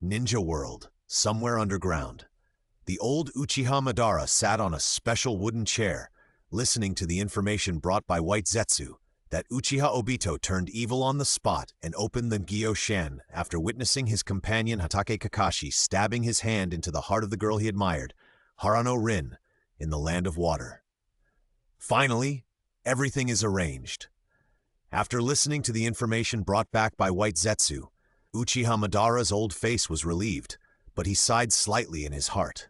Ninja World, somewhere underground. The old Uchiha Madara sat on a special wooden chair, listening to the information brought by White Zetsu, that Uchiha Obito turned evil on the spot and opened the Gyoshan after witnessing his companion Hatake Kakashi stabbing his hand into the heart of the girl he admired, Harano Rin, in the Land of Water. Finally, everything is arranged. After listening to the information brought back by White Zetsu, Uchiha Madara's old face was relieved, but he sighed slightly in his heart.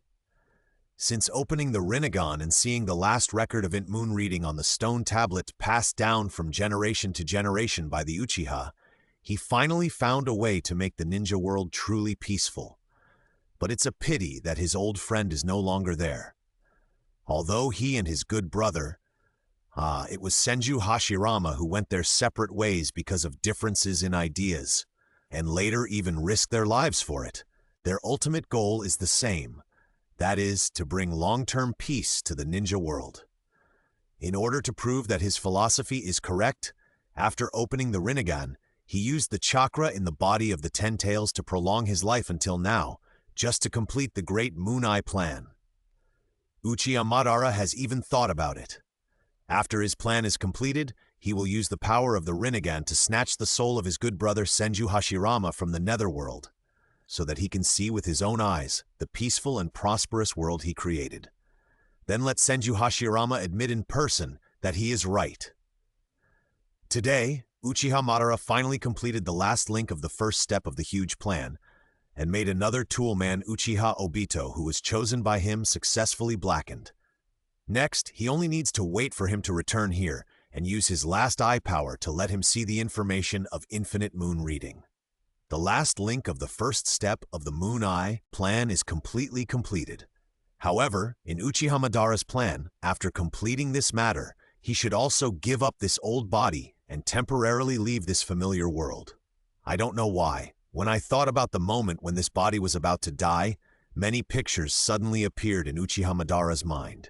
Since opening the Rinnegan and seeing the last record of moon reading on the stone tablet passed down from generation to generation by the Uchiha, he finally found a way to make the ninja world truly peaceful. But it's a pity that his old friend is no longer there. Although he and his good brother, it was Senju Hashirama who went their separate ways because of differences in ideas, and later even risked their lives for it, their ultimate goal is the same. That is, to bring long-term peace to the ninja world. In order to prove that his philosophy is correct, after opening the Rinnegan, he used the chakra in the body of the Ten Tails to prolong his life until now, just to complete the great Moon Eye plan. Uchiha Madara has even thought about it. After his plan is completed, he will use the power of the Rinnegan to snatch the soul of his good brother Senju Hashirama from the netherworld, so that he can see with his own eyes the peaceful and prosperous world he created. Then let Senju Hashirama admit in person that he is right. Today, Uchiha Madara finally completed the last link of the first step of the huge plan, and made another toolman Uchiha Obito, who was chosen by him, successfully blackened. Next, he only needs to wait for him to return here and use his last eye power to let him see the information of infinite moon reading. The last link of the first step of the Moon Eye plan is completely completed. However, in Uchiha Madara's plan, after completing this matter, he should also give up this old body and temporarily leave this familiar world. I don't know why. When I thought about the moment when this body was about to die, many pictures suddenly appeared in Uchiha Madara's mind.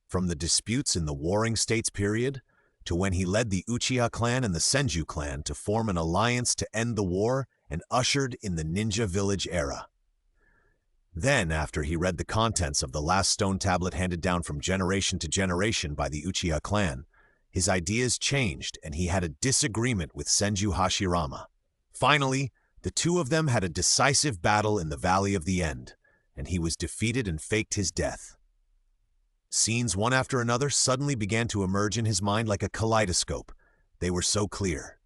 From the disputes in the Warring States period, to when he led the Uchiha clan and the Senju clan to form an alliance to end the war and ushered in the Ninja Village era. Then, after he read the contents of the last stone tablet handed down from generation to generation by the Uchiha clan, his ideas changed and he had a disagreement with Senju Hashirama. Finally, the two of them had a decisive battle in the Valley of the End, and he was defeated and faked his death. Scenes one after another suddenly began to emerge in his mind like a kaleidoscope. They were so clear.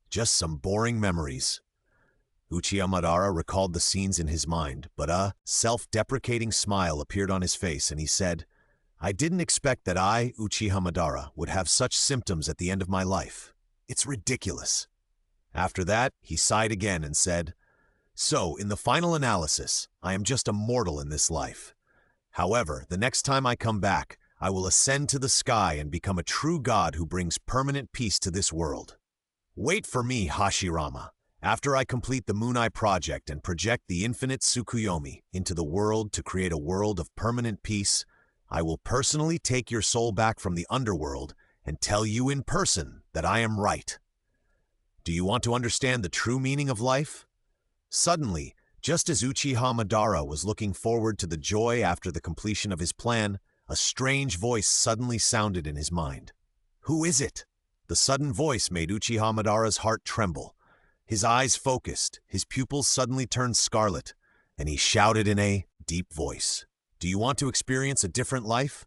Just some boring memories. Uchiha Madara recalled the scenes in his mind, but a self-deprecating smile appeared on his face and he said, "I didn't expect that I, Uchiha Madara, would have such symptoms at the end of my life. It's ridiculous." After that, he sighed again and said, "So, in the final analysis, I am just a mortal in this life. However, the next time I come back, I will ascend to the sky and become a true god who brings permanent peace to this world. Wait for me, Hashirama. After I complete the Moon Eye project and project the infinite Tsukuyomi into the world to create a world of permanent peace, I will personally take your soul back from the underworld and tell you in person that I am right. Do you want to understand the true meaning of life?" Suddenly, just as Uchiha Madara was looking forward to the joy after the completion of his plan, a strange voice suddenly sounded in his mind. "Who is it?" The sudden voice made Uchiha Madara's heart tremble. His eyes focused, his pupils suddenly turned scarlet, and he shouted in a deep voice, "Do you want to experience a different life?"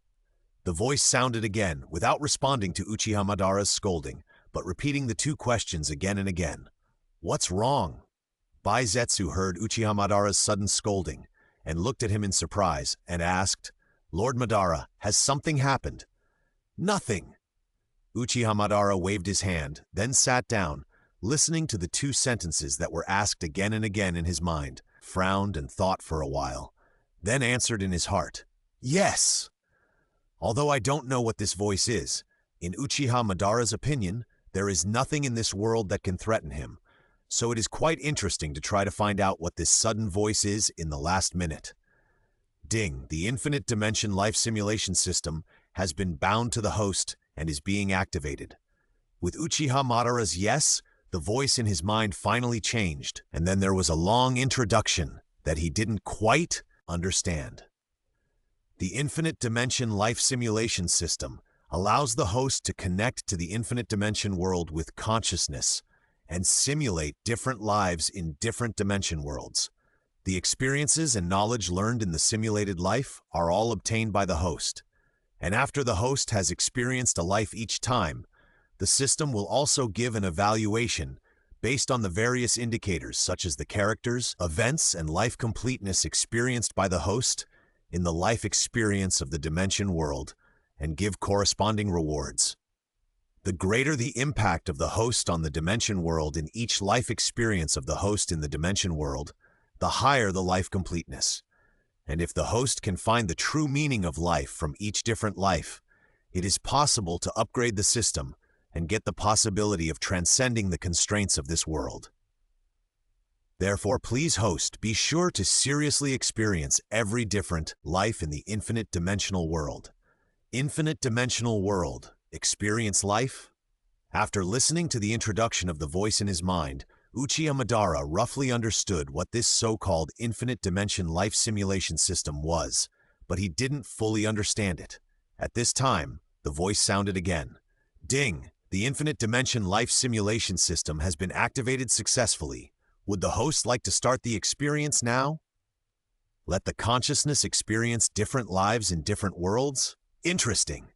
The voice sounded again, without responding to Uchiha Madara's scolding, but repeating the two questions again and again. "What's wrong?" Baizetsu heard Uchiha Madara's sudden scolding, and looked at him in surprise, and asked, "Lord Madara, has something happened?" "Nothing." Uchiha Madara waved his hand, then sat down, listening to the two sentences that were asked again and again in his mind, frowned and thought for a while, then answered in his heart, "Yes." Although I don't know what this voice is, in Uchiha Madara's opinion, there is nothing in this world that can threaten him, so it is quite interesting to try to find out what this sudden voice is in the last minute. Ding, the infinite dimension life simulation system has been bound to the host and is being activated. With Uchiha Madara's yes, The voice in his mind finally changed, and then there was a long introduction that he didn't quite understand. The infinite dimension life simulation system allows the host to connect to the infinite dimension world with consciousness and simulate different lives in different dimension worlds. The experiences and knowledge learned in the simulated life are all obtained by the host. And after the host has experienced a life each time, the system will also give an evaluation based on the various indicators such as the characters, events, and life completeness experienced by the host in the life experience of the dimension world, and give corresponding rewards. The greater the impact of the host on the dimension world in each life experience of the host in the dimension world, the higher the life completeness. And if the host can find the true meaning of life from each different life, it is possible to upgrade the system and get the possibility of transcending the constraints of this world. Therefore, please host, be sure to seriously experience every different life in the infinite dimensional world. Infinite dimensional world, experience life? After listening to the introduction of the voice in his mind, Uchiha Madara roughly understood what this so-called infinite dimension life simulation system was, but he didn't fully understand it. At this time, the voice sounded again. Ding! The infinite dimension life simulation system has been activated successfully. Would the host like to start the experience now? Let the consciousness experience different lives in different worlds? Interesting.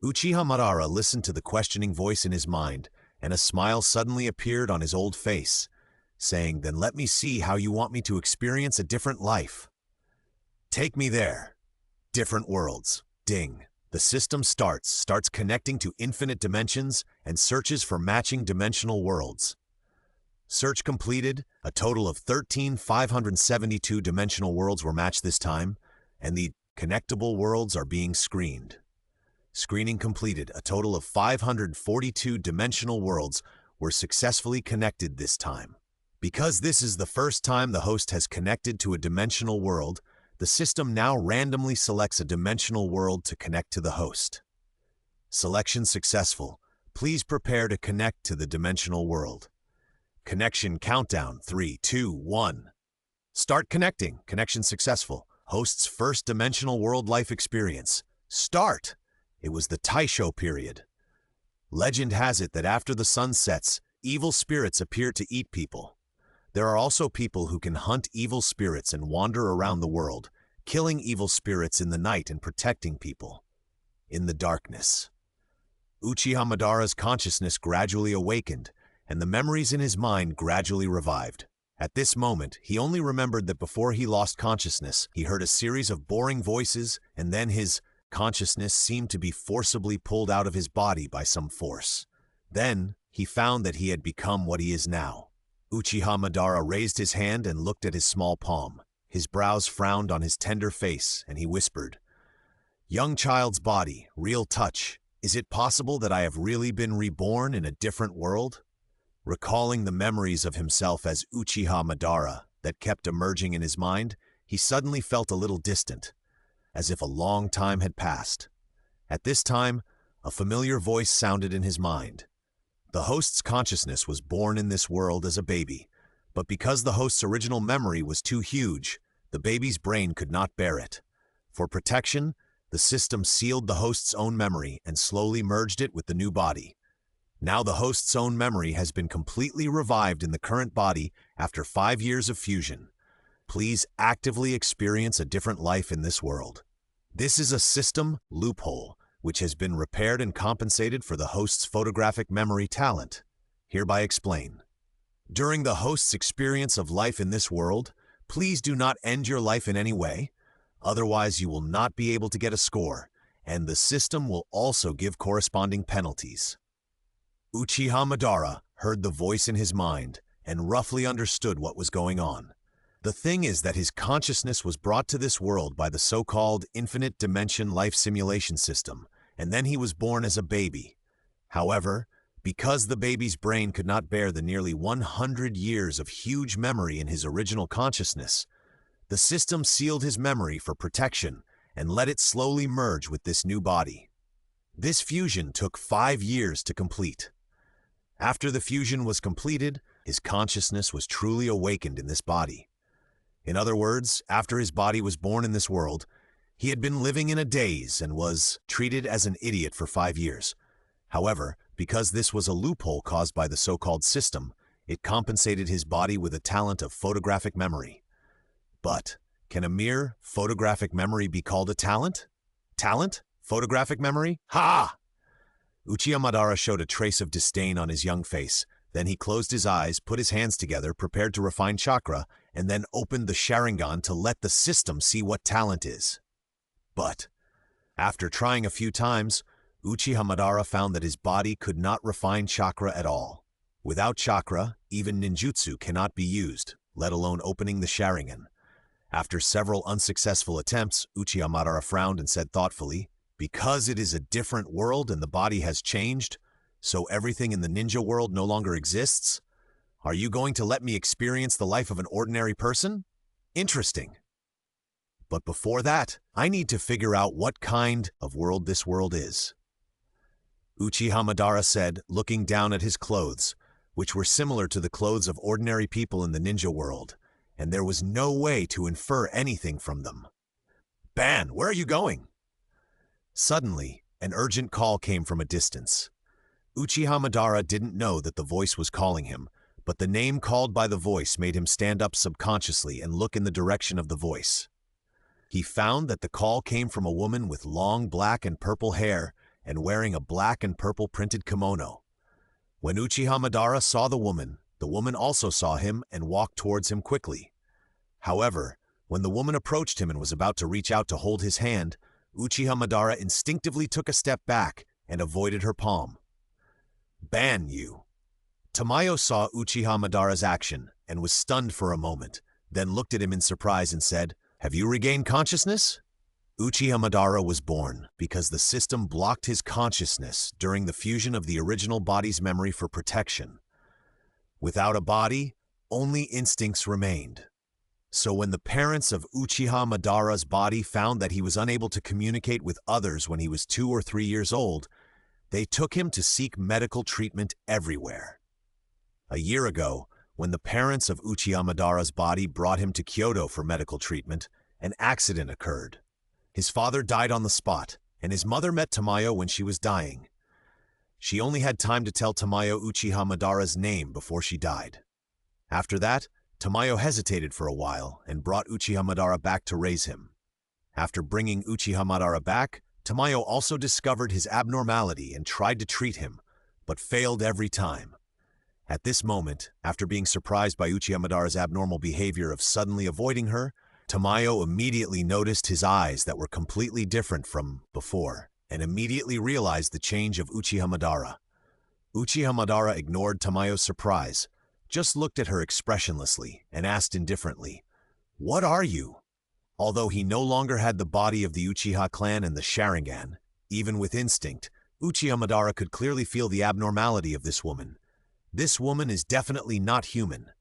Uchiha Madara listened to the questioning voice in his mind, and a smile suddenly appeared on his old face, saying, "Then let me see how you want me to experience a different life. Take me there. Different worlds. Ding. The system starts connecting to infinite dimensions and searches for matching dimensional worlds. Search completed. A total of 13,572 dimensional worlds were matched this time, and the connectable worlds are being screened. Screening completed. A total of 542 dimensional worlds were successfully connected this time. Because this is the first time the host has connected to a dimensional world, the system now randomly selects a dimensional world to connect to the host. Selection successful. Please prepare to connect to the dimensional world. Connection countdown 3, 2, 1. Start connecting. Connection successful. Host's first dimensional world life experience. Start! It was the Taisho period. Legend has it that after the sun sets, evil spirits appear to eat people. There are also people who can hunt evil spirits and wander around the world, killing evil spirits in the night and protecting people in the darkness. Uchiha Madara's consciousness gradually awakened, and the memories in his mind gradually revived. At this moment, he only remembered that before he lost consciousness, he heard a series of boring voices, and then his consciousness seemed to be forcibly pulled out of his body by some force. Then, he found that he had become what he is now. Uchiha Madara raised his hand and looked at his small palm. His brows frowned on his tender face, and he whispered, "Young child's body, real touch. Is it possible that I have really been reborn in a different world?" Recalling the memories of himself as Uchiha Madara that kept emerging in his mind, he suddenly felt a little distant, as if a long time had passed. At this time, a familiar voice sounded in his mind. The host's consciousness was born in this world as a baby, but because the host's original memory was too huge, the baby's brain could not bear it. For protection, the system sealed the host's own memory and slowly merged it with the new body. Now the host's own memory has been completely revived in the current body after 5 years of fusion. Please actively experience a different life in this world. This is a system loophole, which has been repaired and compensated for the host's photographic memory talent. Hereby explain. During the host's experience of life in this world, please do not end your life in any way, otherwise you will not be able to get a score, and the system will also give corresponding penalties. Uchiha Madara heard the voice in his mind and roughly understood what was going on. The thing is that his consciousness was brought to this world by the so-called infinite dimension life simulation system, and then he was born as a baby. However, because the baby's brain could not bear the nearly 100 years of huge memory in his original consciousness, the system sealed his memory for protection and let it slowly merge with this new body. This fusion took 5 years to complete. After the fusion was completed, his consciousness was truly awakened in this body. In other words, after his body was born in this world, he had been living in a daze and was treated as an idiot for 5 years. However, because this was a loophole caused by the so-called system, it compensated his body with a talent of photographic memory. But can a mere photographic memory be called a talent? Talent? Photographic memory? Ha! Uchiha Madara showed a trace of disdain on his young face. Then he closed his eyes, put his hands together, prepared to refine chakra, and then opened the Sharingan to let the system see what talent is. But after trying a few times, Uchiha Madara found that his body could not refine chakra at all. Without chakra, even ninjutsu cannot be used, let alone opening the Sharingan. After several unsuccessful attempts, Uchiha Madara frowned and said thoughtfully, "Because it is a different world and the body has changed, so everything in the ninja world no longer exists? Are you going to let me experience the life of an ordinary person? Interesting. But before that, I need to figure out what kind of world this world is." Uchiha Madara said, looking down at his clothes, which were similar to the clothes of ordinary people in the ninja world, and there was no way to infer anything from them. "Ban, where are you going?" Suddenly, an urgent call came from a distance. Uchiha Madara didn't know that the voice was calling him, but the name called by the voice made him stand up subconsciously and look in the direction of the voice. He found that the call came from a woman with long black and purple hair and wearing a black and purple printed kimono. When Uchiha Madara saw the woman also saw him and walked towards him quickly. However, when the woman approached him and was about to reach out to hold his hand, Uchiha Madara instinctively took a step back and avoided her palm. "Ban you." Tamayo saw Uchiha Madara's action and was stunned for a moment, then looked at him in surprise and said, "Have you regained consciousness?" Uchiha Madara was born because the system blocked his consciousness during the fusion of the original body's memory for protection. Without a body, only instincts remained. So when the parents of Uchiha Madara's body found that he was unable to communicate with others when he was 2 or 3 years old, they took him to seek medical treatment everywhere. A year ago, when the parents of Uchiha Madara's body brought him to Kyoto for medical treatment, an accident occurred. His father died on the spot, and his mother met Tamayo when she was dying. She only had time to tell Tamayo Uchiha Madara's name before she died. After that, Tamayo hesitated for a while and brought Uchiha Madara back to raise him. After bringing Uchiha Madara back, Tamayo also discovered his abnormality and tried to treat him, but failed every time. At this moment, after being surprised by Uchiha Madara's abnormal behavior of suddenly avoiding her, Tamayo immediately noticed his eyes that were completely different from before, and immediately realized the change of Uchiha Madara. Uchiha Madara ignored Tamayo's surprise, just looked at her expressionlessly, and asked indifferently, "What are you?" Although he no longer had the body of the Uchiha clan and the Sharingan, even with instinct, Uchiha Madara could clearly feel the abnormality of this woman. This woman is definitely not human.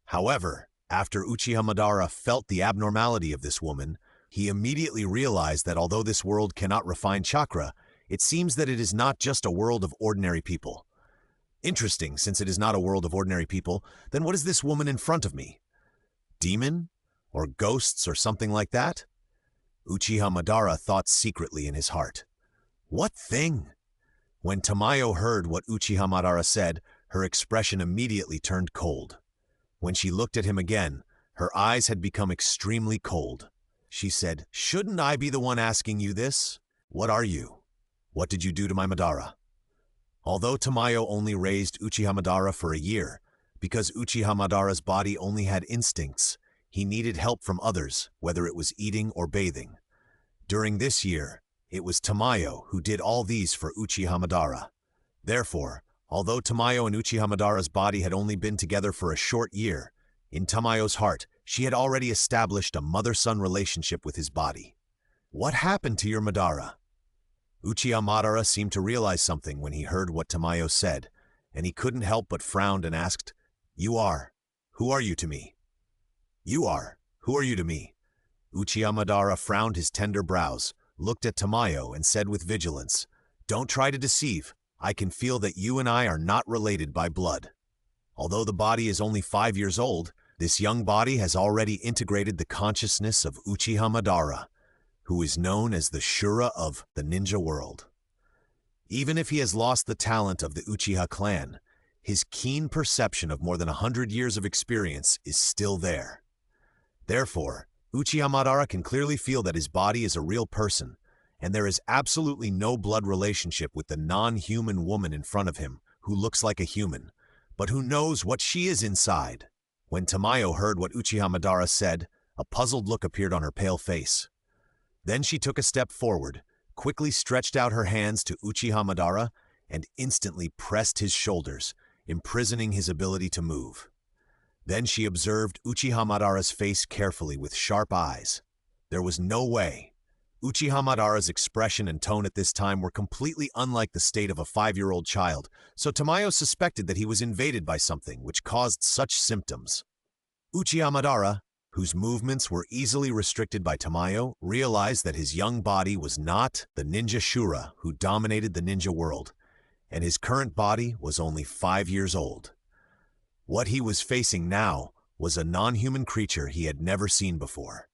However, after Uchiha Madara felt the abnormality of this woman, he immediately realized that although this world cannot refine chakra, it seems that it is not just a world of ordinary people. Interesting, since it is not a world of ordinary people, then what is this woman in front of me? Demon? Or ghosts or something like that? Uchiha Madara thought secretly in his heart. What thing? When Tamayo heard what Uchiha Madara said, her expression immediately turned cold. When she looked at him again, her eyes had become extremely cold. She said, "Shouldn't I be the one asking you this? What are you? What did you do to my Madara?" Although Tamayo only raised Uchiha Madara for a year, because Uchiha Madara's body only had instincts, he needed help from others, whether it was eating or bathing. During this year, it was Tamayo who did all these for Uchiha Madara. Therefore, although Tamayo and Uchiha Madara's body had only been together for a short year, in Tamayo's heart, she had already established a mother-son relationship with his body. "What happened to your Madara?" Uchiha Madara seemed to realize something when he heard what Tamayo said, and he couldn't help but frowned and asked, Who are you to me?" Who are you to me?" Uchiha Madara frowned his tender brows, looked at Tamayo and said with vigilance, "Don't try to deceive. I can feel that you and I are not related by blood. Although the body is only 5 years old, this young body has already integrated the consciousness of Uchiha Madara, who is known as the Shura of the ninja world. Even if he has lost the talent of the Uchiha clan, his keen perception of more than 100 years of experience is still there. Therefore, Uchiha Madara can clearly feel that his body is a real person, and there is absolutely no blood relationship with the non-human woman in front of him who looks like a human, but who knows what she is inside. When Tamayo heard what Uchiha Madara said, a puzzled look appeared on her pale face. Then she took a step forward, quickly stretched out her hands to Uchiha Madara, and instantly pressed his shoulders, imprisoning his ability to move. Then she observed Uchiha Madara's face carefully with sharp eyes. There was no way. Uchiha Madara's expression and tone at this time were completely unlike the state of a 5-year-old child, so Tamayo suspected that he was invaded by something which caused such symptoms. Uchiha Madara, whose movements were easily restricted by Tamayo, realized that his young body was not the ninja Shura who dominated the ninja world, and his current body was only 5 years old. What he was facing now was a non-human creature he had never seen before.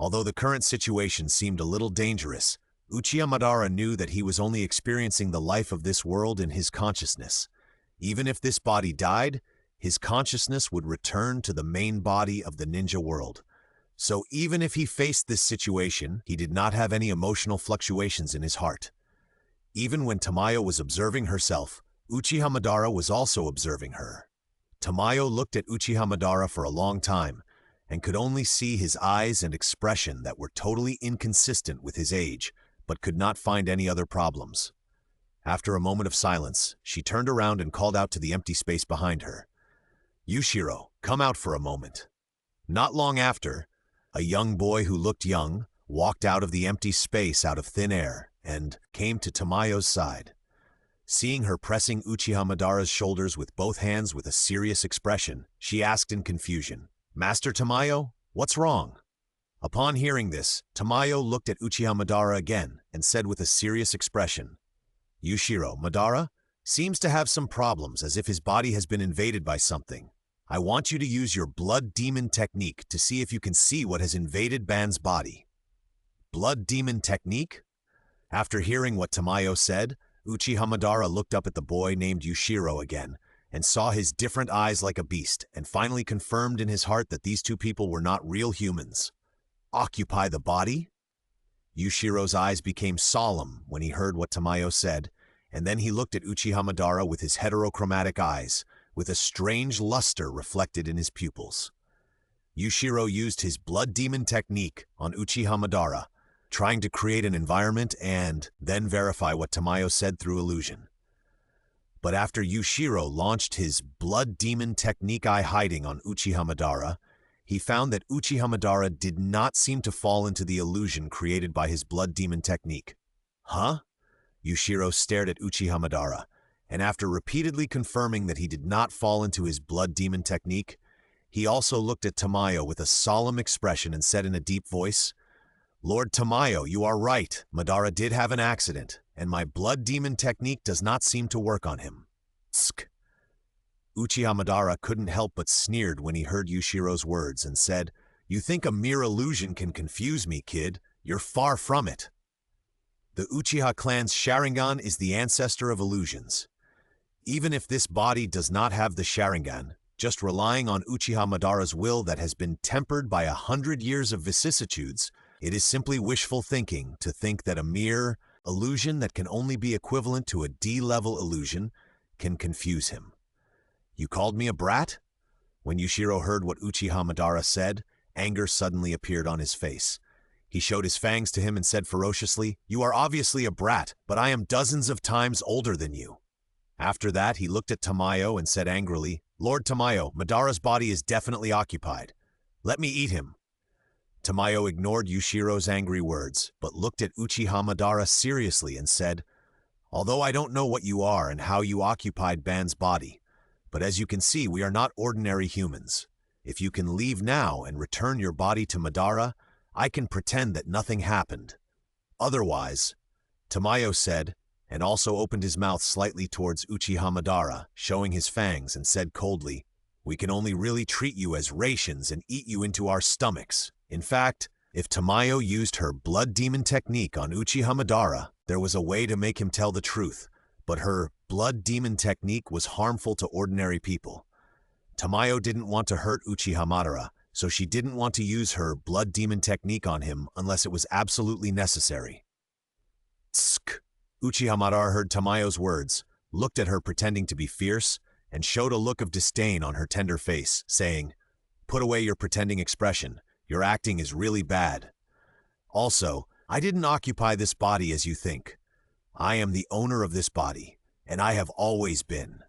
Although the current situation seemed a little dangerous, Uchiha Madara knew that he was only experiencing the life of this world in his consciousness. Even if this body died, his consciousness would return to the main body of the ninja world. So even if he faced this situation, he did not have any emotional fluctuations in his heart. Even when Tamayo was observing herself, Uchiha Madara was also observing her. Tamayo looked at Uchiha Madara for a long time, and could only see his eyes and expression that were totally inconsistent with his age, but could not find any other problems. After a moment of silence, she turned around and called out to the empty space behind her. "Yushiro, come out for a moment." Not long after, a young boy who looked young walked out of the empty space out of thin air and came to Tamayo's side. Seeing her pressing Uchiha Madara's shoulders with both hands with a serious expression, she asked in confusion, "Master Tamayo, what's wrong?" Upon hearing this, Tamayo looked at Uchiha Madara again and said with a serious expression, "Yushiro, Madara seems to have some problems as if his body has been invaded by something. I want you to use your blood demon technique to see if you can see what has invaded Ban's body." Blood demon technique? After hearing what Tamayo said, Uchiha Madara looked up at the boy named Yushiro again, and saw his different eyes like a beast, and finally confirmed in his heart that these two people were not real humans. Occupy the body? Yushiro's eyes became solemn when he heard what Tamayo said, and then he looked at Uchiha Madara with his heterochromatic eyes, with a strange luster reflected in his pupils. Yushiro used his blood demon technique on Uchiha Madara, trying to create an environment and then verify what Tamayo said through illusion. But after Yushiro launched his blood demon technique eye hiding on Uchiha Madara, he found that Uchiha Madara did not seem to fall into the illusion created by his blood demon technique. Huh? Yushiro stared at Uchiha Madara, and after repeatedly confirming that he did not fall into his blood demon technique, he also looked at Tamayo with a solemn expression and said in a deep voice, "Lord Tamayo, you are right. Madara did have an accident, and my blood demon technique does not seem to work on him." Tsk. Uchiha Madara couldn't help but sneered when he heard Yushiro's words and said, "You think a mere illusion can confuse me, kid? You're far from it. The Uchiha clan's Sharingan is the ancestor of illusions. Even if this body does not have the Sharingan, just relying on Uchiha Madara's will that has been tempered by 100 years of vicissitudes, it is simply wishful thinking to think that a mere illusion that can only be equivalent to a D-level illusion can confuse him. You called me a brat?" When Yushiro heard what Uchiha Madara said, anger suddenly appeared on his face. He showed his fangs to him and said ferociously, "You are obviously a brat, but I am dozens of times older than you." After that, he looked at Tamayo and said angrily, "Lord Tamayo, Madara's body is definitely occupied. Let me eat him." Tamayo ignored Yushiro's angry words, but looked at Uchiha Madara seriously and said, "Although I don't know what you are and how you occupied Ban's body, but as you can see, we are not ordinary humans. If you can leave now and return your body to Madara, I can pretend that nothing happened. Otherwise," Tamayo said, and also opened his mouth slightly towards Uchiha Madara, showing his fangs, and said coldly, "We can only really treat you as rations and eat you into our stomachs." In fact, if Tamayo used her blood demon technique on Uchiha Madara, there was a way to make him tell the truth, but her blood demon technique was harmful to ordinary people. Tamayo didn't want to hurt Uchiha Madara, so she didn't want to use her blood demon technique on him unless it was absolutely necessary. Tsk! Uchiha Madara heard Tamayo's words, looked at her pretending to be fierce, and showed a look of disdain on her tender face, saying, "Put away your pretending expression. Your acting is really bad. Also, I didn't occupy this body as you think. I am the owner of this body, and I have always been."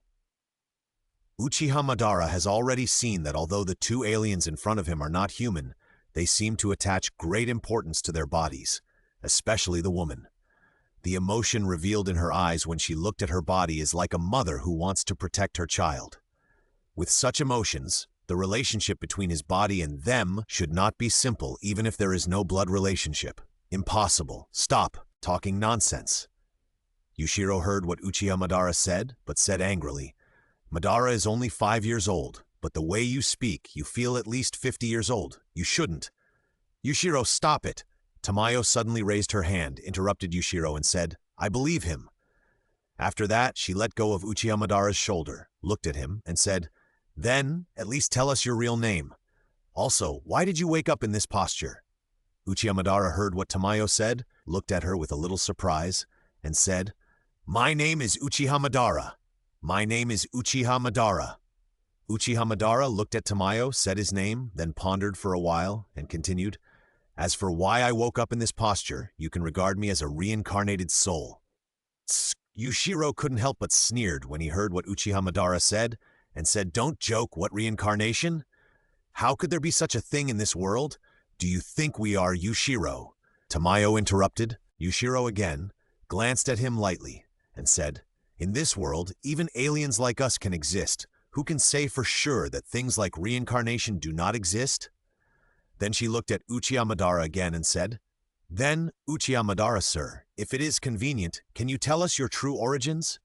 Uchiha Madara has already seen that although the two aliens in front of him are not human, they seem to attach great importance to their bodies, especially the woman. The emotion revealed in her eyes when she looked at her body is like a mother who wants to protect her child. With such emotions, the relationship between his body and them should not be simple even if there is no blood relationship. Impossible. Stop talking nonsense. Yushiro heard what Uchiha Madara said, but said angrily, "Madara is only 5 years old, but the way you speak, you feel at least 50 years old. You shouldn't." "Yushiro, stop it!" Tamayo suddenly raised her hand, interrupted Yushiro, and said, "I believe him." After that, she let go of Uchiha Madara's shoulder, looked at him, and said, "Then, at least tell us your real name. Also, why did you wake up in this posture?" Uchiha Madara heard what Tamayo said, looked at her with a little surprise, and said, "My name is Uchiha Madara. My name is Uchiha Madara." Uchiha Madara looked at Tamayo, said his name, then pondered for a while, and continued, "As for why I woke up in this posture, you can regard me as a reincarnated soul." Yushiro couldn't help but sneered when he heard what Uchiha Madara said, and said, "Don't joke, what reincarnation? How could there be such a thing in this world? Do you think we are Yushiro?" Tamayo interrupted. Yushiro again glanced at him lightly, and said, "In this world, even aliens like us can exist. Who can say for sure that things like reincarnation do not exist?" Then she looked at Uchiha Madara again and said, "Then, Uchiha Madara, sir, if it is convenient, can you tell us your true origins?"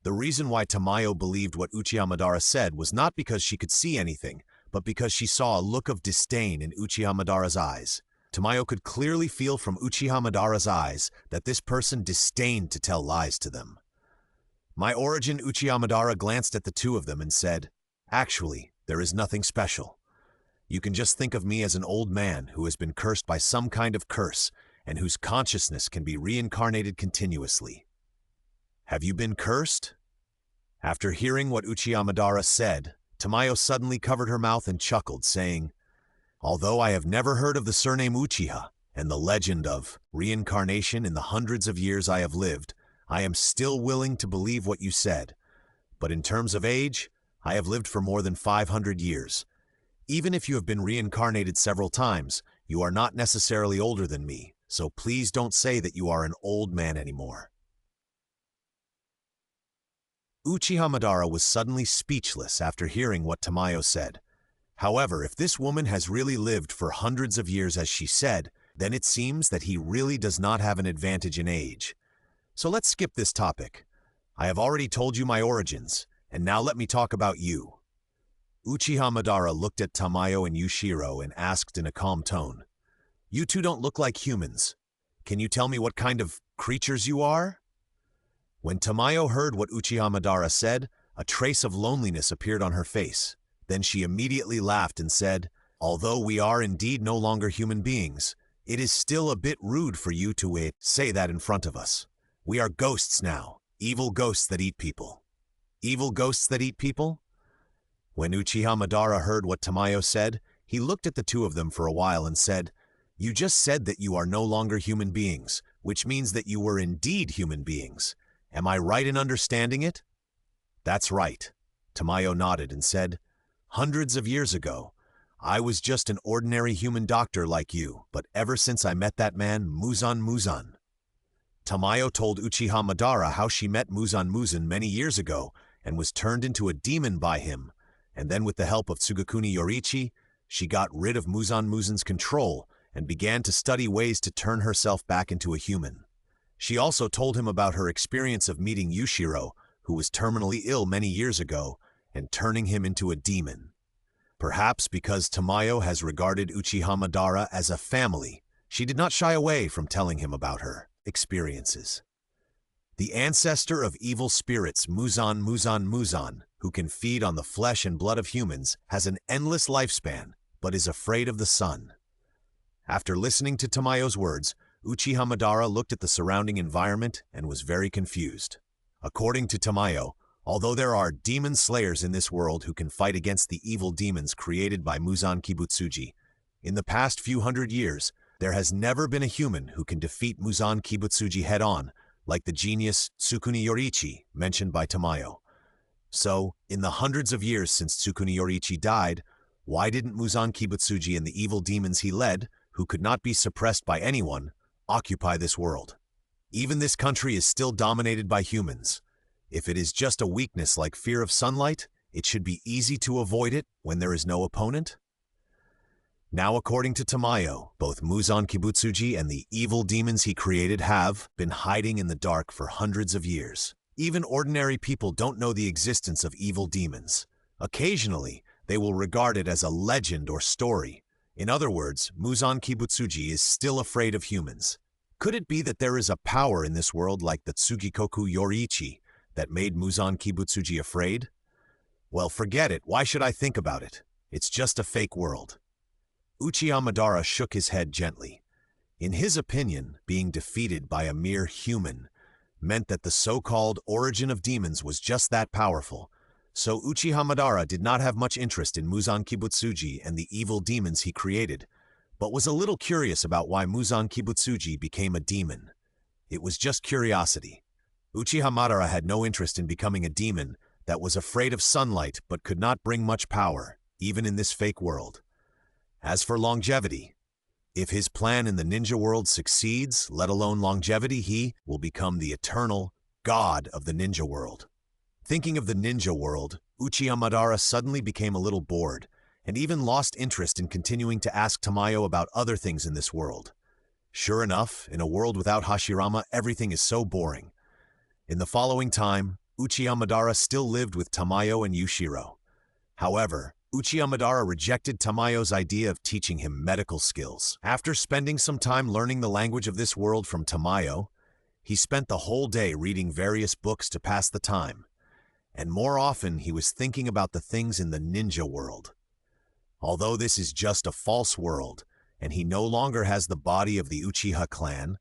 The reason why Tamayo believed what Uchiha Madara said was not because she could see anything, but because she saw a look of disdain in Uchiha Madara's eyes. Tamayo could clearly feel from Uchiha Madara's eyes that this person disdained to tell lies to them. "My origin," Uchiha Madara glanced at the two of them and said, "Actually, there is nothing special. You can just think of me as an old man who has been cursed by some kind of curse and whose consciousness can be reincarnated continuously." "Have you been cursed?" After hearing what Uchiha Madara said, Tamayo suddenly covered her mouth and chuckled, saying, "Although I have never heard of the surname Uchiha and the legend of reincarnation in the hundreds of years I have lived, I am still willing to believe what you said. But in terms of age, I have lived for more than 500 years. Even if you have been reincarnated several times, you are not necessarily older than me, so please don't say that you are an old man anymore." Uchiha Madara was suddenly speechless after hearing what Tamayo said. However, if this woman has really lived for hundreds of years as she said, then it seems that he really does not have an advantage in age. So let's skip this topic. I have already told you my origins, and now let me talk about you. Uchiha Madara looked at Tamayo and Yushiro and asked in a calm tone, "You two don't look like humans. Can you tell me what kind of creatures you are?" When Tamayo heard what Uchiha Madara said, a trace of loneliness appeared on her face. Then she immediately laughed and said, "Although we are indeed no longer human beings, it is still a bit rude for you to say that in front of us. We are ghosts now, evil ghosts that eat people." "Evil ghosts that eat people?" When Uchiha Madara heard what Tamayo said, he looked at the two of them for a while and said, "You just said that you are no longer human beings, which means that you were indeed human beings. Am I right in understanding it?" "That's right." Tamayo nodded and said, "Hundreds of years ago, I was just an ordinary human doctor like you, but ever since I met that man, Muzan. Tamayo told Uchiha Madara how she met Muzan many years ago and was turned into a demon by him, and then with the help of Tsugakuni Yoriichi, she got rid of Muzan's control and began to study ways to turn herself back into a human. She also told him about her experience of meeting Yushiro, who was terminally ill many years ago, and turning him into a demon. Perhaps because Tamayo has regarded Uchiha Madara as a family, she did not shy away from telling him about her experiences. The ancestor of evil spirits, Muzan, who can feed on the flesh and blood of humans, has an endless lifespan, but is afraid of the sun. After listening to Tamayo's words, Uchiha Madara looked at the surrounding environment and was very confused. According to Tamayo, although there are demon slayers in this world who can fight against the evil demons created by Muzan Kibutsuji, in the past few hundred years, there has never been a human who can defeat Muzan Kibutsuji head-on, like the genius Tsukuni Yoriichi mentioned by Tamayo. So, in the hundreds of years since Tsukuni Yoriichi died, why didn't Muzan Kibutsuji and the evil demons he led, who could not be suppressed by anyone, occupy this world? Even this country is still dominated by humans. If it is just a weakness like fear of sunlight, it should be easy to avoid it when there is no opponent. Now, according to Tamayo, both Muzan Kibutsuji and the evil demons he created have been hiding in the dark for hundreds of years. Even ordinary people don't know the existence of evil demons. Occasionally, they will regard it as a legend or story. In other words, Muzan Kibutsuji is still afraid of humans. Could it be that there is a power in this world like the Tsugikoku Yoriichi that made Muzan Kibutsuji afraid? Well, forget it. Why should I think about it? It's just a fake world. Uchiha Madara shook his head gently. In his opinion, being defeated by a mere human meant that the so-called origin of demons was just that powerful. So Uchiha Madara did not have much interest in Muzan Kibutsuji and the evil demons he created, but was a little curious about why Muzan Kibutsuji became a demon. It was just curiosity. Uchiha Madara had no interest in becoming a demon that was afraid of sunlight but could not bring much power, even in this fake world. As for longevity, if his plan in the ninja world succeeds, let alone longevity, he will become the eternal god of the ninja world. Thinking of the ninja world, Uchiha Madara suddenly became a little bored, and even lost interest in continuing to ask Tamayo about other things in this world. Sure enough, in a world without Hashirama, everything is so boring. In the following time, Uchiha Madara still lived with Tamayo and Yushiro. However, Uchiha Madara rejected Tamayo's idea of teaching him medical skills. After spending some time learning the language of this world from Tamayo, he spent the whole day reading various books to pass the time. And more often, he was thinking about the things in the ninja world. Although this is just a false world, and he no longer has the body of the Uchiha clan,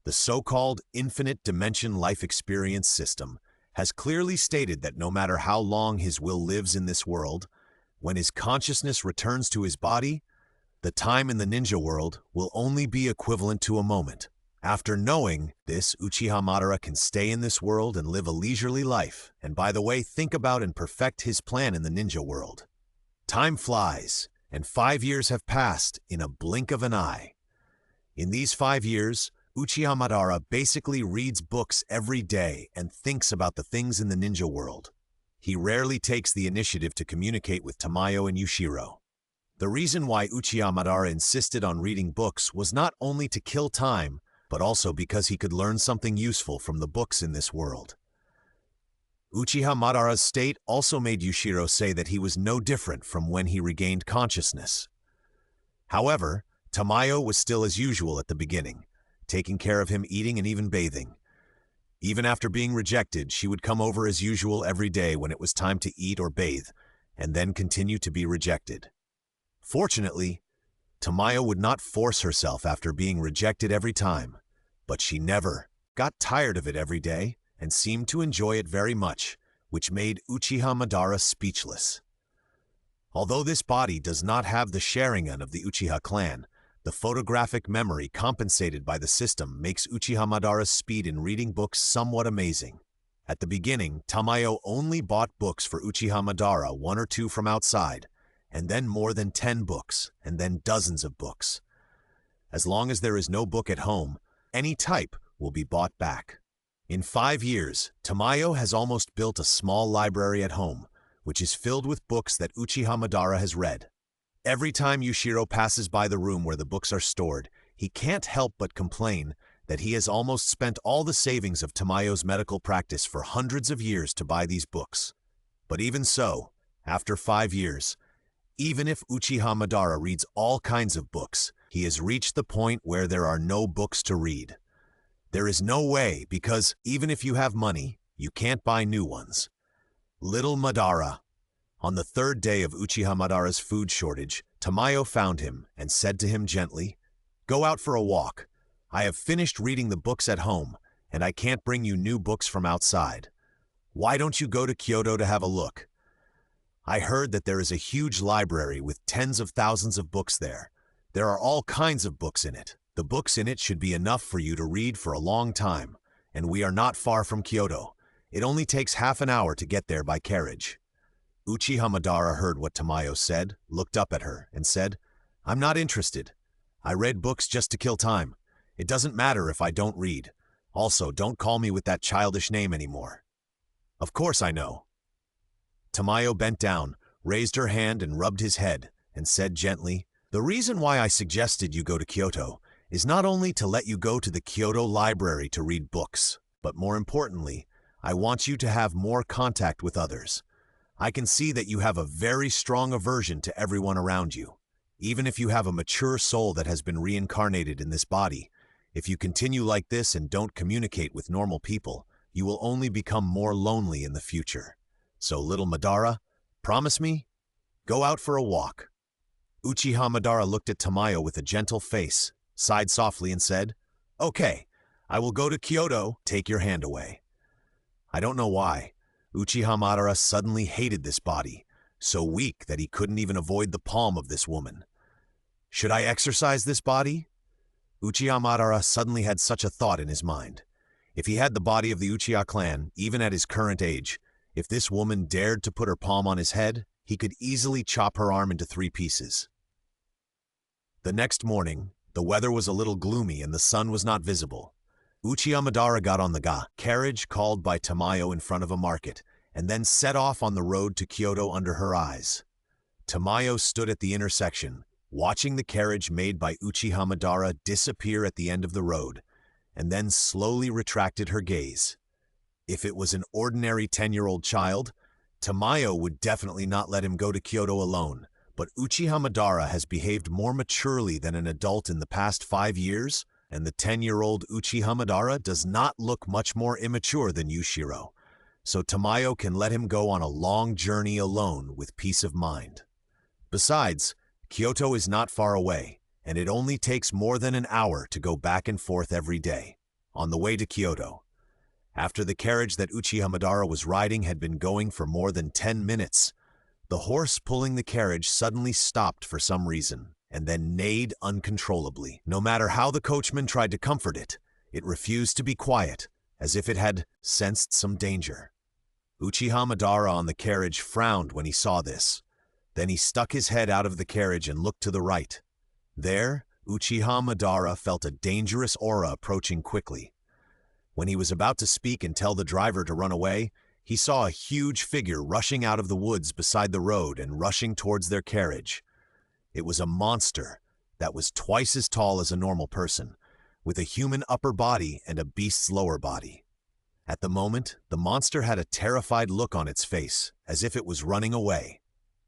the so-called infinite dimension life experience system has clearly stated that no matter how long his will lives in this world, when his consciousness returns to his body, the time in the ninja world will only be equivalent to a moment. After knowing this, Uchiha Madara can stay in this world and live a leisurely life, and by the way, think about and perfect his plan in the ninja world. Time flies, and 5 years have passed in a blink of an eye. In these 5 years, Uchiha Madara basically reads books every day and thinks about the things in the ninja world. He rarely takes the initiative to communicate with Tamayo and Yushiro. The reason why Uchiha Madara insisted on reading books was not only to kill time, but also because he could learn something useful from the books in this world. Uchiha Madara's state also made Yushiro say that he was no different from when he regained consciousness. However, Tamayo was still as usual at the beginning, taking care of him, eating and even bathing. Even after being rejected, she would come over as usual every day when it was time to eat or bathe, and then continue to be rejected. Fortunately, Tamayo would not force herself after being rejected every time, but she never got tired of it every day and seemed to enjoy it very much, which made Uchiha Madara speechless. Although this body does not have the Sharingan of the Uchiha clan, the photographic memory compensated by the system makes Uchiha Madara's speed in reading books somewhat amazing. At the beginning, Tamayo only bought books for Uchiha Madara, 1 or 2 from outside, and then more than 10 books, and then dozens of books. As long as there is no book at home, any type will be bought back. In 5 years, Tamayo has almost built a small library at home, which is filled with books that Uchiha Madara has read. Every time Yushiro passes by the room where the books are stored, he can't help but complain that he has almost spent all the savings of Tamayo's medical practice for hundreds of years to buy these books. But even so, after 5 years, even if Uchiha Madara reads all kinds of books, he has reached the point where there are no books to read. There is no way, because even if you have money, you can't buy new ones. Little Madara. On the 3rd day of Uchiha Madara's food shortage, Tamayo found him and said to him gently, "Go out for a walk. I have finished reading the books at home, and I can't bring you new books from outside. Why don't you go to Kyoto to have a look? I heard that there is a huge library with tens of thousands of books there. There are all kinds of books in it. The books in it should be enough for you to read for a long time, and we are not far from Kyoto. It only takes half an hour to get there by carriage." Uchiha Madara heard what Tamayo said, looked up at her, and said, "I'm not interested. I read books just to kill time. It doesn't matter if I don't read. Also, don't call me with that childish name anymore." "Of course I know." Tamayo bent down, raised her hand and rubbed his head, and said gently, "The reason why I suggested you go to Kyoto is not only to let you go to the Kyoto Library to read books, but more importantly, I want you to have more contact with others. I can see that you have a very strong aversion to everyone around you. Even if you have a mature soul that has been reincarnated in this body, if you continue like this and don't communicate with normal people, you will only become more lonely in the future. So, little Madara, promise me? Go out for a walk." Uchiha Madara looked at Tamayo with a gentle face, sighed softly and said, "Okay, I will go to Kyoto. Take your hand away." I don't know why. Uchiha Madara suddenly hated this body, so weak that he couldn't even avoid the palm of this woman. Should I exercise this body? Uchiha Madara suddenly had such a thought in his mind. If he had the body of the Uchiha clan, even at his current age, if this woman dared to put her palm on his head, he could easily chop her arm into 3 pieces. The next morning, the weather was a little gloomy and the sun was not visible. Uchiha Madara got on the carriage called by Tamayo in front of a market, and then set off on the road to Kyoto under her eyes. Tamayo stood at the intersection, watching the carriage made by Uchiha Madara disappear at the end of the road, and then slowly retracted her gaze. If it was an ordinary 10-year-old child, Tamayo would definitely not let him go to Kyoto alone, but Uchiha Madara has behaved more maturely than an adult in the past 5 years, and the 10-year-old Uchiha Madara does not look much more immature than Yushiro, so Tamayo can let him go on a long journey alone with peace of mind. Besides, Kyoto is not far away, and it only takes more than an hour to go back and forth every day. On the way to Kyoto, after the carriage that Uchiha Madara was riding had been going for more than 10 minutes, the horse pulling the carriage suddenly stopped for some reason, and then neighed uncontrollably. No matter how the coachman tried to comfort it, it refused to be quiet, as if it had sensed some danger. Uchiha Madara on the carriage frowned when he saw this. Then he stuck his head out of the carriage and looked to the right. There, Uchiha Madara felt a dangerous aura approaching quickly. When he was about to speak and tell the driver to run away, he saw a huge figure rushing out of the woods beside the road and rushing towards their carriage. It was a monster that was twice as tall as a normal person, with a human upper body and a beast's lower body. At the moment, the monster had a terrified look on its face, as if it was running away.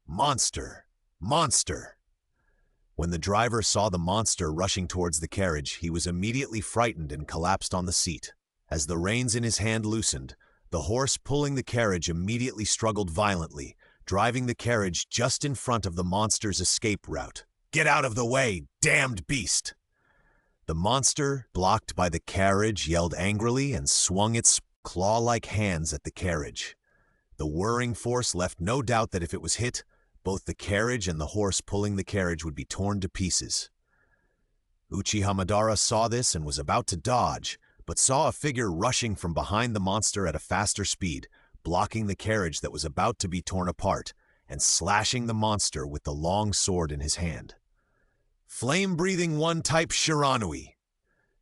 Monster! Monster! When the driver saw the monster rushing towards the carriage, he was immediately frightened and collapsed on the seat. As the reins in his hand loosened, the horse pulling the carriage immediately struggled violently, driving the carriage just in front of the monster's escape route. "Get out of the way, damned beast!" The monster, blocked by the carriage, yelled angrily and swung its claw-like hands at the carriage. The whirring force left no doubt that if it was hit, both the carriage and the horse pulling the carriage would be torn to pieces. Uchiha Madara saw this and was about to dodge, but saw a figure rushing from behind the monster at a faster speed, blocking the carriage that was about to be torn apart, and slashing the monster with the long sword in his hand. Flame-breathing one-type Shiranui.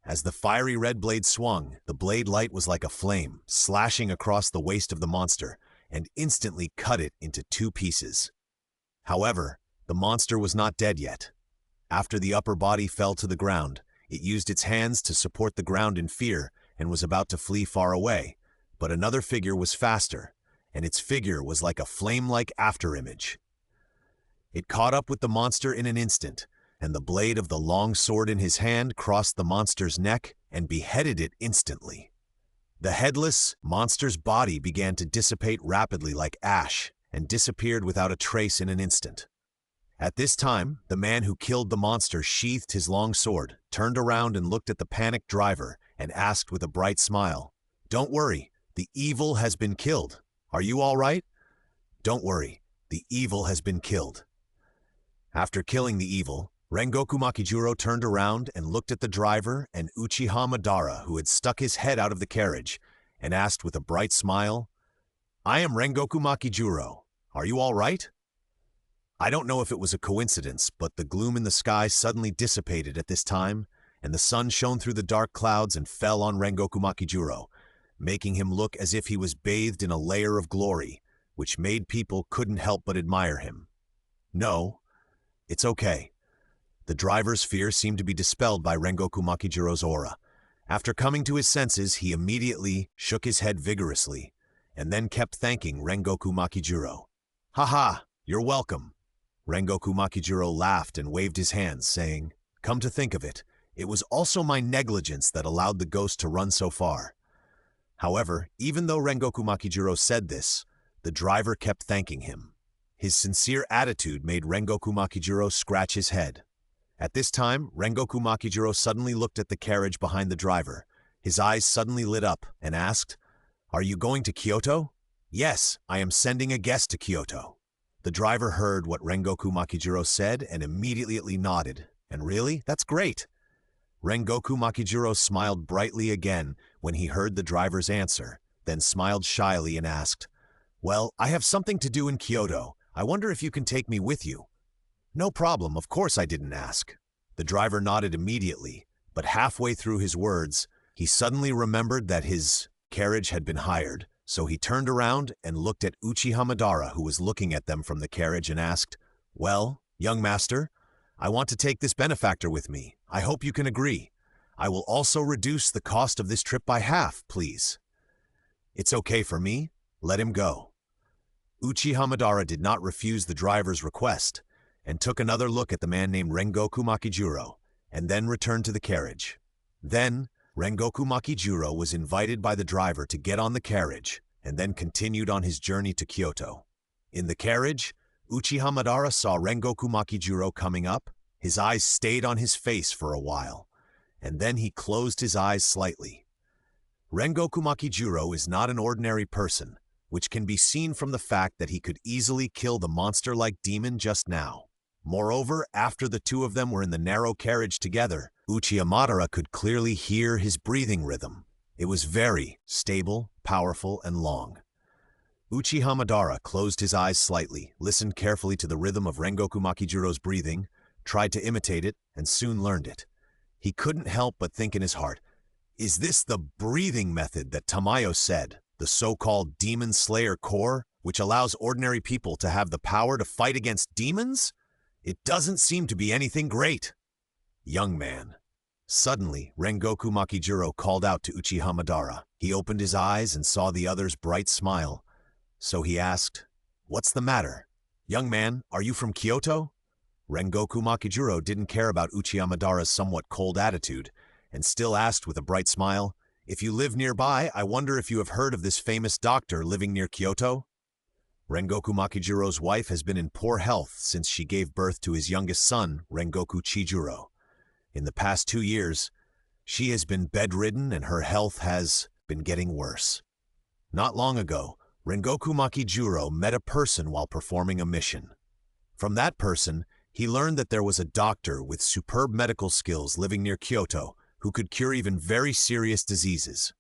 As the fiery red blade swung, the blade light was like a flame, slashing across the waist of the monster, and instantly cut it into 2 pieces. However, the monster was not dead yet. After the upper body fell to the ground, It used its hands to support the ground in fear and was about to flee far away, but another figure was faster, and its figure was like a flame-like afterimage. It caught up with the monster in an instant, and the blade of the long sword in his hand crossed the monster's neck and beheaded it instantly. The headless monster's body began to dissipate rapidly like ash and disappeared without a trace in an instant. At this time, the man who killed the monster sheathed his long sword, turned around and looked at the panicked driver and asked with a bright smile, "Don't worry, the evil has been killed. Are you all right?" "Don't worry, the evil has been killed." After killing the evil, Rengoku Makijuro turned around and looked at the driver and Uchiha Madara, who had stuck his head out of the carriage, and asked with a bright smile, "I am Rengoku Makijuro. Are you all right?" I don't know if it was a coincidence, but the gloom in the sky suddenly dissipated at this time, and the sun shone through the dark clouds and fell on Rengoku Makijuro, making him look as if he was bathed in a layer of glory, which made people couldn't help but admire him. "No, it's okay." The driver's fear seemed to be dispelled by Rengoku Makijuro's aura. After coming to his senses, he immediately shook his head vigorously, and then kept thanking Rengoku Makijuro. "Haha, you're welcome." Rengoku Makijuro laughed and waved his hands, saying, "Come to think of it, it was also my negligence that allowed the ghost to run so far." However, even though Rengoku Makijuro said this, the driver kept thanking him. His sincere attitude made Rengoku Makijuro scratch his head. At this time, Rengoku Makijuro suddenly looked at the carriage behind the driver. His eyes suddenly lit up and asked, "Are you going to Kyoto?" "Yes, I am sending a guest to Kyoto." The driver heard what Rengoku Makijuro said and immediately nodded. "And really? That's great." Rengoku Makijuro smiled brightly again when he heard the driver's answer, then smiled shyly and asked, "Well, I have something to do in Kyoto. I wonder if you can take me with you." "No problem, of course I didn't ask." The driver nodded immediately, but halfway through his words, he suddenly remembered that his carriage had been hired, so he turned around and looked at Uchiha Madara, who was looking at them from the carriage, and asked, "Well, young master, I want to take this benefactor with me. I hope you can agree. I will also reduce the cost of this trip by half, please." "It's okay for me. Let him go." Uchiha Madara did not refuse the driver's request, and took another look at the man named Rengoku Makijuro, and then returned to the carriage. Then, Rengoku Makijuro was invited by the driver to get on the carriage, and then continued on his journey to Kyoto. In the carriage, Uchiha Madara saw Rengoku Makijuro coming up. His eyes stayed on his face for a while, and then he closed his eyes slightly. Rengoku Makijuro is not an ordinary person, which can be seen from the fact that he could easily kill the monster-like demon just now. Moreover, after the two of them were in the narrow carriage together, Uchiha Madara could clearly hear his breathing rhythm. It was very stable, powerful, and long. Uchiha Madara closed his eyes slightly, listened carefully to the rhythm of Rengoku Makijuro's breathing, tried to imitate it, and soon learned it. He couldn't help but think in his heart, "Is this the breathing method that Tamayo said, the so-called Demon Slayer core, which allows ordinary people to have the power to fight against demons? It doesn't seem to be anything great." "Young man." Suddenly, Rengoku Makijuro called out to Uchiha Madara. He opened his eyes and saw the other's bright smile. So he asked, "What's the matter? Young man, are you from Kyoto?" Rengoku Makijuro didn't care about Uchiha Madara's somewhat cold attitude, and still asked with a bright smile, "If you live nearby, I wonder if you have heard of this famous doctor living near Kyoto?" Rengoku Makijuro's wife has been in poor health since she gave birth to his youngest son, Rengoku Chijuro. In the past 2 years, she has been bedridden and her health has been getting worse. Not long ago, Rengoku Makijuro met a person while performing a mission. From that person, he learned that there was a doctor with superb medical skills living near Kyoto who could cure even very serious diseases.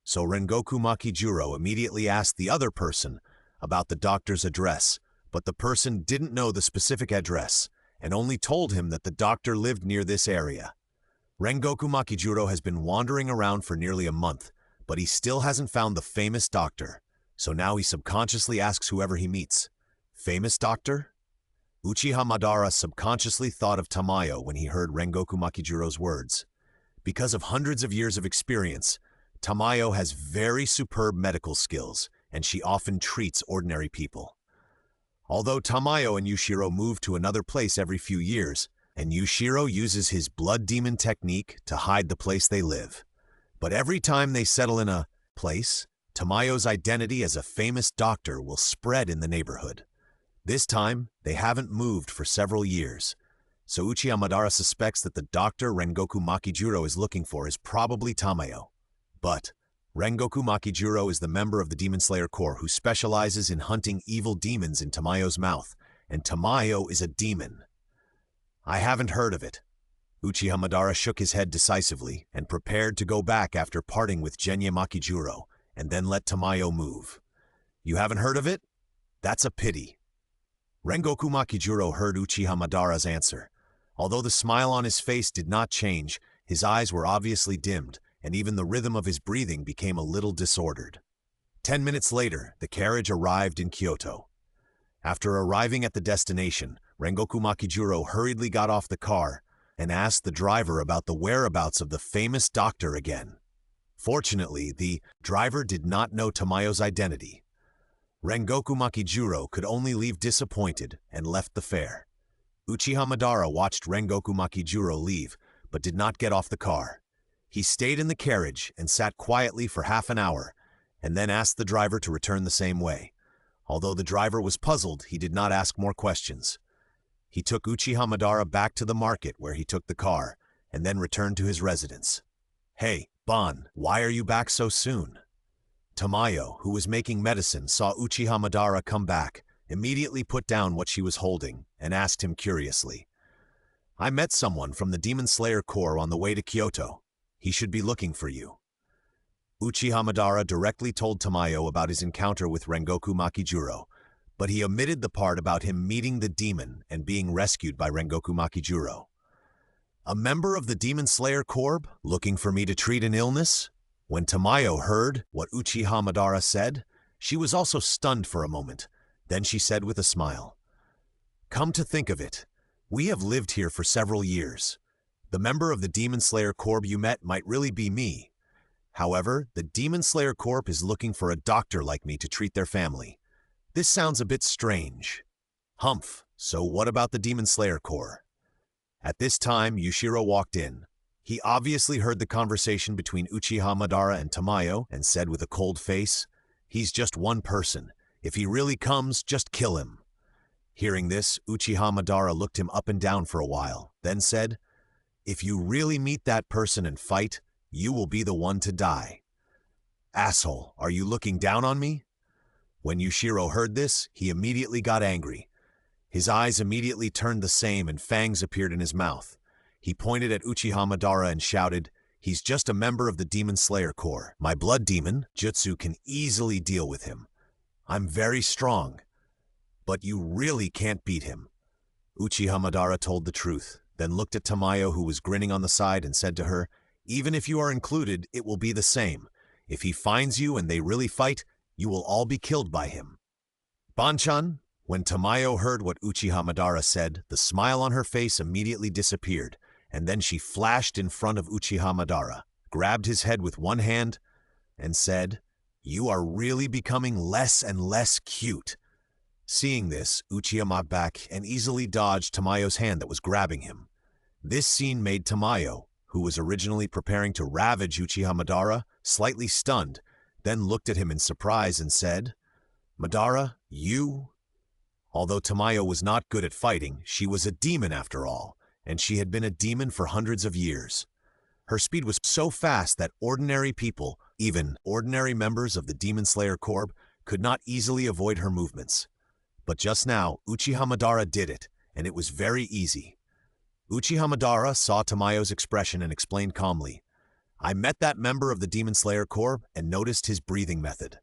So Rengoku Makijuro immediately asked the other person about the doctor's address, but the person didn't know the specific address and only told him that the doctor lived near this area. Rengoku Makijuro has been wandering around for nearly a month, but he still hasn't found the famous doctor, so now he subconsciously asks whoever he meets, "Famous doctor?" Uchiha Madara subconsciously thought of Tamayo when he heard Rengoku Makijuro's words. Because of hundreds of years of experience, Tamayo has very superb medical skills, and she often treats ordinary people. Although Tamayo and Yushiro move to another place every few years, and Yushiro uses his blood demon technique to hide the place they live. But every time they settle in a place, Tamayo's identity as a famous doctor will spread in the neighborhood. This time, they haven't moved for several years, so Uchiha Madara suspects that the doctor Rengoku Makijuro is looking for is probably Tamayo. But Rengoku Makijuro is the member of the Demon Slayer Corps who specializes in hunting evil demons in Tamayo's mouth, and Tamayo is a demon. I haven't heard of it. Uchiha Madara shook his head decisively and prepared to go back after parting with Genya Makijuro, and then let Tamayo move. You haven't heard of it? That's a pity. Rengoku Makijuro heard Uchiha Madara's answer. Although the smile on his face did not change, his eyes were obviously dimmed, and even the rhythm of his breathing became a little disordered. 10 minutes later, the carriage arrived in Kyoto. After arriving at the destination, Rengoku Makijuro hurriedly got off the car and asked the driver about the whereabouts of the famous doctor again. Fortunately, the driver did not know Tamayo's identity. Rengoku Makijuro could only leave disappointed and left the fare. Uchiha Madara watched Rengoku Makijuro leave, but did not get off the car. He stayed in the carriage and sat quietly for half an hour, and then asked the driver to return the same way. Although the driver was puzzled, he did not ask more questions. He took Uchiha Madara back to the market where he took the car, and then returned to his residence. Hey, Bon, why are you back so soon? Tamayo, who was making medicine, saw Uchiha Madara come back, immediately put down what she was holding, and asked him curiously. I met someone from the Demon Slayer Corps on the way to Kyoto. He should be looking for you. Uchiha Madara directly told Tamayo about his encounter with Rengoku Makijuro, but he omitted the part about him meeting the demon and being rescued by Rengoku Makijuro. A member of the Demon Slayer Corps looking for me to treat an illness? When Tamayo heard what Uchiha Madara said, she was also stunned for a moment. Then she said with a smile, Come to think of it, we have lived here for several years. The member of the Demon Slayer Corps you met might really be me. However, the Demon Slayer Corps is looking for a doctor like me to treat their family. This sounds a bit strange. Humph, so what about the Demon Slayer Corps? At this time, Yushiro walked in. He obviously heard the conversation between Uchiha Madara and Tamayo and said with a cold face, He's just one person. If he really comes, just kill him. Hearing this, Uchiha Madara looked him up and down for a while, then said, If you really meet that person and fight, you will be the one to die. Asshole, are you looking down on me? When Yushiro heard this, he immediately got angry. His eyes immediately turned the same and fangs appeared in his mouth. He pointed at Uchiha Madara and shouted, He's just a member of the Demon Slayer Corps. My blood demon, Jutsu, can easily deal with him. I'm very strong. But you really can't beat him. Uchiha Madara told the truth, then looked at Tamayo, who was grinning on the side, and said to her, Even if you are included, it will be the same. If he finds you and they really fight, you will all be killed by him. Banchan, when Tamayo heard what Uchiha Madara said, the smile on her face immediately disappeared, and then she flashed in front of Uchiha Madara, grabbed his head with one hand, and said, You are really becoming less and less cute. Seeing this, Uchiha moved back and easily dodged Tamayo's hand that was grabbing him. This scene made Tamayo, who was originally preparing to ravage Uchiha Madara, slightly stunned, then looked at him in surprise and said, Madara, you? Although Tamayo was not good at fighting, she was a demon after all, and she had been a demon for hundreds of years. Her speed was so fast that ordinary people, even ordinary members of the Demon Slayer Corps, could not easily avoid her movements. But just now, Uchiha Madara did it, and it was very easy. Uchiha Madara saw Tamayo's expression and explained calmly, I met that member of the Demon Slayer Corps and noticed his breathing method.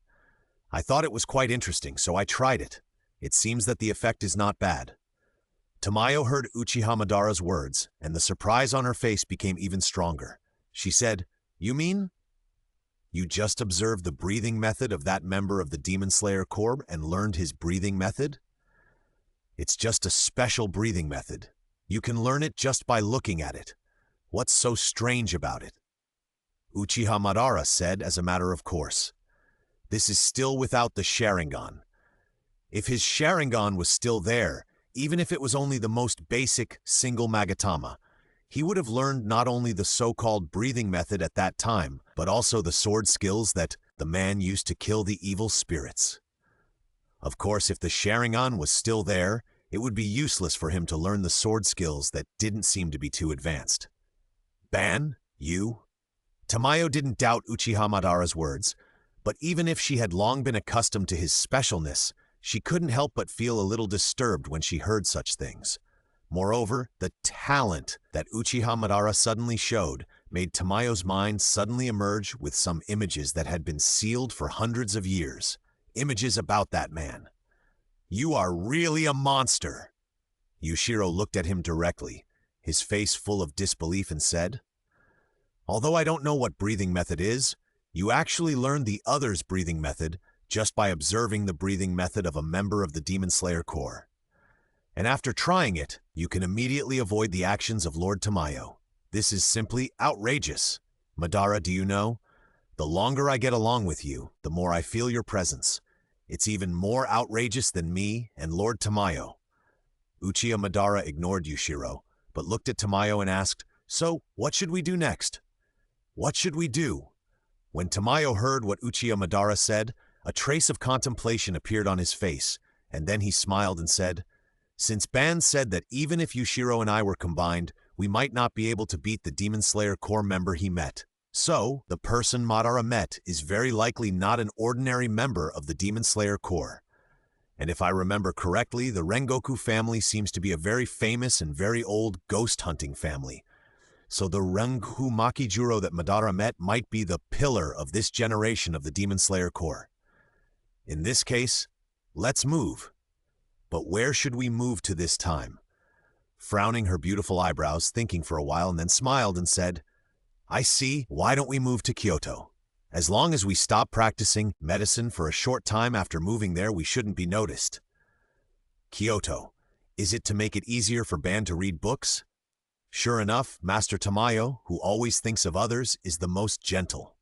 I thought it was quite interesting, so I tried it. It seems that the effect is not bad. Tamayo heard Uchiha Madara's words, and the surprise on her face became even stronger. She said, You mean? You just observed the breathing method of that member of the Demon Slayer Corps and learned his breathing method? It's just a special breathing method. You can learn it just by looking at it. What's so strange about it? Uchiha Madara said as a matter of course. This is still without the Sharingan. If his Sharingan was still there, even if it was only the most basic single Magatama, he would have learned not only the so-called breathing method at that time, but also the sword skills that the man used to kill the evil spirits. Of course, if the Sharingan was still there, it would be useless for him to learn the sword skills that didn't seem to be too advanced. Ban, you? Tamayo didn't doubt Uchiha Madara's words, but even if she had long been accustomed to his specialness, she couldn't help but feel a little disturbed when she heard such things. Moreover, the talent that Uchiha Madara suddenly showed made Tamayo's mind suddenly emerge with some images that had been sealed for hundreds of years. Images about that man. You are really a monster. Yushiro looked at him directly, his face full of disbelief, and said, although I don't know what breathing method is, you actually learned the other's breathing method just by observing the breathing method of a member of the Demon Slayer Corps. And after trying it, you can immediately avoid the actions of Lord Tamayo. This is simply outrageous. Madara, do you know? The longer I get along with you, the more I feel your presence. It's even more outrageous than me and Lord Tamayo. Uchiha Madara ignored Yushiro, but looked at Tamayo and asked, so, what should we do next? What should we do? When Tamayo heard what Uchiha Madara said, a trace of contemplation appeared on his face, and then he smiled and said, since Ban said that even if Yushiro and I were combined, we might not be able to beat the Demon Slayer Corps member he met. So, the person Madara met is very likely not an ordinary member of the Demon Slayer Corps. And if I remember correctly, the Rengoku family seems to be a very famous and very old ghost hunting family. So the Rengoku Makijuro that Madara met might be the pillar of this generation of the Demon Slayer Corps. In this case, let's move. But where should we move to this time? Frowning her beautiful eyebrows, thinking for a while, and then smiled and said, I see, why don't we move to Kyoto? As long as we stop practicing medicine for a short time after moving there, we shouldn't be noticed. Kyoto. Is it to make it easier for Ban to read books? Sure enough, Master Tamayo, who always thinks of others, is the most gentle.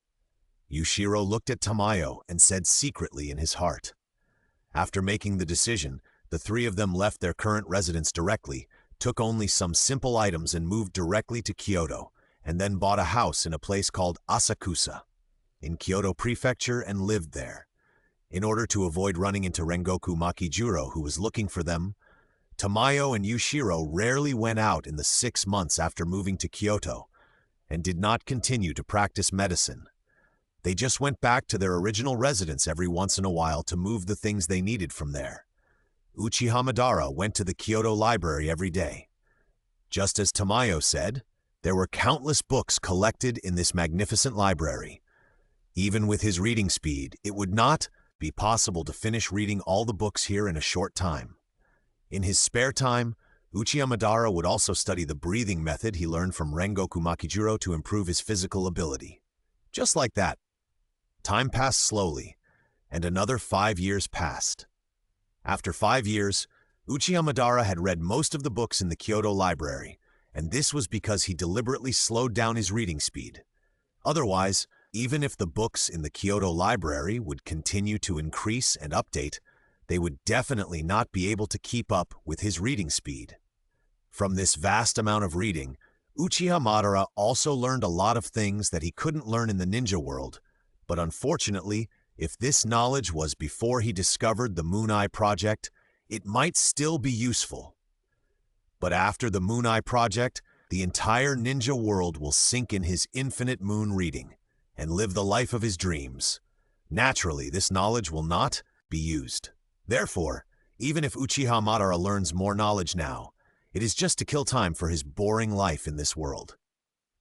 Yushiro looked at Tamayo and said secretly in his heart. After making the decision, the three of them left their current residence directly, took only some simple items and moved directly to Kyoto, and then bought a house in a place called Asakusa, in Kyoto Prefecture, and lived there. In order to avoid running into Rengoku Makijuro, who was looking for them, Tamayo and Yushiro rarely went out in the 6 months after moving to Kyoto, and did not continue to practice medicine. They just went back to their original residence every once in a while to move the things they needed from there. Uchiha Madara went to the Kyoto library every day. Just as Tamayo said, there were countless books collected in this magnificent library. Even with his reading speed, it would not be possible to finish reading all the books here in a short time. In his spare time, Uchiha Madara would also study the breathing method he learned from Rengoku Makijuro to improve his physical ability. Just like that, time passed slowly, and another 5 years passed. After 5 years, Uchiha Madara had read most of the books in the Kyoto library, and this was because he deliberately slowed down his reading speed. Otherwise, even if the books in the Kyoto library would continue to increase and update, they would definitely not be able to keep up with his reading speed. From this vast amount of reading, Uchiha Madara also learned a lot of things that he couldn't learn in the ninja world, but unfortunately, if this knowledge was before he discovered the Moon Eye Project, it might still be useful. But after the Moon Eye Project, the entire ninja world will sink in his infinite moon reading and live the life of his dreams. Naturally, this knowledge will not be used. Therefore, even if Uchiha Madara learns more knowledge now, it is just to kill time for his boring life in this world.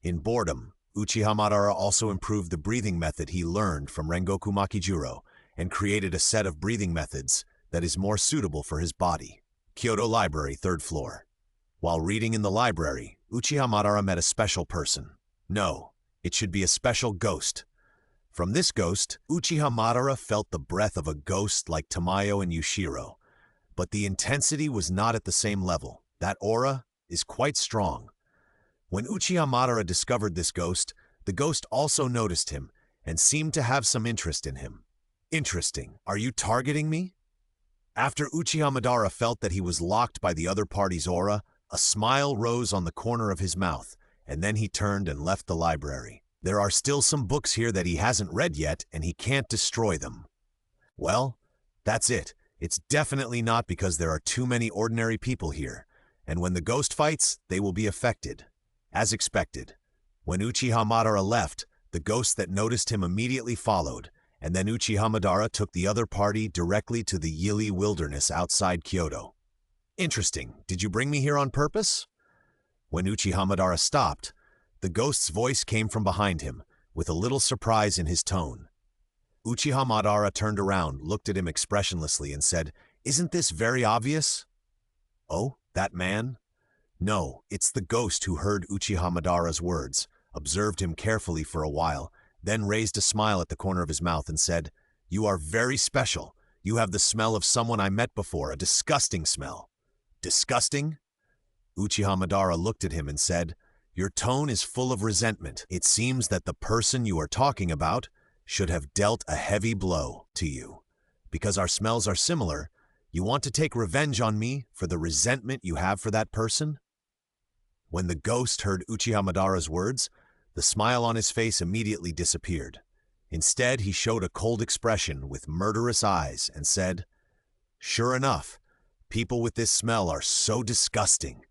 In boredom, Uchiha Madara also improved the breathing method he learned from Rengoku Makijuro and created a set of breathing methods that is more suitable for his body. Kyoto Library, 3rd floor. While reading in the library, Uchiha Madara met a special person. No, it should be a special ghost. From this ghost, Uchiha Madara felt the breath of a ghost like Tamayo and Yushiro, but the intensity was not at the same level. That aura is quite strong. When Uchiha Madara discovered this ghost, the ghost also noticed him and seemed to have some interest in him. Interesting. Are you targeting me? After Uchiha Madara felt that he was locked by the other party's aura, a smile rose on the corner of his mouth, and then he turned and left the library. There are still some books here that he hasn't read yet, and he can't destroy them. Well, that's it. It's definitely not because there are too many ordinary people here, and when the ghost fights, they will be affected. As expected, when Uchiha Madara left, the ghost that noticed him immediately followed, and then Uchiha Madara took the other party directly to the Yili wilderness outside Kyoto. Interesting. Did you bring me here on purpose? When Uchiha Madara stopped, the ghost's voice came from behind him, with a little surprise in his tone. Uchiha Madara turned around, looked at him expressionlessly, and said, "Isn't this very obvious?" "Oh, that man?" "No, it's the ghost who heard Uchiha Madara's words, observed him carefully for a while, then raised a smile at the corner of his mouth and said, 'You are very special. You have the smell of someone I met before, a disgusting smell.'" "Disgusting?" Uchiha Madara looked at him and said, "Your tone is full of resentment. It seems that the person you are talking about should have dealt a heavy blow to you. Because our smells are similar, you want to take revenge on me for the resentment you have for that person?" When the ghost heard Uchiha Madara's words, the smile on his face immediately disappeared. Instead, he showed a cold expression with murderous eyes and said, "Sure enough, people with this smell are so disgusting.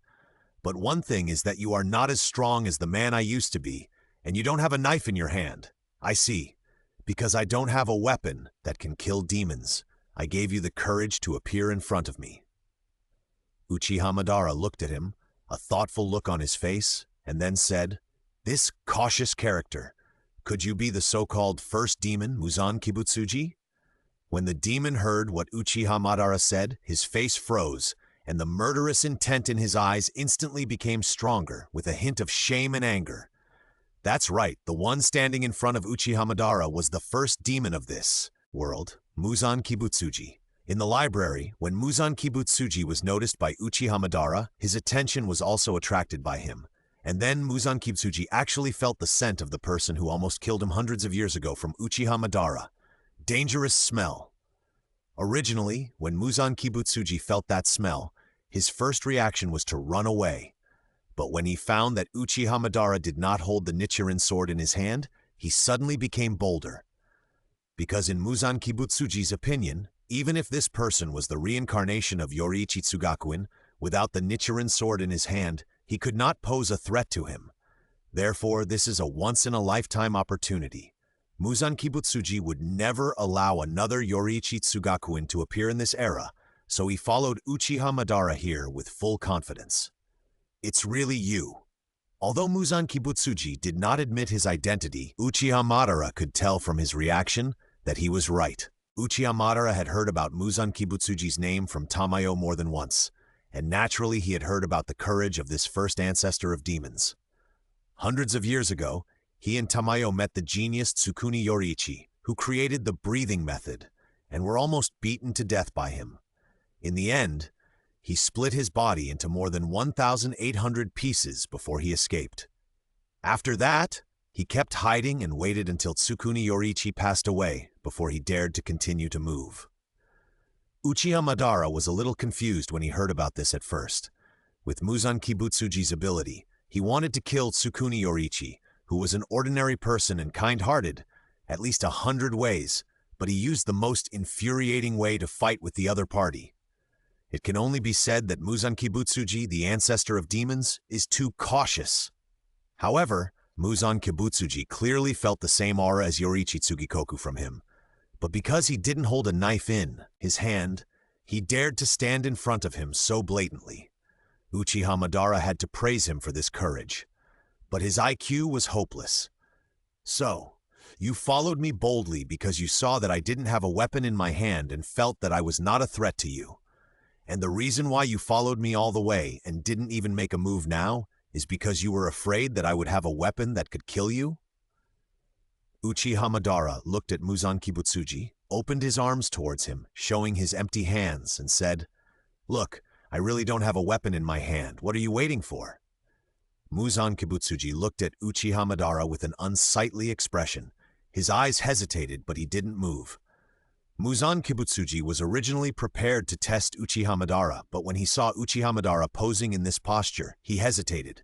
But one thing is that you are not as strong as the man I used to be, and you don't have a knife in your hand. I see. Because I don't have a weapon that can kill demons, I gave you the courage to appear in front of me." Uchiha Madara looked at him, a thoughtful look on his face, and then said, "This cautious character, could you be the so-called first demon, Muzan Kibutsuji?" When the demon heard what Uchiha Madara said, his face froze, and the murderous intent in his eyes instantly became stronger, with a hint of shame and anger. That's right, the one standing in front of Uchiha Madara was the first demon of this world, Muzan Kibutsuji. In the library, when Muzan Kibutsuji was noticed by Uchiha Madara, his attention was also attracted by him. And then Muzan Kibutsuji actually felt the scent of the person who almost killed him hundreds of years ago from Uchiha Madara. Dangerous smell. Originally, when Muzan Kibutsuji felt that smell, his first reaction was to run away. But when he found that Uchiha Madara did not hold the Nichiren sword in his hand, he suddenly became bolder. Because in Muzan Kibutsuji's opinion, even if this person was the reincarnation of Yoriichi Tsugakuin, without the Nichiren sword in his hand, he could not pose a threat to him. Therefore, this is a once-in-a-lifetime opportunity. Muzan Kibutsuji would never allow another Yoriichi Tsugakuin to appear in this era, so he followed Uchiha Madara here with full confidence. "It's really you." Although Muzan Kibutsuji did not admit his identity, Uchiha Madara could tell from his reaction that he was right. Uchiha Madara had heard about Muzan Kibutsuji's name from Tamayo more than once, and naturally he had heard about the courage of this first ancestor of demons. Hundreds of years ago, he and Tamayo met the genius Tsukuni Yoriichi, who created the breathing method, and were almost beaten to death by him. In the end, he split his body into more than 1,800 pieces before he escaped. After that, he kept hiding and waited until Tsukuni Yoriichi passed away before he dared to continue to move. Uchiha Madara was a little confused when he heard about this at first. With Muzan Kibutsuji's ability, he wanted to kill Tsukuni Yoriichi, who was an ordinary person and kind-hearted, at least 100 ways, but he used the most infuriating way to fight with the other party. It can only be said that Muzan Kibutsuji, the ancestor of demons, is too cautious. However, Muzan Kibutsuji clearly felt the same aura as Yoriichi Tsugikoku from him, but because he didn't hold a knife in his hand, he dared to stand in front of him so blatantly. Uchiha Madara had to praise him for this courage, but his IQ was hopeless. "So, you followed me boldly because you saw that I didn't have a weapon in my hand and felt that I was not a threat to you. And the reason why you followed me all the way and didn't even make a move now is because you were afraid that I would have a weapon that could kill you?" Uchiha Madara looked at Muzan Kibutsuji, opened his arms towards him, showing his empty hands, and said, "Look, I really don't have a weapon in my hand. What are you waiting for?" Muzan Kibutsuji looked at Uchiha Madara with an unsightly expression. His eyes hesitated, but he didn't move. Muzan Kibutsuji was originally prepared to test Uchiha Madara, but when he saw Uchiha Madara posing in this posture, he hesitated.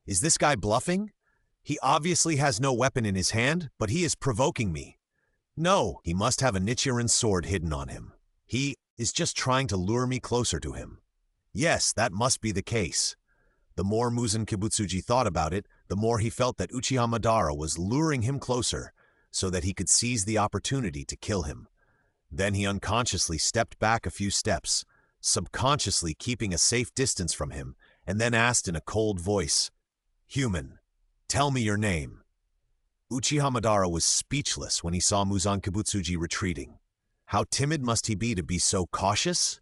Is this guy bluffing? He obviously has no weapon in his hand, but he is provoking me. No, he must have a Nichiren sword hidden on him. He is just trying to lure me closer to him. Yes, that must be the case. The more Muzan Kibutsuji thought about it, the more he felt that Uchiha Madara was luring him closer so that he could seize the opportunity to kill him. Then he unconsciously stepped back a few steps, subconsciously keeping a safe distance from him, and then asked in a cold voice, "Human, tell me your name." Uchiha Madara was speechless when he saw Muzan Kibutsuji retreating. How timid must he be to be so cautious?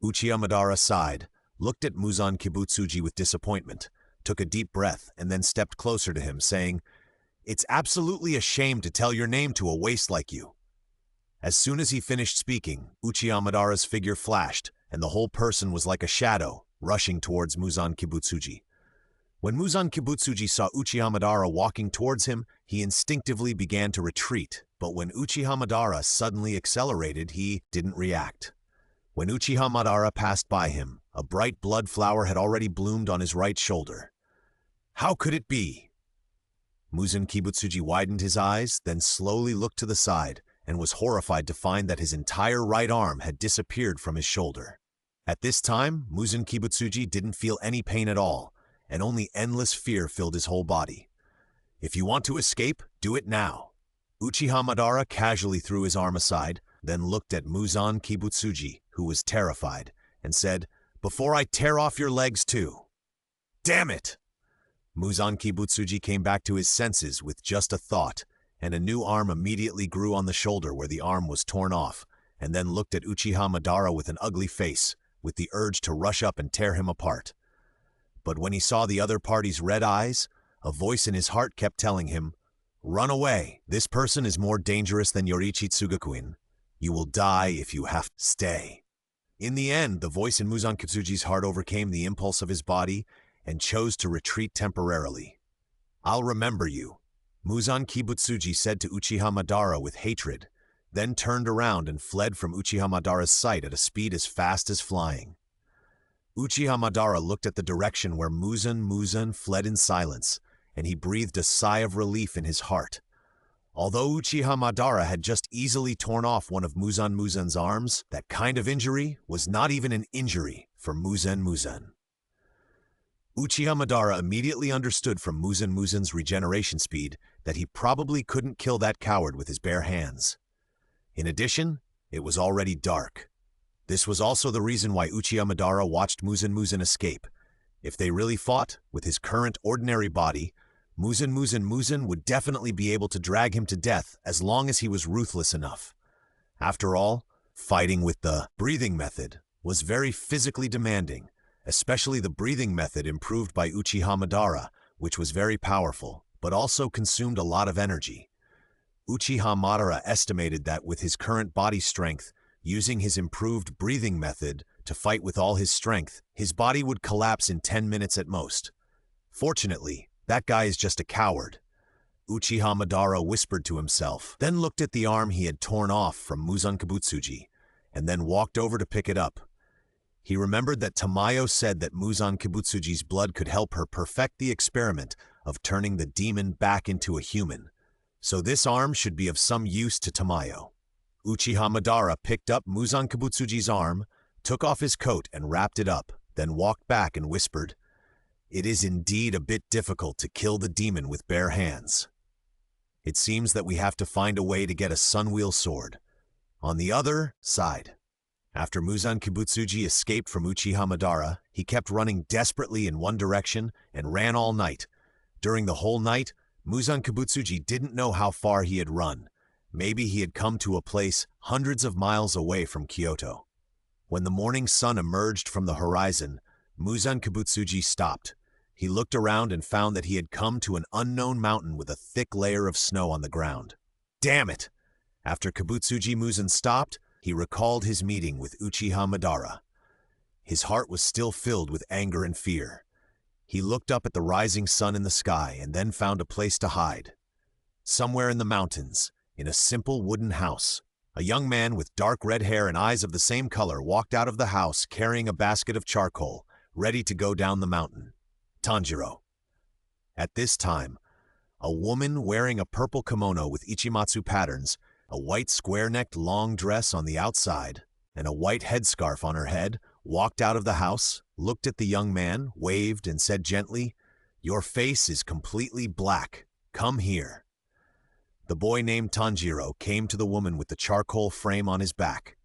Uchiha Madara sighed, looked at Muzan Kibutsuji with disappointment, took a deep breath, and then stepped closer to him, saying, "It's absolutely a shame to tell your name to a waste like you." As soon as he finished speaking, Uchiha Madara's figure flashed, and the whole person was like a shadow, rushing towards Muzan Kibutsuji. When Muzan Kibutsuji saw Uchiha Madara walking towards him, he instinctively began to retreat, but when Uchiha Madara suddenly accelerated, he didn't react. When Uchiha Madara passed by him, a bright blood flower had already bloomed on his right shoulder. How could it be? Muzan Kibutsuji widened his eyes, then slowly looked to the side, and was horrified to find that his entire right arm had disappeared from his shoulder. At this time, Muzan Kibutsuji didn't feel any pain at all, and only endless fear filled his whole body. If you want to escape, do it now. Uchiha Madara casually threw his arm aside, then looked at Muzan Kibutsuji, who was terrified, and said, "Before I tear off your legs too." Damn it! Muzan Kibutsuji came back to his senses with just a thought, and a new arm immediately grew on the shoulder where the arm was torn off, and then looked at Uchiha Madara with an ugly face, with the urge to rush up and tear him apart. But when he saw the other party's red eyes, a voice in his heart kept telling him, "Run away. This person is more dangerous than Yoriichi Tsugakuin. You will die if you have to stay." In the end, the voice in Muzan Kibutsuji's heart overcame the impulse of his body and chose to retreat temporarily. "I'll remember you," Muzan Kibutsuji said to Uchiha Madara with hatred, then turned around and fled from Uchiha Madara's sight at a speed as fast as flying. Uchiha Madara looked at the direction where Muzan fled in silence, and he breathed a sigh of relief in his heart. Although Uchiha Madara had just easily torn off one of Muzan's arms, that kind of injury was not even an injury for Muzan. Uchiha Madara immediately understood from Muzan's regeneration speed that he probably couldn't kill that coward with his bare hands. In addition, it was already dark. This was also the reason why Uchiha Madara watched Muzan escape. If they really fought, with his current ordinary body, Muzan would definitely be able to drag him to death as long as he was ruthless enough. After all, fighting with the breathing method was very physically demanding, especially the breathing method improved by Uchiha Madara, which was very powerful, but also consumed a lot of energy. Uchiha Madara estimated that with his current body strength, using his improved breathing method to fight with all his strength, his body would collapse in 10 minutes at most. Fortunately, that guy is just a coward. Uchiha Madara whispered to himself, then looked at the arm he had torn off from Muzan Kibutsuji, and then walked over to pick it up. He remembered that Tamayo said that Muzan Kibutsuji's blood could help her perfect the experiment of turning the demon back into a human, so this arm should be of some use to Tamayo. Uchiha Madara picked up Muzan Kibutsuji's arm, took off his coat and wrapped it up, then walked back and whispered, "It is indeed a bit difficult to kill the demon with bare hands. It seems that we have to find a way to get a Sunwheel sword. On the other side." After Muzan Kibutsuji escaped from Uchiha Madara, he kept running desperately in one direction and ran all night. During the whole night, Muzan Kibutsuji didn't know how far he had run. Maybe he had come to a place hundreds of miles away from Kyoto. When the morning sun emerged from the horizon, Muzan Kibutsuji stopped. He looked around and found that he had come to an unknown mountain with a thick layer of snow on the ground. Damn it! After Kibutsuji Muzan stopped, he recalled his meeting with Uchiha Madara. His heart was still filled with anger and fear. He looked up at the rising sun in the sky and then found a place to hide. Somewhere in the mountains, in a simple wooden house, a young man with dark red hair and eyes of the same color walked out of the house carrying a basket of charcoal, ready to go down the mountain. Tanjiro. At this time, a woman wearing a purple kimono with Ichimatsu patterns, a white square-necked long dress on the outside, and a white headscarf on her head, walked out of the house, looked at the young man, waved, and said gently, "Your face is completely black. Come here." The boy named Tanjiro came to the woman with the charcoal frame on his back.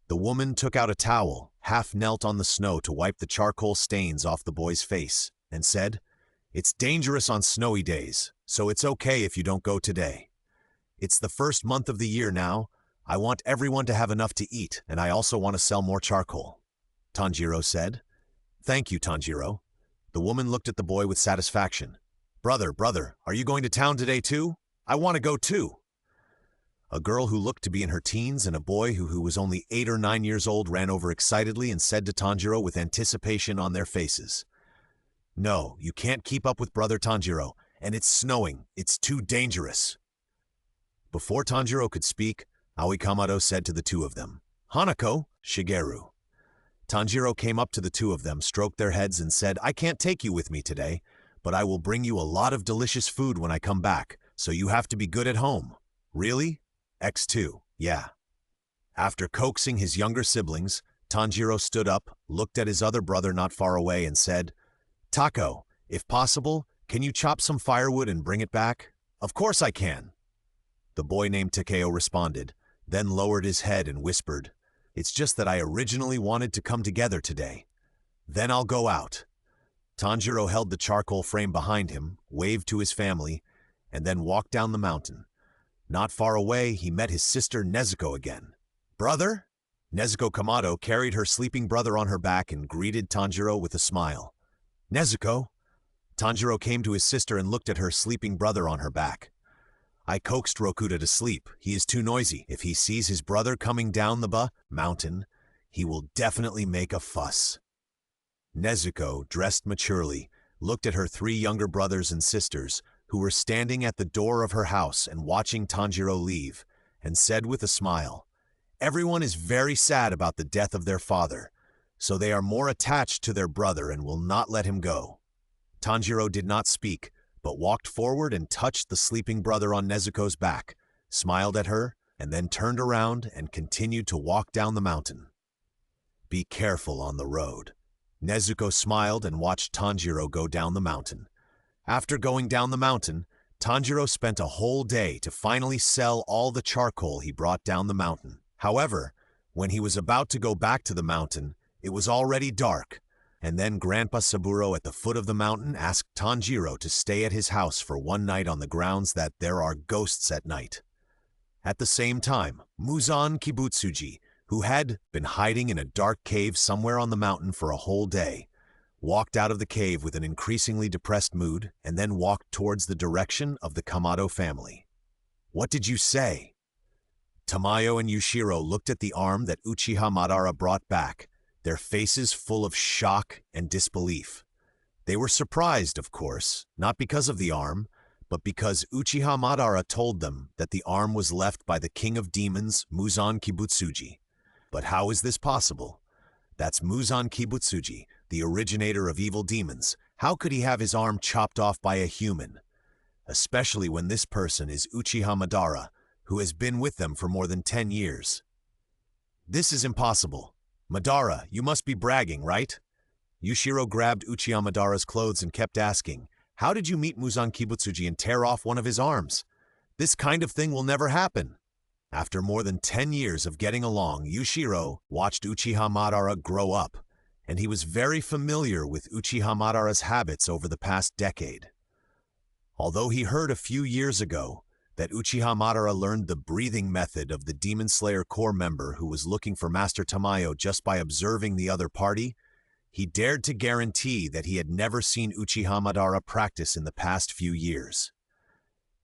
The woman took out a towel, half knelt on the snow to wipe the charcoal stains off the boy's face, and said, "It's dangerous on snowy days, so it's okay if you don't go today. It's the first month of the year now. I want everyone to have enough to eat, and I also want to sell more charcoal." Tanjiro said. "Thank you, Tanjiro." The woman looked at the boy with satisfaction. Brother, are you going to town today too? I want to go too." A girl who looked to be in her teens and a boy who was only 8 or 9 years old ran over excitedly and said to Tanjiro with anticipation on their faces, "No, you can't keep up with Brother Tanjiro, and it's snowing. It's too dangerous." Before Tanjiro could speak, Aoi Kamado said to the two of them, "Hanako, Shigeru." Tanjiro came up to the two of them, stroked their heads, and said, "I can't take you with me today, but I will bring you a lot of delicious food when I come back, so you have to be good at home." "Really?" X2, yeah. After coaxing his younger siblings, Tanjiro stood up, looked at his other brother not far away, and said, "Tako, if possible, can you chop some firewood and bring it back?" "Of course I can." The boy named Takeo responded, then lowered his head and whispered, "It's just that I originally wanted to come together today. Then I'll go out." Tanjiro held the charcoal frame behind him, waved to his family, and then walked down the mountain. Not far away, he met his sister Nezuko again. "Brother?" Nezuko Kamado carried her sleeping brother on her back and greeted Tanjiro with a smile. "Nezuko?" Tanjiro came to his sister and looked at her sleeping brother on her back. "I coaxed Rokuta to sleep. He is too noisy. If he sees his brother coming down the mountain, he will definitely make a fuss." Nezuko, dressed maturely, looked at her 3 younger brothers and sisters, who were standing at the door of her house and watching Tanjiro leave, and said with a smile, "Everyone is very sad about the death of their father, so they are more attached to their brother and will not let him go." Tanjiro did not speak, but walked forward and touched the sleeping brother on Nezuko's back, smiled at her, and then turned around and continued to walk down the mountain. "Be careful on the road." Nezuko smiled and watched Tanjiro go down the mountain. After going down the mountain, Tanjiro spent a whole day to finally sell all the charcoal he brought down the mountain. However, when he was about to go back to the mountain, it was already dark, and then Grandpa Saburo at the foot of the mountain asked Tanjiro to stay at his house for one night on the grounds that there are ghosts at night. At the same time, Muzan Kibutsuji, who had been hiding in a dark cave somewhere on the mountain for a whole day, walked out of the cave with an increasingly depressed mood and then walked towards the direction of the Kamado family. "What did you say?" Tamayo and Yushiro looked at the arm that Uchiha Madara brought back, their faces full of shock and disbelief. They were surprised, of course, not because of the arm, but because Uchiha Madara told them that the arm was left by the King of Demons, Muzan Kibutsuji. But how is this possible? That's Muzan Kibutsuji, the originator of evil demons. How could he have his arm chopped off by a human? Especially when this person is Uchiha Madara, who has been with them for more than 10 years. "This is impossible. Madara, you must be bragging, right?" Yushiro grabbed Uchiha Madara's clothes and kept asking, "How did you meet Muzan Kibutsuji and tear off one of his arms? This kind of thing will never happen." After more than 10 years of getting along, Yushiro watched Uchiha Madara grow up, and he was very familiar with Uchiha Madara's habits over the past decade. Although he heard a few years ago that Uchiha Madara learned the breathing method of the Demon Slayer Corps member who was looking for Master Tamayo just by observing the other party, he dared to guarantee that he had never seen Uchiha Madara practice in the past few years.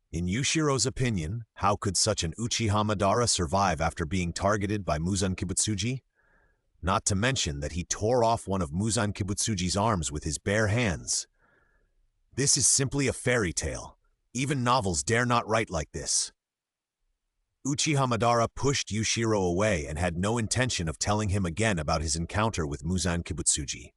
In Yushiro's opinion, how could such an Uchiha Madara survive after being targeted by Muzan Kibutsuji? Not to mention that he tore off one of Muzan Kibutsuji's arms with his bare hands. This is simply a fairy tale. Even novels dare not write like this. Uchiha Madara pushed Yushiro away and had no intention of telling him again about his encounter with Muzan Kibutsuji.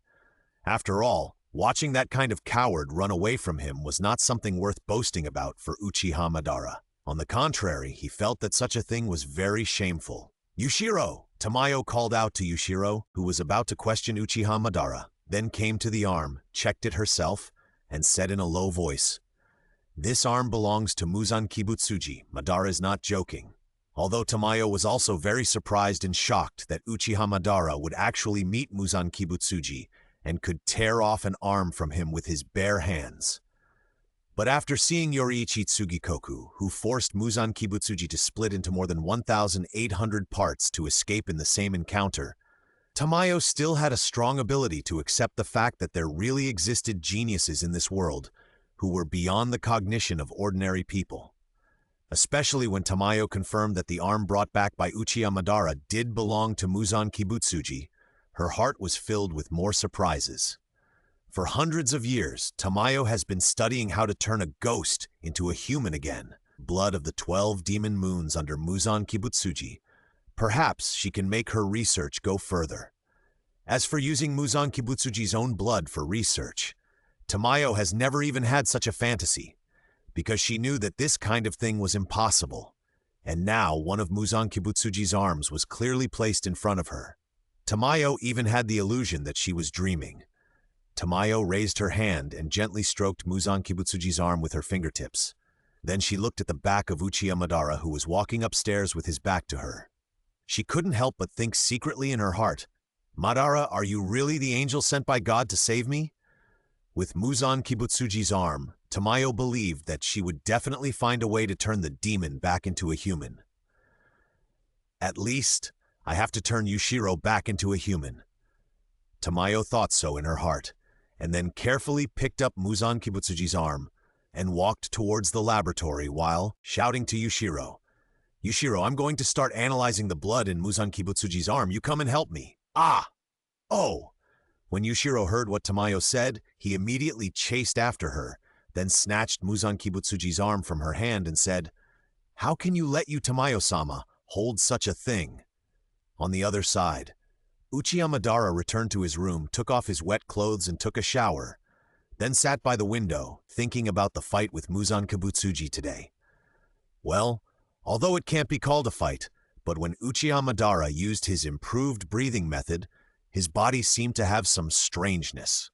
After all, watching that kind of coward run away from him was not something worth boasting about for Uchiha Madara. On the contrary, he felt that such a thing was very shameful. "Yushiro!" Tamayo called out to Yushiro, who was about to question Uchiha Madara, then came to the arm, checked it herself, and said in a low voice, "This arm belongs to Muzan Kibutsuji. Madara is not joking." Although Tamayo was also very surprised and shocked that Uchiha Madara would actually meet Muzan Kibutsuji and could tear off an arm from him with his bare hands. But after seeing Yoriichi Tsugikoku, who forced Muzan Kibutsuji to split into more than 1,800 parts to escape in the same encounter, Tamayo still had a strong ability to accept the fact that there really existed geniuses in this world who were beyond the cognition of ordinary people. Especially when Tamayo confirmed that the arm brought back by Uchiha Madara did belong to Muzan Kibutsuji, her heart was filled with more surprises. For hundreds of years, Tamayo has been studying how to turn a ghost into a human again. Blood of the 12 demon moons under Muzan Kibutsuji. Perhaps she can make her research go further. As for using Muzan Kibutsuji's own blood for research, Tamayo has never even had such a fantasy, because she knew that this kind of thing was impossible. And now one of Muzan Kibutsuji's arms was clearly placed in front of her. Tamayo even had the illusion that she was dreaming. Tamayo raised her hand and gently stroked Muzan Kibutsuji's arm with her fingertips. Then she looked at the back of Uchiha Madara, who was walking upstairs with his back to her. She couldn't help but think secretly in her heart, "Madara, are you really the angel sent by God to save me?" With Muzan Kibutsuji's arm, Tamayo believed that she would definitely find a way to turn the demon back into a human. "At least, I have to turn Yushiro back into a human." Tamayo thought so in her heart, and then carefully picked up Muzan Kibutsuji's arm and walked towards the laboratory while shouting to Yushiro, "Yushiro, I'm going to start analyzing the blood in Muzan Kibutsuji's arm. You come and help me." "Ah! Oh!" When Yushiro heard what Tamayo said, he immediately chased after her, then snatched Muzan Kibutsuji's arm from her hand and said, "How can you let you Tamayo-sama hold such a thing?" On the other side, Uchiha Madara returned to his room, took off his wet clothes and took a shower, then sat by the window, thinking about the fight with Muzan Kibutsuji today. Well, although it can't be called a fight, but when Uchiha Madara used his improved breathing method, his body seemed to have some strangeness.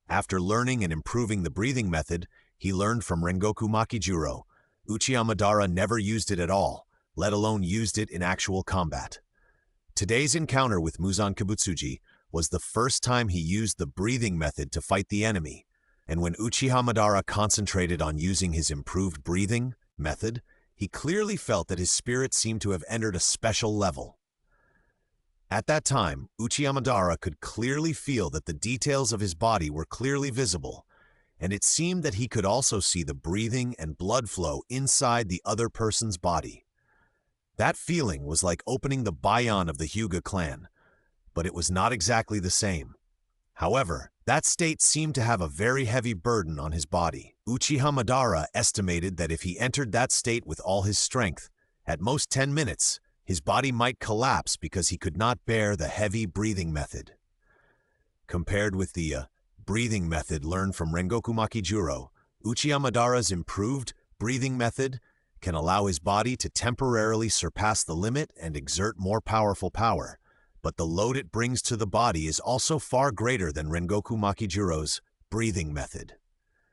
After learning and improving the breathing method, he learned from Rengoku Makijuro, Uchiha Madara never used it at all, let alone used it in actual combat. Today's encounter with Muzan Kibutsuji was the first time he used the breathing method to fight the enemy, and when Uchiha Madara concentrated on using his improved breathing method, he clearly felt that his spirit seemed to have entered a special level. At that time, Uchiha Madara could clearly feel that the details of his body were clearly visible, and it seemed that he could also see the breathing and blood flow inside the other person's body. That feeling was like opening the Bayon of the Hyuga clan, but it was not exactly the same. However, that state seemed to have a very heavy burden on his body. Uchiha Madara estimated that if he entered that state with all his strength, at most 10 minutes, his body might collapse because he could not bear the heavy breathing method. Compared with the breathing method learned from Rengoku Makijuro, Uchiha Madara's improved breathing method can allow his body to temporarily surpass the limit and exert more powerful power, but the load it brings to the body is also far greater than Rengoku Makijuro's breathing method.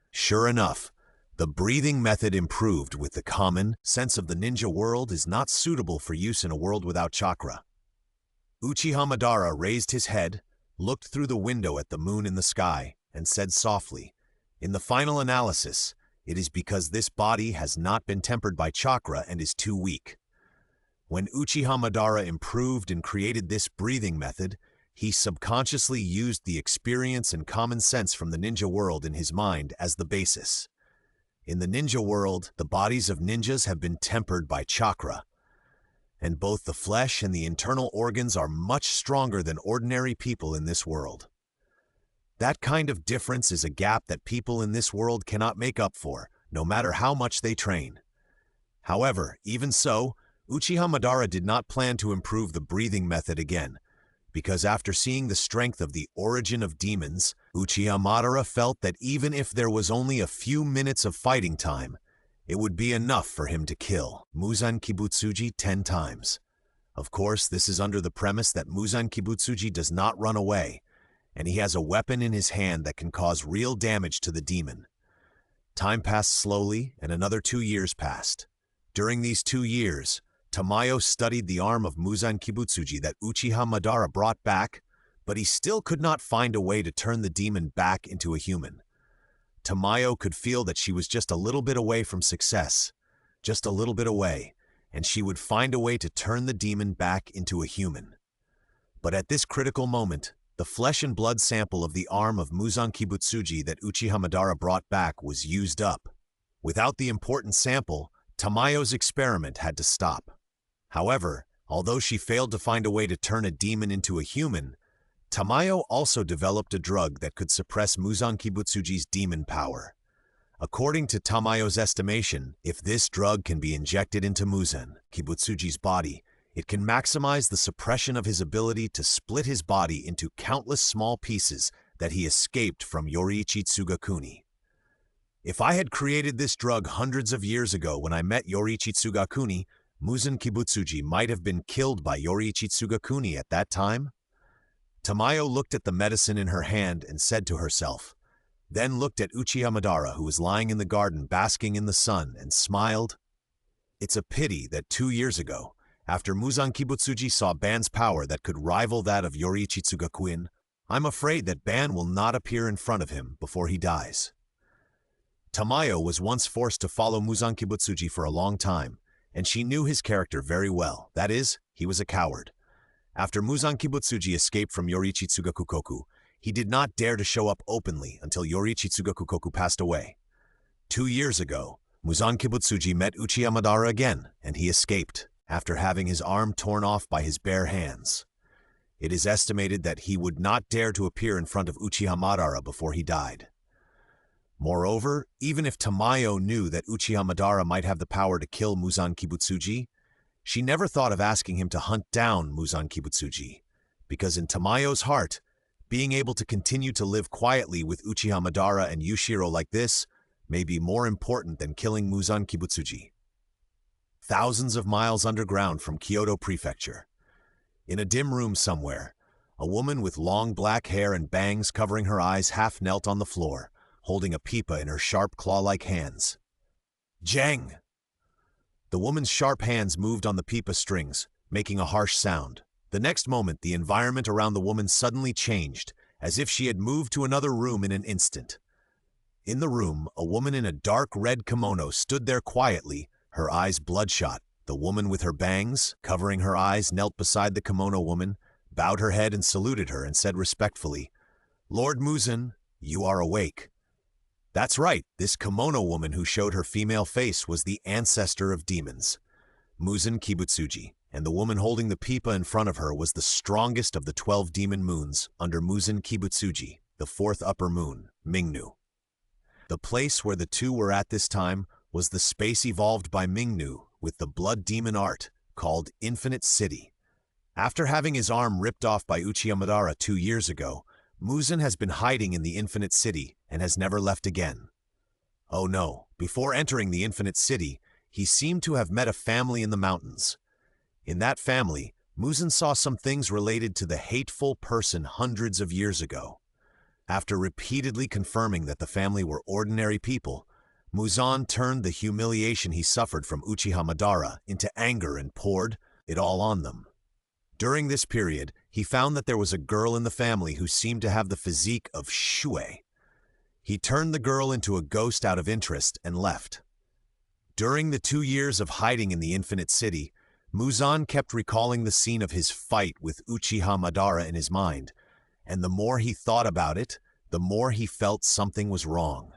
Sure enough, the breathing method improved with the common sense of the ninja world is not suitable for use in a world without chakra. Uchiha Madara raised his head, looked through the window at the moon in the sky, and said softly, "In the final analysis, it is because this body has not been tempered by chakra and is too weak." When Uchiha Madara improved and created this breathing method, he subconsciously used the experience and common sense from the ninja world in his mind as the basis. In the ninja world, the bodies of ninjas have been tempered by chakra, and both the flesh and the internal organs are much stronger than ordinary people in this world. That kind of difference is a gap that people in this world cannot make up for, no matter how much they train. However, even so, Uchiha Madara did not plan to improve the breathing method again, because after seeing the strength of the origin of demons, Uchiha Madara felt that even if there was only a few minutes of fighting time, it would be enough for him to kill Muzan Kibutsuji 10 times. Of course, this is under the premise that Muzan Kibutsuji does not run away, and he has a weapon in his hand that can cause real damage to the demon. Time passed slowly, and another 2 years passed. During these 2 years, Tamayo studied the arm of Muzan Kibutsuji that Uchiha Madara brought back, but he still could not find a way to turn the demon back into a human. Tamayo could feel that she was just a little bit away from success, just a little bit away, and she would find a way to turn the demon back into a human. But at this critical moment, the flesh and blood sample of the arm of Muzan Kibutsuji that Uchiha Madara brought back was used up. Without the important sample, Tamayo's experiment had to stop. However, although she failed to find a way to turn a demon into a human, Tamayo also developed a drug that could suppress Muzan Kibutsuji's demon power. According to Tamayo's estimation, if this drug can be injected into Muzan Kibutsuji's body, it can maximize the suppression of his ability to split his body into countless small pieces that he escaped from Yoriichi Tsugakuni. If I had created this drug hundreds of years ago when I met Yoriichi Tsugakuni, Muzan Kibutsuji might have been killed by Yoriichi Tsugakuni at that time. Tamayo looked at the medicine in her hand and said to herself, then looked at Uchiha Madara, who was lying in the garden basking in the sun, and smiled. It's a pity that 2 years ago, after Muzan Kibutsuji saw Ban's power that could rival that of Yoriichi Tsugakuni, I'm afraid that Ban will not appear in front of him before he dies. Tamayo was once forced to follow Muzan Kibutsuji for a long time, and she knew his character very well. That is, he was a coward. After Muzan Kibutsuji escaped from Yoriichi Tsugakukoku, he did not dare to show up openly until Yoriichi Tsugakukoku passed away. 2 years ago, Muzan Kibutsuji met Uchiha Madara again, and he escaped, after having his arm torn off by his bare hands. It is estimated that he would not dare to appear in front of Uchiha Madara before he died. Moreover, even if Tamayo knew that Uchiha Madara might have the power to kill Muzan Kibutsuji, she never thought of asking him to hunt down Muzan Kibutsuji, because in Tamayo's heart, being able to continue to live quietly with Uchiha Madara and Yushiro like this may be more important than killing Muzan Kibutsuji. Thousands of miles underground from Kyoto Prefecture. In a dim room somewhere, a woman with long black hair and bangs covering her eyes half knelt on the floor, holding a pipa in her sharp claw-like hands. Jang! The woman's sharp hands moved on the pipa strings, making a harsh sound. The next moment, the environment around the woman suddenly changed, as if she had moved to another room in an instant. In the room, a woman in a dark red kimono stood there quietly, her eyes bloodshot. The woman with her bangs, covering her eyes, knelt beside the kimono woman, bowed her head and saluted her and said respectfully, "Lord Muzan, you are awake." That's right, this kimono woman who showed her female face was the ancestor of demons, Muzan Kibutsuji, and the woman holding the pipa in front of her was the strongest of the 12 demon moons under Muzan Kibutsuji, the 4th upper moon, Mingnu. The place where the two were at this time was the space evolved by Mingnu with the blood demon art called Infinite City. After having his arm ripped off by Uchiha Madara 2 years ago, Muzan has been hiding in the Infinite City and has never left again. Oh no, before entering the Infinite City, he seemed to have met a family in the mountains. In that family, Muzan saw some things related to the hateful person hundreds of years ago. After repeatedly confirming that the family were ordinary people, Muzan turned the humiliation he suffered from Uchiha Madara into anger and poured it all on them. During this period, he found that there was a girl in the family who seemed to have the physique of Shuei. He turned the girl into a ghost out of interest and left. During the 2 years of hiding in the Infinite City, Muzan kept recalling the scene of his fight with Uchiha Madara in his mind, and the more he thought about it, the more he felt something was wrong.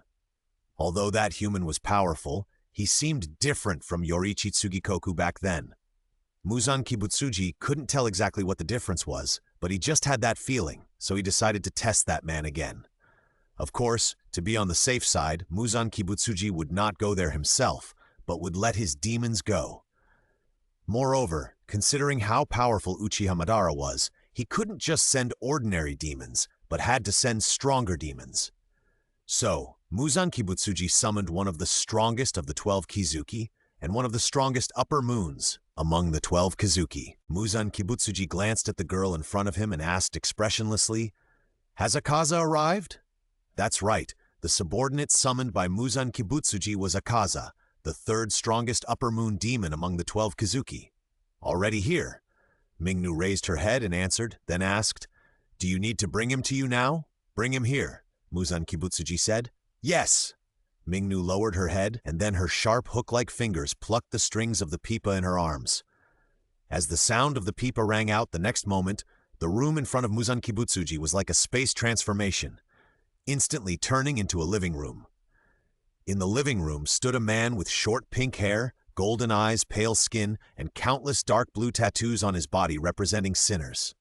Although that human was powerful, he seemed different from Yoriichi Tsugikoku back then. Muzan Kibutsuji couldn't tell exactly what the difference was, but he just had that feeling, so he decided to test that man again. Of course, to be on the safe side, Muzan Kibutsuji would not go there himself, but would let his demons go. Moreover, considering how powerful Uchiha Madara was, he couldn't just send ordinary demons, but had to send stronger demons. So, Muzan Kibutsuji summoned one of the strongest of the 12 Kizuki, and one of the strongest upper moons among the 12 Kizuki. Muzan Kibutsuji glanced at the girl in front of him and asked expressionlessly, "Has Akaza arrived?" That's right, the subordinate summoned by Muzan Kibutsuji was Akaza, the third strongest upper moon demon among the 12 Kizuki. "Already here." Mingnu raised her head and answered, then asked, "Do you need to bring him to you now?" "Bring him here," Muzan Kibutsuji said. "Yes." Mingnu lowered her head, and then her sharp hook-like fingers plucked the strings of the pipa in her arms. As the sound of the pipa rang out the next moment, the room in front of Muzan Kibutsuji was like a space transformation, instantly turning into a living room. In the living room stood a man with short pink hair, golden eyes, pale skin, and countless dark blue tattoos on his body representing sinners.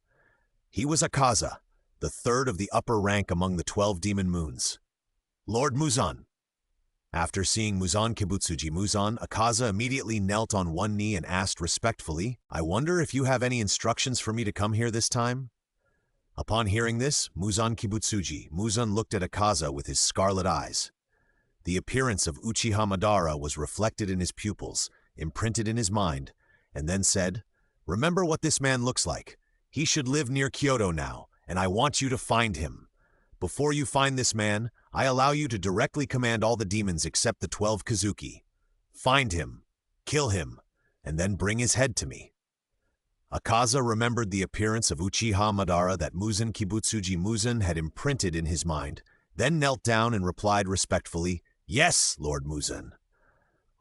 He was Akaza, the third of the upper rank among the 12 demon moons. "Lord Muzan." After seeing Muzan Kibutsuji Muzan, Akaza immediately knelt on one knee and asked respectfully, "I wonder if you have any instructions for me to come here this time?" Upon hearing this, Muzan Kibutsuji Muzan looked at Akaza with his scarlet eyes. The appearance of Uchiha Madara was reflected in his pupils, imprinted in his mind, and then said, "Remember what this man looks like. He should live near Kyoto now, and I want you to find him. Before you find this man, I allow you to directly command all the demons except the 12 Kizuki. Find him, kill him, and then bring his head to me." Akaza remembered the appearance of Uchiha Madara that Muzan Kibutsuji Muzan had imprinted in his mind, then knelt down and replied respectfully, "Yes, Lord Muzan."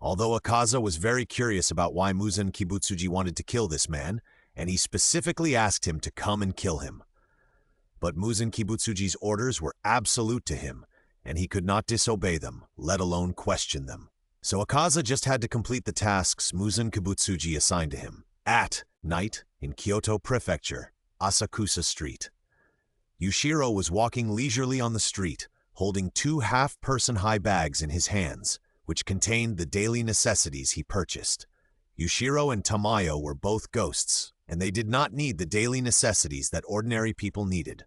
Although Akaza was very curious about why Muzan Kibutsuji wanted to kill this man, and he specifically asked him to come and kill him. But Muzan Kibutsuji's orders were absolute to him, and he could not disobey them, let alone question them. So Akaza just had to complete the tasks Muzan Kibutsuji assigned to him. At night, in Kyoto Prefecture, Asakusa Street. Yushiro was walking leisurely on the street, holding 2 half-person-high bags in his hands, which contained the daily necessities he purchased. Yushiro and Tamayo were both ghosts, and they did not need the daily necessities that ordinary people needed.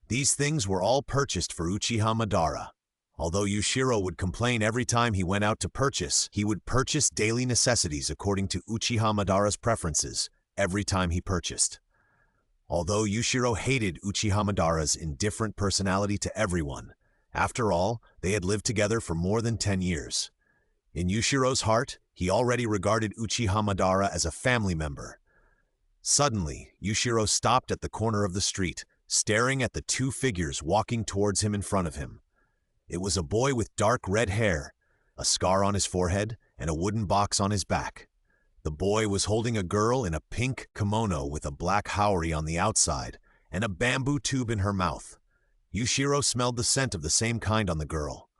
These things were all purchased for Uchiha Madara. Although Yushiro would complain every time he went out to purchase, he would purchase daily necessities according to Uchiha Madara's preferences every time he purchased. Although Yushiro hated Uchiha Madara's indifferent personality to everyone, after all, they had lived together for more than 10 years. In Yushiro's heart, he already regarded Uchiha Madara as a family member. Suddenly, Yushiro stopped at the corner of the street, staring at the 2 figures walking towards him in front of him. It was a boy with dark red hair, a scar on his forehead, and a wooden box on his back. The boy was holding a girl in a pink kimono with a black haori on the outside and a bamboo tube in her mouth. Yushiro smelled the scent of the same kind on the girl.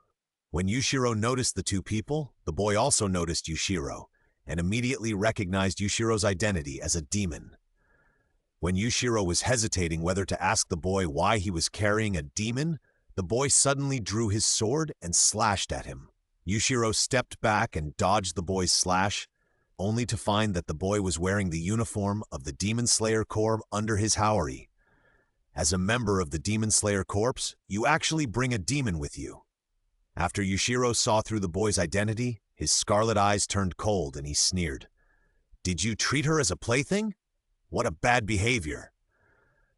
When Yushiro noticed the 2 people, the boy also noticed Yushiro, and immediately recognized Yushiro's identity as a demon. When Yushiro was hesitating whether to ask the boy why he was carrying a demon, the boy suddenly drew his sword and slashed at him. Yushiro stepped back and dodged the boy's slash, only to find that the boy was wearing the uniform of the Demon Slayer Corps under his haori. As a member of the Demon Slayer Corps, you actually bring a demon with you. After Yushiro saw through the boy's identity, his scarlet eyes turned cold and he sneered. "Did you treat her as a plaything? What a bad behavior."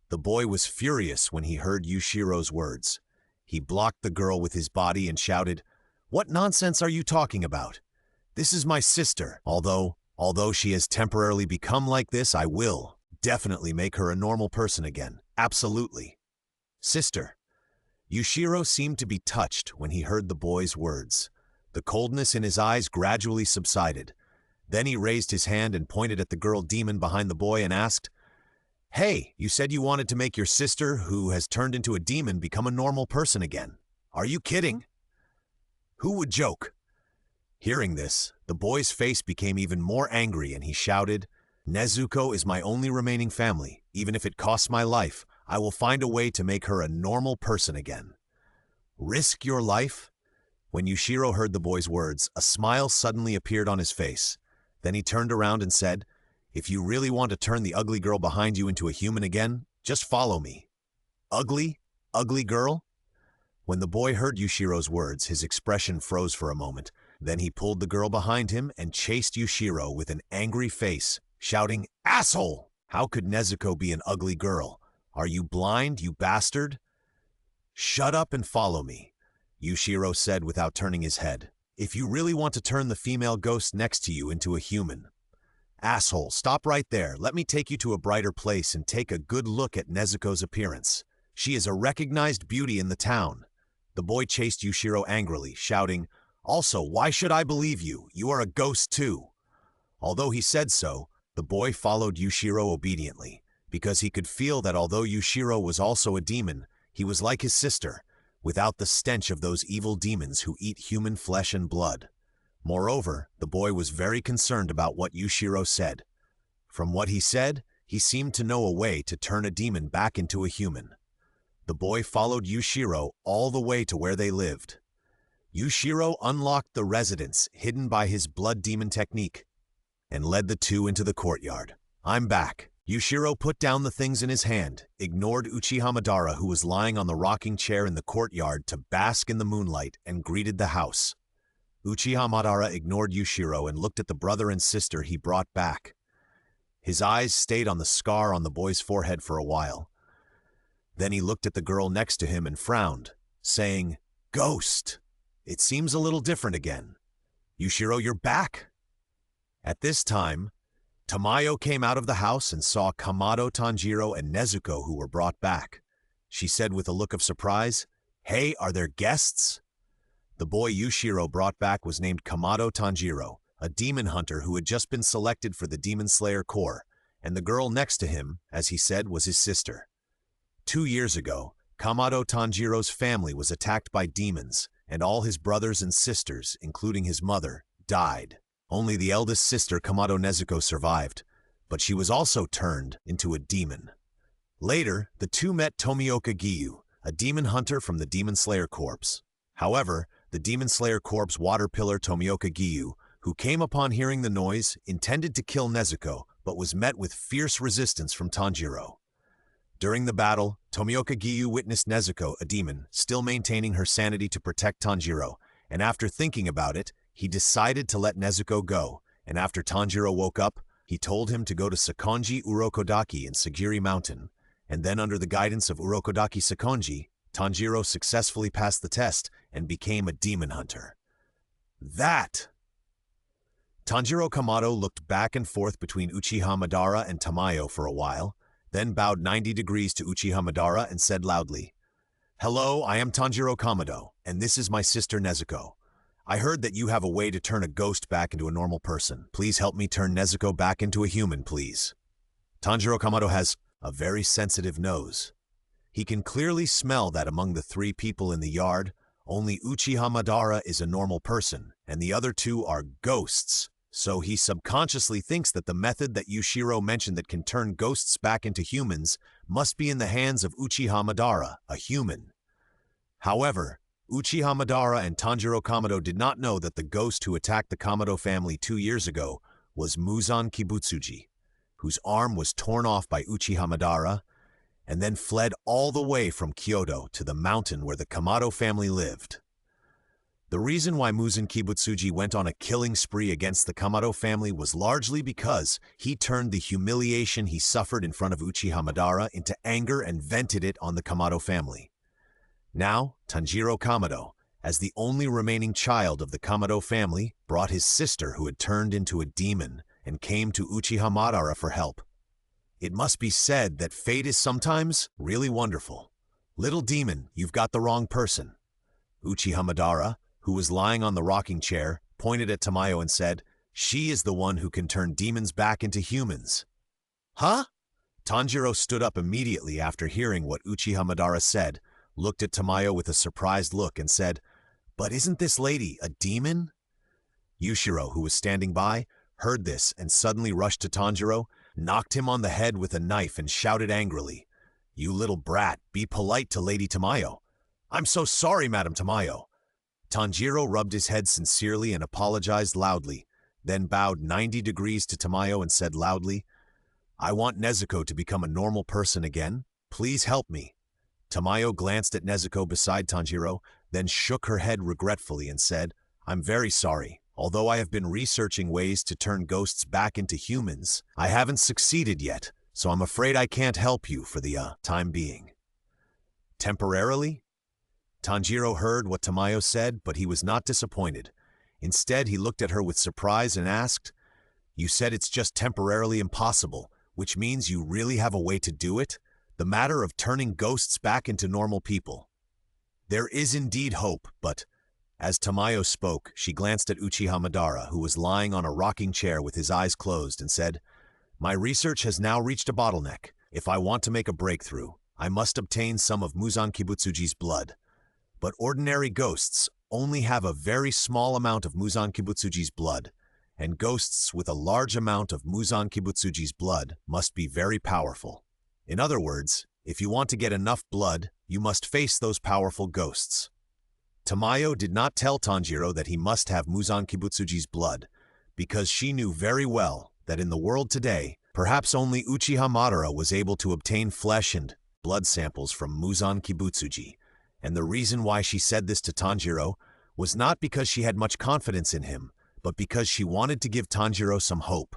The boy was furious when he heard Yushiro's words. He blocked the girl with his body and shouted, "What nonsense are you talking about? This is my sister. Although she has temporarily become like this, I will definitely make her a normal person again. Absolutely." "Sister." Yushiro seemed to be touched when he heard the boy's words. The coldness in his eyes gradually subsided. Then he raised his hand and pointed at the girl demon behind the boy and asked, "Hey, you said you wanted to make your sister, who has turned into a demon, become a normal person again. Are you kidding?" "Who would joke?" Hearing this, the boy's face became even more angry and he shouted, "Nezuko is my only remaining family. Even if it costs my life, I will find a way to make her a normal person again." Risk your life? When Yushiro heard the boy's words, a smile suddenly appeared on his face. Then he turned around and said, "If you really want to turn the ugly girl behind you into a human again, just follow me." Ugly? Ugly girl? When the boy heard Yushiro's words, his expression froze for a moment. Then he pulled the girl behind him and chased Yushiro with an angry face, shouting, "Asshole! How could Nezuko be an ugly girl? Are you blind, you bastard?" "Shut up and follow me," Yushiro said without turning his head. "If you really want to turn the female ghost next to you into a human." "Asshole, stop right there. Let me take you to a brighter place and take a good look at Nezuko's appearance. She is a recognized beauty in the town." The boy chased Yushiro angrily, shouting, "Also, why should I believe you? You are a ghost too." Although he said so, the boy followed Yushiro obediently, because he could feel that although Yushiro was also a demon, he was like his sister, without the stench of those evil demons who eat human flesh and blood. Moreover, the boy was very concerned about what Yushiro said. From what he said, he seemed to know a way to turn a demon back into a human. The boy followed Yushiro all the way to where they lived. Yushiro unlocked the residence hidden by his blood demon technique and led the two into the courtyard. "I'm back." Yushiro put down the things in his hand, ignored Uchiha Madara, who was lying on the rocking chair in the courtyard, to bask in the moonlight, and greeted the house. Uchiha Madara ignored Yushiro and looked at the brother and sister he brought back. His eyes stayed on the scar on the boy's forehead for a while. Then he looked at the girl next to him and frowned, saying, "Ghost! It seems a little different again. Yushiro, you're back." At this time, Tamayo came out of the house and saw Kamado, Tanjiro, and Nezuko, who were brought back. She said with a look of surprise, "Hey, are there guests?" The boy Yushiro brought back was named Kamado Tanjiro, a demon hunter who had just been selected for the Demon Slayer Corps, and the girl next to him, as he said, was his sister. 2 years ago, Kamado Tanjiro's family was attacked by demons, and all his brothers and sisters, including his mother, died. Only the eldest sister, Kamado Nezuko, survived, but she was also turned into a demon. Later, the two met Tomioka Giyu, a demon hunter from the Demon Slayer Corps. However, the Demon Slayer Corps water pillar Tomioka Giyu, who came upon hearing the noise, intended to kill Nezuko, but was met with fierce resistance from Tanjiro. During the battle, Tomioka Giyu witnessed Nezuko, a demon, still maintaining her sanity to protect Tanjiro, and after thinking about it, he decided to let Nezuko go, and after Tanjiro woke up, he told him to go to Sakonji Urokodaki in Sagiri Mountain, and then under the guidance of Urokodaki Sakonji, Tanjiro successfully passed the test and became a demon hunter. Tanjiro Kamado looked back and forth between Uchiha Madara and Tamayo for a while, then bowed 90 degrees to Uchiha Madara and said loudly, "Hello, I am Tanjiro Kamado, and this is my sister Nezuko. I heard that you have a way to turn a ghost back into a normal person. Please help me turn Nezuko back into a human, please." Tanjiro Kamado has a very sensitive nose. He can clearly smell that among the 3 people in the yard, only Uchiha Madara is a normal person, and the other 2 are ghosts. So he subconsciously thinks that the method that Yushiro mentioned that can turn ghosts back into humans must be in the hands of Uchiha Madara, a human. However, Uchiha Madara and Tanjiro Kamado did not know that the ghost who attacked the Kamado family 2 years ago was Muzan Kibutsuji, whose arm was torn off by Uchiha Madara and then fled all the way from Kyoto to the mountain where the Kamado family lived. The reason why Muzan Kibutsuji went on a killing spree against the Kamado family was largely because he turned the humiliation he suffered in front of Uchiha Madara into anger and vented it on the Kamado family. Now, Tanjiro Kamado, as the only remaining child of the Kamado family, brought his sister who had turned into a demon and came to Uchiha Madara for help. It must be said that fate is sometimes really wonderful. "Little demon, you've got the wrong person." Uchiha Madara, who was lying on the rocking chair, pointed at Tamayo and said, "She is the one who can turn demons back into humans." "Huh?" Tanjiro stood up immediately after hearing what Uchiha Madara said, looked at Tamayo with a surprised look and said, "But isn't this lady a demon?" Yushiro, who was standing by, heard this and suddenly rushed to Tanjiro, knocked him on the head with a knife and shouted angrily, "You little brat, be polite to Lady Tamayo. I'm so sorry, Madame Tamayo. Tanjiro rubbed his head sincerely and apologized loudly, then bowed 90 degrees to Tamayo and said loudly, I want Nezuko to become a normal person again. Please help me. Tamayo glanced at Nezuko beside Tanjiro, then shook her head regretfully and said, I'm very sorry. Although I have been researching ways to turn ghosts back into humans, I haven't succeeded yet, so I'm afraid I can't help you for the time being. Temporarily? Tanjiro heard what Tamayo said, but he was not disappointed. Instead, he looked at her with surprise and asked, You said it's just temporarily impossible, which means you really have a way to do it? The matter of turning ghosts back into normal people. There is indeed hope, but... As Tamayo spoke, she glanced at Uchiha Madara, who was lying on a rocking chair with his eyes closed, and said, My research has now reached a bottleneck. If I want to make a breakthrough, I must obtain some of Muzan Kibutsuji's blood. But ordinary ghosts only have a very small amount of Muzan Kibutsuji's blood, and ghosts with a large amount of Muzan Kibutsuji's blood must be very powerful. In other words, if you want to get enough blood, you must face those powerful ghosts. Tamayo did not tell Tanjiro that he must have Muzan Kibutsuji's blood, because she knew very well that in the world today, perhaps only Uchiha Madara was able to obtain flesh and blood samples from Muzan Kibutsuji, and the reason why she said this to Tanjiro was not because she had much confidence in him, but because she wanted to give Tanjiro some hope.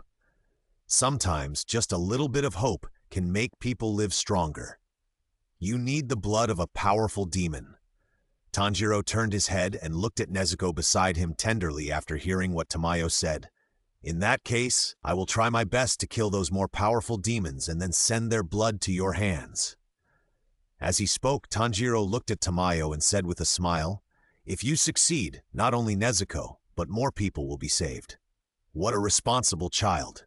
Sometimes, just a little bit of hope can make people live stronger. You need the blood of a powerful demon. Tanjiro turned his head and looked at Nezuko beside him tenderly after hearing what Tamayo said. In that case, I will try my best to kill those more powerful demons and then send their blood to your hands. As he spoke, Tanjiro looked at Tamayo and said with a smile, If you succeed, not only Nezuko, but more people will be saved. What a responsible child.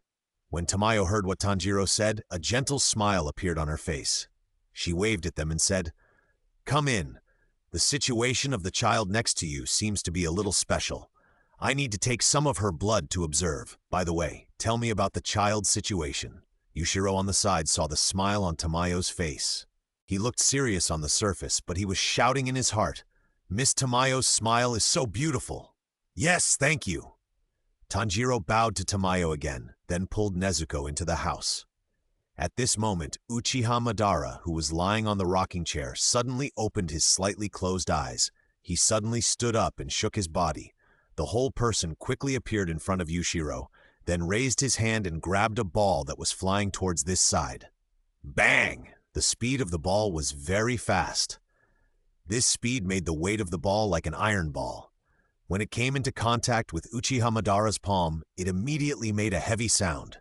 When Tamayo heard what Tanjiro said, a gentle smile appeared on her face. She waved at them and said, Come in. The situation of the child next to you seems to be a little special. I need to take some of her blood to observe. By the way, tell me about the child's situation. Yushiro on the side saw the smile on Tamayo's face. He looked serious on the surface, but he was shouting in his heart, Miss Tamayo's smile is so beautiful. Yes, thank you. Tanjiro bowed to Tamayo again, then pulled Nezuko into the house. At this moment, Uchiha Madara, who was lying on the rocking chair, suddenly opened his slightly closed eyes. He suddenly stood up and shook his body. The whole person quickly appeared in front of Yushiro, then raised his hand and grabbed a ball that was flying towards this side. Bang! The speed of the ball was very fast. This speed made the weight of the ball like an iron ball. When it came into contact with Uchiha Madara's palm, it immediately made a heavy sound.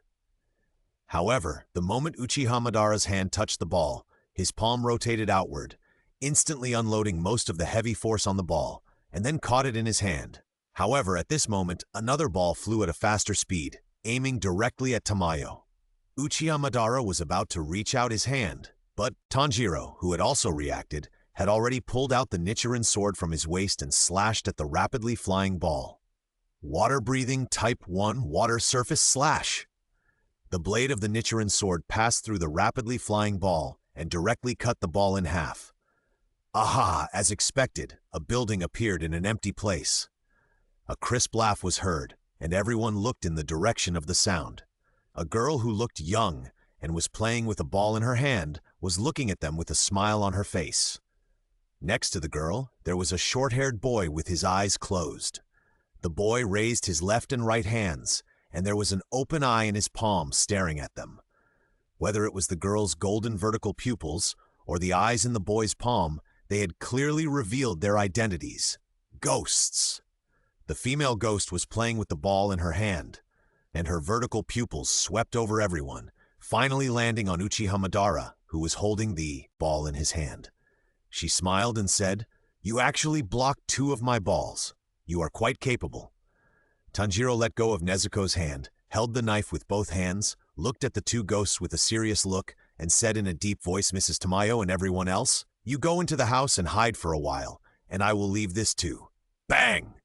However, the moment Uchiha Madara's hand touched the ball, his palm rotated outward, instantly unloading most of the heavy force on the ball, and then caught it in his hand. However, at this moment, another ball flew at a faster speed, aiming directly at Tamayo. Uchiha Madara was about to reach out his hand, but Tanjiro, who had also reacted, had already pulled out the Nichiren sword from his waist and slashed at the rapidly flying ball. Water-breathing Type 1 Water Surface Slash! The blade of the Nichiren sword passed through the rapidly flying ball and directly cut the ball in half. Aha! As expected, a building appeared in an empty place. A crisp laugh was heard, and everyone looked in the direction of the sound. A girl who looked young and was playing with a ball in her hand was looking at them with a smile on her face. Next to the girl, there was a short-haired boy with his eyes closed. The boy raised his left and right hands, and there was an open eye in his palm staring at them. Whether it was the girl's golden vertical pupils or the eyes in the boy's palm, they had clearly revealed their identities. Ghosts! The female ghost was playing with the ball in her hand, and her vertical pupils swept over everyone, finally landing on Uchiha Madara, who was holding the ball in his hand. She smiled and said, "You actually blocked 2 of my balls. You are quite capable." Tanjiro let go of Nezuko's hand, held the knife with both hands, looked at the 2 ghosts with a serious look, and said in a deep voice, "Mrs. Tamayo and everyone else, you go into the house and hide for a while, and I will leave this too." Bang!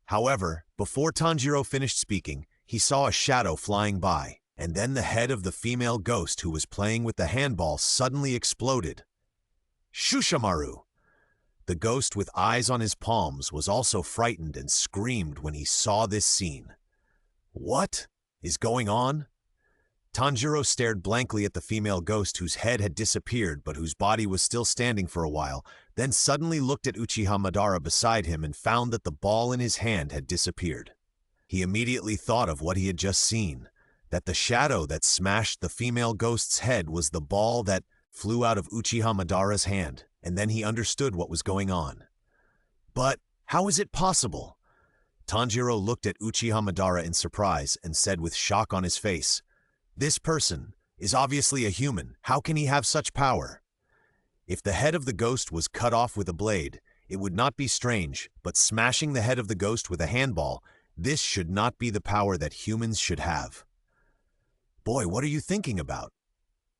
However, before Tanjiro finished speaking, he saw a shadow flying by, and then the head of the female ghost who was playing with the handball suddenly exploded. Shushamaru! The ghost with eyes on his palms was also frightened and screamed when he saw this scene. What is going on? Tanjiro stared blankly at the female ghost whose head had disappeared but whose body was still standing for a while, then suddenly looked at Uchiha Madara beside him and found that the ball in his hand had disappeared. He immediately thought of what he had just seen, that the shadow that smashed the female ghost's head was the ball that flew out of Uchiha Madara's hand, and then he understood what was going on. But how is it possible? Tanjiro looked at Uchiha Madara in surprise and said with shock on his face, "This person is obviously a human. How can he have such power?" If the head of the ghost was cut off with a blade, it would not be strange, but smashing the head of the ghost with a handball, this should not be the power that humans should have. Boy, what are you thinking about?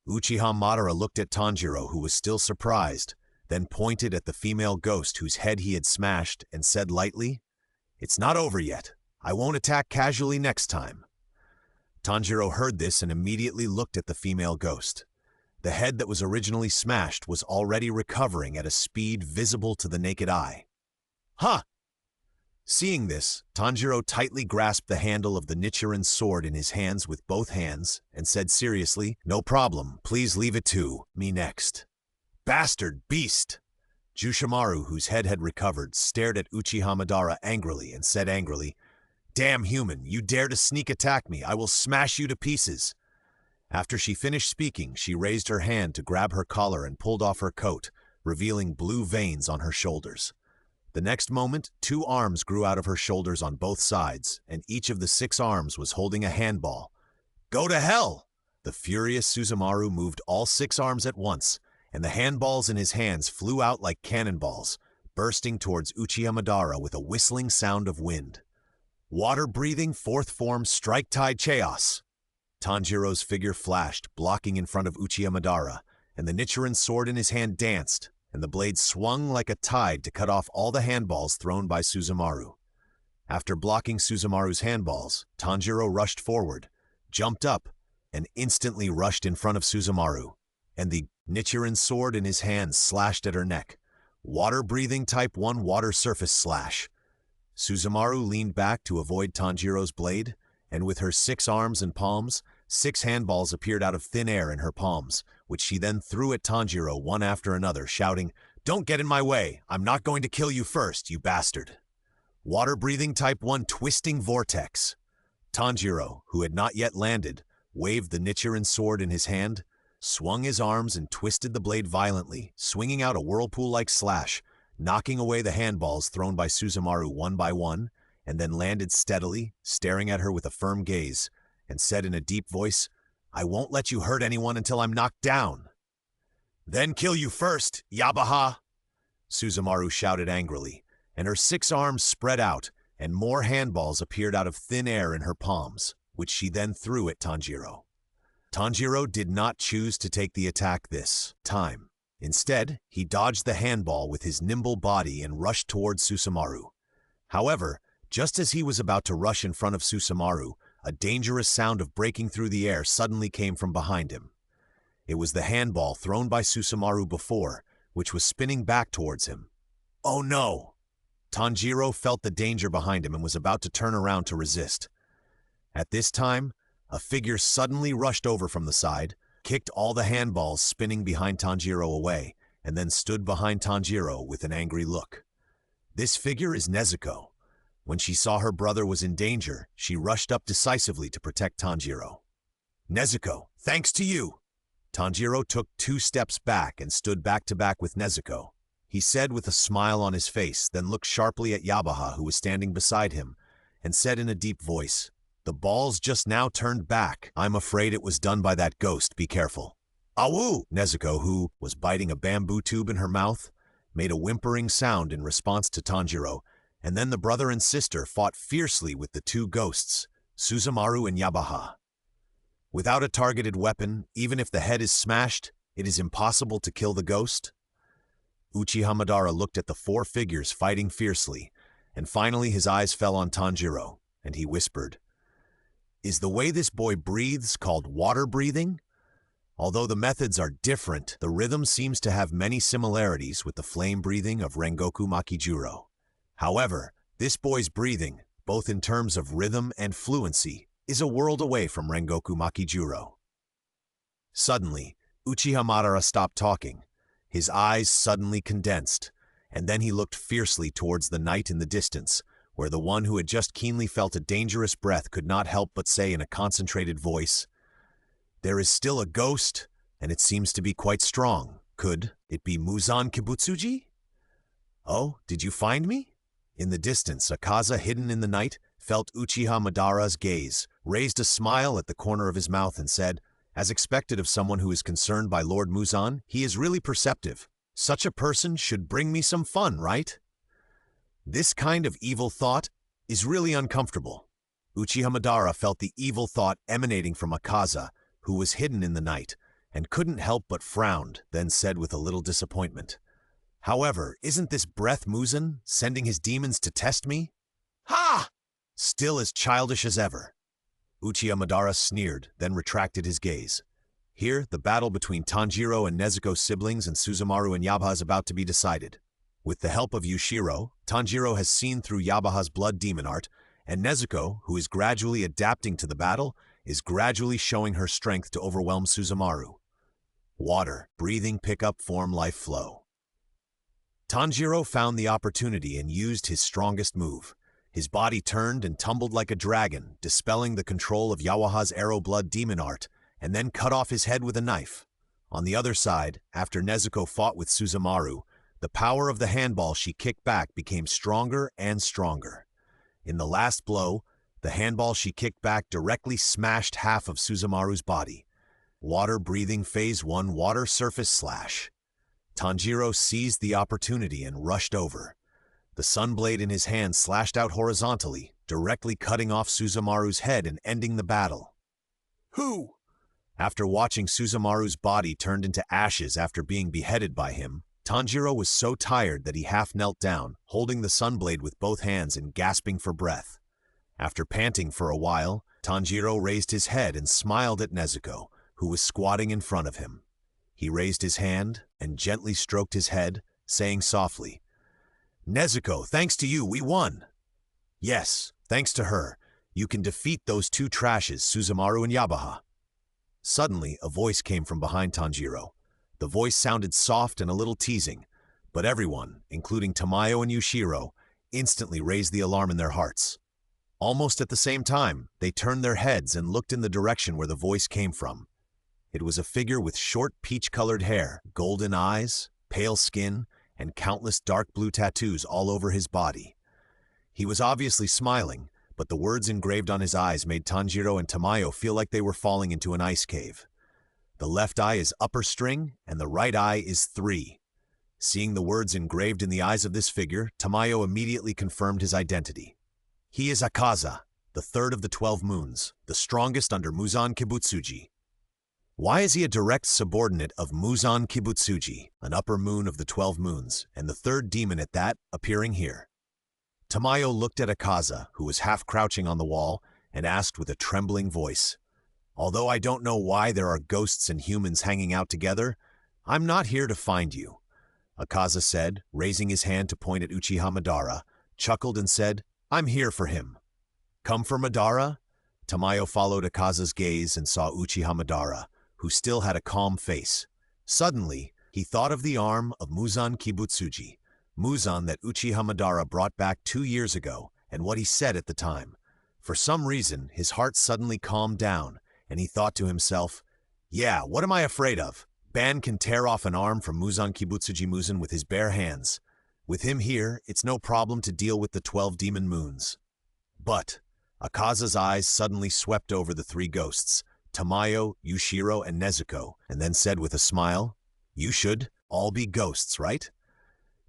Uchiha Madara looked at Tanjiro, who was still surprised, then pointed at the female ghost whose head he had smashed and said lightly, "It's not over yet. I won't attack casually next time." Tanjiro heard this and immediately looked at the female ghost. The head that was originally smashed was already recovering at a speed visible to the naked eye. "Huh!" Seeing this, Tanjiro tightly grasped the handle of the Nichiren sword in his hands with both hands and said seriously, "No problem, please leave it to me next." "Bastard beast!" Jushimaru, whose head had recovered, stared at Uchiha Madara angrily and said angrily, "Damn human, you dare to sneak attack me, I will smash you to pieces." After she finished speaking, she raised her hand to grab her collar and pulled off her coat, revealing blue veins on her shoulders. The next moment, 2 arms grew out of her shoulders on both sides, and each of the 6 arms was holding a handball. "Go to hell!" The furious Suzumaru moved all 6 arms at once, and the handballs in his hands flew out like cannonballs, bursting towards Uchiha Madara with a whistling sound of wind. Water-breathing 4th form strike-tide chaos. Tanjiro's figure flashed, blocking in front of Uchiha Madara, and the Nichiren sword in his hand danced, and the blade swung like a tide to cut off all the handballs thrown by Suzumaru. After blocking Suzumaru's handballs, Tanjiro rushed forward, jumped up, and instantly rushed in front of Suzumaru, and the Nichiren sword in his hand slashed at her neck. Water-breathing Type 1 water surface slash. Suzumaru leaned back to avoid Tanjiro's blade, and with her 6 arms and palms, 6 handballs appeared out of thin air in her palms, which she then threw at Tanjiro one after another, shouting, "Don't get in my way! I'm not going to kill you first, you bastard!" Water-breathing Type 1 twisting vortex. Tanjiro, who had not yet landed, waved the Nichiren sword in his hand, swung his arms and twisted the blade violently, swinging out a whirlpool-like slash, knocking away the handballs thrown by Suzumaru one by one, and then landed steadily, staring at her with a firm gaze, and said in a deep voice, "I won't let you hurt anyone until I'm knocked down." "Then kill you first, Yabaha!" Suzumaru shouted angrily, and her 6 arms spread out, and more handballs appeared out of thin air in her palms, which she then threw at Tanjiro. Tanjiro did not choose to take the attack this time. Instead, he dodged the handball with his nimble body and rushed towards Suzumaru. However, just as he was about to rush in front of Suzumaru, a dangerous sound of breaking through the air suddenly came from behind him. It was the handball thrown by Suzumaru before, which was spinning back towards him. Oh no! Tanjiro felt the danger behind him and was about to turn around to resist. At this time, a figure suddenly rushed over from the side, kicked all the handballs spinning behind Tanjiro away, and then stood behind Tanjiro with an angry look. This figure is Nezuko. When she saw her brother was in danger, she rushed up decisively to protect Tanjiro. "Nezuko, thanks to you!" Tanjiro took 2 steps back and stood back to back with Nezuko. He said with a smile on his face, then looked sharply at Yabaha, who was standing beside him, and said in a deep voice, "The balls just now turned back. I'm afraid it was done by that ghost. Be careful." "Awu!" Nezuko, who was biting a bamboo tube in her mouth, made a whimpering sound in response to Tanjiro, and then the brother and sister fought fiercely with the 2 ghosts, Suzumaru and Yabaha. Without a targeted weapon, even if the head is smashed, it is impossible to kill the ghost. Uchiha Madara looked at the 4 figures fighting fiercely, and finally his eyes fell on Tanjiro, and he whispered, "Is the way this boy breathes called water breathing? Although the methods are different, the rhythm seems to have many similarities with the flame breathing of Rengoku Makijuro. However, this boy's breathing, both in terms of rhythm and fluency, is a world away from Rengoku Makijuro. Suddenly, Uchiha Madara stopped talking. His eyes suddenly condensed, and then he looked fiercely towards the night in the distance, where the one who had just keenly felt a dangerous breath could not help but say in a concentrated voice, "There is still a ghost, and it seems to be quite strong. Could it be Muzan Kibutsuji? Oh, did you find me?" In the distance, Akaza, hidden in the night, felt Uchiha Madara's gaze, raised a smile at the corner of his mouth and said, as expected of someone who is concerned by Lord Muzan, he is really perceptive. Such a person should bring me some fun, right? This kind of evil thought is really uncomfortable. Uchiha Madara felt the evil thought emanating from Akaza, who was hidden in the night, and couldn't help but frowned, then said with a little disappointment, "However, isn't this breath Muzan sending his demons to test me?" "Ha!" Still as childish as ever. Uchiha Madara sneered, then retracted his gaze. Here, the battle between Tanjiro and Nezuko's siblings and Suzumaru and Yabaha is about to be decided. With the help of Yushiro, Tanjiro has seen through Yabaha's blood demon art, and Nezuko, who is gradually adapting to the battle, is gradually showing her strength to overwhelm Suzumaru. Water, breathing, pick up, form, life flow. Tanjiro found the opportunity and used his strongest move. His body turned and tumbled like a dragon, dispelling the control of Yabaha's arrow blood demon art, and then cut off his head with a knife. On the other side, after Nezuko fought with Suzumaru, the power of the handball she kicked back became stronger and stronger. In the last blow, the handball she kicked back directly smashed half of Suzumaru's body. Water breathing phase 1 water surface slash. Tanjiro seized the opportunity and rushed over. The sunblade in his hand slashed out horizontally, directly cutting off Suzumaru's head and ending the battle. Who? After watching Suzumaru's body turned into ashes after being beheaded by him, Tanjiro was so tired that he half knelt down, holding the sunblade with both hands and gasping for breath. After panting for a while, Tanjiro raised his head and smiled at Nezuko, who was squatting in front of him. He raised his hand and gently stroked his head, saying softly, "Nezuko, thanks to you, we won." "Yes, thanks to her, you can defeat those two trashes, Suzumaru and Yabaha." Suddenly, a voice came from behind Tanjiro. The voice sounded soft and a little teasing, but everyone, including Tamayo and Yushiro, instantly raised the alarm in their hearts. Almost at the same time, they turned their heads and looked in the direction where the voice came from. It was a figure with short peach-colored hair, golden eyes, pale skin, and countless dark blue tattoos all over his body. He was obviously smiling, but the words engraved on his eyes made Tanjiro and Tamayo feel like they were falling into an ice cave. The left eye is upper string, and the right eye is 3. Seeing the words engraved in the eyes of this figure, Tamayo immediately confirmed his identity. He is Akaza, the third of the 12 moons, the strongest under Muzan Kibutsuji. Why is he a direct subordinate of Muzan Kibutsuji, an upper moon of the 12 moons, and the third demon at that, appearing here? Tamayo looked at Akaza, who was half crouching on the wall, and asked with a trembling voice, "Although I don't know why there are ghosts and humans hanging out together, I'm not here to find you." Akaza said, raising his hand to point at Uchiha Madara, chuckled and said, "I'm here for him." "Come for Madara?" Tamayo followed Akaza's gaze and saw Uchiha Madara, who still had a calm face. Suddenly, he thought of the arm of Muzan Kibutsuji, Muzan that Uchiha Madara brought back 2 years ago, and what he said at the time. For some reason, his heart suddenly calmed down, and he thought to himself, "Yeah, what am I afraid of? Ban can tear off an arm from Muzan Kibutsuji Muzan with his bare hands. With him here, it's no problem to deal with the 12 demon moons." But Akaza's eyes suddenly swept over the 3 ghosts, Tamayo, Yushiro, and Nezuko, and then said with a smile, "You should all be ghosts, right?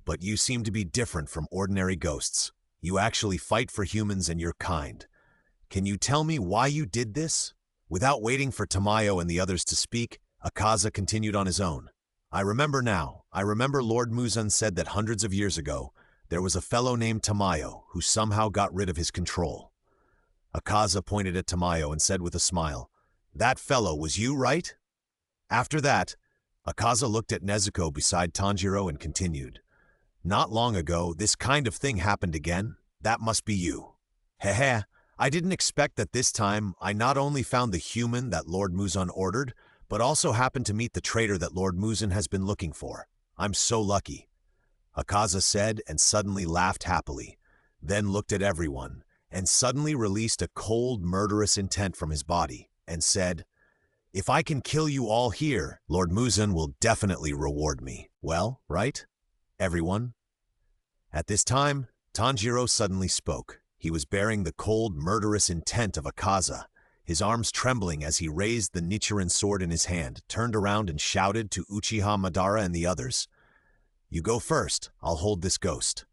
But you seem to be different from ordinary ghosts. You actually fight for humans and your kind. Can you tell me why you did this?" Without waiting for Tamayo and the others to speak, Akaza continued on his own. "I remember now. I remember Lord Muzan said that hundreds of years ago, there was a fellow named Tamayo who somehow got rid of his control." Akaza pointed at Tamayo and said with a smile, "That fellow was you, right?" After that, Akaza looked at Nezuko beside Tanjiro and continued. Not long ago, this kind of thing happened again. That must be you. Hehe, I didn't expect that this time I not only found the human that Lord Muzan ordered, but also happened to meet the traitor that Lord Muzan has been looking for. I'm so lucky. Akaza said and suddenly laughed happily, then looked at everyone, and suddenly released a cold, murderous intent from his body, and said, if I can kill you all here, Lord Muzan will definitely reward me. Well, right? Everyone? At this time, Tanjiro suddenly spoke. He was bearing the cold, murderous intent of Akaza, his arms trembling as he raised the Nichiren sword in his hand, turned around and shouted to Uchiha Madara and the others, you go first, I'll hold this ghost.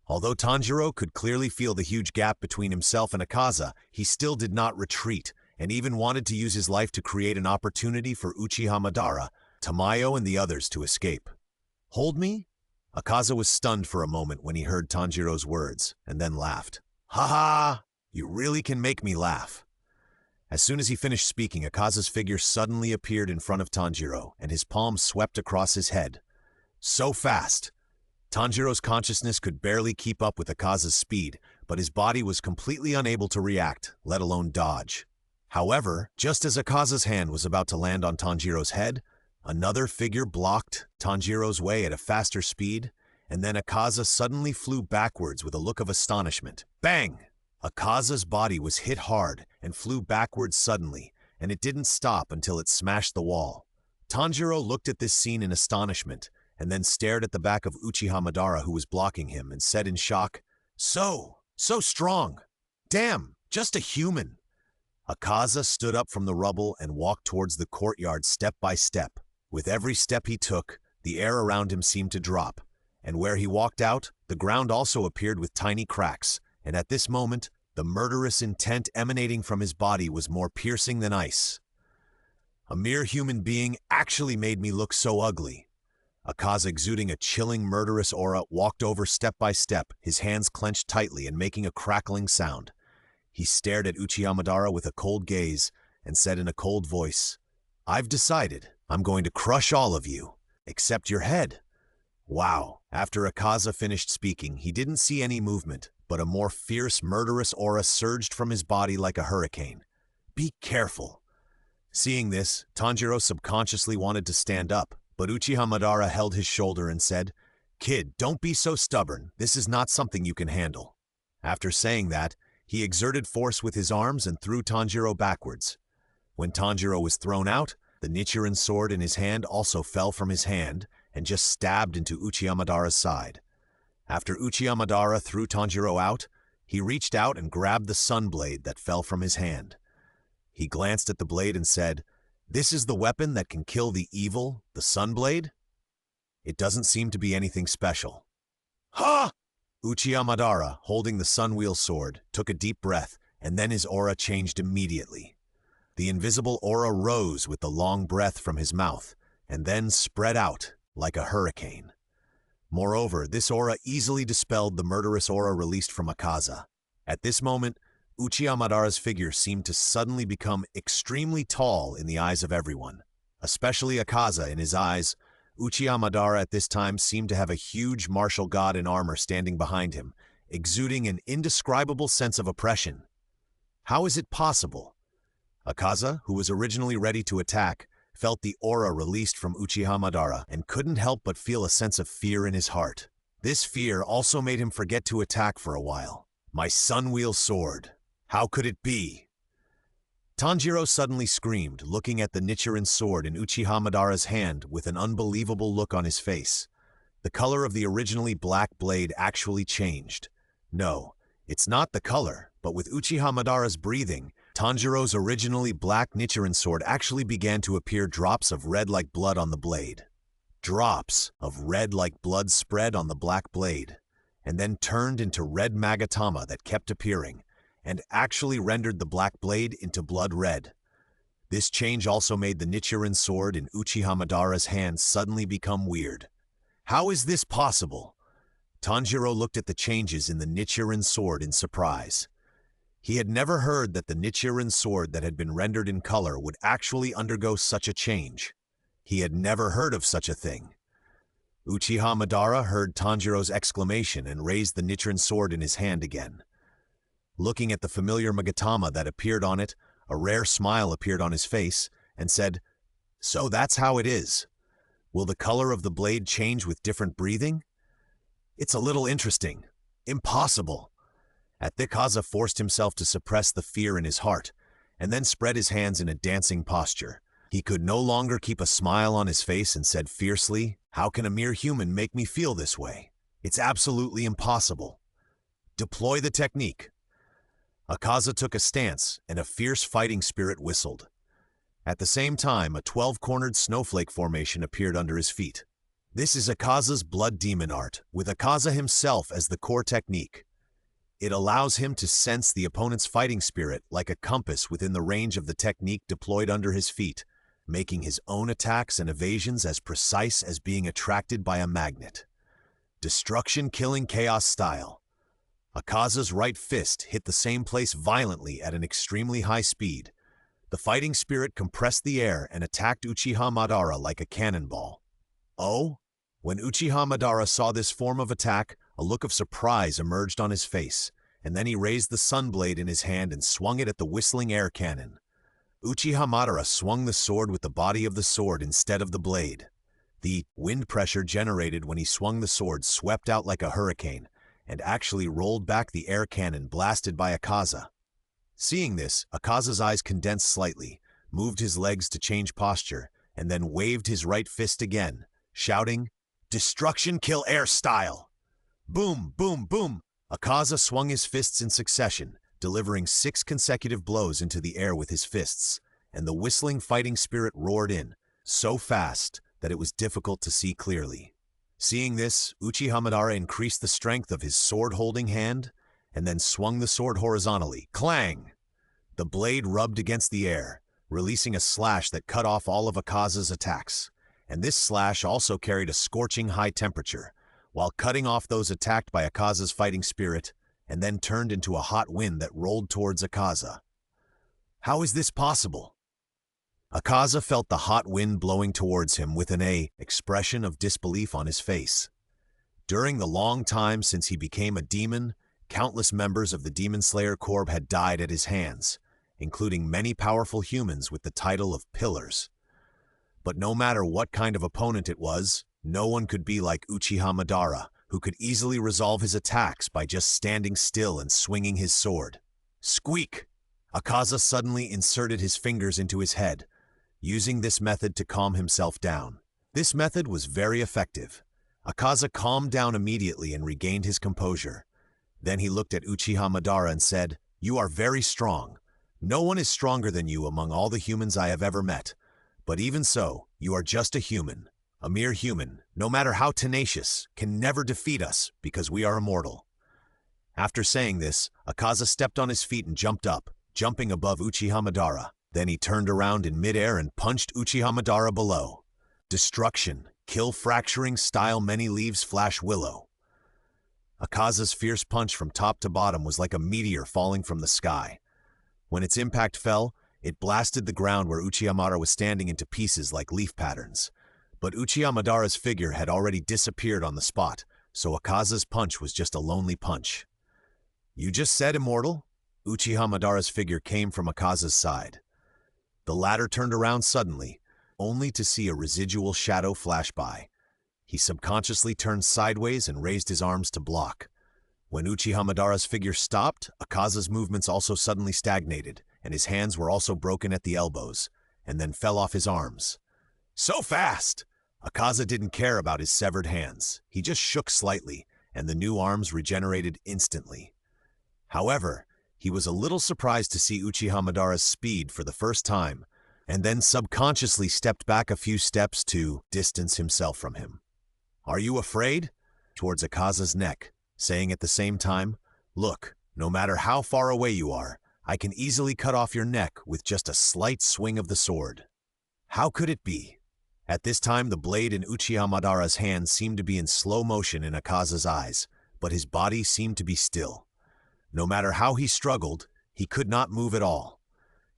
Although Tanjiro could clearly feel the huge gap between himself and Akaza, he still did not retreat, and even wanted to use his life to create an opportunity for Uchiha Madara, Tamayo and the others to escape. Hold me? Akaza was stunned for a moment when he heard Tanjiro's words, and then laughed. Ha ha! You really can make me laugh. As soon as he finished speaking, Akaza's figure suddenly appeared in front of Tanjiro, and his palm swept across his head. So fast! Tanjiro's consciousness could barely keep up with Akaza's speed, but his body was completely unable to react, let alone dodge. However, just as Akaza's hand was about to land on Tanjiro's head, another figure blocked Tanjiro's way at a faster speed, and then Akaza suddenly flew backwards with a look of astonishment. Bang! Akaza's body was hit hard and flew backwards suddenly, and it didn't stop until it smashed the wall. Tanjiro looked at this scene in astonishment, and then stared at the back of Uchiha Madara who was blocking him and said in shock, so strong! Damn, just a human! Akaza stood up from the rubble and walked towards the courtyard step by step. With every step he took, the air around him seemed to drop, and where he walked out, the ground also appeared with tiny cracks, and at this moment, the murderous intent emanating from his body was more piercing than ice. A mere human being actually made me look so ugly. Akaza, exuding a chilling, murderous aura, walked over step by step, his hands clenched tightly and making a crackling sound. He stared at Uchiha Madara with a cold gaze and said in a cold voice, I've decided. I'm going to crush all of you, except your head. Wow. After Akaza finished speaking, he didn't see any movement, but a more fierce, murderous aura surged from his body like a hurricane. Be careful. Seeing this, Tanjiro subconsciously wanted to stand up, but Uchiha Madara held his shoulder and said, Kid, don't be so stubborn. This is not something you can handle. After saying that, he exerted force with his arms and threw Tanjiro backwards. When Tanjiro was thrown out, the Nichiren sword in his hand also fell from his hand and just stabbed into Uchiha Madara's side. After Uchiha Madara threw Tanjiro out, he reached out and grabbed the sun blade that fell from his hand. He glanced at the blade and said, This is the weapon that can kill the evil, the sun blade? It doesn't seem to be anything special. Ha! Uchiha Madara, holding the sun-wheel sword, took a deep breath, and then his aura changed immediately. The invisible aura rose with the long breath from his mouth, and then spread out like a hurricane. Moreover, this aura easily dispelled the murderous aura released from Akaza. At this moment, Uchiha Madara's figure seemed to suddenly become extremely tall in the eyes of everyone. Especially Akaza. In his eyes, Uchiha Madara at this time seemed to have a huge martial god in armor standing behind him, exuding an indescribable sense of oppression. How is it possible? Akaza, who was originally ready to attack, felt the aura released from Uchiha Madara and couldn't help but feel a sense of fear in his heart. This fear also made him forget to attack for a while. My sun-wheel sword. How could it be? Tanjiro suddenly screamed, looking at the Nichiren sword in Uchiha Madara's hand with an unbelievable look on his face. The color of the originally black blade actually changed. No, it's not the color, but with Uchiha Madara's breathing, Tanjiro's originally black Nichiren sword actually began to appear drops of red like blood on the blade. Drops of red like blood spread on the black blade, and then turned into red magatama that kept appearing, and actually rendered the black blade into blood red. This change also made the Nichiren sword in Uchiha Madara's hand suddenly become weird. How is this possible? Tanjiro looked at the changes in the Nichiren sword in surprise. He had never heard that the Nichiren sword that had been rendered in color would actually undergo such a change. He had never heard of such a thing. Uchiha Madara heard Tanjiro's exclamation and raised the Nichiren sword in his hand again. Looking at the familiar Magatama that appeared on it, a rare smile appeared on his face, and said, "So that's how it is. Will the color of the blade change with different breathing? It's a little interesting. Impossible." At this, Akaza forced himself to suppress the fear in his heart, and then spread his hands in a dancing posture. He could no longer keep a smile on his face and said fiercely, "How can a mere human make me feel this way? It's absolutely impossible. Deploy the technique." Akaza took a stance, and a fierce fighting spirit whistled. At the same time, a 12-cornered snowflake formation appeared under his feet. This is Akaza's blood demon art, with Akaza himself as the core technique. It allows him to sense the opponent's fighting spirit like a compass within the range of the technique deployed under his feet, making his own attacks and evasions as precise as being attracted by a magnet. Destruction killing chaos style. Akaza's right fist hit the same place violently at an extremely high speed. The fighting spirit compressed the air and attacked Uchiha Madara like a cannonball. Oh? When Uchiha Madara saw this form of attack, a look of surprise emerged on his face, and then he raised the sunblade in his hand and swung it at the whistling air cannon. Uchiha Madara swung the sword with the body of the sword instead of the blade. The wind pressure generated when he swung the sword swept out like a hurricane, and actually rolled back the air cannon blasted by Akaza. Seeing this, Akaza's eyes condensed slightly, moved his legs to change posture, and then waved his right fist again, shouting, "Destruction kill air style!" Boom, boom, boom! Akaza swung his fists in succession, delivering 6 consecutive blows into the air with his fists, and the whistling fighting spirit roared in, so fast that it was difficult to see clearly. Seeing this, Uchiha Madara increased the strength of his sword-holding hand, and then swung the sword horizontally. Clang! The blade rubbed against the air, releasing a slash that cut off all of Akaza's attacks, and this slash also carried a scorching high temperature, while cutting off those attacked by Akaza's fighting spirit, and then turned into a hot wind that rolled towards Akaza. How is this possible? Akaza felt the hot wind blowing towards him with an expression of disbelief on his face. During the long time since he became a demon, countless members of the Demon Slayer Corps had died at his hands, including many powerful humans with the title of Pillars. But no matter what kind of opponent it was, no one could be like Uchiha Madara, who could easily resolve his attacks by just standing still and swinging his sword. Squeak! Akaza suddenly inserted his fingers into his head, using this method to calm himself down. This method was very effective. Akaza calmed down immediately and regained his composure. Then he looked at Uchiha Madara and said, "You are very strong. No one is stronger than you among all the humans I have ever met. But even so, you are just a human. A mere human, no matter how tenacious, can never defeat us because we are immortal." After saying this, Akaza stepped on his feet and jumped up, jumping above Uchiha Madara. Then he turned around in midair and punched Uchiha Madara below. Destruction, kill fracturing style many leaves flash willow. Akaza's fierce punch from top to bottom was like a meteor falling from the sky. When its impact fell, it blasted the ground where Uchiha Madara was standing into pieces like leaf patterns. But Uchiha Madara's figure had already disappeared on the spot, so Akaza's punch was just a lonely punch. "You just said immortal?" Uchiha Madara's figure came from Akaza's side. The latter turned around suddenly, only to see a residual shadow flash by. He subconsciously turned sideways and raised his arms to block. When Uchiha Madara's figure stopped, Akaza's movements also suddenly stagnated, and his hands were also broken at the elbows, and then fell off his arms. So fast! Akaza didn't care about his severed hands. He just shook slightly, and the new arms regenerated instantly. However, he was a little surprised to see Uchiha Madara's speed for the first time, and then subconsciously stepped back a few steps to distance himself from him. "Are you afraid?" towards Akaza's neck, saying at the same time, "Look, no matter how far away you are, I can easily cut off your neck with just a slight swing of the sword." How could it be? At this time, the blade in Uchiha Madara's hand seemed to be in slow motion in Akaza's eyes, but his body seemed to be still. No matter how he struggled, he could not move at all.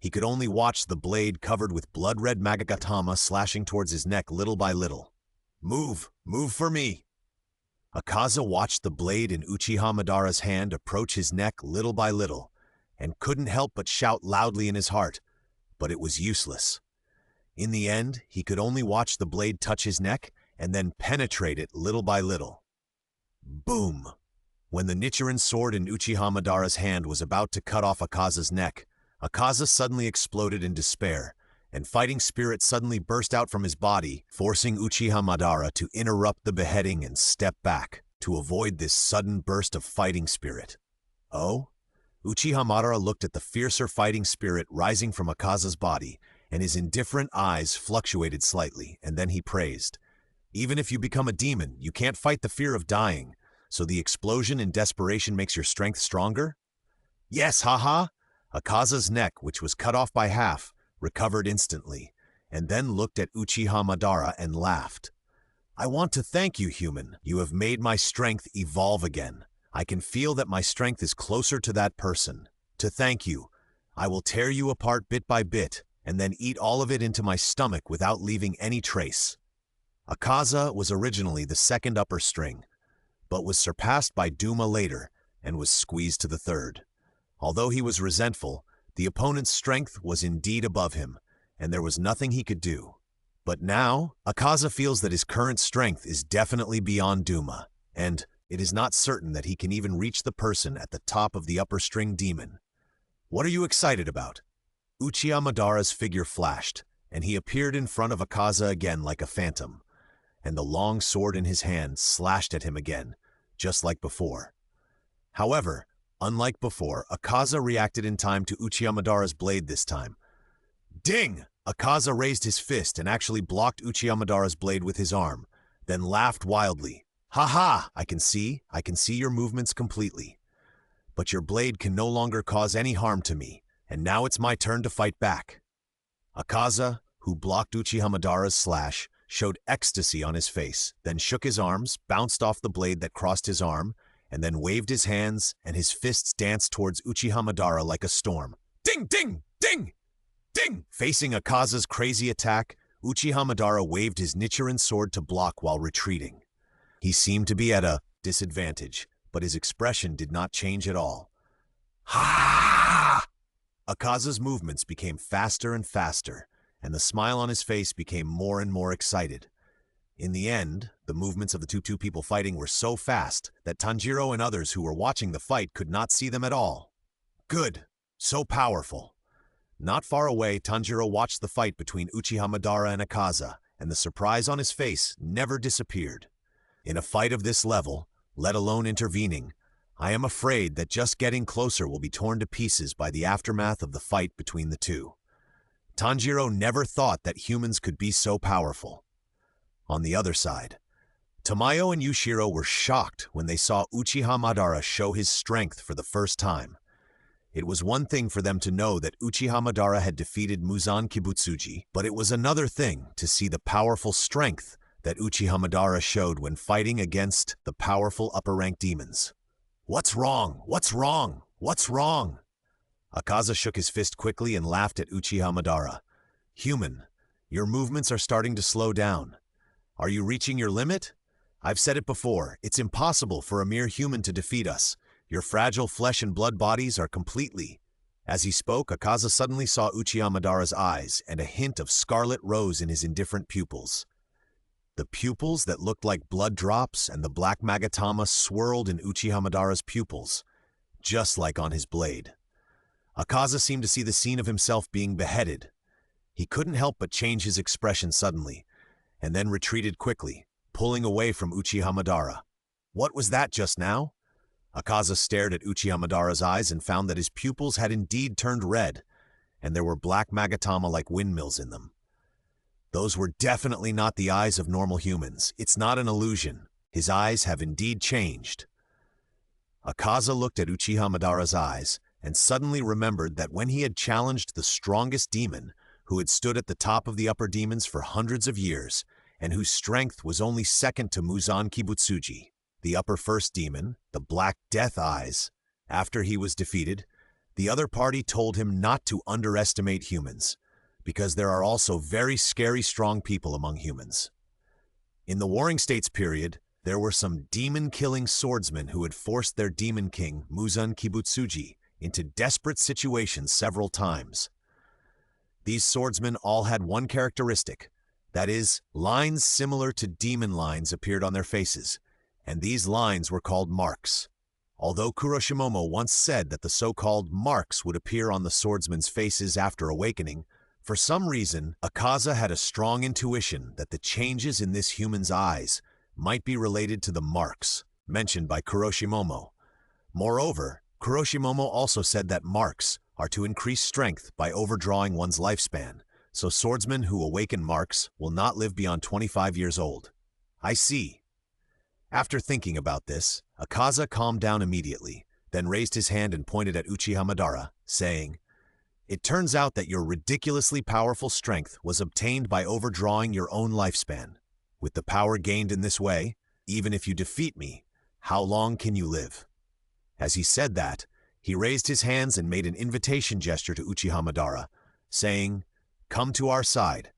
He could only watch the blade covered with blood-red Madara-sama slashing towards his neck little by little. Move! Move for me! Akaza watched the blade in Uchiha Madara's hand approach his neck little by little, and couldn't help but shout loudly in his heart, but it was useless. In the end, he could only watch the blade touch his neck and then penetrate it little by little. Boom! When the Nichiren sword in Uchiha Madara's hand was about to cut off Akaza's neck, Akaza suddenly exploded in despair, and fighting spirit suddenly burst out from his body, forcing Uchiha Madara to interrupt the beheading and step back to avoid this sudden burst of fighting spirit. Oh? Uchiha Madara looked at the fiercer fighting spirit rising from Akaza's body, and his indifferent eyes fluctuated slightly, and then he praised. Even if you become a demon, you can't fight the fear of dying, so the explosion in desperation makes your strength stronger? Yes, haha! Akaza's neck, which was cut off by half, recovered instantly, and then looked at Uchiha Madara and laughed. I want to thank you, human. You have made my strength evolve again. I can feel that my strength is closer to that person. To thank you, I will tear you apart bit by bit, and then eat all of it into my stomach without leaving any trace. Akaza was originally the second upper string, but was surpassed by Duma later and was squeezed to the third. Although he was resentful, the opponent's strength was indeed above him, and there was nothing he could do. But now, Akaza feels that his current strength is definitely beyond Duma, and it is not certain that he can even reach the person at the top of the upper string demon. What are you excited about? Uchiha Madara's figure flashed, and he appeared in front of Akaza again like a phantom, and the long sword in his hand slashed at him again, just like before. However, unlike before, Akaza reacted in time to Uchiha Madara's blade this time. Ding! Akaza raised his fist and actually blocked Uchiha Madara's blade with his arm, then laughed wildly. Ha ha! I can see your movements completely. But your blade can no longer cause any harm to me, and now it's my turn to fight back. Akaza, who blocked Uchiha Madara's slash, showed ecstasy on his face, then shook his arms, bounced off the blade that crossed his arm, and then waved his hands, and his fists danced towards Uchiha Madara like a storm. Ding! Ding! Ding! Ding! Facing Akaza's crazy attack, Uchiha Madara waved his Nichiren sword to block while retreating. He seemed to be at a disadvantage, but his expression did not change at all. Ha! Akaza's movements became faster and faster, and the smile on his face became more and more excited. In the end, the movements of the two people fighting were so fast that Tanjiro and others who were watching the fight could not see them at all. Good. So powerful. Not far away, Tanjiro watched the fight between Uchiha Madara and Akaza, and the surprise on his face never disappeared. In a fight of this level, let alone intervening, I am afraid that just getting closer will be torn to pieces by the aftermath of the fight between the two. Tanjiro never thought that humans could be so powerful. On the other side, Tamayo and Yushiro were shocked when they saw Uchiha Madara show his strength for the first time. It was one thing for them to know that Uchiha Madara had defeated Muzan Kibutsuji, but it was another thing to see the powerful strength that Uchiha Madara showed when fighting against the powerful upper-rank demons. What's wrong? What's wrong? What's wrong? Akaza shook his fist quickly and laughed at Uchiha Madara. Human, your movements are starting to slow down. Are you reaching your limit? I've said it before, it's impossible for a mere human to defeat us. Your fragile flesh and blood bodies are completely... As he spoke, Akaza suddenly saw Uchiha Madara's eyes, and a hint of scarlet rose in his indifferent pupils. The pupils that looked like blood drops and the black Magatama swirled in Uchiha Madara's pupils, just like on his blade. Akaza seemed to see the scene of himself being beheaded. He couldn't help but change his expression suddenly, and then retreated quickly, pulling away from Uchiha Madara. What was that just now? Akaza stared at Uchiha Madara's eyes and found that his pupils had indeed turned red, and there were black Magatama like windmills in them. Those were definitely not the eyes of normal humans. It's not an illusion. His eyes have indeed changed. Akaza looked at Uchiha Madara's eyes and suddenly remembered that when he had challenged the strongest demon, who had stood at the top of the upper demons for hundreds of years, and whose strength was only second to Muzan Kibutsuji, the upper first demon, the Black Death Eyes, after he was defeated, The other party told him not to underestimate humans, because there are also very scary strong people among humans. In the Warring States period, there were some demon-killing swordsmen who had forced their demon king, Muzan Kibutsuji, into desperate situations several times. These swordsmen all had one characteristic, that is, lines similar to demon lines appeared on their faces, and these lines were called marks. Although Kuroshimomo once said that the so-called marks would appear on the swordsmen's faces after awakening, for some reason, Akaza had a strong intuition that the changes in this human's eyes might be related to the marks mentioned by Kuroshimomo. Moreover, Kuroshimomo also said that marks are to increase strength by overdrawing one's lifespan, so swordsmen who awaken marks will not live beyond 25 years old. I see. After thinking about this, Akaza calmed down immediately, then raised his hand and pointed at Uchiha Madara, saying, "It turns out that your ridiculously powerful strength was obtained by overdrawing your own lifespan. With the power gained in this way, even if you defeat me, how long can you live?" As he said that, he raised his hands and made an invitation gesture to Uchiha Madara, saying, "Come to our side.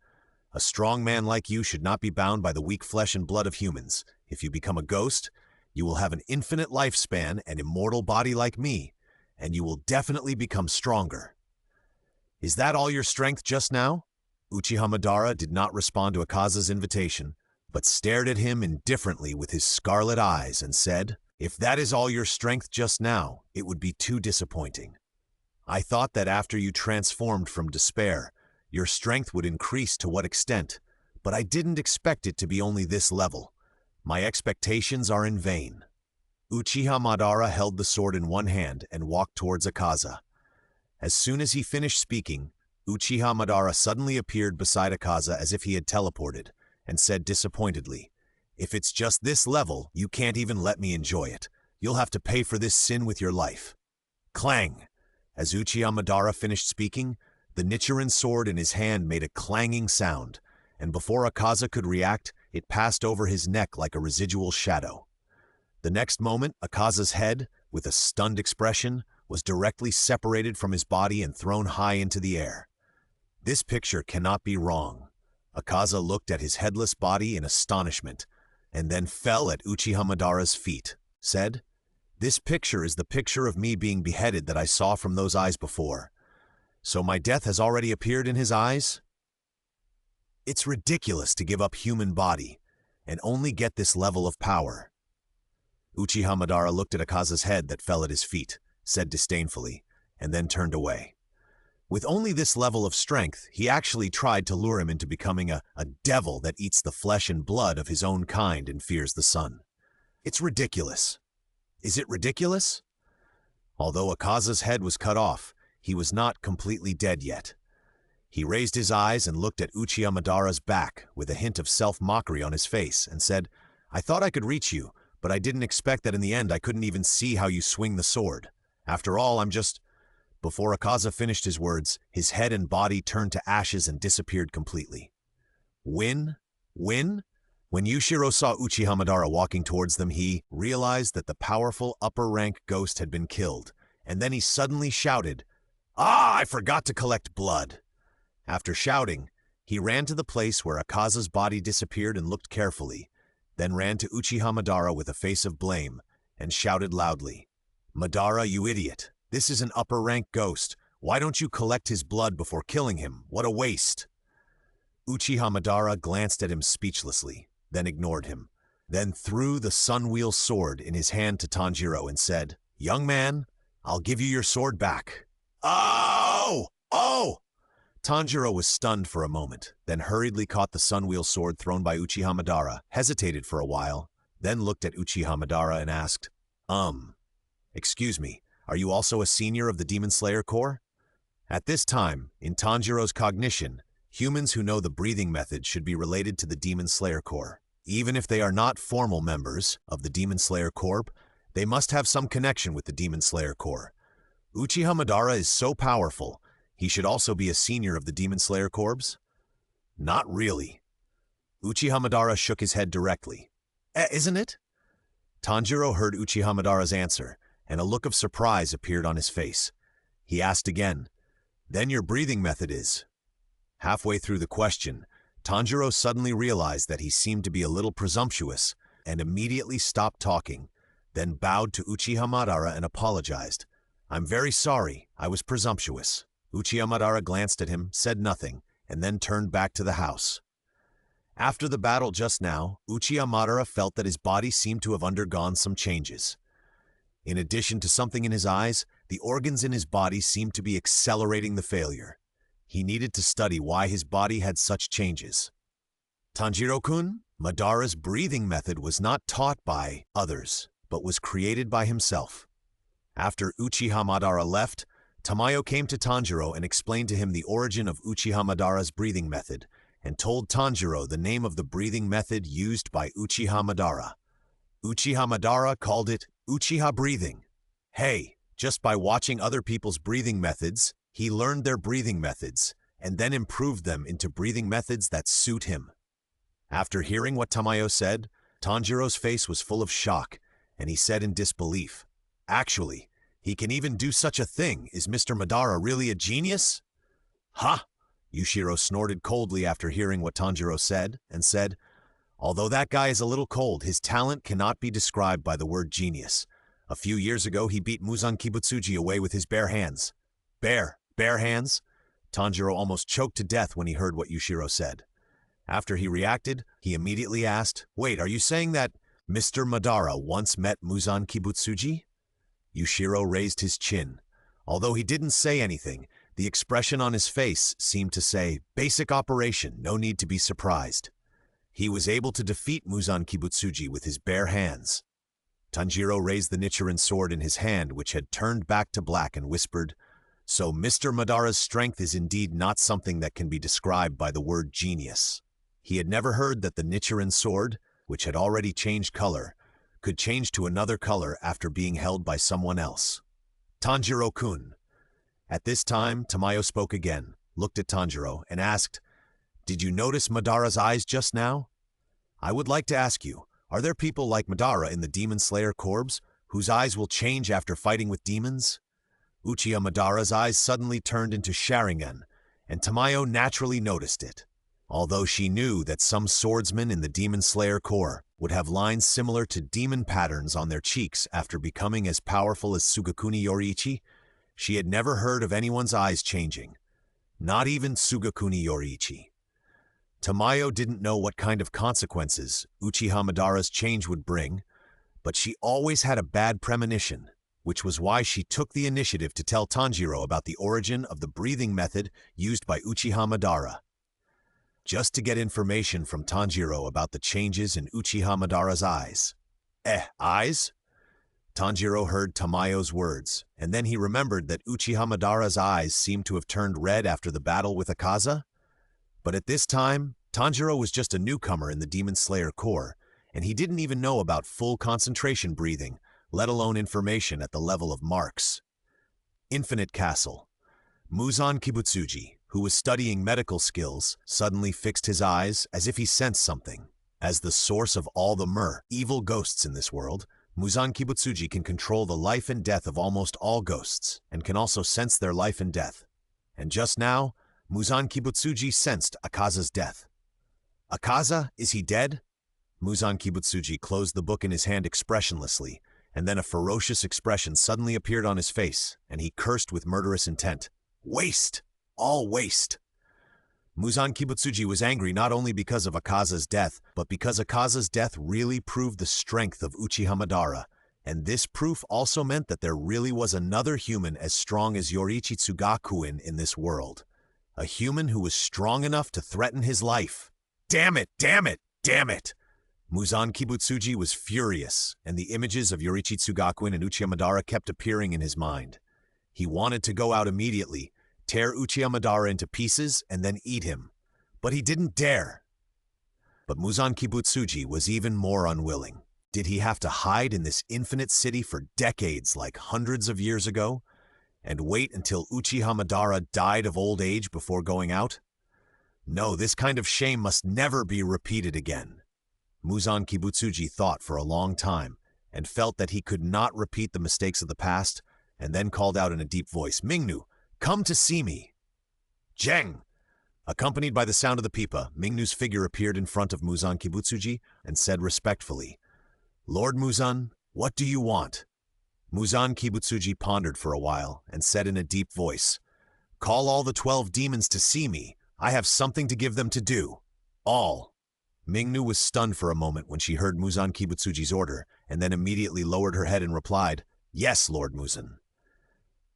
A strong man like you should not be bound by the weak flesh and blood of humans. If you become a ghost, you will have an infinite lifespan and immortal body like me, and you will definitely become stronger." "Is that all your strength just now?" Uchiha Madara did not respond to Akaza's invitation, but stared at him indifferently with his scarlet eyes and said, "If that is all your strength just now, it would be too disappointing. I thought that after you transformed from despair, your strength would increase to what extent, but I didn't expect it to be only this level. My expectations are in vain." Uchiha Madara held the sword in one hand and walked towards Akaza. As soon as he finished speaking, Uchiha Madara suddenly appeared beside Akaza as if he had teleported, and said disappointedly, "If it's just this level, you can't even let me enjoy it. You'll have to pay for this sin with your life." Clang! As Uchiha Madara finished speaking, the Nichiren sword in his hand made a clanging sound, and before Akaza could react, it passed over his neck like a residual shadow. The next moment, Akaza's head, with a stunned expression, was directly separated from his body and thrown high into the air. This picture cannot be wrong. Akaza looked at his headless body in astonishment, and then fell at Uchiha Madara's feet, said, "This picture is the picture of me being beheaded that I saw from those eyes before. So my death has already appeared in his eyes? It's ridiculous to give up human body and only get this level of power." Uchiha Madara looked at Akaza's head that fell at his feet, said disdainfully, and then turned away. With only this level of strength, he actually tried to lure him into becoming a devil that eats the flesh and blood of his own kind and fears the sun. It's ridiculous. Is it ridiculous? Although Akaza's head was cut off, he was not completely dead yet. He raised his eyes and looked at Uchiha Madara's back with a hint of self-mockery on his face and said, "I thought I could reach you, but I didn't expect that in the end I couldn't even see how you swing the sword. After all, I'm just—" Before Akaza finished his words, his head and body turned to ashes and disappeared completely. Win? Win? When Yushiro saw Uchiha Madara walking towards them, he realized that the powerful upper-rank ghost had been killed, and then he suddenly shouted, "Ah, I forgot to collect blood!" After shouting, he ran to the place where Akaza's body disappeared and looked carefully, then ran to Uchiha Madara with a face of blame and shouted loudly, "Madara, you idiot! This is an upper-rank ghost. Why don't you collect his blood before killing him? What a waste!" Uchiha Madara glanced at him speechlessly, then ignored him, then threw the Sunwheel sword in his hand to Tanjiro and said, "Young man, I'll give you your sword back." "Oh! Oh!" Tanjiro was stunned for a moment, then hurriedly caught the Sunwheel sword thrown by Uchiha Madara, hesitated for a while, then looked at Uchiha Madara and asked, "Excuse me, are you also a senior of the Demon Slayer Corps?" At this time, in Tanjiro's cognition, humans who know the breathing method should be related to the Demon Slayer Corps. Even if they are not formal members of the Demon Slayer Corps, they must have some connection with the Demon Slayer Corps. Uchiha Madara is so powerful, he should also be a senior of the Demon Slayer Corps? Not really. Uchiha Madara shook his head directly. Isn't it? Tanjiro heard Uchiha Madara's answer, and a look of surprise appeared on his face. He asked again, "Then your breathing method is?" Halfway through the question, Tanjiro suddenly realized that he seemed to be a little presumptuous and immediately stopped talking, then bowed to Uchiha Madara and apologized. "I'm very sorry, I was presumptuous." Uchiha Madara glanced at him, said nothing, and then turned back to the house. After the battle just now, Uchiha Madara felt that his body seemed to have undergone some changes. In addition to something in his eyes, the organs in his body seemed to be accelerating the failure. He needed to study why his body had such changes. Tanjiro-kun, Madara's breathing method was not taught by others, but was created by himself. After Uchiha Madara left, Tamayo came to Tanjiro and explained to him the origin of Uchiha Madara's breathing method, and told Tanjiro the name of the breathing method used by Uchiha Madara. Uchiha Madara called it Uchiha breathing. Hey, just by watching other people's breathing methods, he learned their breathing methods, and then improved them into breathing methods that suit him. After hearing what Tamayo said, Tanjiro's face was full of shock, and he said in disbelief, "Actually, he can even do such a thing. Is Mr. Madara really a genius?" "Ha!" Yushiro snorted coldly after hearing what Tanjiro said, and said, "Although that guy is a little cold, his talent cannot be described by the word genius. A few years ago, he beat Muzan Kibutsuji away with his bare hands." Bare hands? Tanjiro almost choked to death when he heard what Yushiro said. After he reacted, he immediately asked, "Wait, are you saying that Mr. Madara once met Muzan Kibutsuji?" Yushiro raised his chin. Although he didn't say anything, the expression on his face seemed to say, "Basic operation, no need to be surprised." He was able to defeat Muzan Kibutsuji with his bare hands. Tanjiro raised the Nichiren sword in his hand, which had turned back to black, and whispered, "So Mr. Madara's strength is indeed not something that can be described by the word genius." He had never heard that the Nichiren sword, which had already changed color, could change to another color after being held by someone else. "Tanjiro-kun." At this time, Tamayo spoke again, looked at Tanjiro, and asked, "Did you notice Madara's eyes just now? I would like to ask you, are there people like Madara in the Demon Slayer Corps whose eyes will change after fighting with demons?" Uchiha Madara's eyes suddenly turned into Sharingan, and Tamayo naturally noticed it. Although she knew that some swordsmen in the Demon Slayer Corps would have lines similar to demon patterns on their cheeks after becoming as powerful as Sugakuni Yoriichi, she had never heard of anyone's eyes changing. Not even Sugakuni Yoriichi. Tamayo didn't know what kind of consequences Uchiha Madara's change would bring, but she always had a bad premonition, which was why she took the initiative to tell Tanjiro about the origin of the breathing method used by Uchiha Madara. Just to get information from Tanjiro about the changes in Uchiha Madara's eyes. Eyes? Tanjiro heard Tamayo's words, and then he remembered that Uchiha Madara's eyes seemed to have turned red after the battle with Akaza. But at this time, Tanjiro was just a newcomer in the Demon Slayer Corps, and he didn't even know about full concentration breathing, let alone information at the level of marks. Infinite Castle. Muzan Kibutsuji, who was studying medical skills, suddenly fixed his eyes as if he sensed something. As the source of all the evil ghosts in this world, Muzan Kibutsuji can control the life and death of almost all ghosts, and can also sense their life and death. And just now, Muzan Kibutsuji sensed Akaza's death. "Akaza, is he dead?" Muzan Kibutsuji closed the book in his hand expressionlessly, and then a ferocious expression suddenly appeared on his face, and he cursed with murderous intent. "Waste! All waste!" Muzan Kibutsuji was angry not only because of Akaza's death, but because Akaza's death really proved the strength of Uchiha Madara, and this proof also meant that there really was another human as strong as Yoriichi Tsugakuin in this world. A human who was strong enough to threaten his life. Damn it! Damn it! Damn it! Muzan Kibutsuji was furious, and the images of Yoriichi Tsugakuin and Uchiha Madara kept appearing in his mind. He wanted to go out immediately, tear Uchiha Madara into pieces, and then eat him. But he didn't dare. But Muzan Kibutsuji was even more unwilling. Did he have to hide in this infinite city for decades like hundreds of years ago, and wait until Uchiha Madara died of old age before going out? No, this kind of shame must never be repeated again. Muzan Kibutsuji thought for a long time, and felt that he could not repeat the mistakes of the past, and then called out in a deep voice, "Mingnu, come to see me." Jeng! Accompanied by the sound of the pipa, Mingnu's figure appeared in front of Muzan Kibutsuji and said respectfully, "Lord Muzan, what do you want?" Muzan Kibutsuji pondered for a while and said in a deep voice, "Call all the 12 demons to see me. I have something to give them to do. All." Mingnu was stunned for a moment when she heard Muzan Kibutsuji's order, and then immediately lowered her head and replied, "Yes, Lord Muzan."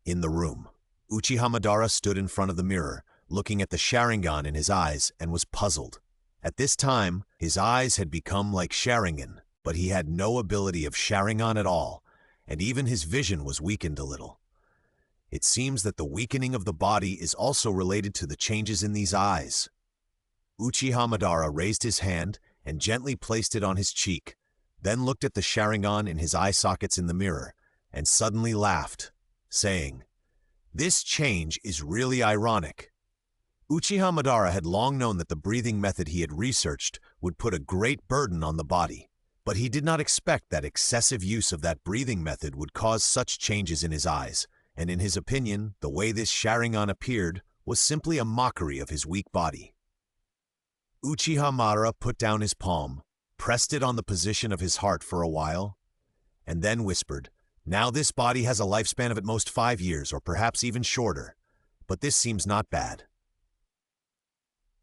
In the room, Uchiha Madara stood in front of the mirror, looking at the Sharingan in his eyes, and was puzzled. At this time, his eyes had become like Sharingan, but he had no ability of Sharingan at all, and even his vision was weakened a little. It seems that the weakening of the body is also related to the changes in these eyes. Uchiha Madara raised his hand and gently placed it on his cheek, then looked at the Sharingan in his eye sockets in the mirror, and suddenly laughed, saying, "This change is really ironic." Uchiha Madara had long known that the breathing method he had researched would put a great burden on the body, but he did not expect that excessive use of that breathing method would cause such changes in his eyes, and in his opinion, the way this Sharingan appeared was simply a mockery of his weak body. Uchiha Madara put down his palm, pressed it on the position of his heart for a while, and then whispered, "Now this body has a lifespan of at most 5 years, or perhaps even shorter, but this seems not bad."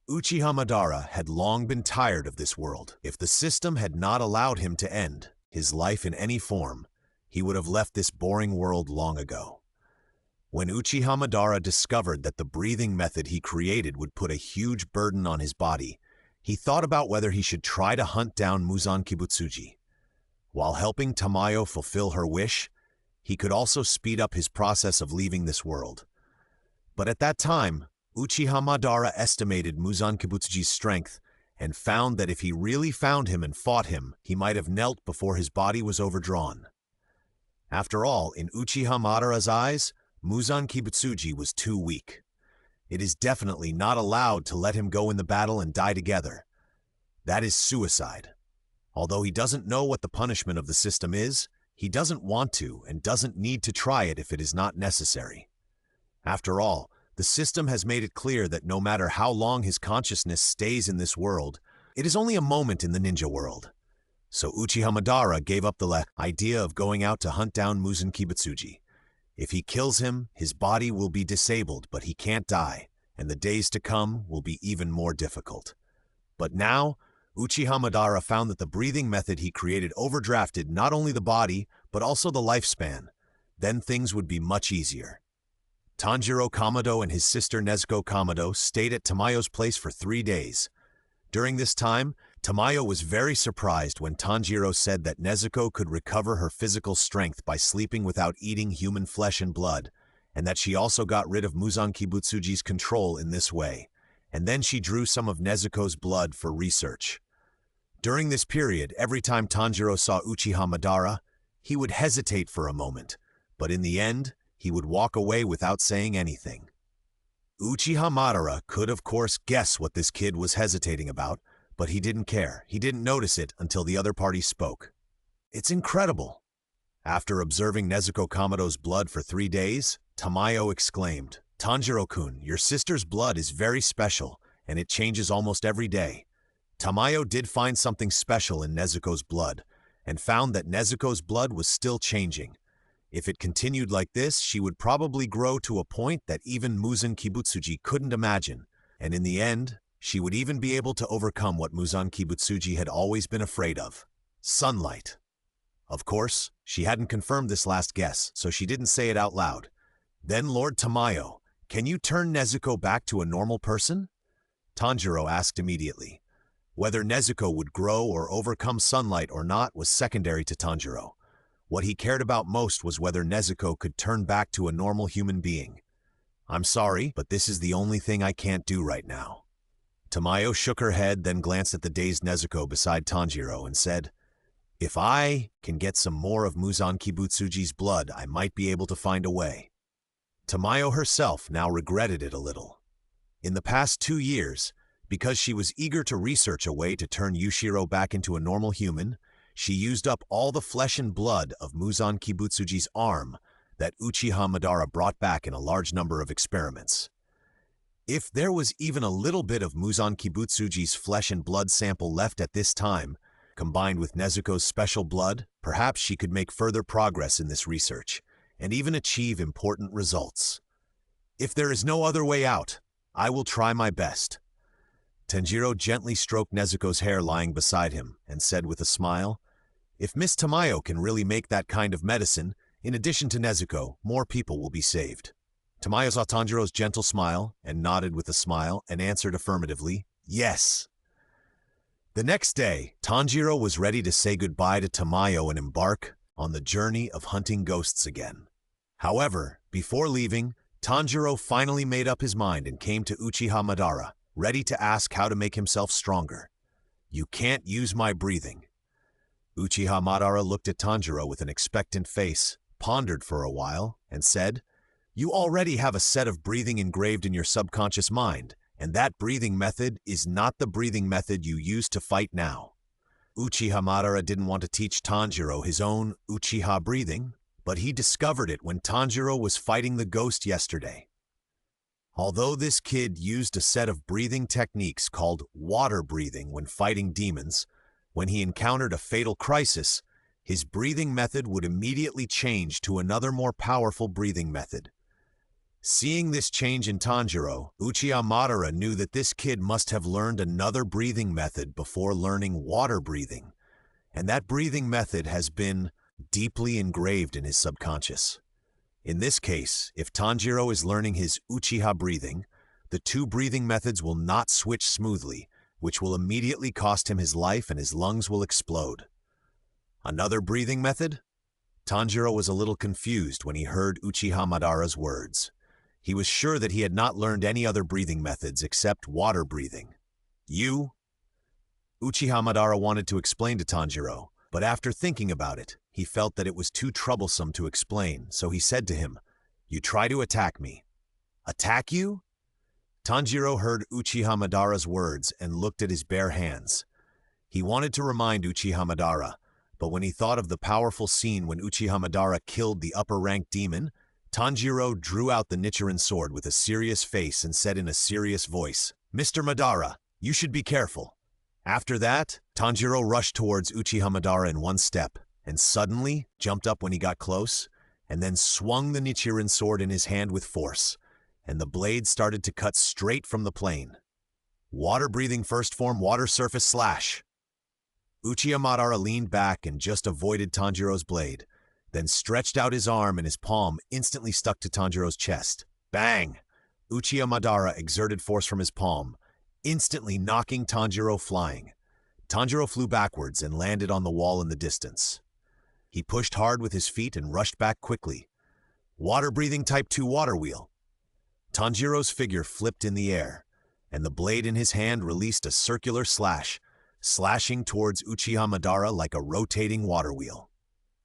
Uchiha Madara had long been tired of this world. If the system had not allowed him to end his life in any form, he would have left this boring world long ago. When Uchiha Madara discovered that the breathing method he created would put a huge burden on his body, he thought about whether he should try to hunt down Muzan Kibutsuji. While helping Tamayo fulfill her wish, he could also speed up his process of leaving this world. But at that time, Uchiha Madara estimated Muzan Kibutsuji's strength and found that if he really found him and fought him, he might have knelt before his body was overdrawn. After all, in Uchiha Madara's eyes, Muzan Kibutsuji was too weak. It is definitely not allowed to let him go in the battle and die together. That is suicide. Although he doesn't know what the punishment of the system is, he doesn't want to and doesn't need to try it if it is not necessary. After all, the system has made it clear that no matter how long his consciousness stays in this world, it is only a moment in the ninja world. So Uchiha Madara gave up the idea of going out to hunt down Muzan Kibutsuji. If he kills him, his body will be disabled, but he can't die, and the days to come will be even more difficult. But now, Uchiha Madara found that the breathing method he created overdrafted not only the body, but also the lifespan. Then things would be much easier. Tanjiro Kamado and his sister Nezuko Kamado stayed at Tamayo's place for 3 days. During this time, Tamayo was very surprised when Tanjiro said that Nezuko could recover her physical strength by sleeping without eating human flesh and blood, and that she also got rid of Muzan Kibutsuji's control in this way, and then she drew some of Nezuko's blood for research. During this period, every time Tanjiro saw Uchiha Madara, he would hesitate for a moment, but in the end, he would walk away without saying anything. Uchiha Madara could of course guess what this kid was hesitating about, but he didn't care. He didn't notice it until the other party spoke. "It's incredible." After observing Nezuko Kamado's blood for 3 days, Tamayo exclaimed, "Tanjiro-kun, your sister's blood is very special, and it changes almost every day." Tamayo did find something special in Nezuko's blood, and found that Nezuko's blood was still changing. If it continued like this, she would probably grow to a point that even Muzan Kibutsuji couldn't imagine, and in the end, she would even be able to overcome what Muzan Kibutsuji had always been afraid of: sunlight. Of course, she hadn't confirmed this last guess, so she didn't say it out loud. "Then Lord Tamayo, can you turn Nezuko back to a normal person?" Tanjiro asked immediately. Whether Nezuko would grow or overcome sunlight or not was secondary to Tanjiro. What he cared about most was whether Nezuko could turn back to a normal human being. "I'm sorry, but this is the only thing I can't do right now." Tamayo shook her head, then glanced at the dazed Nezuko beside Tanjiro and said, "If I can get some more of Muzan Kibutsuji's blood, I might be able to find a way." Tamayo herself now regretted it a little. In the past 2 years, because she was eager to research a way to turn Yushiro back into a normal human, she used up all the flesh and blood of Muzan Kibutsuji's arm, that Uchiha Madara brought back in a large number of experiments. If there was even a little bit of Muzan Kibutsuji's flesh and blood sample left at this time, combined with Nezuko's special blood, perhaps she could make further progress in this research, and even achieve important results. If there is no other way out, I will try my best. Tanjiro gently stroked Nezuko's hair lying beside him and said with a smile, "If Miss Tamayo can really make that kind of medicine, in addition to Nezuko, more people will be saved." Tamayo saw Tanjiro's gentle smile and nodded with a smile and answered affirmatively, "Yes." The next day, Tanjiro was ready to say goodbye to Tamayo and embark on the journey of hunting ghosts again. However, before leaving, Tanjiro finally made up his mind and came to Uchiha Madara, ready to ask how to make himself stronger. "You can't use my breathing." Uchiha Madara looked at Tanjiro with an expectant face, pondered for a while, and said, "You already have a set of breathing engraved in your subconscious mind, and that breathing method is not the breathing method you use to fight now." Uchiha Madara didn't want to teach Tanjiro his own Uchiha breathing, but he discovered it when Tanjiro was fighting the ghost yesterday. Although this kid used a set of breathing techniques called water breathing when fighting demons, when he encountered a fatal crisis, his breathing method would immediately change to another more powerful breathing method. Seeing this change in Tanjiro, Uchiha Madara knew that this kid must have learned another breathing method before learning water breathing, and that breathing method has been deeply engraved in his subconscious. In this case, if Tanjiro is learning his Uchiha breathing, the two breathing methods will not switch smoothly, which will immediately cost him his life and his lungs will explode. Another breathing method? Tanjiro was a little confused when he heard Uchiha Madara's words. He was sure that he had not learned any other breathing methods except water breathing. "You?" Uchiha Madara wanted to explain to Tanjiro, but after thinking about it, he felt that it was too troublesome to explain, so he said to him, "You try to attack me." "Attack you?" Tanjiro heard Uchiha Madara's words and looked at his bare hands. He wanted to remind Uchiha Madara, but when he thought of the powerful scene when Uchiha Madara killed the upper-ranked demon, Tanjiro drew out the Nichiren sword with a serious face and said in a serious voice, "Mr. Madara, you should be careful." After that, Tanjiro rushed towards Uchiha Madara in one step, and suddenly jumped up when he got close, and then swung the Nichiren sword in his hand with force, and the blade started to cut straight from the plane. Water-breathing first form water surface slash. Uchiha Madara leaned back and just avoided Tanjiro's blade, then stretched out his arm and his palm instantly stuck to Tanjiro's chest. Bang! Uchiha Madara exerted force from his palm, instantly knocking Tanjiro flying. Tanjiro flew backwards and landed on the wall in the distance. He pushed hard with his feet and rushed back quickly. Water-breathing Type 2 water wheel. Tanjiro's figure flipped in the air, and the blade in his hand released a circular slash, slashing towards Uchiha Madara like a rotating water wheel.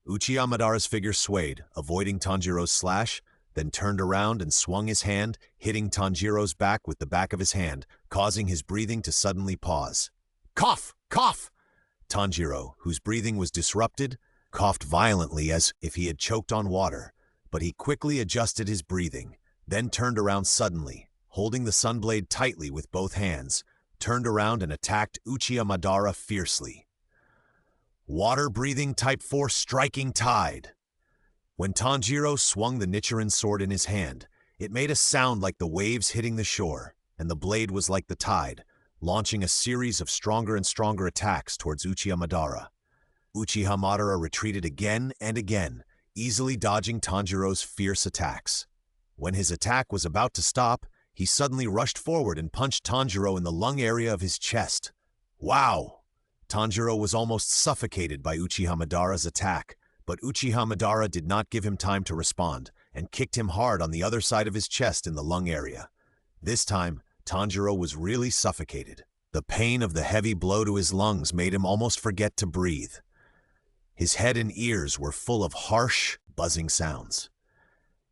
Uchiha Madara's figure swayed, avoiding Tanjiro's slash, then turned around and swung his hand, hitting Tanjiro's back with the back of his hand, causing his breathing to suddenly pause. "Cough! Cough!" Tanjiro, whose breathing was disrupted, coughed violently as if he had choked on water, but he quickly adjusted his breathing, then turned around suddenly, holding the sunblade tightly with both hands, turned around and attacked Uchiha Madara fiercely. Water-breathing Type 4 striking tide. When Tanjiro swung the Nichiren sword in his hand, it made a sound like the waves hitting the shore, and the blade was like the tide, launching a series of stronger and stronger attacks towards Uchiha Madara. Uchiha Madara retreated again and again, easily dodging Tanjiro's fierce attacks. When his attack was about to stop, he suddenly rushed forward and punched Tanjiro in the lung area of his chest. Wow! Tanjiro was almost suffocated by Uchiha Madara's attack, but Uchiha Madara did not give him time to respond, and kicked him hard on the other side of his chest in the lung area. This time, Tanjiro was really suffocated. The pain of the heavy blow to his lungs made him almost forget to breathe. His head and ears were full of harsh, buzzing sounds.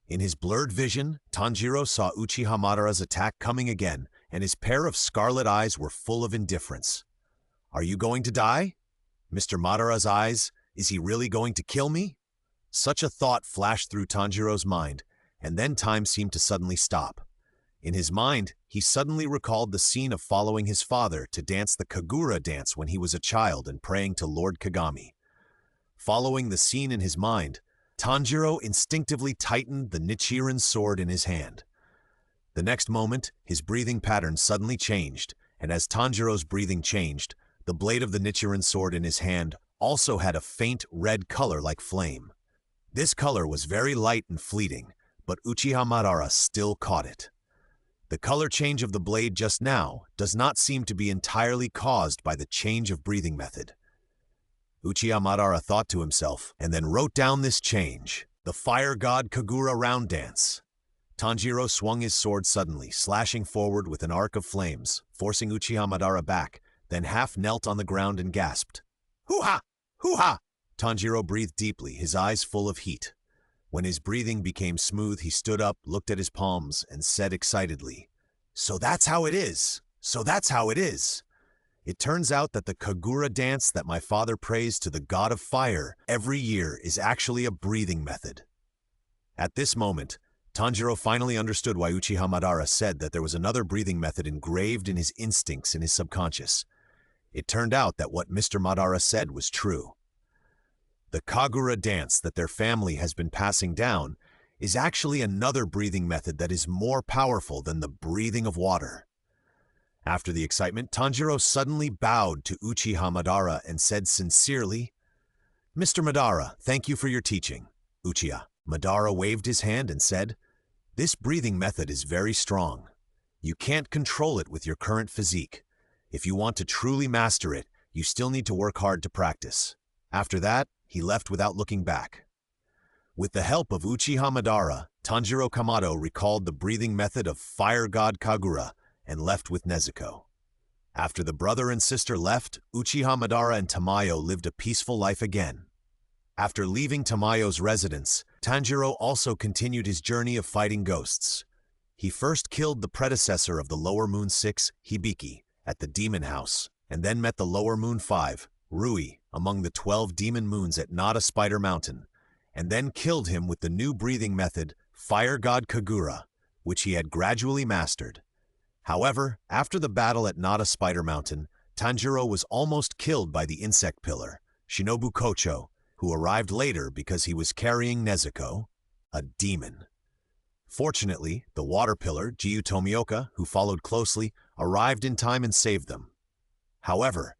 In his blurred vision, Tanjiro saw Uchiha Madara's attack coming again, and his pair of scarlet eyes were full of indifference. "Are you going to die? Mr. Madara's eyes, is he really going to kill me?" Such a thought flashed through Tanjiro's mind, and then time seemed to suddenly stop. In his mind, he suddenly recalled the scene of following his father to dance the Kagura dance when he was a child and praying to Lord Kagami. Following the scene in his mind, Tanjiro instinctively tightened the Nichiren sword in his hand. The next moment, his breathing pattern suddenly changed, and as Tanjiro's breathing changed, the blade of the Nichiren sword in his hand also had a faint red color like flame. This color was very light and fleeting, but Uchiha Madara still caught it. The color change of the blade just now does not seem to be entirely caused by the change of breathing method. Uchiha Madara thought to himself, and then wrote down this change: the Fire God Kagura Round Dance. Tanjiro swung his sword suddenly, slashing forward with an arc of flames, forcing Uchiha Madara back, then half knelt on the ground and gasped. Hoo-ha! Hoo-ha! Tanjiro breathed deeply, his eyes full of heat. When his breathing became smooth, he stood up, looked at his palms, and said excitedly, "So that's how it is! So that's how it is! It turns out that the Kagura dance that my father prays to the god of fire every year is actually a breathing method." At this moment, Tanjiro finally understood why Uchiha Madara said that there was another breathing method engraved in his instincts in his subconscious. It turned out that what Mr. Madara said was true. The Kagura dance that their family has been passing down is actually another breathing method that is more powerful than the breathing of water. After the excitement, Tanjiro suddenly bowed to Uchiha Madara and said sincerely, "Mr. Madara, thank you for your teaching." Uchiha Madara waved his hand and said, "This breathing method is very strong. You can't control it with your current physique. If you want to truly master it, you still need to work hard to practice." After that, he left without looking back. With the help of Uchiha Madara, Tanjiro Kamado recalled the breathing method of Fire God Kagura and left with Nezuko. After the brother and sister left, Uchiha Madara and Tamayo lived a peaceful life again. After leaving Tamayo's residence, Tanjiro also continued his journey of fighting ghosts. He first killed the predecessor of the Lower Moon 6, Hibiki, at the Demon House, and then met the Lower Moon 5, Rui, among the 12 demon moons at Nada Spider Mountain, and then killed him with the new breathing method, Fire God Kagura, which he had gradually mastered. However, after the battle at Nada Spider Mountain, Tanjiro was almost killed by the insect pillar, Shinobu Kocho, who arrived later because he was carrying Nezuko, a demon. Fortunately, the water pillar, Jiu Tomioka, who followed closely, arrived in time and saved them. However,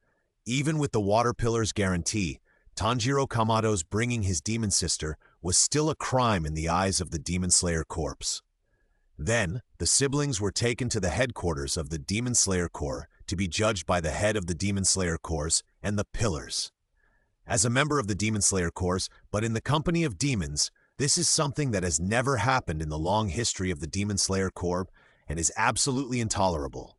even with the water pillar's guarantee, Tanjiro Kamado's bringing his demon sister was still a crime in the eyes of the Demon Slayer Corps. Then, the siblings were taken to the headquarters of the Demon Slayer Corps to be judged by the head of the Demon Slayer Corps and the Pillars. As a member of the Demon Slayer Corps, but in the company of demons, this is something that has never happened in the long history of the Demon Slayer Corps and is absolutely intolerable.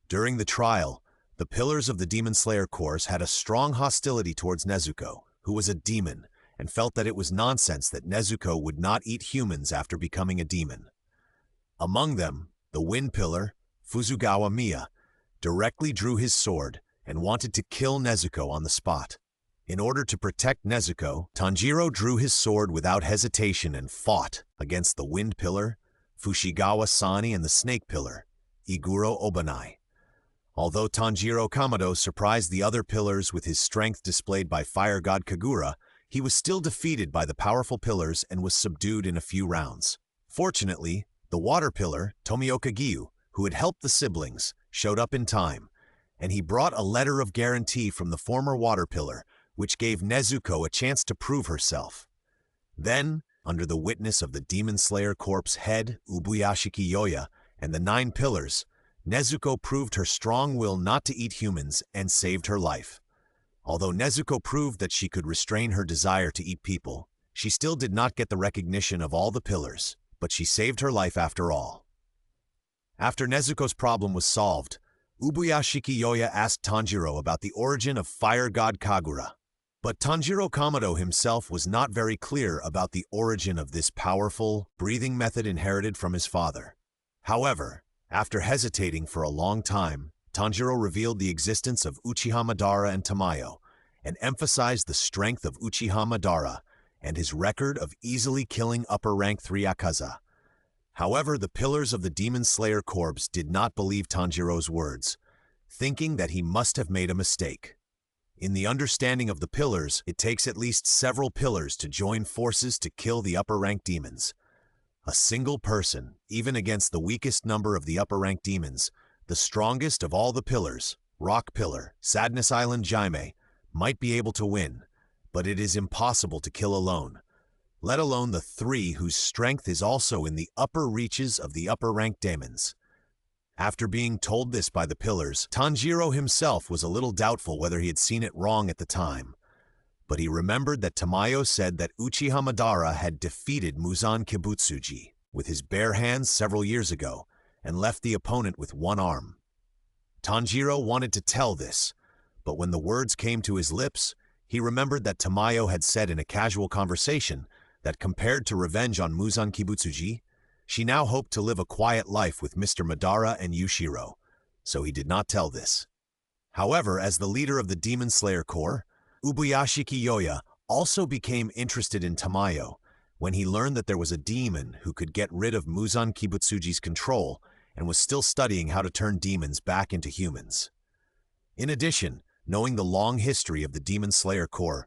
During the trial, the Pillars of the Demon Slayer Corps had a strong hostility towards Nezuko, who was a demon, and felt that it was nonsense that Nezuko would not eat humans after becoming a demon. Among them, the Wind Pillar, Fuzugawa Miya, directly drew his sword and wanted to kill Nezuko on the spot. In order to protect Nezuko, Tanjiro drew his sword without hesitation and fought against the Wind Pillar, Fushigawa Sani, and the Snake Pillar, Iguro Obanai. Although Tanjiro Kamado surprised the other pillars with his strength displayed by Fire God Kagura, he was still defeated by the powerful pillars and was subdued in a few rounds. Fortunately, the water pillar, Tomioka Giyu, who had helped the siblings, showed up in time, and he brought a letter of guarantee from the former water pillar, which gave Nezuko a chance to prove herself. Then, under the witness of the Demon Slayer Corps head, Ubuyashiki Yoya, and the 9 pillars, Nezuko proved her strong will not to eat humans and saved her life. Although Nezuko proved that she could restrain her desire to eat people, she still did not get the recognition of all the pillars, but she saved her life after all. After Nezuko's problem was solved, Ubuyashiki Yoya asked Tanjiro about the origin of Fire God Kagura. But Tanjiro Kamado himself was not very clear about the origin of this powerful, breathing method inherited from his father. However, after hesitating for a long time, Tanjiro revealed the existence of Uchiha Madara and Tamayo, and emphasized the strength of Uchiha Madara, and his record of easily killing upper-rank 3 Yakuza. However, the pillars of the Demon Slayer Corps did not believe Tanjiro's words, thinking that he must have made a mistake. In the understanding of the pillars, it takes at least several pillars to join forces to kill the upper-rank demons. A single person, even against the weakest number of the upper-rank demons, the strongest of all the pillars, Rock Pillar, Sadness Island Jaime, might be able to win, but it is impossible to kill alone, let alone the 3 whose strength is also in the upper reaches of the upper-rank demons. After being told this by the pillars, Tanjiro himself was a little doubtful whether he had seen it wrong at the time, but he remembered that Tamayo said that Uchiha Madara had defeated Muzan Kibutsuji with his bare hands several years ago and left the opponent with one arm. Tanjiro wanted to tell this, but when the words came to his lips, he remembered that Tamayo had said in a casual conversation that compared to revenge on Muzan Kibutsuji, she now hoped to live a quiet life with Mr. Madara and Yushiro, so he did not tell this. However, as the leader of the Demon Slayer Corps, Ubuyashi Kiyoya also became interested in Tamayo when he learned that there was a demon who could get rid of Muzan Kibutsuji's control and was still studying how to turn demons back into humans. In addition, knowing the long history of the Demon Slayer Corps,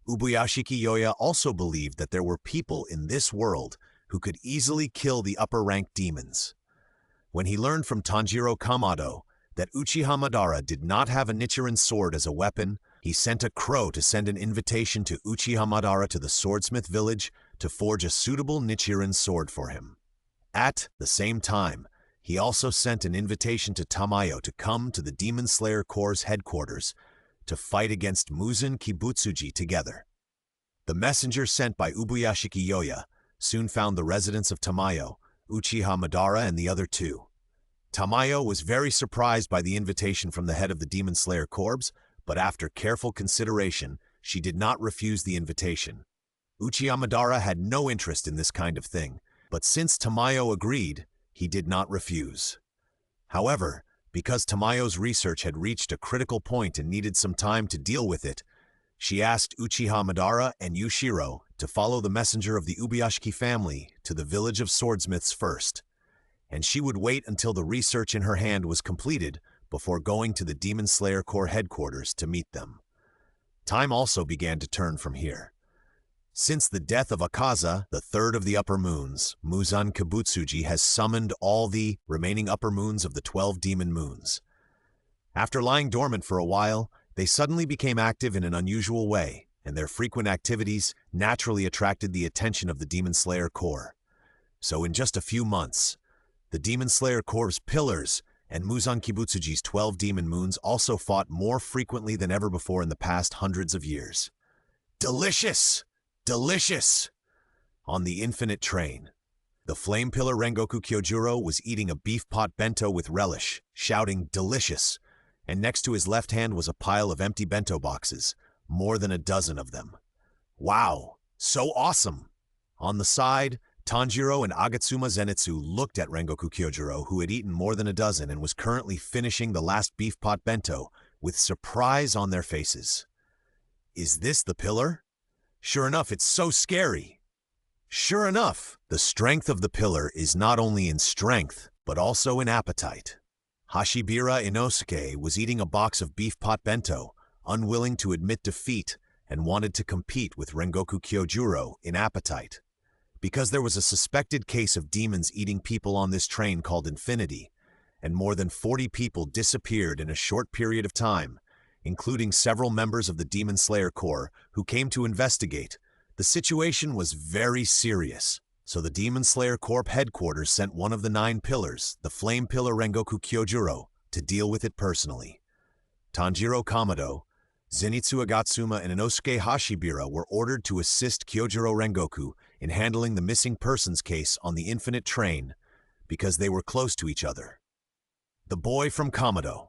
Ubuyashi Kiyoya also believed that there were people in this world who could easily kill the upper-rank demons. When he learned from Tanjiro Kamado that Uchiha Madara did not have a Nichiren sword as a weapon, he sent a crow to send an invitation to Uchiha Madara to the swordsmith village to forge a suitable Nichiren sword for him. At the same time, he also sent an invitation to Tamayo to come to the Demon Slayer Corps' headquarters to fight against Muzan Kibutsuji together. The messenger sent by Ubuyashi Kiyoya soon found the residence of Tamayo, Uchiha Madara, and the other 2. Tamayo was very surprised by the invitation from the head of the Demon Slayer Corps, but after careful consideration, she did not refuse the invitation. Uchiha Madara had no interest in this kind of thing, but since Tamayo agreed, he did not refuse. However, because Tamayo's research had reached a critical point and needed some time to deal with it, she asked Uchiha Madara and Yushiro to follow the messenger of the Ubuyashiki family to the village of swordsmiths first, and she would wait until the research in her hand was completed before going to the Demon Slayer Corps headquarters to meet them. Time also began to turn from here. Since the death of Akaza, the 3rd of the upper moons, Muzan Kibutsuji has summoned all the remaining upper moons of the 12 demon moons. After lying dormant for a while, they suddenly became active in an unusual way, and their frequent activities naturally attracted the attention of the Demon Slayer Corps. So in just a few months, the Demon Slayer Corps' pillars and Muzan Kibutsuji's 12 demon moons also fought more frequently than ever before in the past hundreds of years. Delicious! Delicious! On the infinite train, the flame pillar Rengoku Kyojuro was eating a beef pot bento with relish, shouting delicious, and next to his left hand was a pile of empty bento boxes, more than a dozen of them. Wow, so awesome! On the side, Tanjiro and Agatsuma Zenitsu looked at Rengoku Kyojuro, who had eaten more than a dozen and was currently finishing the last beef pot bento, with surprise on their faces. Is this the pillar? Sure enough, it's so scary. Sure enough, the strength of the pillar is not only in strength, but also in appetite. Hashibira Inosuke was eating a box of beef pot bento, unwilling to admit defeat, and wanted to compete with Rengoku Kyojuro in appetite. Because there was a suspected case of demons eating people on this train called Infinity, and more than 40 people disappeared in a short period of time, including several members of the Demon Slayer Corps who came to investigate. The situation was very serious, so the Demon Slayer Corps headquarters sent one of the 9 pillars, the Flame Pillar Rengoku Kyojuro, to deal with it personally. Tanjiro Kamado, Zenitsu Agatsuma, and Inosuke Hashibira were ordered to assist Kyojuro Rengoku in handling the missing persons case on the Infinite Train because they were close to each other. The boy from Kamado.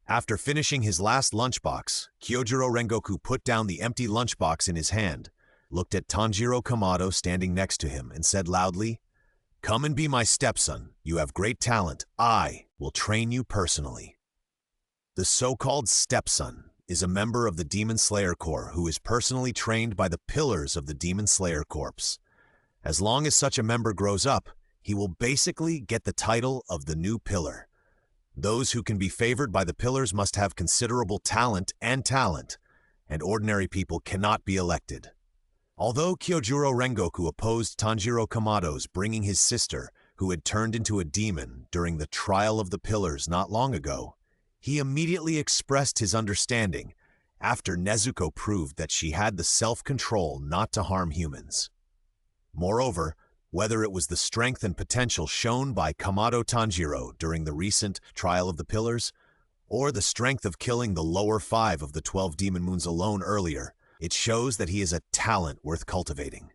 After finishing his last lunchbox, Kyojuro Rengoku put down the empty lunchbox in his hand, looked at Tanjiro Kamado standing next to him, and said loudly, "Come and be my stepson. You have great talent. I will train you personally." The so-called stepson is a member of the Demon Slayer Corps who is personally trained by the pillars of the Demon Slayer Corps. As long as such a member grows up, he will basically get the title of the new pillar. Those who can be favored by the pillars must have considerable talent, and ordinary people cannot be elected. Although Kyojuro Rengoku opposed Tanjiro Kamado's bringing his sister, who had turned into a demon during the trial of the pillars not long ago, he immediately expressed his understanding after Nezuko proved that she had the self-control not to harm humans. Moreover, whether it was the strength and potential shown by Kamado Tanjiro during the recent trial of the pillars, or the strength of killing the lower 5 of the 12 demon moons alone earlier, it shows that he is a talent worth cultivating.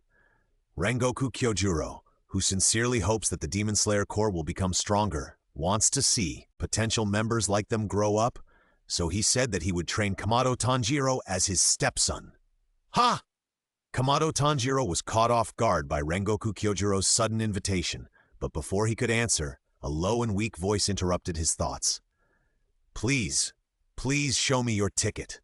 Rengoku Kyojuro, who sincerely hopes that the Demon Slayer Corps will become stronger, wants to see potential members like them grow up, so he said that he would train Kamado Tanjiro as his stepson. Ha! Kamado Tanjiro was caught off guard by Rengoku Kyojuro's sudden invitation, but before he could answer, a low and weak voice interrupted his thoughts. Please show me your ticket.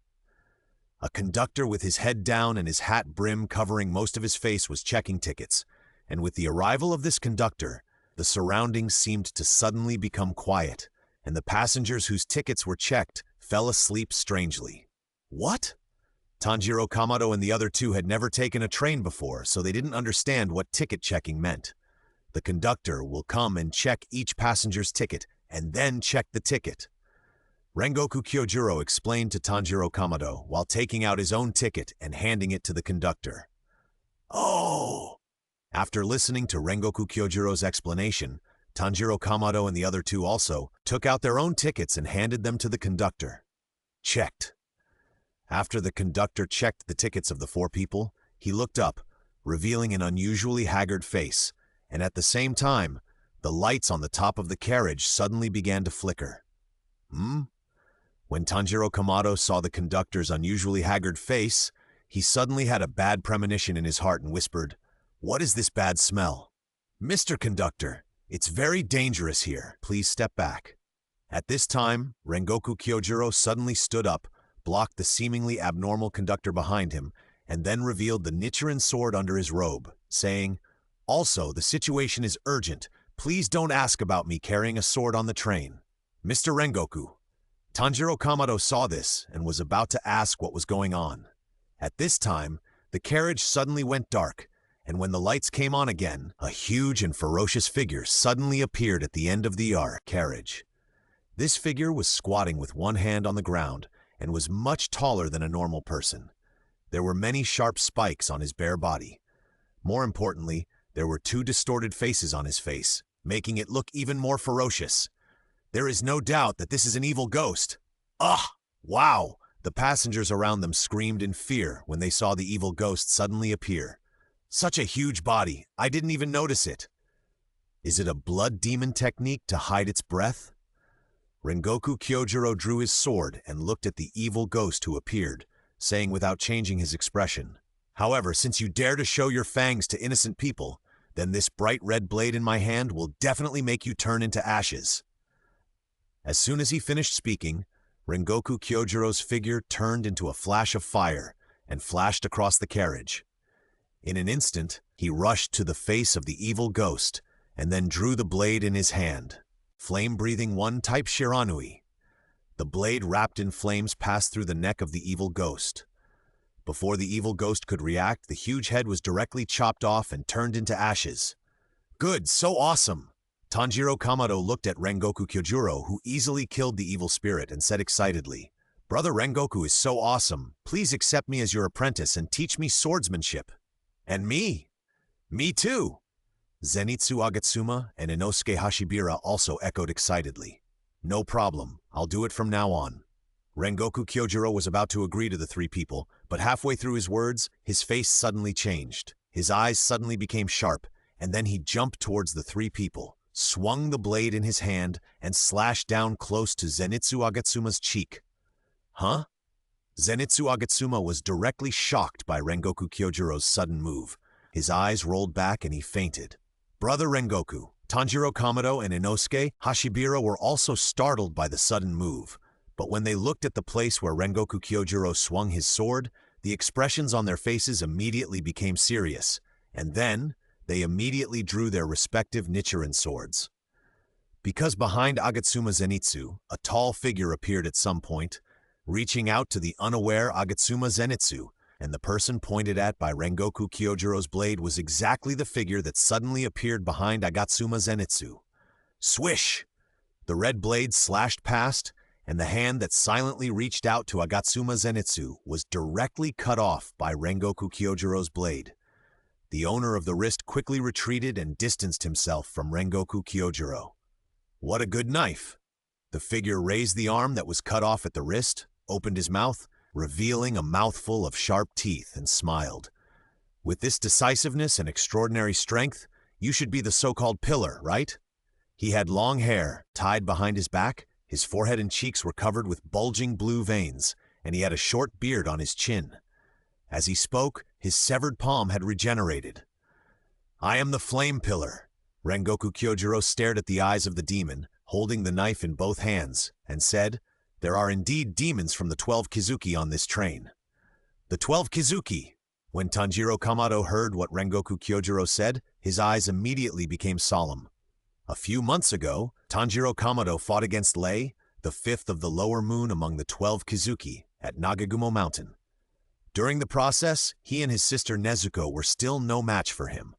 A conductor with his head down and his hat brim covering most of his face was checking tickets, and with the arrival of this conductor, the surroundings seemed to suddenly become quiet, and the passengers whose tickets were checked fell asleep strangely. What? Tanjiro Kamado and the other two had never taken a train before, so they didn't understand what ticket checking meant. The conductor will come and check each passenger's ticket, and then check the ticket. Rengoku Kyojuro explained to Tanjiro Kamado while taking out his own ticket and handing it to the conductor. Oh! After listening to Rengoku Kyojuro's explanation, Tanjiro Kamado and the other two also took out their own tickets and handed them to the conductor. Checked. After the conductor checked the tickets of the 4 people, he looked up, revealing an unusually haggard face, and at the same time, the lights on the top of the carriage suddenly began to flicker. When Tanjiro Kamado saw the conductor's unusually haggard face, he suddenly had a bad premonition in his heart and whispered, "What is this bad smell? Mr. Conductor, it's very dangerous here. Please step back." At this time, Rengoku Kyojuro suddenly stood up, blocked the seemingly abnormal conductor behind him, and then revealed the Nichiren sword under his robe, saying, "Also, the situation is urgent. Please don't ask about me carrying a sword on the train." Mr. Rengoku. Tanjiro Kamado saw this and was about to ask what was going on. At this time, the carriage suddenly went dark, and when the lights came on again, a huge and ferocious figure suddenly appeared at the end of the carriage. This figure was squatting with one hand on the ground and was much taller than a normal person. There were many sharp spikes on his bare body. More importantly, there were 2 distorted faces on his face, making it look even more ferocious. There is no doubt that this is an evil ghost. Ah! Wow! The passengers around them screamed in fear when they saw the evil ghost suddenly appear. Such a huge body, I didn't even notice it. Is it a blood demon technique to hide its breath? Rengoku Kyojuro drew his sword and looked at the evil ghost who appeared, saying without changing his expression, "However, since you dare to show your fangs to innocent people, then this bright red blade in my hand will definitely make you turn into ashes." As soon as he finished speaking, Rengoku Kyojuro's figure turned into a flash of fire and flashed across the carriage. In an instant, he rushed to the face of the evil ghost and then drew the blade in his hand. Flame-breathing one type Shiranui. The blade wrapped in flames passed through the neck of the evil ghost. Before the evil ghost could react, the huge head was directly chopped off and turned into ashes. Good, so awesome! Tanjiro Kamado looked at Rengoku Kyojuro, who easily killed the evil spirit, and said excitedly, "Brother Rengoku is so awesome. Please accept me as your apprentice and teach me swordsmanship." "And me? Me too!" Zenitsu Agatsuma and Inosuke Hashibira also echoed excitedly. "No problem. I'll do it from now on." Rengoku Kyojuro was about to agree to the 3 people, but halfway through his words, his face suddenly changed. His eyes suddenly became sharp, and then he jumped towards the 3 people, swung the blade in his hand, and slashed down close to Zenitsu Agatsuma's cheek. Huh? Zenitsu Agatsuma was directly shocked by Rengoku Kyojuro's sudden move. His eyes rolled back and he fainted. Brother Rengoku, Tanjiro Kamado, and Inosuke Hashibira were also startled by the sudden move, But when they looked at the place where Rengoku Kyojuro swung his sword, the expressions on their faces immediately became serious, and then they immediately drew their respective Nichiren swords. Because behind Agatsuma Zenitsu, a tall figure appeared at some point, reaching out to the unaware Agatsuma Zenitsu, and the person pointed at by Rengoku Kyojuro's blade was exactly the figure that suddenly appeared behind Agatsuma Zenitsu. Swish! The red blade slashed past, and the hand that silently reached out to Agatsuma Zenitsu was directly cut off by Rengoku Kyojuro's blade. The owner of the wrist quickly retreated and distanced himself from Rengoku Kyojuro. What a good knife! The figure raised the arm that was cut off at the wrist, opened his mouth, revealing a mouthful of sharp teeth, and smiled. With this decisiveness and extraordinary strength, you should be the so-called pillar, right? He had long hair, tied behind his back, his forehead and cheeks were covered with bulging blue veins, and he had a short beard on his chin. As he spoke, his severed palm had regenerated. I am the Flame Pillar. Rengoku Kyojuro stared at the eyes of the demon, holding the knife in both hands, and said, There are indeed demons from the 12 Kizuki on this train. The 12 Kizuki! When Tanjiro Kamado heard what Rengoku Kyojuro said, his eyes immediately became solemn. A few months ago, Tanjiro Kamado fought against Lei, the fifth of the lower moon among the 12 Kizuki, at Nagagumo Mountain. During the process, he and his sister Nezuko were still no match for him.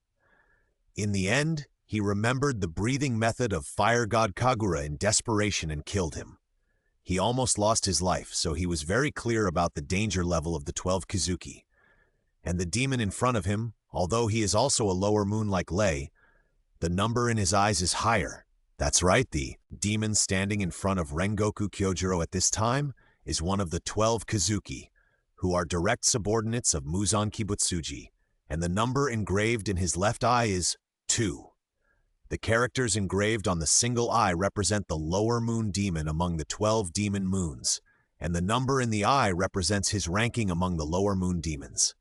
In the end, he remembered the breathing method of fire god Kagura in desperation and killed him. He almost lost his life, so he was very clear about the danger level of the 12 Kizuki. And the demon in front of him, although he is also a lower moon like Lei, the number in his eyes is higher. That's right, the demon standing in front of Rengoku Kyojuro at this time is one of the 12 Kizuki, who are direct subordinates of Muzan Kibutsuji, and the number engraved in his left eye is 2. The characters engraved on the single eye represent the lower moon demon among the 12 demon moons, and the number in the eye represents his ranking among the lower moon demons.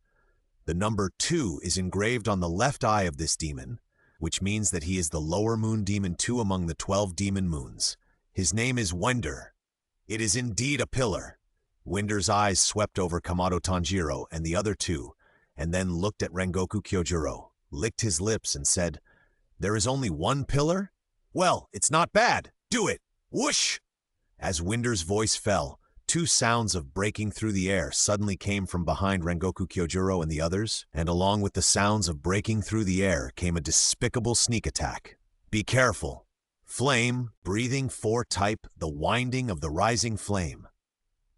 The number 2 is engraved on the left eye of this demon, which means that he is the lower moon demon 2 among the 12 demon moons. His name is Wender. It is indeed a pillar. Wender's eyes swept over Kamado Tanjiro and the other two, and then looked at Rengoku Kyojuro, licked his lips and said, There is only one pillar? Well, it's not bad. Do it. Whoosh! As Wender's voice fell, 2 sounds of breaking through the air suddenly came from behind Rengoku Kyojuro and the others, and along with the sounds of breaking through the air came a despicable sneak attack. Be careful. Flame, breathing 4 type, the winding of the rising flame.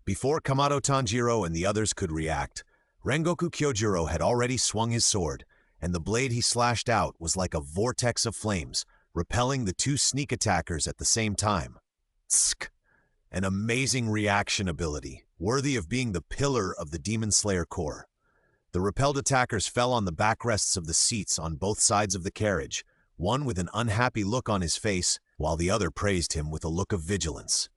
Before Kamado Tanjiro and the others could react, Rengoku Kyojuro had already swung his sword, and the blade he slashed out was like a vortex of flames, repelling the 2 sneak attackers at the same time. Tsk! An amazing reaction ability, worthy of being the pillar of the Demon Slayer Corps. The repelled attackers fell on the backrests of the seats on both sides of the carriage, one with an unhappy look on his face, while the other praised him with a look of vigilance.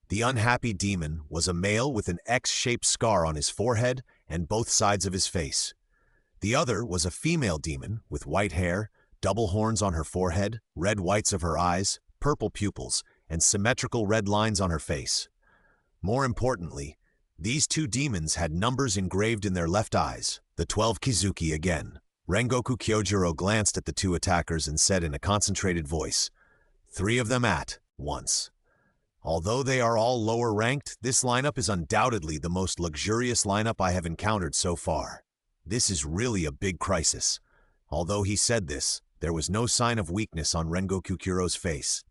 The unhappy demon was a male with an X-shaped scar on his forehead and both sides of his face. The other was a female demon with white hair, double horns on her forehead, red whites of her eyes, purple pupils, and symmetrical red lines on her face. More importantly, these 2 demons had numbers engraved in their left eyes, the 12 Kizuki again. Rengoku Kyojuro glanced at the 2 attackers and said in a concentrated voice, 3 of them at once. Although they are all lower ranked, this lineup is undoubtedly the most luxurious lineup I have encountered so far. This is really a big crisis. Although he said this, there was no sign of weakness on Rengoku Kyojoro's face.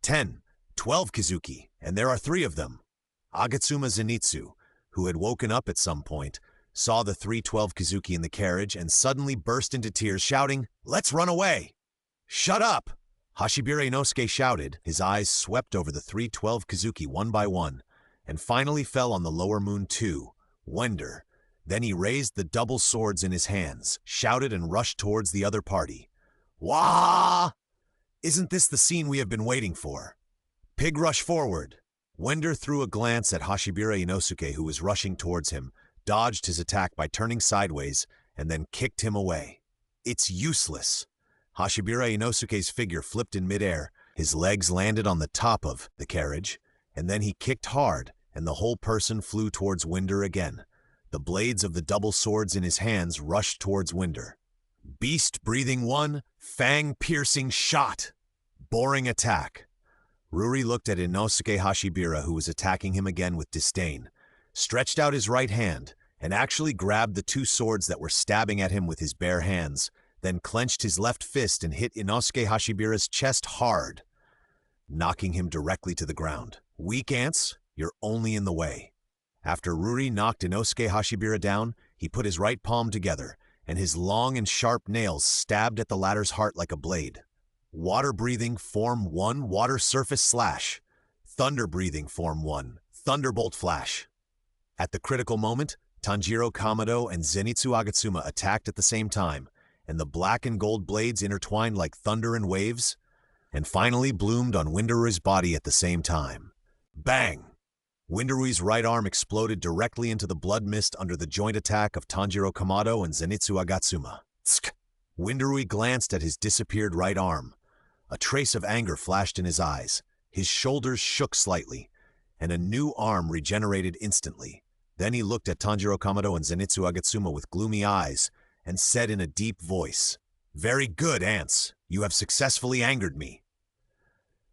12 Kizuki, and there are 3 of them. Agatsuma Zenitsu, who had woken up at some point, saw the 12 Kizuki in the carriage and suddenly burst into tears, shouting, Let's run away! Shut up! Hashibira Inosuke shouted. His eyes swept over the 12 Kizuki one by one, and finally fell on the lower moon 2, Wender. Then he raised the double swords in his hands, shouted and rushed towards the other party. Wah! Isn't this the scene we have been waiting for? Pig rush forward. Wender threw a glance at Hashibira Inosuke, who was rushing towards him, dodged his attack by turning sideways, and then kicked him away. It's useless. Hashibira Inosuke's figure flipped in midair, his legs landed on the top of the carriage, and then he kicked hard, and the whole person flew towards Winder again. The blades of the double swords in his hands rushed towards Winder. Beast breathing one, fang-piercing shot. Boring attack. Ruri looked at Inosuke Hashibira, who was attacking him again with disdain, stretched out his right hand, and actually grabbed the two swords that were stabbing at him with his bare hands, then clenched his left fist and hit Inosuke Hashibira's chest hard, knocking him directly to the ground. Weak ants, you're only in the way. After Ruri knocked Inosuke Hashibira down, he put his right palm together, and his long and sharp nails stabbed at the latter's heart like a blade. Water-breathing Form 1 Water Surface Slash. Thunder-breathing Form 1 Thunderbolt Flash. At the critical moment, Tanjiro Kamado and Zenitsu Agatsuma attacked at the same time, and the black and gold blades intertwined like thunder and waves, and finally bloomed on Winderui's body at the same time. Bang! Winderui's right arm exploded directly into the blood mist under the joint attack of Tanjiro Kamado and Zenitsu Agatsuma. Tsk! Winderui glanced at his disappeared right arm. A trace of anger flashed in his eyes. His shoulders shook slightly, and a new arm regenerated instantly. Then he looked at Tanjiro Kamado and Zenitsu Agatsuma with gloomy eyes and said in a deep voice, "Very good, ants. You have successfully angered me."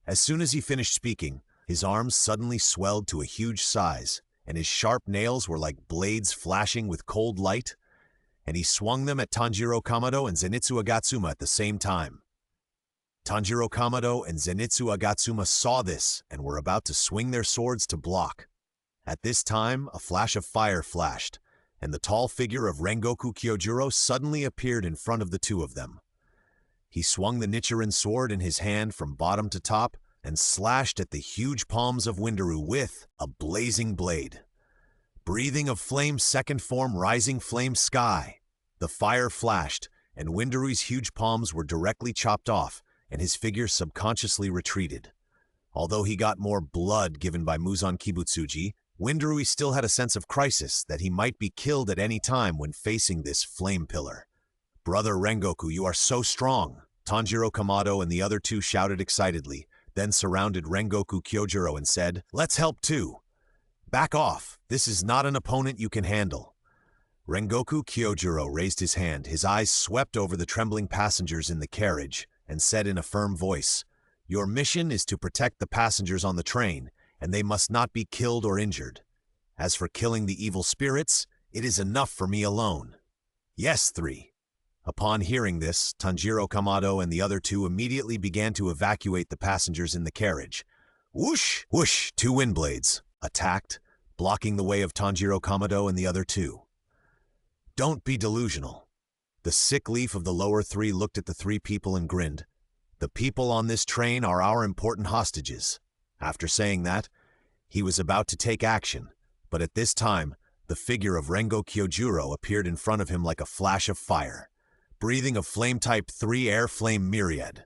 As soon as he finished speaking, his arms suddenly swelled to a huge size, and his sharp nails were like blades flashing with cold light, and he swung them at Tanjiro Kamado and Zenitsu Agatsuma at the same time. Tanjiro Kamado and Zenitsu Agatsuma saw this and were about to swing their swords to block. At this time, a flash of fire flashed, and the tall figure of Rengoku Kyojuro suddenly appeared in front of the two of them. He swung the Nichiren sword in his hand from bottom to top and slashed at the huge palms of Winderu with a blazing blade. Breathing of flame second form rising flame sky. The fire flashed, and Winderui's huge palms were directly chopped off, and his figure subconsciously retreated. Although he got more blood given by Muzan Kibutsuji, Winderui still had a sense of crisis that he might be killed at any time when facing this flame pillar. "Brother Rengoku, you are so strong!" Tanjiro Kamado and the other two shouted excitedly, then surrounded Rengoku Kyojuro and said, "Let's help too! Back off! This is not an opponent you can handle." Rengoku Kyojuro raised his hand, his eyes swept over the trembling passengers in the carriage, and said in a firm voice, "Your mission is to protect the passengers on the train, and they must not be killed or injured. As for killing the evil spirits, it is enough for me alone." "Yes, 3. Upon hearing this, Tanjiro Kamado and the other two immediately began to evacuate the passengers in the carriage. Whoosh! Whoosh! 2 wind blades attacked, blocking the way of Tanjiro Kamado and the other two. "Don't be delusional." The sick leaf of the lower 3 looked at the 3 people and grinned. "The people on this train are our important hostages." After saying that, he was about to take action, but at this time, the figure of Rengo Kyojuro appeared in front of him like a flash of fire, breathing a flame-type 3 air flame myriad.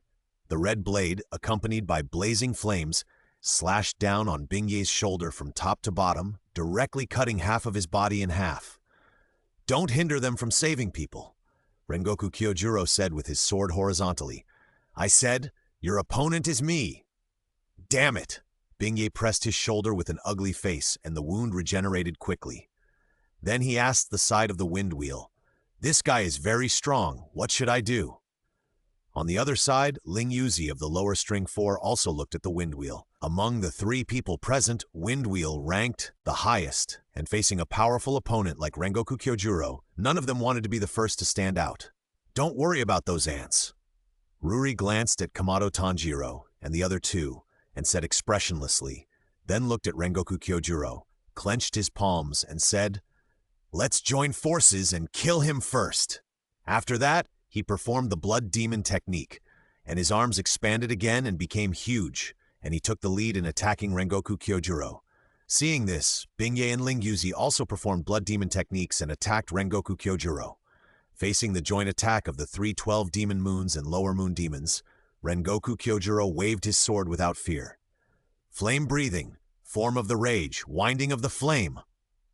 The red blade, accompanied by blazing flames, slashed down on Bingye's shoulder from top to bottom, directly cutting half of his body in half. "Don't hinder them from saving people," Rengoku Kyojuro said with his sword horizontally. "I said, your opponent is me." "Damn it!" Bingye pressed his shoulder with an ugly face, and the wound regenerated quickly. Then he asked the side of the wind wheel, "This guy is very strong. What should I do?" On the other side, Ling Yuzi of the lower string 4 also looked at the wind wheel. Among the 3 people present, wind wheel ranked the highest, and facing a powerful opponent like Rengoku Kyojuro, none of them wanted to be the first to stand out. "Don't worry about those ants." Ruri glanced at Kamado Tanjiro and the other two, and said expressionlessly, then looked at Rengoku Kyojuro, clenched his palms, and said, "Let's join forces and kill him first." After that, he performed the blood demon technique, and his arms expanded again and became huge, and he took the lead in attacking Rengoku Kyojuro. Seeing this, Bingye and Ling Yuzi also performed blood demon techniques and attacked Rengoku Kyojuro. Facing the joint attack of the 3 12 demon moons and lower moon demons, Rengoku Kyojuro waved his sword without fear. Flame breathing, form of the rage, winding of the flame.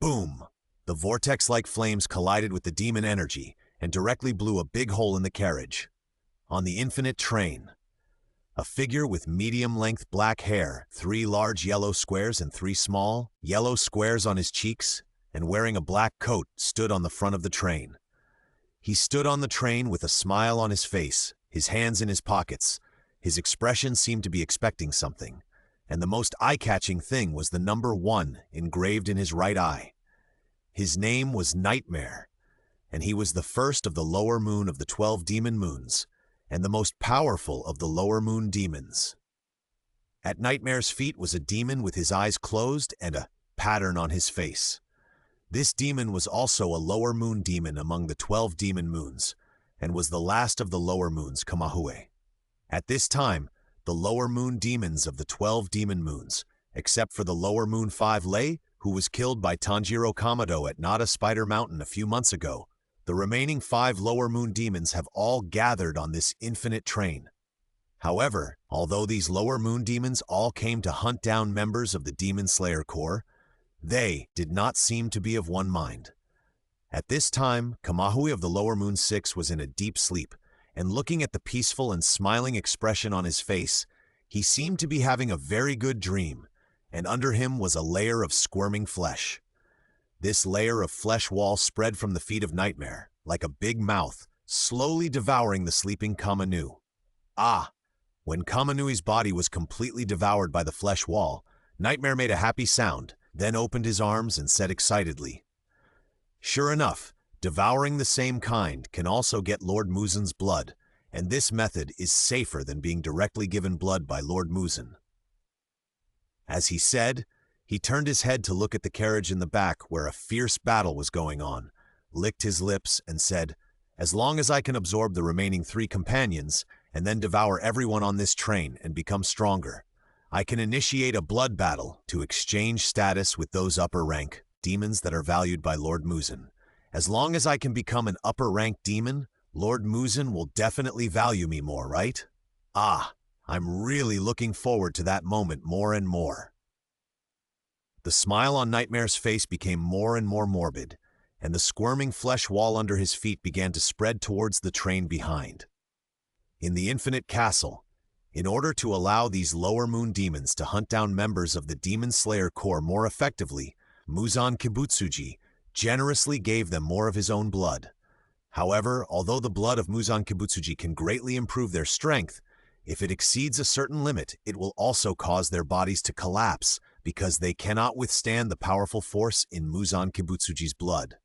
Boom! The vortex-like flames collided with the demon energy and directly blew a big hole in the carriage. On the infinite train. A figure with medium-length black hair, 3 large yellow squares and 3 small yellow squares on his cheeks, and wearing a black coat, stood on the front of the train. He stood on the train with a smile on his face, his hands in his pockets. His expression seemed to be expecting something, and the most eye-catching thing was the number 1 engraved in his right eye. His name was Nightmare, and he was the first of the lower moon of the 12 demon moons, and the most powerful of the lower moon demons. At Nightmare's feet was a demon with his eyes closed and a pattern on his face. This demon was also a lower moon demon among the 12 demon moons, and was the last of the lower moons, Kamahue. At this time, the lower moon demons of the 12 demon moons, except for the lower moon 5 Lei, who was killed by Tanjiro Kamado at Nada Spider Mountain a few months ago, the remaining 5 lower moon demons have all gathered on this infinite train. However, although these lower moon demons all came to hunt down members of the Demon Slayer Corps, they did not seem to be of one mind. At this time, Kamahue of the lower moon 6 was in a deep sleep, and looking at the peaceful and smiling expression on his face, he seemed to be having a very good dream, and under him was a layer of squirming flesh. This layer of flesh wall spread from the feet of Nightmare, like a big mouth, slowly devouring the sleeping Kamanu. When Kamanui's body was completely devoured by the flesh wall, Nightmare made a happy sound, then opened his arms and said excitedly, "Sure enough, devouring the same kind can also get Lord Muzen's blood, and this method is safer than being directly given blood by Lord Muzen." As he said, he turned his head to look at the carriage in the back where a fierce battle was going on, licked his lips, and said, "As long as I can absorb the remaining 3 companions, and then devour everyone on this train and become stronger, I can initiate a blood battle to exchange status with those upper rank demons that are valued by Lord Muzen. As long as I can become an upper rank demon, Lord Muzen will definitely value me more, right? I'm really looking forward to that moment more and more." The smile on Nightmare's face became more and more morbid, and the squirming flesh wall under his feet began to spread towards the train behind. In the Infinite Castle, in order to allow these lower moon demons to hunt down members of the Demon Slayer Corps more effectively, Muzan Kibutsuji generously gave them more of his own blood. However, although the blood of Muzan Kibutsuji can greatly improve their strength, if it exceeds a certain limit, it will also cause their bodies to collapse because they cannot withstand the powerful force in Muzan Kibutsuji's blood.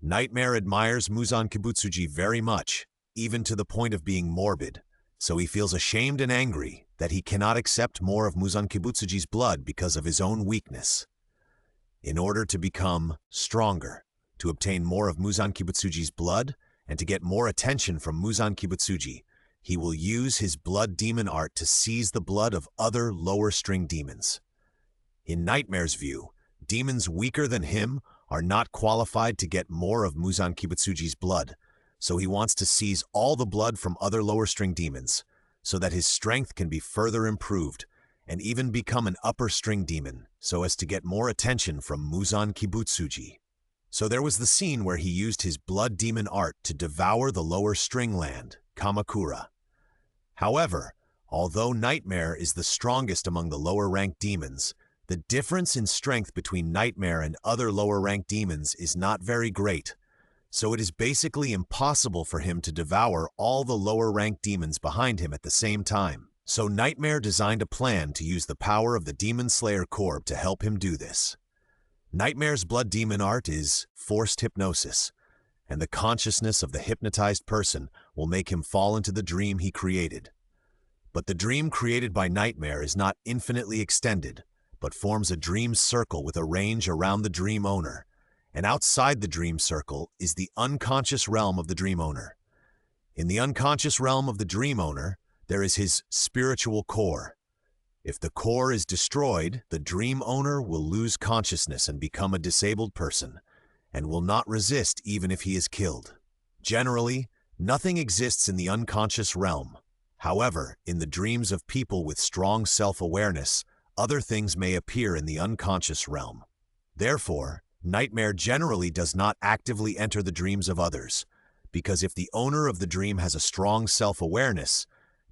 Nightmare admires Muzan Kibutsuji very much, even to the point of being morbid, so he feels ashamed and angry that he cannot accept more of Muzan Kibutsuji's blood because of his own weakness. In order to become stronger, to obtain more of Muzan Kibutsuji's blood, and to get more attention from Muzan Kibutsuji, he will use his blood demon art to seize the blood of other lower string demons. In Nightmare's view, demons weaker than him are not qualified to get more of Muzan Kibutsuji's blood, so he wants to seize all the blood from other lower string demons, so that his strength can be further improved, and even become an upper string demon, so as to get more attention from Muzan Kibutsuji. So there was the scene where he used his blood demon art to devour the lower string land, Kamakura. However, although Nightmare is the strongest among the lower-ranked demons, the difference in strength between Nightmare and other lower-ranked demons is not very great, so it is basically impossible for him to devour all the lower-ranked demons behind him at the same time. So Nightmare designed a plan to use the power of the Demon Slayer Corps to help him do this. Nightmare's blood demon art is forced hypnosis, and the consciousness of the hypnotized person will make him fall into the dream he created. But the dream created by Nightmare is not infinitely extended, but forms a dream circle with a range around the dream owner, and outside the dream circle is the unconscious realm of the dream owner. In the unconscious realm of the dream owner, there is his spiritual core. If the core is destroyed, the dream owner will lose consciousness and become a disabled person, and will not resist even if he is killed. Generally, nothing exists in the unconscious realm. However, in the dreams of people with strong self-awareness, other things may appear in the unconscious realm. Therefore, Nightmare generally does not actively enter the dreams of others, because if the owner of the dream has a strong self-awareness,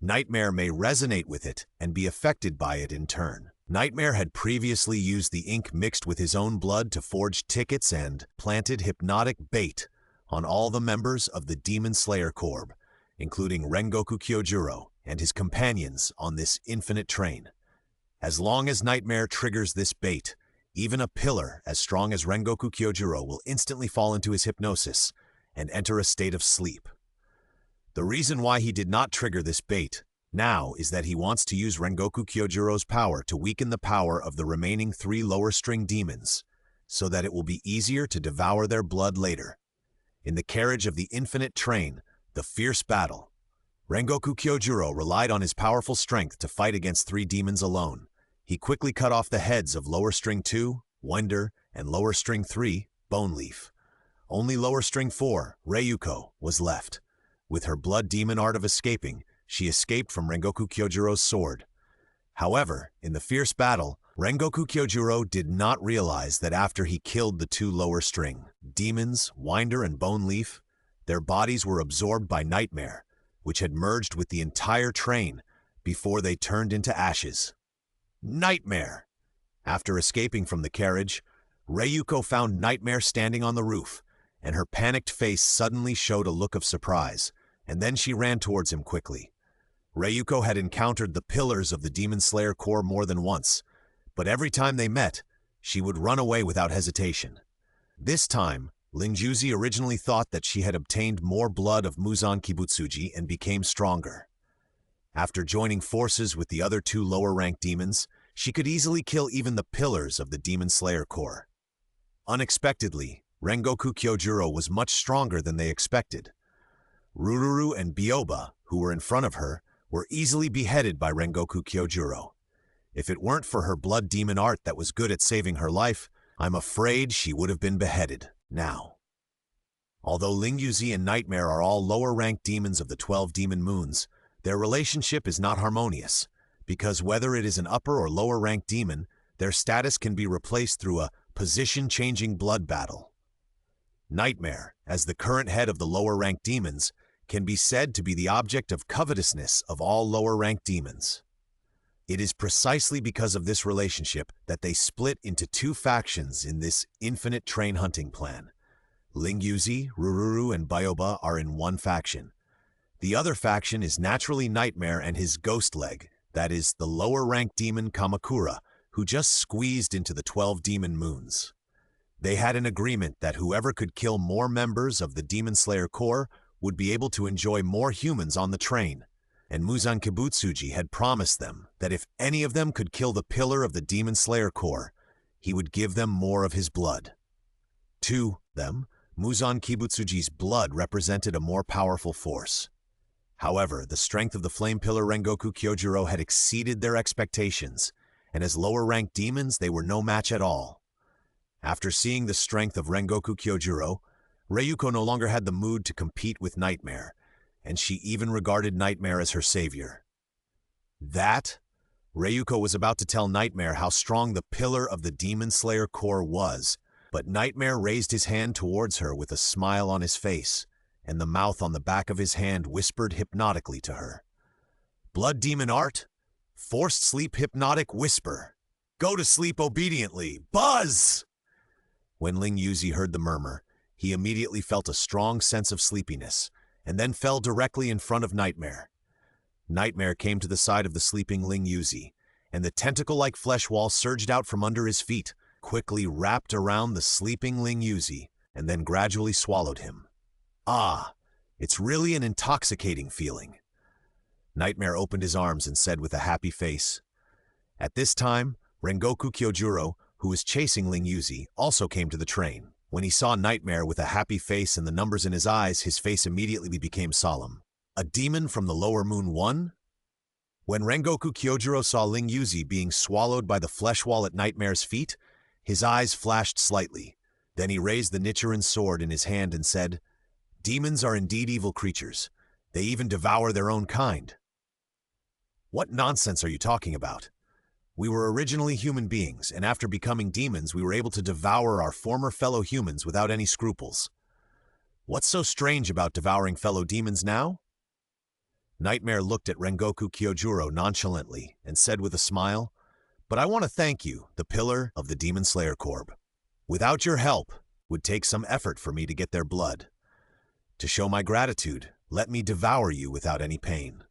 Nightmare may resonate with it and be affected by it in turn. Nightmare had previously used the ink mixed with his own blood to forge tickets and planted hypnotic bait on all the members of the Demon Slayer Corps, including Rengoku Kyojuro and his companions on this infinite train. As long as Nightmare triggers this bait, even a pillar as strong as Rengoku Kyojuro will instantly fall into his hypnosis and enter a state of sleep. The reason why he did not trigger this bait now is that he wants to use Rengoku Kyojuro's power to weaken the power of the remaining 3 lower string demons, so that it will be easier to devour their blood later. In the carriage of the infinite train, the fierce battle, Rengoku Kyojuro relied on his powerful strength to fight against 3 demons alone. He quickly cut off the heads of lower string 2, Wonder, and lower string 3, Bone Leaf. Only lower string 4, Ryuko, was left. With her blood demon art of escaping, she escaped from Rengoku Kyojuro's sword. However, in the fierce battle, Rengoku Kyojuro did not realize that after he killed the 2 lower string demons, Winder and Bone Leaf, their bodies were absorbed by Nightmare, which had merged with the entire train before they turned into ashes. Nightmare! After escaping from the carriage, Ryuko found Nightmare standing on the roof, and her panicked face suddenly showed a look of surprise, and then she ran towards him quickly. Ryuko had encountered the pillars of the Demon Slayer Corps more than once, but every time they met, she would run away without hesitation. This time, Lingjuzi originally thought that she had obtained more blood of Muzan Kibutsuji and became stronger. After joining forces with the other 2 lower-ranked demons, she could easily kill even the pillars of the Demon Slayer Corps. Unexpectedly, Rengoku Kyojuro was much stronger than they expected. Rururu and Byoba, who were in front of her, were easily beheaded by Rengoku Kyojuro. If it weren't for her blood demon art that was good at saving her life, I'm afraid she would have been beheaded now. Although Lingjuzi and Nightmare are all lower-ranked demons of the 12 demon moons, their relationship is not harmonious, because whether it is an upper or lower-ranked demon, their status can be replaced through a position-changing blood battle. Nightmare, as the current head of the lower-ranked demons, can be said to be the object of covetousness of all lower-ranked demons. It is precisely because of this relationship that they split into 2 factions in this infinite train hunting plan. Lingjuzi, Rururu, and Byoba are in one faction. The other faction is naturally Nightmare and his ghost leg, that is, the lower-ranked demon Kamakura, who just squeezed into the 12 demon moons. They had an agreement that whoever could kill more members of the Demon Slayer Corps would be able to enjoy more humans on the train, and Muzan Kibutsuji had promised them that if any of them could kill the pillar of the Demon Slayer Corps, he would give them more of his blood. To them, Muzan Kibutsuji's blood represented a more powerful force. However, the strength of the Flame Pillar Rengoku Kyojuro had exceeded their expectations, and as lower-ranked demons, they were no match at all. After seeing the strength of Rengoku Kyojuro, Ryuko no longer had the mood to compete with Nightmare, and she even regarded Nightmare as her savior. Ryuko was about to tell Nightmare how strong the pillar of the Demon Slayer Corps was, but Nightmare raised his hand towards her with a smile on his face, and the mouth on the back of his hand whispered hypnotically to her. Blood Demon Art? Forced Sleep Hypnotic Whisper. Go to sleep obediently. Buzz! When Lingjuzi heard the murmur, he immediately felt a strong sense of sleepiness, and then fell directly in front of Nightmare. Nightmare came to the side of the sleeping Lingjuzi, and the tentacle-like flesh wall surged out from under his feet, quickly wrapped around the sleeping Lingjuzi, and then gradually swallowed him. Ah, it's really an intoxicating feeling. Nightmare opened his arms and said with a happy face. At this time, Rengoku Kyojuro, who was chasing Lingjuzi, also came to the train. When he saw Nightmare with a happy face and the numbers in his eyes, his face immediately became solemn. A demon from the lower moon won? When Rengoku Kyojuro saw Lingjuzi being swallowed by the flesh wall at Nightmare's feet, his eyes flashed slightly. Then he raised the Nichiren sword in his hand and said, Demons are indeed evil creatures. They even devour their own kind. What nonsense are you talking about? We were originally human beings, and after becoming demons, we were able to devour our former fellow humans without any scruples. What's so strange about devouring fellow demons now? Nightmare looked at Rengoku Kyojuro nonchalantly and said with a smile, "But I want to thank you, the pillar of the Demon Slayer Corps. Without your help, would take some effort for me to get their blood. To show my gratitude, let me devour you without any pain."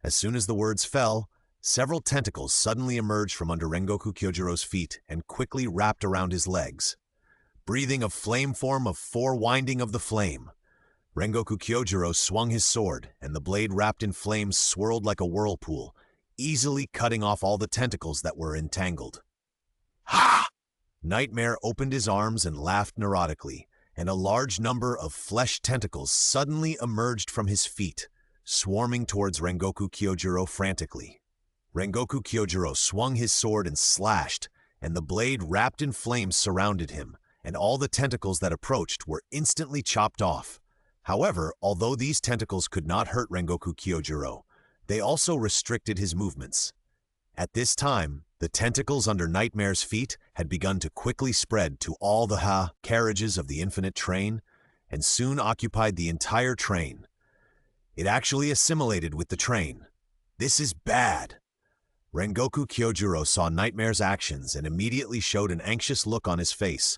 As soon as the words fell, several tentacles suddenly emerged from under Rengoku Kyojuro's feet and quickly wrapped around his legs. Breathing a flame form of forewinding of the flame, Rengoku Kyojuro swung his sword, and the blade wrapped in flames swirled like a whirlpool, easily cutting off all the tentacles that were entangled. Ha! Nightmare opened his arms and laughed neurotically, and a large number of flesh tentacles suddenly emerged from his feet, swarming towards Rengoku Kyojuro frantically. Rengoku Kyojuro swung his sword and slashed, and the blade wrapped in flames surrounded him, and all the tentacles that approached were instantly chopped off. However, although these tentacles could not hurt Rengoku Kyojuro, they also restricted his movements. At this time, the tentacles under Nightmare's feet had begun to quickly spread to all the carriages of the infinite train, and soon occupied the entire train. It actually assimilated with the train. This is bad. Rengoku Kyojuro saw Nightmare's actions and immediately showed an anxious look on his face,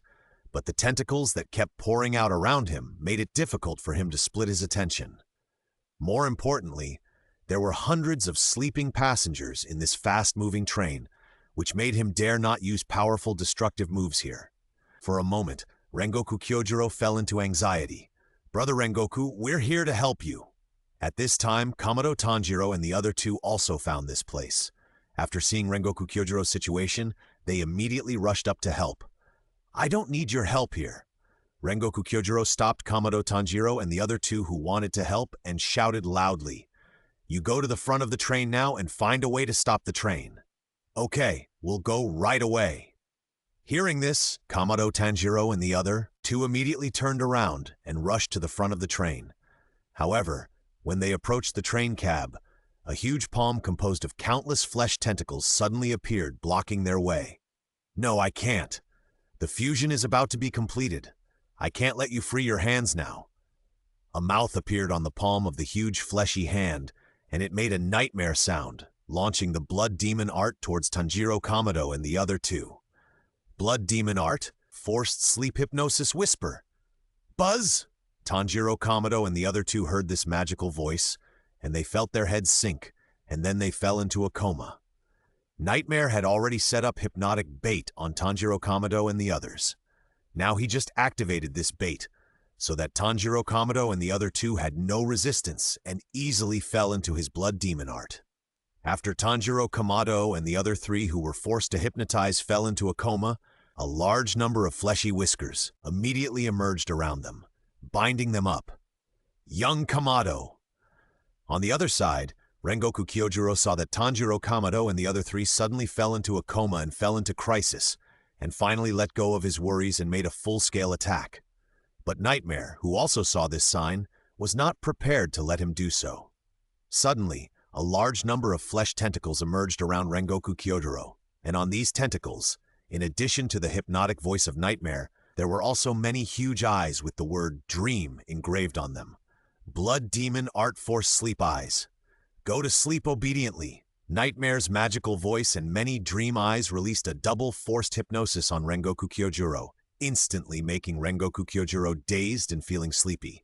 but the tentacles that kept pouring out around him made it difficult for him to split his attention. More importantly, there were hundreds of sleeping passengers in this fast-moving train, which made him dare not use powerful destructive moves here. For a moment, Rengoku Kyojuro fell into anxiety. "Brother Rengoku, we're here to help you." At this time, Kamado Tanjiro and the other two also found this place. After seeing Rengoku Kyojuro's situation, they immediately rushed up to help. "I don't need your help here." Rengoku Kyojuro stopped Kamado Tanjiro and the other two who wanted to help and shouted loudly, "You go to the front of the train now and find a way to stop the train." "Okay, we'll go right away." Hearing this, Kamado Tanjiro and the other two immediately turned around and rushed to the front of the train. However, when they approached the train cab, a huge palm composed of countless flesh tentacles suddenly appeared, blocking their way. "No, I can't. The fusion is about to be completed. I can't let you free your hands now." A mouth appeared on the palm of the huge fleshy hand, and it made a nightmare sound, launching the blood demon art towards Tanjiro Kamado and the other two. Blood demon art, forced sleep hypnosis whisper. "Buzz!" Tanjiro Kamado and the other two heard this magical voice, and they felt their heads sink, and then they fell into a coma. Nightmare had already set up hypnotic bait on Tanjiro Kamado and the others. Now he just activated this bait, so that Tanjiro Kamado and the other two had no resistance and easily fell into his blood demon art. After Tanjiro Kamado and the other three who were forced to hypnotize fell into a coma, a large number of fleshy whiskers immediately emerged around them, binding them up. "Young Kamado!" On the other side, Rengoku Kyojuro saw that Tanjiro Kamado and the other three suddenly fell into a coma and fell into crisis, and finally let go of his worries and made a full-scale attack. But Nightmare, who also saw this sign, was not prepared to let him do so. Suddenly, a large number of flesh tentacles emerged around Rengoku Kyojuro, and on these tentacles, in addition to the hypnotic voice of Nightmare, there were also many huge eyes with the word "Dream" engraved on them. Blood Demon Art Force Sleep Eyes. "Go to sleep obediently." Nightmare's magical voice and many dream eyes released a double forced hypnosis on Rengoku Kyojuro, instantly making Rengoku Kyojuro dazed and feeling sleepy.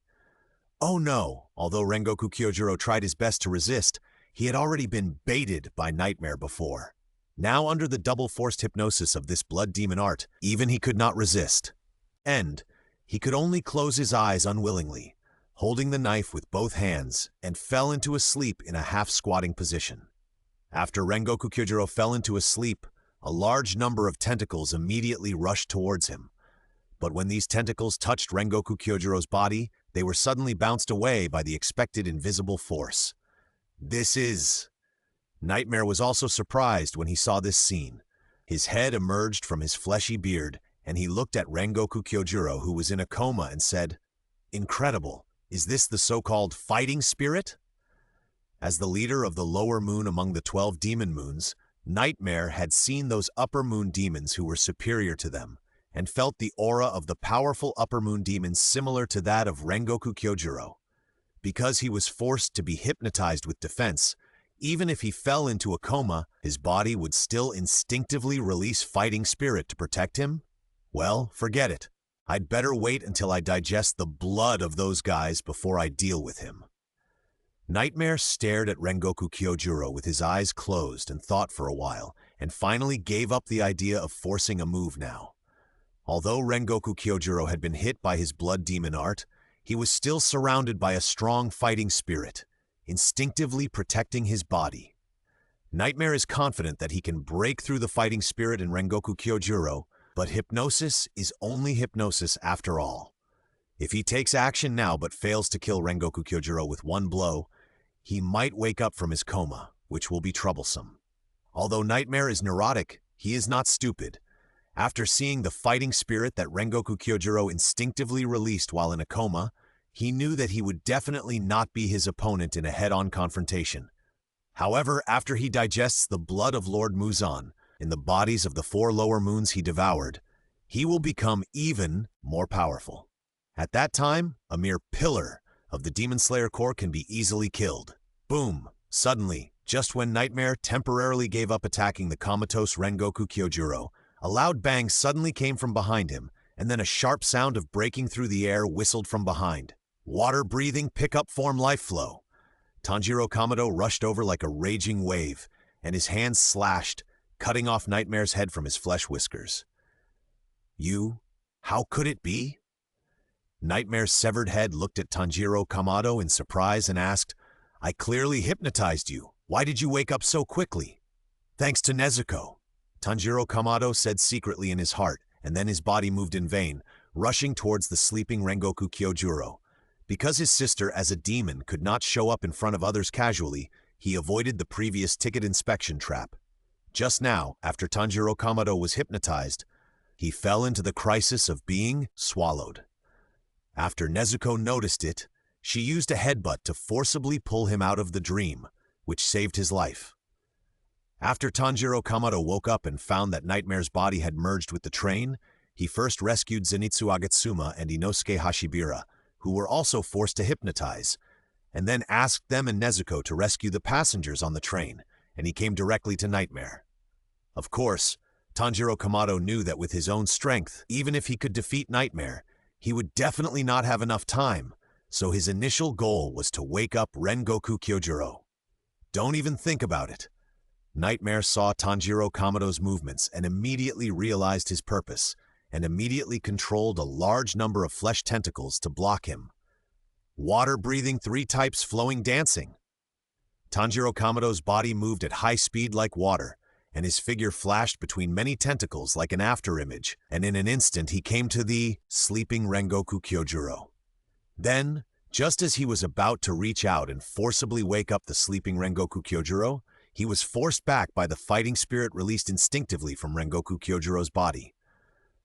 Oh no! Although Rengoku Kyojuro tried his best to resist, he had already been baited by Nightmare before. Now under the double forced hypnosis of this blood demon art, even he could not resist. He could only close his eyes unwillingly, holding the knife with both hands, and fell into a sleep in a half-squatting position. After Rengoku Kyojuro fell into a sleep, a large number of tentacles immediately rushed towards him. But when these tentacles touched Rengoku Kyojuro's body, they were suddenly bounced away by the expected invisible force. Nightmare was also surprised when he saw this scene. His head emerged from his fleshy beard, and he looked at Rengoku Kyojuro, who was in a coma, and said, "Incredible. Is this the so-called fighting spirit?" As the leader of the lower moon among the 12 demon moons, Nightmare had seen those upper moon demons who were superior to them, and felt the aura of the powerful upper moon demons similar to that of Rengoku Kyojuro. Because he was forced to be hypnotized with defense, even if he fell into a coma, his body would still instinctively release fighting spirit to protect him? Well, forget it. I'd better wait until I digest the blood of those guys before I deal with him. Nightmare stared at Rengoku Kyojuro with his eyes closed and thought for a while, and finally gave up the idea of forcing a move now. Although Rengoku Kyojuro had been hit by his blood demon art, he was still surrounded by a strong fighting spirit, instinctively protecting his body. Nightmare is confident that he can break through the fighting spirit in Rengoku Kyojuro, but hypnosis is only hypnosis after all. If he takes action now but fails to kill Rengoku Kyojuro with one blow, he might wake up from his coma, which will be troublesome. Although Nightmare is neurotic, he is not stupid. After seeing the fighting spirit that Rengoku Kyojuro instinctively released while in a coma, he knew that he would definitely not be his opponent in a head-on confrontation. However, after he digests the blood of Lord Muzan in the bodies of the 4 lower moons he devoured, he will become even more powerful. At that time, a mere pillar of the Demon Slayer Corps can be easily killed. Boom! Suddenly, just when Nightmare temporarily gave up attacking the comatose Rengoku Kyojuro, a loud bang suddenly came from behind him, and then a sharp sound of breaking through the air whistled from behind. Water-breathing pickup form life flow. Tanjiro Kamado rushed over like a raging wave, and his hands slashed, cutting off Nightmare's head from his flesh whiskers. You? How could it be? Nightmare's severed head looked at Tanjiro Kamado in surprise and asked, I clearly hypnotized you. Why did you wake up so quickly? Thanks to Nezuko. Tanjiro Kamado said secretly in his heart, and then his body moved in vain, rushing towards the sleeping Rengoku Kyojuro. Because his sister as a demon could not show up in front of others casually, he avoided the previous ticket inspection trap. Just now, after Tanjiro Kamado was hypnotized, he fell into the crisis of being swallowed. After Nezuko noticed it, she used a headbutt to forcibly pull him out of the dream, which saved his life. After Tanjiro Kamado woke up and found that Nightmare's body had merged with the train, he first rescued Zenitsu Agatsuma and Inosuke Hashibira, who were also forced to hypnotize, and then asked them and Nezuko to rescue the passengers on the train, and he came directly to Nightmare. Of course, Tanjiro Kamado knew that with his own strength, even if he could defeat Nightmare, he would definitely not have enough time, so his initial goal was to wake up Rengoku Kyojuro. Don't even think about it. Nightmare saw Tanjiro Kamado's movements and immediately realized his purpose, and immediately controlled a large number of flesh tentacles to block him. Water-breathing 3 types flowing dancing. Tanjiro Kamado's body moved at high speed like water, and his figure flashed between many tentacles like an afterimage, and in an instant he came to the sleeping Rengoku Kyojuro. Then, just as he was about to reach out and forcibly wake up the sleeping Rengoku Kyojuro, he was forced back by the fighting spirit released instinctively from Rengoku Kyojuro's body.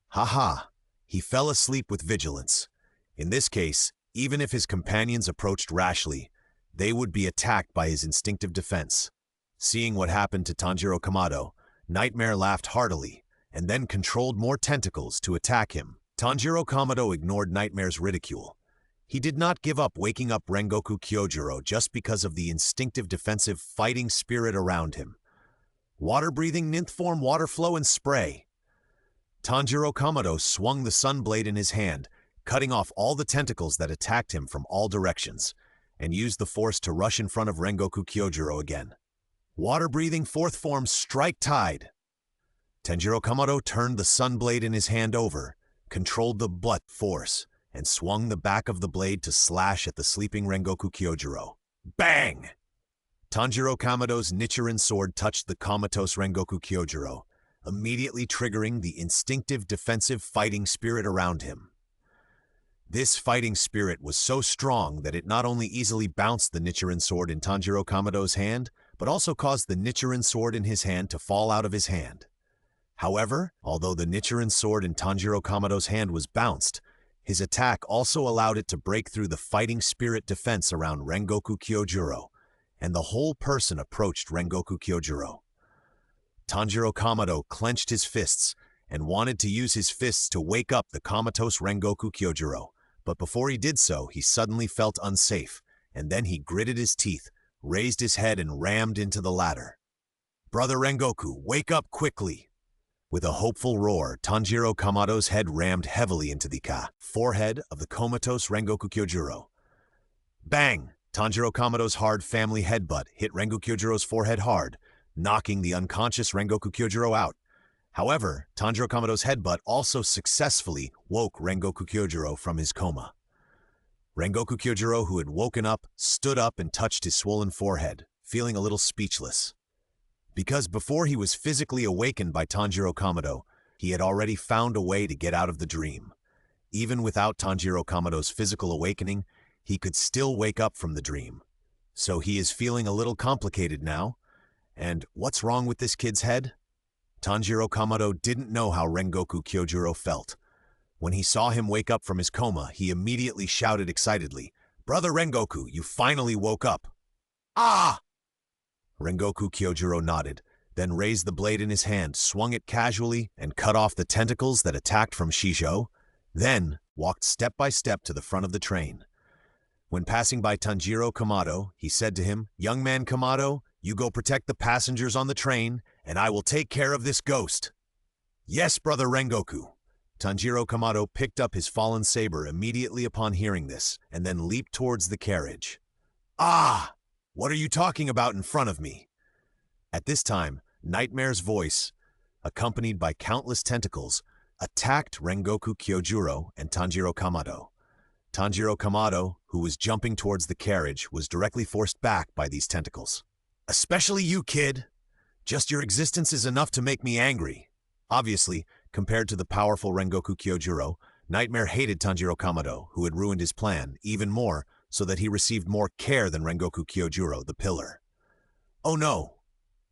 Haha, he fell asleep with vigilance. In this case, even if his companions approached rashly, they would be attacked by his instinctive defense. Seeing what happened to Tanjiro Kamado, Nightmare laughed heartily, and then controlled more tentacles to attack him. Tanjiro Kamado ignored Nightmare's ridicule. He did not give up waking up Rengoku Kyojuro just because of the instinctive defensive fighting spirit around him. Water-breathing ninth form water flow and spray. Tanjiro Kamado swung the Sunblade in his hand, cutting off all the tentacles that attacked him from all directions, and used the force to rush in front of Rengoku Kyojuro again. Water-breathing fourth form strike tide. Tanjiro Kamado turned the Sunblade in his hand over, controlled the butt force, and swung the back of the blade to slash at the sleeping Rengoku Kyojuro. Bang! Tanjiro Kamado's Nichiren sword touched the comatose Rengoku Kyojuro, immediately triggering the instinctive defensive fighting spirit around him. This fighting spirit was so strong that it not only easily bounced the Nichiren sword in Tanjiro Kamado's hand, but also caused the Nichiren sword in his hand to fall out of his hand. However, although the Nichiren sword in Tanjiro Kamado's hand was bounced, his attack also allowed it to break through the fighting spirit defense around Rengoku Kyojuro, and the whole person approached Rengoku Kyojuro. Tanjiro Kamado clenched his fists and wanted to use his fists to wake up the comatose Rengoku Kyojuro, but before he did so, he suddenly felt unsafe, and then he gritted his teeth, raised his head, and rammed into the ladder. "Brother Rengoku, wake up quickly!" With a hopeful roar, Tanjiro Kamado's head rammed heavily into the forehead of the comatose Rengoku Kyojuro. Bang! Tanjiro Kamado's hard family headbutt hit Rengoku Kyojuro's forehead hard, knocking the unconscious Rengoku Kyojuro out. However, Tanjiro Kamado's headbutt also successfully woke Rengoku Kyojuro from his coma. Rengoku Kyojuro, who had woken up, stood up and touched his swollen forehead, feeling a little speechless. Because before he was physically awakened by Tanjiro Kamado, he had already found a way to get out of the dream. Even without Tanjiro Kamado's physical awakening, he could still wake up from the dream. So he is feeling a little complicated now. And what's wrong with this kid's head? Tanjiro Kamado didn't know how Rengoku Kyojuro felt. When he saw him wake up from his coma, he immediately shouted excitedly, "Brother Rengoku, you finally woke up!" "Ah!" Rengoku Kyojuro nodded, then raised the blade in his hand, swung it casually, and cut off the tentacles that attacked from Shisho, then walked step by step to the front of the train. When passing by Tanjiro Kamado, he said to him, "Young man Kamado, you go protect the passengers on the train, and I will take care of this ghost." "Yes, Brother Rengoku." Tanjiro Kamado picked up his fallen saber immediately upon hearing this, and then leaped towards the carriage. "Ah! What are you talking about in front of me?" At this time, Nightmare's voice, accompanied by countless tentacles, attacked Rengoku Kyojuro and Tanjiro Kamado. Tanjiro Kamado, who was jumping towards the carriage, was directly forced back by these tentacles. "Especially you, kid! Just your existence is enough to make me angry." Obviously, compared to the powerful Rengoku Kyojuro, Nightmare hated Tanjiro Kamado, who had ruined his plan, even more, so that he received more care than Rengoku Kyojuro, the pillar. Oh no!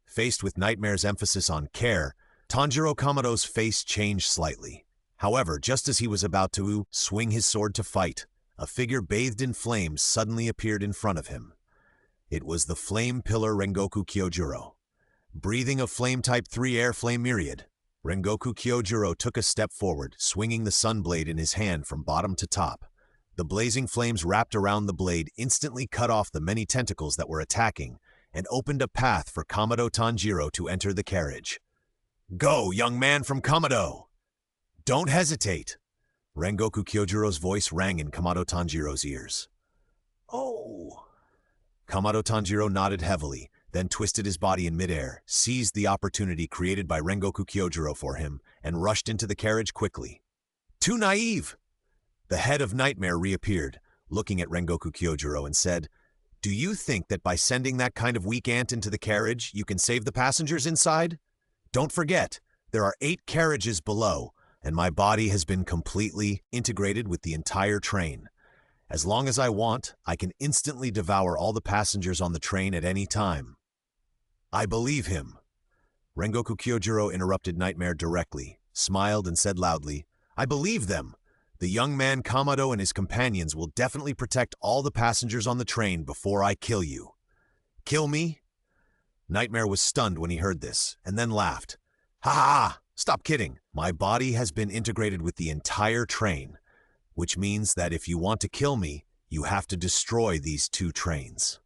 Faced with Nightmare's emphasis on care, Tanjiro Kamado's face changed slightly. However, just as he was about to swing his sword to fight, a figure bathed in flames suddenly appeared in front of him. It was the flame pillar Rengoku Kyojuro. Breathing a flame type 3 air flame myriad, Rengoku Kyojuro took a step forward, swinging the sun blade in his hand from bottom to top. The blazing flames wrapped around the blade instantly cut off the many tentacles that were attacking and opened a path for Kamado Tanjiro to enter the carriage. "Go, young man from Kamado! Don't hesitate!" Rengoku Kyojuro's voice rang in Kamado Tanjiro's ears. "Oh!" Kamado Tanjiro nodded heavily, then twisted his body in midair, seized the opportunity created by Rengoku Kyojuro for him, and rushed into the carriage quickly. "Too naive!" The head of Nightmare reappeared, looking at Rengoku Kyojuro, and said, "Do you think that by sending that kind of weak ant into the carriage, you can save the passengers inside? Don't forget, there are 8 carriages below, and my body has been completely integrated with the entire train. As long as I want, I can instantly devour all the passengers on the train at any time." "I believe him." Rengoku Kyojuro interrupted Nightmare directly, smiled, and said loudly, "I believe them. The young man Kamado and his companions will definitely protect all the passengers on the train before I kill you." "Kill me?" Nightmare was stunned when he heard this, and then laughed. "Ha ha! Stop kidding. My body has been integrated with the entire train, which means that if you want to kill me, you have to destroy these 2 trains."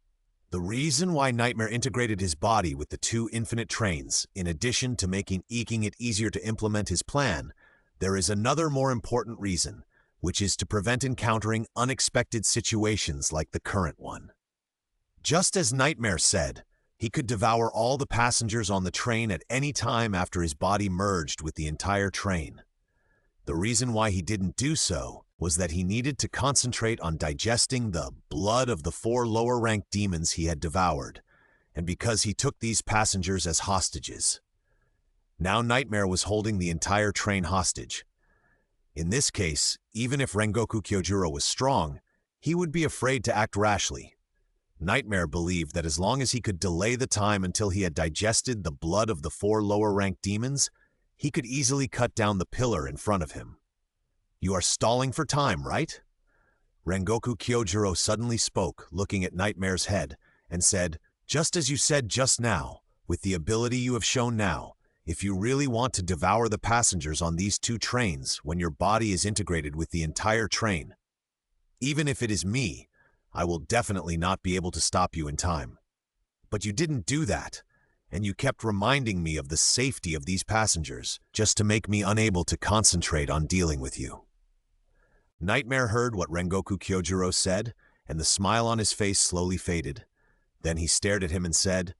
The reason why Nightmare integrated his body with the 2 infinite trains, in addition to making it easier to implement his plan, there is another more important reason, which is to prevent encountering unexpected situations like the current one. Just as Nightmare said, he could devour all the passengers on the train at any time after his body merged with the entire train. The reason why he didn't do so was that he needed to concentrate on digesting the blood of the 4 lower-ranked demons he had devoured, and because he took these passengers as hostages. Now Nightmare was holding the entire train hostage. In this case, even if Rengoku Kyojuro was strong, he would be afraid to act rashly. Nightmare believed that as long as he could delay the time until he had digested the blood of the 4 lower-ranked demons, he could easily cut down the pillar in front of him. "You are stalling for time, right?" Rengoku Kyojuro suddenly spoke, looking at Nightmare's head, and said, "Just as you said just now, with the ability you have shown now, if you really want to devour the passengers on these 2 trains when your body is integrated with the entire train, even if it is me, I will definitely not be able to stop you in time. But you didn't do that, and you kept reminding me of the safety of these passengers, just to make me unable to concentrate on dealing with you. Nightmare heard what Rengoku Kyojuro said, and the smile on his face slowly faded. Then he stared at him and said,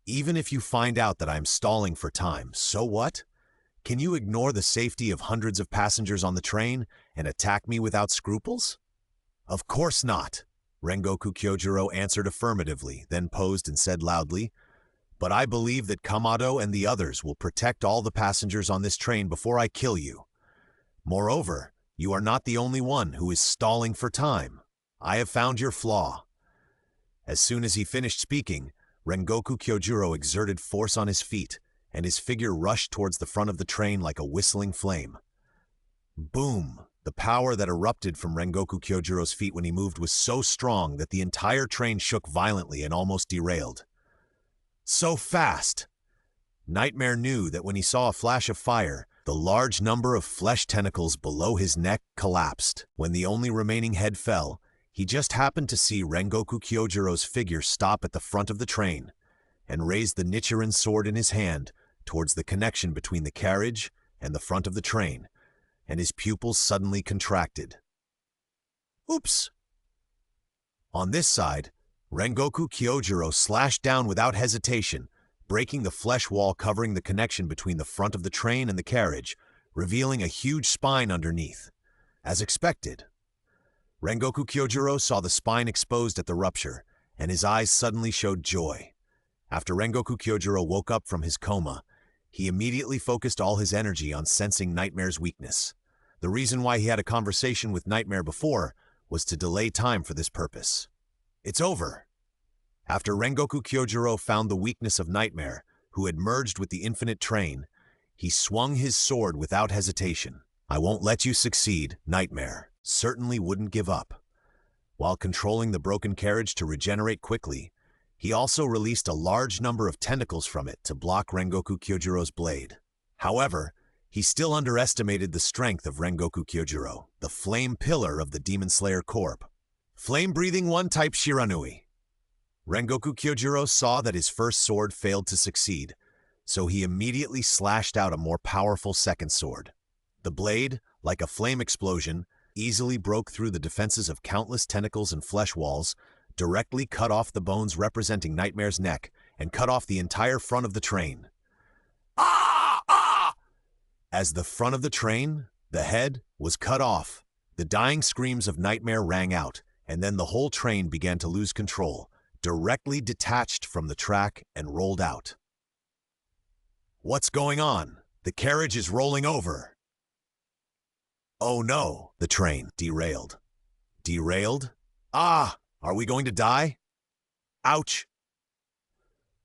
"Even if you find out that I am stalling for time, so what? Can you ignore the safety of hundreds of passengers on the train and attack me without scruples?" "Of course not," Rengoku Kyojuro answered affirmatively, then posed and said loudly, "But I believe that Kamado and the others will protect all the passengers on this train before I kill you. Moreover, you are not the only one who is stalling for time. I have found your flaw." As soon as he finished speaking, Rengoku Kyojuro exerted force on his feet, and his figure rushed towards the front of the train like a whistling flame. Boom! The power that erupted from Rengoku Kyojuro's feet when he moved was so strong that the entire train shook violently and almost derailed. So fast! Nightmare knew that when he saw a flash of fire, the large number of flesh tentacles below his neck collapsed. When the only remaining head fell, he just happened to see Rengoku Kyojuro's figure stop at the front of the train and raise the Nichiren sword in his hand towards the connection between the carriage and the front of the train, and his pupils suddenly contracted. Oops! On this side, Rengoku Kyojuro slashed down without hesitation, breaking the flesh wall covering the connection between the front of the train and the carriage, revealing a huge spine underneath. As expected, Rengoku Kyojuro saw the spine exposed at the rupture, and his eyes suddenly showed joy. After Rengoku Kyojuro woke up from his coma, he immediately focused all his energy on sensing Nightmare's weakness. The reason why he had a conversation with Nightmare before was to delay time for this purpose. It's over. After Rengoku Kyojuro found the weakness of Nightmare, who had merged with the infinite train, he swung his sword without hesitation. "I won't let you succeed, Nightmare." Certainly wouldn't give up. While controlling the broken carriage to regenerate quickly, he also released a large number of tentacles from it to block Rengoku Kyojuro's blade. However, he still underestimated the strength of Rengoku Kyojuro, the flame pillar of the Demon Slayer Corp. Flame-breathing one-type Shiranui. Rengoku Kyojuro saw that his first sword failed to succeed, so he immediately slashed out a more powerful second sword. The blade, like a flame explosion, easily broke through the defenses of countless tentacles and flesh walls, directly cut off the bones representing Nightmare's neck, and cut off the entire front of the train. Ah! Ah! As the front of the train, the head, was cut off, the dying screams of Nightmare rang out, and then the whole train began to lose control, directly detached from the track and rolled out. What's going on? The carriage is rolling over. Oh no, the train derailed. Derailed? Ah! Are we going to die? Ouch!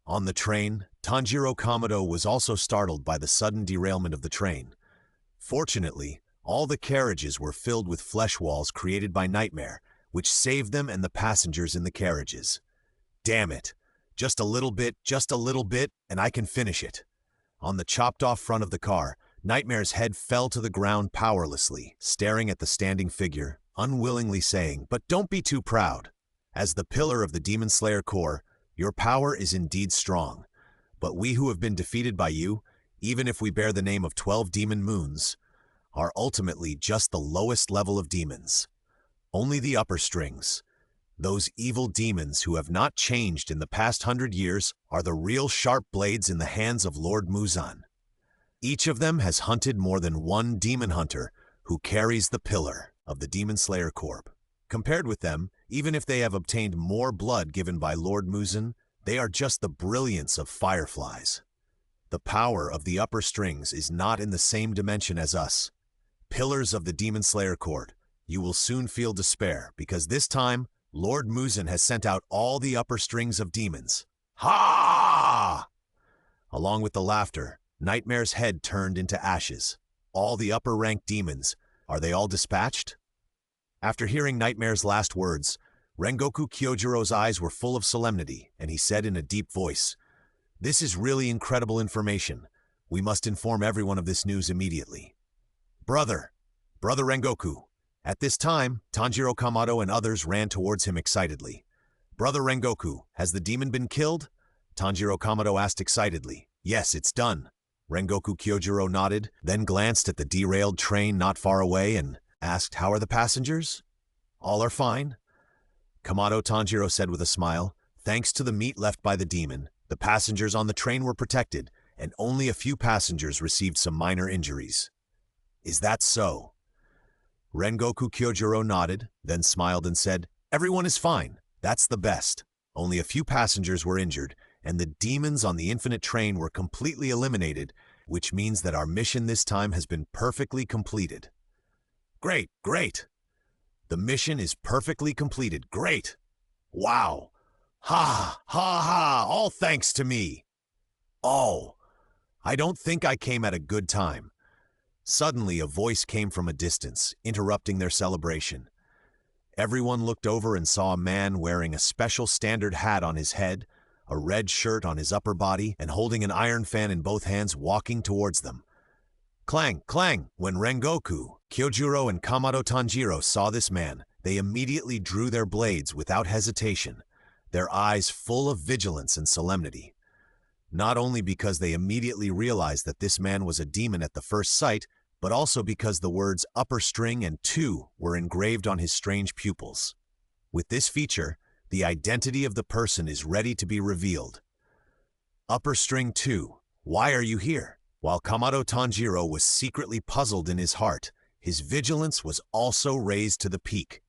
On the train, Tanjiro Kamado was also startled by the sudden derailment of the train. Fortunately, all the carriages were filled with flesh walls created by Nightmare, which saved them and the passengers in the carriages. Damn it! Just a little bit, and I can finish it. On the chopped-off front of the car, Nightmare's head fell to the ground powerlessly, staring at the standing figure, unwillingly saying, "But don't be too proud. As the pillar of the Demon Slayer Corps, your power is indeed strong. But we who have been defeated by you, even if we bear the name of 12 Demon Moons, are ultimately just the lowest level of demons. Only the upper strings, those evil demons who have not changed in the past 100 years, are the real sharp blades in the hands of Lord Muzan. Each of them has hunted more than one demon hunter who carries the pillar of the Demon Slayer Corp. Compared with them, even if they have obtained more blood given by Lord Muzan, they are just the brilliance of fireflies. The power of the upper strings is not in the same dimension as us. Pillars of the Demon Slayer Court, you will soon feel despair, because this time, Lord Muzan has sent out all the upper strings of demons. Ha! Along with the laughter, Nightmare's head turned into ashes. All the upper-ranked demons, are they all dispatched? After hearing Nightmare's last words, Rengoku Kyojuro's eyes were full of solemnity, and he said in a deep voice, "This is really incredible information. We must inform everyone of this news immediately. Brother Rengoku, At this time, Tanjiro Kamado and others ran towards him excitedly. "Brother Rengoku, has the demon been killed?" Tanjiro Kamado asked excitedly. "Yes, it's done." Rengoku Kyojuro nodded, then glanced at the derailed train not far away and asked, "How are the passengers?" "All are fine." Kamado Tanjiro said with a smile, "Thanks to the meat left by the demon, the passengers on the train were protected, and only a few passengers received some minor injuries." "Is that so?" Rengoku Kyojuro nodded, then smiled and said, "Everyone is fine. That's the best. Only a few passengers were injured, and the demons on the infinite train were completely eliminated, which means that our mission this time has been perfectly completed." "Great, great! The mission is perfectly completed. Great! Wow! Ha, ha, ha! All thanks to me! Oh, I don't think I came at a good time." Suddenly, a voice came from a distance, interrupting their celebration. Everyone looked over and saw a man wearing a special standard hat on his head, a red shirt on his upper body, and holding an iron fan in both hands walking towards them. Clang, clang! When Rengoku, Kyojuro, and Kamado Tanjiro saw this man, they immediately drew their blades without hesitation, their eyes full of vigilance and solemnity. Not only because they immediately realized that this man was a demon at the first sight, but also because the words upper string and 2 were engraved on his strange pupils. With this feature, the identity of the person is ready to be revealed. Upper string 2, why are you here? While Kamado Tanjiro was secretly puzzled in his heart, his vigilance was also raised to the peak,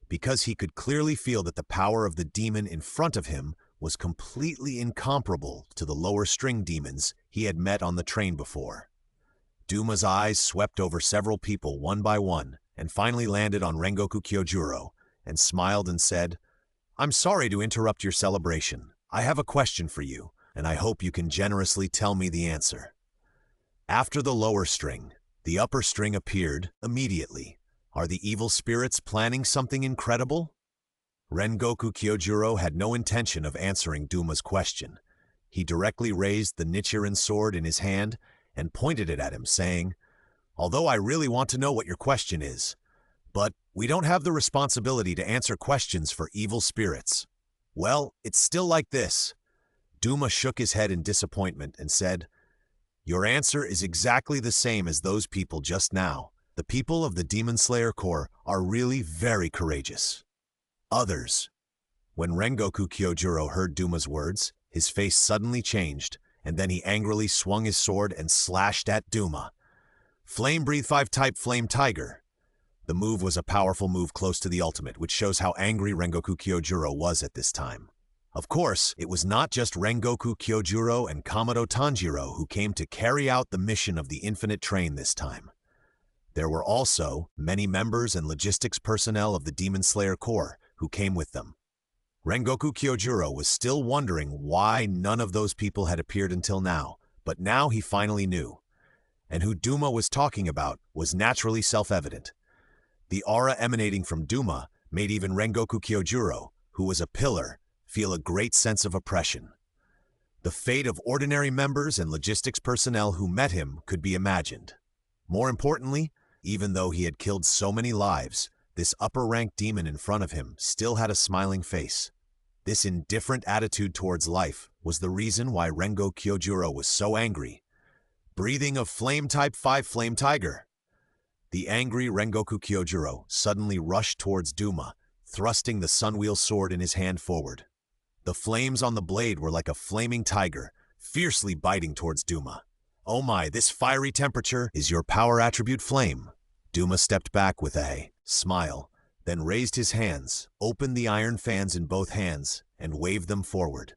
because he could clearly feel that the power of the demon in front of him was completely incomparable to the lower string demons he had met on the train before. Duma's eyes swept over several people one by one and finally landed on Rengoku Kyojuro and smiled and said, "I'm sorry to interrupt your celebration. I have a question for you, and I hope you can generously tell me the answer." After the lower string, the upper string appeared immediately. Are the evil spirits planning something incredible? Rengoku Kyojuro had no intention of answering Duma's question. He directly raised the Nichiren sword in his hand and pointed it at him, saying, "Although I really want to know what your question is, but we don't have the responsibility to answer questions for evil spirits." "Well, it's still like this." Duma shook his head in disappointment and said, "Your answer is exactly the same as those people just now. The people of the Demon Slayer Corps are really very courageous. Others." When Rengoku Kyojuro heard Duma's words, his face suddenly changed, and then he angrily swung his sword and slashed at Duma. Flame Breathe 5 type Flame Tiger. The move was a powerful move close to the ultimate, which shows how angry Rengoku Kyojuro was at this time. Of course, it was not just Rengoku Kyojuro and Kamado Tanjiro who came to carry out the mission of the Infinite Train this time. There were also many members and logistics personnel of the Demon Slayer Corps who came with them. Rengoku Kyojuro was still wondering why none of those people had appeared until now, but now he finally knew. And who Duma was talking about was naturally self-evident. The aura emanating from Duma made even Rengoku Kyojuro, who was a pillar, feel a great sense of oppression. The fate of ordinary members and logistics personnel who met him could be imagined. More importantly, even though he had killed so many lives, this upper-ranked demon in front of him still had a smiling face. This indifferent attitude towards life was the reason why Rengoku Kyojuro was so angry. Breathing of Flame Type 5 Flame Tiger. The angry Rengoku Kyojuro suddenly rushed towards Duma, thrusting the Sunwheel sword in his hand forward. The flames on the blade were like a flaming tiger, fiercely biting towards Duma. "Oh my, this fiery temperature is your power attribute Flame." Duma stepped back with a smile, then raised his hands, opened the iron fans in both hands, and waved them forward.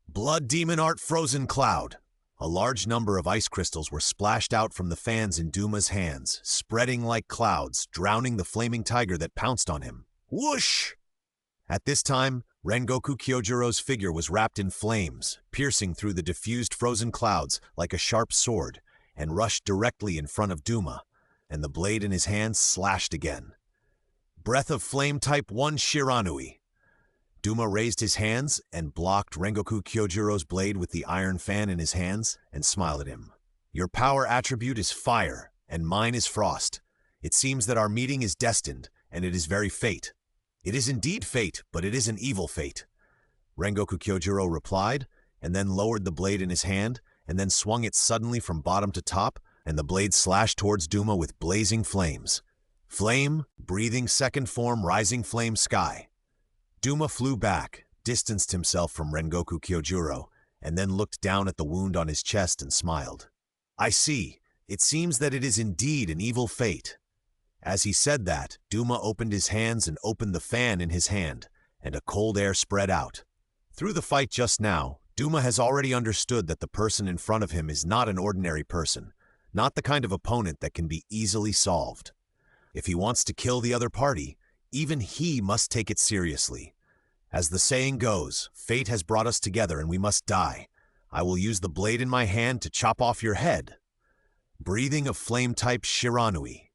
Blood Demon Art Frozen Cloud. A large number of ice crystals were splashed out from the fans in Duma's hands, spreading like clouds, drowning the flaming tiger that pounced on him. Whoosh! At this time, Rengoku Kyojuro's figure was wrapped in flames, piercing through the diffused frozen clouds like a sharp sword, and rushed directly in front of Duma, and the blade in his hand slashed again. Breath of Flame Type 1 Shiranui. Duma raised his hands and blocked Rengoku Kyojuro's blade with the iron fan in his hands and smiled at him. "Your power attribute is fire, and mine is frost. It seems that our meeting is destined, and it is very fate. It is indeed fate, but it is an evil fate. Rengoku Kyojuro replied, and then lowered the blade in his hand, and then swung it suddenly from bottom to top, and the blade slashed towards Duma with blazing flames. Flame, breathing second form, rising flame sky. Duma flew back, distanced himself from Rengoku Kyojuro, and then looked down at the wound on his chest and smiled. I see. It seems that it is indeed an evil fate. As he said that, Duma opened his hands and opened the fan in his hand, and a cold air spread out. Through the fight just now, Duma has already understood that the person in front of him is not an ordinary person, not the kind of opponent that can be easily solved. If he wants to kill the other party, even he must take it seriously. As the saying goes, fate has brought us together and we must die. I will use the blade in my hand to chop off your head. Breathing of flame-type Shiranui.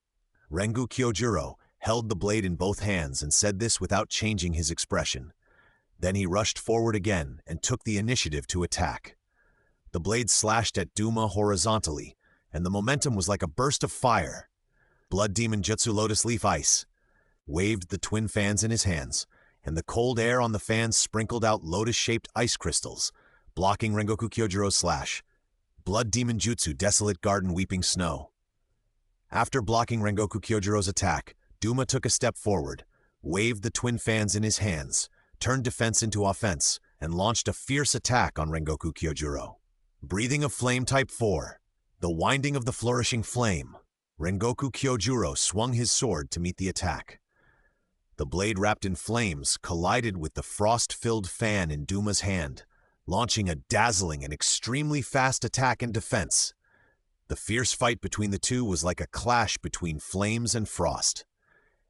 Rengoku Kyojuro held the blade in both hands and said this without changing his expression. Then he rushed forward again and took the initiative to attack. The blade slashed at Duma horizontally, and the momentum was like a burst of fire. Blood Demon Jutsu Lotus Leaf Ice waved the twin fans in his hands, and the cold air on the fans sprinkled out lotus-shaped ice crystals, blocking Rengoku Kyojuro's slash. Blood Demon Jutsu Desolate Garden Weeping Snow. After blocking Rengoku Kyojuro's attack, Duma took a step forward, waved the twin fans in his hands, turned defense into offense, and launched a fierce attack on Rengoku Kyojuro. Breathing of Flame Type 4. The Winding of the Flourishing Flame. Rengoku Kyojuro swung his sword to meet the attack. The blade wrapped in flames collided with the frost-filled fan in Duma's hand, launching a dazzling and extremely fast attack and defense. The fierce fight between the two was like a clash between flames and frost.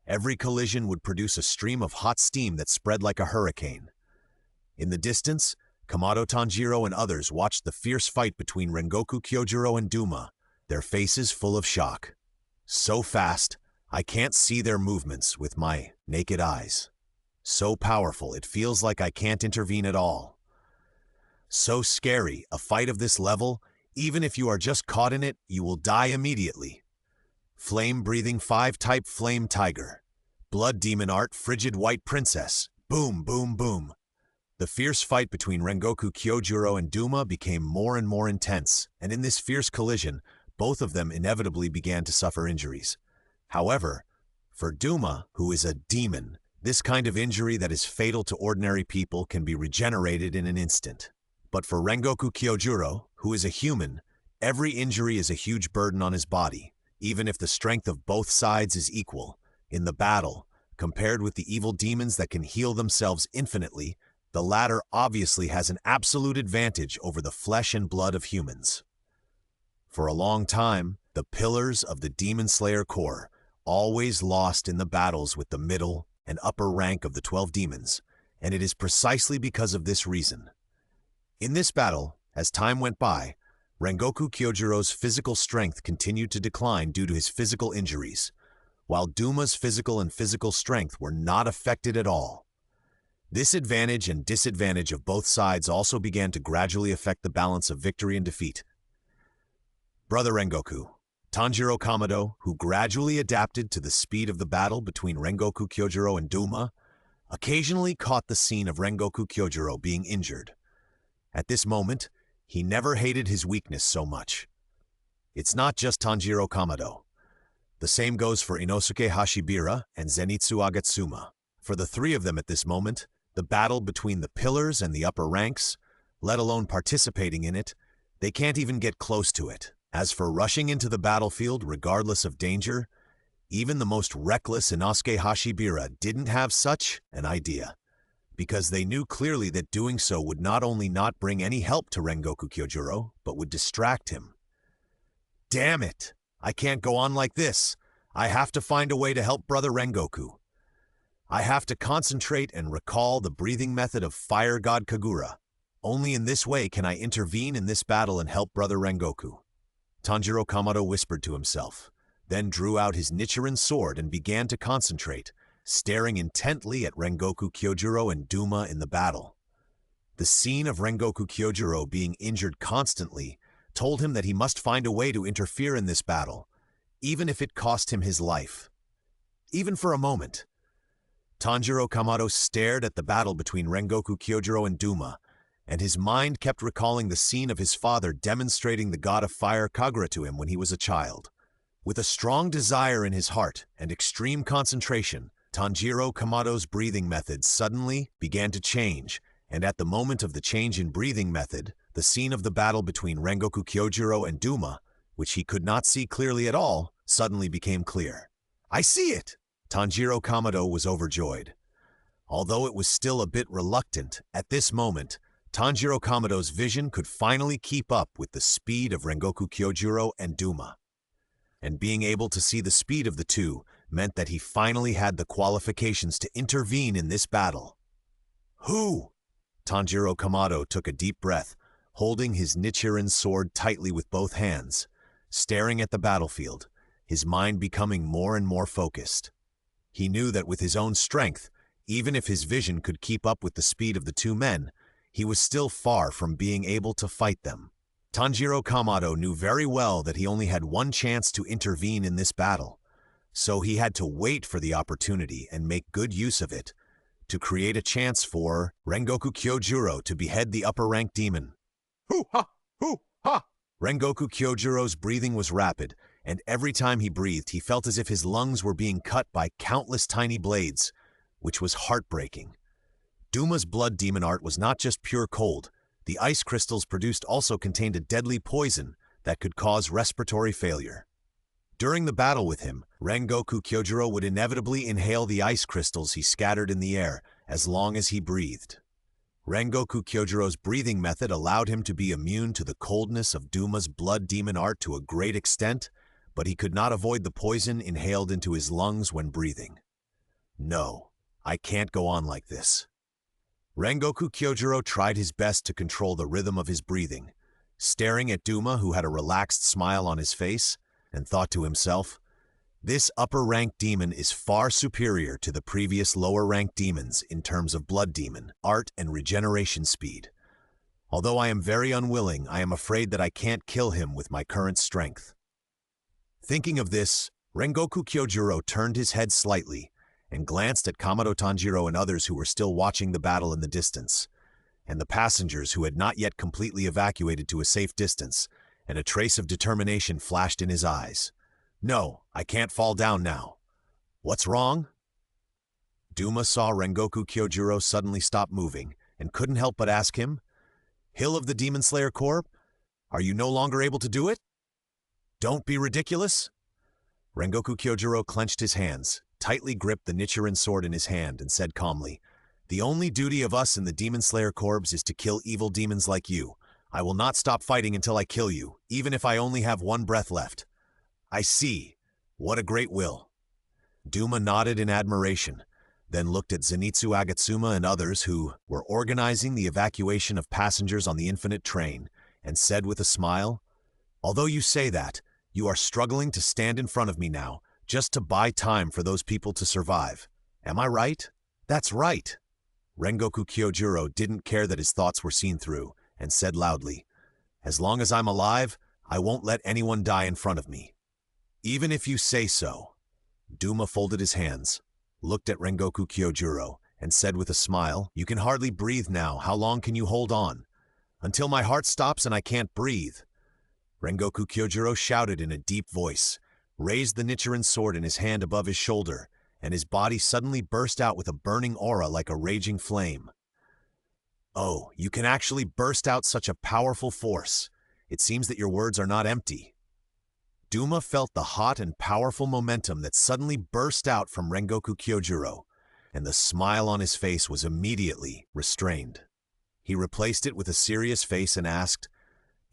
Every collision would produce a stream of hot steam that spread like a hurricane. In the distance, Kamado Tanjiro and others watched the fierce fight between Rengoku Kyojuro and Duma, their faces full of shock. So fast, I can't see their movements with my naked eyes. So powerful, it feels like I can't intervene at all. So scary, a fight of this level, even if you are just caught in it, you will die immediately. Flame-breathing 5-type Flame Tiger. Blood Demon Art Frigid White Princess. Boom, boom, boom. The fierce fight between Rengoku Kyojuro and Duma became more and more intense, and in this fierce collision, both of them inevitably began to suffer injuries. However, for Duma, who is a demon, this kind of injury that is fatal to ordinary people can be regenerated in an instant. But for Rengoku Kyojuro, who is a human, every injury is a huge burden on his body, even if the strength of both sides is equal. In the battle, compared with the evil demons that can heal themselves infinitely, the latter obviously has an absolute advantage over the flesh and blood of humans. For a long time, the pillars of the Demon Slayer Corps always lost in the battles with the middle and upper rank of the 12 demons, and it is precisely because of this reason. In this battle, as time went by, Rengoku Kyojuro's physical strength continued to decline due to his physical injuries, while Duma's physical and physical strength were not affected at all. This advantage and disadvantage of both sides also began to gradually affect the balance of victory and defeat. Brother Rengoku, Tanjiro Kamado, who gradually adapted to the speed of the battle between Rengoku Kyojuro and Duma, occasionally caught the scene of Rengoku Kyojuro being injured. At this moment, he never hated his weakness so much. It's not just Tanjiro Kamado. The same goes for Inosuke Hashibira and Zenitsu Agatsuma. For the three of them at this moment, the battle between the pillars and the upper ranks, let alone participating in it, they can't even get close to it. As for rushing into the battlefield regardless of danger, even the most reckless Inosuke Hashibira didn't have such an idea, because they knew clearly that doing so would not only not bring any help to Rengoku Kyojuro, but would distract him. Damn it! I can't go on like this. I have to find a way to help Brother Rengoku. I have to concentrate and recall the breathing method of Fire God Kagura. Only in this way can I intervene in this battle and help Brother Rengoku. Tanjiro Kamado whispered to himself, then drew out his Nichiren sword and began to concentrate, staring intently at Rengoku Kyojuro and Duma in the battle. The scene of Rengoku Kyojuro being injured constantly told him that he must find a way to interfere in this battle, even if it cost him his life. Even for a moment. Tanjiro Kamado stared at the battle between Rengoku Kyojuro and Duma, and his mind kept recalling the scene of his father demonstrating the god of fire Kagura to him when he was a child. With a strong desire in his heart and extreme concentration, Tanjiro Kamado's breathing methods suddenly began to change, and at the moment of the change in breathing method, the scene of the battle between Rengoku Kyojuro and Duma, which he could not see clearly at all, suddenly became clear. "I see it!" Tanjiro Kamado was overjoyed. Although it was still a bit reluctant, at this moment, Tanjiro Kamado's vision could finally keep up with the speed of Rengoku Kyojuro and Duma. And being able to see the speed of the two meant that he finally had the qualifications to intervene in this battle. "Who?" Tanjiro Kamado took a deep breath, holding his Nichiren sword tightly with both hands, staring at the battlefield, his mind becoming more and more focused. He knew that with his own strength, even if his vision could keep up with the speed of the two men, he was still far from being able to fight them. Tanjiro Kamado knew very well that he only had one chance to intervene in this battle, so he had to wait for the opportunity and make good use of it, to create a chance for Rengoku Kyojuro to behead the upper-rank demon. Hoo-ha! Hoo-ha! Rengoku Kyojuro's breathing was rapid, and every time he breathed, he felt as if his lungs were being cut by countless tiny blades, which was heartbreaking. Duma's blood demon art was not just pure cold. The ice crystals produced also contained a deadly poison that could cause respiratory failure. During the battle with him, Rengoku Kyojuro would inevitably inhale the ice crystals he scattered in the air as long as he breathed. Rengoku Kyojuro's breathing method allowed him to be immune to the coldness of Duma's blood demon art to a great extent, but he could not avoid the poison inhaled into his lungs when breathing. "No, I can't go on like this." Rengoku Kyojuro tried his best to control the rhythm of his breathing, staring at Duma, who had a relaxed smile on his face, and thought to himself, "This upper-ranked demon is far superior to the previous lower-ranked demons in terms of blood demon, art, and regeneration speed. Although I am very unwilling, I am afraid that I can't kill him with my current strength." Thinking of this, Rengoku Kyojuro turned his head slightly and glanced at Kamado Tanjiro and others who were still watching the battle in the distance, and the passengers who had not yet completely evacuated to a safe distance, and a trace of determination flashed in his eyes. "No, I can't fall down now. What's wrong?" Duma saw Rengoku Kyojuro suddenly stop moving and couldn't help but ask him, "Hill of the Demon Slayer Corps, are you no longer able to do it?" "Don't be ridiculous." Rengoku Kyojuro clenched his hands, tightly gripped the Nichiren sword in his hand, and said calmly, "The only duty of us in the Demon Slayer Corps is to kill evil demons like you. I will not stop fighting until I kill you, even if I only have one breath left." "I see. What a great will." Duma nodded in admiration, then looked at Zenitsu Agatsuma and others who were organizing the evacuation of passengers on the Infinite Train, and said with a smile, "Although you say that, you are struggling to stand in front of me now, just to buy time for those people to survive. Am I right?" "That's right." Rengoku Kyojuro didn't care that his thoughts were seen through, and said loudly, "As long as I'm alive, I won't let anyone die in front of me." "Even if you say so." Duma folded his hands, looked at Rengoku Kyojuro, and said with a smile, "You can hardly breathe now. How long can you hold on?" "Until my heart stops and I can't breathe." Rengoku Kyojuro shouted in a deep voice, raised the Nichiren sword in his hand above his shoulder, and his body suddenly burst out with a burning aura like a raging flame. "Oh, you can actually burst out such a powerful force. It seems that your words are not empty." Duma felt the hot and powerful momentum that suddenly burst out from Rengoku Kyojuro, and the smile on his face was immediately restrained. He replaced it with a serious face and asked,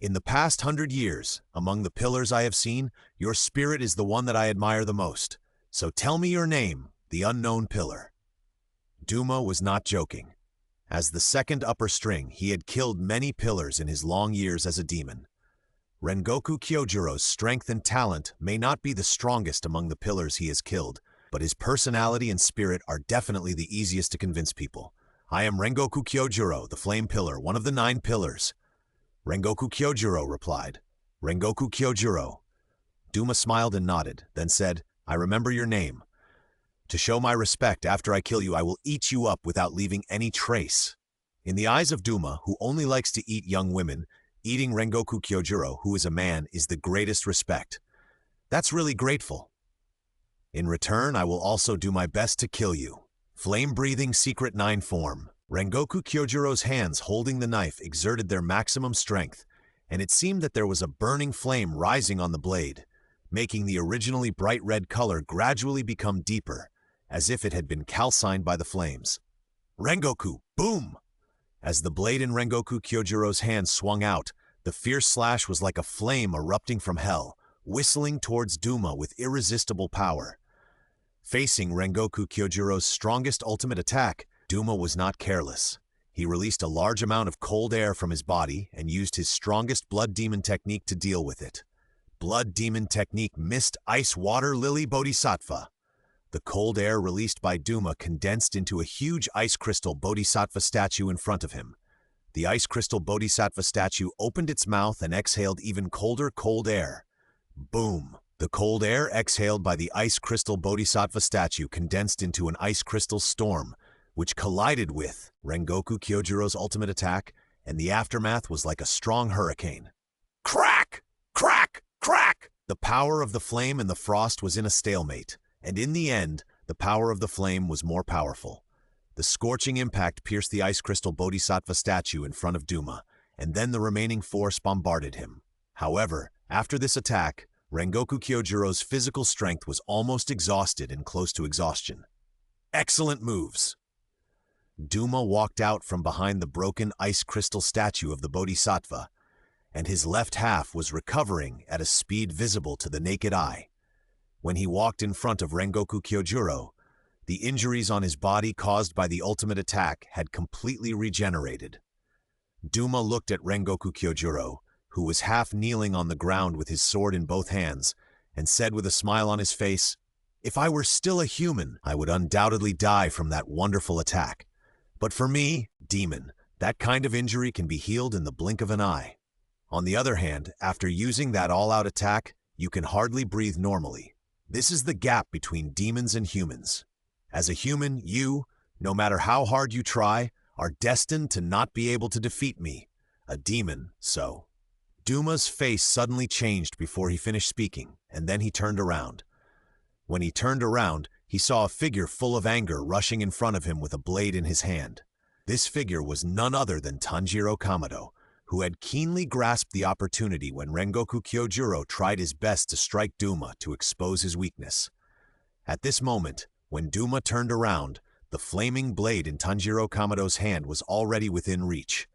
"In the past 100 years, among the pillars I have seen, your spirit is the one that I admire the most. So tell me your name, the unknown pillar." Duma was not joking. As the second upper string, he had killed many pillars in his long years as a demon. Rengoku Kyojuro's strength and talent may not be the strongest among the pillars he has killed, but his personality and spirit are definitely the easiest to convince people. "I am Rengoku Kyojuro, the Flame Pillar, one of the 9 pillars." Rengoku Kyojuro replied. "Rengoku Kyojuro." Duma smiled and nodded, then said, "I remember your name. To show my respect, after I kill you, I will eat you up without leaving any trace." In the eyes of Duma, who only likes to eat young women, eating Rengoku Kyojuro, who is a man, is the greatest respect. That's really grateful. In return, I will also do my best to kill you. Flame-breathing Secret 9 form. Rengoku Kyojuro's hands holding the knife exerted their maximum strength, and it seemed that there was a burning flame rising on the blade, making the originally bright red color gradually become deeper, as if it had been calcined by the flames. Rengoku, boom! As the blade in Rengoku Kyojuro's hand swung out, the fierce slash was like a flame erupting from hell, whistling towards Duma with irresistible power. Facing Rengoku Kyojuro's strongest ultimate attack, Duma was not careless. He released a large amount of cold air from his body and used his strongest Blood Demon technique to deal with it. Blood Demon technique Mist Ice Water Lily Bodhisattva. The cold air released by Duma condensed into a huge ice crystal bodhisattva statue in front of him. The ice crystal bodhisattva statue opened its mouth and exhaled even colder cold air. Boom! The cold air exhaled by the ice crystal bodhisattva statue condensed into an ice crystal storm, which collided with Rengoku Kyojuro's ultimate attack, and the aftermath was like a strong hurricane. Crack! Crack! Crack! The power of the flame and the frost was in a stalemate, and in the end, the power of the flame was more powerful. The scorching impact pierced the ice crystal bodhisattva statue in front of Duma, and then the remaining force bombarded him. However, after this attack, Rengoku Kyojuro's physical strength was almost exhausted and close to exhaustion. Excellent moves! Duma walked out from behind the broken ice crystal statue of the bodhisattva, and his left half was recovering at a speed visible to the naked eye. When he walked in front of Rengoku Kyojuro, the injuries on his body caused by the ultimate attack had completely regenerated. Duma looked at Rengoku Kyojuro, who was half kneeling on the ground with his sword in both hands, and said with a smile on his face, "If I were still a human, I would undoubtedly die from that wonderful attack. But for me, demon, that kind of injury can be healed in the blink of an eye. On the other hand, after using that all-out attack, you can hardly breathe normally. This is the gap between demons and humans. As a human, you, no matter how hard you try, are destined to not be able to defeat me, a demon, so." Duma's face suddenly changed before he finished speaking, and then he turned around. When he turned around, he saw a figure full of anger rushing in front of him with a blade in his hand. This figure was none other than Tanjiro Kamado, who had keenly grasped the opportunity when Rengoku Kyojuro tried his best to strike Duma to expose his weakness. At this moment, when Duma turned around, the flaming blade in Tanjiro Kamado's hand was already within reach.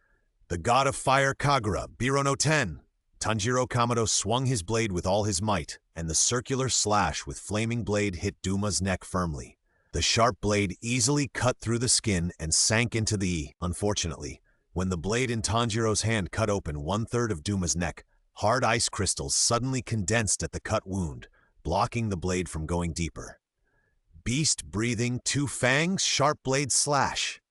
The god of fire Kagura, Biro no Ten! Tanjiro Kamado swung his blade with all his might, and the circular slash with flaming blade hit Duma's neck firmly. The sharp blade easily cut through the skin and sank into the Unfortunately, when the blade in Tanjiro's hand cut open 1/3 of Duma's neck, hard ice crystals suddenly condensed at the cut wound, blocking the blade from going deeper. Beast-breathing two fangs sharp blade slash.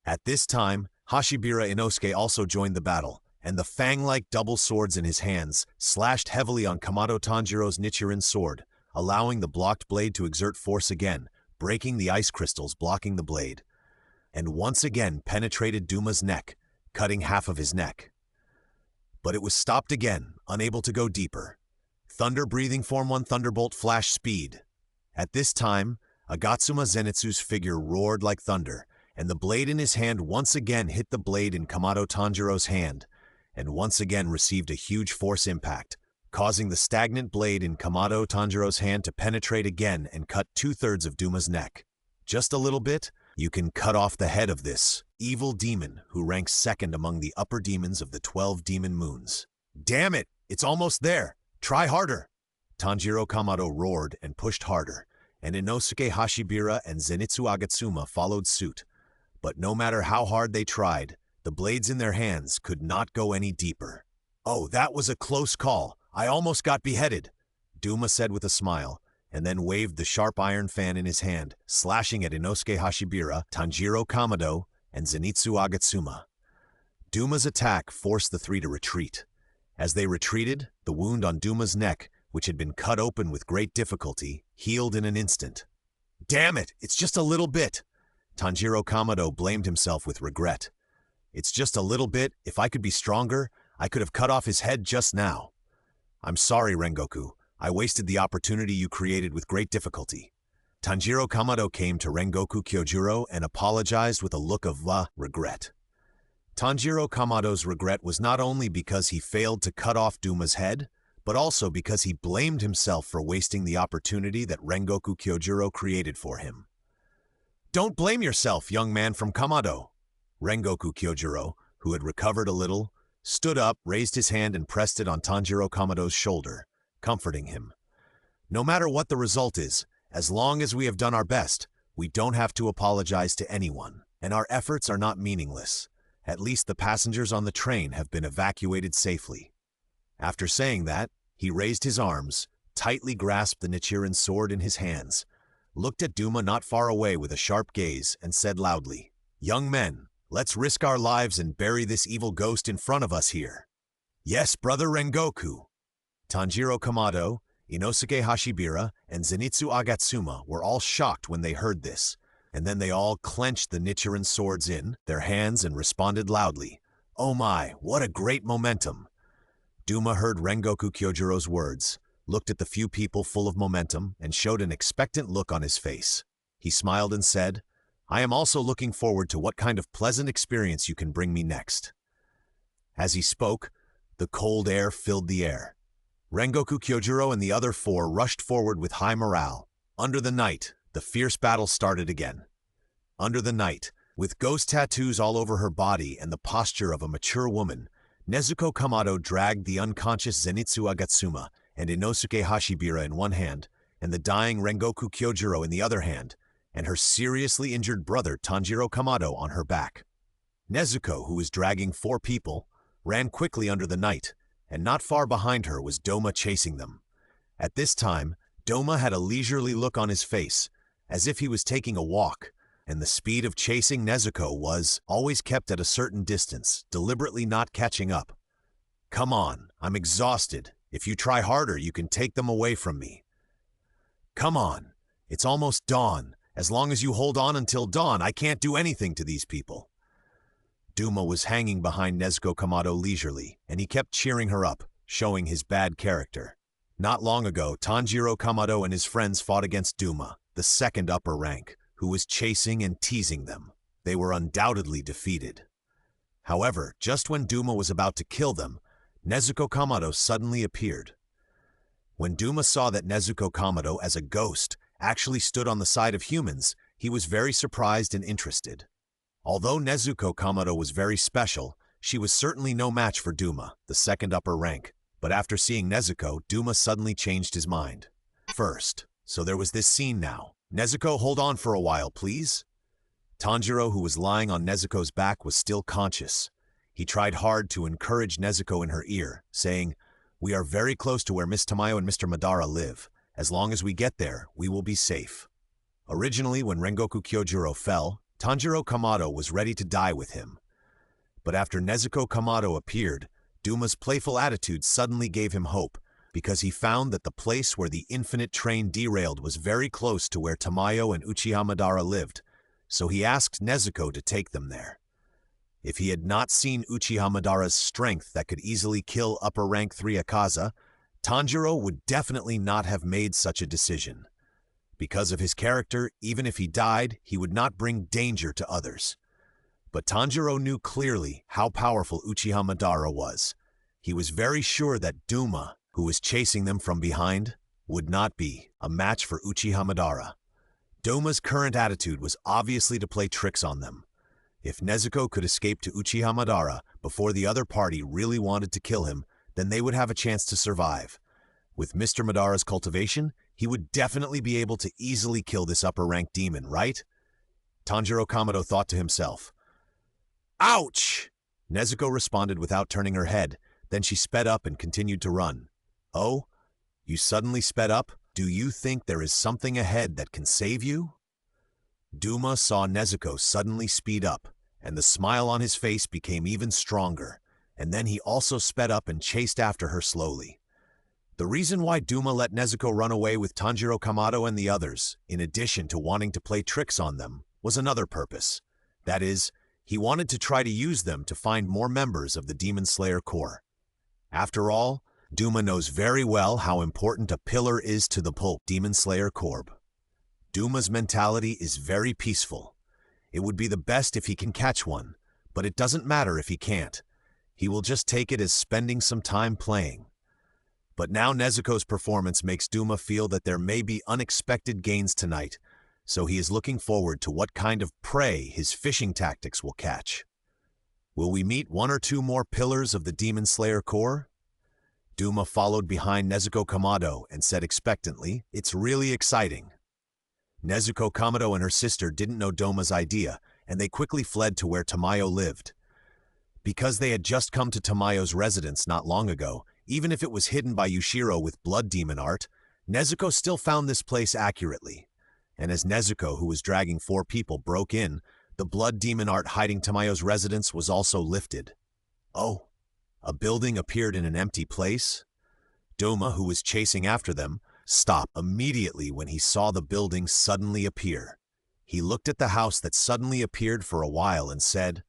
At this time, Hashibira Inosuke also joined the battle, and the fang-like double swords in his hands slashed heavily on Kamado Tanjiro's Nichiren sword, allowing the blocked blade to exert force again, breaking the ice crystals blocking the blade, and once again penetrated Duma's neck, cutting half of his neck. But it was stopped again, unable to go deeper. Thunder-breathing Form 1 Thunderbolt Flash Speed. At this time, Agatsuma Zenitsu's figure roared like thunder, and the blade in his hand once again hit the blade in Kamado Tanjiro's hand, and once again received a huge force impact, causing the stagnant blade in Kamado Tanjiro's hand to penetrate again and cut 2/3 of Duma's neck. Just a little bit, you can cut off the head of this evil demon who ranks second among the upper demons of the 12 demon moons. Damn it, it's almost there. Try harder. Tanjiro Kamado roared and pushed harder, and Inosuke Hashibira and Zenitsu Agatsuma followed suit. But no matter how hard they tried, the blades in their hands could not go any deeper. "Oh, that was a close call. I almost got beheaded," Duma said with a smile, and then waved the sharp iron fan in his hand, slashing at Inosuke Hashibira, Tanjiro Kamado, and Zenitsu Agatsuma. Duma's attack forced the three to retreat. As they retreated, the wound on Duma's neck, which had been cut open with great difficulty, healed in an instant. Damn it, it's just a little bit. Tanjiro Kamado blamed himself with regret. It's just a little bit. If I could be stronger, I could have cut off his head just now. I'm sorry, Rengoku. I wasted the opportunity you created with great difficulty. Tanjiro Kamado came to Rengoku Kyojuro and apologized with a look of regret. Tanjiro Kamado's regret was not only because he failed to cut off Duma's head, but also because he blamed himself for wasting the opportunity that Rengoku Kyojuro created for him. Don't blame yourself, young man from Kamado. Rengoku Kyojuro, who had recovered a little, stood up, raised his hand and pressed it on Tanjiro Kamado's shoulder, comforting him. No matter what the result is, as long as we have done our best, we don't have to apologize to anyone, and our efforts are not meaningless. At least the passengers on the train have been evacuated safely. After saying that, he raised his arms, tightly grasped the Nichiren sword in his hands, looked at Duma not far away with a sharp gaze, and said loudly, "Young men, let's risk our lives and bury this evil ghost in front of us here." Yes, brother Rengoku. Tanjiro Kamado, Inosuke Hashibira, and Zenitsu Agatsuma were all shocked when they heard this, and then they all clenched the Nichiren swords in their hands and responded loudly, "Oh my, what a great momentum!" Duma heard Rengoku Kyojuro's words, looked at the few people full of momentum, and showed an expectant look on his face. He smiled and said, "I am also looking forward to what kind of pleasant experience you can bring me next." As he spoke, the cold air filled the air. Rengoku Kyojuro and the other four rushed forward with high morale. Under the night, the fierce battle started again. Under the night, with ghost tattoos all over her body and the posture of a mature woman, Nezuko Kamado dragged the unconscious Zenitsu Agatsuma and Inosuke Hashibira in one hand, and the dying Rengoku Kyojuro in the other hand, and her seriously injured brother Tanjiro Kamado on her back. Nezuko, who was dragging 4 people, ran quickly under the night, and not far behind her was Doma chasing them. At this time, Doma had a leisurely look on his face, as if he was taking a walk, and the speed of chasing Nezuko was always kept at a certain distance, deliberately not catching up. "Come on, I'm exhausted. If you try harder, you can take them away from me." "Come on, it's almost dawn. As long as you hold on until dawn, I can't do anything to these people." Duma was hanging behind Nezuko Kamado leisurely, and he kept cheering her up, showing his bad character. Not long ago, Tanjiro Kamado and his friends fought against Duma, the second upper rank, who was chasing and teasing them. They were undoubtedly defeated. However, just when Duma was about to kill them, Nezuko Kamado suddenly appeared. When Duma saw that Nezuko Kamado, as a ghost, actually stood on the side of humans, he was very surprised and interested. Although Nezuko Kamado was very special, she was certainly no match for Duma, the second upper rank. But after seeing Nezuko, Duma suddenly changed his mind. First, so there was this scene now. "Nezuko, hold on for a while, please." Tanjiro, who was lying on Nezuko's back, was still conscious. He tried hard to encourage Nezuko in her ear, saying, "We are very close to where Miss Tamayo and Mr. Madara live. As long as we get there, we will be safe." Originally, when Rengoku Kyojuro fell, Tanjiro Kamado was ready to die with him. But after Nezuko Kamado appeared, Duma's playful attitude suddenly gave him hope, because he found that the place where the infinite train derailed was very close to where Tamayo and Uchiha Madara lived, so he asked Nezuko to take them there. If he had not seen Uchiha Madara's strength that could easily kill upper rank 3 Akaza, Tanjiro would definitely not have made such a decision. Because of his character, even if he died, he would not bring danger to others. But Tanjiro knew clearly how powerful Uchiha Madara was. He was very sure that Duma, who was chasing them from behind, would not be a match for Uchiha Madara. Duma's current attitude was obviously to play tricks on them. If Nezuko could escape to Uchiha Madara before the other party really wanted to kill him, then they would have a chance to survive. With Mr. Madara's cultivation, he would definitely be able to easily kill this upper-rank demon, right? Tanjiro Kamado thought to himself. "Ouch!" Nezuko responded without turning her head. Then she sped up and continued to run. "Oh? You suddenly sped up? Do you think there is something ahead that can save you?" Duma saw Nezuko suddenly speed up, and the smile on his face became even stronger, and then he also sped up and chased after her slowly. The reason why Duma let Nezuko run away with Tanjiro Kamado and the others, in addition to wanting to play tricks on them, was another purpose. That is, he wanted to try to use them to find more members of the Demon Slayer Corps. After all, Duma knows very well how important a pillar is to the pulp Demon Slayer Corps. Duma's mentality is very peaceful. It would be the best if he can catch one, but it doesn't matter if he can't. He will just take it as spending some time playing. But now Nezuko's performance makes Duma feel that there may be unexpected gains tonight, so he is looking forward to what kind of prey his fishing tactics will catch. Will we meet one or two more pillars of the Demon Slayer Corps? Duma followed behind Nezuko Kamado and said expectantly, "It's really exciting." Nezuko Kamado and her sister didn't know Duma's idea, and they quickly fled to where Tamayo lived. Because they had just come to Tamayo's residence not long ago, even if it was hidden by Yushiro with blood demon art, Nezuko still found this place accurately. And as Nezuko, who was dragging 4 people, broke in, the blood demon art hiding Tamayo's residence was also lifted. Oh, a building appeared in an empty place? Duma, who was chasing after them, stopped immediately when he saw the building suddenly appear. He looked at the house that suddenly appeared for a while and said,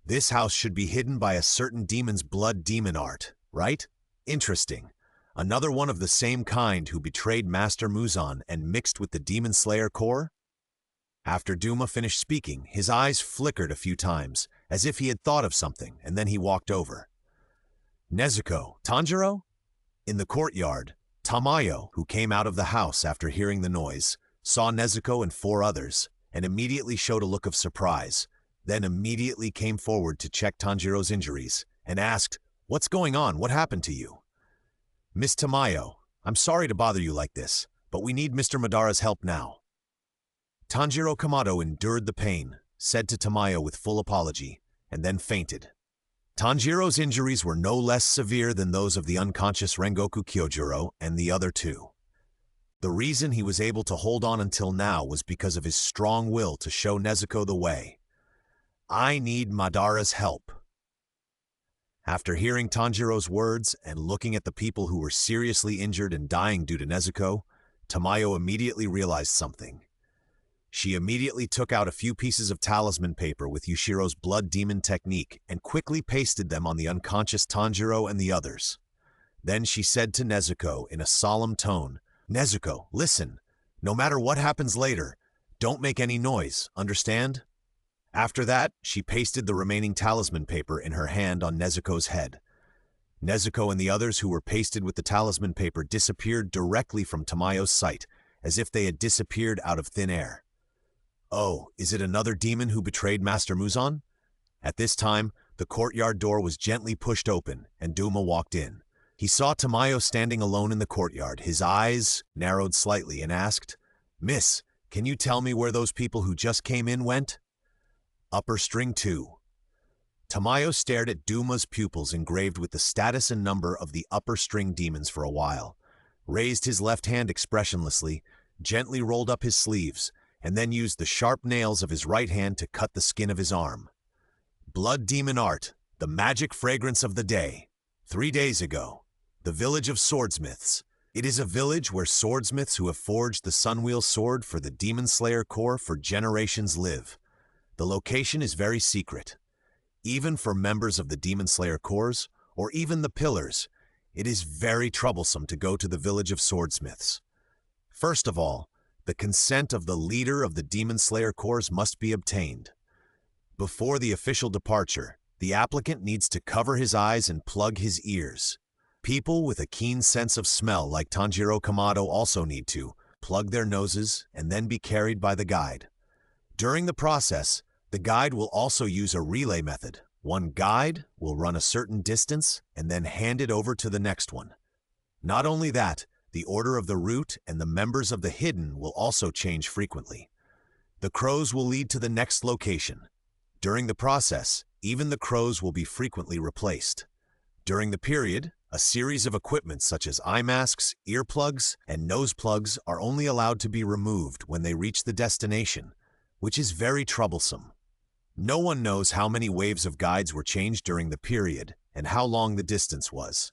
"This house should be hidden by a certain demon's blood demon art, right? Interesting. Another one of the same kind who betrayed Master Muzan and mixed with the Demon Slayer Corps?" After Duma finished speaking, his eyes flickered a few times, as if he had thought of something, and then he walked over. "Nezuko, Tanjiro?" In the courtyard, Tamayo, who came out of the house after hearing the noise, saw Nezuko and 4 others, and immediately showed a look of surprise, then immediately came forward to check Tanjiro's injuries, and asked, "What's going on? What happened to you?" "Miss Tamayo, I'm sorry to bother you like this, but we need Mr. Madara's help now." Tanjiro Kamado endured the pain, said to Tamayo with full apology, and then fainted. Tanjiro's injuries were no less severe than those of the unconscious Rengoku Kyojuro and the other 2. The reason he was able to hold on until now was because of his strong will to show Nezuko the way. "I need Madara's help." After hearing Tanjiro's words and looking at the people who were seriously injured and dying due to Nezuko, Tamayo immediately realized something. She immediately took out a few pieces of talisman paper with Yushiro's blood demon technique and quickly pasted them on the unconscious Tanjiro and the others. Then she said to Nezuko in a solemn tone, "Nezuko, listen. No matter what happens later, don't make any noise, understand?" After that, she pasted the remaining talisman paper in her hand on Nezuko's head. Nezuko and the others who were pasted with the talisman paper disappeared directly from Tamayo's sight, as if they had disappeared out of thin air. Oh, is it another demon who betrayed Master Muzan? At this time, the courtyard door was gently pushed open, and Duma walked in. He saw Tamayo standing alone in the courtyard. His eyes narrowed slightly and asked, "Miss, can you tell me where those people who just came in went?" "Upper string 2. Tamayo stared at Duma's pupils engraved with the status and number of the upper string demons for a while, raised his left hand expressionlessly, gently rolled up his sleeves, and then used the sharp nails of his right hand to cut the skin of his arm. "Blood demon art, the magic fragrance of the day. 3 days ago, the village of swordsmiths. It is a village where swordsmiths who have forged the Sunwheel sword for the Demon Slayer Corps for generations live. The location is very secret. Even for members of the Demon Slayer Corps, or even the Pillars, it is very troublesome to go to the village of swordsmiths. First of all, the consent of the leader of the Demon Slayer Corps must be obtained. Before the official departure, the applicant needs to cover his eyes and plug his ears. People with a keen sense of smell like Tanjiro Kamado also need to plug their noses and then be carried by the guide. During the process, the guide will also use a relay method. One guide will run a certain distance and then hand it over to the next one. Not only that, the order of the route and the members of the hidden will also change frequently. The crows will lead to the next location. During the process, even the crows will be frequently replaced. During the period, a series of equipment such as eye masks, earplugs, and nose plugs are only allowed to be removed when they reach the destination, which is very troublesome. No one knows how many waves of guides were changed during the period and how long the distance was.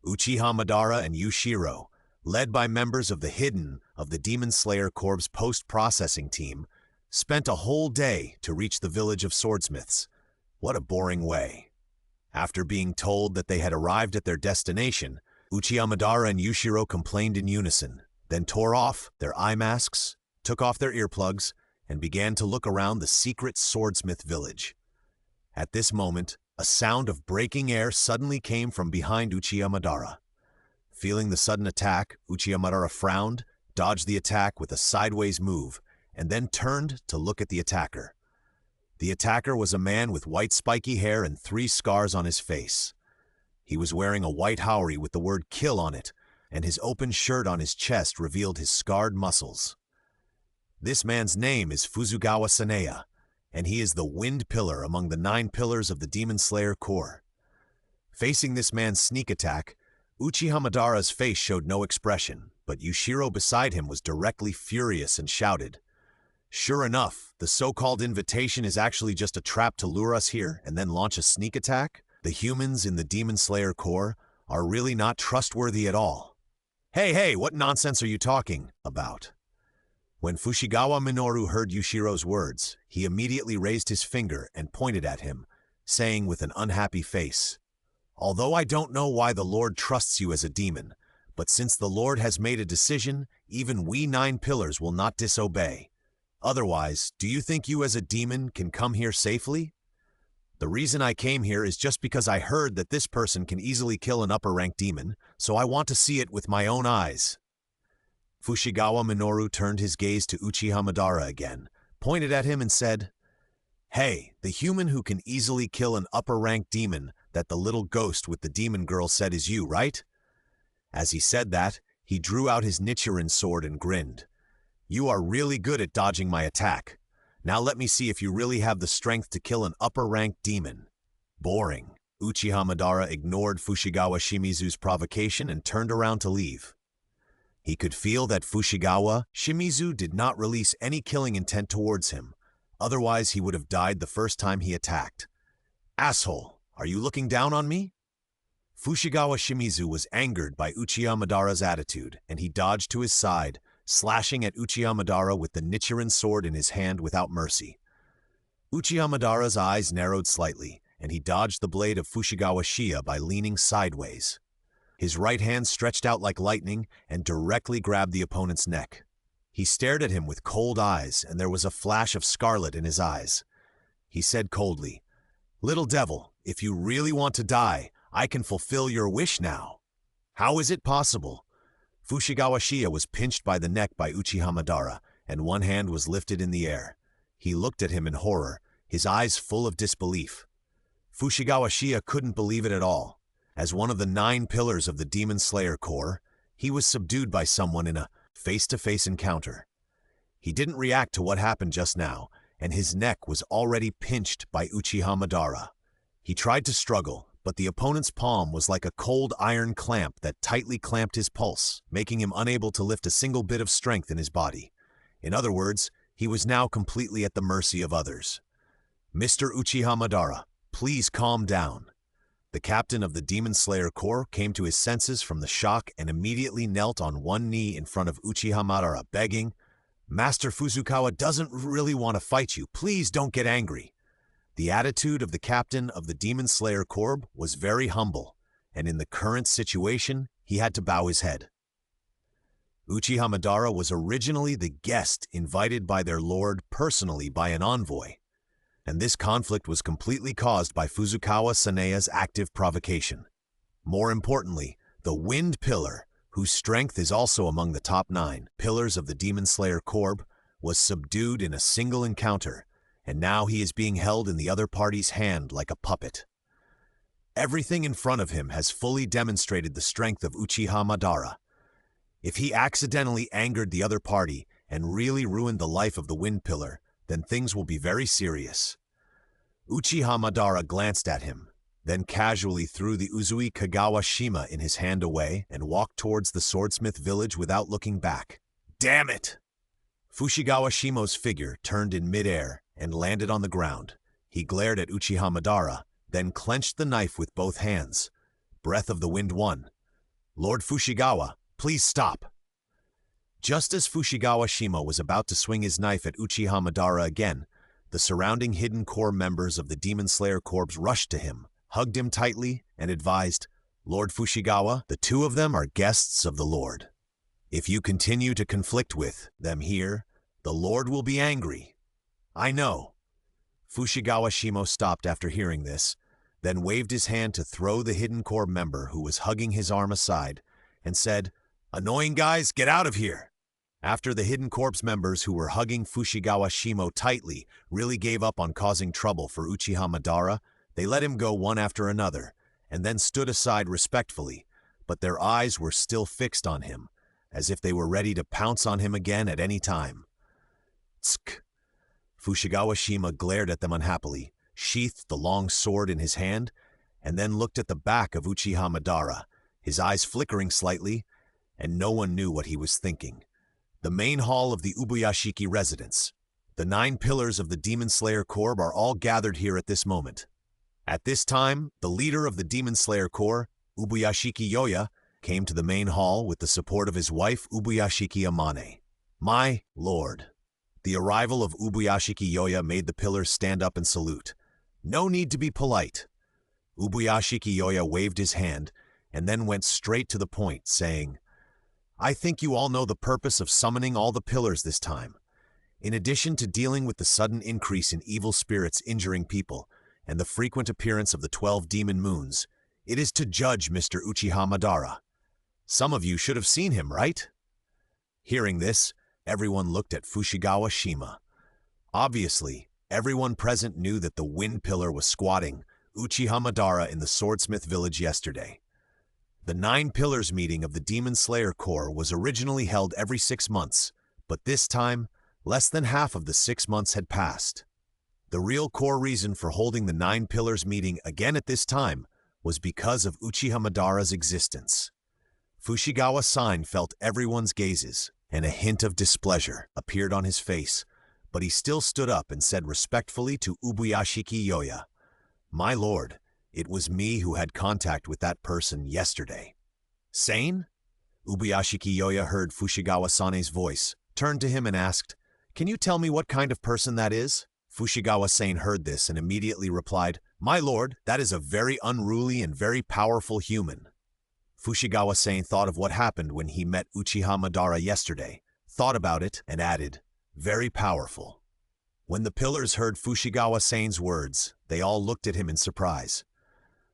Uchiha Madara and Yushiro, led by members of the Demon Slayer Corps' post-processing team, spent a whole day to reach the village of swordsmiths. What a boring way. After being told that they had arrived at their destination, Uchiha Madara and Yushiro complained in unison, then tore off their eye masks, took off their earplugs, and began to look around the secret swordsmith village. At this moment, a sound of breaking air suddenly came from behind Uchiha Madara. Feeling the sudden attack, Uchiha Madara frowned, dodged the attack with a sideways move, and then turned to look at the attacker. The attacker was a man with white spiky hair and 3 scars on his face. He was wearing a white haori with the word "kill" on it, and his open shirt on his chest revealed his scarred muscles. This man's name is Fuzugawa Saneya, and he is the Wind Pillar among the 9 pillars of the Demon Slayer Corps. Facing this man's sneak attack, Uchiha Madara's face showed no expression, but Yushiro beside him was directly furious and shouted, "Sure enough, the so-called invitation is actually just a trap to lure us here and then launch a sneak attack? The humans in the Demon Slayer Corps are really not trustworthy at all. Hey, what nonsense are you talking about?" When Fushigawara Minoru heard Yushiro's words, he immediately raised his finger and pointed at him, saying with an unhappy face, "Although I don't know why the Lord trusts you as a demon, but since the Lord has made a decision, even we 9 pillars will not disobey. Otherwise, do you think you as a demon can come here safely? The reason I came here is just because I heard that this person can easily kill an upper-rank demon, so I want to see it with my own eyes." Fushigawara Minoru turned his gaze to Uchiha Madara again, pointed at him and said, "Hey, the human who can easily kill an upper-rank demon that the little ghost with the demon girl said is you, right?" As he said that, he drew out his Nichiren sword and grinned. "You are really good at dodging my attack. Now let me see if you really have the strength to kill an upper-ranked demon." Boring. Uchiha Madara ignored Fushigawara Shimizu's provocation and turned around to leave. He could feel that Fushigawara Shimizu did not release any killing intent towards him, otherwise he would have died the first time he attacked. "Asshole, are you looking down on me?" Fushigawara Shimizu was angered by Uchiha Madara's attitude, and he dodged to his side, slashing at Uchiha Madara with the Nichiren sword in his hand without mercy. Uchiha Madara's eyes narrowed slightly, and he dodged the blade of Fushigawara Shia by leaning sideways. His right hand stretched out like lightning and directly grabbed the opponent's neck. He stared at him with cold eyes, and there was a flash of scarlet in his eyes. He said coldly, "Little devil, if you really want to die, I can fulfill your wish now." "How is it possible?" Fushigawara Shia was pinched by the neck by Uchiha Madara, and one hand was lifted in the air. He looked at him in horror, his eyes full of disbelief. Fushigawara Shia couldn't believe it at all. As one of the 9 pillars of the Demon Slayer Corps, he was subdued by someone in a face-to-face encounter. He didn't react to what happened just now, and his neck was already pinched by Uchiha Madara. He tried to struggle, but the opponent's palm was like a cold iron clamp that tightly clamped his pulse, making him unable to lift a single bit of strength in his body. In other words, he was now completely at the mercy of others. "Mr. Uchiha Madara, please calm down." The captain of the Demon Slayer Corps came to his senses from the shock and immediately knelt on one knee in front of Uchiha Madara, begging, "Master Fuzukawa doesn't really want to fight you. Please don't get angry." The attitude of the captain of the Demon Slayer Corps was very humble, and in the current situation, he had to bow his head. Uchiha Madara was originally the guest invited by their lord personally by an envoy, and this conflict was completely caused by Fuzukawa Saneya's active provocation. More importantly, the Wind Pillar, whose strength is also among the top 9 pillars of the Demon Slayer Corps, was subdued in a single encounter, and now he is being held in the other party's hand like a puppet. Everything in front of him has fully demonstrated the strength of Uchiha Madara. If he accidentally angered the other party and really ruined the life of the Wind Pillar, then things will be very serious. Uchiha Madara glanced at him, then casually threw the Uzui Kagawa Shima in his hand away and walked towards the swordsmith village without looking back. "Damn it!" Fushigawara Shima's figure turned in midair and landed on the ground. He glared at Uchiha Madara, then clenched the knife with both hands. Breath of the Wind 1. Lord Fushigawa, please stop. Just as Fushigawa Shima was about to swing his knife at Uchiha Madara again, the surrounding hidden core members of the Demon Slayer Corps rushed to him, hugged him tightly, and advised, Lord Fushigawa, the two of them are guests of the Lord. If you continue to conflict with them here, the Lord will be angry. I know. Fushigawa Shima stopped after hearing this, then waved his hand to throw the hidden core member who was hugging his arm aside, and said, Annoying guys, get out of here! After the hidden corpse members who were hugging Fushigawa Shima tightly really gave up on causing trouble for Uchiha Madara, they let him go one after another, and then stood aside respectfully, but their eyes were still fixed on him, as if they were ready to pounce on him again at any time. Tsk! Fushigawa Shima glared at them unhappily, sheathed the long sword in his hand, and then looked at the back of Uchiha Madara, his eyes flickering slightly, and no one knew what he was thinking. The main hall of the Ubuyashiki residence. The 9 pillars of the Demon Slayer Corps are all gathered here at this moment. At this time, the leader of the Demon Slayer Corps, Ubuyashiki Yoya, came to the main hall with the support of his wife Ubuyashiki Amane. My lord. The arrival of Ubuyashiki Yoya made the pillars stand up and salute. No need to be polite. Ubuyashiki Yoya waved his hand and then went straight to the point, saying, I think you all know the purpose of summoning all the pillars this time. In addition to dealing with the sudden increase in evil spirits injuring people and the frequent appearance of the 12 demon moons, it is to judge Mr. Uchiha Madara. Some of you should have seen him, right? Hearing this, everyone looked at Fushigawa Shima. Obviously, everyone present knew that the wind pillar was squatting Uchiha Madara in the Swordsmith village yesterday. The 9 Pillars meeting of the Demon Slayer Corps was originally held every 6 months, but this time, less than half of the 6 months had passed. The real core reason for holding the 9 Pillars meeting again at this time was because of Uchiha Madara's existence. Fushigawa-san felt everyone's gazes, and a hint of displeasure appeared on his face, but he still stood up and said respectfully to Ubuyashiki Yoya, My lord, it was me who had contact with that person yesterday. Sane? Ubuyashiki Yoya heard Fushigawa-sane's voice, turned to him and asked, Can you tell me what kind of person that is? Fushigawa-san heard this and immediately replied, My lord, that is a very unruly and very powerful human. Fushigawa-san thought of what happened when he met Uchiha Madara yesterday, thought about it, and added, Very powerful. When the pillars heard Fushigawa-san's words, they all looked at him in surprise.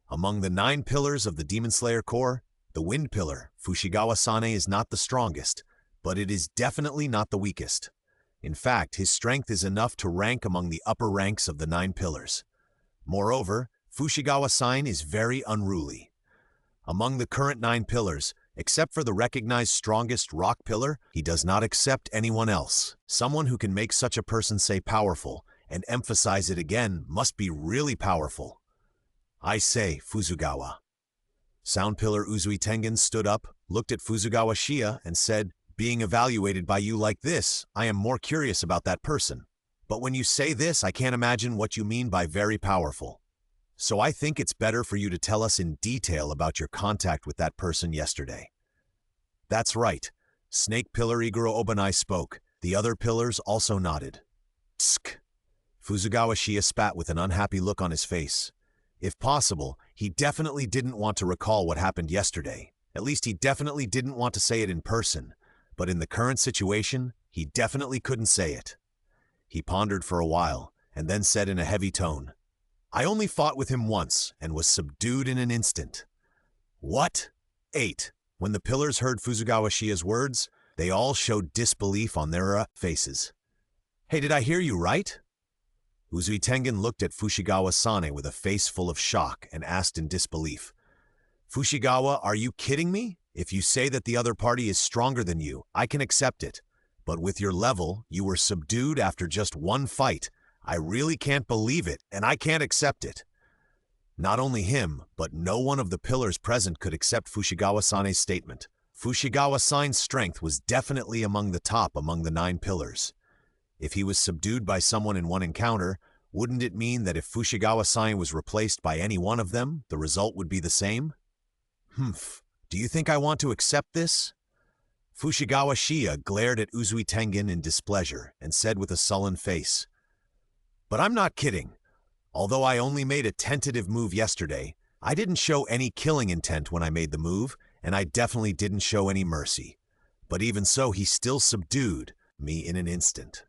Among the 9 pillars of the Demon Slayer Corps, the Wind Pillar, Fushigawa-san is not the strongest, but it is definitely not the weakest. In fact, his strength is enough to rank among the upper ranks of the 9 pillars. Moreover, Fushigawa-san is very unruly. Among the current 9 pillars, except for the recognized strongest rock pillar, he does not accept anyone else. Someone who can make such a person say powerful and emphasize it again must be really powerful. I say, Fuzugawa. Sound Pillar Uzui Tengen stood up, looked at Fuzugawa Shia, and said, Being evaluated by you like this, I am more curious about that person. But when you say this, I can't imagine what you mean by very powerful. So I think it's better for you to tell us in detail about your contact with that person yesterday. That's right. Snake Pillar Iguro Obanai spoke. The other pillars also nodded. Tsk. Fuzugawa Shia spat with an unhappy look on his face. If possible, he definitely didn't want to recall what happened yesterday. At least he definitely didn't want to say it in person. But in the current situation, he definitely couldn't say it. He pondered for a while, and then said in a heavy tone, I only fought with him once, and was subdued in an instant. What? 8. When the pillars heard Fuzugawa Shia's words, they all showed disbelief on their faces. Hey, did I hear you right? Uzui Tengen looked at Fushigawa-san with a face full of shock and asked in disbelief, Fushigawa, are you kidding me? If you say that the other party is stronger than you, I can accept it. But with your level, you were subdued after just one fight. I really can't believe it, and I can't accept it. Not only him, but no one of the pillars present could accept Fushigawa-san's statement. Fushigawa-san's strength was definitely among the top among the 9 pillars. If he was subdued by someone in one encounter, wouldn't it mean that if Fushigawa-san was replaced by any one of them, the result would be the same? Do you think I want to accept this? Fushigawara Shia glared at Uzui Tengen in displeasure and said with a sullen face, "But I'm not kidding. Although I only made a tentative move yesterday, I didn't show any killing intent when I made the move, and I definitely didn't show any mercy. But even so, he still subdued me in an instant."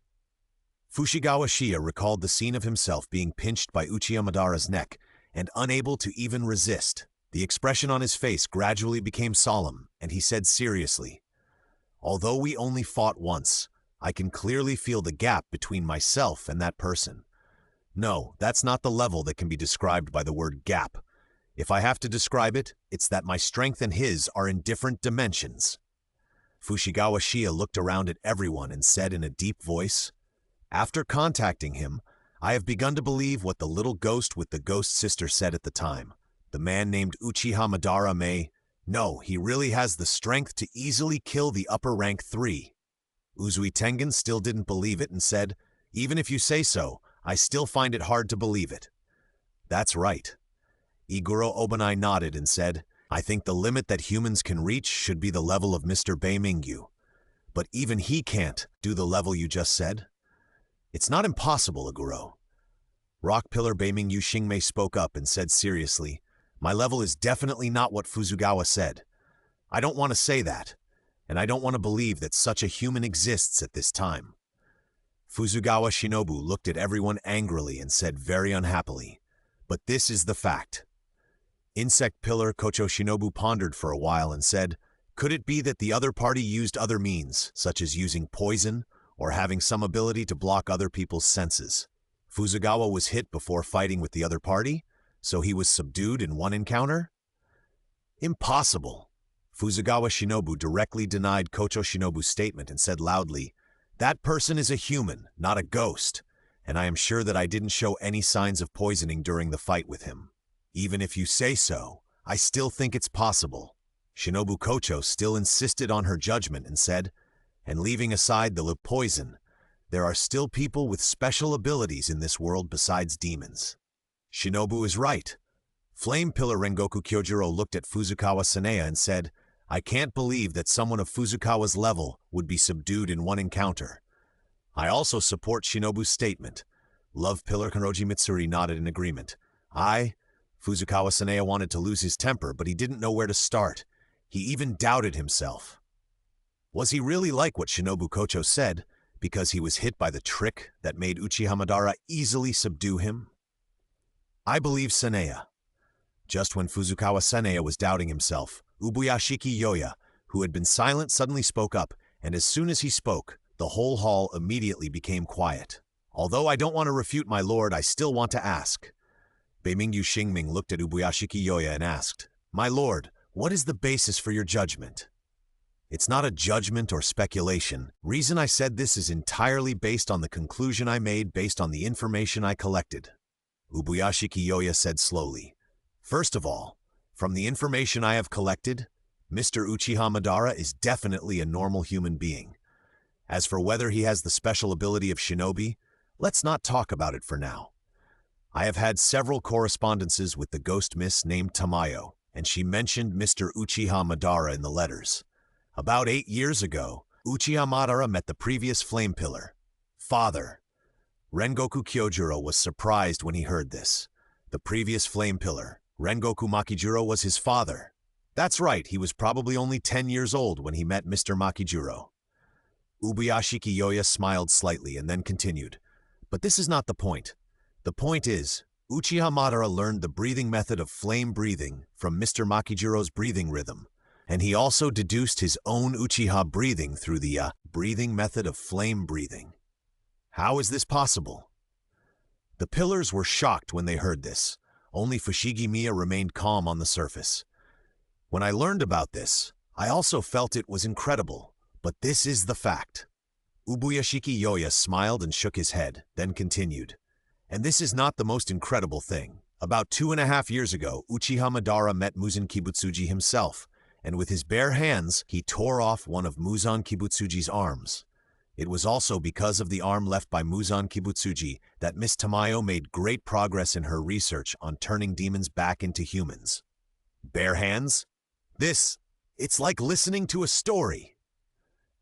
Fushigawara Shia recalled the scene of himself being pinched by Uchiha Madara's neck and unable to even resist. The expression on his face gradually became solemn, and he said seriously, "Although we only fought once, I can clearly feel the gap between myself and that person. No, that's not the level that can be described by the word gap. If I have to describe it, it's that my strength and his are in different dimensions." Fushigawara Shia looked around at everyone and said in a deep voice, "After contacting him, I have begun to believe what the little ghost with the ghost sister said at the time. The man named Uchiha Madara he really has the strength to easily kill the upper rank 3. Uzui Tengen still didn't believe it and said, "Even if you say so, I still find it hard to believe it." "That's right." Iguro Obanai nodded and said, "I think the limit that humans can reach should be the level of Mr. Beimingyu. But even he can't do the level you just said." "It's not impossible, Iguro." Rock Pillar Beimingyu Shingmei spoke up and said seriously, "My level is definitely not what Fuzugawa said. I don't want to say that, and I don't want to believe that such a human exists at this time." Fuzugawa Shinobu looked at everyone angrily and said very unhappily, "But this is the fact." Insect Pillar Kocho Shinobu pondered for a while and said, "Could it be that the other party used other means, such as using poison or having some ability to block other people's senses? Fuzugawa was hit before fighting with the other party, so he was subdued in one encounter?" "Impossible." Fuzugawa Shinobu directly denied Kocho Shinobu's statement and said loudly, "That person is a human, not a ghost, and I am sure that I didn't show any signs of poisoning during the fight with him. Even if you say so, I still think it's possible." Shinobu Kocho still insisted on her judgment and said, "And leaving aside the poison, there are still people with special abilities in this world besides demons." Shinobu is right. Flame Pillar Rengoku Kyojuro looked at Fuzukawa Sanea and said, "I can't believe that someone of Fuzukawa's level would be subdued in one encounter." "I also support Shinobu's statement." Love Pillar Kanroji Mitsuri nodded in agreement. Fuzukawa Sanea wanted to lose his temper, but he didn't know where to start. He even doubted himself. Was he really like what Shinobu Kocho said, because he was hit by the trick that made Uchiha Madara easily subdue him? "I believe Sanea." Just when Fuzukawa Sanea was doubting himself, Ubuyashiki Yoya, who had been silent, suddenly spoke up, and as soon as he spoke, the whole hall immediately became quiet. "Although I don't want to refute my lord, I still want to ask." Beimingyu Xingming looked at Ubuyashiki Yoya and asked, "My lord, what is the basis for your judgment?" "It's not a judgment or speculation. Reason I said this is entirely based on the conclusion I made based on the information I collected." Ubuyashiki Yoya said slowly, "First of all, from the information I have collected, Mr. Uchiha Madara is definitely a normal human being. As for whether he has the special ability of shinobi, let's not talk about it for now. I have had several correspondences with the ghost miss named Tamayo, and she mentioned Mr. Uchiha Madara in the letters. About 8 years ago, Uchiha Madara met the previous Flame Pillar. Father. Rengoku Kyojuro was surprised when he heard this. The previous Flame Pillar, Rengoku Makijuro, was his father. That's right, he was probably only 10 years old when he met Mr. Makijuro. Ubuyashiki Yoya smiled slightly and then continued, "But this is not the point. The point is, Uchiha Madara learned the breathing method of flame breathing from Mr. Makijuro's breathing rhythm, and he also deduced his own Uchiha breathing through the breathing method of flame breathing. How is this possible?" The pillars were shocked when they heard this. Only Fushigi Miya remained calm on the surface. "When I learned about this, I also felt it was incredible, but this is the fact." Ubuyashiki Yoya smiled and shook his head, then continued, "And this is not the most incredible thing. About 2.5 years ago, Uchiha Madara met Muzan Kibutsuji himself, and with his bare hands, he tore off one of Muzan Kibutsuji's arms. It was also because of the arm left by Muzan Kibutsuji that Miss Tamayo made great progress in her research on turning demons back into humans." Bare hands? This It's like listening to a story.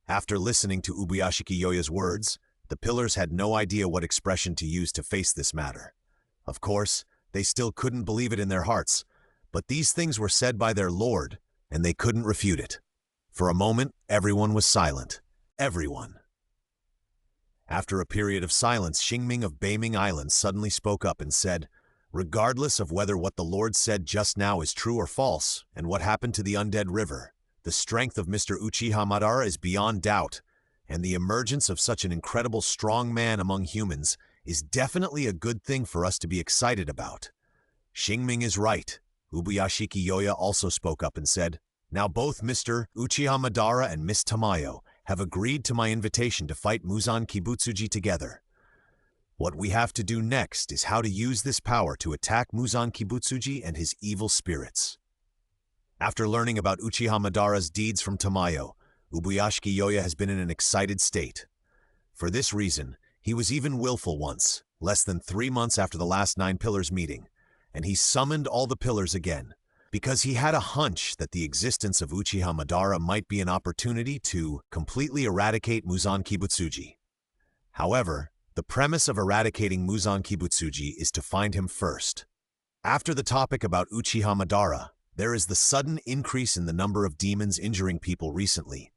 After listening to Ubuyashiki Yoya's words, the pillars had no idea what expression to use to face this matter. Of course, they still couldn't believe it in their hearts, but these things were said by their lord, and they couldn't refute it. For a moment, everyone was silent. Everyone. After a period of silence, Xingming of Beiming Island suddenly spoke up and said, "Regardless of whether what the Lord said just now is true or false, and what happened to the undead river, the strength of Mr. Uchiha Madara is beyond doubt, and the emergence of such an incredible strong man among humans is definitely a good thing for us to be excited about." Xingming is right. Ubuyashiki Yoya also spoke up and said, "Now both Mr. Uchiha Madara and Miss Tamayo have agreed to my invitation to fight Muzan Kibutsuji together. What we have to do next is how to use this power to attack Muzan Kibutsuji and his evil spirits." After learning about Uchiha Madara's deeds from Tamayo, Ubuyashiki Yoya has been in an excited state. For this reason, he was even willful once, less than 3 months after the last 9 Pillars meeting, and he summoned all the Pillars again, because he had a hunch that the existence of Uchiha Madara might be an opportunity to completely eradicate Muzan Kibutsuji. However, the premise of eradicating Muzan Kibutsuji is to find him first. After the topic about Uchiha Madara, there is the sudden increase in the number of demons injuring people recently,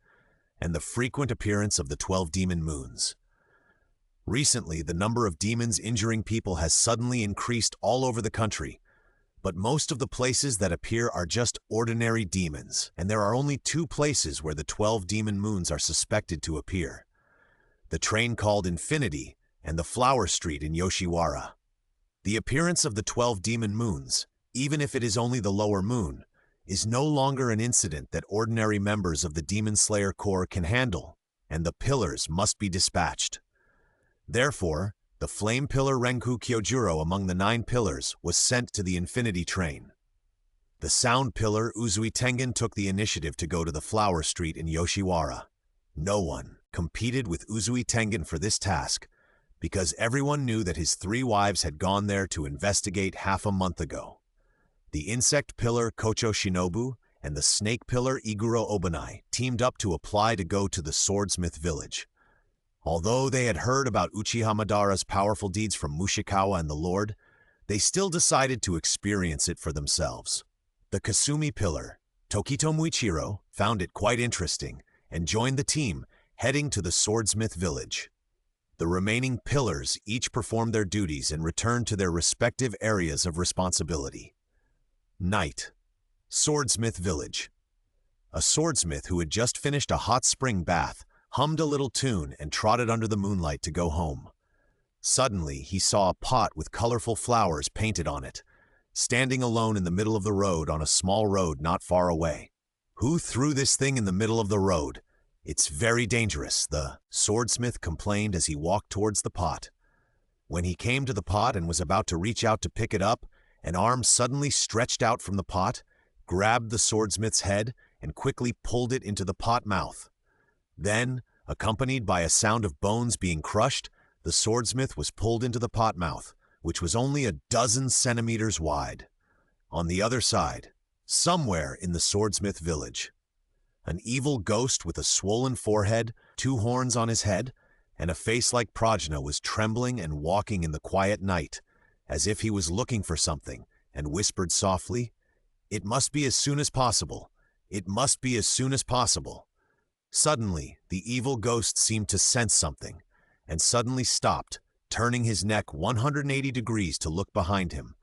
and the frequent appearance of the 12 demon moons. Recently, the number of demons injuring people has suddenly increased all over the country, but most of the places that appear are just ordinary demons, and there are only 2 places where the 12 demon moons are suspected to appear: the train called Infinity and the Flower Street in Yoshiwara. The appearance of the 12 demon moons, even if it is only the lower moon, is no longer an incident that ordinary members of the Demon Slayer Corps can handle, and the pillars must be dispatched. Therefore, the Flame Pillar Renku Kyojuro among the 9 pillars was sent to the Infinity Train. The Sound Pillar Uzui Tengen took the initiative to go to the Flower Street in Yoshiwara. No one competed with Uzui Tengen for this task, because everyone knew that his 3 wives had gone there to investigate half a month ago. The Insect Pillar Kocho Shinobu and the Snake Pillar Iguro Obanai teamed up to apply to go to the Swordsmith Village. Although they had heard about Uchiha Madara's powerful deeds from Mushikawa and the Lord, they still decided to experience it for themselves. The Kasumi Pillar, Tokito Muichiro, found it quite interesting and joined the team, heading to the Swordsmith Village. The remaining pillars each performed their duties and returned to their respective areas of responsibility. Night. Swordsmith Village. A swordsmith who had just finished a hot spring bath hummed a little tune and trotted under the moonlight to go home. Suddenly, he saw a pot with colorful flowers painted on it, standing alone in the middle of the road on a small road not far away. "Who threw this thing in the middle of the road? It's very dangerous," the swordsmith complained as he walked towards the pot. When he came to the pot and was about to reach out to pick it up, an arm suddenly stretched out from the pot, grabbed the swordsmith's head, and quickly pulled it into the pot mouth. Then, accompanied by a sound of bones being crushed, the swordsmith was pulled into the pot mouth, which was only a dozen centimeters wide. On the other side, somewhere in the swordsmith village, an evil ghost with a swollen forehead, 2 horns on his head, and a face like Prajna was trembling and walking in the quiet night, as if he was looking for something, and whispered softly, "It must be as soon as possible. It must be as soon as possible." Suddenly, the evil ghost seemed to sense something, and suddenly stopped, turning his neck 180 degrees to look behind him.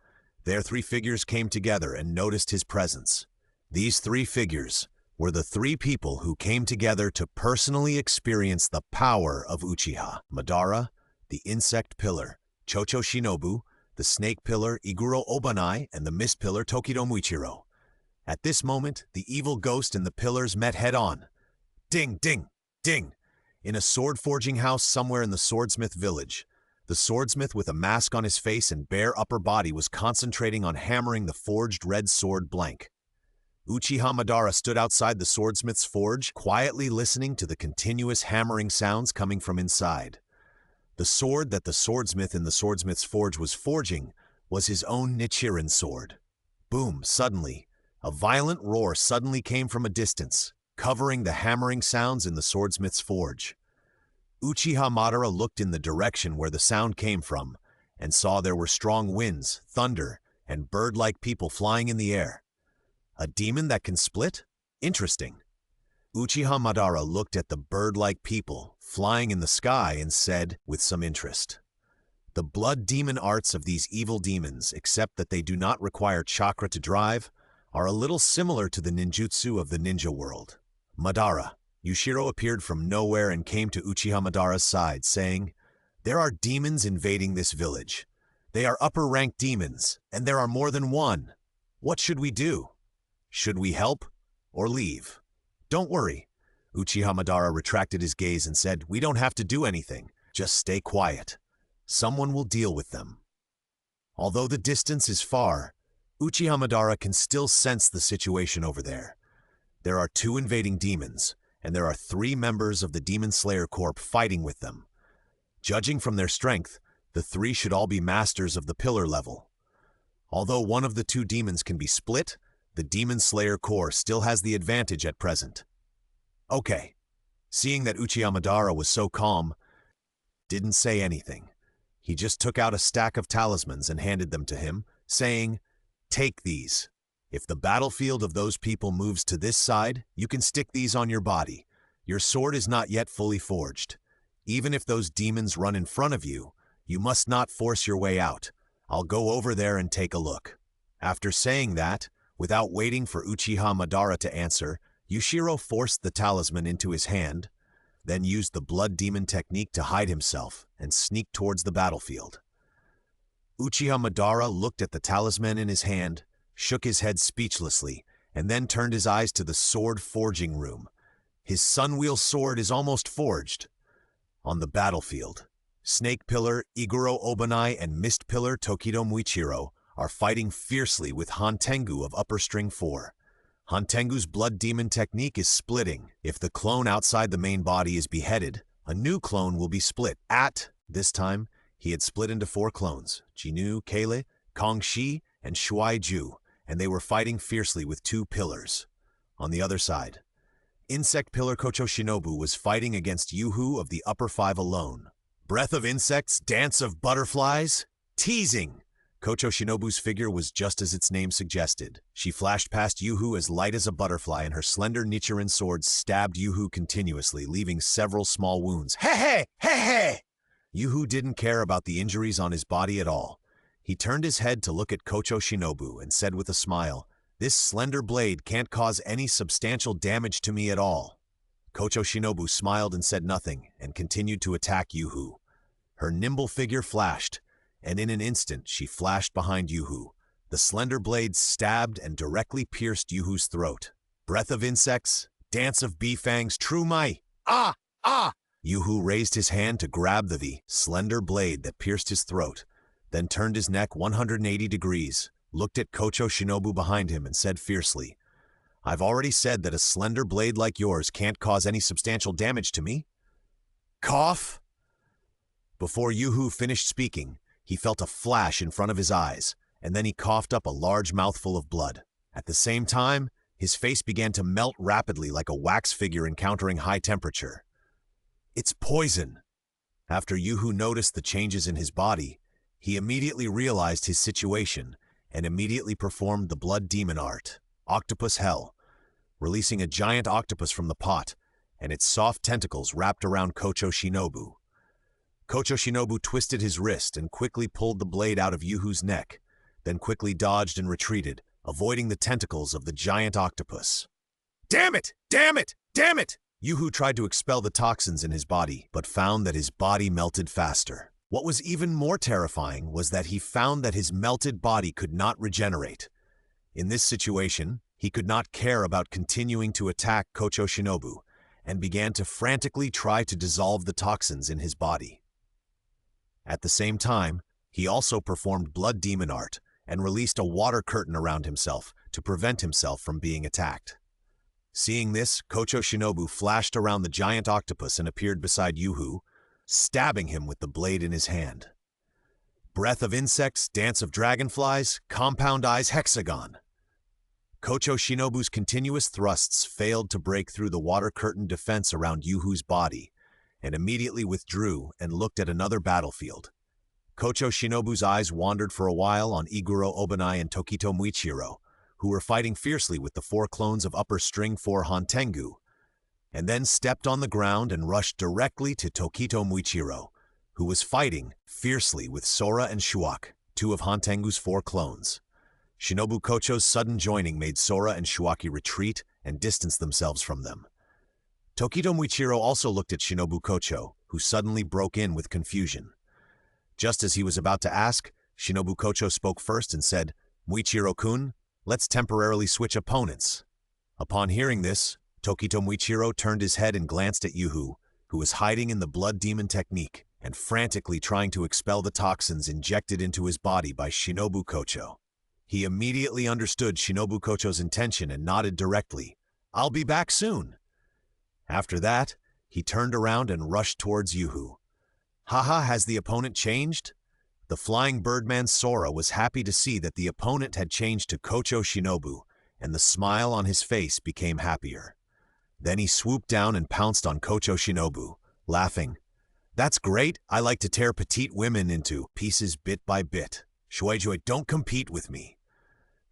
There 3 figures came together and noticed his presence. These 3 figures were the 3 people who came together to personally experience the power of Uchiha Madara, the Insect Pillar, Chocho Shinobu, the Snake Pillar Iguro Obanai, and the Mist Pillar Tokito Muichiro. At this moment, the evil ghost and the pillars met head-on. Ding, ding, ding! In a sword-forging house somewhere in the swordsmith village, the swordsmith with a mask on his face and bare upper body was concentrating on hammering the forged red sword blank. Uchiha Madara stood outside the swordsmith's forge, quietly listening to the continuous hammering sounds coming from inside. The sword that the swordsmith in the swordsmith's forge was forging was his own Nichiren sword. Boom! Suddenly, A violent roar suddenly came from a distance, covering the hammering sounds in the swordsmith's forge. Uchiha Madara looked in the direction where the sound came from and saw there were strong winds, thunder, and bird-like people flying in the air. A demon that can split? Interesting. Uchiha Madara looked at the bird-like people flying in the sky and said with some interest, "The blood demon arts of these evil demons, except that they do not require chakra to drive, are a little similar to the ninjutsu of the ninja world." Madara. Yushiro appeared from nowhere and came to Uchiha Madara's side, saying, "There are demons invading this village. They are upper-ranked demons, and there are more than one. What should we do? Should we help or leave?" "Don't worry." Uchiha Madara retracted his gaze and said, "We don't have to do anything. Just stay quiet. Someone will deal with them." Although the distance is far, Uchiha Madara can still sense the situation over there. There are 2 invading demons, and there are 3 members of the Demon Slayer Corps fighting with them. Judging from their strength, the 3 should all be masters of the pillar level. Although one of the 2 demons can be split, the Demon Slayer Corps still has the advantage at present. Okay. Seeing that Uchiha Madara was so calm, didn't say anything. He just took out a stack of talismans and handed them to him, saying, "Take these. If the battlefield of those people moves to this side, you can stick these on your body. Your sword is not yet fully forged. Even if those demons run in front of you, you must not force your way out. I'll go over there and take a look." After saying that, without waiting for Uchiha Madara to answer, Yushiro forced the talisman into his hand, then used the blood demon technique to hide himself and sneak towards the battlefield. Uchiha Madara looked at the talisman in his hand, shook his head speechlessly, and then turned his eyes to the sword forging room. His Sunwheel sword is almost forged. On the battlefield, Snake Pillar Iguro Obanai and Mist Pillar Tokido Muichiro are fighting fiercely with Hantengu of Upper String 4. Hantengu's blood demon technique is splitting. If the clone outside the main body is beheaded, a new clone will be split. At this time, he had split into 4 clones, Jinu, Kele, Kongshi, and Shuai-ju, and they were fighting fiercely with 2 pillars. On the other side, Insect Pillar Kocho Shinobu was fighting against Yuhu of the Upper 5 alone. Breath of insects, dance of butterflies? Teasing! Kocho Shinobu's figure was just as its name suggested. She flashed past Yuhu as light as a butterfly, and her slender Nichiren sword stabbed Yuhu continuously, leaving several small wounds. Hey! Yuhu didn't care about the injuries on his body at all. He turned his head to look at Kocho Shinobu and said with a smile, "This slender blade can't cause any substantial damage to me at all." Kocho Shinobu smiled and said nothing, and continued to attack Yuhu. Her nimble figure flashed, and in an instant she flashed behind Yuhu. The slender blade stabbed and directly pierced Yuhu's throat. Breath of insects, dance of bee fangs, true might. Ah! Yuhu raised his hand to grab the slender blade that pierced his throat, then turned his neck 180 degrees, looked at Kocho Shinobu behind him and said fiercely, "I've already said that a slender blade like yours can't cause any substantial damage to me." Cough! Before Yuhu finished speaking, he felt a flash in front of his eyes, and then he coughed up a large mouthful of blood. At the same time, his face began to melt rapidly like a wax figure encountering high temperature. "It's poison!" After Yuhu noticed the changes in his body, he immediately realized his situation and immediately performed the blood demon art, Octopus Hell, releasing a giant octopus from the pot, and its soft tentacles wrapped around Kocho Shinobu. Kocho Shinobu twisted his wrist and quickly pulled the blade out of Yuhu's neck, then quickly dodged and retreated, avoiding the tentacles of the giant octopus. Damn it! Yuhu tried to expel the toxins in his body, but found that his body melted faster. What was even more terrifying was that he found that his melted body could not regenerate. In this situation, he could not care about continuing to attack Kocho Shinobu, and began to frantically try to dissolve the toxins in his body. At the same time, he also performed blood demon art and released a water curtain around himself to prevent himself from being attacked. Seeing this, Kocho Shinobu flashed around the giant octopus and appeared beside Yuhu, stabbing him with the blade in his hand. Breath of insects, dance of dragonflies, compound eyes, hexagon. Kocho Shinobu's continuous thrusts failed to break through the water curtain defense around Yuhu's body, and immediately withdrew and looked at another battlefield. Kocho Shinobu's eyes wandered for a while on Iguro Obanai and Tokito Muichiro, who were fighting fiercely with the 4 clones of Upper String 4 Hantengu, and then stepped on the ground and rushed directly to Tokito Muichiro, who was fighting fiercely with Sora and Shuak, 2 of Hantengu's 4 clones. Shinobu Kocho's sudden joining made Sora and Shuaki retreat and distance themselves from them. Tokito Muichiro also looked at Shinobu Kocho, who suddenly broke in with confusion. Just as he was about to ask, Shinobu Kocho spoke first and said, "Muichiro-kun, let's temporarily switch opponents." Upon hearing this, Tokito Muichiro turned his head and glanced at Yuhu, who was hiding in the blood demon technique and frantically trying to expel the toxins injected into his body by Shinobu Kocho. He immediately understood Shinobu Kocho's intention and nodded directly, "I'll be back soon." After that, he turned around and rushed towards Yuhu. Haha, has the opponent changed? The flying birdman Sora was happy to see that the opponent had changed to Kocho Shinobu, and the smile on his face became happier. Then he swooped down and pounced on Kocho Shinobu, laughing. "That's great, I like to tear petite women into pieces bit by bit. Shueijue, don't compete with me."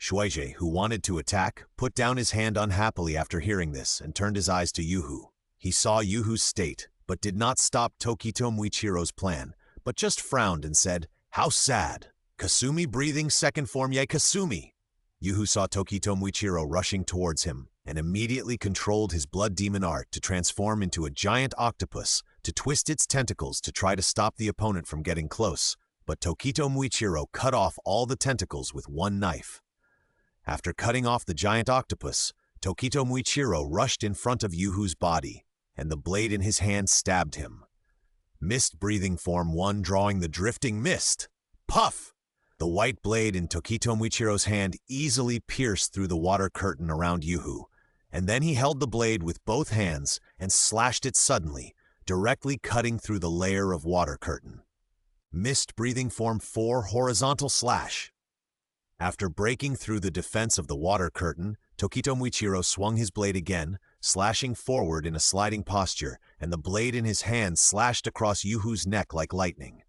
Shueijue, who wanted to attack, put down his hand unhappily after hearing this and turned his eyes to Yuhu. He saw Yuhu's state, but did not stop Tokito Muichiro's plan, but just frowned and said, "How sad. Kasumi breathing second form ye Kasumi." Yuhu saw Tokito Muichiro rushing towards him and immediately controlled his blood demon art to transform into a giant octopus to twist its tentacles to try to stop the opponent from getting close, but Tokito Muichiro cut off all the tentacles with one knife. After cutting off the giant octopus, Tokito Muichiro rushed in front of Yuhu's body, and the blade in his hand stabbed him. Mist breathing form 1 drawing the drifting mist. Puff! The white blade in Tokito Muichiro's hand easily pierced through the water curtain around Yuhu, and then he held the blade with both hands and slashed it suddenly, directly cutting through the layer of water curtain. Mist breathing form 4 horizontal slash. After breaking through the defense of the water curtain, Tokito Muichiro swung his blade again, slashing forward in a sliding posture, and the blade in his hand slashed across Yuhu's neck like lightning.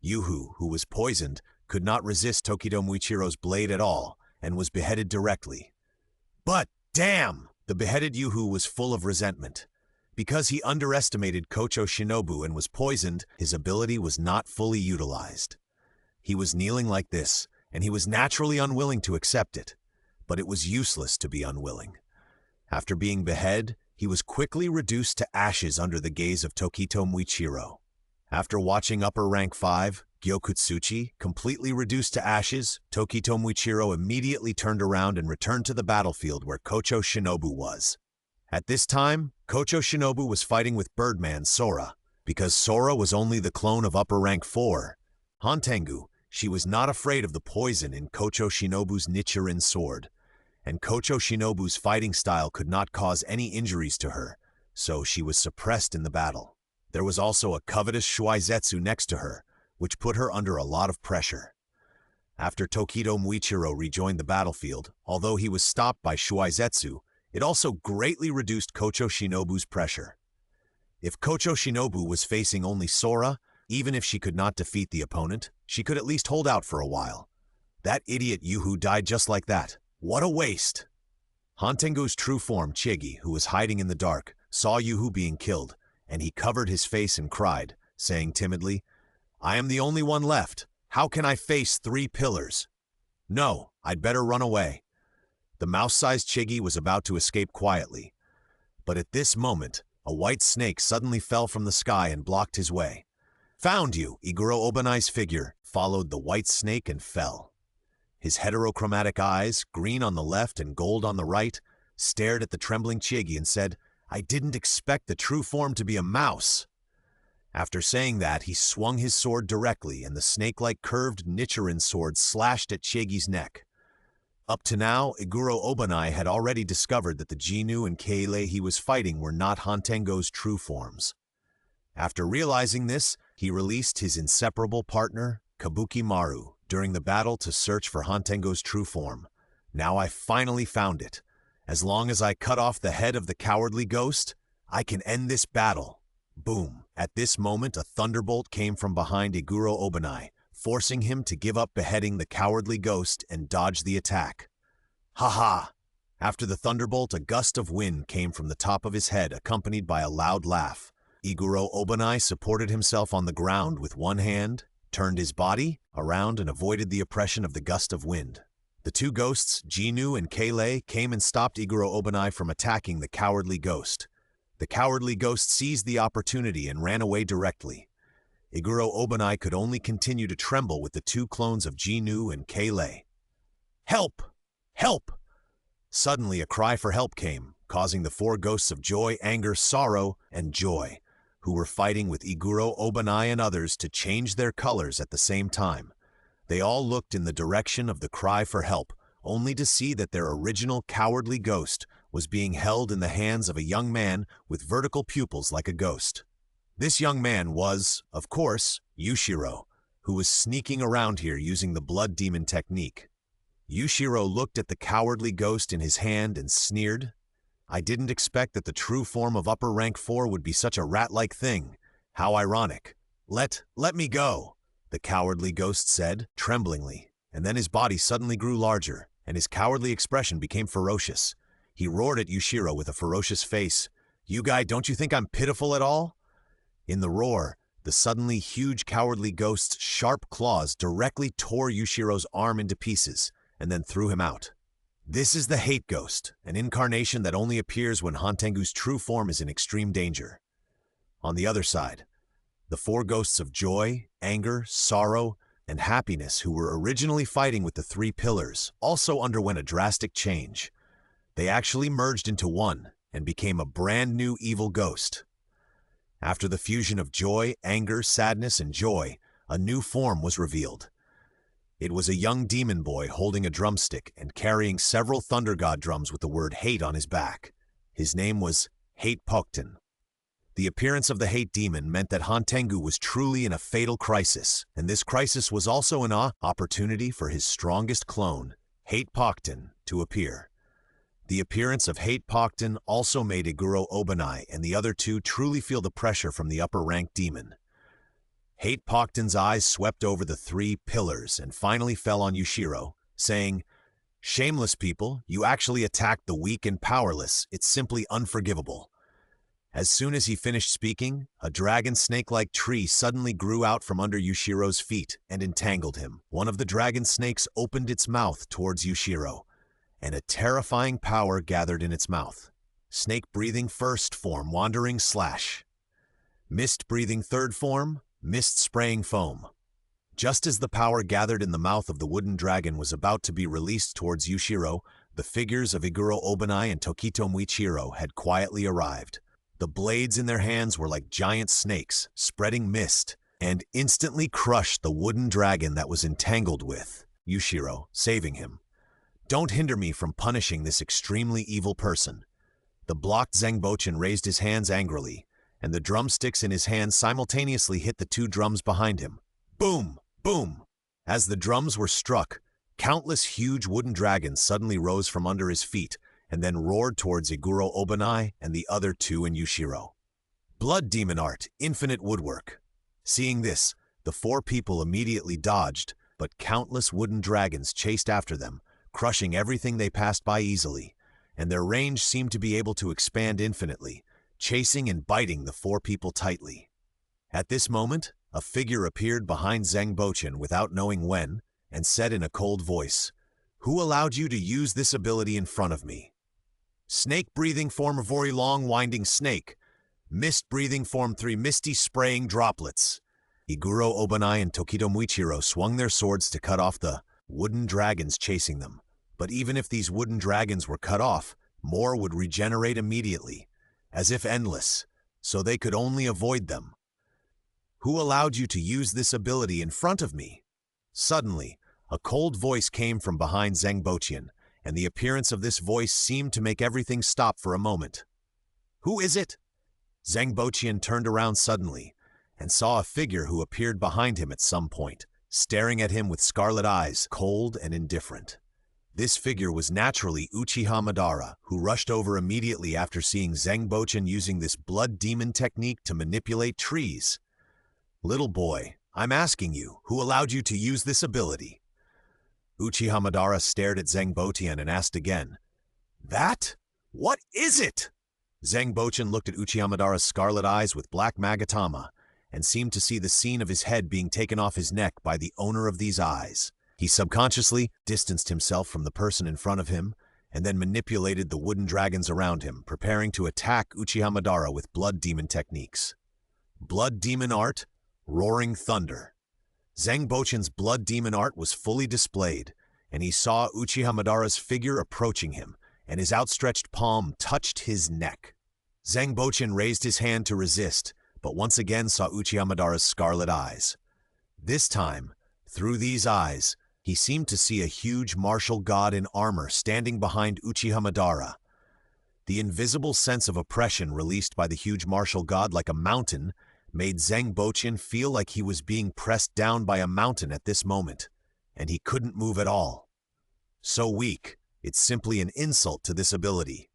Yuhu, who was poisoned, could not resist Tokito Muichiro's blade at all, and was beheaded directly. But, damn! The beheaded Yuhu was full of resentment. Because he underestimated Kocho Shinobu and was poisoned, his ability was not fully utilized. He was kneeling like this, and he was naturally unwilling to accept it, but it was useless to be unwilling. After being beheaded, he was quickly reduced to ashes under the gaze of Tokito Muichiro. After watching Upper Rank 5, Gyokutsuchi, completely reduced to ashes, Tokito Muichiro immediately turned around and returned to the battlefield where Kocho Shinobu was. At this time, Kocho Shinobu was fighting with Birdman Sora. Because Sora was only the clone of Upper Rank 4, Hantengu, she was not afraid of the poison in Kocho Shinobu's Nichiren sword, and Kocho Shinobu's fighting style could not cause any injuries to her, so she was suppressed in the battle. There was also a covetous Shuaizetsu next to her, which put her under a lot of pressure. After Tokito Muichiro rejoined the battlefield, although he was stopped by Shuaizetsu, it also greatly reduced Kocho Shinobu's pressure. If Kocho Shinobu was facing only Sora, even if she could not defeat the opponent, she could at least hold out for a while. That idiot Yuhu died just like that. What a waste! Hantengu's true form, Chigi, who was hiding in the dark, saw Yuhu being killed, and he covered his face and cried, saying timidly, "I am the only one left. How can I face 3 pillars? No, I'd better run away." The mouse-sized Chigi was about to escape quietly, but at this moment, a white snake suddenly fell from the sky and blocked his way. "Found you!" Iguro Obanai's figure followed the white snake and fell. His heterochromatic eyes, green on the left and gold on the right, stared at the trembling Chigi and said, "I didn't expect the true form to be a mouse." After saying that, he swung his sword directly, and the snake-like curved Nichiren sword slashed at Chigi's neck. Up to now, Iguro Obanai had already discovered that the Jinu and Keile he was fighting were not Hantengo's true forms. After realizing this, he released his inseparable partner, Kabuki Maru, during the battle to search for Hantengo's true form. Now I finally found it. As long as I cut off the head of the cowardly ghost, I can end this battle. Boom. At this moment, a thunderbolt came from behind Iguro Obanai, forcing him to give up beheading the cowardly ghost and dodge the attack. Ha! After the thunderbolt, a gust of wind came from the top of his head, accompanied by a loud laugh. Iguro Obanai supported himself on the ground with one hand, turned his body around and avoided the oppression of the gust of wind. The two ghosts, Jinu and Kele, came and stopped Iguro Obanai from attacking the cowardly ghost. The cowardly ghost seized the opportunity and ran away directly. Iguro Obanai could only continue to tremble with the two clones of Jinu and Kele. Help! Help! Suddenly a cry for help came, causing the four ghosts of joy, anger, sorrow, and joy, who were fighting with Iguro Obanai and others, to change their colors at the same time. They all looked in the direction of the cry for help, only to see that their original cowardly ghost was being held in the hands of a young man with vertical pupils like a ghost. This young man was, of course, Yushiro, who was sneaking around here using the blood demon technique. Yushiro looked at the cowardly ghost in his hand and sneered. I didn't expect that the true form of upper rank 4 would be such a rat-like thing. How ironic. Let me go, the cowardly ghost said, tremblingly, and then his body suddenly grew larger, and his cowardly expression became ferocious. He roared at Yushiro with a ferocious face. You guy, don't you think I'm pitiful at all? In the roar, the suddenly huge cowardly ghost's sharp claws directly tore Yushiro's arm into pieces, and then threw him out. This is the Hate Ghost, an incarnation that only appears when Hantengu's true form is in extreme danger. On the other side, the four ghosts of joy, anger, sorrow, and happiness who were originally fighting with the three pillars also underwent a drastic change. They actually merged into one and became a brand new evil ghost. After the fusion of joy, anger, sadness, and joy, a new form was revealed. It was a young demon boy holding a drumstick and carrying several thunder god drums with the word hate on his back. His name was Hate Pokten. The appearance of the hate demon meant that Hantengu was truly in a fatal crisis, and this crisis was also an opportunity for his strongest clone, Hate Pokten, to appear. The appearance of Hate Pokten also made Iguro Obanai and the other two truly feel the pressure from the upper-rank demon. Hate Pokten's eyes swept over the three pillars and finally fell on Yushiro, saying, "Shameless people, you actually attacked the weak and powerless. It's simply unforgivable." As soon as he finished speaking, a dragon snake-like tree suddenly grew out from under Yushiro's feet and entangled him. One of the dragon snakes opened its mouth towards Yushiro, and a terrifying power gathered in its mouth. Snake-breathing first form, wandering slash. Mist-breathing third form, mist-spraying foam. Just as the power gathered in the mouth of the wooden dragon was about to be released towards Yushiro, the figures of Iguro Obanai and Tokito Muichiro had quietly arrived. The blades in their hands were like giant snakes, spreading mist, and instantly crushed the wooden dragon that was entangled with Yushiro, saving him. "Don't hinder me from punishing this extremely evil person." The blocked Zengbochin raised his hands angrily, and the drumsticks in his hands simultaneously hit the two drums behind him. Boom! Boom! As the drums were struck, countless huge wooden dragons suddenly rose from under his feet, and then roared towards Iguro Obanai and the other two and Yushiro. Blood demon art, infinite woodwork. Seeing this, the four people immediately dodged, but countless wooden dragons chased after them, crushing everything they passed by easily, and their range seemed to be able to expand infinitely, chasing and biting the four people tightly. At this moment, a figure appeared behind Zengbochin without knowing when, and said in a cold voice, "Who allowed you to use this ability in front of me?" Snake-breathing form of very long winding snake. Mist-breathing form 3 misty spraying droplets. Iguro Obanai and Tokito Muichiro swung their swords to cut off the wooden dragons chasing them. But even if these wooden dragons were cut off, more would regenerate immediately, as if endless, so they could only avoid them. "Who allowed you to use this ability in front of me?" Suddenly, a cold voice came from behind Zengbochin, and the appearance of this voice seemed to make everything stop for a moment. "Who is it?" Zengbochin turned around suddenly, and saw a figure who appeared behind him at some point, staring at him with scarlet eyes, cold and indifferent. This figure was naturally Uchiha Madara, who rushed over immediately after seeing Zengbochin using this blood demon technique to manipulate trees. "Little boy, I'm asking you, who allowed you to use this ability?" Uchiha Madara stared at Zengbochin and asked again, "That? What is it?" Zengbochin looked at Uchiha Madara's scarlet eyes with black magatama and seemed to see the scene of his head being taken off his neck by the owner of these eyes. He subconsciously distanced himself from the person in front of him and then manipulated the wooden dragons around him, preparing to attack Uchiha Madara with blood demon techniques. Blood demon art, roaring thunder. Zengbochin's blood demon art was fully displayed, and he saw Uchiha Madara's figure approaching him, and his outstretched palm touched his neck. Zengbochin raised his hand to resist, but once again saw Uchiha Madara's scarlet eyes. This time, through these eyes, he seemed to see a huge martial god in armor standing behind Uchiha Madara. The invisible sense of oppression released by the huge martial god like a mountain made Zengbochin feel like he was being pressed down by a mountain at this moment, and he couldn't move at all. So weak, it's simply an insult to this ability.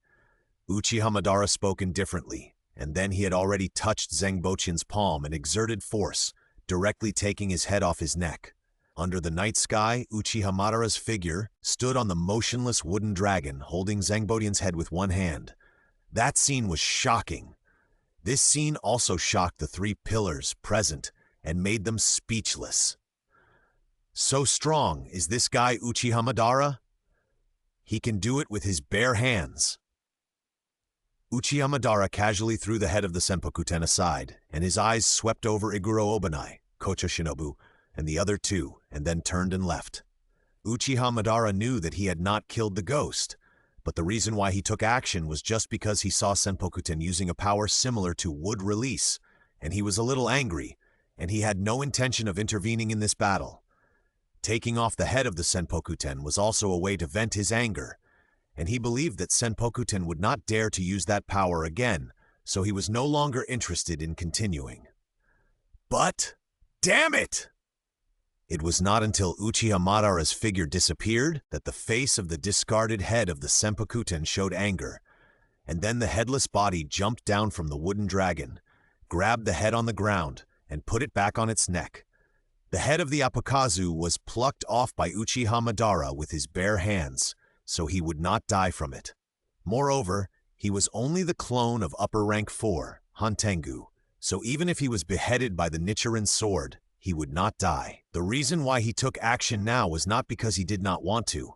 Uchiha Madara spoke indifferently, and then he had already touched Zengbochin's palm and exerted force, directly taking his head off his neck. Under the night sky, Uchiha Madara's figure stood on the motionless wooden dragon, holding Zengbochin's head with one hand. That scene was shocking. This scene also shocked the three pillars present and made them speechless. So strong is this guy Uchiha Madara? He can do it with his bare hands. Uchiha Madara casually threw the head of the Senpokuten aside, and his eyes swept over Iguro Obanai, Kocho Shinobu, and the other two, and then turned and left. Uchiha Madara knew that he had not killed the ghost, but the reason why he took action was just because he saw Senpokuten using a power similar to wood release, and he was a little angry, and he had no intention of intervening in this battle. Taking off the head of the Senpokuten was also a way to vent his anger, and he believed that Senpokuten would not dare to use that power again, so he was no longer interested in continuing. But, damn it! It was not until Uchiha Madara's figure disappeared that the face of the discarded head of the Senpokuten showed anger, and then the headless body jumped down from the wooden dragon, grabbed the head on the ground, and put it back on its neck. The head of the Apakazu was plucked off by Uchiha Madara with his bare hands, so he would not die from it. Moreover, he was only the clone of upper rank 4, Hantengu, so even if he was beheaded by the Nichiren sword, he would not die. The reason why he took action now was not because he did not want to,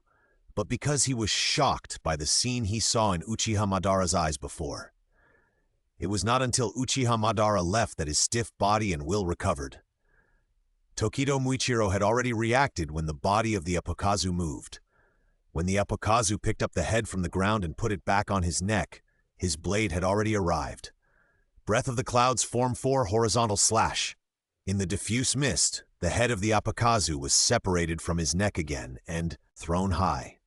but because he was shocked by the scene he saw in Uchiha Madara's eyes before. It was not until Uchiha Madara left that his stiff body and will recovered. Tokido Muichiro had already reacted when the body of the Apakazu moved. When the Apakazu picked up the head from the ground and put it back on his neck, his blade had already arrived. Breath of the Clouds Form 4 Horizontal Slash. In the diffuse mist, the head of the Apakazu was separated from his neck again and thrown high.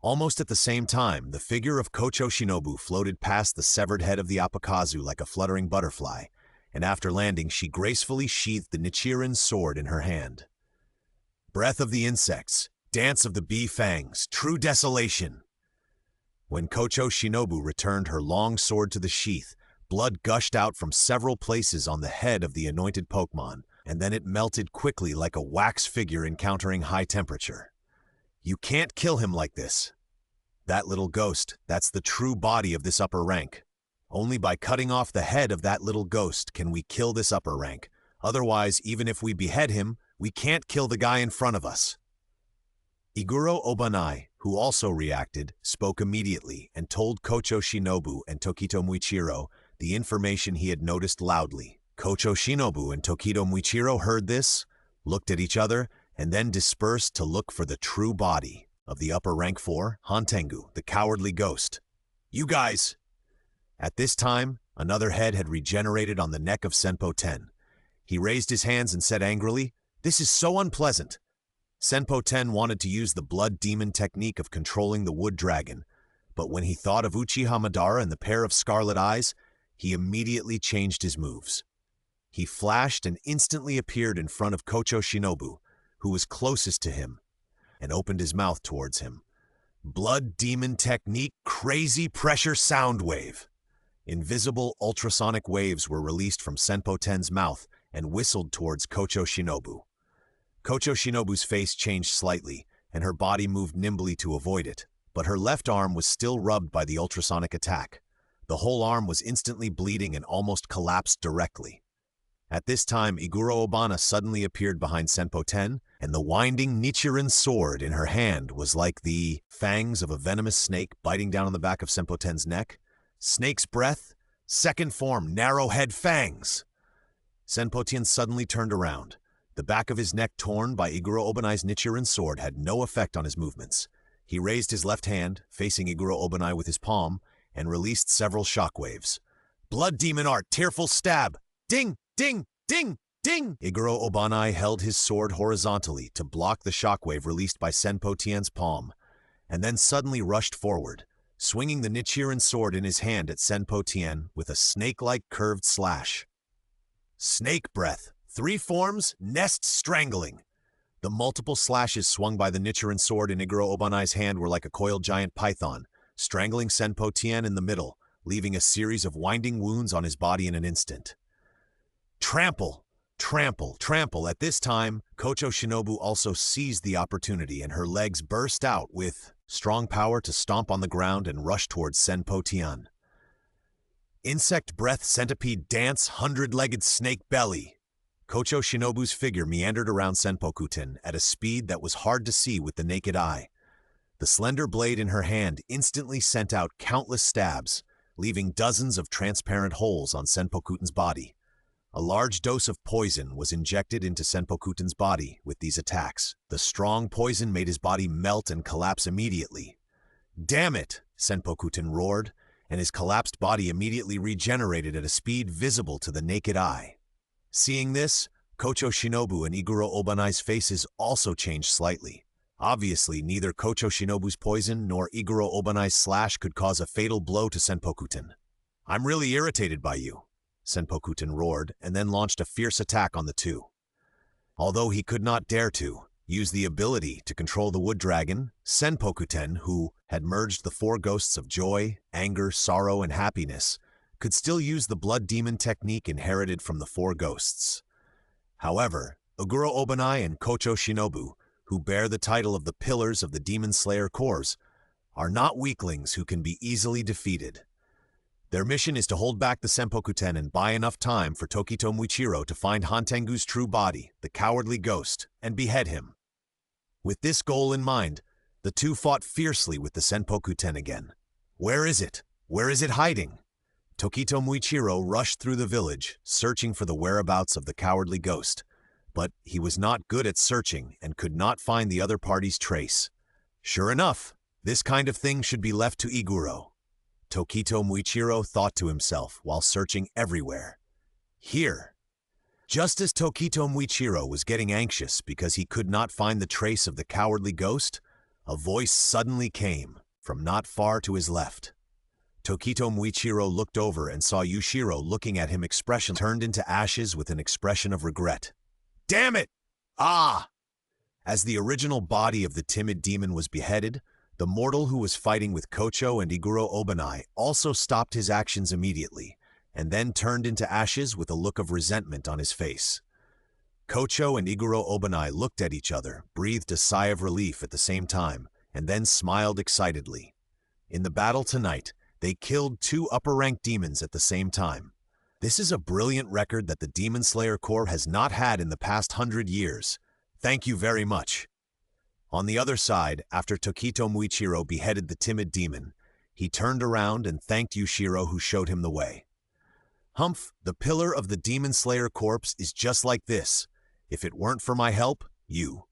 Almost at the same time, the figure of Kocho Shinobu floated past the severed head of the Apakazu like a fluttering butterfly, and after landing, she gracefully sheathed the Nichiren sword in her hand. Breath of the Insects, Dance of the Bee Fangs, True Desolation. When Kocho Shinobu returned her long sword to the sheath, blood gushed out from several places on the head of the anointed Pokemon, and then it melted quickly like a wax figure encountering high temperature. You can't kill him like this. That little ghost, that's the true body of this upper rank. Only by cutting off the head of that little ghost can we kill this upper rank. Otherwise, even if we behead him, we can't kill the guy in front of us. Iguro Obanai, who also reacted, spoke immediately and told Kocho Shinobu and Tokido Muichiro the information he had noticed loudly. Kocho Shinobu and Tokido Muichiro heard this, looked at each other, and then dispersed to look for the true body of the upper rank 4, Hantengu, the cowardly ghost. You guys! At this time, another head had regenerated on the neck of Senpo 10. He raised his hands and said angrily, "This is so unpleasant." Senpo 10 wanted to use the blood demon technique of controlling the wood dragon, but when he thought of Uchiha Madara and the pair of scarlet eyes, he immediately changed his moves. He flashed and instantly appeared in front of Kocho Shinobu, who was closest to him, and opened his mouth towards him, Blood Demon Technique Crazy Pressure Sound Wave. Invisible ultrasonic waves were released from Senpo Ten's mouth and whistled towards Kocho Shinobu. Kocho Shinobu's face changed slightly, and her body moved nimbly to avoid it, but her left arm was still rubbed by the ultrasonic attack. The whole arm was instantly bleeding and almost collapsed directly. At this time, Iguro Obana suddenly appeared behind Senpo Ten, and the winding Nichiren sword in her hand was like the fangs of a venomous snake biting down on the back of Senpo Ten's neck. Snake's breath, second form, narrowhead fangs. Senpo Ten suddenly turned around. The back of his neck torn by Iguro Obanai's Nichiren sword had no effect on his movements. He raised his left hand, facing Iguro Obanai with his palm, and released several shockwaves. Blood Demon Art, Tearful Stab! Ding! Ding! Ding! Ding! Iguro Obanai held his sword horizontally to block the shockwave released by Senpo Ten's palm, and then suddenly rushed forward, swinging the Nichiren sword in his hand at Senpo Ten with a snake-like curved slash. Snake Breath, 3 forms, Nest Strangling. The multiple slashes swung by the Nichiren sword in Iguro Obanai's hand were like a coiled giant python, strangling Senpo Ten in the middle, leaving a series of winding wounds on his body in an instant. Trample! Trample! Trample! At this time, Kocho Shinobu also seized the opportunity and her legs burst out with strong power to stomp on the ground and rush towards Senpo Ten. Insect Breath Centipede Dance 100-Legged Snake Belly. Kocho Shinobu's figure meandered around Senpoku Ten at a speed that was hard to see with the naked eye. The slender blade in her hand instantly sent out countless stabs, leaving dozens of transparent holes on Senpoku Ten's body. A large dose of poison was injected into Senpoku Ten's body with these attacks. The strong poison made his body melt and collapse immediately. "Damn it!" Senpoku Ten roared, and his collapsed body immediately regenerated at a speed visible to the naked eye. Seeing this, Kocho Shinobu and Iguro Obanai's faces also changed slightly. Obviously, neither Kocho Shinobu's poison nor Iguro Obanai's slash could cause a fatal blow to Senpoku Ten. "I'm really irritated by you," Senpoku Ten roared, and then launched a fierce attack on the two. Although he could not dare to use the ability to control the wood dragon, Senpoku Ten, who had merged the 4 ghosts of joy, anger, sorrow, and happiness, could still use the blood demon technique inherited from the 4 ghosts. However, Iguro Obanai and Kocho Shinobu, who bear the title of the Pillars of the Demon Slayer Corps, are not weaklings who can be easily defeated. Their mission is to hold back the Senpoku Ten and buy enough time for Tokito Muichiro to find Hantengu's true body, the cowardly ghost, and behead him. With this goal in mind, the two fought fiercely with the Senpoku Ten again. Where is it? Where is it hiding? Tokito Muichiro rushed through the village, searching for the whereabouts of the cowardly ghost, but he was not good at searching and could not find the other party's trace. Sure enough, this kind of thing should be left to Iguro. Tokito Muichiro thought to himself while searching everywhere. Here. Just as Tokito Muichiro was getting anxious because he could not find the trace of the cowardly ghost, a voice suddenly came from not far to his left. Tokito Muichiro looked over and saw Yushiro looking at him, expression turned into ashes with an expression of regret. "Damn it! Ah!" As the original body of the timid demon was beheaded, the mortal who was fighting with Kocho and Iguro Obanai also stopped his actions immediately, and then turned into ashes with a look of resentment on his face. Kocho and Iguro Obanai looked at each other, breathed a sigh of relief at the same time, and then smiled excitedly. In the battle tonight, they killed 2 upper-ranked demons at the same time. This is a brilliant record that the Demon Slayer Corps has not had in the past 100 years. Thank you very much. On the other side, after Tokito Muichiro beheaded the timid demon, he turned around and thanked Yushiro, who showed him the way. "Humph, the pillar of the Demon Slayer Corps is just like this. If it weren't for my help, you."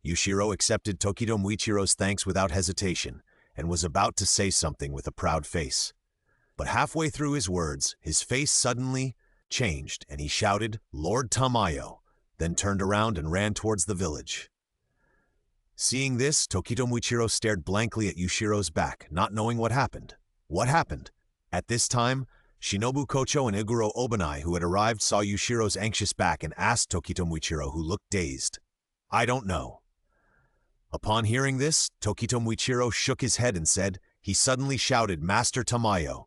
Yushiro accepted Tokito Muichiro's thanks without hesitation, and was about to say something with a proud face. But halfway through his words, his face suddenly changed, and he shouted, "Lord Tamayo," then turned around and ran towards the village. Seeing this, Tokito Muichiro stared blankly at Yushiro's back, not knowing what happened. What happened? At this time, Shinobu Kocho and Iguro Obanai, who had arrived, saw Yushiro's anxious back and asked Tokito Muichiro, who looked dazed. "I don't know." Upon hearing this, Tokito Muichiro shook his head and said, he suddenly shouted, "Master Tamayo,"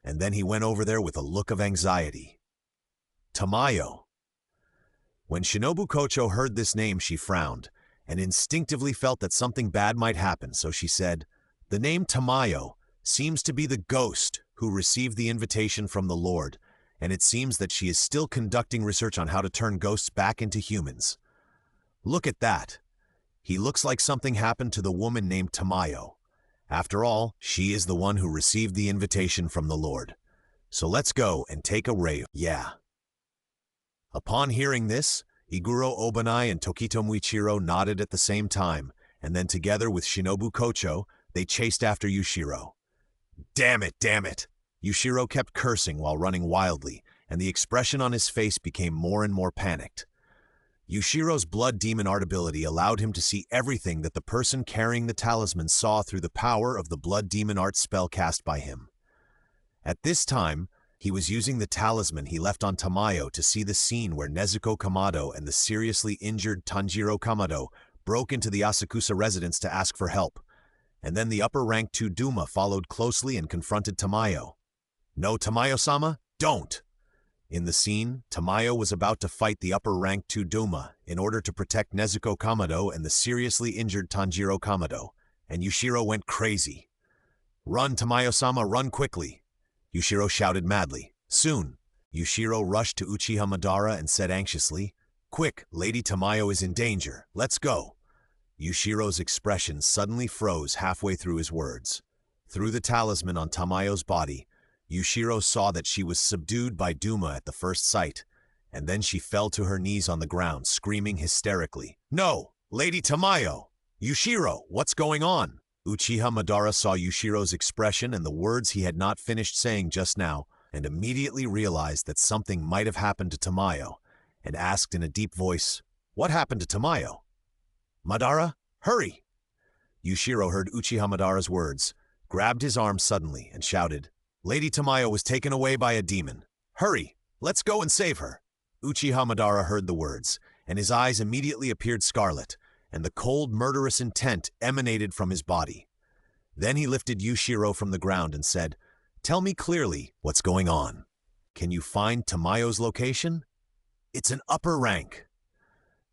and then he went over there with a look of anxiety. Tamayo. When Shinobu Kocho heard this name, she frowned, and instinctively felt that something bad might happen, so she said, "The name Tamayo seems to be the ghost who received the invitation from the Lord, and it seems that she is still conducting research on how to turn ghosts back into humans. Look at that. He looks like something happened to the woman named Tamayo. After all, she is the one who received the invitation from the Lord. So let's go and take a rave, yeah." Upon hearing this, Iguro Obanai and Tokito Muichiro nodded at the same time, and then together with Shinobu Kocho, they chased after Yushiro. Damn it, damn it! Yushiro kept cursing while running wildly, and the expression on his face became more and more panicked. Yushiro's blood demon art ability allowed him to see everything that the person carrying the talisman saw through the power of the blood demon art spell cast by him. At this time, he was using the talisman he left on Tamayo to see the scene where Nezuko Kamado and the seriously injured Tanjiro Kamado broke into the Asakusa residence to ask for help, and then the upper rank 2 Duma followed closely and confronted Tamayo. "No, Tamayo-sama, don't!" In the scene, Tamayo was about to fight the upper rank 2 Duma in order to protect Nezuko Kamado and the seriously injured Tanjiro Kamado, and Yushiro went crazy. "Run, Tamayo-sama, run quickly!" Yushiro shouted madly. Soon, Yushiro rushed to Uchiha Madara and said anxiously, "Quick, Lady Tamayo is in danger. Let's go." Yushiro's expression suddenly froze halfway through his words. Through the talisman on Tamayo's body, Yushiro saw that she was subdued by Duma at the first sight, and then she fell to her knees on the ground, screaming hysterically, "No! Lady Tamayo! Yushiro, what's going on?" Uchiha Madara saw Yushiro's expression and the words he had not finished saying just now, and immediately realized that something might have happened to Tamayo, and asked in a deep voice, "What happened to Tamayo?" "Madara, hurry!" Yushiro heard Uchiha Madara's words, grabbed his arm suddenly, and shouted, "Lady Tamayo was taken away by a demon. Hurry, let's go and save her." Uchiha Madara heard the words, and his eyes immediately appeared scarlet, and the cold, murderous intent emanated from his body. Then he lifted Yushiro from the ground and said, "Tell me clearly what's going on. Can you find Tamayo's location? It's an upper rank."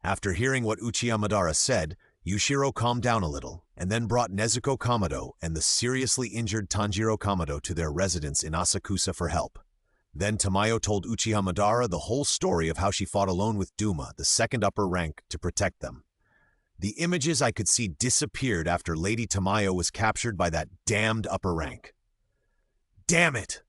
After hearing what Uchiha Madara said, Yushiro calmed down a little, and then brought Nezuko Kamado and the seriously injured Tanjiro Kamado to their residence in Asakusa for help. Then Tamayo told Uchiha Madara the whole story of how she fought alone with Duma, the second upper rank, to protect them. "The images I could see disappeared after Lady Tamayo was captured by that damned upper rank." "Damn it!"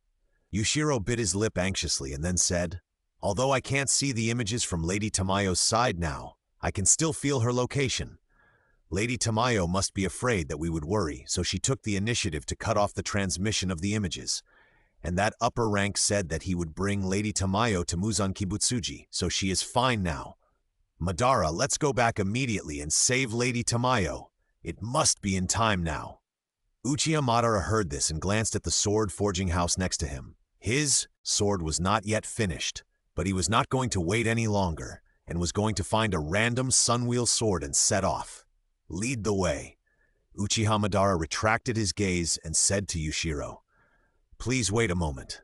Yushiro bit his lip anxiously and then said, "Although I can't see the images from Lady Tamayo's side now, I can still feel her location. Lady Tamayo must be afraid that we would worry, so she took the initiative to cut off the transmission of the images. And that upper rank said that he would bring Lady Tamayo to Muzan Kibutsuji, so she is fine now. Madara, let's go back immediately and save Lady Tamayo. It must be in time now." Uchiha Madara heard this and glanced at the sword forging house next to him. His sword was not yet finished, but he was not going to wait any longer, and was going to find a random sunwheel sword and set off. "Lead the way." Uchiha Madara retracted his gaze and said to Yushiro, "Please wait a moment."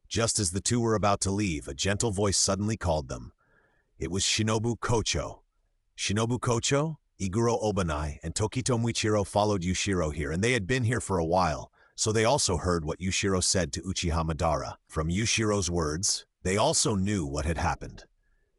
Just as the two were about to leave, a gentle voice suddenly called them. It was Shinobu Kocho. Shinobu Kocho, Iguro Obanai, and Tokito Muichiro followed Yushiro here, and they had been here for a while, so they also heard what Yushiro said to Uchiha Madara. From Yushiro's words, they also knew what had happened.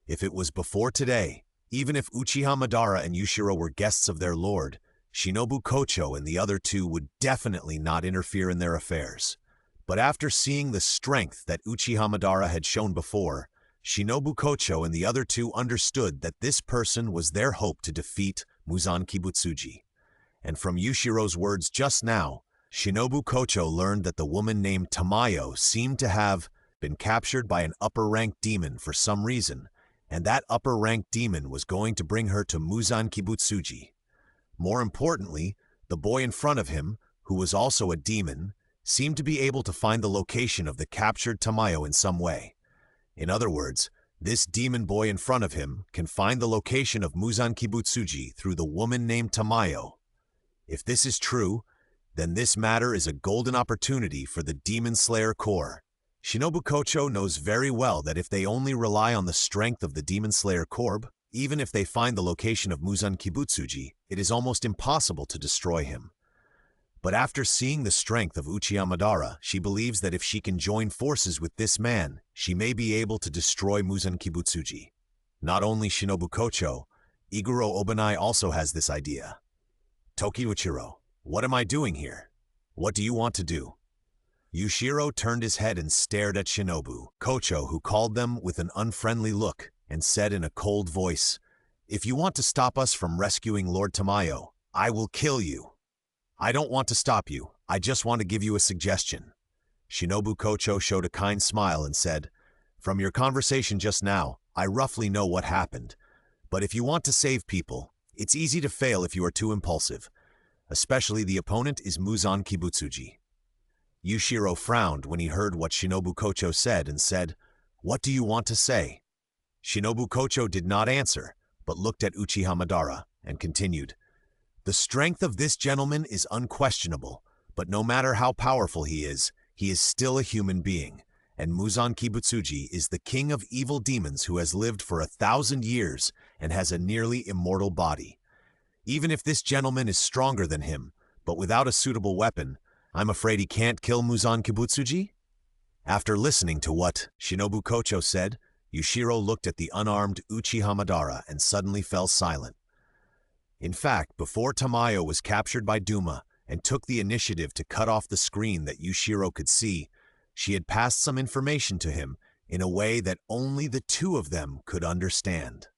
If it was before today, even if Uchiha Madara and Yushiro were guests of their lord, Shinobu Kocho and the other two would definitely not interfere in their affairs. But after seeing the strength that Uchiha Madara had shown before, Shinobu Kocho and the other two understood that this person was their hope to defeat Muzan Kibutsuji. And from Yushiro's words just now, Shinobu Kocho learned that the woman named Tamayo seemed to have been captured by an upper-rank demon for some reason, and that upper-rank demon was going to bring her to Muzan Kibutsuji. More importantly, the boy in front of him, who was also a demon, seemed to be able to find the location of the captured Tamayo in some way. In other words, This demon boy in front of him can find the location of Muzan Kibutsuji through the woman named Tamayo. If this is true, then this matter is a golden opportunity for the Demon Slayer Corps. Shinobu Kocho knows very well that if they only rely on the strength of the Demon Slayer Corps, even if they find the location of Muzan Kibutsuji, it is almost impossible to destroy him. But after seeing the strength of Uchiha Madara, she believes that if she can join forces with this man, she may be able to destroy Muzan Kibutsuji. Not only Shinobu Kocho, Iguro Obanai also has this idea. Tokiuchiro, what am I doing here? What do you want to do? Yushiro turned his head and stared at Shinobu Kocho, who called them with an unfriendly look and said in a cold voice, "If you want to stop us from rescuing Lord Tamayo, I will kill you." "I don't want to stop you, I just want to give you a suggestion." Shinobu Kocho showed a kind smile and said, "From your conversation just now, I roughly know what happened. But if you want to save people, it's easy to fail if you are too impulsive. Especially the opponent is Muzan Kibutsuji." Yushiro frowned when he heard what Shinobu Kocho said and said, "What do you want to say?" Shinobu Kocho did not answer, but looked at Uchiha Madara and continued, "The strength of this gentleman is unquestionable, but no matter how powerful he is still a human being, and Muzan Kibutsuji is the king of evil demons who has lived for 1,000 years and has a nearly immortal body. Even if this gentleman is stronger than him, but without a suitable weapon, I'm afraid he can't kill Muzan Kibutsuji?" After listening to what Shinobu Kocho said, Yushiro looked at the unarmed Uchiha Madara and suddenly fell silent. In fact, before Tamayo was captured by Duma and took the initiative to cut off the screen that Yushiro could see, she had passed some information to him in a way that only the two of them could understand.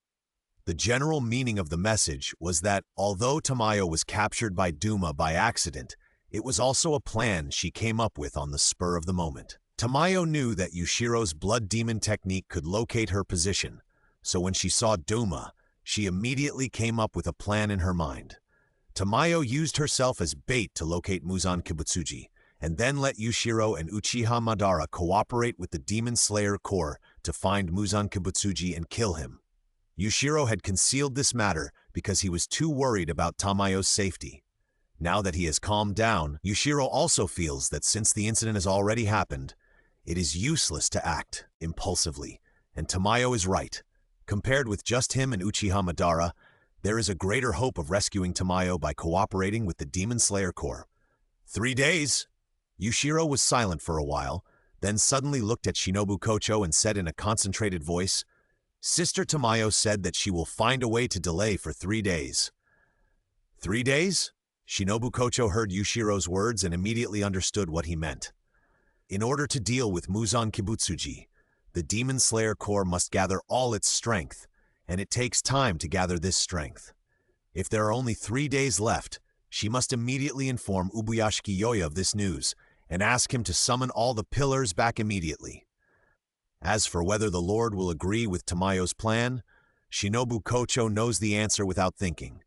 The general meaning of the message was that although Tamayo was captured by Duma by accident, it was also a plan she came up with on the spur of the moment. Tamayo knew that Yushiro's blood demon technique could locate her position, so when she saw Duma, she immediately came up with a plan in her mind. Tamayo used herself as bait to locate Muzan Kibutsuji, and then let Yushiro and Uchiha Madara cooperate with the Demon Slayer Corps to find Muzan Kibutsuji and kill him. Yushiro had concealed this matter because he was too worried about Tamayo's safety. Now that he has calmed down, Yushiro also feels that since the incident has already happened, it is useless to act impulsively, and Tamayo is right. Compared with just him and Uchiha Madara, there is a greater hope of rescuing Tamayo by cooperating with the Demon Slayer Corps. 3 days! Yushiro was silent for a while, then suddenly looked at Shinobu Kocho and said in a concentrated voice, "Sister Tamayo said that she will find a way to delay for 3 days. 3 days? Shinobu Kocho heard Yushiro's words and immediately understood what he meant. In order to deal with Muzan Kibutsuji, the Demon Slayer Corps must gather all its strength, and it takes time to gather this strength. If there are only 3 days left, she must immediately inform Ubuyashiki Yoya of this news and ask him to summon all the pillars back immediately. As for whether the Lord will agree with Tamayo's plan, Shinobu Kocho knows the answer without thinking.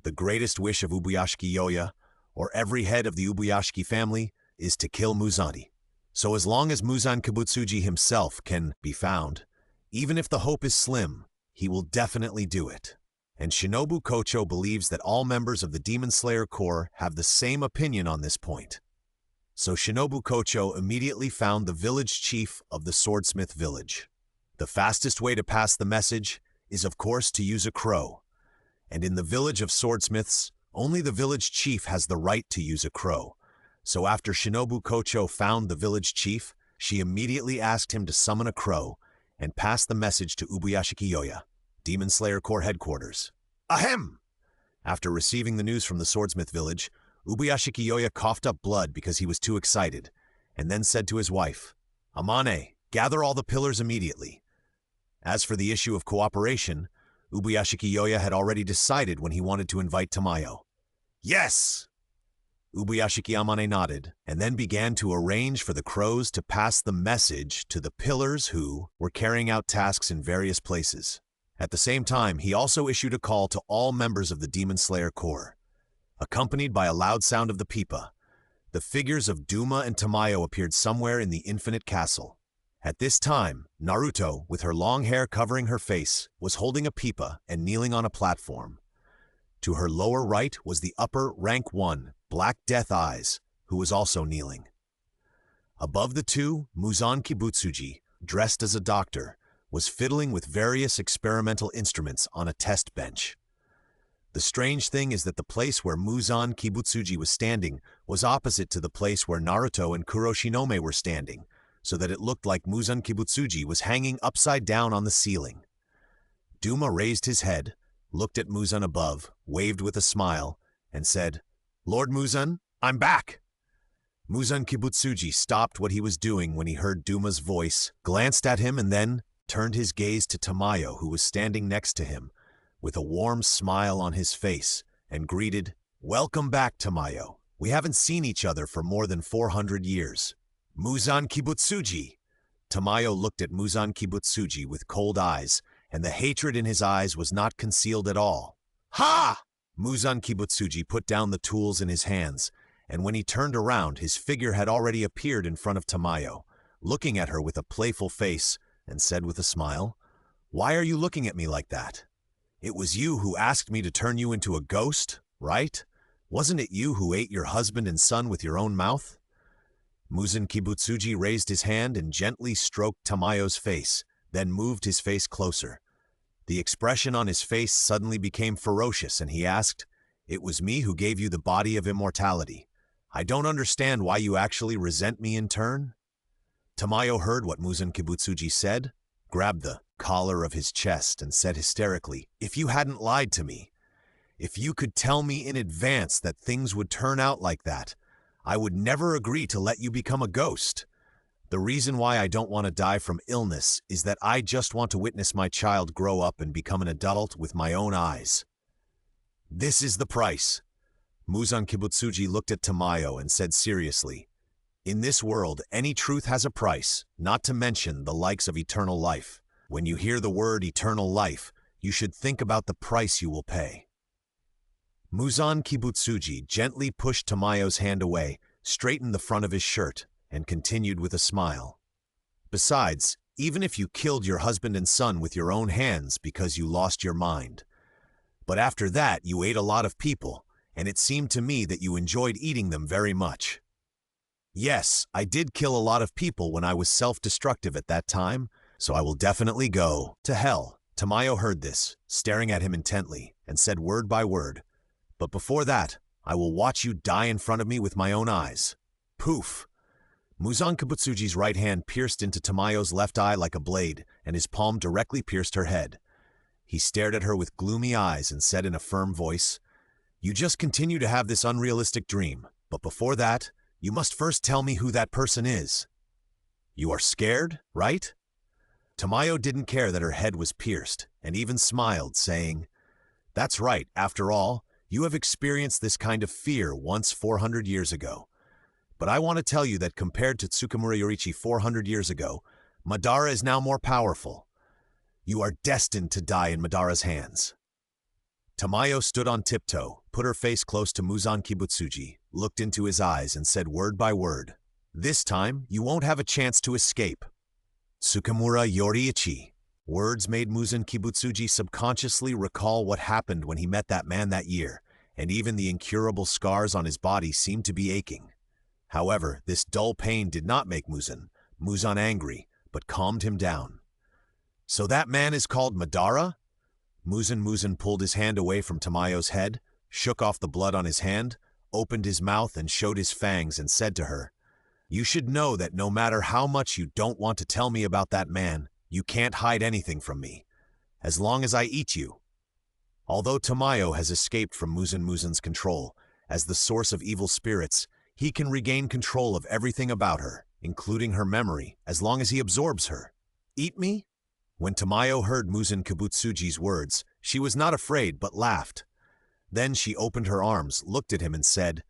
The greatest wish of Ubuyashiki Yoya, or every head of the Ubuyashiki family, is to kill Muzan. So as long as Muzan Kibutsuji himself can be found, even if the hope is slim, he will definitely do it. And Shinobu Kocho believes that all members of the Demon Slayer Corps have the same opinion on this point. So Shinobu Kocho immediately found the village chief of the swordsmith village. The fastest way to pass the message is of course to use a crow. And in the village of swordsmiths, only the village chief has the right to use a crow. So after Shinobu Kocho found the village chief, she immediately asked him to summon a crow and pass the message to Ubuyashiki Yoya, Demon Slayer Corps headquarters. Ahem! After receiving the news from the swordsmith village, Ubuyashiki Yoya coughed up blood because he was too excited, and then said to his wife, "Amane, gather all the pillars immediately." As for the issue of cooperation, Ubuyashiki Yoya had already decided when he wanted to invite Tamayo. Yes! Ubuyashiki Amane nodded, and then began to arrange for the crows to pass the message to the pillars who were carrying out tasks in various places. At the same time, he also issued a call to all members of the Demon Slayer Corps. Accompanied by a loud sound of the pipa, the figures of Duma and Tamayo appeared somewhere in the Infinite Castle. At this time, Naruto, with her long hair covering her face, was holding a pipa and kneeling on a platform. To her lower right was the upper rank 1, Black Death Eyes, who was also kneeling. Above the two, Muzan Kibutsuji, dressed as a doctor, was fiddling with various experimental instruments on a test bench. The strange thing is that the place where Muzan Kibutsuji was standing was opposite to the place where Naruto and Kuroshinome were standing, so that it looked like Muzan Kibutsuji was hanging upside down on the ceiling. Duma raised his head, looked at Muzan above, waved with a smile, and said, "Lord Muzan, I'm back!" Muzan Kibutsuji stopped what he was doing when he heard Duma's voice, glanced at him, and then turned his gaze to Tamayo, who was standing next to him, with a warm smile on his face, and greeted, "Welcome back, Tamayo. We haven't seen each other for more than 400 years. Muzan Kibutsuji!" Tamayo looked at Muzan Kibutsuji with cold eyes, and the hatred in his eyes was not concealed at all. "Ha!" Muzan Kibutsuji put down the tools in his hands, and when he turned around, his figure had already appeared in front of Tamayo, looking at her with a playful face, and said with a smile, "Why are you looking at me like that? It was you who asked me to turn you into a ghost, right? Wasn't it you who ate your husband and son with your own mouth?" Muzan Kibutsuji raised his hand and gently stroked Tamayo's face, then moved his face closer. The expression on his face suddenly became ferocious, and he asked, "It was me who gave you the body of immortality. I don't understand why you actually resent me in turn." Tamayo heard what Muzan Kibutsuji said, grabbed the collar of his chest, and said hysterically, "If you hadn't lied to me, if you could tell me in advance that things would turn out like that, I would never agree to let you become a ghost. The reason why I don't want to die from illness is that I just want to witness my child grow up and become an adult with my own eyes. This is the price." Muzan Kibutsuji looked at Tamayo and said seriously, "In this world, any truth has a price, not to mention the likes of eternal life. When you hear the word eternal life, you should think about the price you will pay." Muzan Kibutsuji gently pushed Tamayo's hand away, straightened the front of his shirt, and continued with a smile. "Besides, even if you killed your husband and son with your own hands because you lost your mind. But after that, you ate a lot of people, and it seemed to me that you enjoyed eating them very much. Yes, I did kill a lot of people when I was self-destructive at that time, so I will definitely go to hell." Tamayo heard this, staring at him intently, and said word by word, "But before that, I will watch you die in front of me with my own eyes." Poof! Muzan Kibutsuji's right hand pierced into Tamayo's left eye like a blade, and his palm directly pierced her head. He stared at her with gloomy eyes and said in a firm voice, "You just continue to have this unrealistic dream, but before that, you must first tell me who that person is. You are scared, right?" Tamayo didn't care that her head was pierced, and even smiled, saying, "That's right, after all, you have experienced this kind of fear once 400 years ago. But I want to tell you that compared to Tsukamura Yoriichi 400 years ago, Madara is now more powerful. You are destined to die in Madara's hands." Tamayo stood on tiptoe, put her face close to Muzan Kibutsuji, looked into his eyes, and said word by word, "This time, you won't have a chance to escape. Tsukamura Yoriichi." Words made Muzan Kibutsuji subconsciously recall what happened when he met that man that year, and even the incurable scars on his body seemed to be aching. However, this dull pain did not make Muzan angry, but calmed him down. "So that man is called Madara?" Muzan pulled his hand away from Tamayo's head, shook off the blood on his hand, opened his mouth and showed his fangs, and said to her, "You should know that no matter how much you don't want to tell me about that man, you can't hide anything from me, as long as I eat you." Although Tamayo has escaped from Muzan's control, as the source of evil spirits, he can regain control of everything about her, including her memory, as long as he absorbs her. "Eat me?" When Tamayo heard Muzan Kibutsuji's words, she was not afraid but laughed. Then she opened her arms, looked at him, and said,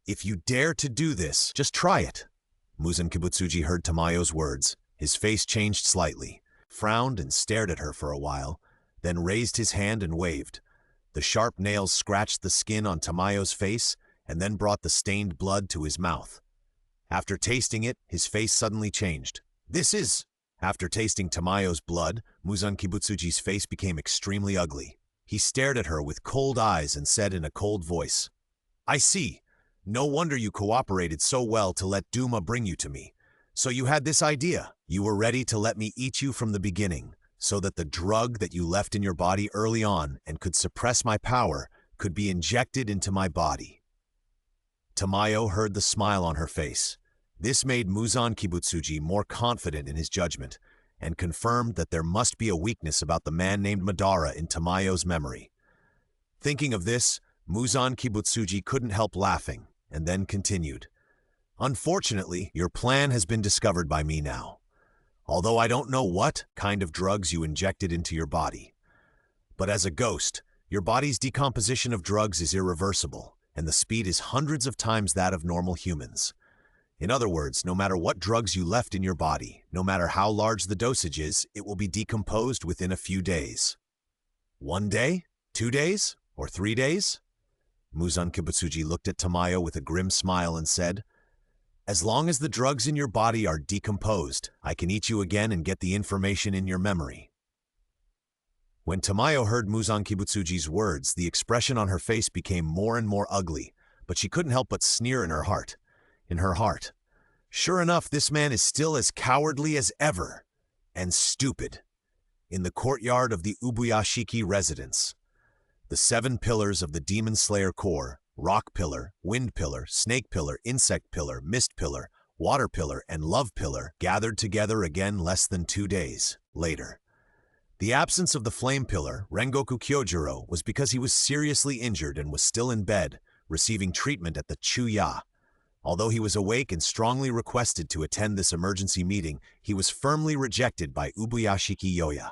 "If you dare to do this, just try it." Muzan Kibutsuji heard Tamayo's words. His face changed slightly, frowned and stared at her for a while, then raised his hand and waved. The sharp nails scratched the skin on Tamayo's face, and then brought the stained blood to his mouth. After tasting it, his face suddenly changed. "This is After tasting Tamayo's blood, Muzan Kibutsuji's face became extremely ugly. He stared at her with cold eyes and said in a cold voice, "I see. No wonder you cooperated so well to let Duma bring you to me. So you had this idea. You were ready to let me eat you from the beginning, so that the drug that you left in your body early on and could suppress my power could be injected into my body." Tamayo heard the smile on her face. This made Muzan Kibutsuji more confident in his judgment and confirmed that there must be a weakness about the man named Madara in Tamayo's memory. Thinking of this, Muzan Kibutsuji couldn't help laughing and then continued, "Unfortunately, your plan has been discovered by me now. Although I don't know what kind of drugs you injected into your body. But as a ghost, your body's decomposition of drugs is irreversible, and the speed is hundreds of times that of normal humans. In other words, no matter what drugs you left in your body, no matter how large the dosage is, it will be decomposed within a few days." 1 day? 2 days? Or 3 days? Muzan Kibutsuji looked at Tamayo with a grim smile and said, "As long as the drugs in your body are decomposed, I can eat you again and get the information in your memory." When Tamayo heard Muzan Kibutsuji's words, the expression on her face became more and more ugly, but she couldn't help but sneer in her heart. Sure enough, this man is still as cowardly as ever, and stupid. In the courtyard of the Ubuyashiki residence, the 7 pillars of the Demon Slayer Corps, Rock Pillar, Wind Pillar, Snake Pillar, Insect Pillar, Mist Pillar, Water Pillar, and Love Pillar, gathered together again less than 2 days later. The absence of the Flame Pillar, Rengoku Kyojuro, was because he was seriously injured and was still in bed, receiving treatment at the Chuya. Although he was awake and strongly requested to attend this emergency meeting, he was firmly rejected by Ubuyashiki Yoya.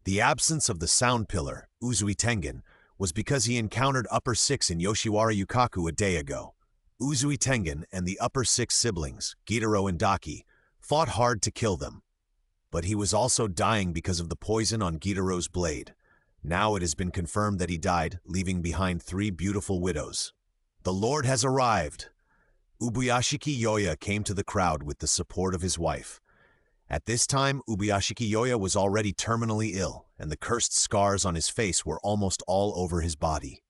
The absence of the Sound Pillar, Uzui Tengen, was because he encountered Upper 6 in Yoshiwara Yukaku a day ago. Uzui Tengen and the Upper 6 siblings, Gitaro and Daki, fought hard to kill them. But he was also dying because of the poison on Gitaro's blade. Now it has been confirmed that he died, leaving behind 3 beautiful widows. The Lord has arrived! Ubuyashiki Yoya came to the crowd with the support of his wife. At this time, Ubuyashiki Yoya was already terminally ill, and the cursed scars on his face were almost all over his body.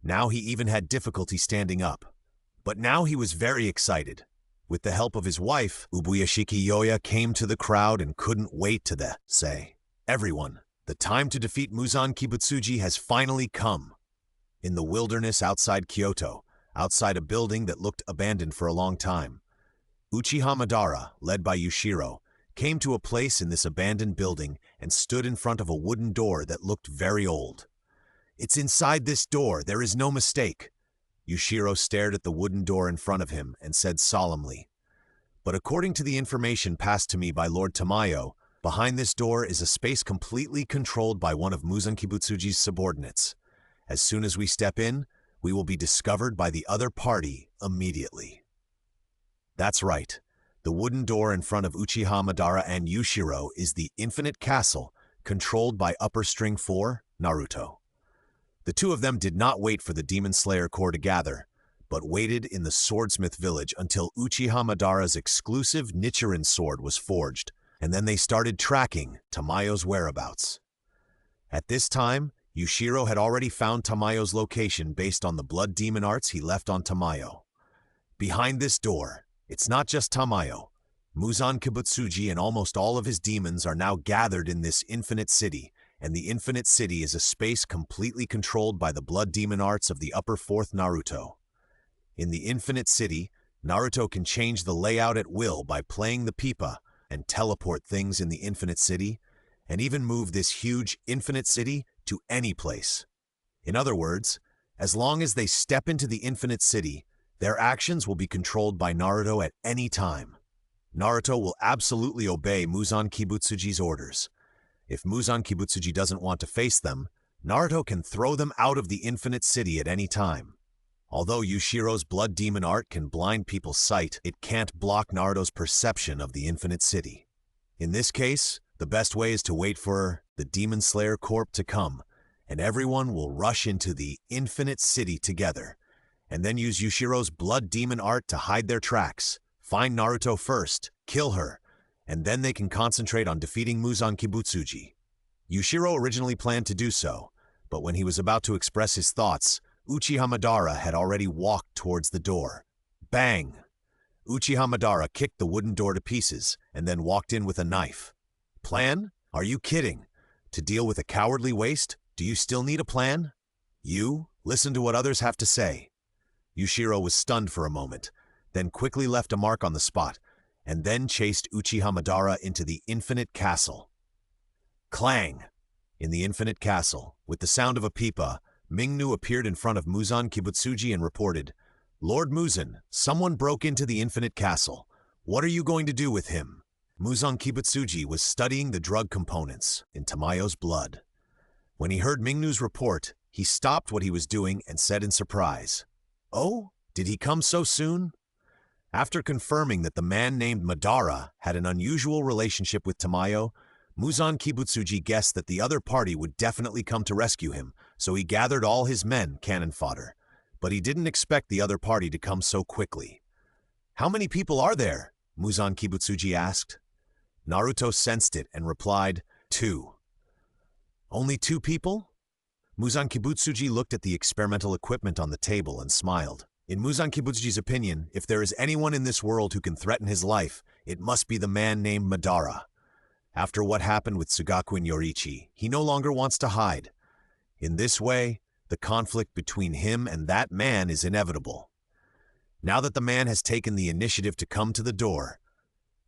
Now he even had difficulty standing up. But now he was very excited. With the help of his wife, Ubuyashiki Yoya came to the crowd and couldn't wait to say, "Everyone, the time to defeat Muzan Kibutsuji has finally come." In the wilderness outside Kyoto, outside a building that looked abandoned for a long time, Uchiha Madara, led by Yushiro, came to a place in this abandoned building and stood in front of a wooden door that looked very old. "It's inside this door, there is no mistake." Yushiro stared at the wooden door in front of him and said solemnly, "But according to the information passed to me by Lord Tamayo, behind this door is a space completely controlled by one of Muzan Kibutsuji's subordinates. As soon as we step in, we will be discovered by the other party immediately." That's right. The wooden door in front of Uchiha Madara and Yushiro is the Infinite Castle, controlled by Upper String 4, Naruto. The two of them did not wait for the Demon Slayer Corps to gather, but waited in the Swordsmith village until Uchiha Madara's exclusive Nichiren sword was forged, and then they started tracking Tamayo's whereabouts. At this time, Yushiro had already found Tamayo's location based on the blood demon arts he left on Tamayo. Behind this door, it's not just Tamayo. Muzan Kibutsuji and almost all of his demons are now gathered in this infinite city, and the infinite city is a space completely controlled by the blood demon arts of the upper 4th Naruto. In the infinite city, Naruto can change the layout at will by playing the pipa and teleport things in the infinite city, and even move this huge infinite city to any place. In other words, as long as they step into the infinite city, their actions will be controlled by Naruto at any time. Naruto will absolutely obey Muzan Kibutsuji's orders. If Muzan Kibutsuji doesn't want to face them, Naruto can throw them out of the infinite city at any time. Although Yushiro's blood demon art can blind people's sight, it can't block Naruto's perception of the infinite city. In this case, the best way is to wait for the Demon Slayer Corps to come, and everyone will rush into the infinite city together, and then use Yushiro's blood demon art to hide their tracks, find Naruto first, kill her, and then they can concentrate on defeating Muzan Kibutsuji. Yushiro originally planned to do so, but when he was about to express his thoughts, Uchiha Madara had already walked towards the door. Bang! Uchiha Madara kicked the wooden door to pieces and then walked in with a knife. Plan? Are you kidding? To deal with a cowardly waste, do you still need a plan? You? Listen to what others have to say. Yushiro was stunned for a moment, then quickly left a mark on the spot, and then chased Uchiha Madara into the Infinite Castle. Clang! In the Infinite Castle, with the sound of a pipa, Mingnu appeared in front of Muzan Kibutsuji and reported, "Lord Muzan, someone broke into the Infinite Castle. What are you going to do with him?" Muzan Kibutsuji was studying the drug components in Tamayo's blood. When he heard Mingnu's report, he stopped what he was doing and said in surprise, "Oh, did he come so soon?" After confirming that the man named Madara had an unusual relationship with Tamayo, Muzan Kibutsuji guessed that the other party would definitely come to rescue him, so he gathered all his men, cannon fodder. But he didn't expect the other party to come so quickly. "How many people are there?" Muzan Kibutsuji asked. Naruto sensed it and replied, "2." "Only 2 people?" Muzan Kibutsuji looked at the experimental equipment on the table and smiled. In Muzan Kibutsuji's opinion, if there is anyone in this world who can threaten his life, it must be the man named Madara. After what happened with Sugaku and Yoriichi, he no longer wants to hide. In this way, the conflict between him and that man is inevitable. Now that the man has taken the initiative to come to the door,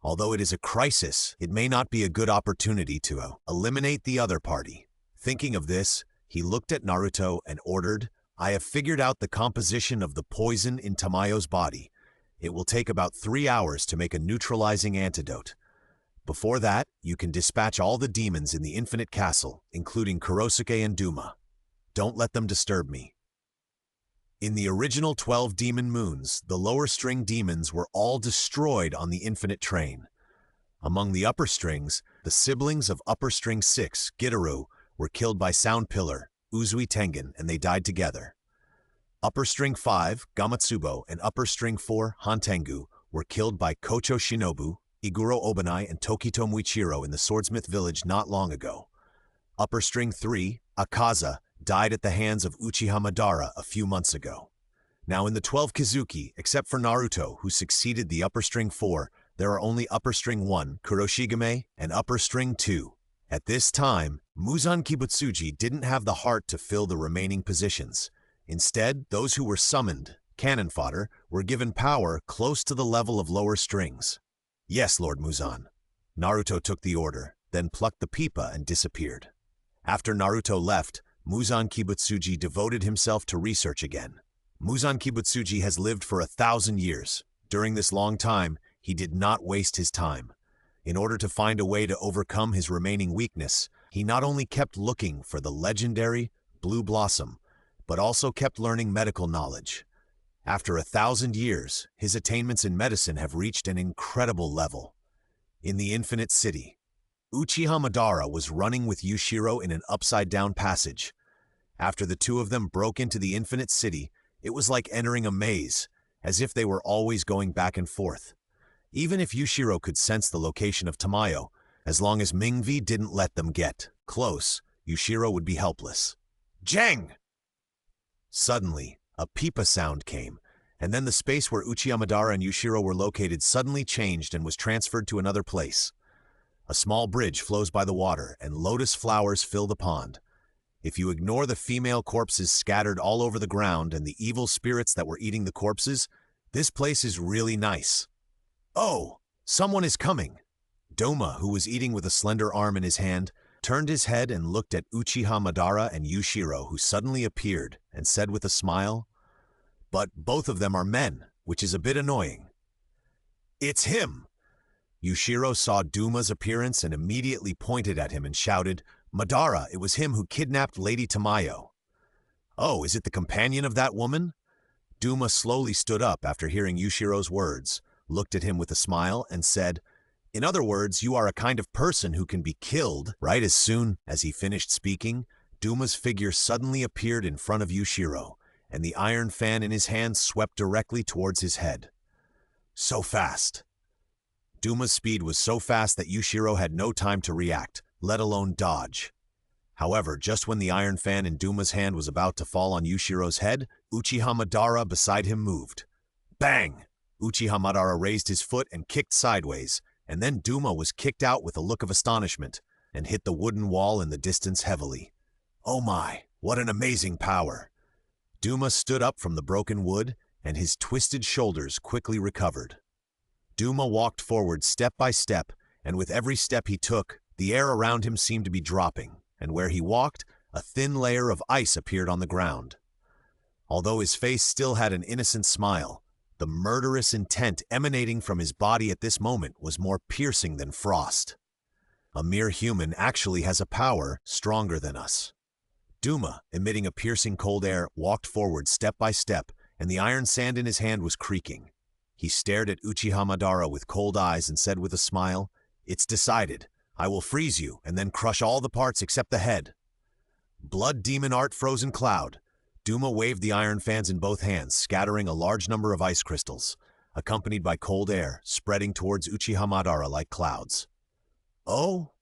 although it is a crisis, it may not be a good opportunity to eliminate the other party. Thinking of this, he looked at Naruto and ordered, "I have figured out the composition of the poison in Tamayo's body. It will take about 3 hours to make a neutralizing antidote. Before that, you can dispatch all the demons in the Infinite Castle, including Kurosuke and Duma. Don't let them disturb me." In the original 12 demon moons, the lower string demons were all destroyed on the Infinite Train. Among the upper strings, the siblings of upper string 6, Gitaru, were killed by Sound Pillar, Uzui Tengen, and they died together. Upper string 5, Gamatsubo, and upper string 4, Hantengu, were killed by Kocho Shinobu, Iguro Obanai, and Tokito Muichiro in the Swordsmith village not long ago. Upper string 3, Akaza, died at the hands of Uchiha Madara a few months ago. Now in the 12 Kizuki, except for Naruto, who succeeded the upper string 4, there are only upper string 1, Kuroshigame, and upper string 2. At this time, Muzan Kibutsuji didn't have the heart to fill the remaining positions. Instead, those who were summoned, cannon fodder, were given power close to the level of lower strings. "Yes, Lord Muzan." Naruto took the order, then plucked the pipa and disappeared. After Naruto left, Muzan Kibutsuji devoted himself to research again. Muzan Kibutsuji has lived for 1,000 years. During this long time, he did not waste his time. In order to find a way to overcome his remaining weakness, he not only kept looking for the legendary Blue Blossom, but also kept learning medical knowledge. After 1,000 years, his attainments in medicine have reached an incredible level. In the Infinite City, Uchiha Madara was running with Yushiro in an upside-down passage. After the two of them broke into the Infinite City, it was like entering a maze, as if they were always going back and forth. Even if Yushiro could sense the location of Tamayo, as long as Mingvi didn't let them get close, Yushiro would be helpless. Jang! Suddenly, a pipa sound came, and then the space where Uchiha Madara and Yushiro were located suddenly changed and was transferred to another place. A small bridge flows by the water, and lotus flowers fill the pond. If you ignore the female corpses scattered all over the ground and the evil spirits that were eating the corpses, this place is really nice. Oh, someone is coming! Doma, who was eating with a slender arm in his hand, turned his head and looked at Uchiha Madara and Yushiro, who suddenly appeared, and said with a smile, "But both of them are men, which is a bit annoying." "It's him!" Yushiro saw Duma's appearance and immediately pointed at him and shouted, "Madara, it was him who kidnapped Lady Tamayo." "Oh, is it the companion of that woman?" Duma slowly stood up after hearing Yushiro's words, looked at him with a smile, and said, "In other words, you are a kind of person who can be killed, right?" As soon as he finished speaking, Duma's figure suddenly appeared in front of Yushiro, and the iron fan in his hand swept directly towards his head. So fast. Duma's speed was so fast that Yushiro had no time to react, let alone dodge. However, just when the iron fan in Duma's hand was about to fall on Yushiro's head, Uchiha Madara beside him moved. Bang! Uchiha Madara raised his foot and kicked sideways, and then Duma was kicked out with a look of astonishment and hit the wooden wall in the distance heavily. Oh my, what an amazing power! Duma stood up from the broken wood, and his twisted shoulders quickly recovered. Duma walked forward step by step, and with every step he took, the air around him seemed to be dropping, and where he walked, a thin layer of ice appeared on the ground. Although his face still had an innocent smile, the murderous intent emanating from his body at this moment was more piercing than frost. A mere human actually has a power stronger than us. Duma, emitting a piercing cold air, walked forward step by step, and the iron sand in his hand was creaking. He stared at Uchiha Madara with cold eyes and said with a smile, "It's decided. I will freeze you and then crush all the parts except the head." Blood demon art frozen cloud. Duma waved the iron fans in both hands, scattering a large number of ice crystals, accompanied by cold air, spreading towards Uchiha Madara like clouds. Oh?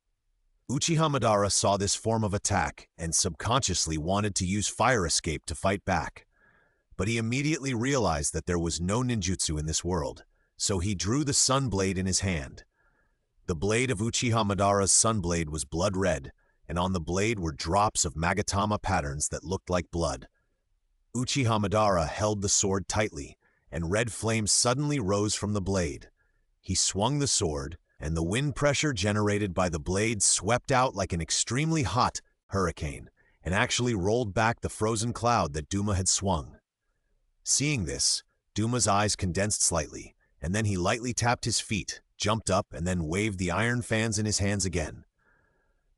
Uchiha Madara saw this form of attack and subconsciously wanted to use fire escape to fight back. But he immediately realized that there was no ninjutsu in this world, so he drew the sun blade in his hand. The blade of Uchiha Madara's sun blade was blood red, and on the blade were drops of Magatama patterns that looked like blood. Uchiha Madara held the sword tightly, and red flames suddenly rose from the blade. He swung the sword, and the wind pressure generated by the blade swept out like an extremely hot hurricane, and actually rolled back the frozen cloud that Duma had swung. Seeing this, Duma's eyes condensed slightly, and then he lightly tapped his feet, jumped up, and then waved the iron fans in his hands again.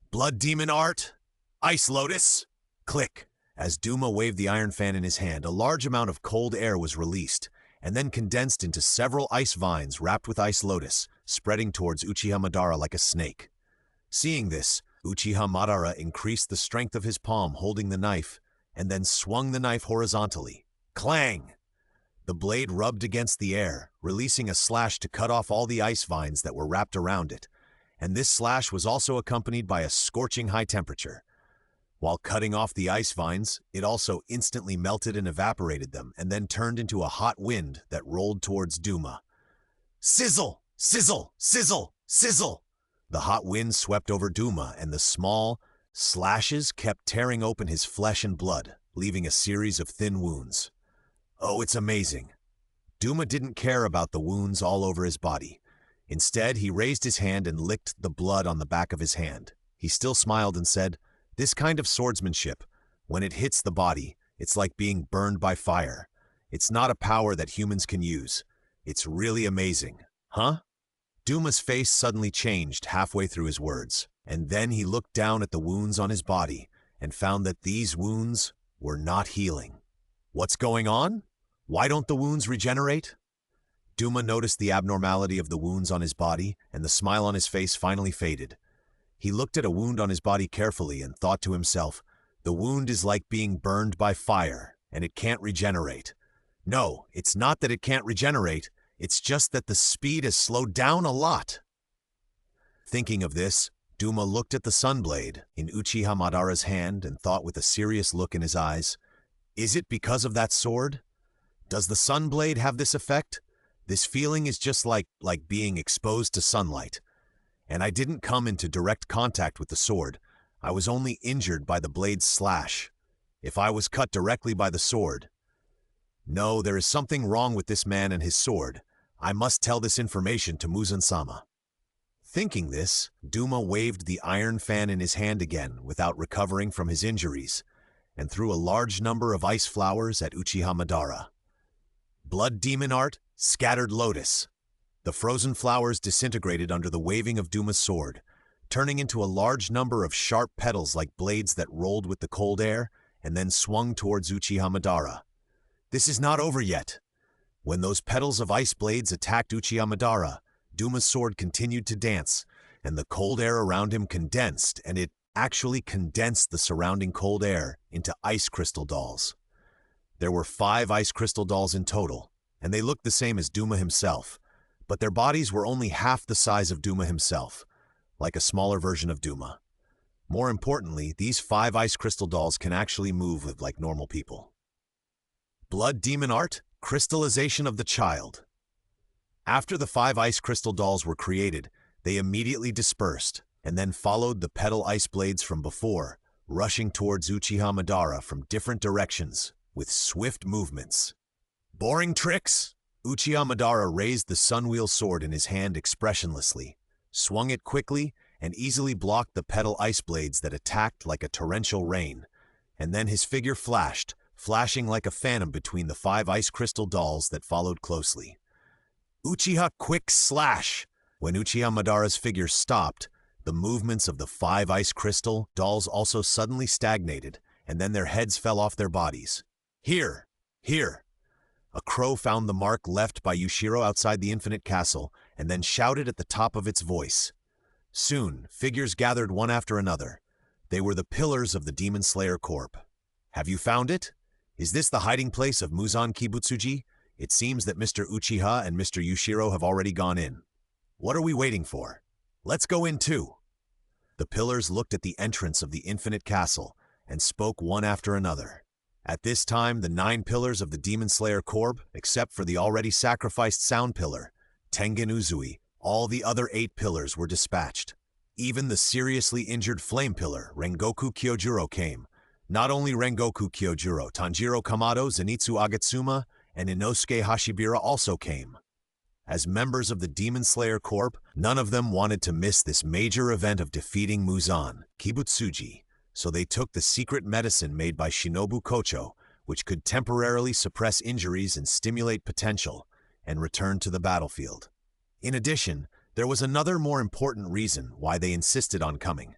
Blood demon art! Ice lotus! Click! As Duma waved the iron fan in his hand, a large amount of cold air was released, and then condensed into several ice vines wrapped with ice lotus, spreading towards Uchiha Madara like a snake. Seeing this, Uchiha Madara increased the strength of his palm holding the knife, and then swung the knife horizontally. Clang! The blade rubbed against the air, releasing a slash to cut off all the ice vines that were wrapped around it, and this slash was also accompanied by a scorching high temperature. While cutting off the ice vines, it also instantly melted and evaporated them, and then turned into a hot wind that rolled towards Duma. Sizzle! Sizzle! Sizzle! Sizzle! The hot wind swept over Duma, and the small slashes kept tearing open his flesh and blood, leaving a series of thin wounds. Oh, it's amazing. Duma didn't care about the wounds all over his body. Instead, he raised his hand and licked the blood on the back of his hand. He still smiled and said, "This kind of swordsmanship, when it hits the body, it's like being burned by fire. It's not a power that humans can use. It's really amazing. Huh?" Duma's face suddenly changed halfway through his words, and then he looked down at the wounds on his body and found that these wounds were not healing. What's going on? Why don't the wounds regenerate? Duma noticed the abnormality of the wounds on his body, and the smile on his face finally faded. He looked at a wound on his body carefully and thought to himself, the wound is like being burned by fire, and it can't regenerate. No, it's not that it can't regenerate, it's just that the speed has slowed down a lot. Thinking of this, Duma looked at the sunblade in Uchiha Madara's hand and thought with a serious look in his eyes, is it because of that sword? Does the sunblade have this effect? This feeling is just like being exposed to sunlight. And I didn't come into direct contact with the sword. I was only injured by the blade's slash. If I was cut directly by the sword. No, there is something wrong with this man and his sword. I must tell this information to Muzan-sama. Thinking this, Duma waved the iron fan in his hand again without recovering from his injuries, and threw a large number of ice flowers at Uchiha Madara. Blood demon art, scattered lotus. The frozen flowers disintegrated under the waving of Duma's sword, turning into a large number of sharp petals like blades that rolled with the cold air and then swung towards Uchiha Madara. This is not over yet. When those petals of ice blades attacked Uchiha Madara, Duma's sword continued to dance, and the cold air around him condensed, and it actually condensed the surrounding cold air into ice crystal dolls. There were 5 ice crystal dolls in total, and they looked the same as Duma himself, but their bodies were only half the size of Duma himself, like a smaller version of Duma. More importantly, these 5 ice crystal dolls can actually move like normal people. Blood Demon Art, Crystallization of the Child. After the 5 ice crystal dolls were created, they immediately dispersed, and then followed the petal ice blades from before, rushing towards Uchiha Madara from different directions, with swift movements. Boring tricks! Uchiha Madara raised the Sunwheel sword in his hand expressionlessly, swung it quickly, and easily blocked the petal ice blades that attacked like a torrential rain, and then his figure flashed, flashing like a phantom between the 5 ice crystal dolls that followed closely. Uchiha Quick Slash! When Uchiha Madara's figure stopped, the movements of the 5 ice crystal dolls also suddenly stagnated, and then their heads fell off their bodies. Here! Here! A crow found the mark left by Yushiro outside the Infinite Castle, and then shouted at the top of its voice. Soon, figures gathered one after another. They were the pillars of the Demon Slayer Corp. Have you found it? Is this the hiding place of Muzan Kibutsuji? It seems that Mr. Uchiha and Mr. Yushiro have already gone in. What are we waiting for? Let's go in too. The pillars looked at the entrance of the Infinite Castle and spoke one after another. At this time, the 9 pillars of the Demon Slayer Corp, except for the already sacrificed Sound Pillar, Tengen Uzui, all the other 8 pillars were dispatched. Even the seriously injured Flame Pillar, Rengoku Kyojuro, came. Not only Rengoku Kyojuro, Tanjiro Kamado, Zenitsu Agatsuma, and Inosuke Hashibira also came. As members of the Demon Slayer Corp, none of them wanted to miss this major event of defeating Muzan Kibutsuji, so they took the secret medicine made by Shinobu Kocho, which could temporarily suppress injuries and stimulate potential, and returned to the battlefield. In addition, there was another more important reason why they insisted on coming.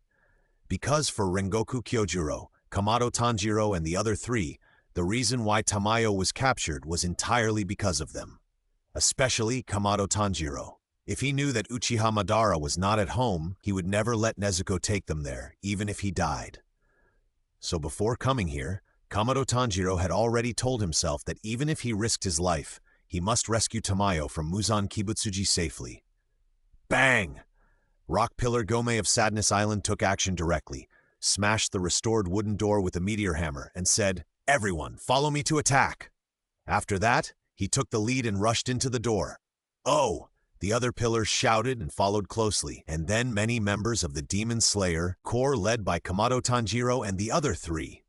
Because for Rengoku Kyojuro, Kamado Tanjiro, and the other 3, the reason why Tamayo was captured was entirely because of them. Especially Kamado Tanjiro. If he knew that Uchiha Madara was not at home, he would never let Nezuko take them there, even if he died. So before coming here, Kamado Tanjiro had already told himself that even if he risked his life, he must rescue Tamayo from Muzan Kibutsuji safely. Bang! Rock Pillar Gome of Sadness Island took action directly, smashed the restored wooden door with a meteor hammer, and said, "Everyone, follow me to attack." After that, he took the lead and rushed into the door. "Oh!" The other pillars shouted and followed closely, and then many members of the Demon Slayer Corps led by Kamado Tanjiro and the other 3.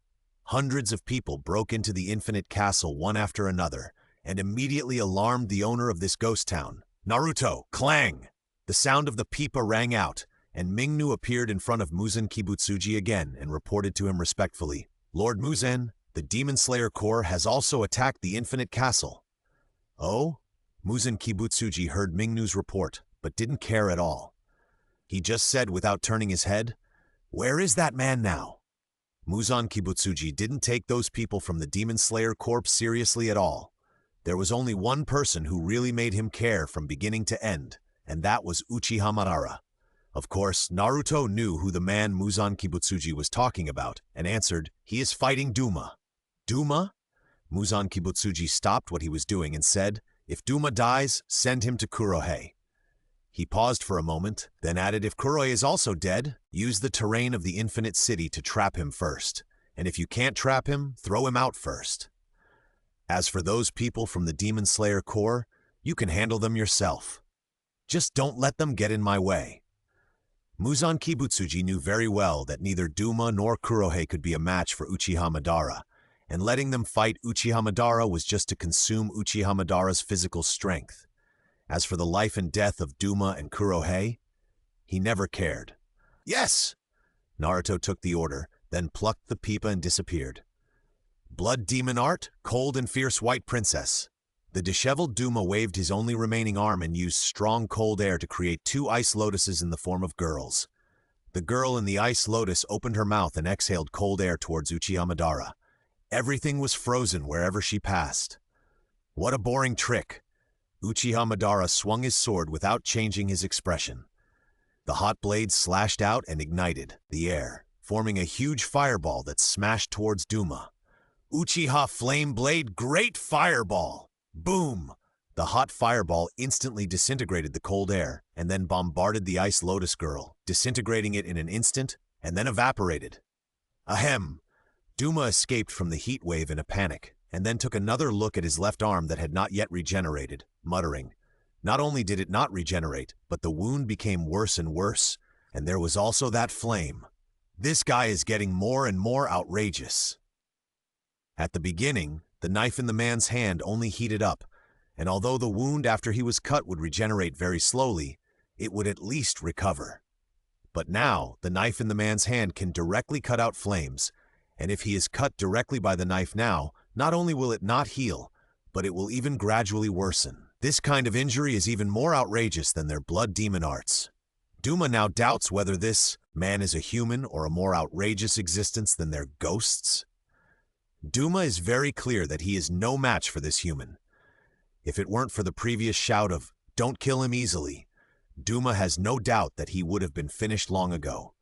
Hundreds of people broke into the Infinite Castle one after another, and immediately alarmed the owner of this ghost town. Naruto, clang! The sound of the pipa rang out, and Mingnu appeared in front of Muzan Kibutsuji again and reported to him respectfully, "Lord Muzan, the Demon Slayer Corps has also attacked the Infinite Castle." Oh? Muzan Kibutsuji heard Mingnu's report, but didn't care at all. He just said without turning his head, "Where is that man now?" Muzan Kibutsuji didn't take those people from the Demon Slayer Corps seriously at all. There was only one person who really made him care from beginning to end, and that was Uchiha Madara. Of course, Naruto knew who the man Muzan Kibutsuji was talking about, and answered, "He is fighting Duma." "Duma?" Muzan Kibutsuji stopped what he was doing and said, "If Duma dies, send him to Kurohei." He paused for a moment, then added, "If Kurohei is also dead, use the terrain of the Infinite City to trap him first, and if you can't trap him, throw him out first. As for those people from the Demon Slayer Corps, you can handle them yourself. Just don't let them get in my way." Muzan Kibutsuji knew very well that neither Duma nor Kurohei could be a match for Uchiha Madara, and letting them fight Uchiha Madara was just to consume Uchiha Madara's physical strength. As for the life and death of Duma and Kurohei, he never cared. "Yes!" Naruto took the order, then plucked the pipa and disappeared. Blood Demon Art, Cold and Fierce White Princess. The disheveled Duma waved his only remaining arm and used strong cold air to create 2 ice lotuses in the form of girls. The girl in the ice lotus opened her mouth and exhaled cold air towards Uchiha Madara. Everything was frozen wherever she passed. What a boring trick! Uchiha Madara swung his sword without changing his expression. The hot blade slashed out and ignited the air, forming a huge fireball that smashed towards Duma. Uchiha Flame Blade Great Fireball! Boom! The hot fireball instantly disintegrated the cold air and then bombarded the Ice Lotus girl, disintegrating it in an instant and then evaporated. Ahem! Duma escaped from the heat wave in a panic and then took another look at his left arm that had not yet regenerated, muttering, "Not only did it not regenerate, but the wound became worse and worse, and there was also that flame. This guy is getting more and more outrageous." At the beginning, the knife in the man's hand only heated up, and although the wound after he was cut would regenerate very slowly, it would at least recover. But now, the knife in the man's hand can directly cut out flames, and if he is cut directly by the knife now, not only will it not heal, but it will even gradually worsen. This kind of injury is even more outrageous than their blood demon arts. Duma now doubts whether this man is a human or a more outrageous existence than their ghosts. Duma is very clear that he is no match for this human. If it weren't for the previous shout of, "Don't kill him easily," Duma has no doubt that he would have been finished long ago.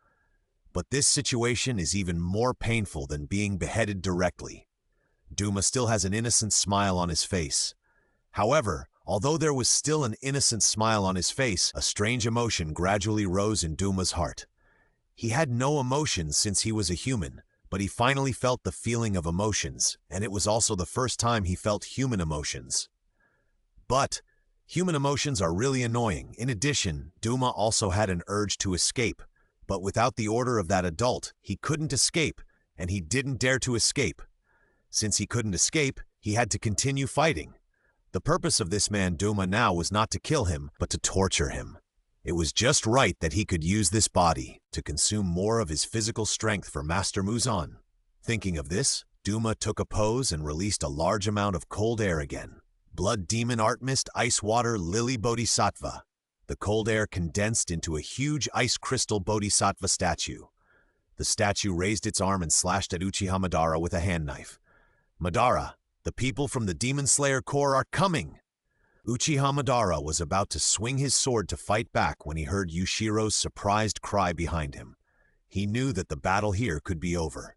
But this situation is even more painful than being beheaded directly. Duma still has an innocent smile on his face. However, although there was still an innocent smile on his face, a strange emotion gradually rose in Duma's heart. He had no emotions since he was a human, but he finally felt the feeling of emotions, and it was also the first time he felt human emotions. But human emotions are really annoying. In addition, Duma also had an urge to escape, but without the order of that adult, he couldn't escape, and he didn't dare to escape. Since he couldn't escape, he had to continue fighting. The purpose of this man Duma now was not to kill him, but to torture him. It was just right that he could use this body to consume more of his physical strength for Master Muzan. Thinking of this, Duma took a pose and released a large amount of cold air again. Blood Demon Art Mist Ice Water Lily Bodhisattva. The cold air condensed into a huge ice crystal bodhisattva statue. The statue raised its arm and slashed at Uchiha Madara with a hand knife. "Madara, the people from the Demon Slayer Corps are coming!" Uchiha Madara was about to swing his sword to fight back when he heard Yushiro's surprised cry behind him. He knew that the battle here could be over.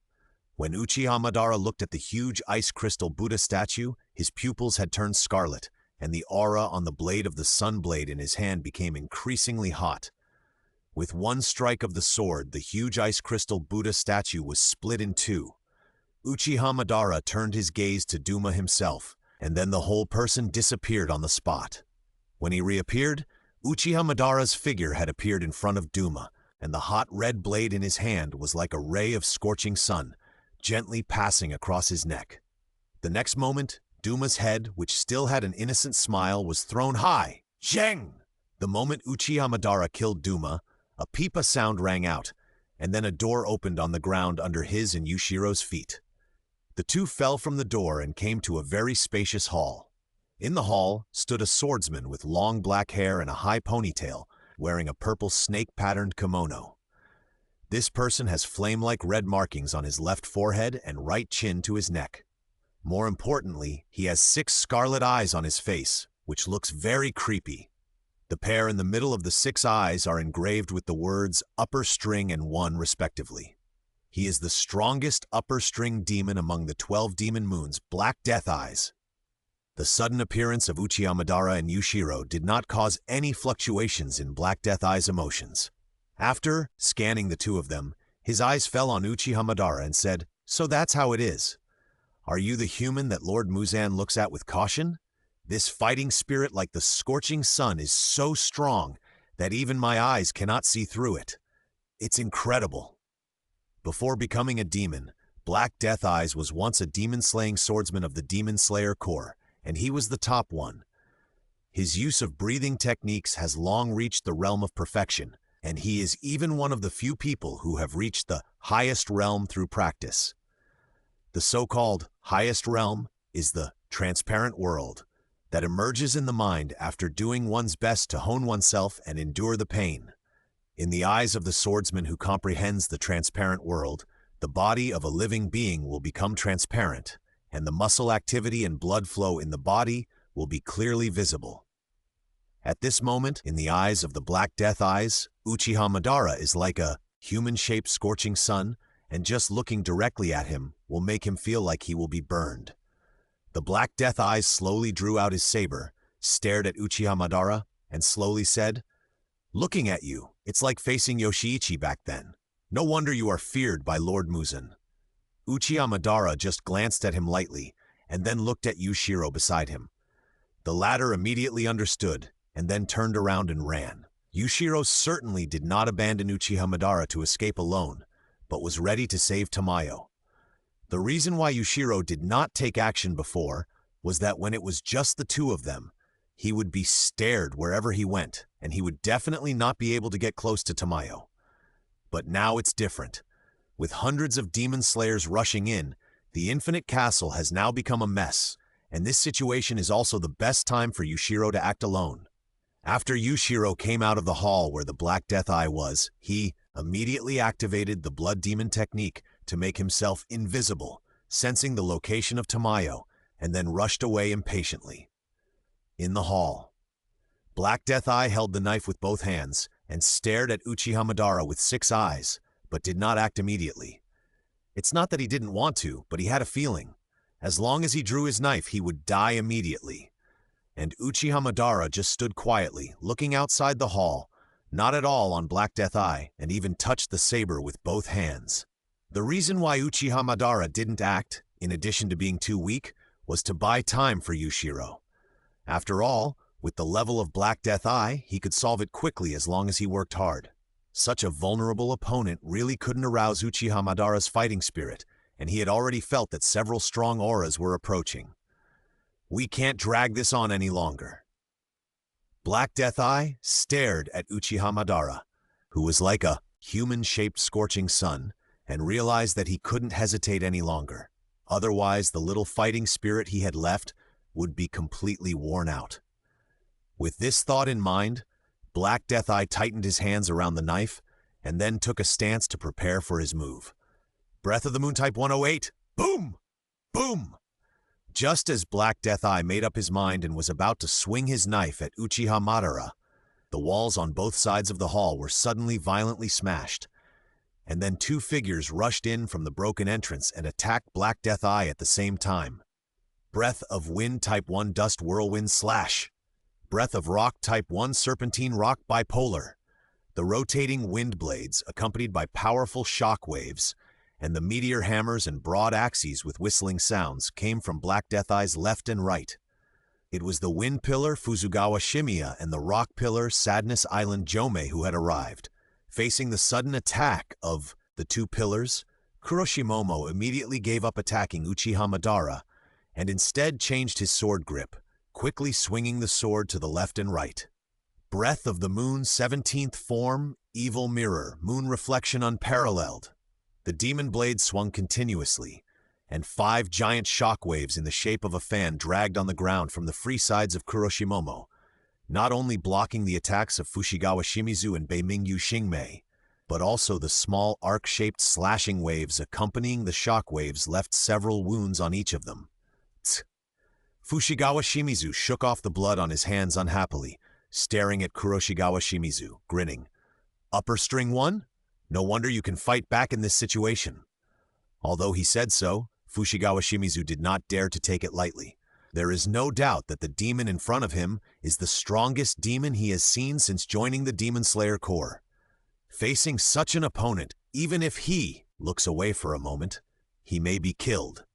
When Uchiha Madara looked at the huge ice crystal Buddha statue, his pupils had turned scarlet, and the aura on the blade of the sun blade in his hand became increasingly hot. With one strike of the sword, the huge ice crystal Buddha statue was split in two. Uchiha Madara turned his gaze to Duma himself, and then the whole person disappeared on the spot. When he reappeared, Uchiha Madara's figure had appeared in front of Duma, and the hot red blade in his hand was like a ray of scorching sun, gently passing across his neck. The next moment, Duma's head, which still had an innocent smile, was thrown high. Zheng! The moment Uchiha Madara killed Duma, a pipa sound rang out, and then a door opened on the ground under his and Yushiro's feet. The two fell from the door and came to a very spacious hall. In the hall stood a swordsman with long black hair and a high ponytail, wearing a purple snake-patterned kimono. This person has flame-like red markings on his left forehead and right chin to his neck. More importantly, he has 6 scarlet eyes on his face, which looks very creepy. The pair in the middle of the 6 eyes are engraved with the words upper string and 1 respectively. He is the strongest upper string demon among the 12 demon moons, Black Death Eyes. The sudden appearance of Uchiha Madara and Yushiro did not cause any fluctuations in Black Death Eye's emotions. After scanning the two of them, his eyes fell on Uchiha Madara and said, "So that's how it is. Are you the human that Lord Muzan looks at with caution? This fighting spirit like the scorching sun is so strong that even my eyes cannot see through it. It's incredible." Before becoming a demon, Black Death Eyes was once a demon-slaying swordsman of the Demon Slayer Corps, and he was the top one. His use of breathing techniques has long reached the realm of perfection, and he is even one of the few people who have reached the highest realm through practice. The so-called highest realm is the transparent world that emerges in the mind after doing one's best to hone oneself and endure the pain. In the eyes of the swordsman who comprehends the transparent world, the body of a living being will become transparent, and the muscle activity and blood flow in the body will be clearly visible. At this moment, in the eyes of the Black Death Eyes, Uchiha Madara is like a human-shaped scorching sun, and just looking directly at him will make him feel like he will be burned. The Black Death Eyes slowly drew out his saber, stared at Uchiha Madara, and slowly said, "Looking at you, it's like facing Yoshiichi back then. No wonder you are feared by Lord Muzan." Uchiha Madara just glanced at him lightly, and then looked at Yushiro beside him. The latter immediately understood, and then turned around and ran. Yushiro certainly did not abandon Uchiha Madara to escape alone, but was ready to save Tamayo. The reason why Yushiro did not take action before was that when it was just the two of them, he would be stared wherever he went, and he would definitely not be able to get close to Tamayo. But now it's different. With hundreds of demon slayers rushing in, the Infinite Castle has now become a mess, and this situation is also the best time for Yushiro to act alone. After Yushiro came out of the hall where the Black Death Eye was, he immediately activated the Blood Demon technique to make himself invisible, sensing the location of Tamayo, and then rushed away impatiently. In the hall, Black Death Eye held the knife with both hands and stared at Uchiha Madara with 6 eyes, but did not act immediately. It's not that he didn't want to, but he had a feeling. As long as he drew his knife, he would die immediately. And Uchiha Madara just stood quietly, looking outside the hall, not at all on Black Death Eye, and even touched the saber with both hands. The reason why Uchiha Madara didn't act, in addition to being too weak, was to buy time for Yushiro. After all, with the level of Black Death Eye, he could solve it quickly as long as he worked hard. Such a vulnerable opponent really couldn't arouse Uchiha Madara's fighting spirit, and he had already felt that several strong auras were approaching. We can't drag this on any longer. Black Death Eye stared at Uchiha Madara, who was like a human-shaped scorching sun, and realized that he couldn't hesitate any longer. Otherwise, the little fighting spirit he had left would be completely worn out. With this thought in mind, Black Death Eye tightened his hands around the knife and then took a stance to prepare for his move. Breath of the Moon Type 108, boom! Boom! Just as Black Death Eye made up his mind and was about to swing his knife at Uchiha Madara, the walls on both sides of the hall were suddenly violently smashed, and then 2 figures rushed in from the broken entrance and attacked Black Death Eye at the same time. Breath of Wind Type 1 Dust Whirlwind Slash. Breath of Rock Type 1 Serpentine Rock Bipolar. The rotating wind blades, accompanied by powerful shock waves, and the meteor hammers and broad axes with whistling sounds came from Black Death Eye's left and right. It was the Wind Pillar Fuzugawa Shimiya and the Rock Pillar Sadness Island Jome who had arrived. Facing the sudden attack of the 2 pillars, Kuroshimomo immediately gave up attacking Uchiha Madara and instead changed his sword grip, quickly swinging the sword to the left and right. Breath of the Moon 17th Form, Evil Mirror, Moon Reflection Unparalleled. The demon blade swung continuously, and 5 giant shock waves in the shape of a fan dragged on the ground from the free sides of Kuroshimomo, not only blocking the attacks of Fushigawa Shimizu and Beimingyu Xingmei, but also the small arc-shaped slashing waves accompanying the shock waves left several wounds on each of them. Tsk. Fushigawa Shimizu shook off the blood on his hands unhappily, staring at Kuroshigawa Shimizu, grinning. Upper string 1? No wonder you can fight back in this situation. Although he said so, Fushigawa Shimizu did not dare to take it lightly. There is no doubt that the demon in front of him is the strongest demon he has seen since joining the Demon Slayer Corps. Facing such an opponent, even if he looks away for a moment, he may be killed.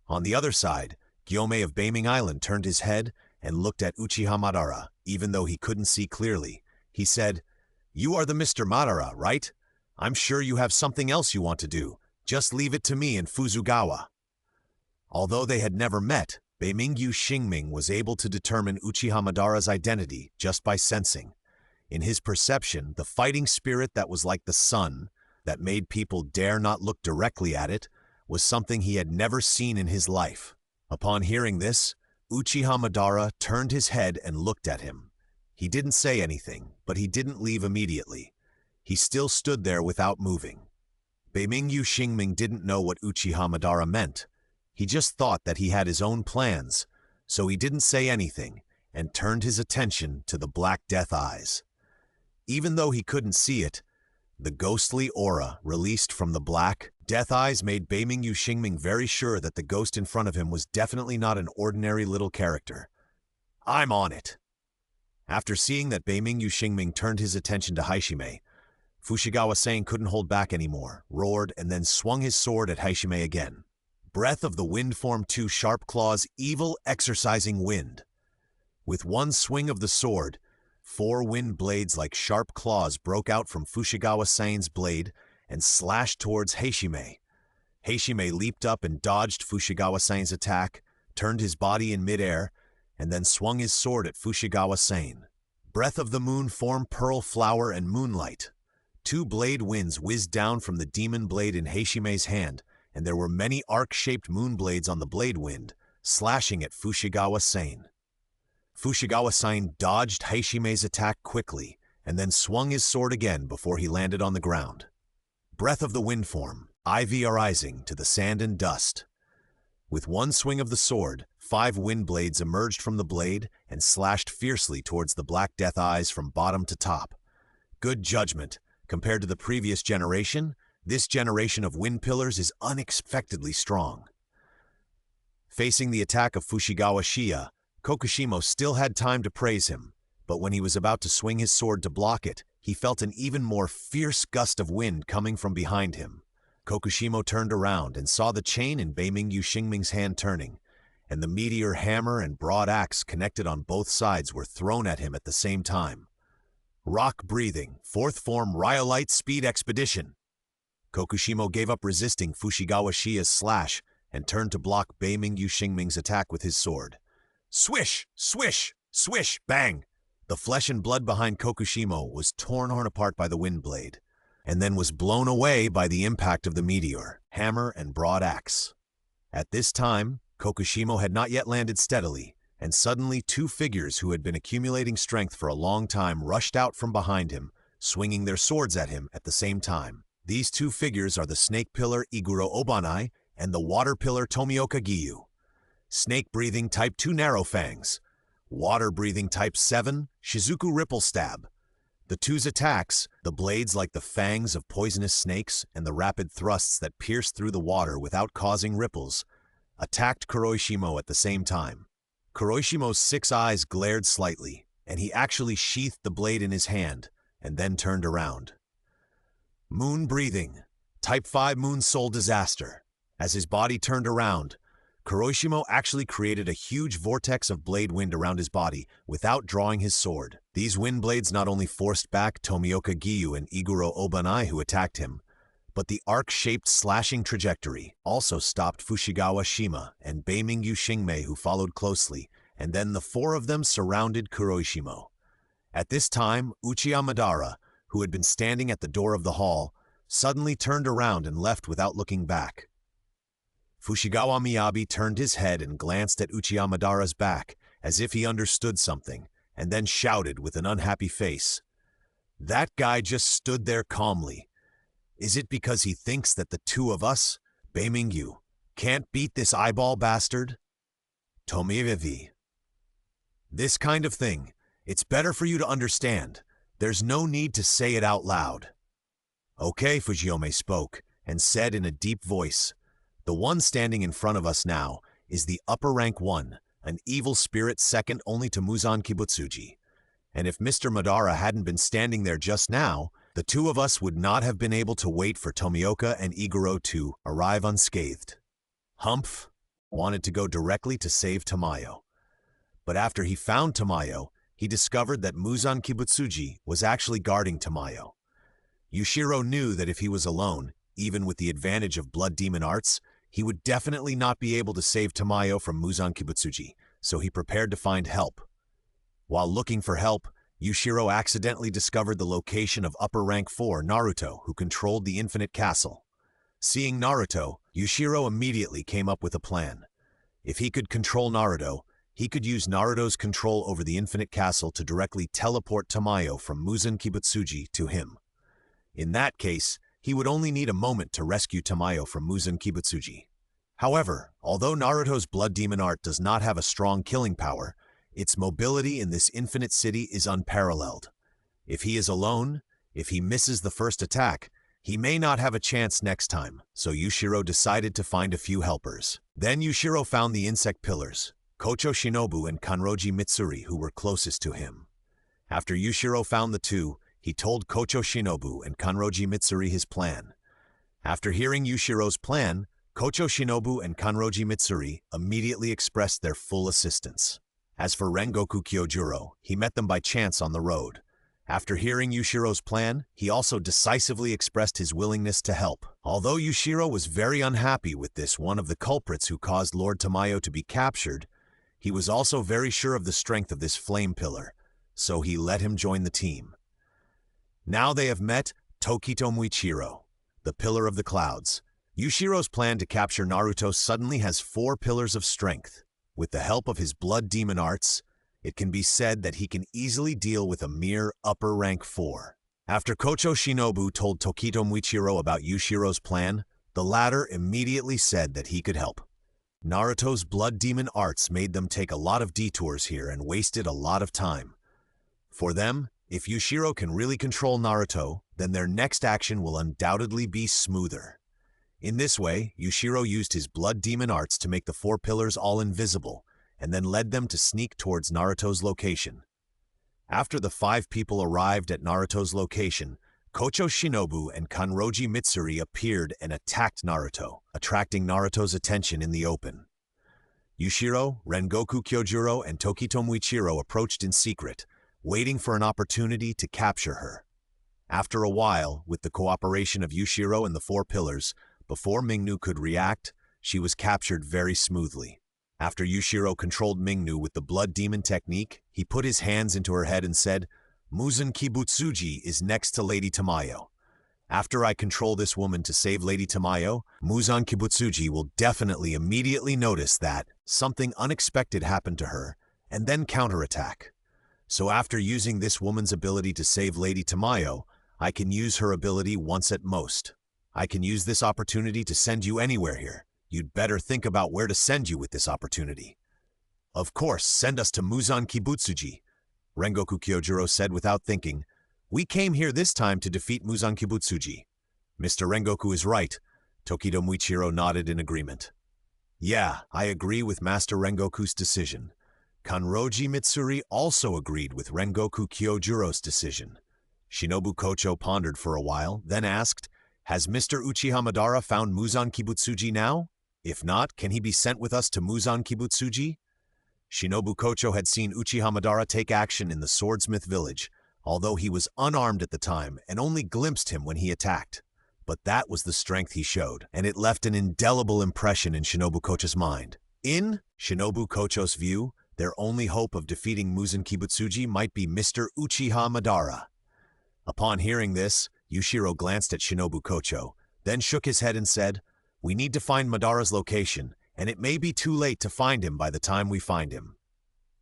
On the other side, Gyomei of Beiming Island turned his head and looked at Uchiha Madara, even though he couldn't see clearly. He said, "You are the Mr. Madara, right? I'm sure you have something else you want to do. Just leave it to me and Fuzugawa." Although they had never met, Beimingyu Xingming was able to determine Uchiha Madara's identity just by sensing. In his perception, the fighting spirit that was like the sun, that made people dare not look directly at it, was something he had never seen in his life. Upon hearing this, Uchiha Madara turned his head and looked at him. He didn't say anything, but he didn't leave immediately. He still stood there without moving. Beimingyu Xingming didn't know what Uchiha Madara meant. He just thought that he had his own plans, so he didn't say anything and turned his attention to the Black Death Eyes. Even though he couldn't see it, the ghostly aura released from the Black Death Eyes made Beimingyu Xingming very sure that the ghost in front of him was definitely not an ordinary little character. I'm on it. After seeing that Beiming Yuxingming turned his attention to Haishime, Fushigawa-san couldn't hold back anymore, roared, and then swung his sword at Haishime again. Breath of the Wind formed 2 sharp claws, evil exercising wind. With one swing of the sword, 4 wind blades like sharp claws broke out from Fushigawa-san's blade and slashed towards Haishime. Haishime leaped up and dodged Fushigawa-san's attack, turned his body in midair, and then swung his sword at Fushigawa-san. Breath of the Moon formed Pearl Flower and Moonlight. 2 blade winds whizzed down from the demon blade in Haishime's hand, and there were many arc-shaped moon blades on the blade wind, slashing at Fushigawa-san. Fushigawa-san dodged Haishime's attack quickly, and then swung his sword again before he landed on the ground. Breath of the Wind form, ivy arising to the sand and dust. With one swing of the sword, 5 wind blades emerged from the blade and slashed fiercely towards the Black Death eyes from bottom to top. Good judgment. Compared to the previous generation, this generation of wind pillars is unexpectedly strong. Facing the attack of Fushigawa Shia, Kokushimo still had time to praise him, but when he was about to swing his sword to block it, he felt an even more fierce gust of wind coming from behind him. Kokushimo turned around and saw the chain in Beiming Yuxingming's hand turning, and the meteor hammer and broad axe connected on both sides were thrown at him at the same time. Rock breathing, 4th form Rhyolite Speed Expedition. Kokushimo gave up resisting Fushigawa Shia's slash and turned to block Beiming Yuxingming's attack with his sword. Swish! Swish! Swish! Bang! The flesh and blood behind Kokushimo was torn apart by the wind blade, and then was blown away by the impact of the meteor, hammer, and broad axe. At this time, Kokushimo had not yet landed steadily, and suddenly 2 figures who had been accumulating strength for a long time rushed out from behind him, swinging their swords at him at the same time. These 2 figures are the snake pillar Iguro Obanai and the water pillar Tomioka Giyu. Snake-breathing Type 2 Narrow Fangs, water-breathing Type 7 Shizuku Ripple Stab. The 2's attacks, the blades like the fangs of poisonous snakes and the rapid thrusts that pierced through the water without causing ripples, attacked Kuroishimo at the same time. Kuroishimo's 6 eyes glared slightly, and he actually sheathed the blade in his hand, and then turned around. Moon-breathing, Type 5 Moon Soul Disaster. As his body turned around, Kuroishimo actually created a huge vortex of blade wind around his body without drawing his sword. These wind blades not only forced back Tomioka Giyu and Iguro Obanai who attacked him, but the arc-shaped slashing trajectory also stopped Fushigawa Shima and Beiming Yuxingmei who followed closely, and then the 4 of them surrounded Kuroishimo. At this time, Uchiha Madara, who had been standing at the door of the hall, suddenly turned around and left without looking back. Fushigawa Miyabi turned his head and glanced at Uchiha Madara's back, as if he understood something, and then shouted with an unhappy face, "That guy just stood there calmly. Is it because he thinks that the 2 of us, Beiming-yu, can't beat this eyeball bastard? Tomivivi. This kind of thing, it's better for you to understand. There's no need to say it out loud." Okay, Fujiyome spoke, and said in a deep voice, "The one standing in front of us now is the upper rank one, an evil spirit second only to Muzan Kibutsuji. And if Mr. Madara hadn't been standing there just now, the 2 of us would not have been able to wait for Tomioka and Iguro to arrive unscathed." Humph wanted to go directly to save Tamayo. But after he found Tamayo, he discovered that Muzan Kibutsuji was actually guarding Tamayo. Yushiro knew that if he was alone, even with the advantage of blood demon arts, he would definitely not be able to save Tamayo from Muzan Kibutsuji, so he prepared to find help. While looking for help, Yushiro accidentally discovered the location of upper rank 4 Naruto, who controlled the Infinite Castle. Seeing Naruto, Yushiro immediately came up with a plan. If he could control Naruto, he could use Naruto's control over the Infinite Castle to directly teleport Tamayo from Muzan Kibutsuji to him. In that case, he would only need a moment to rescue Tamayo from Muzan Kibutsuji. However, although Naruto's blood demon art does not have a strong killing power, its mobility in this infinite city is unparalleled. If he is alone, if he misses the first attack, he may not have a chance next time, so Yushiro decided to find a few helpers. Then Yushiro found the insect pillars, Kocho Shinobu and Kanroji Mitsuri, who were closest to him. After Yushiro found the two, he told Kocho Shinobu and Kanroji Mitsuri his plan. After hearing Yushiro's plan, Kocho Shinobu and Kanroji Mitsuri immediately expressed their full assistance. As for Rengoku Kyojuro, he met them by chance on the road. After hearing Yushiro's plan, he also decisively expressed his willingness to help. Although Yushiro was very unhappy with this one of the culprits who caused Lord Tamayo to be captured, he was also very sure of the strength of this flame pillar, so he let him join the team. Now they have met Tokito Muichiro, the Pillar of the Clouds. Yushiro's plan to capture Naruto suddenly has 4 pillars of strength. With the help of his blood demon arts, it can be said that he can easily deal with a mere upper rank 4. After Kocho Shinobu told Tokito Muichiro about Yushiro's plan, the latter immediately said that he could help. Naruto's blood demon arts made them take a lot of detours here and wasted a lot of time. For them, if Yushiro can really control Naruto, then their next action will undoubtedly be smoother. In this way, Yushiro used his blood demon arts to make the 4 pillars all invisible, and then led them to sneak towards Naruto's location. After the 5 people arrived at Naruto's location, Kocho Shinobu and Kanroji Mitsuri appeared and attacked Naruto, attracting Naruto's attention in the open. Yushiro, Rengoku Kyojuro, and Tokito Muichiro approached in secret, waiting for an opportunity to capture her. After a while, with the cooperation of Yushiro and the 4 pillars, before Mingnu could react, she was captured very smoothly. After Yushiro controlled Mingnu with the blood demon technique, he put his hands into her head and said, "Muzan Kibutsuji is next to Lady Tamayo. After I control this woman to save Lady Tamayo, Muzan Kibutsuji will definitely immediately notice that something unexpected happened to her, and then counterattack. So after using this woman's ability to save Lady Tamayo, I can use her ability once at most. I can use this opportunity to send you anywhere here. You'd better think about where to send you with this opportunity." "Of course, send us to Muzan Kibutsuji," Rengoku Kyojuro said without thinking. "We came here this time to defeat Muzan Kibutsuji." "Mr. Rengoku is right," Tokito Muichiro nodded in agreement. "Yeah, I agree with Master Rengoku's decision." Kanroji Mitsuri also agreed with Rengoku Kyojuro's decision. Shinobu Kocho pondered for a while, then asked, "Has Mr. Uchiha Madara found Muzan Kibutsuji now? If not, can he be sent with us to Muzan Kibutsuji?" Shinobu Kocho had seen Uchiha Madara take action in the Swordsmith village, although he was unarmed at the time and only glimpsed him when he attacked. But that was the strength he showed, and it left an indelible impression in Shinobu Kocho's mind. In Shinobu Kocho's view, their only hope of defeating Muzan Kibutsuji might be Mr. Uchiha Madara. Upon hearing this, Yushiro glanced at Shinobu Kocho, then shook his head and said, "We need to find Madara's location, and it may be too late to find him by the time we find him."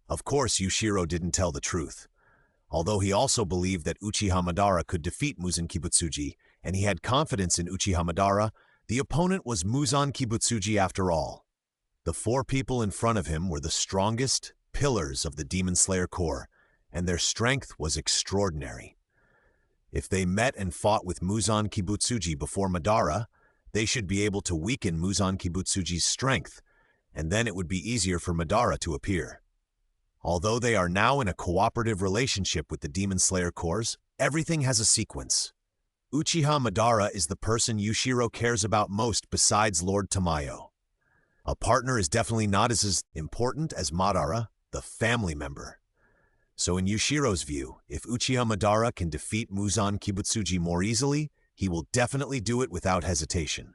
Of course, Yushiro didn't tell the truth. Although he also believed that Uchiha Madara could defeat Muzan Kibutsuji, and he had confidence in Uchiha Madara, the opponent was Muzan Kibutsuji after all. The 4 people in front of him were the strongest pillars of the Demon Slayer Corps, and their strength was extraordinary. If they met and fought with Muzan Kibutsuji before Madara, they should be able to weaken Muzan Kibutsuji's strength, and then it would be easier for Madara to appear. Although they are now in a cooperative relationship with the Demon Slayer Corps, everything has a sequence. Uchiha Madara is the person Yushiro cares about most besides Lord Tamayo. A partner is definitely not as important as Madara, the family member. So in Yushiro's view, if Uchiha Madara can defeat Muzan Kibutsuji more easily, he will definitely do it without hesitation.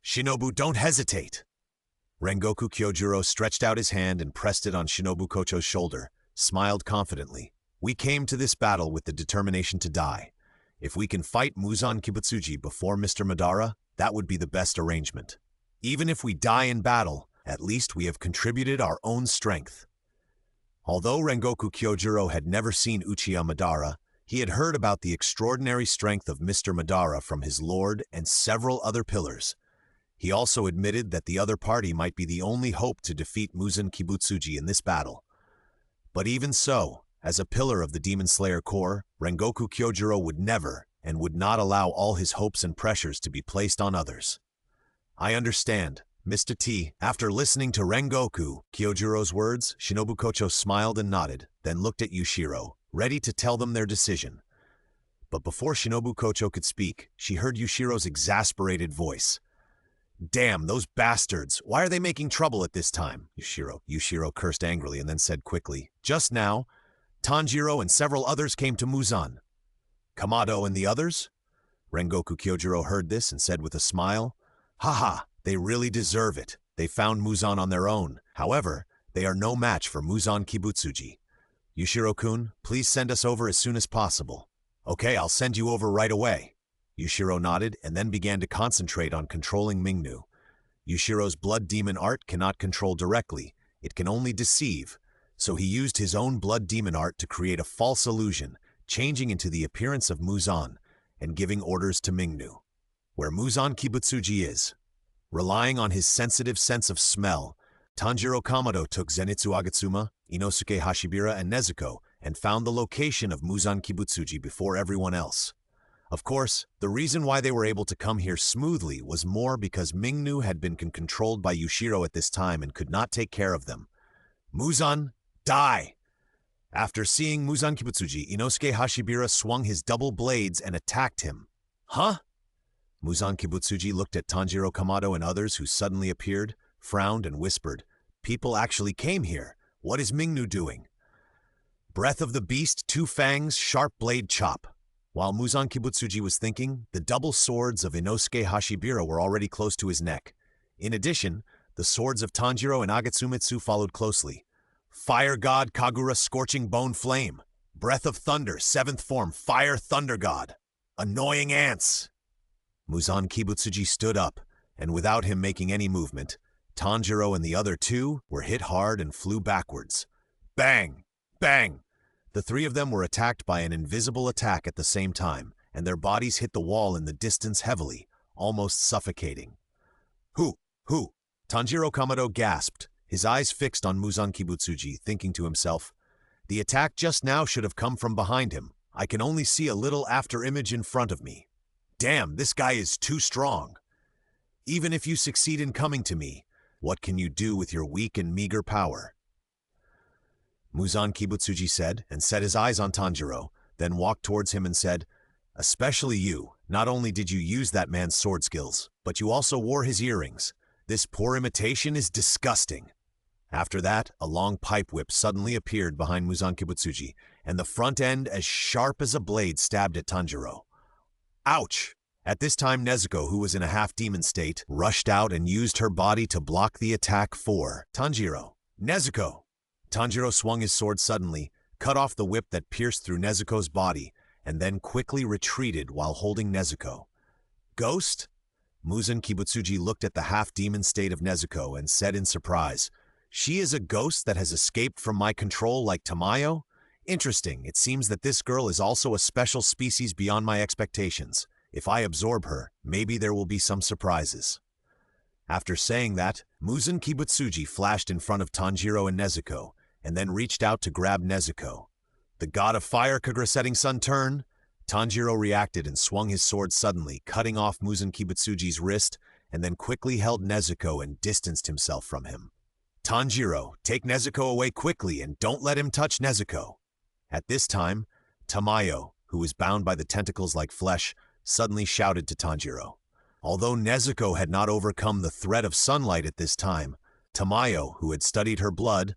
"Shinobu, don't hesitate!" Rengoku Kyojuro stretched out his hand and pressed it on Shinobu Kocho's shoulder, smiled confidently. "We came to this battle with the determination to die. If we can fight Muzan Kibutsuji before Mr. Madara, that would be the best arrangement. Even if we die in battle, at least we have contributed our own strength." Although Rengoku Kyojuro had never seen Uchiha Madara, he had heard about the extraordinary strength of Mr. Madara from his lord and several other pillars. He also admitted that the other party might be the only hope to defeat Muzan Kibutsuji in this battle. But even so, as a pillar of the Demon Slayer Corps, Rengoku Kyojuro would never and would not allow all his hopes and pressures to be placed on others. "I understand, Mr. T. After listening to Rengoku Kyojuro's words, Shinobu Kocho smiled and nodded, then looked at Yushiro, ready to tell them their decision. But before Shinobu Kocho could speak, she heard Yushiro's exasperated voice. Damn, those bastards! Why are they making trouble at this time? Yushiro cursed angrily and then said quickly, Just now, Tanjiro and several others came to Muzan. Kamado and the others? Rengoku Kyojuro heard this and said with a smile, Haha, they really deserve it. They found Muzan on their own. However, they are no match for Muzan Kibutsuji. Yushiro-kun, please send us over as soon as possible. Okay, I'll send you over right away. Yushiro nodded and then began to concentrate on controlling Mingnu. Yushiro's blood demon art cannot control directly, it can only deceive, so he used his own blood demon art to create a false illusion, changing into the appearance of Muzan and giving orders to Mingnu. Where Muzan Kibutsuji is. Relying on his sensitive sense of smell, Tanjiro Kamado took Zenitsu Agatsuma, Inosuke Hashibira, and Nezuko and found the location of Muzan Kibutsuji before everyone else. Of course, the reason why they were able to come here smoothly was more because Mingnu had been controlled by Yushiro at this time and could not take care of them. Muzan, die! After seeing Muzan Kibutsuji, Inosuke Hashibira swung his double blades and attacked him. Huh? Muzan Kibutsuji looked at Tanjiro Kamado and others who suddenly appeared, frowned and whispered, People actually came here. What is Mingnu doing? Breath of the beast, two fangs, sharp blade chop. While Muzan Kibutsuji was thinking, the double swords of Inosuke Hashibira were already close to his neck. In addition, the swords of Tanjiro and Agatsumitsu followed closely. Fire God Kagura Scorching Bone Flame. Breath of Thunder, 7th form, Fire Thunder God. Annoying ants! Muzan Kibutsuji stood up, and without him making any movement, Tanjiro and the other two were hit hard and flew backwards. Bang! Bang! The three of them were attacked by an invisible attack at the same time, and their bodies hit the wall in the distance heavily, almost suffocating. Who? Tanjiro Kamado gasped, his eyes fixed on Muzan Kibutsuji, thinking to himself, The attack just now should have come from behind him. I can only see a little after-image in front of me. Damn, this guy is too strong. Even if you succeed in coming to me, what can you do with your weak and meager power? Muzan Kibutsuji said, and set his eyes on Tanjiro, then walked towards him and said, Especially you. Not only did you use that man's sword skills, but you also wore his earrings. This poor imitation is disgusting. After that, a long pipe whip suddenly appeared behind Muzan Kibutsuji, and the front end as sharp as a blade stabbed at Tanjiro. Ouch! At this time, Nezuko, who was in a half-demon state, rushed out and used her body to block the attack for Tanjiro. Nezuko! Tanjiro swung his sword suddenly, cut off the whip that pierced through Nezuko's body, and then quickly retreated while holding Nezuko. Ghost? Muzan Kibutsuji looked at the half-demon state of Nezuko and said in surprise, She is a ghost that has escaped from my control like Tamayo? Interesting, it seems that this girl is also a special species beyond my expectations. If I absorb her, maybe there will be some surprises. After saying that, Muzan Kibutsuji flashed in front of Tanjiro and Nezuko, and then reached out to grab Nezuko. The god of fire Kagura Setting Sun turn? Tanjiro reacted and swung his sword suddenly, cutting off Muzan Kibutsuji's wrist, and then quickly held Nezuko and distanced himself from him. Tanjiro, take Nezuko away quickly and don't let him touch Nezuko. At this time, Tamayo, who was bound by the tentacles like flesh, suddenly shouted to Tanjiro. Although Nezuko had not overcome the threat of sunlight at this time, Tamayo, who had studied her blood,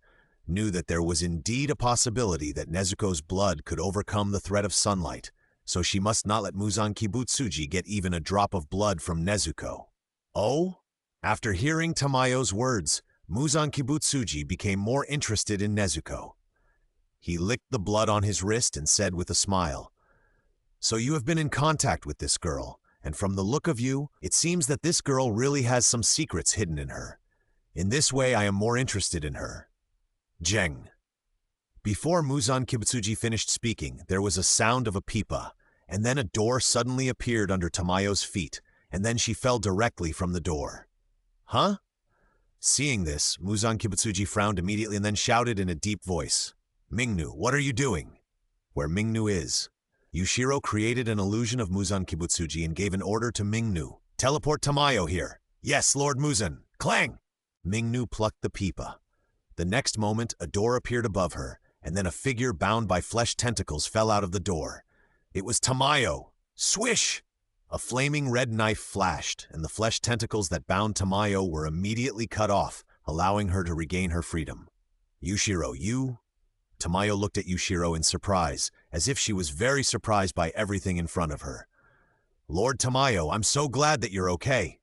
knew that there was indeed a possibility that Nezuko's blood could overcome the threat of sunlight, so she must not let Muzan Kibutsuji get even a drop of blood from Nezuko. Oh? After hearing Tamayo's words, Muzan Kibutsuji became more interested in Nezuko. He licked the blood on his wrist and said with a smile, So you have been in contact with this girl, and from the look of you, it seems that this girl really has some secrets hidden in her. In this way, I am more interested in her. Jeng. Before Muzan Kibutsuji finished speaking, there was a sound of a pipa, and then a door suddenly appeared under Tamayo's feet, and then she fell directly from the door. Huh? Seeing this, Muzan Kibutsuji frowned immediately and then shouted in a deep voice, Mingnu, what are you doing? Where Mingnu is. Yushiro created an illusion of Muzan Kibutsuji and gave an order to Mingnu. Teleport Tamayo here. Yes, Lord Muzan. Clang! Mingnu plucked the pipa. The next moment, a door appeared above her, and then a figure bound by flesh tentacles fell out of the door. It was Tamayo. Swish! A flaming red knife flashed, and the flesh tentacles that bound Tamayo were immediately cut off, allowing her to regain her freedom. Yushiro, you? Tamayo looked at Yushiro in surprise, as if she was very surprised by everything in front of her. Lord Tamayo, I'm so glad that you're okay.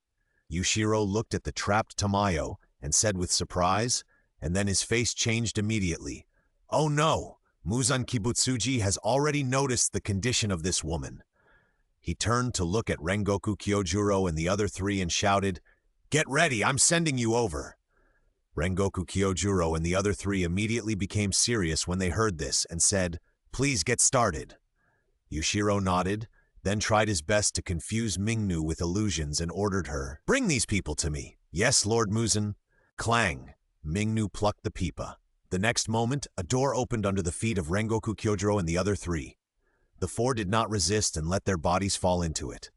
Yushiro looked at the trapped Tamayo and said with surprise, and then his face changed immediately. Oh no! Muzan Kibutsuji has already noticed the condition of this woman. He turned to look at Rengoku Kyojuro and the other three and shouted, Get ready, I'm sending you over. Rengoku Kyojuro and the other three immediately became serious when they heard this and said, Please get started. Yushiro nodded, then tried his best to confuse Mingnu with illusions and ordered her, Bring these people to me. Yes, Lord Muzan. Clang! Mingnu plucked the pipa. The next moment, a door opened under the feet of Rengoku Kyojuro and the other three. The four did not resist and let their bodies fall into it.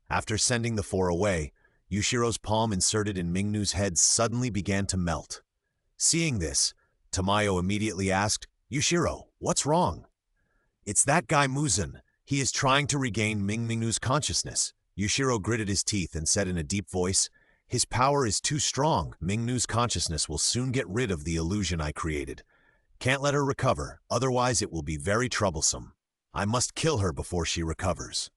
After sending the four away, Yushiro's palm inserted in Mingnu's head suddenly began to melt. Seeing this, Tamayo immediately asked, Yushiro, what's wrong? It's that guy Muzan. He is trying to regain Mingnu's consciousness. Yushiro gritted his teeth and said in a deep voice, His power is too strong. Mingnu's consciousness will soon get rid of the illusion I created. Can't let her recover, otherwise it will be very troublesome. I must kill her before she recovers.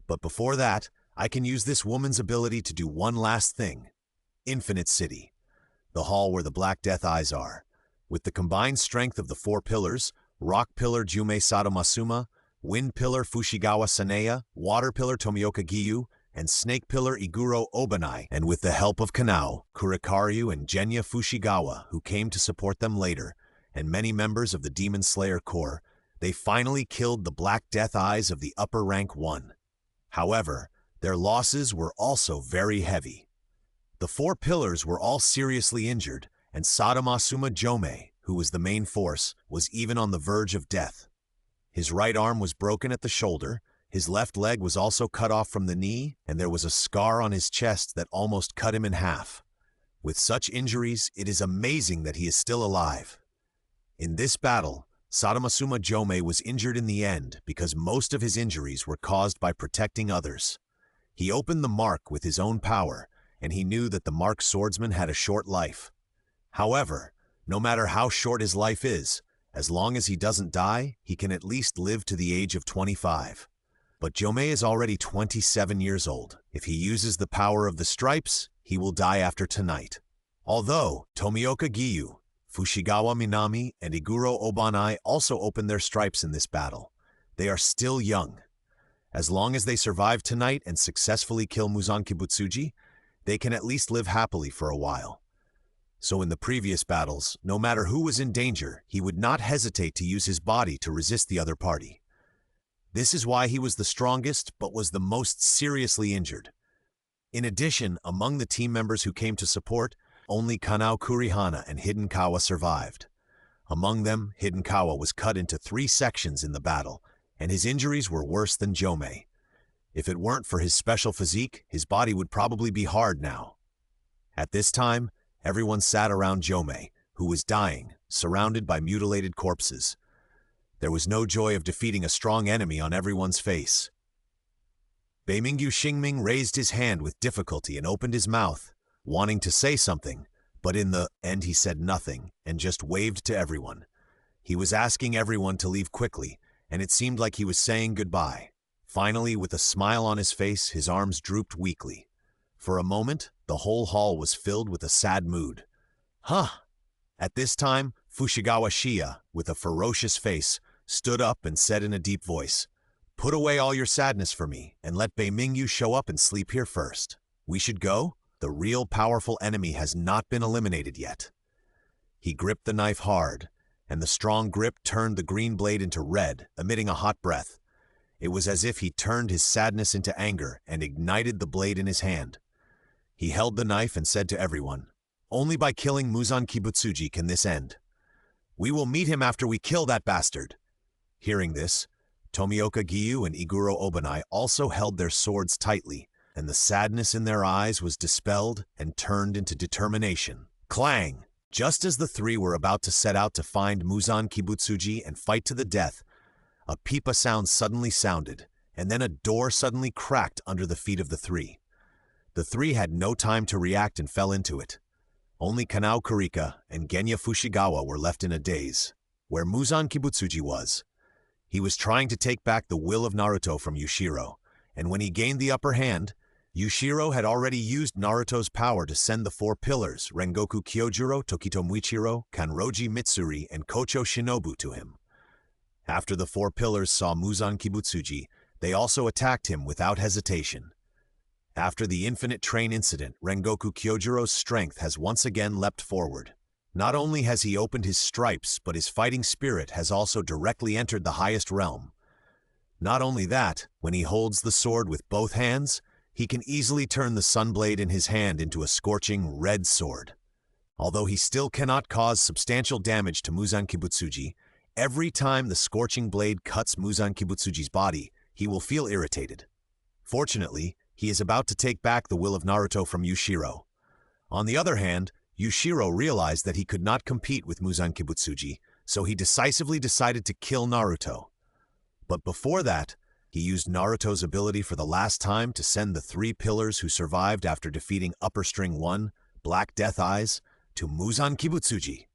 But before that, I can use this woman's ability to do one last thing. Infinite City, the hall where the Black Death Eyes are. With the combined strength of the four pillars, Rock Pillar Jume Sadamasuma, Wind Pillar Fushigawa Saneya, Water Pillar Tomioka Giyu, and Snake Pillar Iguro Obanai, and with the help of Kanao, Kurikaryu, and Genya Fushigawa, who came to support them later, and many members of the Demon Slayer Corps, they finally killed the Black Death Eyes of the upper rank 1. However, their losses were also very heavy. The four pillars were all seriously injured, and Sadamasuma Jome, who was the main force, was even on the verge of death. His right arm was broken at the shoulder, his left leg was also cut off from the knee, and there was a scar on his chest that almost cut him in half. With such injuries, it is amazing that he is still alive. In this battle, Sadamasuma Jome was injured in the end because most of his injuries were caused by protecting others. He opened the mark with his own power, and he knew that the mark swordsman had a short life. However, no matter how short his life is, as long as he doesn't die, he can at least live to the age of 25. But Jome is already 27 years old. If he uses the power of the stripes, he will die after tonight. Although Tomioka Giyu, Fushigawa Minami, and Iguro Obanai also opened their stripes in this battle, they are still young. As long as they survive tonight and successfully kill Muzan Kibutsuji, they can at least live happily for a while. So in the previous battles, no matter who was in danger, he would not hesitate to use his body to resist the other party. This is why he was the strongest but was the most seriously injured. In addition, among the team members who came to support, only Kanao Kurihana and Hiddenkawa survived. Among them, Hiddenkawa was cut into 3 sections in the battle, and his injuries were worse than Jome. If it weren't for his special physique, his body would probably be hard now. At this time, everyone sat around Jome, who was dying, surrounded by mutilated corpses. There was no joy of defeating a strong enemy on everyone's face. Beimingyu Xingming raised his hand with difficulty and opened his mouth, wanting to say something, but in the end he said nothing and just waved to everyone. He was asking everyone to leave quickly, and it seemed like he was saying goodbye. Finally, with a smile on his face, his arms drooped weakly. For a moment, the whole hall was filled with a sad mood. Huh! At this time, Fushigawa Shia, with a ferocious face, stood up and said in a deep voice, Put away all your sadness for me, and let Beimingyu show up and sleep here first. We should go? The real powerful enemy has not been eliminated yet. He gripped the knife hard, and the strong grip turned the green blade into red, emitting a hot breath. It was as if he turned his sadness into anger and ignited the blade in his hand. He held the knife and said to everyone, Only by killing Muzan Kibutsuji can this end. We will meet him after we kill that bastard. Hearing this, Tomioka Giyu and Iguro Obanai also held their swords tightly, and the sadness in their eyes was dispelled and turned into determination. Clang! Just as the three were about to set out to find Muzan Kibutsuji and fight to the death, a pipa sound suddenly sounded, and then a door suddenly cracked under the feet of the three. The three had no time to react and fell into it. Only Kanao Kurika and Genya Fushigawa were left in a daze. Where Muzan Kibutsuji was, he was trying to take back the will of Naruto from Yushiro, and when he gained the upper hand, Yushiro had already used Naruto's power to send the four pillars, Rengoku Kyojuro, Tokito Muichiro, Kanroji Mitsuri, and Kocho Shinobu to him. After the four pillars saw Muzan Kibutsuji, they also attacked him without hesitation. After the Infinite Train incident, Rengoku Kyojuro's strength has once again leapt forward. Not only has he opened his stripes, but his fighting spirit has also directly entered the highest realm. Not only that, when he holds the sword with both hands, he can easily turn the sunblade in his hand into a scorching red sword. Although he still cannot cause substantial damage to Muzan Kibutsuji, every time the scorching blade cuts Muzan Kibutsuji's body, he will feel irritated. Fortunately, he is about to take back the will of Naruto from Yushiro. On the other hand, Yushiro realized that he could not compete with Muzan Kibutsuji, so he decisively decided to kill Naruto. But before that, he used Naruto's ability for the last time to send the three pillars who survived after defeating Upper String 1, Black Death Eyes, to Muzan Kibutsuji.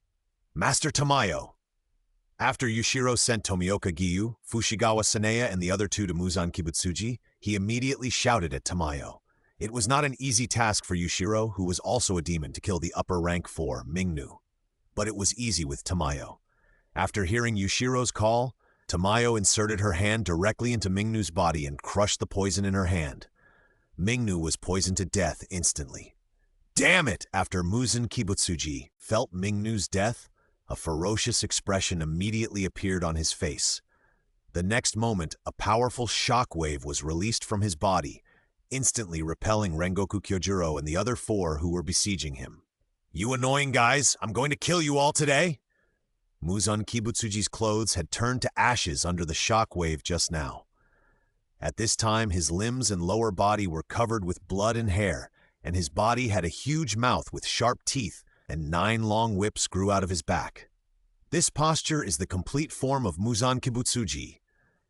Master Tamayo. After Yushiro sent Tomioka Giyu, Fushigawa Saneya, and the other two to Muzan Kibutsuji, he immediately shouted at Tamayo. It was not an easy task for Yushiro, who was also a demon, to kill the upper rank 4, Mingnu. But it was easy with Tamayo. After hearing Yushiro's call, Tamayo inserted her hand directly into Mingnu's body and crushed the poison in her hand. Mingnu was poisoned to death instantly. Damn it! After Muzan Kibutsuji felt Mingnu's death, a ferocious expression immediately appeared on his face. The next moment, a powerful shock wave was released from his body, instantly repelling Rengoku Kyojuro and the other four who were besieging him. You annoying guys, I'm going to kill you all today! Muzan Kibutsuji's clothes had turned to ashes under the shock wave just now. At this time, his limbs and lower body were covered with blood and hair, and his body had a huge mouth with sharp teeth, and 9 long whips grew out of his back. This posture is the complete form of Muzan Kibutsuji.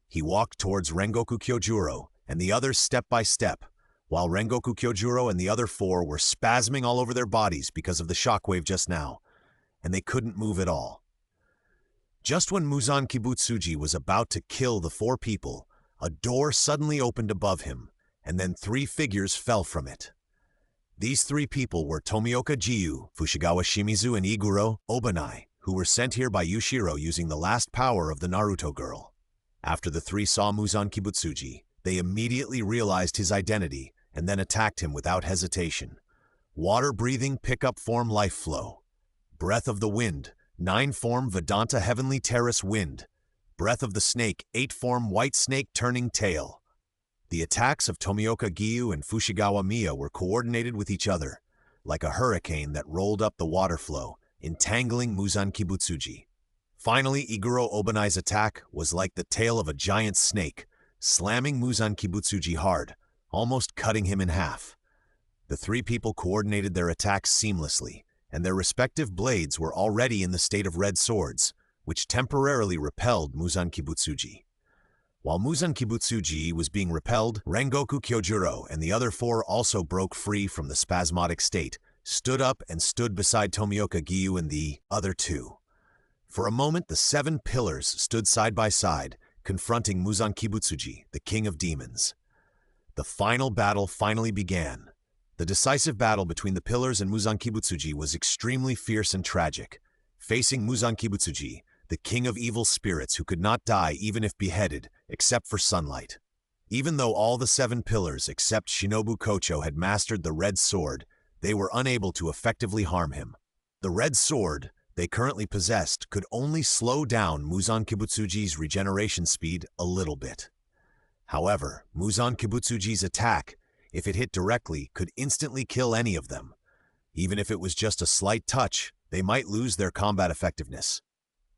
He walked towards Rengoku Kyojuro and the others step by step, while Rengoku Kyojuro and the other four were spasming all over their bodies because of the shockwave just now, and they couldn't move at all. Just when Muzan Kibutsuji was about to kill the 4 people, a door suddenly opened above him, and then 3 figures fell from it. These 3 people were Tomioka Giyu, Fushigawa Shimizu, and Iguro Obanai, who were sent here by Yushiro using the last power of the Naruto girl. After the 3 saw Muzan Kibutsuji, they immediately realized his identity and then attacked him without hesitation. Water-breathing pickup form life flow. Breath of the wind, 9-form Vedanta heavenly terrace wind. Breath of the snake, 8-form white snake turning tail. The attacks of Tomioka Giyu and Fushigawa Miya were coordinated with each other, like a hurricane that rolled up the water flow, entangling Muzan Kibutsuji. Finally, Iguro Obanai's attack was like the tail of a giant snake, slamming Muzan Kibutsuji hard, almost cutting him in half. The 3 people coordinated their attacks seamlessly, and their respective blades were already in the state of red swords, which temporarily repelled Muzan Kibutsuji. While Muzan Kibutsuji was being repelled, Rengoku Kyojuro and the other 4 also broke free from the spasmodic state, stood up and stood beside Tomioka Giyu and the other 2. For a moment, the 7 pillars stood side by side, confronting Muzan Kibutsuji, the king of demons. The final battle finally began. The decisive battle between the pillars and Muzan Kibutsuji was extremely fierce and tragic. Facing Muzan Kibutsuji, the king of evil spirits who could not die even if beheaded, except for sunlight. Even though all the 7 pillars except Shinobu Kocho had mastered the red sword, they were unable to effectively harm him. The red sword they currently possessed could only slow down Muzan Kibutsuji's regeneration speed a little bit. However, Muzan Kibutsuji's attack, if it hit directly, could instantly kill any of them. Even if it was just a slight touch, they might lose their combat effectiveness.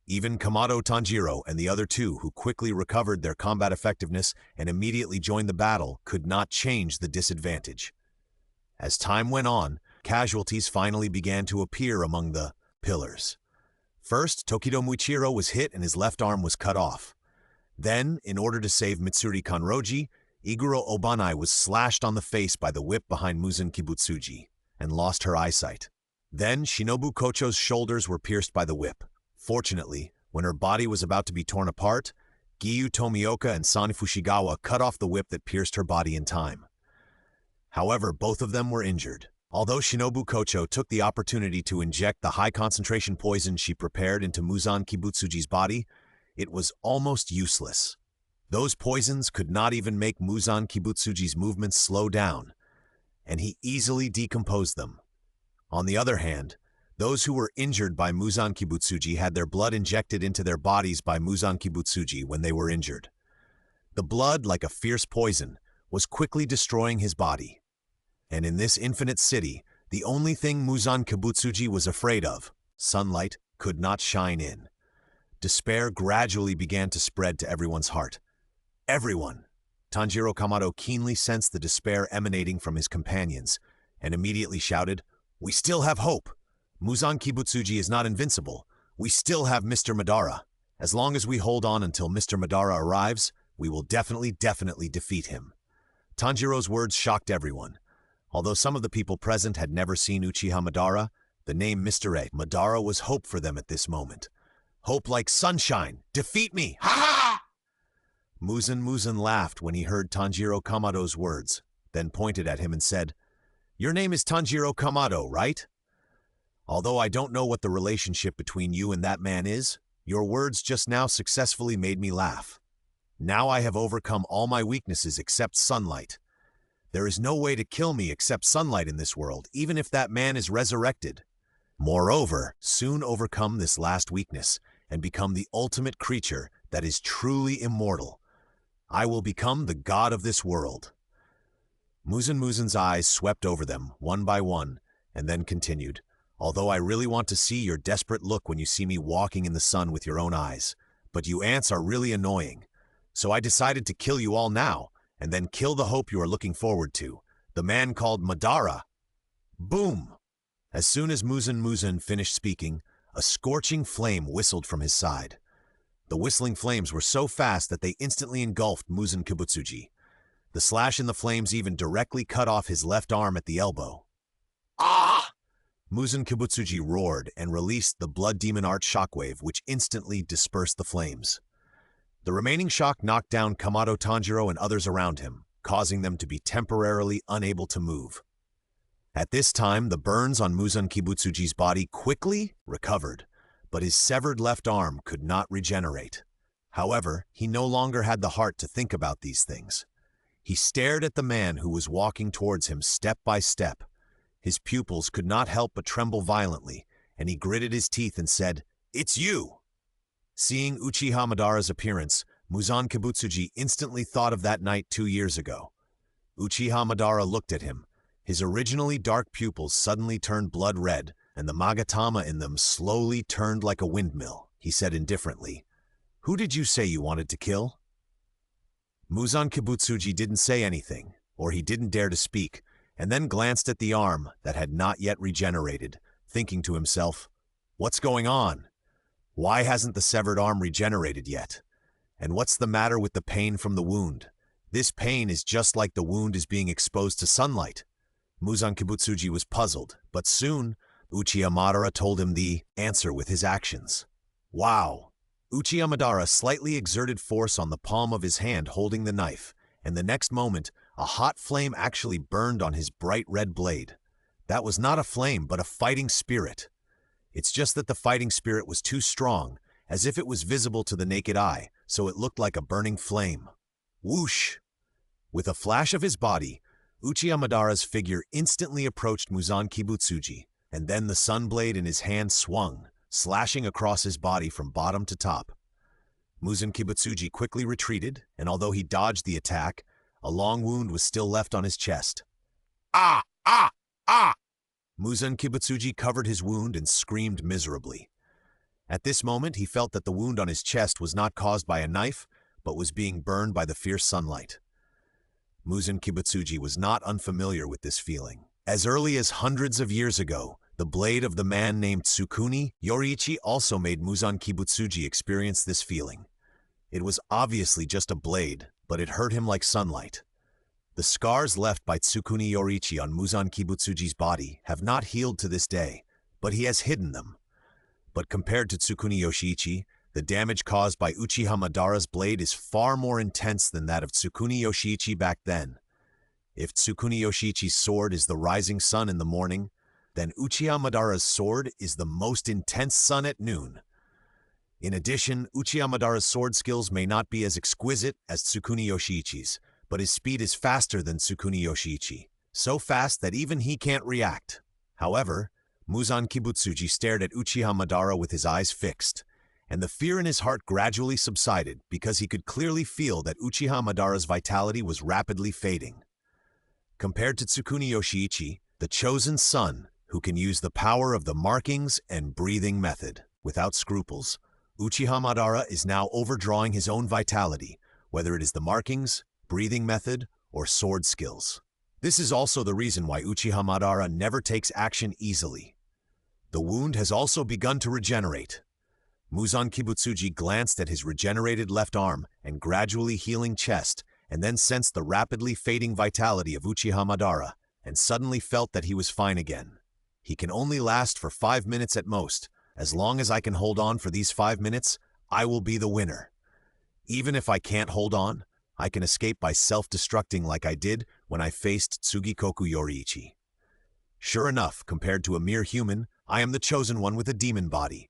Even Kamado Tanjiro and the other two, who quickly recovered their combat effectiveness and immediately joined the battle, could not change the disadvantage. As time went on, casualties finally began to appear among the pillars. First, Tokido Muichiro was hit and his left arm was cut off. Then, in order to save Mitsuri Kanroji, Iguro Obanai was slashed on the face by the whip behind Muzan Kibutsuji and lost her eyesight. Then, Shinobu Kocho's shoulders were pierced by the whip. Fortunately, when her body was about to be torn apart, Giyu Tomioka and San Fushigawa cut off the whip that pierced her body in time. However, both of them were injured. Although Shinobu Kocho took the opportunity to inject the high-concentration poison she prepared into Muzan Kibutsuji's body, it was almost useless. Those poisons could not even make Muzan Kibutsuji's movements slow down, and he easily decomposed them. On the other hand, those who were injured by Muzan Kibutsuji had their blood injected into their bodies by Muzan Kibutsuji when they were injured. The blood, like a fierce poison, was quickly destroying his body. And in this infinite city, the only thing Muzan Kibutsuji was afraid of, sunlight, could not shine in. Despair gradually began to spread to everyone's heart. Everyone! Tanjiro Kamado keenly sensed the despair emanating from his companions, and immediately shouted, "We still have hope! Muzan Kibutsuji is not invincible. We still have Mr. Madara. As long as we hold on until Mr. Madara arrives, we will definitely defeat him." Tanjiro's words shocked everyone. Although some of the people present had never seen Uchiha Madara, the name Mr. A. Madara was hope for them at this moment. Hope like sunshine! Defeat me! Ha ha! Muzan laughed when he heard Tanjiro Kamado's words, then pointed at him and said, "Your name is Tanjiro Kamado, right? Although I don't know what the relationship between you and that man is, your words just now successfully made me laugh. Now I have overcome all my weaknesses except sunlight. There is no way to kill me except sunlight in this world, even if that man is resurrected. Moreover, soon overcome this last weakness and become the ultimate creature that is truly immortal. I will become the god of this world." Muzan's eyes swept over them, one by one, and then continued, "Although I really want to see your desperate look when you see me walking in the sun with your own eyes, but you ants are really annoying. So I decided to kill you all now, and then kill the hope you are looking forward to, the man called Madara." Boom! As soon as Muzan finished speaking, a scorching flame whistled from his side. The whistling flames were so fast that they instantly engulfed Muzan Kibutsuji. The slash in the flames even directly cut off his left arm at the elbow. Ah! Muzan Kibutsuji roared and released the Blood Demon Art shockwave, which instantly dispersed the flames. The remaining shock knocked down Kamado Tanjiro and others around him, causing them to be temporarily unable to move. At this time, the burns on Muzan Kibutsuji's body quickly recovered, but his severed left arm could not regenerate. However, he no longer had the heart to think about these things. He stared at the man who was walking towards him step by step. His pupils could not help but tremble violently, and he gritted his teeth and said, "It's you!" Seeing Uchiha Madara's appearance, Muzan Kibutsuji instantly thought of that night 2 years ago. Uchiha Madara looked at him. His originally dark pupils suddenly turned blood red, and the magatama in them slowly turned like a windmill. He said indifferently, "Who did you say you wanted to kill?" Muzan Kibutsuji didn't say anything, or he didn't dare to speak, and then glanced at the arm that had not yet regenerated, thinking to himself, "What's going on? Why hasn't the severed arm regenerated yet? And what's the matter with the pain from the wound? This pain is just like the wound is being exposed to sunlight." Muzan Kibutsuji was puzzled, but soon, Uchiha Madara told him the answer with his actions. Wow! Uchiha Madara slightly exerted force on the palm of his hand holding the knife, and the next moment, a hot flame actually burned on his bright red blade. That was not a flame, but a fighting spirit. It's just that the fighting spirit was too strong, as if it was visible to the naked eye, so it looked like a burning flame. Whoosh! With a flash of his body, Uchiha Madara's figure instantly approached Muzan Kibutsuji, and then the sun blade in his hand swung, slashing across his body from bottom to top. Muzan Kibutsuji quickly retreated, and although he dodged the attack, a long wound was still left on his chest. Ah! Ah! Ah! Muzan Kibutsuji covered his wound and screamed miserably. At this moment, he felt that the wound on his chest was not caused by a knife, but was being burned by the fierce sunlight. Muzan Kibutsuji was not unfamiliar with this feeling. As early as hundreds of years ago, the blade of the man named Tsukuni Yoriichi also made Muzan Kibutsuji experience this feeling. It was obviously just a blade, but it hurt him like sunlight. The scars left by Tsukuni Yoriichi on Muzan Kibutsuji's body have not healed to this day, but he has hidden them. But compared to Tsukuni Yoshiichi, the damage caused by Uchiha Madara's blade is far more intense than that of Tsukuni Yoshiichi back then. If Tsukuni Yoshiichi's sword is the rising sun in the morning, then Uchiha Madara's sword is the most intense sun at noon. In addition, Uchiha Madara's sword skills may not be as exquisite as Tsukuni Yoshiichi's, but his speed is faster than Tsukuni Yoshiichi, so fast that even he can't react. However, Muzan Kibutsuji stared at Uchiha Madara with his eyes fixed, and the fear in his heart gradually subsided because he could clearly feel that Uchiha Madara's vitality was rapidly fading. Compared to Tsukuni Yoshiichi, the chosen son, who can use the power of the markings and breathing method without scruples, Uchiha Madara is now overdrawing his own vitality, whether it is the markings, breathing method, or sword skills. This is also the reason why Uchiha Madara never takes action easily. The wound has also begun to regenerate. Muzan Kibutsuji glanced at his regenerated left arm and gradually healing chest, and then sensed the rapidly fading vitality of Uchiha Madara, and suddenly felt that he was fine again. He can only last for 5 minutes at most. As long as I can hold on for these 5 minutes, I will be the winner. Even if I can't hold on, I can escape by self-destructing like I did when I faced Tsugikoku Yoriichi. Sure enough, compared to a mere human, I am the chosen one with a demon body.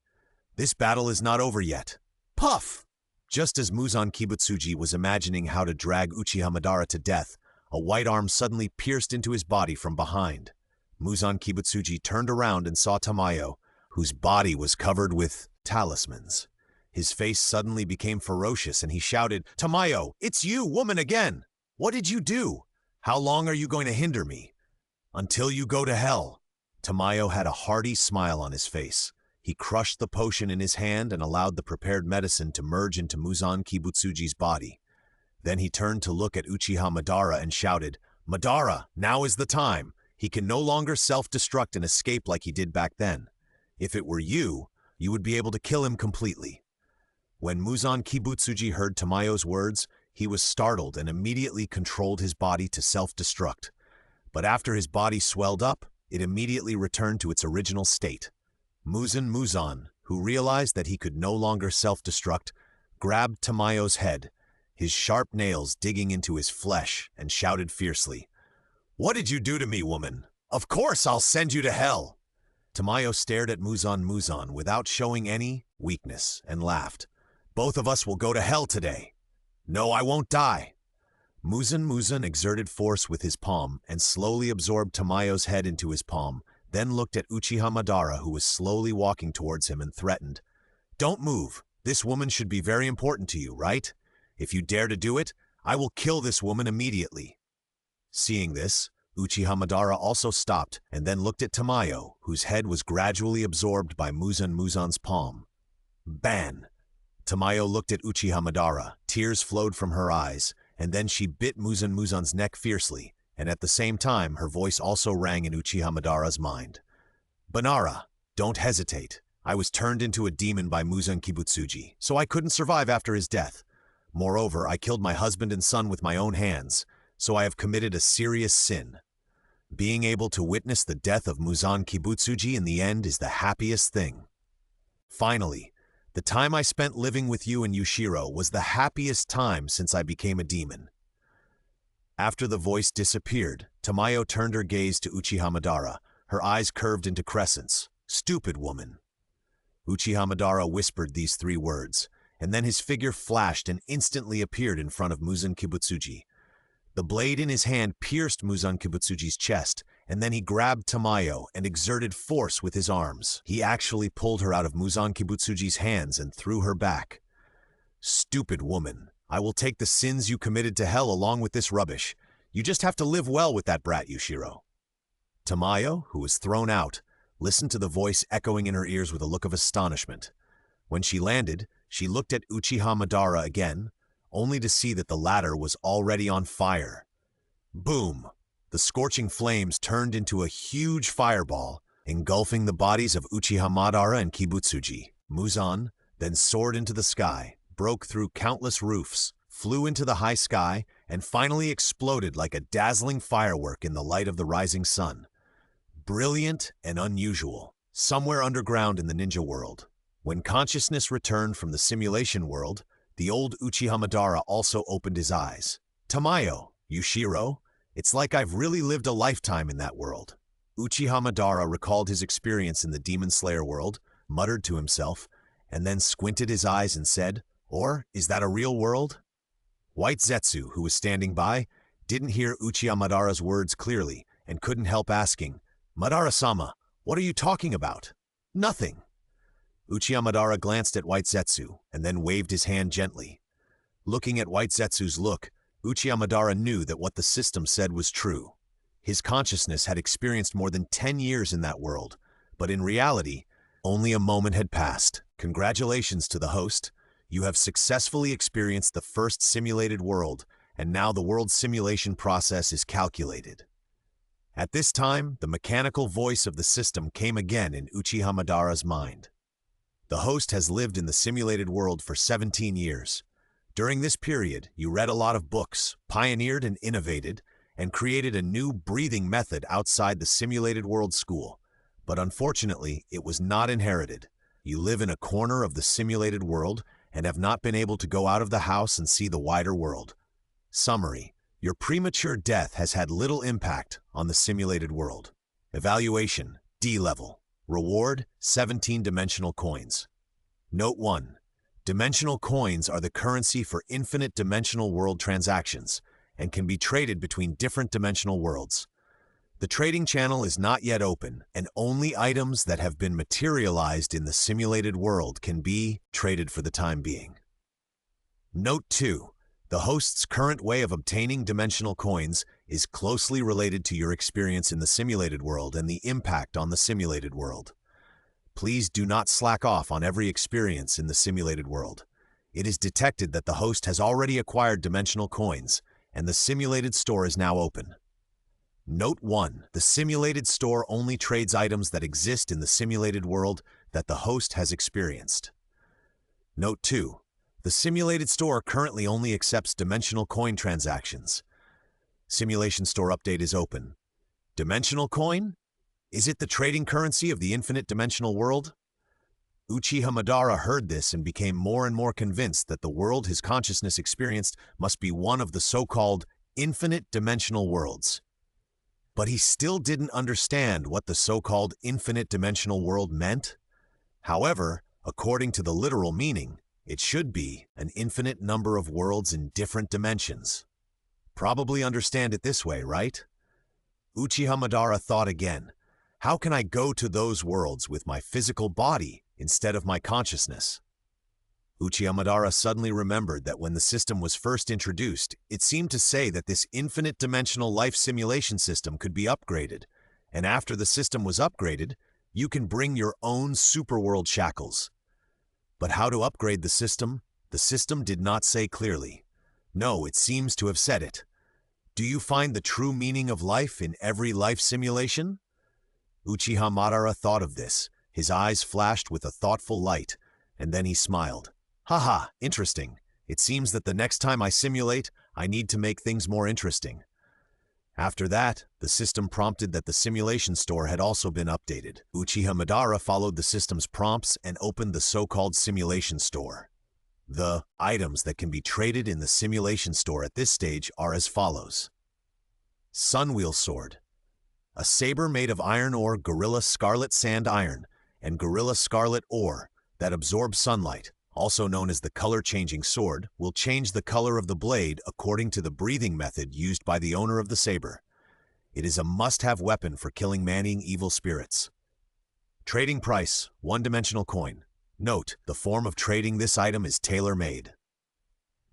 This battle is not over yet. Puff! Just as Muzan Kibutsuji was imagining how to drag Uchiha Madara to death, a white arm suddenly pierced into his body from behind. Muzan Kibutsuji turned around and saw Tamayo, whose body was covered with talismans. His face suddenly became ferocious and he shouted, "Tamayo, it's you, woman again! What did you do? How long are you going to hinder me? Until you go to hell." Tamayo had a hearty smile on his face. He crushed the potion in his hand and allowed the prepared medicine to merge into Muzan Kibutsuji's body. Then he turned to look at Uchiha Madara and shouted, "Madara, now is the time. He can no longer self-destruct and escape like he did back then. If it were you, you would be able to kill him completely." When Muzan Kibutsuji heard Tamayo's words, he was startled and immediately controlled his body to self-destruct. But after his body swelled up, it immediately returned to its original state. Muzan, who realized that he could no longer self-destruct, grabbed Tamayo's head, his sharp nails digging into his flesh, and shouted fiercely, "What did you do to me, woman? Of course I'll send you to hell!" Tamayo stared at Muzan without showing any weakness and laughed. "Both of us will go to hell today. No, I won't die." Muzan exerted force with his palm and slowly absorbed Tamayo's head into his palm, then looked at Uchiha Madara, who was slowly walking towards him, and threatened, "Don't move. This woman should be very important to you, right? If you dare to do it, I will kill this woman immediately." Seeing this, Uchiha Madara also stopped and then looked at Tamayo, whose head was gradually absorbed by Muzan's palm. Ban! Tamayo looked at Uchiha Madara, tears flowed from her eyes, and then she bit Muzan's neck fiercely, and at the same time her voice also rang in Uchiha Madara's mind. "Banara, don't hesitate. I was turned into a demon by Muzan Kibutsuji, so I couldn't survive after his death. Moreover, I killed my husband and son with my own hands, so I have committed a serious sin. Being able to witness the death of Muzan Kibutsuji in the end is the happiest thing. Finally, the time I spent living with you and Yushiro was the happiest time since I became a demon." After the voice disappeared, Tamayo turned her gaze to Uchiha Madara, her eyes curved into crescents. "Stupid woman." Uchiha Madara whispered these 3 words, and then his figure flashed and instantly appeared in front of Muzan Kibutsuji. The blade in his hand pierced Muzan Kibutsuji's chest, and then he grabbed Tamayo and exerted force with his arms. He actually pulled her out of Muzan Kibutsuji's hands and threw her back. "Stupid woman. I will take the sins you committed to hell along with this rubbish. You just have to live well with that brat, Yushiro." Tamayo, who was thrown out, listened to the voice echoing in her ears with a look of astonishment. When she landed, she looked at Uchiha Madara again, only to see that the latter was already on fire. Boom! The scorching flames turned into a huge fireball, engulfing the bodies of Uchiha Madara and Kibutsuji. Muzan then soared into the sky, broke through countless roofs, flew into the high sky, and finally exploded like a dazzling firework in the light of the rising sun. Brilliant and unusual, somewhere underground in the ninja world. When consciousness returned from the simulation world, the old Uchiha Madara also opened his eyes. Tamayo, Yushiro, it's like I've really lived a lifetime in that world. Uchiha Madara recalled his experience in the Demon Slayer world, muttered to himself, and then squinted his eyes and said, "Or is that a real world?" White Zetsu, who was standing by, didn't hear Uchiha Madara's words clearly and couldn't help asking, "Madara-sama, what are you talking about?" "Nothing." Uchiha Madara glanced at White Zetsu and then waved his hand gently. Looking at White Zetsu's look, Uchiha Madara knew that what the system said was true. His consciousness had experienced more than 10 years in that world, but in reality, only a moment had passed. Congratulations to the host. You have successfully experienced the first simulated world, and now the world simulation process is calculated. At this time, the mechanical voice of the system came again in Uchiha Madara's mind. The host has lived in the simulated world for 17 years. During this period, you read a lot of books, pioneered and innovated, and created a new breathing method outside the simulated world school. But unfortunately, it was not inherited. You live in a corner of the simulated world and have not been able to go out of the house and see the wider world. Summary: your premature death has had little impact on the simulated world. Evaluation: D level. Reward: 17-dimensional coins. Note 1. Dimensional coins are the currency for infinite dimensional world transactions and can be traded between different dimensional worlds. The trading channel is not yet open, and only items that have been materialized in the simulated world can be traded for the time being. Note 2. The host's current way of obtaining dimensional coins is closely related to your experience in the simulated world and the impact on the simulated world. Please do not slack off on every experience in the simulated world. It is detected that the host has already acquired dimensional coins, and the simulated store is now open. Note 1. The simulated store only trades items that exist in the simulated world that the host has experienced. Note 2. The simulated store currently only accepts dimensional coin transactions. Simulation store update is open. Dimensional coin? Is it the trading currency of the infinite dimensional world? Uchiha Madara heard this and became more and more convinced that the world his consciousness experienced must be one of the so-called infinite dimensional worlds. But he still didn't understand what the so-called infinite dimensional world meant. However, according to the literal meaning, it should be an infinite number of worlds in different dimensions. Probably understand it this way, right? Uchiha Madara thought again. How can I go to those worlds with my physical body instead of my consciousness? Uchiha Madara suddenly remembered that when the system was first introduced, it seemed to say that this infinite dimensional life simulation system could be upgraded, and after the system was upgraded, you can bring your own superworld shackles. But how to upgrade the system? The system did not say clearly. No, it seems to have said it. Do you find the true meaning of life in every life simulation? Uchiha Madara thought of this. His eyes flashed with a thoughtful light, and then he smiled. Haha, interesting. It seems that the next time I simulate, I need to make things more interesting. After that, the system prompted that the simulation store had also been updated. Uchiha Madara followed the system's prompts and opened the so-called simulation store. The items that can be traded in the simulation store at this stage are as follows. Sunwheel Sword. A saber made of iron ore Gorilla Scarlet Sand Iron and Gorilla Scarlet Ore that absorbs sunlight, also known as the color-changing sword, will change the color of the blade according to the breathing method used by the owner of the saber. It is a must-have weapon for killing man-eating evil spirits. Trading price, 1-dimensional coin. Note, the form of trading this item is tailor-made.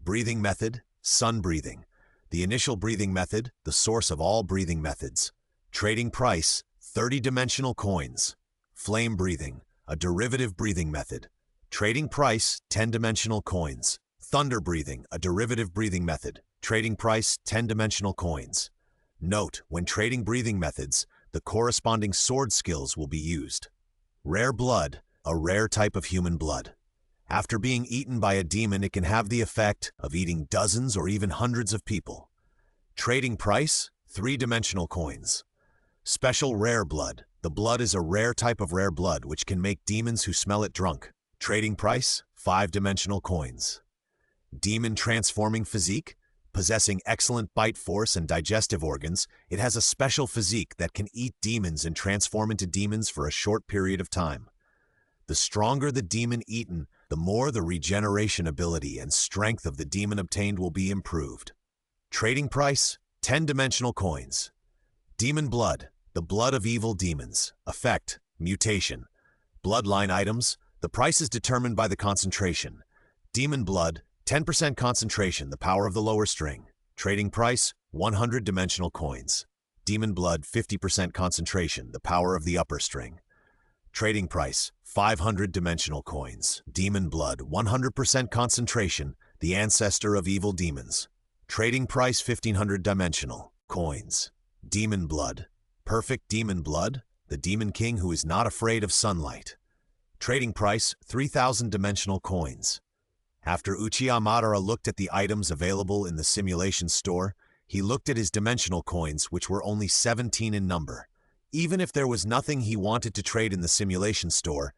Breathing method, sun breathing. The initial breathing method, the source of all breathing methods. Trading price, 30-dimensional coins. Flame breathing, a derivative breathing method. Trading price, 10-dimensional coins. Thunder breathing, a derivative breathing method. Trading price, 10-dimensional coins. Note, when trading breathing methods, the corresponding sword skills will be used. Rare blood, a rare type of human blood. After being eaten by a demon, it can have the effect of eating dozens or even hundreds of people. Trading price, 3-dimensional coins. Special rare blood. The blood is a rare type of rare blood which can make demons who smell it drunk. Trading price, 5-dimensional coins. Demon transforming physique. Possessing excellent bite force and digestive organs, it has a special physique that can eat demons and transform into demons for a short period of time. The stronger the demon eaten, the more the regeneration ability and strength of the demon obtained will be improved. Trading price, 10-dimensional coins. Demon blood, the blood of evil demons. Effect, mutation. Bloodline items, the price is determined by the concentration. Demon blood, 10% concentration, the power of the lower string. Trading price, 100-dimensional coins. Demon blood, 50% concentration, the power of the upper string. Trading price, 500-dimensional coins. Demon blood, 100% concentration, the ancestor of evil demons. Trading price, 1500-dimensional coins. Demon blood, perfect demon blood, the demon king who is not afraid of sunlight. Trading price, 3000-dimensional coins. After Uchiha Madara looked at the items available in the simulation store, he looked at his dimensional coins, which were only 17 in number. Even if there was nothing he wanted to trade in the simulation store,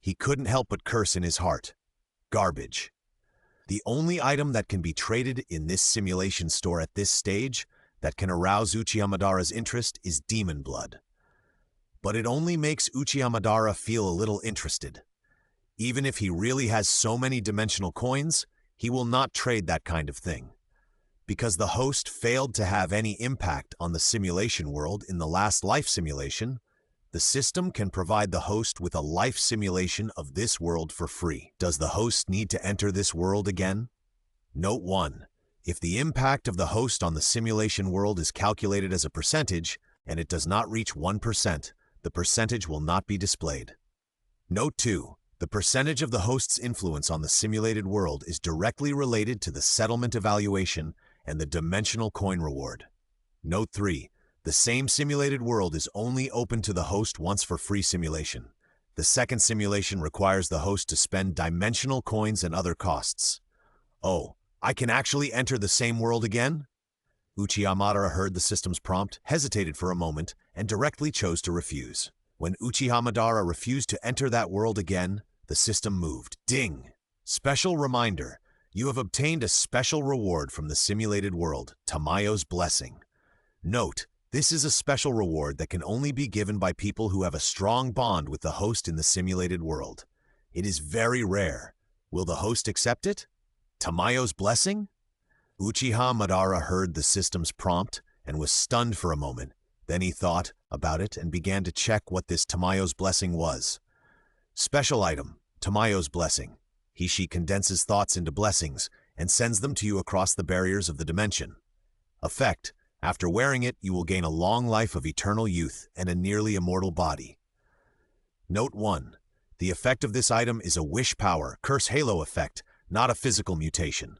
he couldn't help but curse in his heart. Garbage. The only item that can be traded in this simulation store at this stage that can arouse Uchiha Madara's interest is demon blood. But it only makes Uchiha Madara feel a little interested. Even if he really has so many dimensional coins, he will not trade that kind of thing. Because the host failed to have any impact on the simulation world in the last life simulation, the system can provide the host with a life simulation of this world for free. Does the host need to enter this world again? Note 1. If the impact of the host on the simulation world is calculated as a percentage, and it does not reach 1%, the percentage will not be displayed. Note 2. The percentage of the host's influence on the simulated world is directly related to the settlement evaluation and the dimensional coin reward. Note 3. The same simulated world is only open to the host once for free simulation. The second simulation requires the host to spend dimensional coins and other costs. Oh, I can actually enter the same world again? Uchiha Madara heard the system's prompt, hesitated for a moment, and directly chose to refuse. When Uchiha Madara refused to enter that world again, the system moved. Ding! Special reminder. You have obtained a special reward from the simulated world, Tamayo's Blessing. Note, this is a special reward that can only be given by people who have a strong bond with the host in the simulated world. It is very rare. Will the host accept it? Tamayo's Blessing? Uchiha Madara heard the system's prompt and was stunned for a moment. Then he thought about it and began to check what this Tamayo's Blessing was. Special item, Tamayo's Blessing. He/she condenses thoughts into blessings and sends them to you across the barriers of the dimension. Effect, after wearing it, you will gain a long life of eternal youth and a nearly immortal body. Note 1. The effect of this item is a wish power, curse halo effect, not a physical mutation.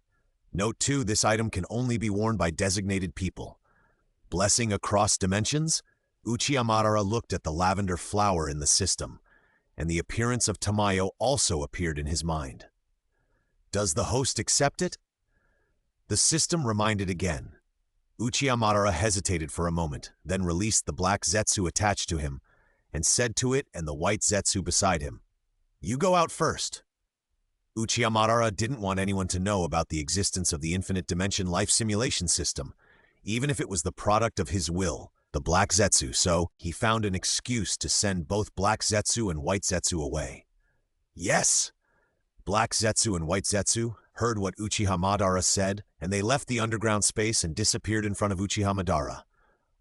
Note 2. This item can only be worn by designated people. Blessing across dimensions? Uchiha Madara looked at the lavender flower in the system, and the appearance of Tamayo also appeared in his mind. Does the host accept it? The system reminded again. Uchiha Madara hesitated for a moment, then released the black Zetsu attached to him, and said to it and the white Zetsu beside him, "You go out first." Uchiha Madara didn't want anyone to know about the existence of the infinite dimension life simulation system, even if it was the product of his will, the black Zetsu, so he found an excuse to send both black Zetsu and white Zetsu away. Yes! Black Zetsu and white Zetsu heard what Uchiha Madara said, and they left the underground space and disappeared in front of Uchiha Madara.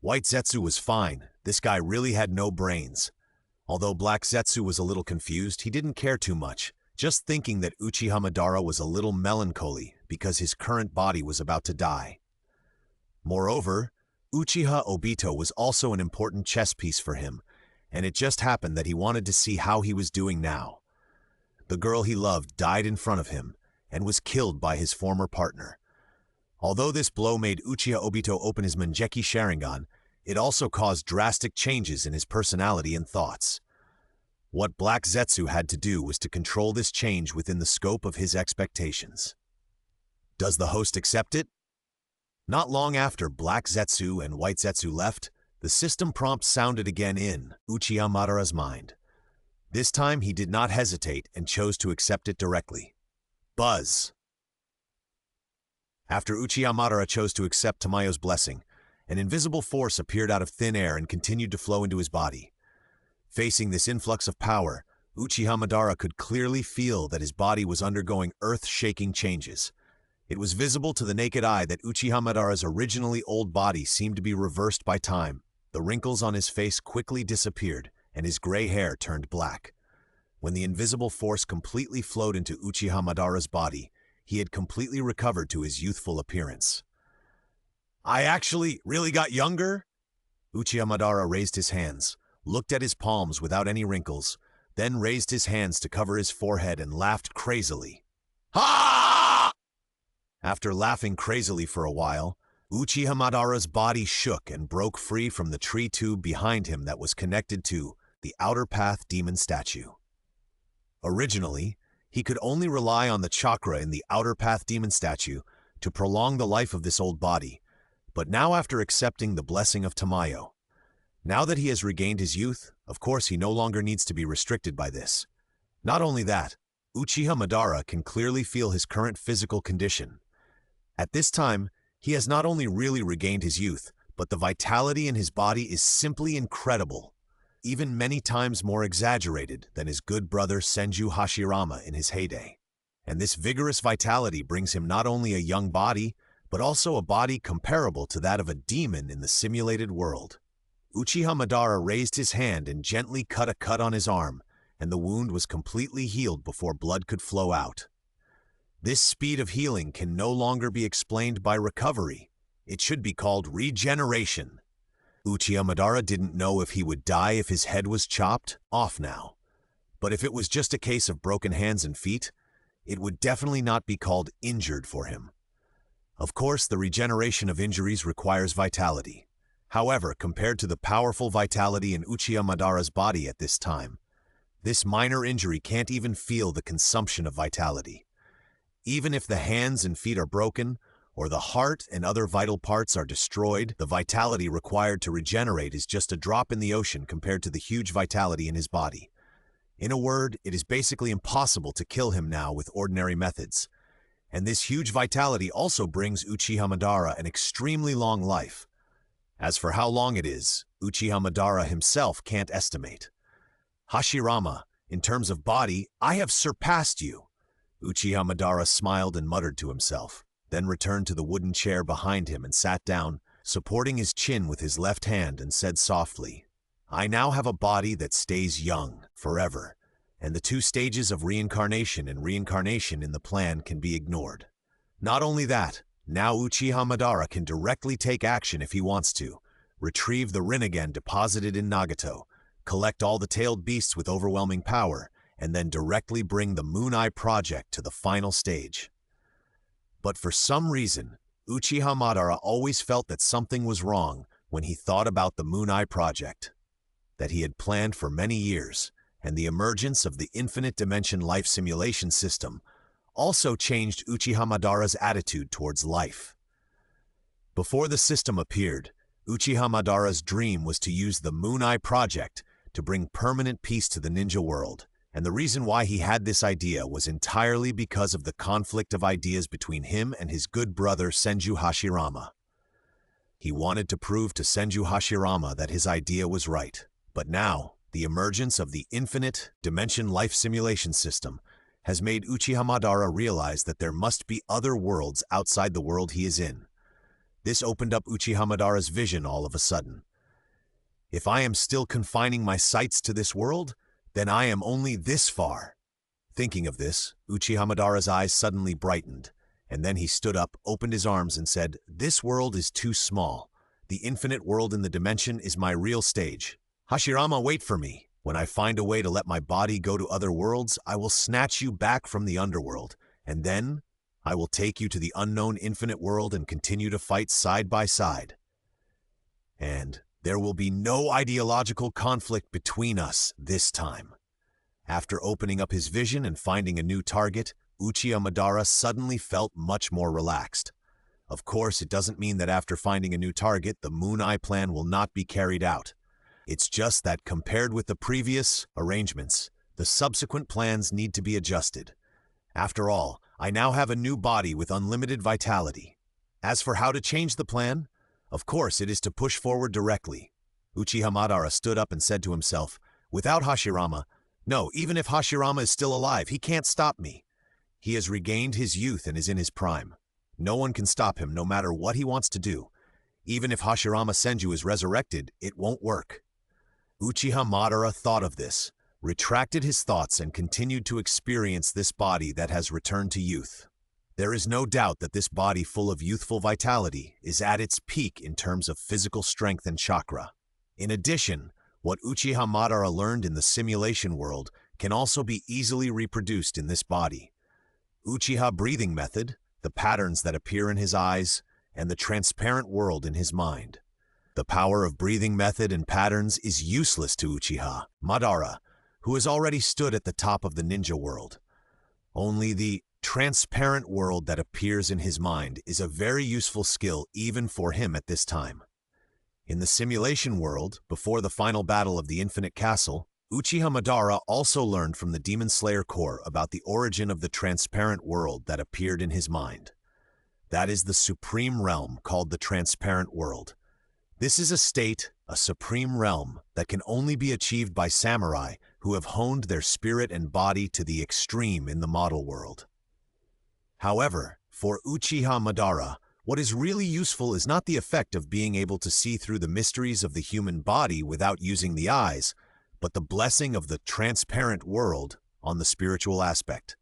White Zetsu was fine. This guy really had no brains. Although Black Zetsu was a little confused, he didn't care too much, just thinking that Uchiha Madara was a little melancholy because his current body was about to die. Moreover, Uchiha Obito was also an important chess piece for him, and it just happened that he wanted to see how he was doing now. The girl he loved died in front of him and was killed by his former partner. Although this blow made Uchiha Obito open his Manjeki Sharingan, it also caused drastic changes in his personality and thoughts. What Black Zetsu had to do was to control this change within the scope of his expectations. Does the host accept it? Not long after Black Zetsu and White Zetsu left, the system prompt sounded again in Uchiha Madara's mind. This time he did not hesitate and chose to accept it directly. Buzz! After Uchiha Madara chose to accept Tamayo's blessing, an invisible force appeared out of thin air and continued to flow into his body. Facing this influx of power, Uchiha Madara could clearly feel that his body was undergoing earth-shaking changes. It was visible to the naked eye that Uchiha Madara's originally old body seemed to be reversed by time. The wrinkles on his face quickly disappeared, and his gray hair turned black. When the invisible force completely flowed into Uchiha Madara's body, he had completely recovered to his youthful appearance. I actually really got younger? Uchiha Madara raised his hands, looked at his palms without any wrinkles, then raised his hands to cover his forehead and laughed crazily. Ha! After laughing crazily for a while, Uchiha Madara's body shook and broke free from the tree tube behind him that was connected to the Outer Path demon statue. Originally, he could only rely on the chakra in the Outer Path demon statue to prolong the life of this old body, but now after accepting the blessing of Tamayo, now that he has regained his youth, of course he no longer needs to be restricted by this. Not only that, Uchiha Madara can clearly feel his current physical condition. At this time, he has not only really regained his youth, but the vitality in his body is simply incredible, even many times more exaggerated than his good brother Senju Hashirama in his heyday. And this vigorous vitality brings him not only a young body, but also a body comparable to that of a demon in the simulated world. Uchiha Madara raised his hand and gently cut a cut on his arm, and the wound was completely healed before blood could flow out. This speed of healing can no longer be explained by recovery. It should be called regeneration. Uchiha Madara didn't know if he would die if his head was chopped off now. But if it was just a case of broken hands and feet, it would definitely not be called injured for him. Of course, the regeneration of injuries requires vitality. However, compared to the powerful vitality in Uchiha Madara's body at this time, this minor injury can't even feel the consumption of vitality. Even if the hands and feet are broken, or the heart and other vital parts are destroyed, the vitality required to regenerate is just a drop in the ocean compared to the huge vitality in his body. In a word, it is basically impossible to kill him now with ordinary methods. And this huge vitality also brings Uchiha Madara an extremely long life. As for how long it is, Uchiha Madara himself can't estimate. Hashirama, in terms of body, I have surpassed you. Uchiha Madara smiled and muttered to himself, then returned to the wooden chair behind him and sat down, supporting his chin with his left hand, and said softly, I now have a body that stays young, forever, and the two stages of reincarnation and reincarnation in the plan can be ignored. Not only that, now Uchiha Madara can directly take action if he wants to, retrieve the Rinnegan deposited in Nagato, collect all the tailed beasts with overwhelming power, and then directly bring the Moon Eye project to the final stage. But for some reason, Uchiha Madara always felt that something was wrong when he thought about the Moon Eye project that he had planned for many years, and the emergence of the infinite dimension life simulation system also changed Uchiha Madara's attitude towards life. Before the system appeared, Uchiha Madara's dream was to use the Moon Eye project to bring permanent peace to the ninja world, and the reason why he had this idea was entirely because of the conflict of ideas between him and his good brother Senju Hashirama. He wanted to prove to Senju Hashirama that his idea was right, but now, the emergence of the infinite dimension life simulation system has made Uchiha Madara realize that there must be other worlds outside the world he is in. This opened up Uchiha Madara's vision all of a sudden. If I am still confining my sights to this world, then I am only this far. Thinking of this, Uchiha Madara's eyes suddenly brightened, and then he stood up, opened his arms, and said, This world is too small. The infinite world in the dimension is my real stage. Hashirama, wait for me. When I find a way to let my body go to other worlds, I will snatch you back from the underworld, and then I will take you to the unknown infinite world and continue to fight side by side. And there will be no ideological conflict between us this time. After opening up his vision and finding a new target, Uchiha Madara suddenly felt much more relaxed. Of course, it doesn't mean that after finding a new target, the Moon Eye plan will not be carried out. It's just that compared with the previous arrangements, the subsequent plans need to be adjusted. After all, I now have a new body with unlimited vitality. As for how to change the plan, of course it is to push forward directly. Uchiha Madara stood up and said to himself, without Hashirama, no, even if Hashirama is still alive, he can't stop me. He has regained his youth and is in his prime. No one can stop him no matter what he wants to do. Even if Hashirama Senju is resurrected, it won't work. Uchiha Madara thought of this, retracted his thoughts and continued to experience this body that has returned to youth. There is no doubt that this body full of youthful vitality is at its peak in terms of physical strength and chakra. In addition, what Uchiha Madara learned in the simulation world can also be easily reproduced in this body. Uchiha breathing method, the patterns that appear in his eyes, and the transparent world in his mind. The power of breathing method and patterns is useless to Uchiha Madara, who has already stood at the top of the ninja world. Only the transparent world that appears in his mind is a very useful skill even for him at this time. In the simulation world, before the final battle of the Infinite Castle, Uchiha Madara also learned from the Demon Slayer Corps about the origin of the transparent world that appeared in his mind. That is the supreme realm called the transparent world. This is a state, a supreme realm, that can only be achieved by samurai who have honed their spirit and body to the extreme in the model world. However, for Uchiha Madara, what is really useful is not the effect of being able to see through the mysteries of the human body without using the eyes, but the blessing of the transparent world on the spiritual aspect.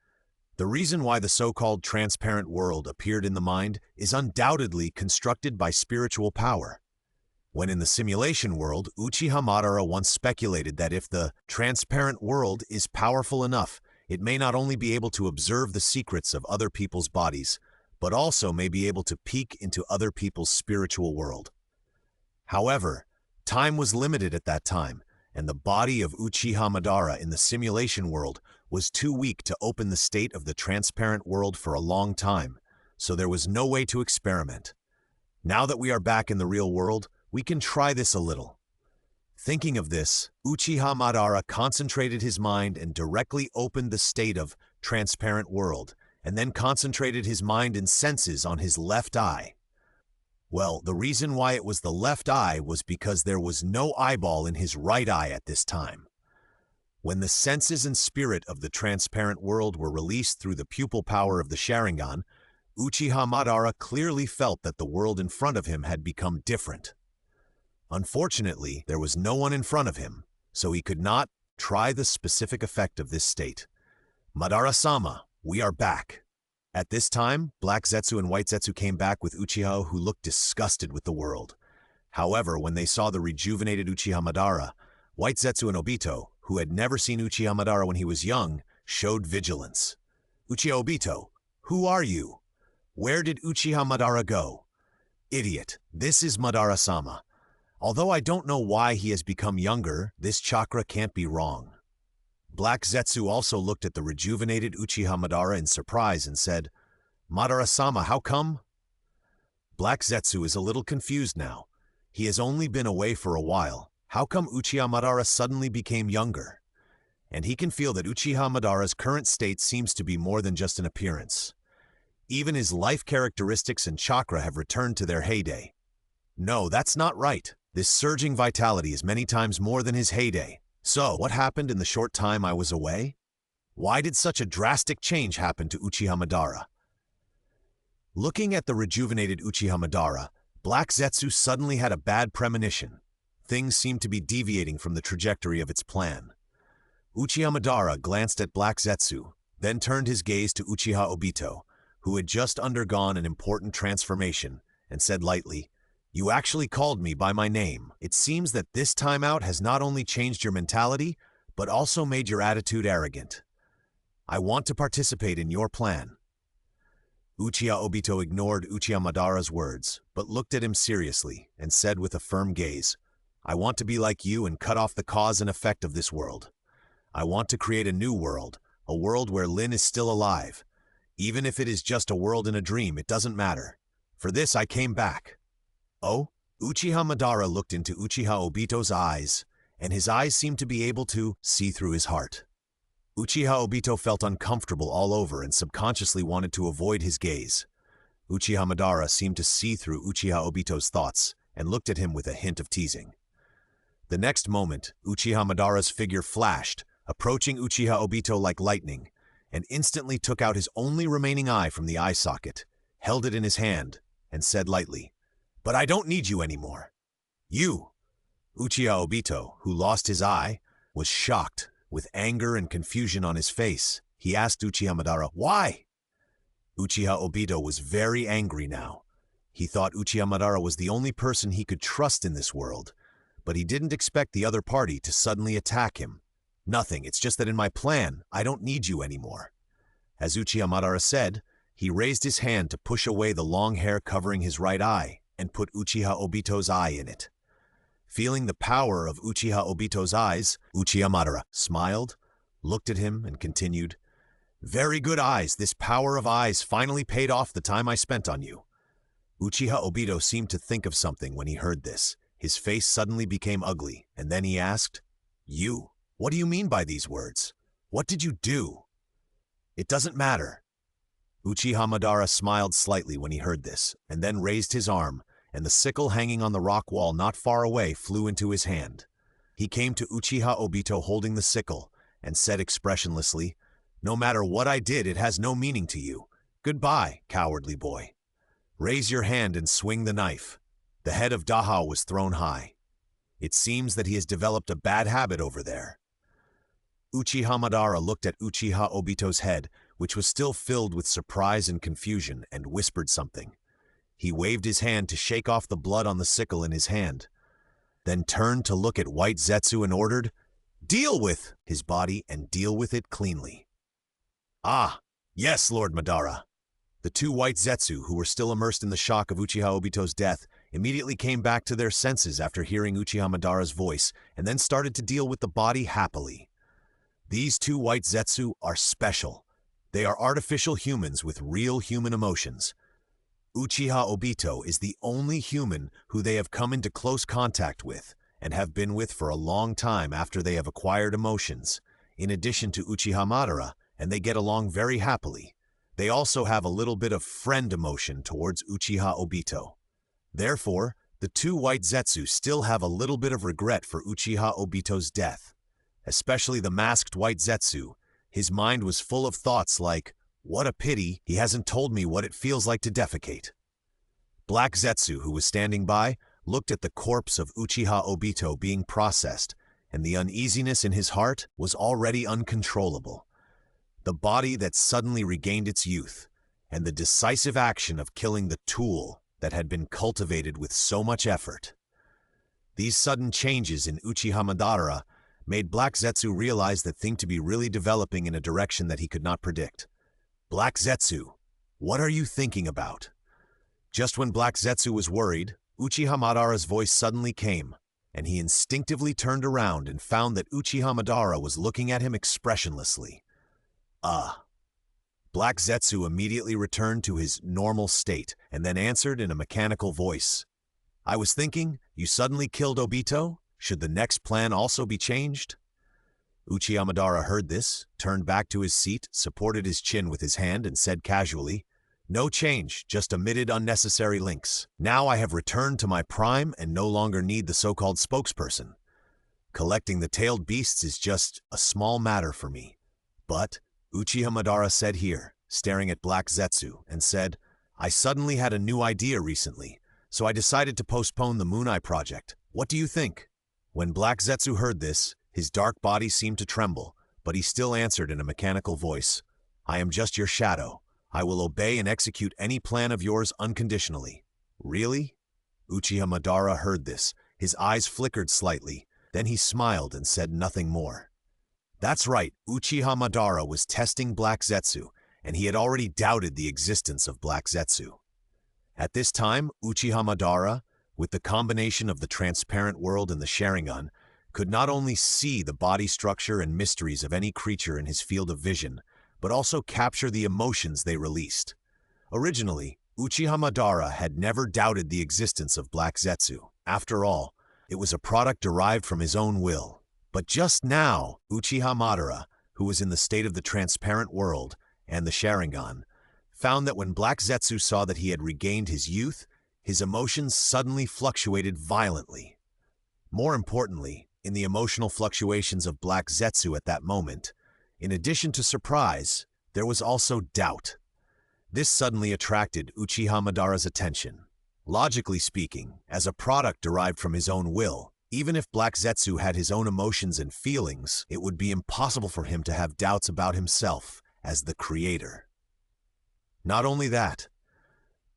The reason why the so-called transparent world appeared in the mind is undoubtedly constructed by spiritual power. When in the simulation world, Uchiha Madara once speculated that if the transparent world is powerful enough, it may not only be able to observe the secrets of other people's bodies, but also may be able to peek into other people's spiritual world. However, time was limited at that time, and the body of Uchiha Madara in the simulation world was too weak to open the state of the transparent world for a long time, so there was no way to experiment. Now that we are back in the real world, we can try this a little. Thinking of this, Uchiha Madara concentrated his mind and directly opened the state of transparent world, and then concentrated his mind and senses on his left eye. Well, the reason why it was the left eye was because there was no eyeball in his right eye at this time. When the senses and spirit of the transparent world were released through the pupil power of the Sharingan, Uchiha Madara clearly felt that the world in front of him had become different. Unfortunately, there was no one in front of him, so he could not try the specific effect of this state. Madara-sama, we are back. At this time, Black Zetsu and White Zetsu came back with Uchiha, who looked disgusted with the world. However, when they saw the rejuvenated Uchiha Madara, White Zetsu and Obito, who had never seen Uchiha Madara when he was young, showed vigilance. Uchiha Obito, who are you? Where did Uchiha Madara go? Idiot, this is Madara-sama. Although I don't know why he has become younger, this chakra can't be wrong. Black Zetsu also looked at the rejuvenated Uchiha Madara in surprise and said, Madara-sama, how come? Black Zetsu is a little confused now. He has only been away for a while. How come Uchiha Madara suddenly became younger? And he can feel that Uchiha Madara's current state seems to be more than just an appearance. Even his life characteristics and chakra have returned to their heyday. No, that's not right. This surging vitality is many times more than his heyday. So, what happened in the short time I was away? Why did such a drastic change happen to Uchiha Madara? Looking at the rejuvenated Uchiha Madara, Black Zetsu suddenly had a bad premonition. Things seemed to be deviating from the trajectory of its plan. Uchiha Madara glanced at Black Zetsu, then turned his gaze to Uchiha Obito, who had just undergone an important transformation, and said lightly, You actually called me by my name. It seems that this time out has not only changed your mentality, but also made your attitude arrogant. I want to participate in your plan." Uchiha Obito ignored Uchiha Madara's words, but looked at him seriously and said with a firm gaze, "I want to be like you and cut off the cause and effect of this world. I want to create a new world, a world where Lin is still alive. Even if it is just a world in a dream, it doesn't matter. For this I came back." "Oh?" Uchiha Madara looked into Uchiha Obito's eyes, and his eyes seemed to be able to see through his heart. Uchiha Obito felt uncomfortable all over and subconsciously wanted to avoid his gaze. Uchiha Madara seemed to see through Uchiha Obito's thoughts and looked at him with a hint of teasing. The next moment, Uchiha Madara's figure flashed, approaching Uchiha Obito like lightning, and instantly took out his only remaining eye from the eye socket, held it in his hand, and said lightly, "But I don't need you anymore." "You?" Uchiha Obito, who lost his eye, was shocked. With anger and confusion on his face, he asked Uchiha Madara, "Why?" Uchiha Obito was very angry now. He thought Uchiha Madara was the only person he could trust in this world, but he didn't expect the other party to suddenly attack him. "Nothing, it's just that in my plan, I don't need you anymore." As Uchiha Madara said, he raised his hand to push away the long hair covering his right eye and put Uchiha Obito's eye in it. Feeling the power of Uchiha Obito's eyes, Uchiha Madara smiled, looked at him, and continued, "Very good eyes. This power of eyes finally paid off the time I spent on you." Uchiha Obito seemed to think of something when he heard this. His face suddenly became ugly, and then he asked, "You? What do you mean by these words? What did you do?" "It doesn't matter." Uchiha Madara smiled slightly when he heard this, and then raised his arm, and the sickle hanging on the rock wall not far away flew into his hand. He came to Uchiha Obito holding the sickle, and said expressionlessly, "No matter what I did, it has no meaning to you. Goodbye, cowardly boy. Raise your hand and swing the knife." The head of Dahao was thrown high. "It seems that he has developed a bad habit over there." Uchiha Madara looked at Uchiha Obito's head, which was still filled with surprise and confusion, and whispered something. He waved his hand to shake off the blood on the sickle in his hand, then turned to look at White Zetsu and ordered, "Deal with his body and deal with it cleanly." "Ah, yes, Lord Madara." The two White Zetsu, who were still immersed in the shock of Uchiha Obito's death, immediately came back to their senses after hearing Uchiha Madara's voice, and then started to deal with the body happily. These two White Zetsu are special. They are artificial humans with real human emotions. Uchiha Obito is the only human who they have come into close contact with, and have been with for a long time after they have acquired emotions, in addition to Uchiha Madara, and they get along very happily. They also have a little bit of friend emotion towards Uchiha Obito. Therefore, the two White Zetsu still have a little bit of regret for Uchiha Obito's death. Especially the masked White Zetsu. His mind was full of thoughts like, "What a pity he hasn't told me what it feels like to defecate." Black Zetsu, who was standing by, looked at the corpse of Uchiha Obito being processed, and the uneasiness in his heart was already uncontrollable. The body that suddenly regained its youth, and the decisive action of killing the tool that had been cultivated with so much effort. These sudden changes in Uchiha Madara made Black Zetsu realize that things to be really developing in a direction that he could not predict. "Black Zetsu, what are you thinking about?" Just when Black Zetsu was worried, Uchiha Madara's voice suddenly came, and he instinctively turned around and found that Uchiha Madara was looking at him expressionlessly. Black Zetsu immediately returned to his normal state and then answered in a mechanical voice, "I was thinking, you suddenly killed Obito? Should the next plan also be changed?" Uchiha Madara heard this, turned back to his seat, supported his chin with his hand, and said casually, "No change, just omitted unnecessary links. Now I have returned to my prime and no longer need the so-called spokesperson. Collecting the tailed beasts is just a small matter for me." But, Uchiha Madara said here, staring at Black Zetsu, and said, "I suddenly had a new idea recently, so I decided to postpone the Moon Eye project. What do you think?" When Black Zetsu heard this, his dark body seemed to tremble, but he still answered in a mechanical voice, "I am just your shadow. I will obey and execute any plan of yours unconditionally." "Really?" Uchiha Madara heard this. His eyes flickered slightly, then he smiled and said nothing more. That's right, Uchiha Madara was testing Black Zetsu, and he had already doubted the existence of Black Zetsu. At this time, Uchiha Madara, with the combination of the transparent world and the Sharingan, could not only see the body structure and mysteries of any creature in his field of vision, but also capture the emotions they released. Originally, Uchiha Madara had never doubted the existence of Black Zetsu. After all, it was a product derived from his own will. But just now, Uchiha Madara, who was in the state of the transparent world and the Sharingan, found that when Black Zetsu saw that he had regained his youth, his emotions suddenly fluctuated violently. More importantly, in the emotional fluctuations of Black Zetsu at that moment, in addition to surprise, there was also doubt. This suddenly attracted Uchiha Madara's attention. Logically speaking, as a product derived from his own will, even if Black Zetsu had his own emotions and feelings, it would be impossible for him to have doubts about himself as the creator. Not only that,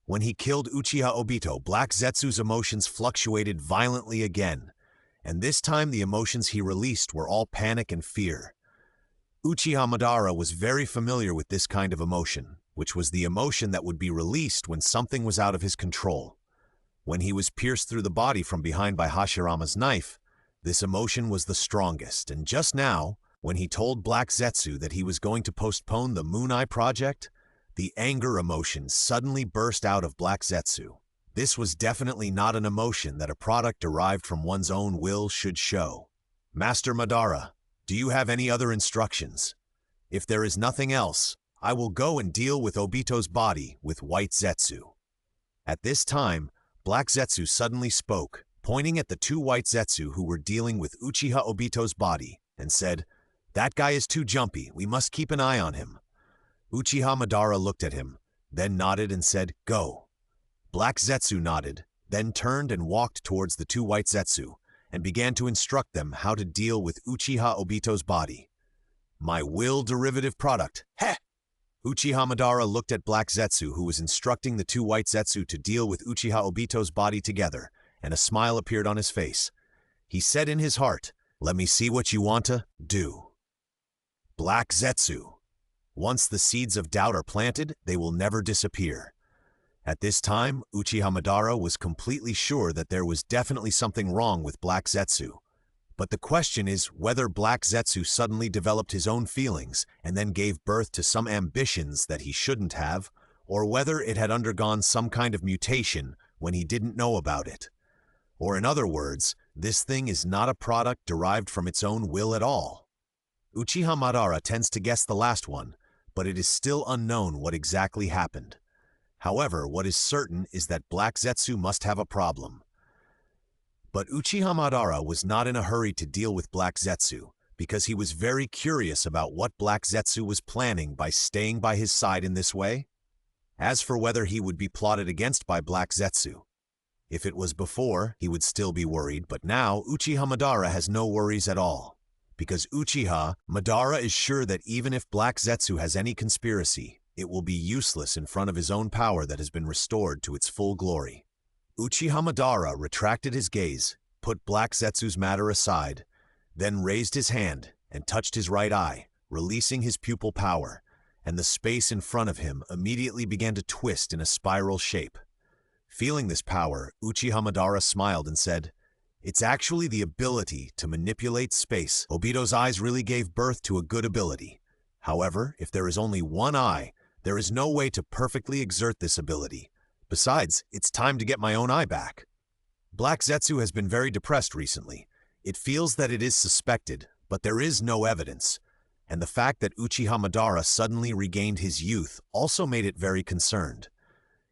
when he killed Uchiha Obito, Black Zetsu's emotions fluctuated violently again, and this time the emotions he released were all panic and fear. Uchiha Madara was very familiar with this kind of emotion, which was the emotion that would be released when something was out of his control. When he was pierced through the body from behind by Hashirama's knife, this emotion was the strongest, and just now, when he told Black Zetsu that he was going to postpone the Moon Eye project, the anger emotion suddenly burst out of Black Zetsu. This was definitely not an emotion that a product derived from one's own will should show. Master Madara, do you have any other instructions? If there is nothing else, I will go and deal with Obito's body with White Zetsu. At this time, Black Zetsu suddenly spoke, pointing at the two White Zetsu who were dealing with Uchiha Obito's body, and said, "That guy is too jumpy, we must keep an eye on him." Uchiha Madara looked at him, then nodded and said, "Go." Black Zetsu nodded, then turned and walked towards the two White Zetsu, and began to instruct them how to deal with Uchiha Obito's body. My will derivative product, heh! Uchiha Madara looked at Black Zetsu, who was instructing the two White Zetsu to deal with Uchiha Obito's body together, and a smile appeared on his face. He said in his heart, "Let me see what you want to do." Black Zetsu. Once the seeds of doubt are planted, they will never disappear. At this time, Uchiha Madara was completely sure that there was definitely something wrong with Black Zetsu. But the question is whether Black Zetsu suddenly developed his own feelings and then gave birth to some ambitions that he shouldn't have, or whether it had undergone some kind of mutation when he didn't know about it. Or in other words, this thing is not a product derived from its own will at all. Uchiha Madara tends to guess the last one, but it is still unknown what exactly happened. However, what is certain is that Black Zetsu must have a problem. But Uchiha Madara was not in a hurry to deal with Black Zetsu, because he was very curious about what Black Zetsu was planning by staying by his side in this way. As for whether he would be plotted against by Black Zetsu, if it was before, he would still be worried, but now Uchiha Madara has no worries at all. Because Uchiha Madara is sure that even if Black Zetsu has any conspiracy, it will be useless in front of his own power that has been restored to its full glory. Uchiha Madara retracted his gaze, put Black Zetsu's matter aside, then raised his hand and touched his right eye, releasing his pupil power, and the space in front of him immediately began to twist in a spiral shape. Feeling this power, Uchiha Madara smiled and said, "It's actually the ability to manipulate space. Obito's eyes really gave birth to a good ability. However, if there is only one eye, there is no way to perfectly exert this ability. Besides, it's time to get my own eye back." Black Zetsu has been very depressed recently. It feels that it is suspected, but there is no evidence. And the fact that Uchiha Madara suddenly regained his youth also made it very concerned.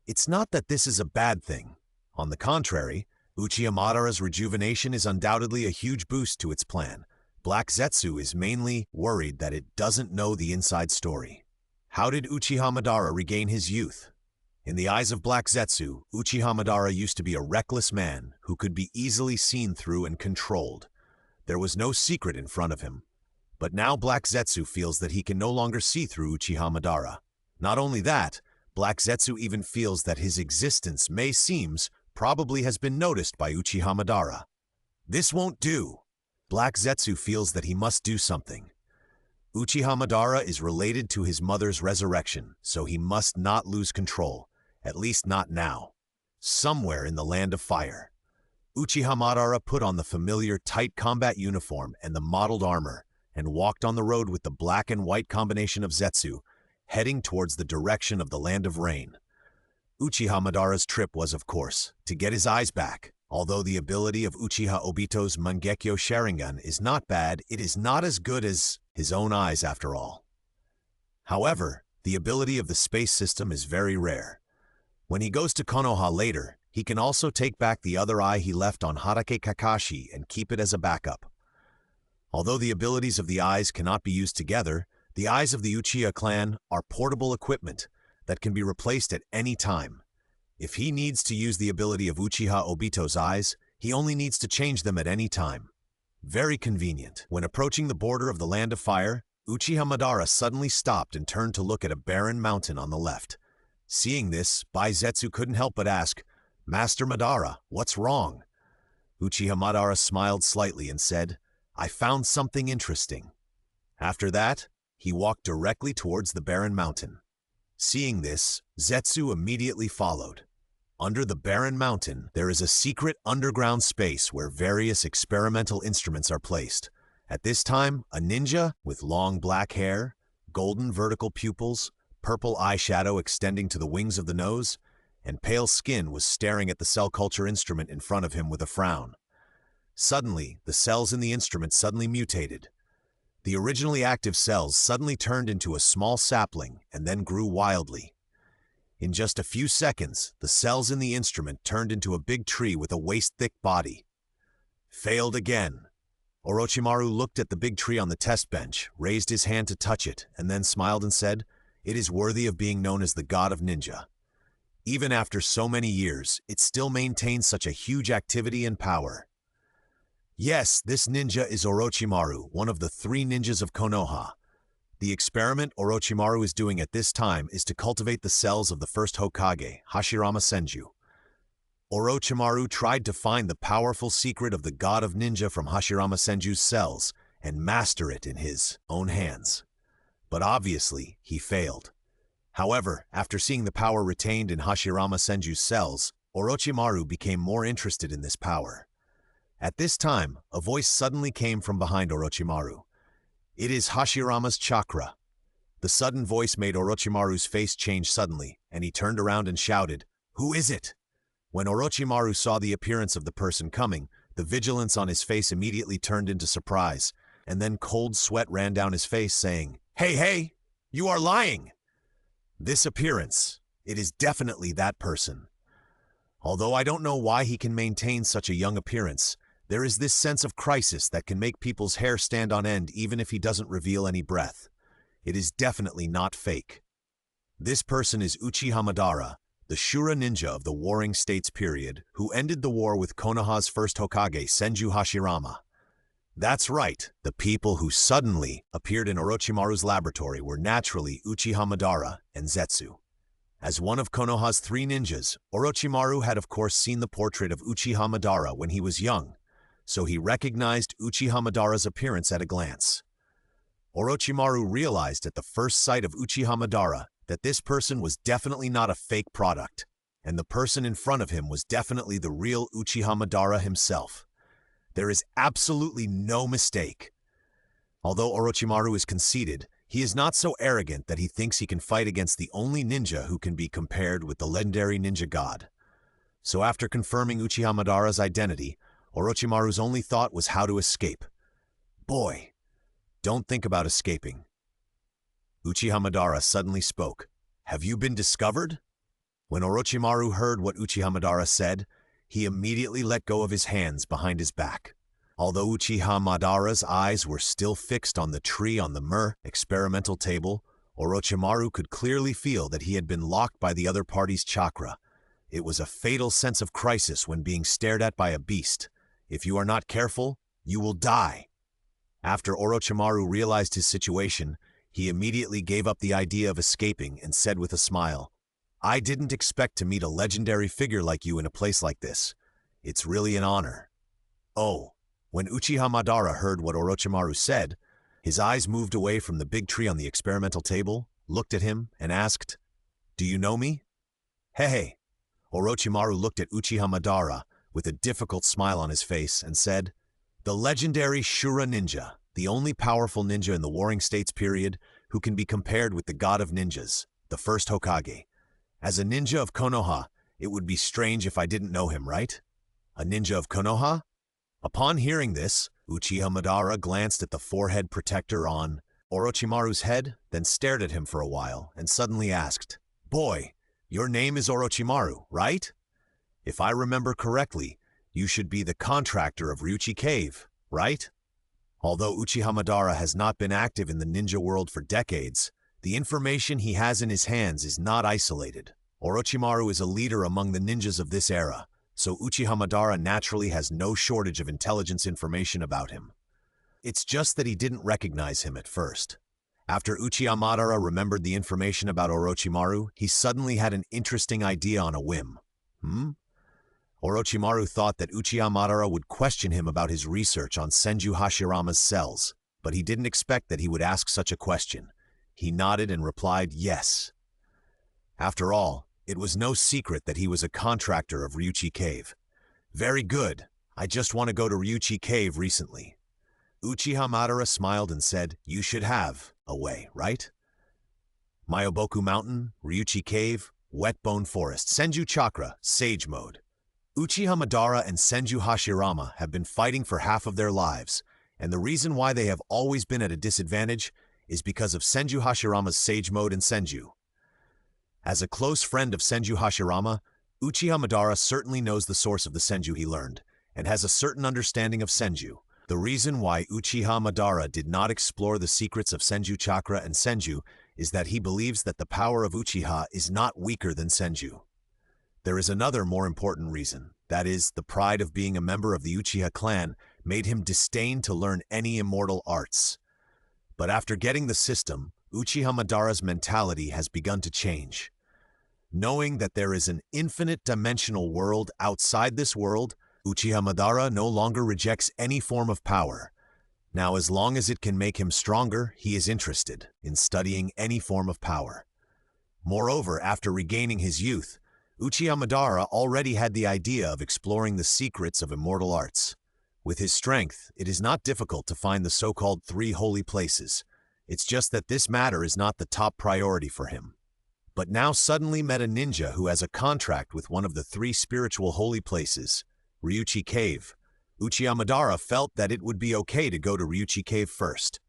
It's not that this is a bad thing. On the contrary, Uchiha Madara's rejuvenation is undoubtedly a huge boost to its plan. Black Zetsu is mainly worried that it doesn't know the inside story. How did Uchiha Madara regain his youth? In the eyes of Black Zetsu, Uchiha Madara used to be a reckless man who could be easily seen through and controlled. There was no secret in front of him. But now Black Zetsu feels that he can no longer see through Uchiha Madara. Not only that, Black Zetsu even feels that his existence probably has been noticed by Uchiha Madara. This won't do. Black Zetsu feels that he must do something. Uchiha Madara is related to his mother's resurrection, so he must not lose control, at least not now. Somewhere in the land of fire, Uchiha Madara put on the familiar tight combat uniform and the mottled armor, and walked on the road with the black and white combination of Zetsu, heading towards the direction of the land of rain. Uchiha Madara's trip was, of course, to get his eyes back. Although the ability of Uchiha Obito's Mangekyo Sharingan is not bad, it is not as good as his own eyes after all. However, the ability of the space system is very rare. When he goes to Konoha later, he can also take back the other eye he left on Hatake Kakashi and keep it as a backup. Although the abilities of the eyes cannot be used together, the eyes of the Uchiha clan are portable equipment that can be replaced at any time. If he needs to use the ability of Uchiha Obito's eyes, he only needs to change them at any time. Very convenient. When approaching the border of the land of fire, Uchiha Madara suddenly stopped and turned to look at a barren mountain on the left. Seeing this, Baizetsu couldn't help but ask, "Master Madara, what's wrong?" Uchiha Madara smiled slightly and said, "I found something interesting." After that, he walked directly towards the barren mountain. Seeing this, Zetsu immediately followed. Under the barren mountain, there is a secret underground space where various experimental instruments are placed. At this time, a ninja with long black hair, golden vertical pupils, purple eyeshadow extending to the wings of the nose, and pale skin was staring at the cell culture instrument in front of him with a frown. Suddenly, the cells in the instrument suddenly mutated. The originally active cells suddenly turned into a small sapling and then grew wildly. In just a few seconds, the cells in the instrument turned into a big tree with a waist-thick body. Failed again. Orochimaru looked at the big tree on the test bench, raised his hand to touch it, and then smiled and said, "It is worthy of being known as the God of Ninja." Even after so many years, it still maintains such a huge activity and power. Yes, this ninja is Orochimaru, one of the 3 ninjas of Konoha. The experiment Orochimaru is doing at this time is to cultivate the cells of the first Hokage, Hashirama Senju. Orochimaru tried to find the powerful secret of the God of Ninja from Hashirama Senju's cells and master it in his own hands. But obviously, he failed. However, after seeing the power retained in Hashirama Senju's cells, Orochimaru became more interested in this power. At this time, a voice suddenly came from behind Orochimaru. It is Hashirama's chakra. The sudden voice made Orochimaru's face change suddenly, and he turned around and shouted, "Who is it?" When Orochimaru saw the appearance of the person coming, the vigilance on his face immediately turned into surprise, and then cold sweat ran down his face, saying, Hey, you are lying!" This appearance, it is definitely that person. Although I don't know why he can maintain such a young appearance, there is this sense of crisis that can make people's hair stand on end even if he doesn't reveal any breath. It is definitely not fake. This person is Uchiha Madara, the Shura ninja of the Warring States period, who ended the war with Konoha's first Hokage, Senju Hashirama. That's right, the people who suddenly appeared in Orochimaru's laboratory were naturally Uchiha Madara and Zetsu. As one of Konoha's 3 ninjas, Orochimaru had of course seen the portrait of Uchiha Madara when he was young, so he recognized Uchiha Madara's appearance at a glance. Orochimaru realized at the first sight of Uchiha Madara that this person was definitely not a fake product, and the person in front of him was definitely the real Uchiha Madara himself. There is absolutely no mistake. Although Orochimaru is conceited, he is not so arrogant that he thinks he can fight against the only ninja who can be compared with the legendary ninja god. So after confirming Uchiha Madara's identity, Orochimaru's only thought was how to escape. Boy, don't think about escaping. Uchiha Madara suddenly spoke. "Have you been discovered?" When Orochimaru heard what Uchiha Madara said, he immediately let go of his hands behind his back. Although Uchiha Madara's eyes were still fixed on the tree on the experimental table, Orochimaru could clearly feel that he had been locked by the other party's chakra. It was a fatal sense of crisis when being stared at by a beast. If you are not careful, you will die. After Orochimaru realized his situation, he immediately gave up the idea of escaping and said with a smile, "I didn't expect to meet a legendary figure like you in a place like this. It's really an honor." Oh, when Uchiha Madara heard what Orochimaru said, His eyes moved away from the big tree on the experimental table, looked at him, and asked, "Do you know me?" "Hey." Orochimaru looked at Uchiha Madara with a difficult smile on his face and said, "The legendary Shura ninja, the only powerful ninja in the Warring States period who can be compared with the god of ninjas, the first Hokage. As a ninja of Konoha, it would be strange if I didn't know him, right? A ninja of Konoha?" Upon hearing this, Uchiha Madara glanced at the forehead protector on Orochimaru's head, then stared at him for a while, and suddenly asked, "Boy, your name is Orochimaru, right? If I remember correctly, you should be the contractor of Ryuchi Cave, right?" Although Uchiha Madara has not been active in the ninja world for decades, the information he has in his hands is not isolated. Orochimaru is a leader among the ninjas of this era, so Uchiha Madara naturally has no shortage of intelligence information about him. It's just that he didn't recognize him at first. After Uchiha Madara remembered the information about Orochimaru, he suddenly had an interesting idea on a whim. Orochimaru thought that Uchiha Madara would question him about his research on Senju Hashirama's cells, but he didn't expect that he would ask such a question. He nodded and replied yes. After all, it was no secret that he was a contractor of Ryuchi Cave. "Very good. I just want to go to Ryuchi Cave recently." Uchiha Madara smiled and said, "You should have a way, right? Myoboku Mountain, Ryuchi Cave, Wetbone Forest, Senju Chakra, Sage Mode. Uchiha Madara and Senju Hashirama have been fighting for half of their lives, and the reason why they have always been at a disadvantage is because of Senju Hashirama's Sage Mode and Senju. As a close friend of Senju Hashirama, Uchiha Madara certainly knows the source of the Senju he learned, and has a certain understanding of Senju. The reason why Uchiha Madara did not explore the secrets of Senju Chakra and Senju is that he believes that the power of Uchiha is not weaker than Senju. There is another more important reason, that is, the pride of being a member of the Uchiha clan made him disdain to learn any immortal arts. But after getting the system, Uchiha Madara's mentality has begun to change. Knowing that there is an infinite dimensional world outside this world, Uchiha Madara no longer rejects any form of power. Now, as long as it can make him stronger, he is interested in studying any form of power. Moreover, after regaining his youth, Uchiha Madara already had the idea of exploring the secrets of immortal arts. With his strength, it is not difficult to find the so-called 3 holy places. It's just that this matter is not the top priority for him. But now suddenly met a ninja who has a contract with one of the 3 spiritual holy places, Ryuchi Cave. Uchiha Madara felt that it would be okay to go to Ryuchi Cave first.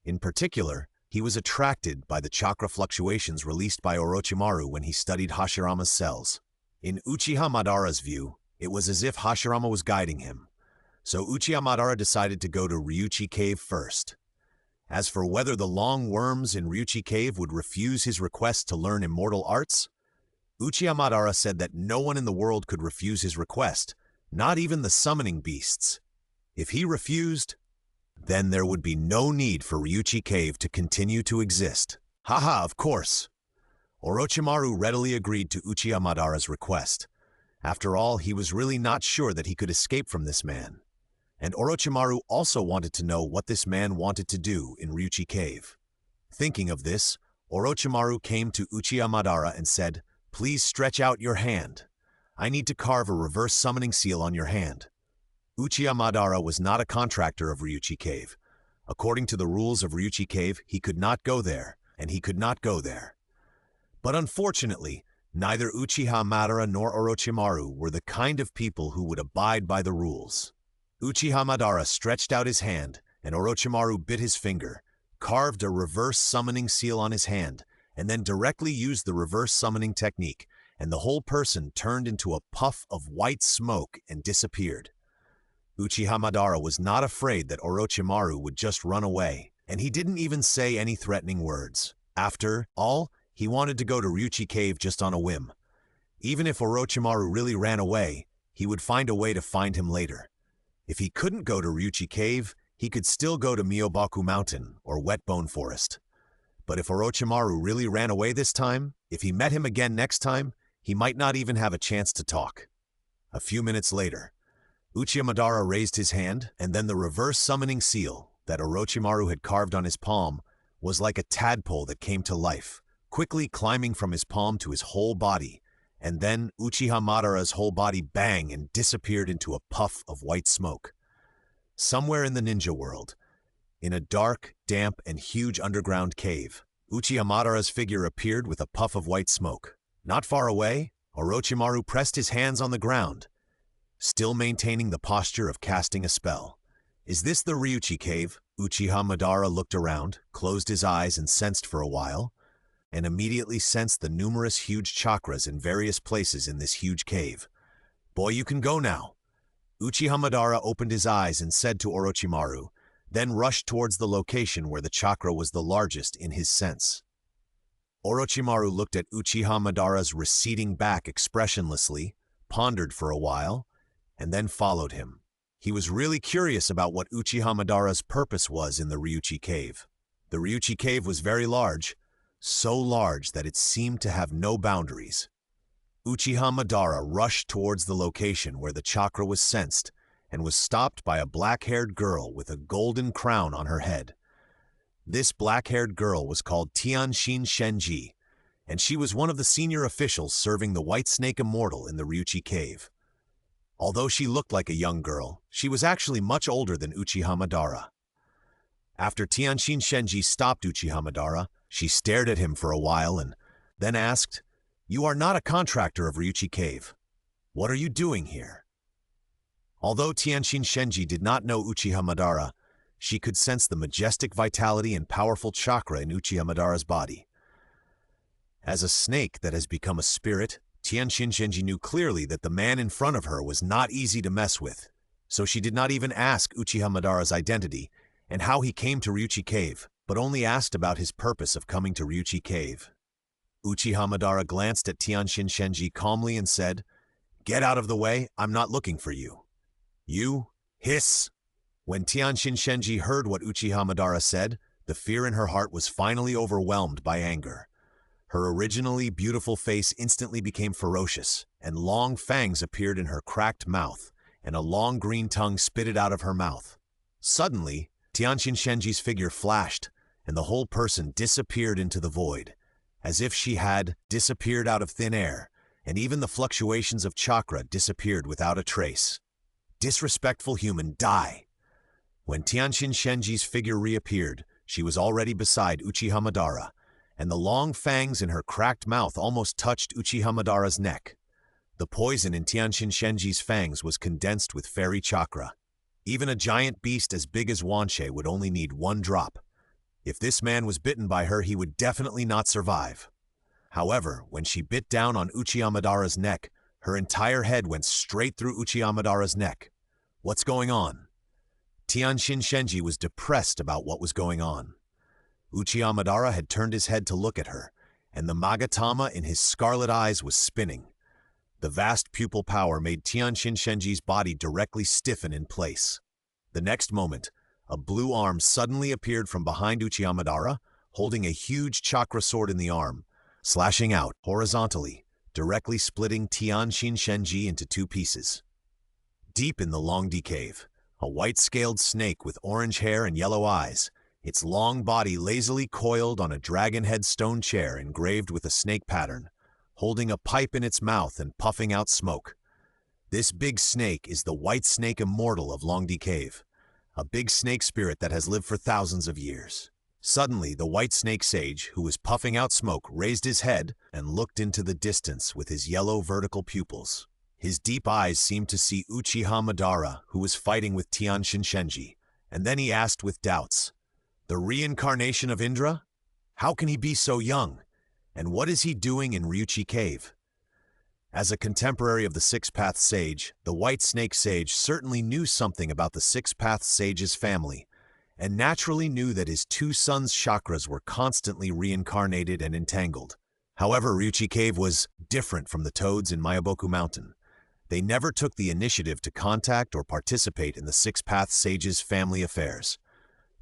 In particular, he was attracted by the chakra fluctuations released by Orochimaru when he studied Hashirama's cells. In Uchiha Madara's view, it was as if Hashirama was guiding him. So Uchiha Madara decided to go to Ryuchi Cave first. As for whether the long worms in Ryuchi Cave would refuse his request to learn immortal arts, Uchiha Madara said that no one in the world could refuse his request, not even the summoning beasts. If he refused, then there would be no need for Ryuchi Cave to continue to exist. Haha, of course. Orochimaru readily agreed to Uchiha Madara's request. After all, he was really not sure that he could escape from this man. And Orochimaru also wanted to know what this man wanted to do in Ryuchi Cave. Thinking of this, Orochimaru came to Uchiha Madara and said, "Please stretch out your hand. I need to carve a reverse summoning seal on your hand." Uchiha Madara was not a contractor of Ryuchi Cave. According to the rules of Ryuchi Cave, he could not go there, and he could not go there. But unfortunately, neither Uchiha Madara nor Orochimaru were the kind of people who would abide by the rules. Uchiha Madara stretched out his hand, and Orochimaru bit his finger, carved a reverse summoning seal on his hand, and then directly used the reverse summoning technique, and the whole person turned into a puff of white smoke and disappeared. Uchiha Madara was not afraid that Orochimaru would just run away, and he didn't even say any threatening words. After all, he wanted to go to Ryuchi Cave just on a whim. Even if Orochimaru really ran away, he would find a way to find him later. If he couldn't go to Ryuchi Cave, he could still go to Myoboku Mountain or Wetbone Forest. But if Orochimaru really ran away this time, if he met him again next time, he might not even have a chance to talk. A few minutes later, Uchiha Madara raised his hand, and then the reverse summoning seal, that Orochimaru had carved on his palm was like a tadpole that came to life, quickly climbing from his palm to his whole body, and then Uchiha Madara's whole body bang and disappeared into a puff of white smoke. Somewhere in the ninja world, in a dark, damp, and huge underground cave, Uchiha Madara's figure appeared with a puff of white smoke. Not far away, Orochimaru pressed his hands on the ground, still maintaining the posture of casting a spell. Is this the Ryuchi cave? Uchiha Madara looked around, closed his eyes and sensed for a while, and immediately sensed the numerous huge chakras in various places in this huge cave. Boy, you can go now. Uchiha Madara opened his eyes and said to Orochimaru, then rushed towards the location where the chakra was the largest in his sense. Orochimaru looked at Uchiha Madara's receding back expressionlessly, pondered for a while, and then followed him. He was really curious about what Uchiha Madara's purpose was in the Ryuchi cave. The Ryuchi cave was very large, so large that it seemed to have no boundaries. Uchiha Madara rushed towards the location where the chakra was sensed and was stopped by a black-haired girl with a golden crown on her head. This black-haired girl was called Tianshin Shenji, and she was one of the senior officials serving the White Snake Immortal in the Ryuchi cave. Although she looked like a young girl, she was actually much older than Uchiha Madara. After Tianshin Shenji stopped Uchiha Madara, she stared at him for a while and then asked, "You are not a contractor of Ryuchi cave. What are you doing here?" Although Tianshin Shenji did not know Uchiha Madara, she could sense the majestic vitality and powerful chakra in Uchiha Madara's body. As a snake that has become a spirit, Tianshin Shenji knew clearly that the man in front of her was not easy to mess with, so she did not even ask Uchiha Madara's identity and how he came to Ryuchi cave, but only asked about his purpose of coming to Ryuchi cave. Uchiha Madara glanced at Tianshin Shenji calmly and said, "Get out of the way, I'm not looking for you." "You? Hiss!" When Tianshin Shenji heard what Uchiha Madara said, the fear in her heart was finally overwhelmed by anger. Her originally beautiful face instantly became ferocious, and long fangs appeared in her cracked mouth, and a long green tongue spitted out of her mouth. Suddenly, Tianshin Shenji's figure flashed, and the whole person disappeared into the void, as if she had disappeared out of thin air, and even the fluctuations of chakra disappeared without a trace. Disrespectful human, die! When Tianshin Shenji's figure reappeared, she was already beside Uchiha Madara, and the long fangs in her cracked mouth almost touched Uchiha Madara's neck. The poison in Tianshin Shenji's fangs was condensed with fairy chakra. Even a giant beast as big as Wanshe would only need one drop. If this man was bitten by her, he would definitely not survive. However, when she bit down on Uchiha Madara's neck, her entire head went straight through Uchiha Madara's neck. What's going on? Tianshin Shenji was depressed about what was going on. Uchiha Madara had turned his head to look at her, and the Magatama in his scarlet eyes was spinning. The vast pupil power made Tianshin Shenji's body directly stiffen in place. The next moment, a blue arm suddenly appeared from behind Uchiha Madara, holding a huge chakra sword in the arm, slashing out horizontally, directly splitting Tianshin Shenji into two pieces. Deep in the Longdi cave, a white-scaled snake with orange hair and yellow eyes, its long body lazily coiled on a dragon-head stone chair engraved with a snake pattern, holding a pipe in its mouth and puffing out smoke. This big snake is the White Snake Immortal of Longdi Cave, a big snake spirit that has lived for thousands of years. Suddenly, the White Snake Sage, who was puffing out smoke, raised his head and looked into the distance with his yellow vertical pupils. His deep eyes seemed to see Uchiha Madara, who was fighting with Tianshin Shenji, and then he asked with doubts, "The reincarnation of Indra? How can he be so young? And what is he doing in Ryuchi Cave?" As a contemporary of the Six-Path Sage, the White Snake Sage certainly knew something about the Six-Path Sage's family, and naturally knew that his two sons' chakras were constantly reincarnated and entangled. However, Ryuchi Cave was different from the toads in Myaboku Mountain. They never took the initiative to contact or participate in the Six-Path Sage's family affairs.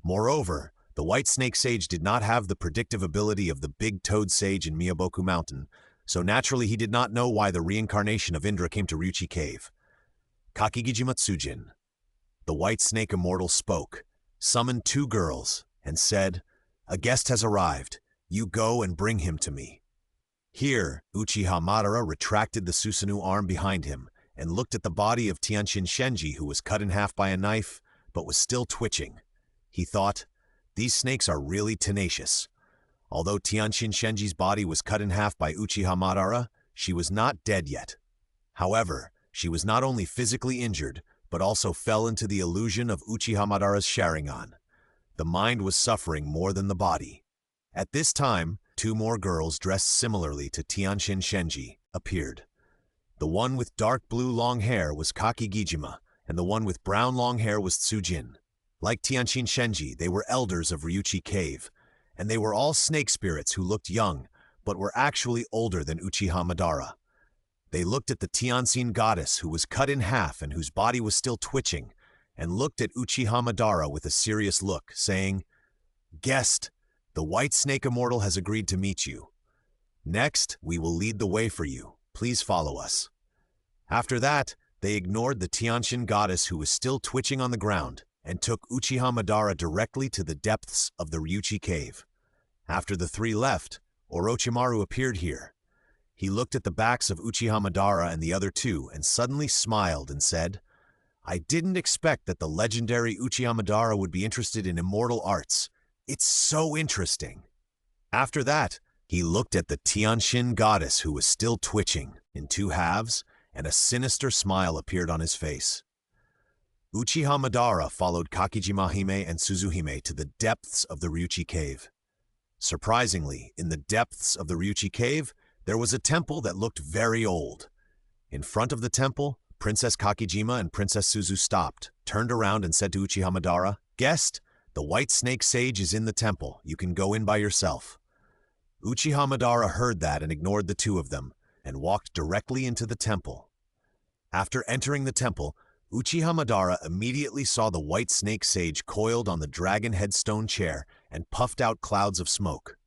Moreover, the White Snake Sage did not have the predictive ability of the Big Toad Sage in Myaboku Mountain, so naturally he did not know why the reincarnation of Indra came to Ryuchi Cave. Kakigijima Tsujin. The White Snake Immortal spoke, summoned 2 girls, and said, "A guest has arrived. You go and bring him to me." Here, Uchiha Madara retracted the Susanoo arm behind him and looked at the body of Tianshin Shenji, who was cut in half by a knife, but was still twitching. He thought, these snakes are really tenacious. Although Tianshin Shenji's body was cut in half by Uchiha Madara, she was not dead yet. However, she was not only physically injured, but also fell into the illusion of Uchiha Madara's Sharingan. The mind was suffering more than the body. At this time, 2 more girls dressed similarly to Tianshin Shenji appeared. The one with dark blue long hair was Kakigijima, and the one with brown long hair was Tsujin. Like Tianshin Shenji, they were elders of Ryuchi Cave, and they were all snake spirits who looked young, but were actually older than Uchiha Madara. They looked at the Tianshin goddess who was cut in half and whose body was still twitching, and looked at Uchiha Madara with a serious look, saying, "Guest, the White Snake Immortal has agreed to meet you. Next, we will lead the way for you. Please follow us." After that, they ignored the Tianshin goddess who was still twitching on the ground and took Uchiha Madara directly to the depths of the Ryuchi Cave. After the 3 left, Orochimaru appeared here. He looked at the backs of Uchiha Madara and the other 2 and suddenly smiled and said, "I didn't expect that the legendary Uchiha Madara would be interested in immortal arts. It's so interesting." After that, he looked at the Tianshin goddess who was still twitching in 2 halves, and a sinister smile appeared on his face. Uchiha Madara followed Kakijima Hime and Suzuhime to the depths of the Ryuchi Cave. Surprisingly, in the depths of the Ryuchi Cave, there was a temple that looked very old. In front of the temple, Princess Kakijima and Princess Suzu stopped, turned around and said to Uchiha Madara, "Guest, the White Snake Sage is in the temple. You can go in by yourself." Uchiha Madara heard that and ignored the 2 of them, and walked directly into the temple. After entering the temple, Uchiha Madara immediately saw the White Snake Sage coiled on the dragon headstone chair and puffed out clouds of smoke.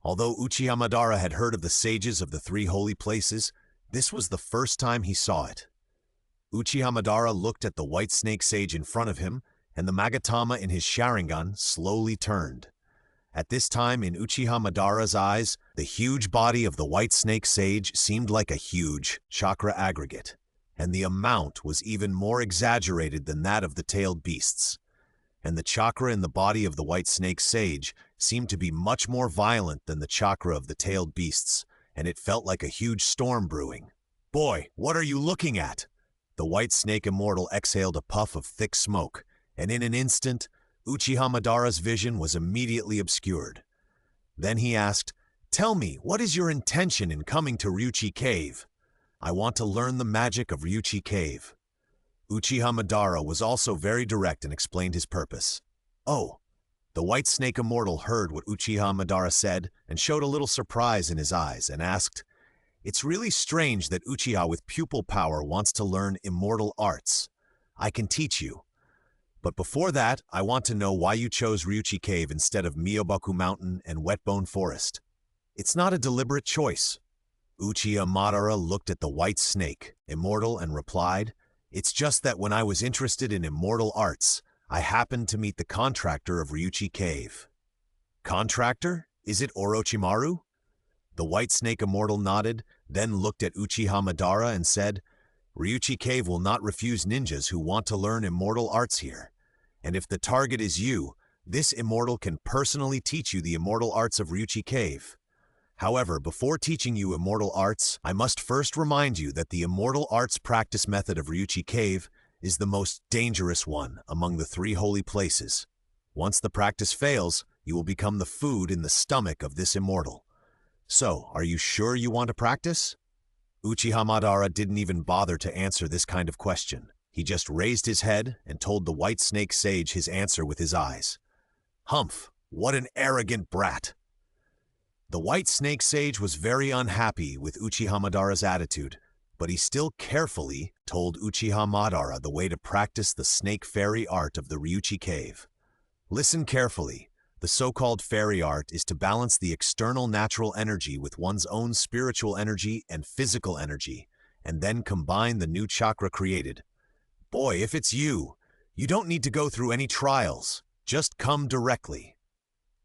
Although Uchiha Madara had heard of the sages of the 3 holy places, this was the first time he saw it. Uchiha Madara looked at the White Snake Sage in front of him, and the Magatama in his Sharingan slowly turned. At this time, in Uchiha Madara's eyes, the huge body of the White Snake Sage seemed like a huge chakra aggregate, and the amount was even more exaggerated than that of the tailed beasts. And the chakra in the body of the White Snake Sage seemed to be much more violent than the chakra of the tailed beasts, and it felt like a huge storm brewing. "Boy, what are you looking at?" The White Snake Immortal exhaled a puff of thick smoke, and in an instant, Uchiha Madara's vision was immediately obscured. Then he asked, "Tell me, what is your intention in coming to Ryuchi Cave?" "I want to learn the magic of Ryuchi Cave." Uchiha Madara was also very direct and explained his purpose. "Oh." The White Snake Immortal heard what Uchiha Madara said and showed a little surprise in his eyes and asked, "It's really strange that Uchiha with pupil power wants to learn immortal arts. I can teach you. But before that, I want to know why you chose Ryuchi Cave instead of Miyobaku Mountain and Wetbone Forest. It's not a deliberate choice." Uchiha Madara looked at the White Snake Immortal and replied, "It's just that when I was interested in immortal arts, I happened to meet the contractor of Ryuchi Cave." "Contractor? Is it Orochimaru?" The White Snake Immortal nodded, then looked at Uchiha Madara and said, "Ryuchi Cave will not refuse ninjas who want to learn immortal arts here. And if the target is you, this immortal can personally teach you the immortal arts of Ryuchi Cave. However, before teaching you immortal arts, I must first remind you that the immortal arts practice method of Ryuchi Cave is the most dangerous one among the 3 holy places. Once the practice fails, you will become the food in the stomach of this immortal. So, are you sure you want to practice?" Uchiha Madara didn't even bother to answer this kind of question. He just raised his head and told the White Snake Sage his answer with his eyes. "Humph, what an arrogant brat." The White Snake Sage was very unhappy with Uchiha Madara's attitude, but he still carefully told Uchiha Madara the way to practice the snake fairy art of the Ryuchi Cave. "Listen carefully. The so-called fairy art is to balance the external natural energy with one's own spiritual energy and physical energy, and then combine the new chakra created. Boy, if it's you, you don't need to go through any trials. Just come directly."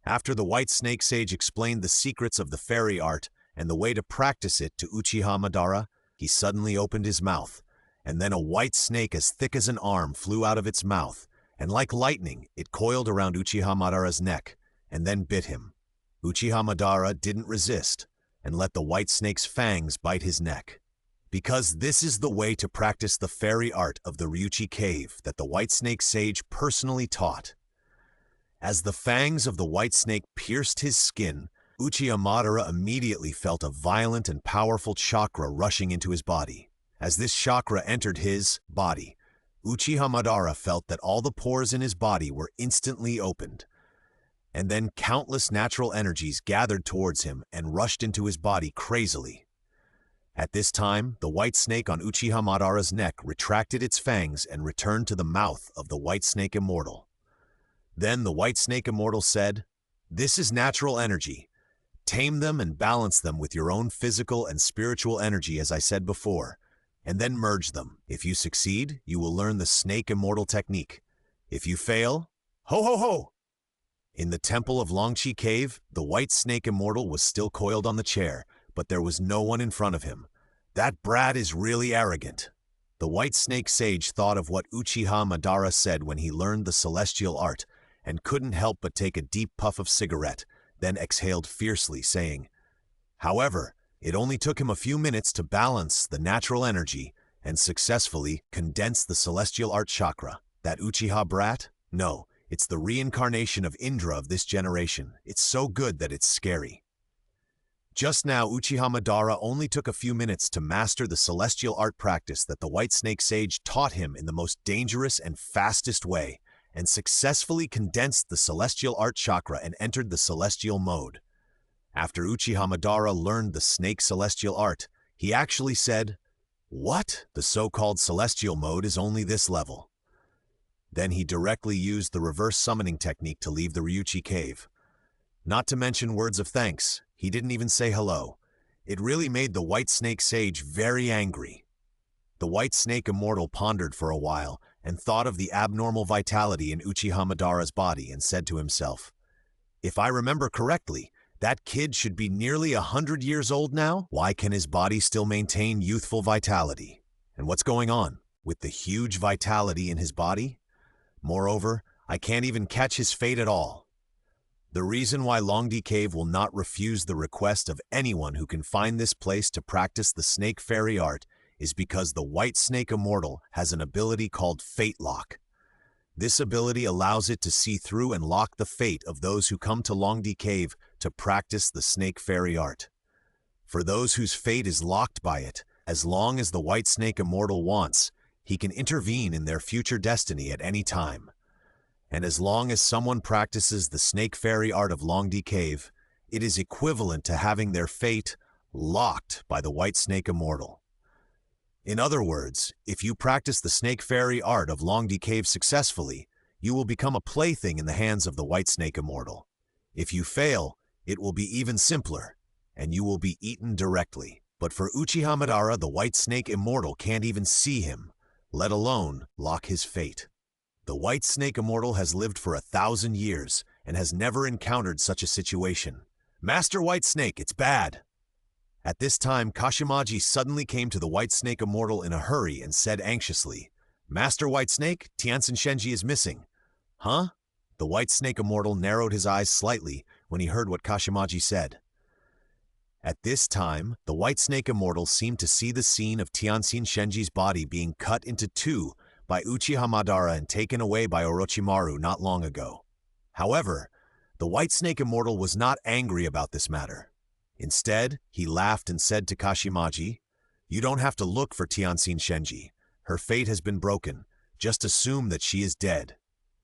After the white snake sage explained the secrets of the fairy art and the way to practice it to Uchiha Madara, he suddenly opened his mouth, and then a white snake as thick as an arm flew out of its mouth, and like lightning, it coiled around Uchiha Madara's neck, and then bit him. Uchiha Madara didn't resist, and let the white snake's fangs bite his neck. Because this is the way to practice the fairy art of the Ryuchi cave that the white snake sage personally taught. As the fangs of the white snake pierced his skin, Uchiha Madara immediately felt a violent and powerful chakra rushing into his body. As this chakra entered his body, Uchiha Madara felt that all the pores in his body were instantly opened, and then countless natural energies gathered towards him and rushed into his body crazily. At this time, the white snake on Uchiha Madara's neck retracted its fangs and returned to the mouth of the white snake immortal. Then the white snake immortal said, "This is natural energy. Tame them and balance them with your own physical and spiritual energy as I said before, and then merge them. If you succeed, you will learn the snake immortal technique. If you fail, ho ho ho!" In the temple of Longqi Cave, the white snake immortal was still coiled on the chair, but there was no one in front of him. "That brat is really arrogant." The white snake sage thought of what Uchiha Madara said when he learned the celestial art, and couldn't help but take a deep puff of cigarette, then exhaled fiercely, saying, "However, it only took him a few minutes to balance the natural energy and successfully condense the celestial art chakra. That Uchiha brat? No, it's the reincarnation of Indra of this generation. It's so good that it's scary." Just now, Uchiha Madara only took a few minutes to master the celestial art practice that the white snake sage taught him in the most dangerous and fastest way, and successfully condensed the celestial art chakra and entered the celestial mode. After Uchiha Madara learned the snake celestial art, he actually said, "What? The so-called celestial mode is only this level." Then he directly used the reverse summoning technique to leave the Ryuchi cave. Not to mention words of thanks, he didn't even say hello. It really made the white snake sage very angry. The white snake immortal pondered for a while and thought of the abnormal vitality in Uchiha Madara's body and said to himself, "If I remember correctly, that kid should be nearly 100 years old now? Why can his body still maintain youthful vitality? And what's going on with the huge vitality in his body? Moreover, I can't even catch his fate at all." The reason why Longqi Cave will not refuse the request of anyone who can find this place to practice the snake fairy art is because the white snake immortal has an ability called Fate Lock. This ability allows it to see through and lock the fate of those who come to Longqi Cave to practice the snake fairy art. For those whose fate is locked by it, as long as the white snake immortal wants, he can intervene in their future destiny at any time. And as long as someone practices the snake fairy art of Longqi Cave, it is equivalent to having their fate locked by the white snake immortal. In other words, if you practice the snake fairy art of Longqi Cave successfully, you will become a plaything in the hands of the white snake immortal. If you fail, it will be even simpler, and you will be eaten directly. But for Uchiha Madara, the white snake immortal can't even see him, let alone lock his fate. The white snake immortal has lived for 1,000 years and has never encountered such a situation. "Master White Snake, it's bad." At this time, Kashimaji suddenly came to the white snake immortal in a hurry and said anxiously, "Master White Snake, Tianzin Shenji is missing." "Huh?" The white snake immortal narrowed his eyes slightly when he heard what Kashimaji said. At this time, the white snake immortal seemed to see the scene of Tianzin Shenji's body being cut into two by Uchiha Madara and taken away by Orochimaru not long ago. However, the white snake immortal was not angry about this matter. Instead, he laughed and said to Kashimaji, "You don't have to look for Tianzin Shenji. Her fate has been broken. Just assume that she is dead."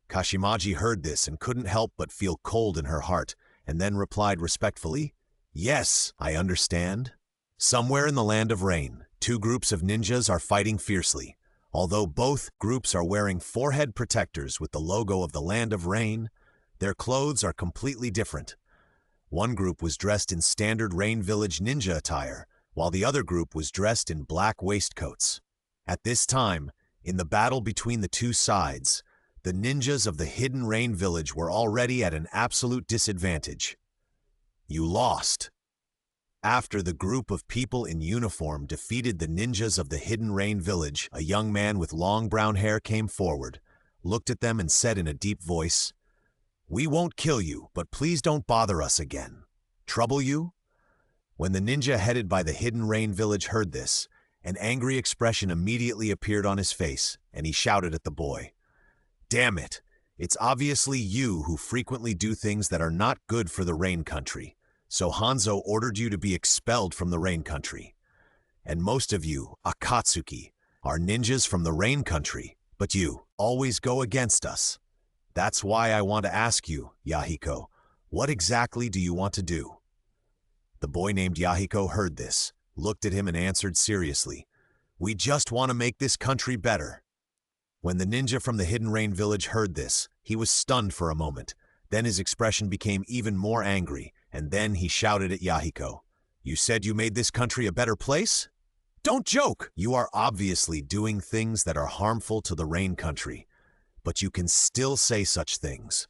Kashimaji heard this and couldn't help but feel cold in her heart, and then replied respectfully, "Yes, I understand." Somewhere in the land of rain, two groups of ninjas are fighting fiercely. Although both groups are wearing forehead protectors with the logo of the land of rain, their clothes are completely different. One group was dressed in standard Rain Village ninja attire, while the other group was dressed in black waistcoats. At this time, in the battle between the two sides, the ninjas of the Hidden Rain Village were already at an absolute disadvantage. You lost. After the group of people in uniform defeated the ninjas of the Hidden Rain Village, a young man with long brown hair came forward, looked at them and said in a deep voice, "We won't kill you, but please don't bother us again. Trouble you?" When the ninja headed by the Hidden Rain Village heard this, an angry expression immediately appeared on his face, and he shouted at the boy, "Damn it! It's obviously you who frequently do things that are not good for the Rain Country. So Hanzo ordered you to be expelled from the Rain Country. And most of you, Akatsuki, are ninjas from the Rain Country, but you always go against us. That's why I want to ask you, Yahiko, what exactly do you want to do?" The boy named Yahiko heard this, looked at him and answered seriously, "We just want to make this country better." When the ninja from the Hidden Rain Village heard this, he was stunned for a moment. Then his expression became even more angry, and then he shouted at Yahiko, "You said you made this country a better place? Don't joke! You are obviously doing things that are harmful to the Rain Country, but you can still say such things.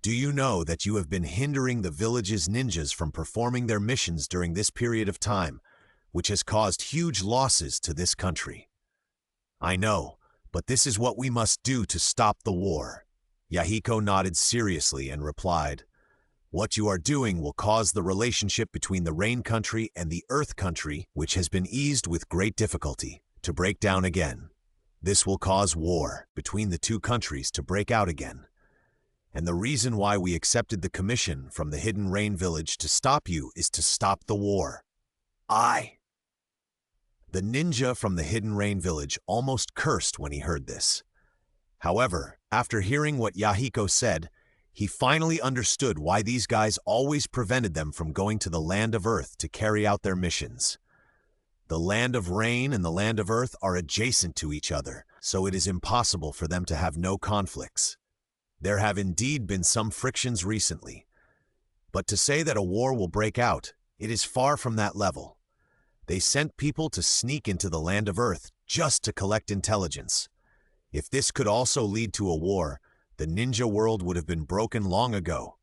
Do you know that you have been hindering the village's ninjas from performing their missions during this period of time, which has caused huge losses to this country?" "I know, but this is what we must do to stop the war." Yahiko nodded seriously and replied, "What you are doing will cause the relationship between the Rain Country and the Earth Country, which has been eased with great difficulty, to break down again. This will cause war between the two countries to break out again. And the reason why we accepted the commission from the Hidden Rain Village to stop you is to stop the war." The ninja from the Hidden Rain Village almost cursed when he heard this. However, after hearing what Yahiko said, he finally understood why these guys always prevented them from going to the Land of Earth to carry out their missions. The Land of Rain and the Land of Earth are adjacent to each other, so it is impossible for them to have no conflicts. There have indeed been some frictions recently, but to say that a war will break out, it is far from that level. They sent people to sneak into the Land of Earth just to collect intelligence. If this could also lead to a war, the ninja world would have been broken long ago.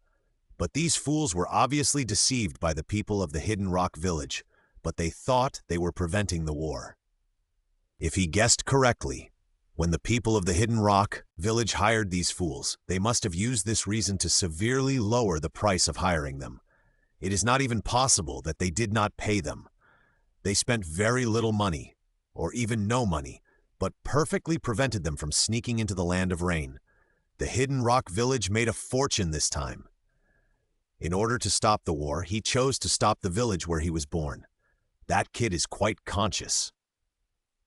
But these fools were obviously deceived by the people of the Hidden Rock Village, but they thought they were preventing the war. If he guessed correctly, when the people of the Hidden Rock Village hired these fools, they must have used this reason to severely lower the price of hiring them. It is not even possible that they did not pay them. They spent very little money, or even no money, but perfectly prevented them from sneaking into the Land of Rain. The Hidden Rock Village made a fortune this time. In order to stop the war, he chose to stop the village where he was born. That kid is quite conscious.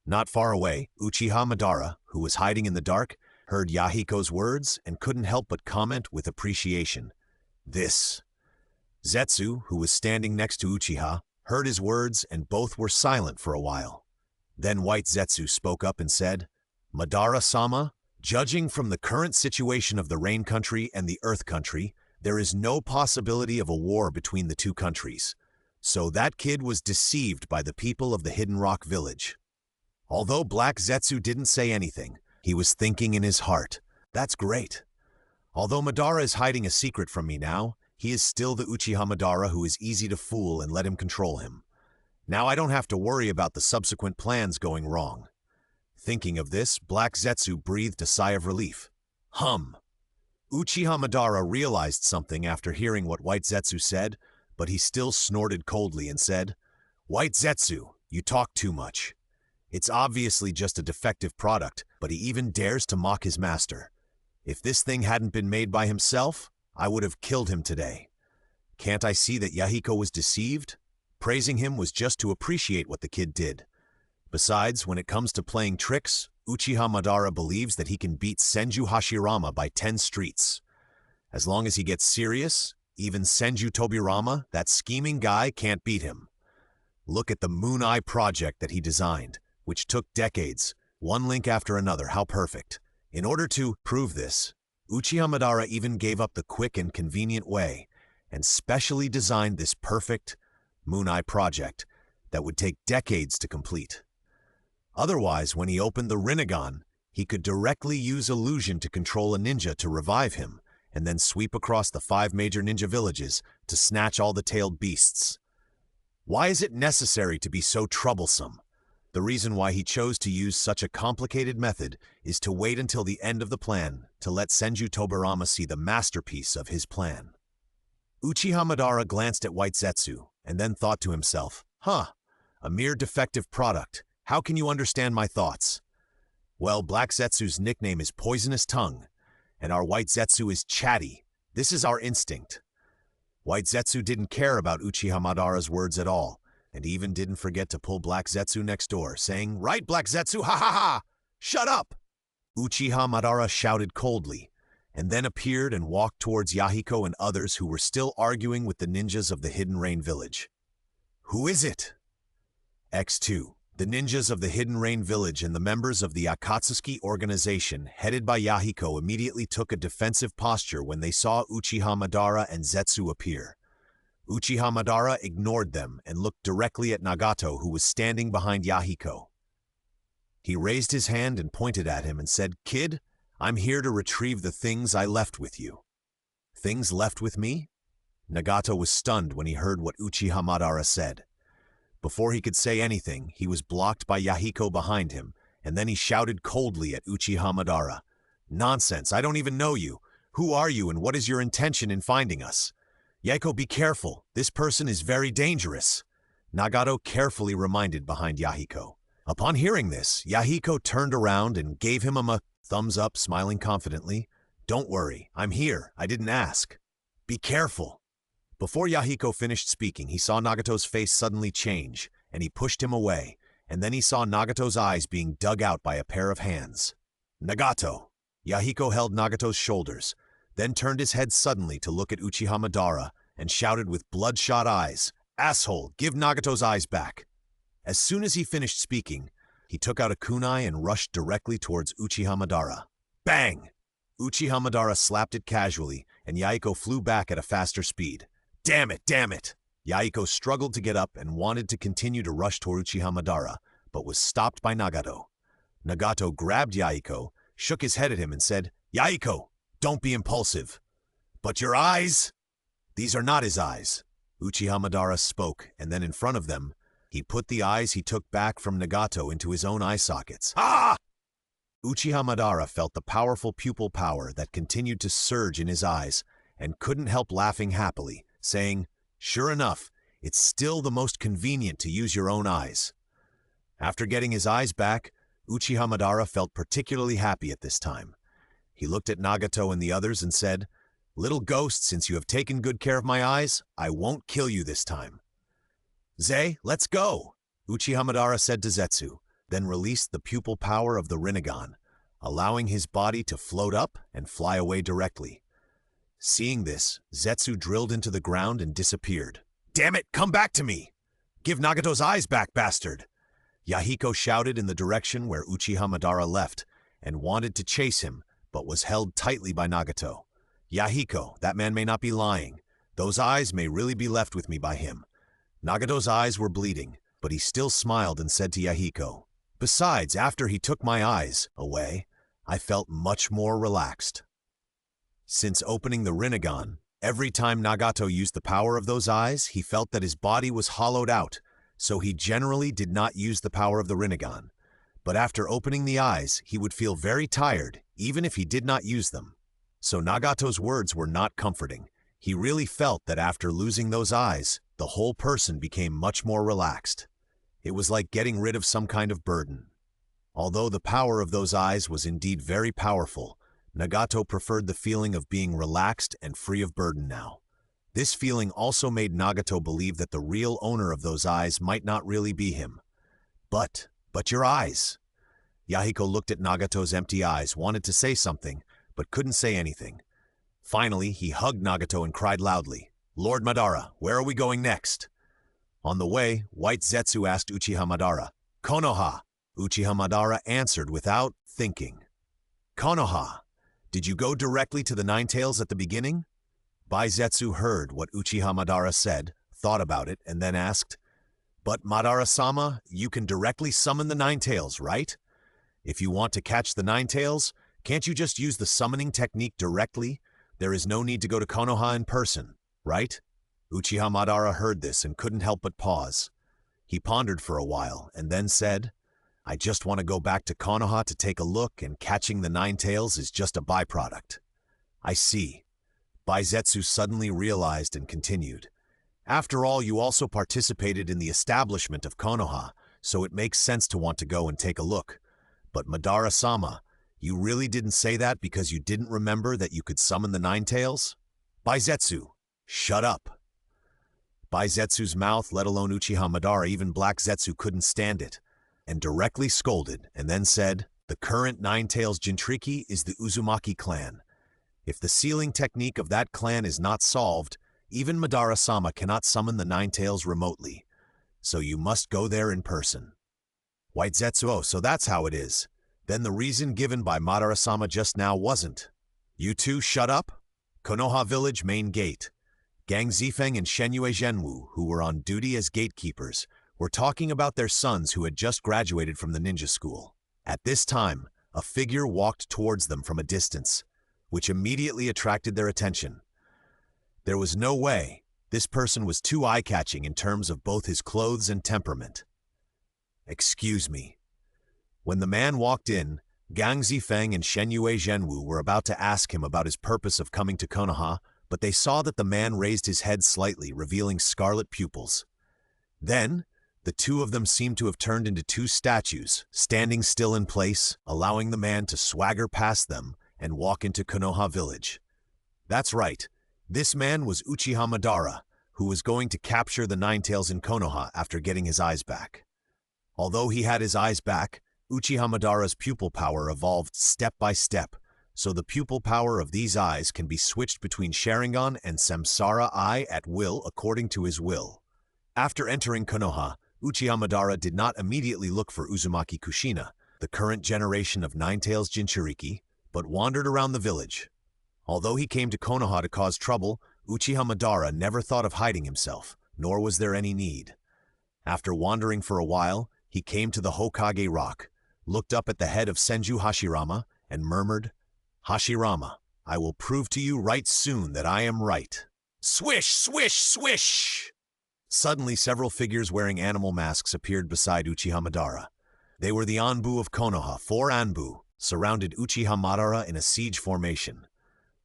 Not far away, Uchiha Madara, who was hiding in the dark, heard Yahiko's words and couldn't help but comment with appreciation. This. Zetsu, who was standing next to Uchiha, heard his words and both were silent for a while. Then White Zetsu spoke up and said, "Madara-sama, judging from the current situation of the Rain Country and the Earth Country, there is no possibility of a war between the two countries. So that kid was deceived by the people of the Hidden Rock Village." Although Black Zetsu didn't say anything, he was thinking in his heart, "That's great. Although Madara is hiding a secret from me now, he is still the Uchiha Madara who is easy to fool and let him control him. Now I don't have to worry about the subsequent plans going wrong." Thinking of this, Black Zetsu breathed a sigh of relief. Uchiha Madara realized something after hearing what White Zetsu said, but he still snorted coldly and said, "White Zetsu, you talk too much. It's obviously just a defective product, but he even dares to mock his master. If this thing hadn't been made by himself, I would have killed him today. Can't I see that Yahiko was deceived? Praising him was just to appreciate what the kid did. Besides, when it comes to playing tricks, Uchiha Madara believes that he can beat Senju Hashirama by 10 streets. As long as he gets serious, even Senju Tobirama, that scheming guy, can't beat him. Look at the Moon Eye project that he designed, which took decades, one link after another. How perfect. In order to prove this, Uchiha Madara even gave up the quick and convenient way and specially designed this perfect Moon Eye project that would take decades to complete. Otherwise, when he opened the Rinnegan, He could directly use illusion to control a ninja to revive him, and then sweep across the 5 major ninja villages to snatch all the tailed beasts. Why is it necessary to be so troublesome? The reason why he chose to use such a complicated method is to wait until the end of the plan to let Senju Tobirama see the masterpiece of his plan. Uchiha Madara glanced at White Zetsu and then thought to himself, a mere defective product. How can you understand my thoughts? Well, Black Zetsu's nickname is Poisonous Tongue, and our White Zetsu is Chatty. This is our instinct. White Zetsu didn't care about Uchiha Madara's words at all, and even didn't forget to pull Black Zetsu next door, saying, "Right, Black Zetsu, ha ha ha! Shut up!" Uchiha Madara shouted coldly, and then appeared and walked towards Yahiko and others who were still arguing with the ninjas of the Hidden Rain Village. Who is it? X2. The ninjas of the Hidden Rain Village and the members of the Akatsuki organization, headed by Yahiko, immediately took a defensive posture when they saw Uchiha Madara and Zetsu appear. Uchiha Madara ignored them and looked directly at Nagato, who was standing behind Yahiko. He raised his hand and pointed at him and said, "Kid, I'm here to retrieve the things I left with you." Things left with me? Nagato was stunned when he heard what Uchiha Madara said. Before he could say anything, he was blocked by Yahiko behind him, and then he shouted coldly at Uchiha Madara, "Nonsense, I don't even know you. Who are you and what is your intention in finding us? Yahiko, be careful. This person is very dangerous," Nagato carefully reminded behind Yahiko. Upon hearing this, Yahiko turned around and gave him a thumbs up, smiling confidently. "Don't worry, I'm here. I didn't ask. Be careful." Before Yahiko finished speaking, he saw Nagato's face suddenly change, and he pushed him away, and then he saw Nagato's eyes being dug out by a pair of hands. "Nagato!" Yahiko held Nagato's shoulders, then turned his head suddenly to look at Uchiha Madara and shouted with bloodshot eyes, "Asshole, give Nagato's eyes back." As soon as he finished speaking, he took out a kunai and rushed directly towards Uchiha Madara. Bang! Uchiha Madara slapped it casually, and Yahiko flew back at a faster speed. Damn it, damn it! Yahiko struggled to get up and wanted to continue to rush toward Uchiha Madara, but was stopped by Nagato. Nagato grabbed Yahiko, shook his head at him and said, "Yahiko, don't be impulsive." "But your eyes?" "These are not his eyes." Uchiha Madara spoke, and then in front of them, he put the eyes he took back from Nagato into his own eye sockets. Ah! Uchiha Madara felt the powerful pupil power that continued to surge in his eyes and couldn't help laughing happily, saying, "Sure enough, it's still the most convenient to use your own eyes." After getting his eyes back, Uchiha Madara felt particularly happy at this time. He looked at Nagato and the others and said, "Little ghost, since you have taken good care of my eyes, I won't kill you this time." "Zei, let's go," Uchiha Madara said to Zetsu, then released the pupil power of the Rinnegan, allowing his body to float up and fly away directly. Seeing this, Zetsu drilled into the ground and disappeared. "Damn it, come back to me! Give Nagato's eyes back, bastard!" Yahiko shouted in the direction where Uchiha Madara left and wanted to chase him, but was held tightly by Nagato. "Yahiko, that man may not be lying. Those eyes may really be left with me by him." Nagato's eyes were bleeding, but he still smiled and said to Yahiko, "Besides, after he took my eyes away, I felt much more relaxed." Since opening the Rinnegan, every time Nagato used the power of those eyes, he felt that his body was hollowed out, so he generally did not use the power of the Rinnegan. But after opening the eyes, he would feel very tired, even if he did not use them. So Nagato's words were not comforting. He really felt that after losing those eyes, the whole person became much more relaxed. It was like getting rid of some kind of burden. Although the power of those eyes was indeed very powerful, Nagato preferred the feeling of being relaxed and free of burden now. This feeling also made Nagato believe that the real owner of those eyes might not really be him. But your eyes! Yahiko looked at Nagato's empty eyes, wanted to say something, but couldn't say anything. Finally, he hugged Nagato and cried loudly, "Lord Madara, where are we going next?" On the way, White Zetsu asked Uchiha Madara, "Konoha?" Uchiha Madara answered without thinking, "Konoha. Did you go directly to the Nine Tails at the beginning?" Baizetsu heard what Uchiha Madara said, thought about it, and then asked, "But Madara-sama, you can directly summon the Nine Tails, right?" If you want to catch the Nine Tails, can't you just use the summoning technique directly? There is no need to go to Konoha in person, right? Uchiha Madara heard this and couldn't help but pause. He pondered for a while and then said, I just want to go back to Konoha to take a look, and catching the Nine Tails is just a byproduct. I see. Baizetsu suddenly realized and continued. After all, you also participated in the establishment of Konoha, so it makes sense to want to go and take a look. But Madara-sama, you really didn't say that because you didn't remember that you could summon the Nine Tails? Baizetsu, shut up. Baizetsu's mouth, let alone Uchiha Madara, even Black Zetsu couldn't stand it, and directly scolded, and then said, the current Nine Tails Jinchuriki is the Uzumaki clan. If the sealing technique of that clan is not solved, even Madara-sama cannot summon the Nine Tails remotely, so you must go there in person. White Zetsu, oh, so that's how it is. Then the reason given by Madara-sama just now wasn't. You two shut up? Konoha Village main gate. Gang Zifeng and Shenyue Zhenwu, who were on duty as gatekeepers, were talking about their sons who had just graduated from the ninja school. At this time, a figure walked towards them from a distance, which immediately attracted their attention. There was no way. This person was too eye-catching in terms of both his clothes and temperament. Excuse me. When the man walked in, Gang Zifeng and Shenyue Zhenwu were about to ask him about his purpose of coming to Konoha, but they saw that the man raised his head slightly, revealing scarlet pupils. Then, the two of them seemed to have turned into two statues, standing still in place, allowing the man to swagger past them and walk into Konoha Village. That's right. This man was Uchiha Madara, who was going to capture the Nine Tails in Konoha after getting his eyes back. Although he had his eyes back, Uchiha Madara's pupil power evolved step by step, so the pupil power of these eyes can be switched between Sharingan and Samsara Eye at will according to his will. After entering Konoha, Uchiha Madara did not immediately look for Uzumaki Kushina, the current generation of Nine Tails Jinchuriki, but wandered around the village. Although he came to Konoha to cause trouble, Uchiha Madara never thought of hiding himself, nor was there any need. After wandering for a while, he came to the Hokage Rock, looked up at the head of Senju Hashirama, and murmured, Hashirama, I will prove to you right soon that I am right. Swish, swish, swish! Suddenly, several figures wearing animal masks appeared beside Uchiha Madara. They were the Anbu of Konoha. 4 Anbu surrounded Uchiha Madara in a siege formation.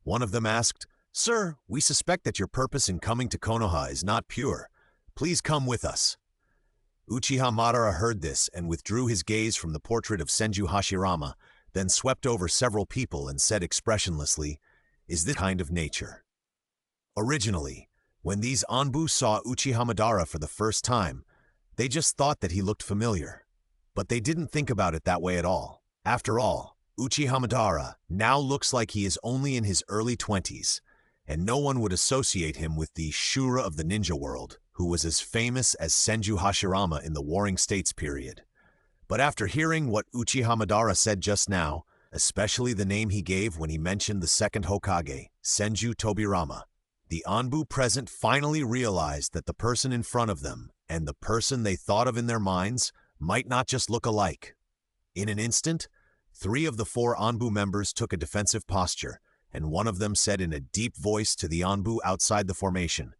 One of them asked, Sir, we suspect that your purpose in coming to Konoha is not pure. Please come with us. Uchiha Madara heard this and withdrew his gaze from the portrait of Senju Hashirama, then swept over several people and said expressionlessly, Is this kind of nature? Originally, when these Anbu saw Uchiha Madara for the first time, they just thought that he looked familiar. But they didn't think about it that way at all. After all, Uchiha Madara now looks like he is only in his early 20s, and no one would associate him with the Shura of the ninja world, who was as famous as Senju Hashirama in the Warring States period. But after hearing what Uchiha Madara said just now, especially the name he gave when he mentioned the second Hokage, Senju Tobirama, the Anbu present finally realized that the person in front of them and the person they thought of in their minds might not just look alike. In an instant, 3 of the 4 Anbu members took a defensive posture, and one of them said in a deep voice to the Anbu outside the formation,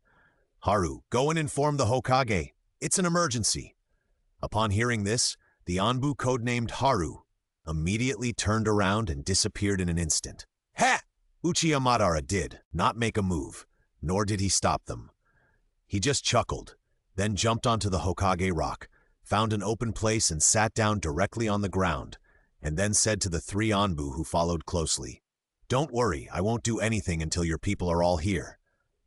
Haru, go and inform the Hokage. It's an emergency. Upon hearing this, the Anbu codenamed Haru immediately turned around and disappeared in an instant. Ha! Uchiha Madara did not make a move, nor did he stop them. He just chuckled, then jumped onto the Hokage rock, found an open place and sat down directly on the ground, and then said to the 3 Anbu who followed closely, Don't worry, I won't do anything until your people are all here.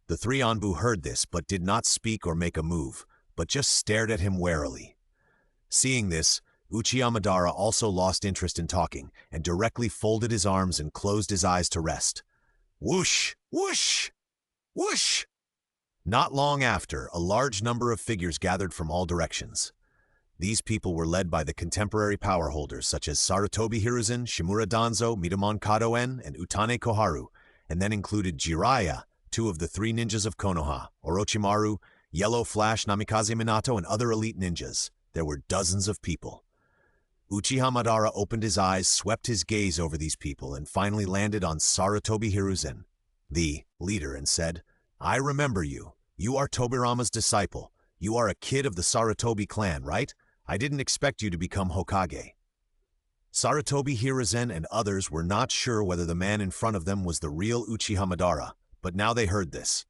The 3 Anbu heard this but did not speak or make a move, but just stared at him warily. Seeing this, Uchiha Madara also lost interest in talking and directly folded his arms and closed his eyes to rest. Whoosh! Whoosh! Whoosh! Not long after, a large number of figures gathered from all directions. These people were led by the contemporary power holders such as Sarutobi Hiruzen, Shimura Danzo, Mitamon Kadoen, and Utane Koharu, and then included Jiraiya, 2 of the 3 ninjas of Konoha, Orochimaru, Yellow Flash, Namikaze Minato, and other elite ninjas. There were dozens of people. Uchiha Madara opened his eyes, swept his gaze over these people, and finally landed on Sarutobi Hiruzen, the leader, and said, "I remember you. You are Tobirama's disciple. You are a kid of the Sarutobi clan, right? I didn't expect you to become Hokage." Sarutobi Hiruzen and others were not sure whether the man in front of them was the real Uchiha Madara, but now they heard this.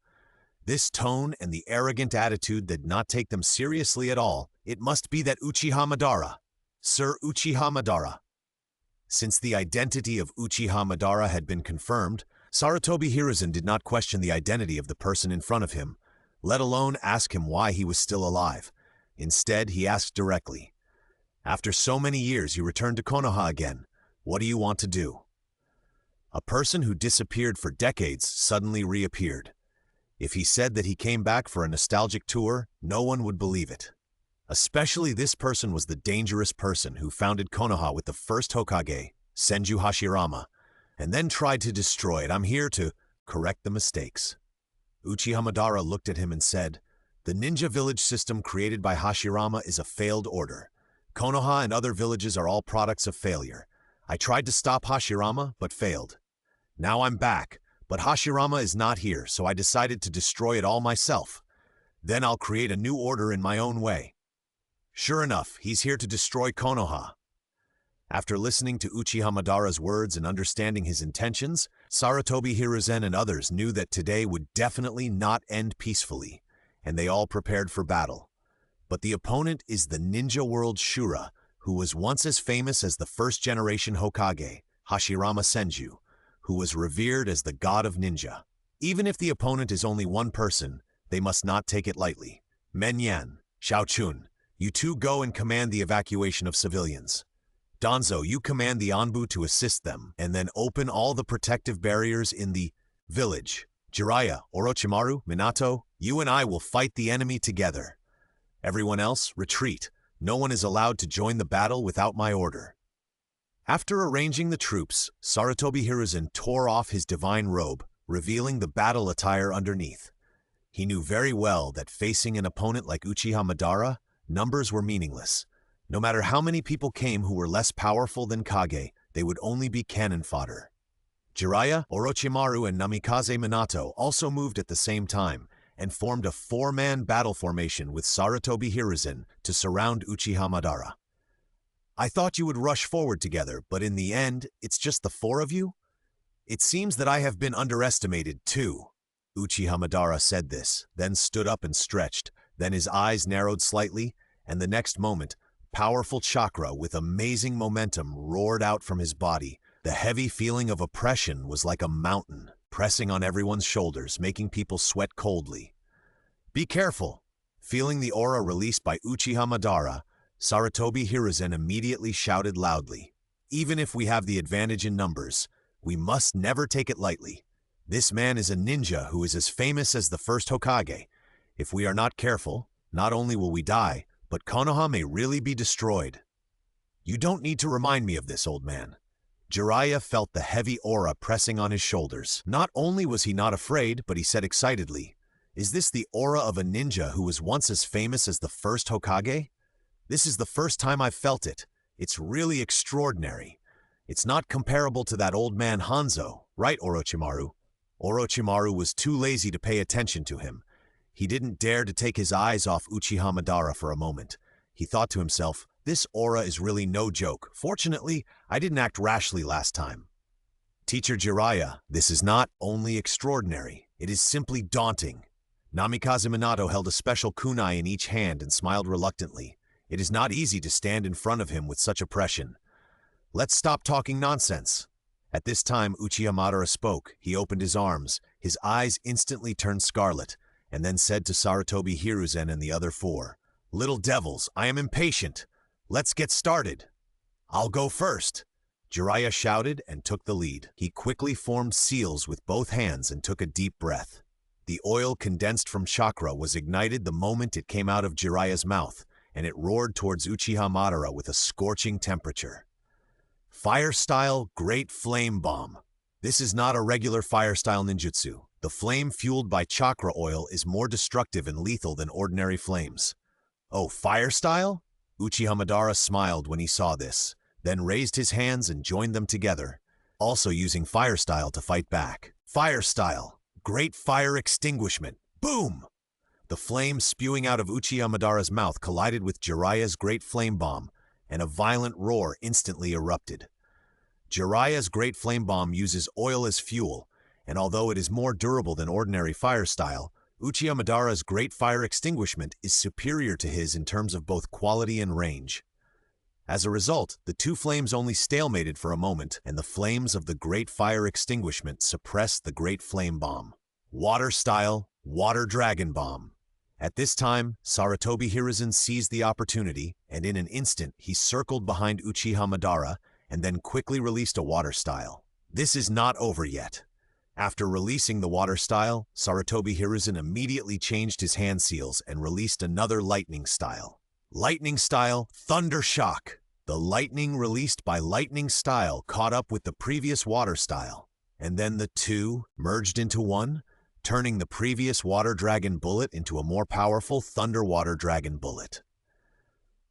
This tone and the arrogant attitude did not take them seriously at all. It must be that Uchiha Madara, Sir Uchiha Madara. Since the identity of Uchiha Madara had been confirmed, Sarutobi Hiruzen did not question the identity of the person in front of him, let alone ask him why he was still alive. Instead, he asked directly, "After so many years, you returned to Konoha again. What do you want to do?" A person who disappeared for decades suddenly reappeared. If he said that he came back for a nostalgic tour, no one would believe it. Especially this person was the dangerous person who founded Konoha with the first Hokage, Senju Hashirama, and then tried to destroy it. "I'm here to correct the mistakes." Uchiha Madara looked at him and said, "The ninja village system created by Hashirama is a failed order. Konoha and other villages are all products of failure. I tried to stop Hashirama, but failed. Now I'm back, but Hashirama is not here, so I decided to destroy it all myself. Then I'll create a new order in my own way." Sure enough, he's here to destroy Konoha. After listening to Uchiha Madara's words and understanding his intentions, Sarutobi Hiruzen and others knew that today would definitely not end peacefully, and they all prepared for battle. But the opponent is the ninja world Shura, who was once as famous as the first-generation Hokage, Hashirama Senju, who was revered as the god of ninja. Even if the opponent is only one person, they must not take it lightly. Men Yan, Xiao Chun, you two go and command the evacuation of civilians. Danzo, you command the Anbu to assist them, and then open all the protective barriers in the village. Jiraiya, Orochimaru, Minato, you and I will fight the enemy together. Everyone else, retreat. No one is allowed to join the battle without my order." After arranging the troops, Sarutobi Hiruzen tore off his divine robe, revealing the battle attire underneath. He knew very well that facing an opponent like Uchiha Madara, numbers were meaningless. No matter how many people came who were less powerful than Kage, they would only be cannon fodder. Jiraiya, Orochimaru, and Namikaze Minato also moved at the same time and formed a four-man battle formation with Sarutobi Hiruzen to surround Uchiha Madara. "I thought you would rush forward together, but in the end, it's just the four of you? It seems that I have been underestimated too." Uchiha Madara said this, then stood up and stretched, then his eyes narrowed slightly, and the next moment, powerful chakra with amazing momentum roared out from his body. The heavy feeling of oppression was like a mountain, pressing on everyone's shoulders, making people sweat coldly. "Be careful!" Feeling the aura released by Uchiha Madara, Sarutobi Hiruzen immediately shouted loudly, "Even if we have the advantage in numbers, we must never take it lightly. This man is a ninja who is as famous as the first Hokage. If we are not careful, not only will we die, but Konoha may really be destroyed." "You don't need to remind me of this, old man." Jiraiya felt the heavy aura pressing on his shoulders. Not only was he not afraid, but he said excitedly, "Is this the aura of a ninja who was once as famous as the first Hokage? This is the first time I've felt it. It's really extraordinary. It's not comparable to that old man Hanzo, right, Orochimaru?" Orochimaru was too lazy to pay attention to him. He didn't dare to take his eyes off Uchiha Madara for a moment. He thought to himself, "This aura is really no joke. Fortunately, I didn't act rashly last time." "Teacher Jiraiya, this is not only extraordinary, it is simply daunting." Namikaze Minato held a special kunai in each hand and smiled reluctantly. It is not easy to stand in front of him with such oppression. "Let's stop talking nonsense." At this time, Uchiha Madara spoke. He opened his arms. His eyes instantly turned scarlet, and then said to Sarutobi Hiruzen and the other four, "Little devils, I am impatient. Let's get started." "I'll go first." Jiraiya shouted and took the lead. He quickly formed seals with both hands and took a deep breath. The oil condensed from chakra was ignited the moment it came out of Jiraiya's mouth, and it roared towards Uchiha Madara with a scorching temperature. Fire-style Great Flame Bomb. This is not a regular fire-style ninjutsu. The flame fueled by chakra oil is more destructive and lethal than ordinary flames. "Oh, fire-style?" Uchiha Madara smiled when he saw this, then raised his hands and joined them together, also using fire style to fight back. Fire style, great fire extinguishment, boom! The flame spewing out of Uchiha Madara's mouth collided with Jiraiya's great flame bomb, and a violent roar instantly erupted. Jiraiya's great flame bomb uses oil as fuel, and although it is more durable than ordinary fire style, Uchiha Madara's great fire extinguishment is superior to his in terms of both quality and range. As a result, the two flames only stalemated for a moment, and the flames of the great fire extinguishment suppressed the great flame bomb. Water style, water dragon bomb. At this time, Sarutobi Hiruzen seized the opportunity, and in an instant he circled behind Uchiha Madara and then quickly released a water style. This is not over yet. After releasing the water style, Sarutobi Hiruzen immediately changed his hand seals and released another lightning style. Lightning style, Thunder Shock. The lightning released by lightning style caught up with the previous water style, and then the two merged into one, turning the previous Water Dragon Bullet into a more powerful Thunder Water Dragon Bullet.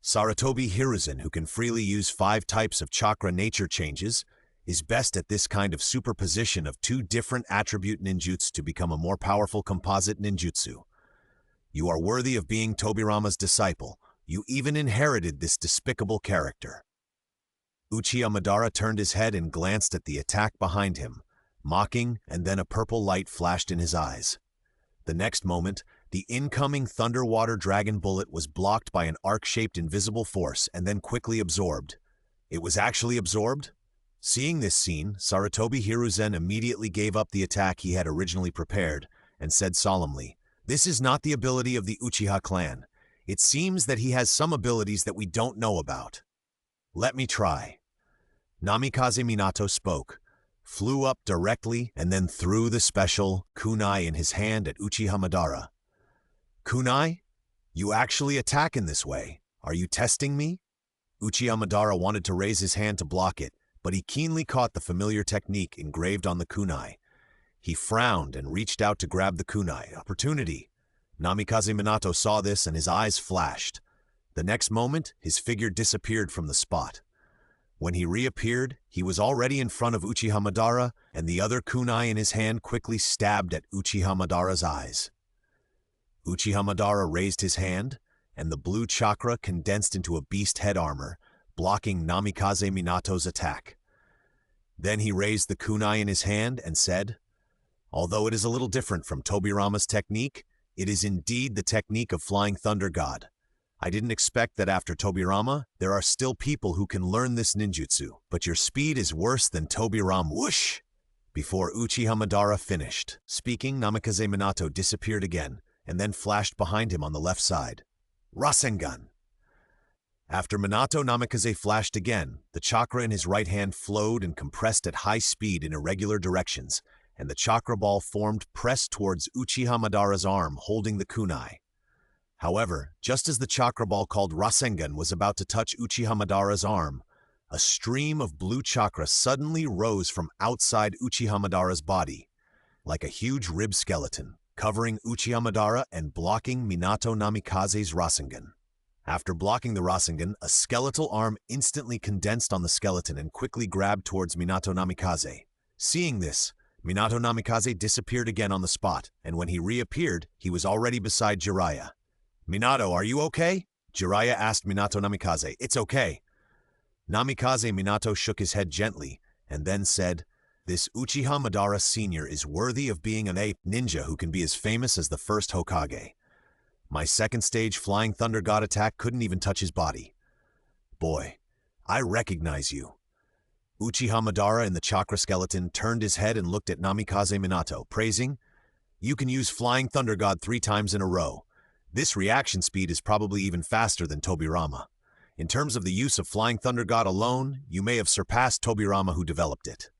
Sarutobi Hiruzen, who can freely use 5 types of chakra nature changes, is best at this kind of superposition of 2 different attribute ninjutsu to become a more powerful composite ninjutsu. You are worthy of being Tobirama's disciple. You even inherited this despicable character. Uchiha Madara turned his head and glanced at the attack behind him, mocking, and then a purple light flashed in his eyes. The next moment, the incoming Thunder Water Dragon Bullet was blocked by an arc-shaped invisible force and then quickly absorbed. It was actually absorbed? Seeing this scene, Sarutobi Hiruzen immediately gave up the attack he had originally prepared and said solemnly, "This is not the ability of the Uchiha clan. It seems that he has some abilities that we don't know about. Let me try." Namikaze Minato spoke, flew up directly, and then threw the special kunai in his hand at Uchiha Madara. "Kunai? You actually attack in this way. Are you testing me?" Uchiha Madara wanted to raise his hand to block it, but he keenly caught the familiar technique engraved on the kunai. He frowned and reached out to grab the kunai. Opportunity. Namikaze Minato saw this and his eyes flashed. The next moment, his figure disappeared from the spot. When he reappeared, he was already in front of Uchiha Madara, and the other kunai in his hand quickly stabbed at Uchiha Madara's eyes. Uchiha Madara raised his hand, and the blue chakra condensed into a beast head armor, blocking Namikaze Minato's attack. Then he raised the kunai in his hand and said, "Although it is a little different from Tobirama's technique, it is indeed the technique of Flying Thunder God. I didn't expect that after Tobirama, there are still people who can learn this ninjutsu, but your speed is worse than Tobirama." Whoosh! Before Uchiha Madara finished speaking, Namikaze Minato disappeared again, and then flashed behind him on the left side. Rasengan! After Minato Namikaze flashed again, the chakra in his right hand flowed and compressed at high speed in irregular directions, and the chakra ball formed pressed towards Uchiha Madara's arm holding the kunai. However, just as the chakra ball called Rasengan was about to touch Uchiha Madara's arm, a stream of blue chakra suddenly rose from outside Uchiha Madara's body, like a huge rib skeleton, covering Uchiha Madara and blocking Minato Namikaze's Rasengan. After blocking the Rasengan, a skeletal arm instantly condensed on the skeleton and quickly grabbed towards Minato Namikaze. Seeing this, Minato Namikaze disappeared again on the spot, and when he reappeared, he was already beside Jiraiya. "Minato, are you okay?" Jiraiya asked Minato Namikaze. "It's okay." Namikaze Minato shook his head gently, and then said, "This Uchiha Madara Sr. is worthy of being an ape ninja who can be as famous as the first Hokage. My second stage Flying Thunder God attack couldn't even touch his body. Boy, I recognize you." Uchiha Madara in the chakra skeleton turned his head and looked at Namikaze Minato, praising, "You can use Flying Thunder God 3 times in a row. This reaction speed is probably even faster than Tobirama. In terms of the use of Flying Thunder God alone, you may have surpassed Tobirama who developed it.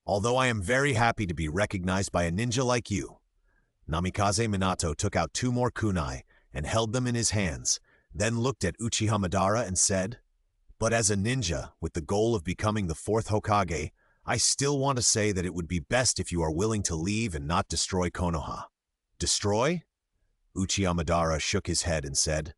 Although I am very happy to be recognized by a ninja like you." Namikaze Minato took out 2 more kunai and held them in his hands, then looked at Uchiha Madara and said, "But as a ninja, with the goal of becoming the 4th Hokage, I still want to say that it would be best if you are willing to leave and not destroy Konoha." "Destroy?" Uchiha Madara shook his head and said,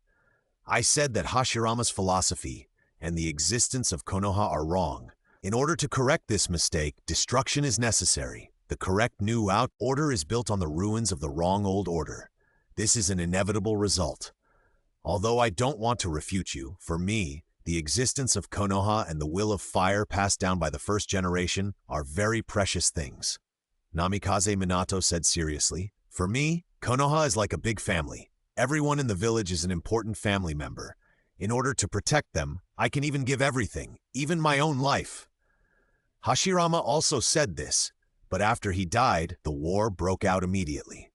I said that Hashirama's philosophy and the existence of Konoha are wrong. In order to correct this mistake, destruction is necessary. The correct new out order is built on the ruins of the wrong old order. This is an inevitable result. Although I don't want to refute you, for me, the existence of Konoha and the will of fire passed down by the first generation are very precious things. Namikaze Minato said seriously, "For me, Konoha is like a big family. Everyone in the village is an important family member. In order to protect them, I can even give everything, even my own life." Hashirama also said this, but after he died, the war broke out immediately.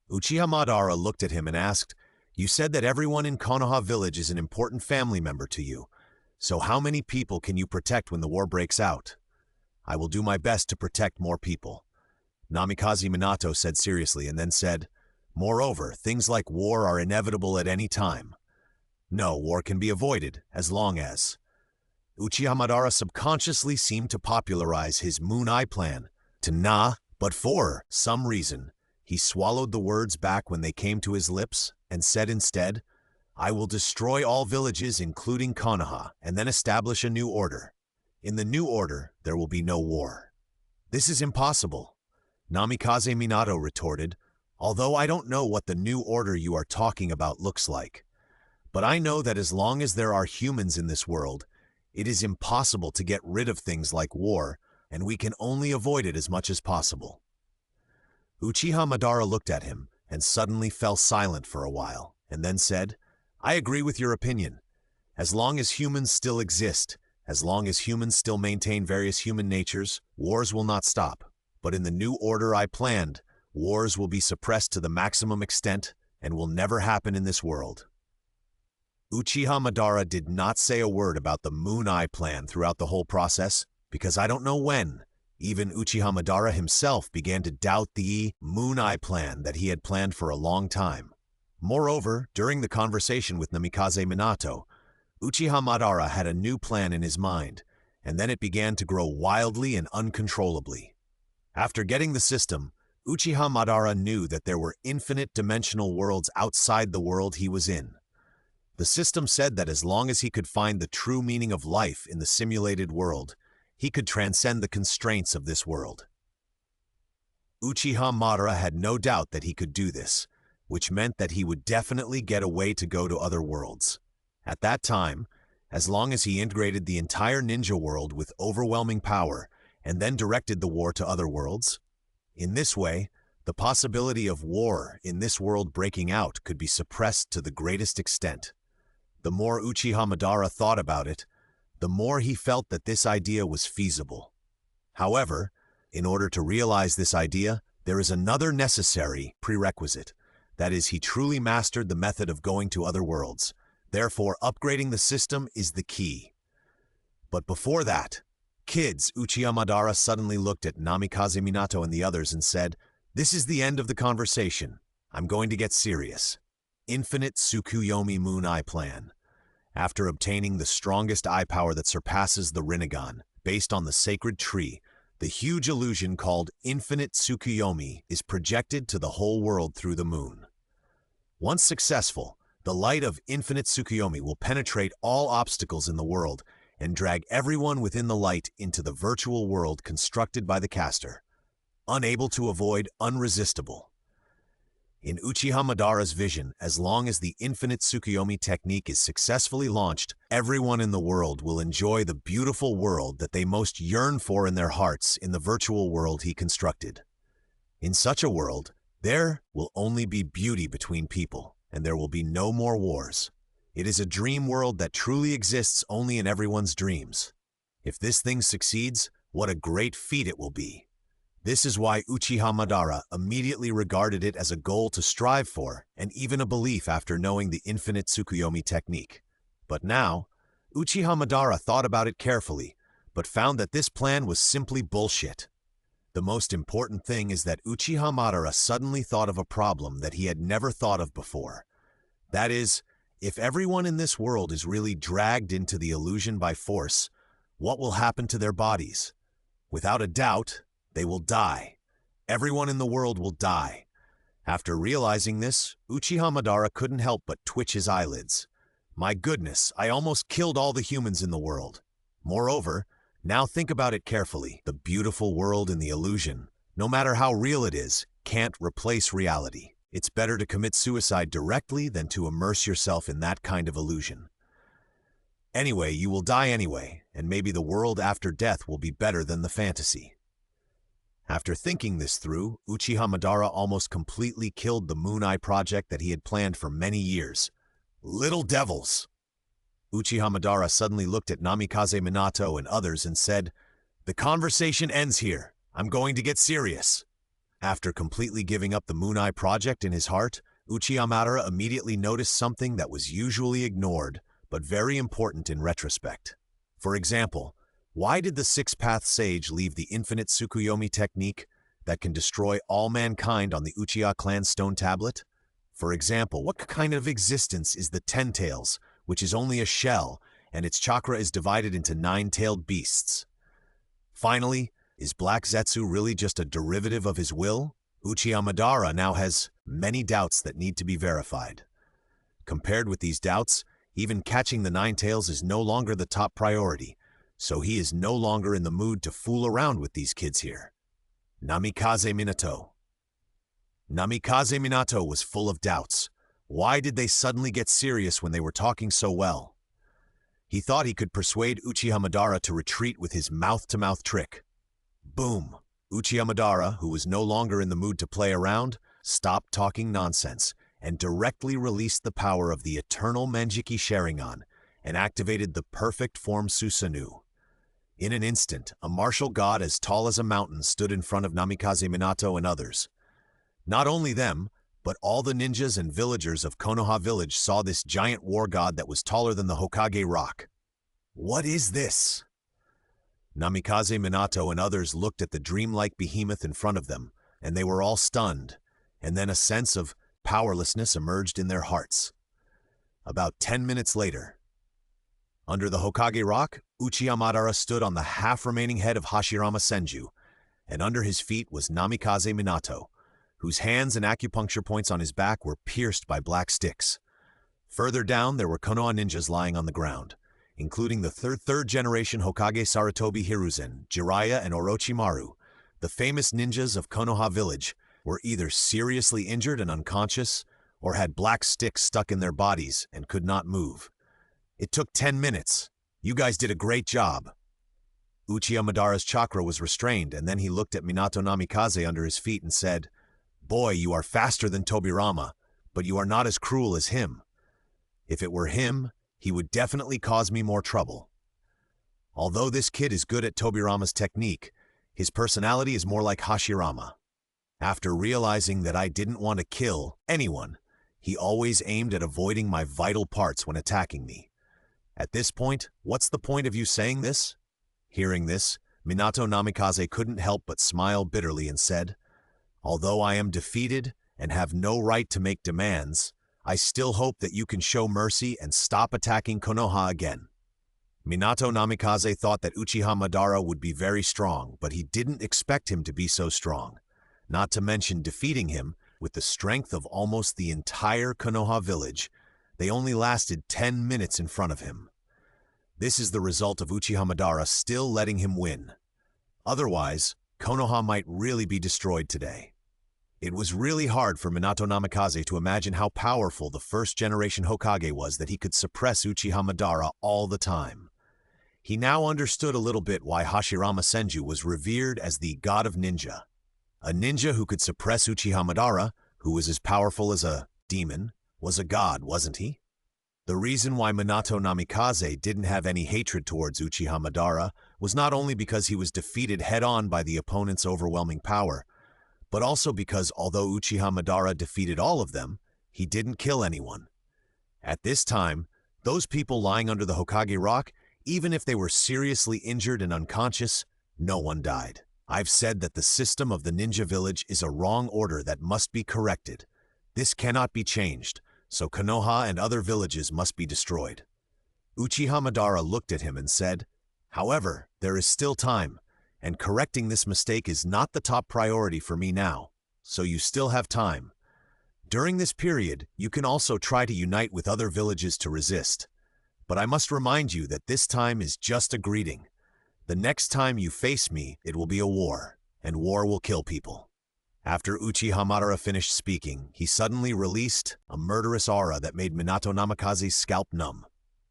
Uchiha Madara looked at him and asked, "You said that everyone in Konoha village is an important family member to you. So how many people can you protect when the war breaks out?" "I will do my best to protect more people," Namikaze Minato said seriously and then said, "Moreover, things like war are inevitable at any time. No, war can be avoided as long as..." Uchiha Madara subconsciously seemed to popularize his Moon Eye plan but for some reason, he swallowed the words back when they came to his lips and said instead, "I will destroy all villages including Konoha and then establish a new order. In the new order, there will be no war." "This is impossible," Namikaze Minato retorted, "although I don't know what the new order you are talking about looks like. But I know that as long as there are humans in this world, it is impossible to get rid of things like war, and we can only avoid it as much as possible." Uchiha Madara looked at him and suddenly fell silent for a while, and then said, "I agree with your opinion. As long as humans still exist, as long as humans still maintain various human natures, wars will not stop. But in the new order I planned, wars will be suppressed to the maximum extent and will never happen in this world." Uchiha Madara did not say a word about the Moon Eye plan throughout the whole process, because I don't know when, even Uchiha Madara himself began to doubt the Moon Eye plan that he had planned for a long time. Moreover, during the conversation with Namikaze Minato, Uchiha Madara had a new plan in his mind, and then it began to grow wildly and uncontrollably. After getting the system, Uchiha Madara knew that there were infinite dimensional worlds outside the world he was in. The system said that as long as he could find the true meaning of life in the simulated world, he could transcend the constraints of this world. Uchiha Madara had no doubt that he could do this, which meant that he would definitely get a way to go to other worlds. At that time, as long as he integrated the entire ninja world with overwhelming power and then directed the war to other worlds, in this way, the possibility of war in this world breaking out could be suppressed to the greatest extent. The more Uchiha Madara thought about it, the more he felt that this idea was feasible. However, in order to realize this idea, there is another necessary prerequisite. That is, he truly mastered the method of going to other worlds. Therefore, upgrading the system is the key. But before that, "Kids," Uchiha Madara suddenly looked at Namikaze Minato and the others and said, "This is the end of the conversation. I'm going to get serious. Infinite Tsukuyomi Moon Eye Plan. After obtaining the strongest eye power that surpasses the Rinnegan, based on the sacred tree, the huge illusion called Infinite Tsukuyomi is projected to the whole world through the moon. Once successful, the light of Infinite Tsukuyomi will penetrate all obstacles in the world and drag everyone within the light into the virtual world constructed by the caster. Unable to avoid, unresistible." In Uchiha Madara's vision, as long as the Infinite Tsukuyomi technique is successfully launched, everyone in the world will enjoy the beautiful world that they most yearn for in their hearts in the virtual world he constructed. In such a world, there will only be beauty between people, and there will be no more wars. It is a dream world that truly exists only in everyone's dreams. If this thing succeeds, what a great feat it will be. This is why Uchiha Madara immediately regarded it as a goal to strive for, and even a belief after knowing the Infinite Tsukuyomi technique. But now, Uchiha Madara thought about it carefully, but found that this plan was simply bullshit. The most important thing is that Uchiha Madara suddenly thought of a problem that he had never thought of before. That is, if everyone in this world is really dragged into the illusion by force, what will happen to their bodies? Without a doubt, they will die. Everyone in the world will die. After realizing this, Uchiha Madara couldn't help but twitch his eyelids. My goodness, I almost killed all the humans in the world. Moreover, now think about it carefully. The beautiful world and the illusion, no matter how real it is, can't replace reality. It's better to commit suicide directly than to immerse yourself in that kind of illusion. Anyway, you will die anyway, and maybe the world after death will be better than the fantasy. After thinking this through, Uchiha Madara almost completely killed the Moon Eye project that he had planned for many years. Little devils! Uchiha Madara suddenly looked at Namikaze Minato and others and said, "The conversation ends here. I'm going to get serious." After completely giving up the Moon Eye project in his heart, Uchiha Madara immediately noticed something that was usually ignored, but very important in retrospect. For example, why did the Six-Path Sage leave the infinite Tsukuyomi technique that can destroy all mankind on the Uchiha clan's stone tablet? For example, what kind of existence is the Ten-Tails, which is only a shell, and its chakra is divided into 9-tailed beasts? Finally, is Black Zetsu really just a derivative of his will? Uchiha Madara now has many doubts that need to be verified. Compared with these doubts, even catching the 9-tails is no longer the top priority, so he is no longer in the mood to fool around with these kids here. Namikaze Minato. Namikaze Minato was full of doubts. Why did they suddenly get serious when they were talking so well? He thought he could persuade Uchiha Madara to retreat with his mouth-to-mouth trick. Boom! Uchiha Madara, who was no longer in the mood to play around, stopped talking nonsense and directly released the power of the eternal Manjiki Sharingan and activated the perfect form Susanoo. In an instant, a martial god as tall as a mountain stood in front of Namikaze Minato and others. Not only them, but all the ninjas and villagers of Konoha village saw this giant war god that was taller than the Hokage rock. What is this? Namikaze Minato and others looked at the dreamlike behemoth in front of them, and they were all stunned, and then a sense of powerlessness emerged in their hearts. About 10 minutes later, under the Hokage rock, Uchiha Madara stood on the half-remaining head of Hashirama Senju, and under his feet was Namikaze Minato, whose hands and acupuncture points on his back were pierced by black sticks. Further down, there were Konoha ninjas lying on the ground, including the third-generation Hokage Sarutobi Hiruzen, Jiraiya, and Orochimaru. The famous ninjas of Konoha village were either seriously injured and unconscious, or had black sticks stuck in their bodies and could not move. It took 10 minutes. You guys did a great job. Uchiha Madara's chakra was restrained, and then he looked at Minato Namikaze under his feet and said, "Boy, you are faster than Tobirama, but you are not as cruel as him. If it were him, he would definitely cause me more trouble. Although this kid is good at Tobirama's technique, his personality is more like Hashirama. After realizing that I didn't want to kill anyone, he always aimed at avoiding my vital parts when attacking me. At this point, what's the point of you saying this?" Hearing this, Minato Namikaze couldn't help but smile bitterly and said, "Although I am defeated and have no right to make demands, I still hope that you can show mercy and stop attacking Konoha again." Minato Namikaze thought that Uchiha Madara would be very strong, but he didn't expect him to be so strong, not to mention defeating him with the strength of almost the entire Konoha village. They only lasted 10 minutes in front of him. This is the result of Uchiha Madara still letting him win. Otherwise, Konoha might really be destroyed today. It was really hard for Minato Namikaze to imagine how powerful the first-generation Hokage was that he could suppress Uchiha Madara all the time. He now understood a little bit why Hashirama Senju was revered as the god of ninja. A ninja who could suppress Uchiha Madara, who was as powerful as a demon, was a god, wasn't he? The reason why Minato Namikaze didn't have any hatred towards Uchiha Madara was not only because he was defeated head-on by the opponent's overwhelming power, but also because although Uchiha Madara defeated all of them, he didn't kill anyone. At this time, those people lying under the Hokage rock, even if they were seriously injured and unconscious, no one died. I've said that the system of the ninja village is a wrong order that must be corrected. This cannot be changed, so Konoha and other villages must be destroyed. Uchiha Madara looked at him and said, "However, there is still time, and correcting this mistake is not the top priority for me now, so you still have time. During this period, you can also try to unite with other villages to resist. But I must remind you that this time is just a greeting. The next time you face me, it will be a war, and war will kill people. After Uchiha Madara finished speaking, he suddenly released a murderous aura that made Minato Namikaze's scalp numb.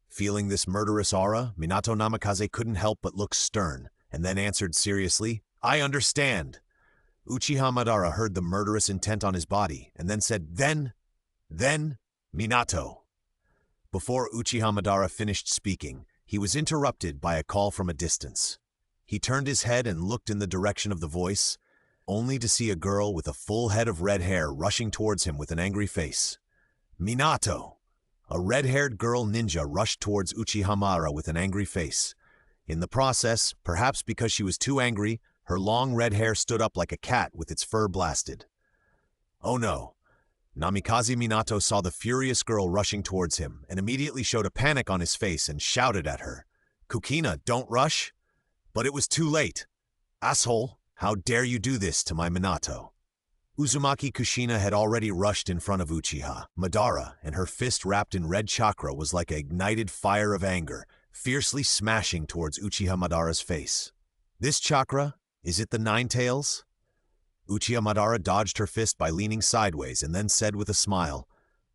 Feeling this murderous aura, Minato Namikaze couldn't help but look stern, and then answered seriously, "I understand." Uchiha Madara heard the murderous intent on his body, and then said, Then, Minato. Before Uchiha Madara finished speaking, he was interrupted by a call from a distance. He turned his head and looked in the direction of the voice, only to see a girl with a full head of red hair rushing towards him with an angry face. Minato! A red-haired girl ninja rushed towards Uchiha Madara with an angry face. In the process, perhaps because she was too angry, her long red hair stood up like a cat with its fur blasted. Oh no! Namikaze Minato saw the furious girl rushing towards him and immediately showed a panic on his face and shouted at her, "Kukina, don't rush!" But it was too late. "Asshole, how dare you do this to my Minato?" Uzumaki Kushina had already rushed in front of Uchiha Madara, and her fist wrapped in red chakra was like an ignited fire of anger, fiercely smashing towards Uchiha Madara's face. This chakra, is it the Nine Tails? Uchiha Madara dodged her fist by leaning sideways and then said with a smile,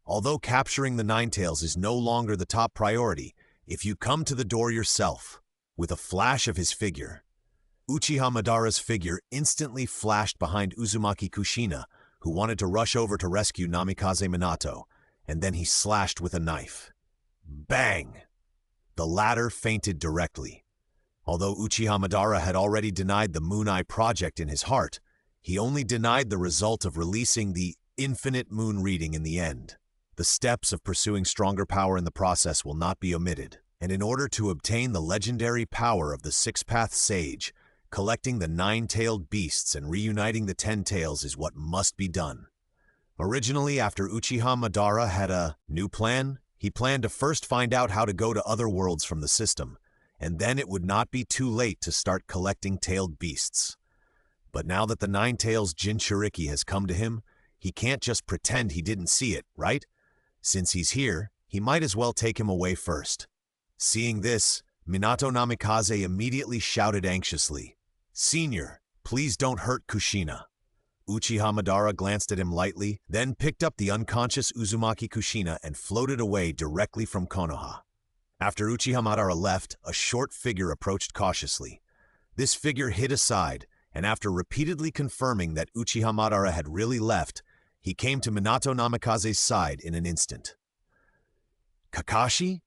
"Although capturing the Nine Tails is no longer the top priority, if you come to the door yourself." With a flash of his figure, Uchiha Madara's figure instantly flashed behind Uzumaki Kushina, who wanted to rush over to rescue Namikaze Minato, and then he slashed with a knife. Bang! The latter fainted directly. Although Uchiha Madara had already denied the Moon Eye project in his heart, he only denied the result of releasing the infinite moon reading in the end. The steps of pursuing stronger power in the process will not be omitted, and in order to obtain the legendary power of the Six-Path Sage, collecting the nine-tailed beasts and reuniting the 10 tails is what must be done. Originally, after Uchiha Madara had a new plan, he planned to first find out how to go to other worlds from the system, and then it would not be too late to start collecting tailed beasts. But now that the Nine Tails Jinchuriki has come to him, he can't just pretend he didn't see it, right? Since he's here, he might as well take him away first. Seeing this, Minato Namikaze immediately shouted anxiously, "Senior, please don't hurt Kushina." Uchiha Madara glanced at him lightly, then picked up the unconscious Uzumaki Kushina and floated away directly from Konoha. After Uchiha Madara left, a short figure approached cautiously. This figure hid aside, and after repeatedly confirming that Uchiha Madara had really left, he came to Minato Namikaze's side in an instant. Kakashi?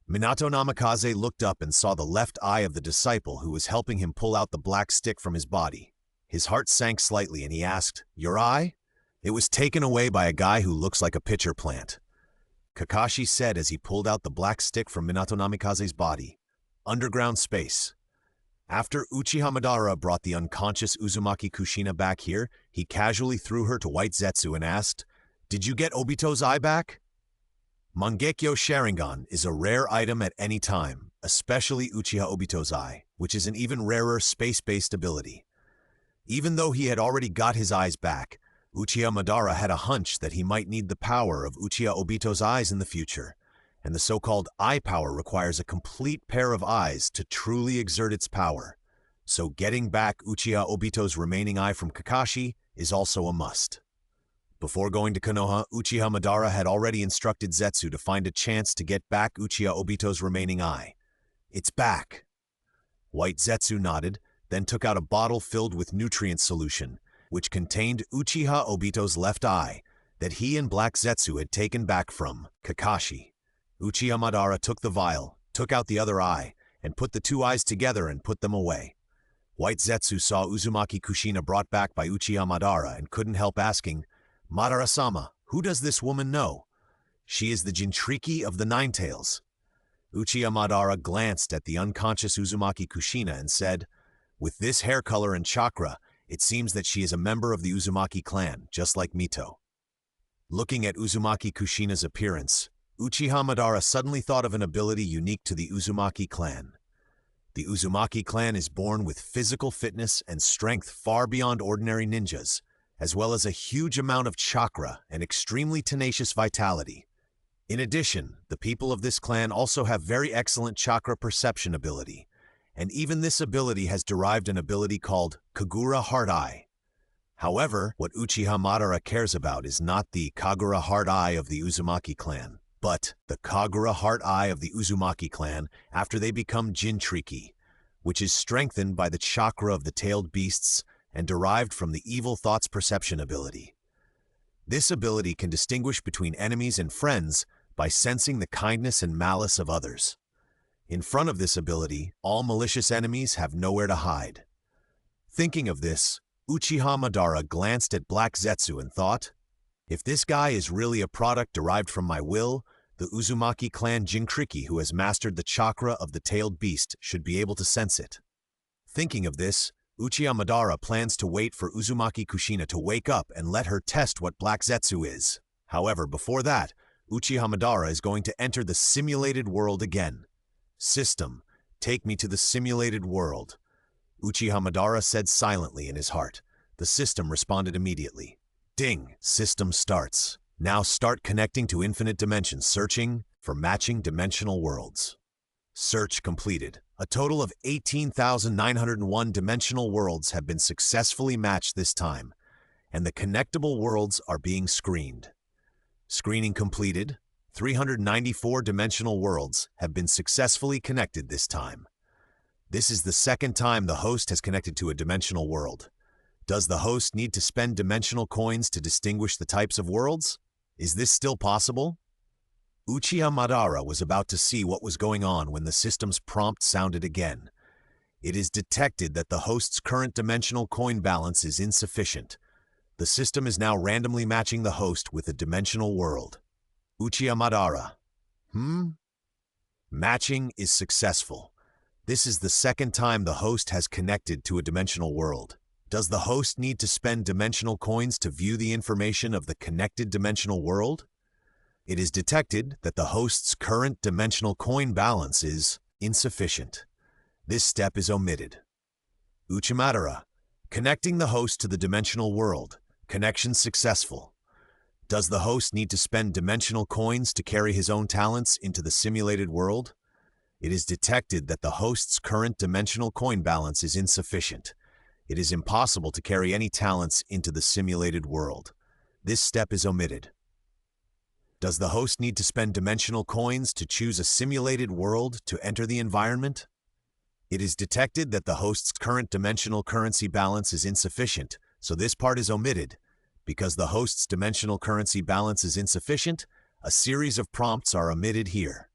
Minato Namikaze looked up and saw the left eye of the disciple who was helping him pull out the black stick from his body. His heart sank slightly and he asked, "Your eye?" "It was taken away by a guy who looks like a pitcher plant," Kakashi said as he pulled out the black stick from Minato Namikaze's body. Underground space. After Uchiha Madara brought the unconscious Uzumaki Kushina back here, he casually threw her to White Zetsu and asked, "Did you get Obito's eye back?" Mangekyo Sharingan is a rare item at any time, especially Uchiha Obito's eye, which is an even rarer space-based ability. Even though he had already got his eyes back, Uchiha Madara had a hunch that he might need the power of Uchiha Obito's eyes in the future, and the so-called eye power requires a complete pair of eyes to truly exert its power. So getting back Uchiha Obito's remaining eye from Kakashi is also a must. Before going to Konoha, Uchiha Madara had already instructed Zetsu to find a chance to get back Uchiha Obito's remaining eye. "It's back." White Zetsu nodded, then took out a bottle filled with nutrient solution, which contained Uchiha Obito's left eye that he and Black Zetsu had taken back from Kakashi. Uchiha Madara took the vial, took out the other eye, and put the two eyes together and put them away. White Zetsu saw Uzumaki Kushina brought back by Uchiha Madara and couldn't help asking, "Madara-sama, who does this woman know?" "She is the Jinchuriki of the Nine Tails." Uchiha Madara glanced at the unconscious Uzumaki Kushina and said, "With this hair color and chakra, it seems that she is a member of the Uzumaki clan, just like Mito." Looking at Uzumaki Kushina's appearance, Uchiha Madara suddenly thought of an ability unique to the Uzumaki clan. The Uzumaki clan is born with physical fitness and strength far beyond ordinary ninjas, as well as a huge amount of chakra and extremely tenacious vitality. In addition, the people of this clan also have very excellent chakra perception ability, and even this ability has derived an ability called Kagura Heart Eye. However, what Uchiha Madara cares about is not the Kagura Heart Eye of the Uzumaki clan, but the Kagura Heart Eye of the Uzumaki clan after they become Jinchuriki, which is strengthened by the chakra of the tailed beasts and derived from the evil thoughts perception ability. This ability can distinguish between enemies and friends by sensing the kindness and malice of others. In front of this ability, all malicious enemies have nowhere to hide. Thinking of this, Uchiha Madara glanced at Black Zetsu and thought, if this guy is really a product derived from my will, the Uzumaki clan Jinchuriki who has mastered the chakra of the tailed beast should be able to sense it. Thinking of this, Uchiha Madara plans to wait for Uzumaki Kushina to wake up and let her test what Black Zetsu is. However, before that, Uchiha Madara is going to enter the simulated world again. System, take me to the simulated world. Uchiha Madara said silently in his heart. The system responded immediately. Ding! System starts. Now start connecting to infinite dimensions, searching for matching dimensional worlds. Search completed. A total of 18,901 dimensional worlds have been successfully matched this time, and the connectable worlds are being screened. Screening completed. 394 dimensional worlds have been successfully connected this time. This is the second time the host has connected to a dimensional world. Does the host need to spend dimensional coins to distinguish the types of worlds? Is this still possible? Uchiha Madara was about to see what was going on when the system's prompt sounded again. It is detected that the host's current dimensional coin balance is insufficient. The system is now randomly matching the host with a dimensional world. Uchiha Madara. Matching is successful. This is the second time the host has connected to a dimensional world. Does the host need to spend dimensional coins to view the information of the connected dimensional world? It is detected that the host's current dimensional coin balance is insufficient. This step is omitted. Uchiha Madara. Connecting the host to the dimensional world. Connection successful. Does the host need to spend dimensional coins to carry his own talents into the simulated world? It is detected that the host's current dimensional coin balance is insufficient. It is impossible to carry any talents into the simulated world. This step is omitted. Does the host need to spend dimensional coins to choose a simulated world to enter the environment? It is detected that the host's current dimensional currency balance is insufficient, so this part is omitted. Because the host's dimensional currency balance is insufficient, a series of prompts are omitted here.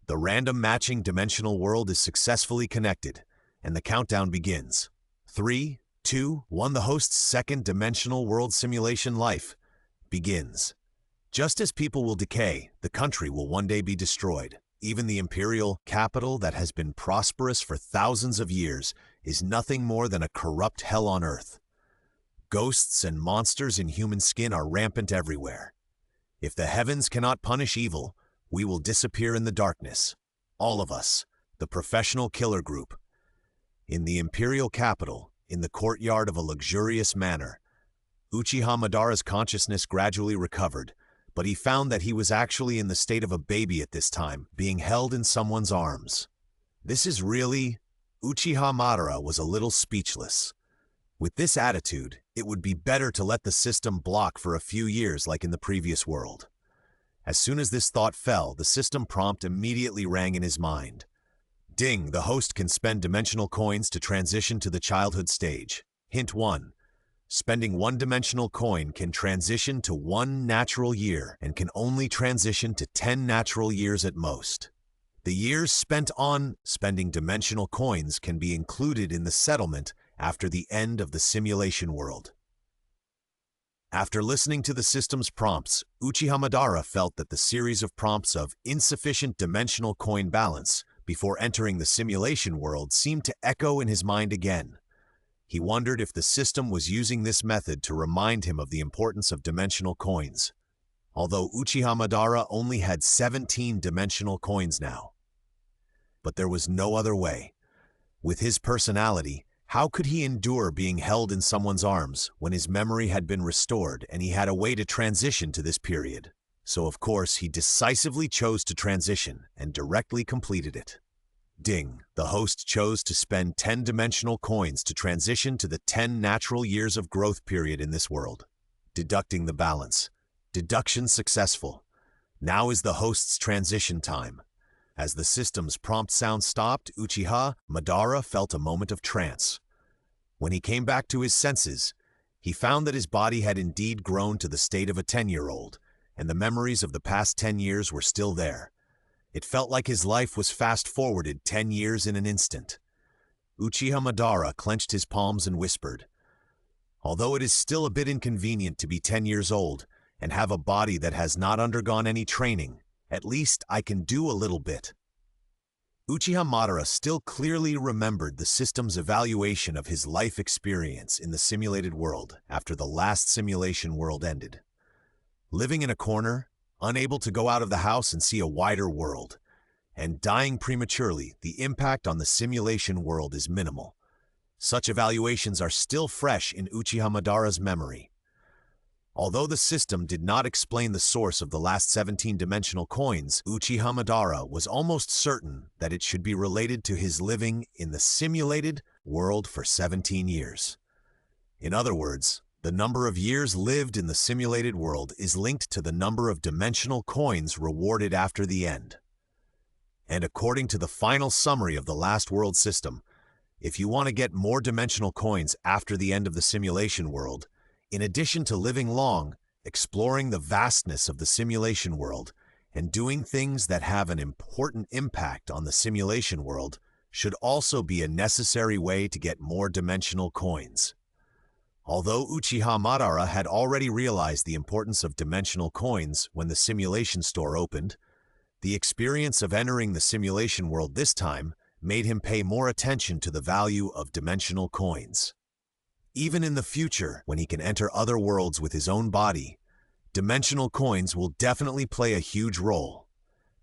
The random matching dimensional world is successfully connected, and the countdown begins. 3, 2, 1. The host's second dimensional world simulation life begins. Just as people will decay, the country will one day be destroyed. Even the imperial capital that has been prosperous for thousands of years is nothing more than a corrupt hell on earth. Ghosts and monsters in human skin are rampant everywhere. If the heavens cannot punish evil, we will disappear in the darkness. All of us, the professional killer group. In the imperial capital, in the courtyard of a luxurious manor, Uchiha Madara's consciousness gradually recovered, but he found that he was actually in the state of a baby at this time, being held in someone's arms. This is really... Uchiha Madara was a little speechless. With this attitude, it would be better to let the system block for a few years like in the previous world. As soon as this thought fell, the system prompt immediately rang in his mind. Ding, the host can spend dimensional coins to transition to the childhood stage. Hint 1. Spending one dimensional coin can transition to 1 natural year and can only transition to 10 natural years at most. The years spent on spending dimensional coins can be included in the settlement after the end of the simulation world. After listening to the system's prompts, Uchiha Madara felt that the series of prompts of insufficient dimensional coin balance before entering the simulation world seemed to echo in his mind again. He wondered if the system was using this method to remind him of the importance of dimensional coins, although Uchiha Madara only had 17 dimensional coins now. But there was no other way. With his personality, How could he endure being held in someone's arms when his memory had been restored and he had a way to transition to this period? So of course, he decisively chose to transition and directly completed it. Ding, the host chose to spend 10-dimensional coins to transition to the 10 natural years of growth period in this world. Deducting the balance. Deduction successful. Now is the host's transition time. As the system's prompt sound stopped, Uchiha Madara felt a moment of trance. When he came back to his senses, he found that his body had indeed grown to the state of a 10-year-old, and the memories of the past 10 years were still there. It felt like his life was fast-forwarded 10 years in an instant. Uchiha Madara clenched his palms and whispered, "Although it is still a bit inconvenient to be 10 years old and have a body that has not undergone any training, at least I can do a little bit." Uchiha Madara still clearly remembered the system's evaluation of his life experience in the simulated world after the last simulation world ended. Living in a corner, unable to go out of the house and see a wider world, and dying prematurely, the impact on the simulation world is minimal. Such evaluations are still fresh in Uchiha Madara's memory. Although the system did not explain the source of the last 17-dimensional coins, Uchiha Madara was almost certain that it should be related to his living in the simulated world for 17 years. In other words, the number of years lived in the simulated world is linked to the number of dimensional coins rewarded after the end. And according to the final summary of the last world system, if you want to get more dimensional coins after the end of the simulation world, in addition to living long, exploring the vastness of the simulation world, and doing things that have an important impact on the simulation world, should also be a necessary way to get more dimensional coins. Although Uchiha Madara had already realized the importance of dimensional coins when the simulation store opened, the experience of entering the simulation world this time made him pay more attention to the value of dimensional coins. Even in the future, when he can enter other worlds with his own body, dimensional coins will definitely play a huge role.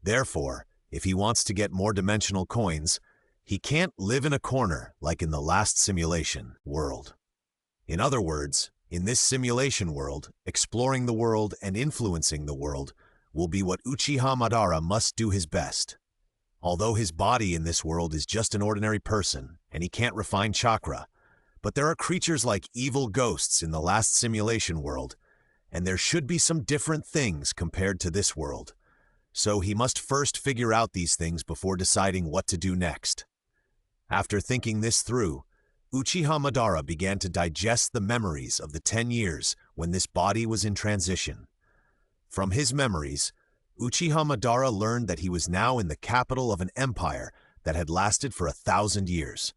Therefore, if he wants to get more dimensional coins, he can't live in a corner like in the last simulation world. In other words, in this simulation world, exploring the world and influencing the world will be what Uchiha Madara must do his best. Although his body in this world is just an ordinary person and he can't refine chakra, but there are creatures like evil ghosts in the last simulation world, and there should be some different things compared to this world. So he must first figure out these things before deciding what to do next. After thinking this through, Uchiha Madara began to digest the memories of the 10 years when this body was in transition. From his memories, Uchiha Madara learned that he was now in the capital of an empire that had lasted for 1,000 years.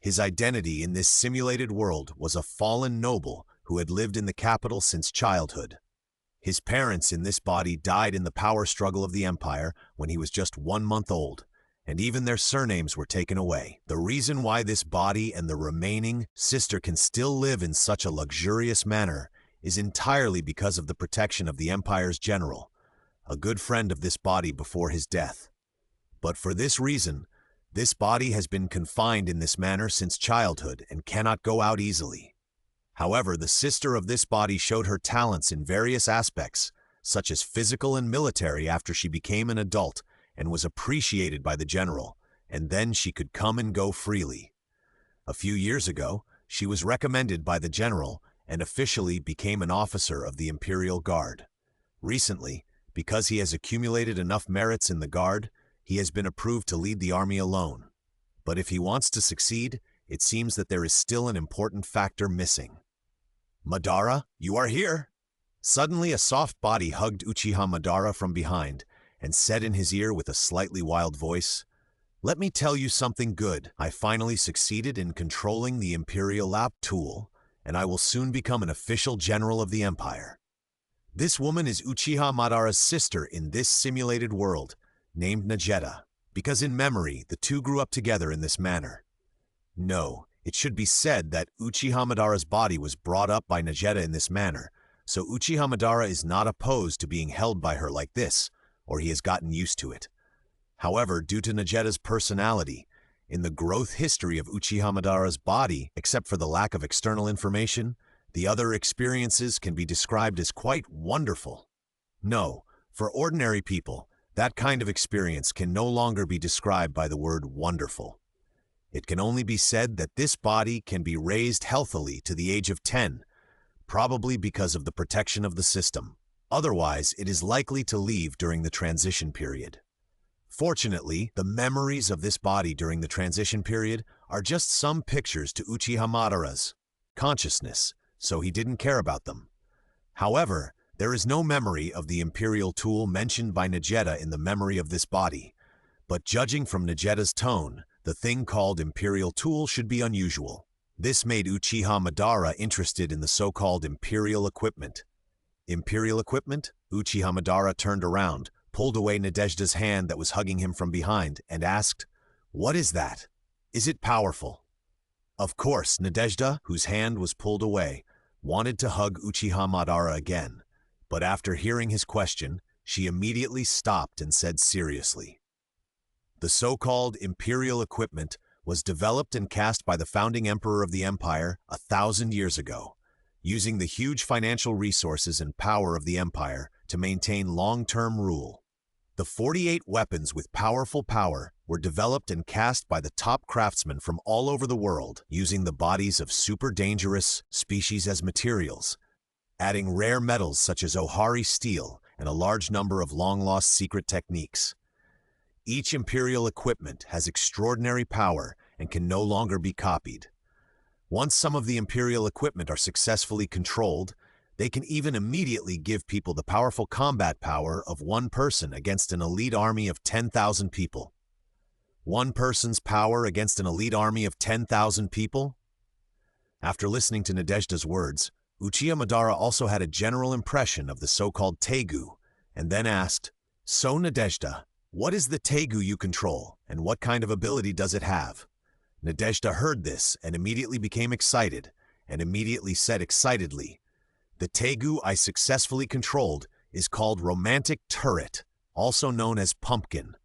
His identity in this simulated world was a fallen noble who had lived in the capital since childhood. His parents in this body died in the power struggle of the empire when he was just 1 month old, and even their surnames were taken away. The reason why this body and the remaining sister can still live in such a luxurious manner is entirely because of the protection of the empire's general, a good friend of this body before his death. But for this reason, this body has been confined in this manner since childhood and cannot go out easily. However, the sister of this body showed her talents in various aspects, such as physical and military after she became an adult and was appreciated by the general, and then she could come and go freely. A few years ago, she was recommended by the general and officially became an officer of the Imperial Guard. Recently, because he has accumulated enough merits in the Guard, he has been approved to lead the army alone. But if he wants to succeed, it seems that there is still an important factor missing. "Madara, you are here!" Suddenly, a soft body hugged Uchiha Madara from behind and said in his ear with a slightly wild voice, "Let me tell you something good. I finally succeeded in controlling the Imperial Lap tool, and I will soon become an official general of the Empire." This woman is Uchiha Madara's sister in this simulated world, named Najeta, because in memory the two grew up together in this manner. No, it should be said that Uchiha Madara's body was brought up by Najeta in this manner, so Uchiha Madara is not opposed to being held by her like this, or he has gotten used to it. However, due to Najeta's personality, in the growth history of Uchiha Madara's body, except for the lack of external information, the other experiences can be described as quite wonderful. No, for ordinary people, that kind of experience can no longer be described by the word wonderful. It can only be said that this body can be raised healthily to the age of 10, probably because of the protection of the system. Otherwise, it is likely to leave during the transition period. Fortunately, the memories of this body during the transition period are just some pictures to Uchiha Madara's consciousness, so he didn't care about them. However, there is no memory of the Imperial tool mentioned by Negeta in the memory of this body, but judging from Negeta's tone, the thing called Imperial tool should be unusual. This made Uchiha Madara interested in the so-called Imperial equipment. Imperial equipment? Uchiha Madara turned around, pulled away Nadezhda's hand that was hugging him from behind, and asked, "What is that? Is it powerful?" Of course, Nadezhda, whose hand was pulled away, wanted to hug Uchiha Madara again, but after hearing his question, she immediately stopped and said seriously, "The so-called Imperial equipment was developed and cast by the founding emperor of the empire 1,000 years ago, using the huge financial resources and power of the empire to maintain long-term rule. The 48 weapons with powerful power were developed and cast by the top craftsmen from all over the world, using the bodies of super dangerous species as materials, adding rare metals such as Ohari steel and a large number of long-lost secret techniques. Each Imperial equipment has extraordinary power and can no longer be copied. Once some of the Imperial equipment are successfully controlled, they can even immediately give people the powerful combat power of one person against an elite army of 10,000 people. One person's power against an elite army of 10,000 people? After listening to Nadezhda's words, Uchiha Madara also had a general impression of the so-called Tegu, and then asked, "So Nadezhda, what is the Tegu you control, and what kind of ability does it have?" Nadezhda heard this and immediately became excited, and immediately said excitedly, "The Tegu I successfully controlled is called Romantic Turret, also known as Pumpkin.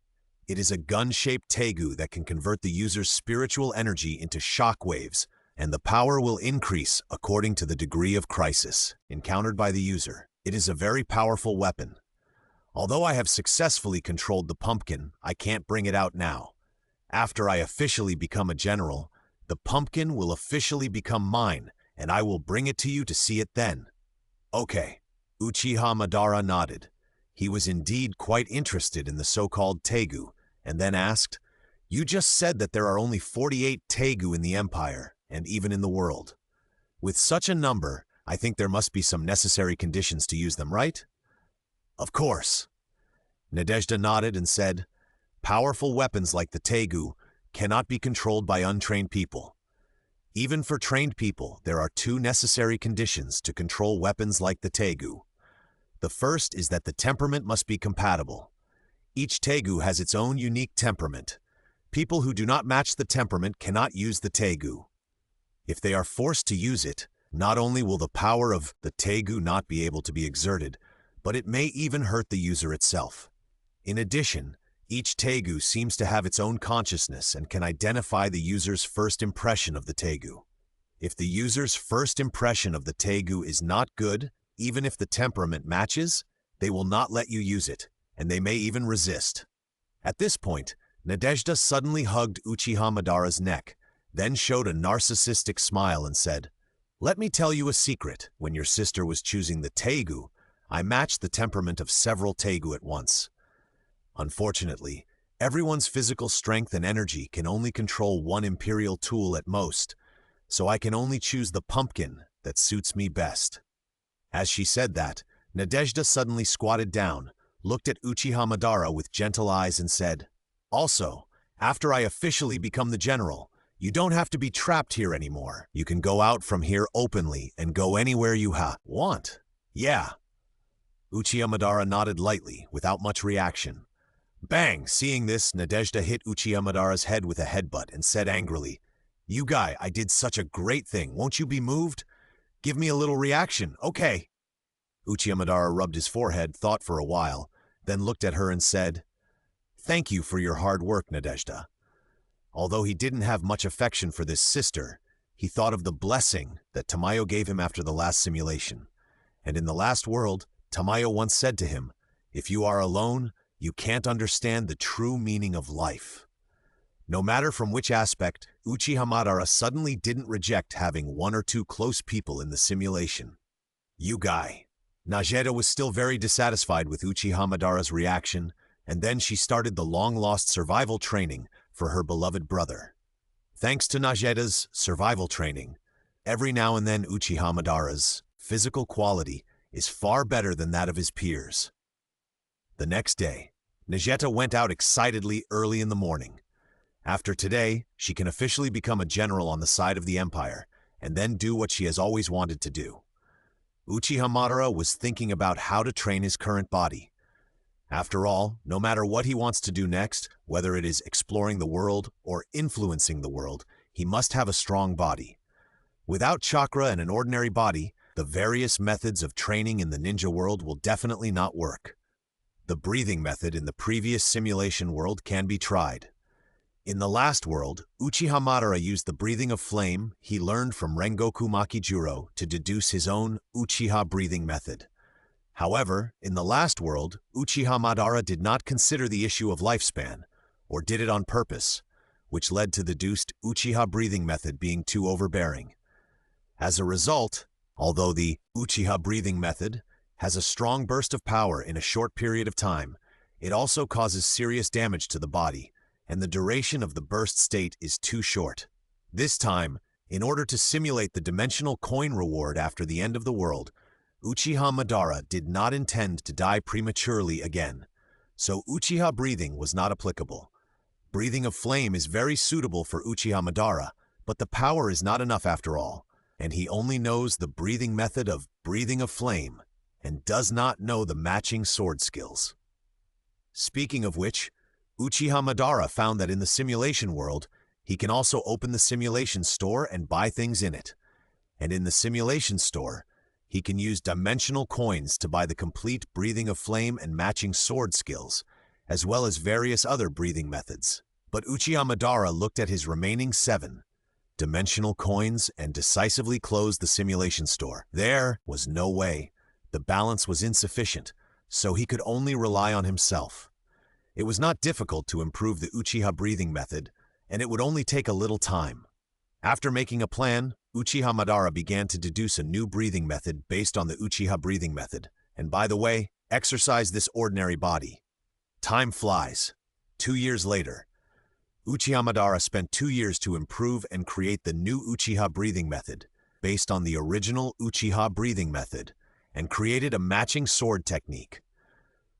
It is a gun-shaped Tegu that can convert the user's spiritual energy into shock waves, and the power will increase according to the degree of crisis encountered by the user. It is a very powerful weapon. Although I have successfully controlled the Pumpkin, I can't bring it out now. After I officially become a general, the Pumpkin will officially become mine, and I will bring it to you to see it then." Okay. Uchiha Madara nodded. He was indeed quite interested in the so-called Tegu, and then asked, "You just said that there are only 48 Tegu in the Empire, and even in the world. With such a number, I think there must be some necessary conditions to use them, right?" "Of course." Nadezhda nodded and said, "Powerful weapons like the Tegu cannot be controlled by untrained people. Even for trained people, there are two necessary conditions to control weapons like the Tegu. The first is that the temperament must be compatible. Each Tegu has its own unique temperament. People who do not match the temperament cannot use the Tegu. If they are forced to use it, not only will the power of the Tegu not be able to be exerted, but it may even hurt the user itself. In addition, each Tegu seems to have its own consciousness and can identify the user's first impression of the Tegu. If the user's first impression of the Tegu is not good, even if the temperament matches, they will not let you use it, and they may even resist." At this point, Nadezhda suddenly hugged Uchiha Madara's neck, then showed a narcissistic smile and said, "Let me tell you a secret. When your sister was choosing the Tegu, I matched the temperament of several Tegu at once. Unfortunately, everyone's physical strength and energy can only control one Imperial tool at most, so I can only choose the Pumpkin that suits me best." As she said that, Nadezhda suddenly squatted down, looked at Uchiha Madara with gentle eyes and said, "Also, after I officially become the general, you don't have to be trapped here anymore. You can go out from here openly and go anywhere you want." "Yeah." Uchiha Madara nodded lightly, without much reaction. Bang! Seeing this, Nadezhda hit Uchiha Madara's head with a headbutt and said angrily, "You guy, I did such a great thing. Won't you be moved? Give me a little reaction, okay?" Uchiha Madara rubbed his forehead, thought for a while, then looked at her and said, "Thank you for your hard work, Nadezhda. Although he didn't have much affection for this sister, he thought of the blessing that Tamayo gave him after the last simulation. And in the last world, Tamayo once said to him, "If you are alone, you can't understand the true meaning of life." No matter from which aspect, Uchiha Madara suddenly didn't reject having one or two close people in the simulation. Yugai. Najeda was still very dissatisfied with Uchiha Madara's reaction, and then she started the long-lost survival training for her beloved brother. Thanks to Najeda's survival training, every now and then Uchiha Madara's physical quality is far better than that of his peers. The next day, Najeta went out excitedly early in the morning. After today, she can officially become a general on the side of the Empire, and then do what she has always wanted to do. Uchiha Madara was thinking about how to train his current body. After all, no matter what he wants to do next, whether it is exploring the world or influencing the world, he must have a strong body. Without chakra and an ordinary body, the various methods of training in the ninja world will definitely not work. The breathing method in the previous simulation world can be tried. In the last world, Uchiha Madara used the breathing of flame he learned from Rengoku Makijuro to deduce his own Uchiha breathing method. However, in the last world, Uchiha Madara did not consider the issue of lifespan, or did it on purpose, which led to the deduced Uchiha breathing method being too overbearing. As a result, although the Uchiha breathing method has a strong burst of power in a short period of time, it also causes serious damage to the body, and the duration of the burst state is too short. This time, in order to simulate the dimensional coin reward after the end of the world, Uchiha Madara did not intend to die prematurely again, so Uchiha breathing was not applicable. Breathing of flame is very suitable for Uchiha Madara, but the power is not enough after all, and he only knows the breathing method of breathing of flame, and does not know the matching sword skills. Speaking of which, Uchiha Madara found that in the simulation world, he can also open the simulation store and buy things in it. And in the simulation store, he can use dimensional coins to buy the complete breathing of flame and matching sword skills, as well as various other breathing methods. But Uchiha Madara looked at his remaining 7 dimensional coins and decisively closed the simulation store. There was no way. The balance was insufficient, so he could only rely on himself. It was not difficult to improve the Uchiha breathing method, and it would only take a little time. After making a plan, Uchiha Madara began to deduce a new breathing method based on the Uchiha breathing method, and by the way, exercise this ordinary body. Time flies. 2 years later, Uchiha Madara spent 2 years to improve and create the new Uchiha breathing method, based on the original Uchiha breathing method, and created a matching sword technique.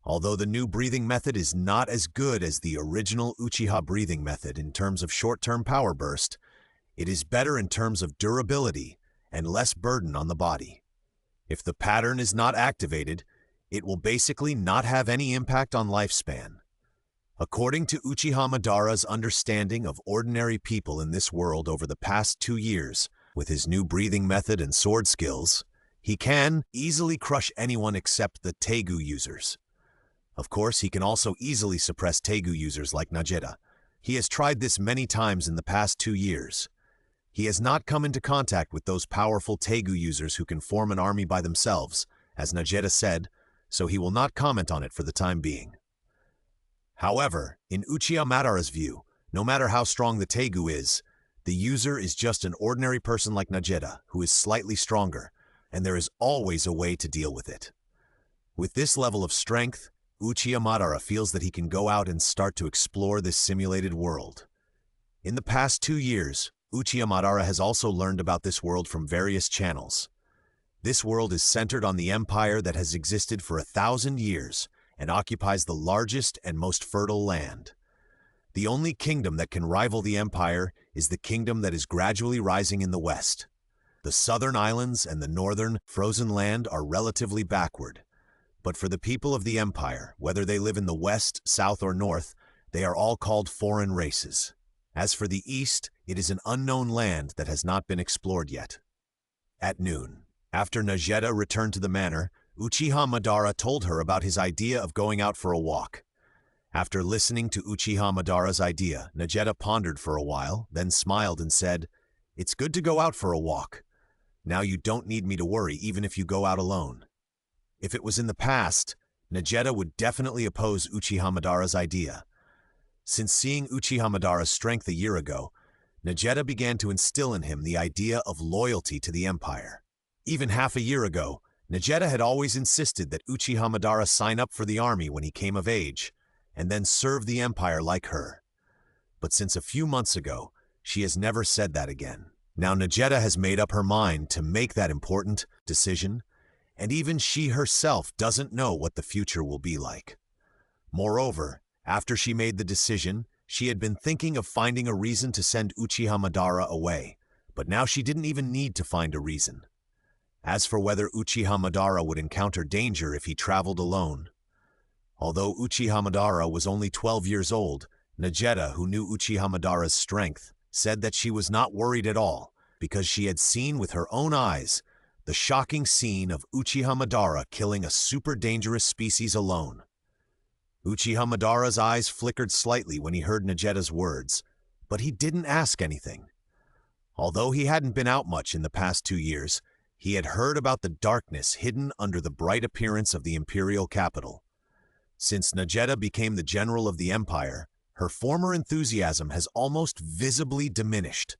Although the new breathing method is not as good as the original Uchiha breathing method in terms of short-term power burst, it is better in terms of durability and less burden on the body. If the pattern is not activated, it will basically not have any impact on lifespan. According to Uchiha Madara's understanding of ordinary people in this world over the past 2 years, with his new breathing method and sword skills, he can easily crush anyone except the Teigu users. Of course, he can also easily suppress Teigu users like Najeda. He has tried this many times in the past 2 years. He has not come into contact with those powerful Teigu users who can form an army by themselves, as Najeda said, so he will not comment on it for the time being. However, in Uchiha Madara's view, no matter how strong the Teigu is, the user is just an ordinary person like Najeda, who is slightly stronger, and there is always a way to deal with it. With this level of strength, Uchiha Madara feels that he can go out and start to explore this simulated world. In the past 2 years, Uchiha Madara has also learned about this world from various channels. This world is centered on the empire that has existed for 1,000 years and occupies the largest and most fertile land. The only kingdom that can rival the empire is the kingdom that is gradually rising in the west. The southern islands and the northern, frozen land are relatively backward. But for the people of the empire, whether they live in the west, south, or north, they are all called foreign races. As for the east, it is an unknown land that has not been explored yet. At noon, after Najeda returned to the manor, Uchiha Madara told her about his idea of going out for a walk. After listening to Uchiha Madara's idea, Nageta pondered for a while, then smiled and said, "It's good to go out for a walk. Now you don't need me to worry even if you go out alone." If it was in the past, Nageta would definitely oppose Uchiha Madara's idea. Since seeing Uchiha Madara's strength a year ago, Nageta began to instill in him the idea of loyalty to the Empire. Even half a year ago, Nageta had always insisted that Uchiha Madara sign up for the army when he came of age, and then serve the Empire like her. But since a few months ago, she has never said that again. Now Nageta has made up her mind to make that important decision, and even she herself doesn't know what the future will be like. Moreover, after she made the decision, she had been thinking of finding a reason to send Uchiha Madara away, but now she didn't even need to find a reason. As for whether Uchiha Madara would encounter danger if he traveled alone, although Uchiha Madara was only 12 years old, Nageta, who knew Uchiha Madara's strength, said that she was not worried at all because she had seen with her own eyes the shocking scene of Uchiha Madara killing a super dangerous species alone. Uchiha Madara's eyes flickered slightly when he heard Nageta's words, but he didn't ask anything. Although he hadn't been out much in the past 2 years, he had heard about the darkness hidden under the bright appearance of the imperial capital. Since Nageta became the general of the empire, her former enthusiasm has almost visibly diminished,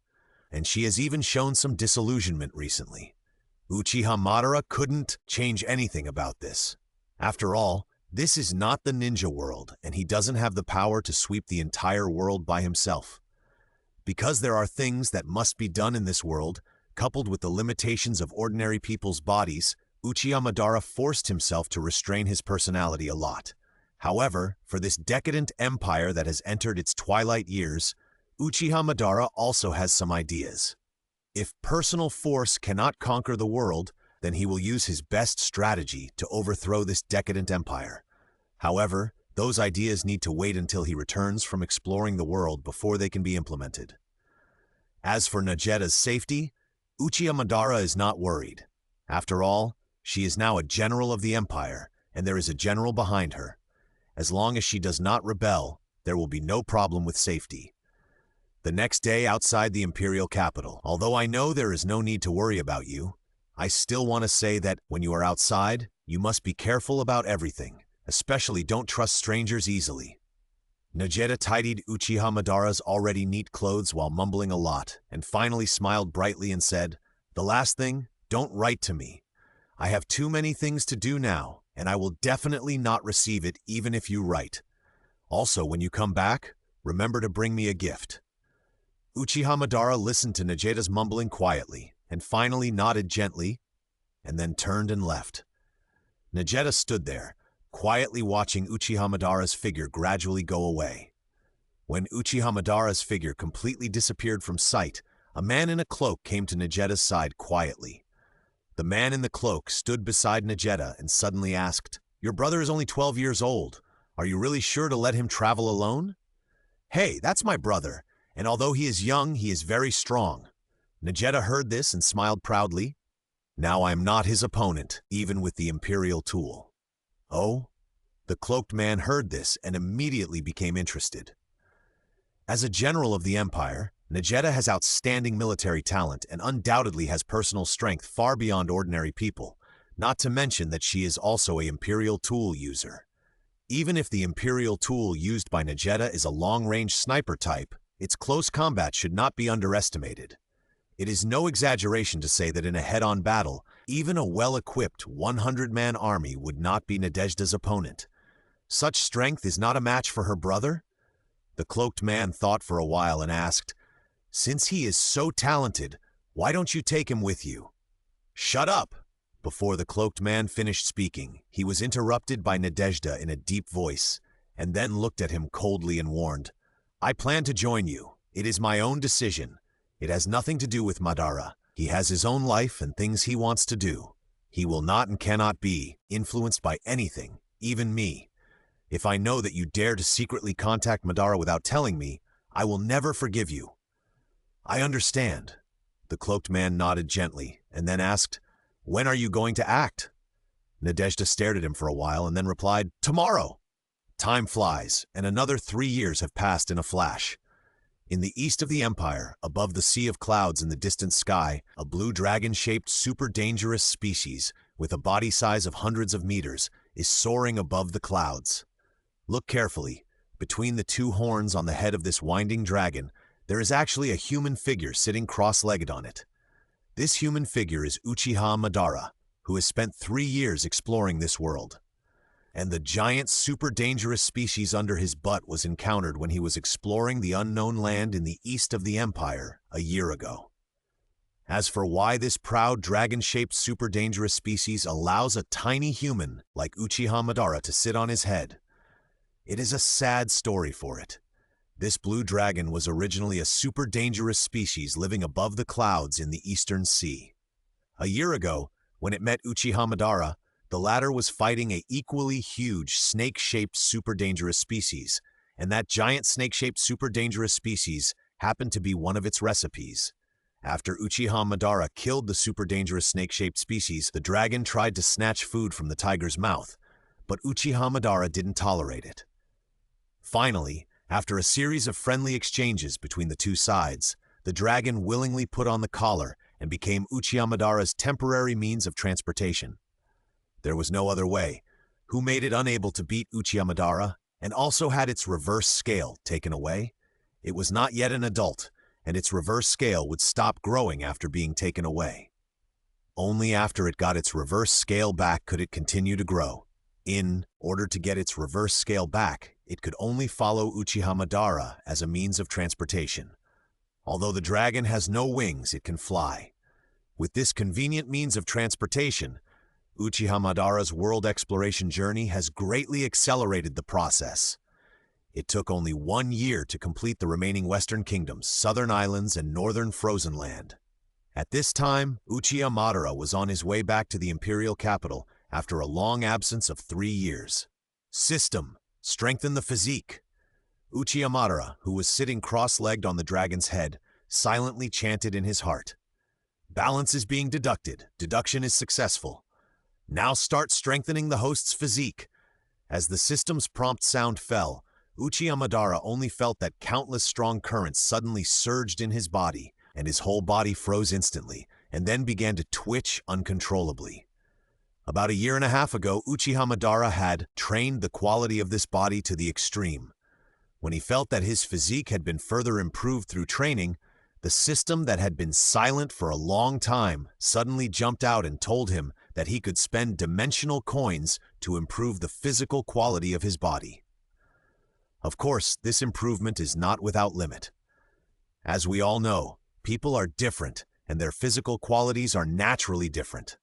and she has even shown some disillusionment recently. Uchiha Madara couldn't change anything about this. After all, this is not the ninja world, and he doesn't have the power to sweep the entire world by himself. Because there are things that must be done in this world, coupled with the limitations of ordinary people's bodies, Uchiha Madara forced himself to restrain his personality a lot. However, for this decadent empire that has entered its twilight years, Uchiha Madara also has some ideas. If personal force cannot conquer the world, then he will use his best strategy to overthrow this decadent empire. However, those ideas need to wait until he returns from exploring the world before they can be implemented. As for Nageta's safety, Uchiha Madara is not worried. After all, she is now a general of the empire, and there is a general behind her. As long as she does not rebel, there will be no problem with safety. The next day outside the imperial capital, although I know there is no need to worry about you, I still want to say that when you are outside, you must be careful about everything. Especially don't trust strangers easily. Nageta tidied Uchiha Madara's already neat clothes while mumbling a lot, and finally smiled brightly and said, "The last thing, don't write to me. I have too many things to do now, and I will definitely not receive it even if you write. Also, when you come back, remember to bring me a gift." Uchiha Madara listened to Nageta's mumbling quietly, and finally nodded gently, and then turned and left. Nageta stood there, quietly watching Uchiha Madara's figure gradually go away. When Uchiha Madara's figure completely disappeared from sight, a man in a cloak came to Nageta's side quietly. The man in the cloak stood beside Nageta and suddenly asked, "Your brother is only 12 years old. Are you really sure to let him travel alone?" "Hey, that's my brother, and although he is young, he is very strong." Nageta heard this and smiled proudly. "Now I am not his opponent, even with the imperial tool." "Oh?" The cloaked man heard this and immediately became interested. As a general of the empire, Nageta has outstanding military talent and undoubtedly has personal strength far beyond ordinary people, not to mention that she is also an imperial tool user. Even if the imperial tool used by Nageta is a long-range sniper type, its close combat should not be underestimated. It is no exaggeration to say that in a head-on battle, even a well-equipped 100-man army would not be Nadezhda's opponent. Such strength is not a match for her brother? The cloaked man thought for a while and asked, "Since he is so talented, why don't you take him with you?" "Shut up!" Before the cloaked man finished speaking, he was interrupted by Nadezhda in a deep voice, and then looked at him coldly and warned, "I plan to join you. It is my own decision. It has nothing to do with Madara. He has his own life and things he wants to do. He will not and cannot be influenced by anything, even me. If I know that you dare to secretly contact Madara without telling me, I will never forgive you." "I understand." The cloaked man nodded gently and then asked, "When are you going to act?" Nadezhda stared at him for a while and then replied, "Tomorrow." Time flies, and another 3 years have passed in a flash. In the east of the Empire, above the sea of clouds in the distant sky, a blue dragon-shaped super dangerous species, with a body size of hundreds of meters, is soaring above the clouds. Look carefully. Between the two horns on the head of this winding dragon, there is actually a human figure sitting cross-legged on it. This human figure is Uchiha Madara, who has spent 3 years exploring this world. And the giant super dangerous species under his butt was encountered when he was exploring the unknown land in the east of the Empire a year ago. As for why this proud dragon-shaped super dangerous species allows a tiny human like Uchiha Madara to sit on his head, it is a sad story for it. This blue dragon was originally a super dangerous species living above the clouds in the Eastern Sea. A year ago, when it met Uchiha Madara, the latter was fighting an equally huge snake-shaped super dangerous species, and that giant snake-shaped super dangerous species happened to be one of its recipes. After Uchiha Madara killed the super dangerous snake-shaped species, the dragon tried to snatch food from the tiger's mouth, but Uchiha Madara didn't tolerate it. Finally, after a series of friendly exchanges between the two sides, the dragon willingly put on the collar and became Uchiha Madara's temporary means of transportation. There was no other way, who made it unable to beat Uchiha Madara and also had its reverse scale taken away. It was not yet an adult, and its reverse scale would stop growing after being taken away. Only after it got its reverse scale back could it continue to grow. In order to get its reverse scale back, it could only follow Uchiha Madara as a means of transportation. Although the dragon has no wings, it can fly. With this convenient means of transportation, Uchiha Madara's world exploration journey has greatly accelerated the process. It took only 1 year to complete the remaining Western Kingdoms, Southern Islands, and Northern Frozen Land. At this time, Uchiha Madara was on his way back to the imperial capital after a long absence of 3 years. System: strengthen the physique. Uchiha Madara, who was sitting cross-legged on the dragon's head, silently chanted in his heart. Balance is being deducted. Deduction is successful. Now start strengthening the host's physique. As the system's prompt sound fell, Uchiha Madara only felt that countless strong currents suddenly surged in his body, and his whole body froze instantly, and then began to twitch uncontrollably. About a year and a half ago, Uchiha Madara had trained the quality of this body to the extreme. When he felt that his physique had been further improved through training, the system that had been silent for a long time suddenly jumped out and told him that he could spend dimensional coins to improve the physical quality of his body. Of course, this improvement is not without limit. As we all know, people are different, and their physical qualities are naturally different.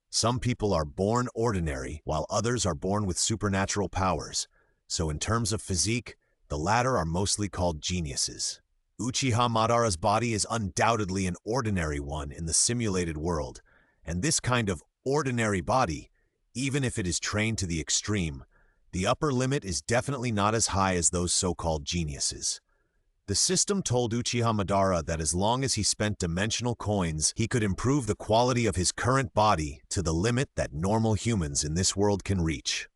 Some people are born ordinary, while others are born with supernatural powers. So in terms of physique, the latter are mostly called geniuses. Uchiha Madara's body is undoubtedly an ordinary one in the simulated world, and this kind of ordinary body, even if it is trained to the extreme, the upper limit is definitely not as high as those so-called geniuses. The system told Uchiha Madara that as long as he spent dimensional coins, he could improve the quality of his current body to the limit that normal humans in this world can reach.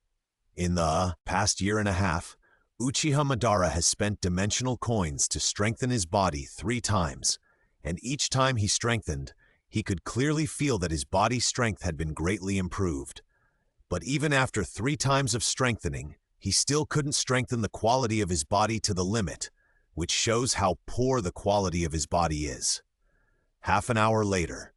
In the past year and a half, Uchiha Madara has spent dimensional coins to strengthen his body 3 times, and each time he strengthened, he could clearly feel that his body strength had been greatly improved. But even after 3 times of strengthening, he still couldn't strengthen the quality of his body to the limit, which shows how poor the quality of his body is. Half an hour later,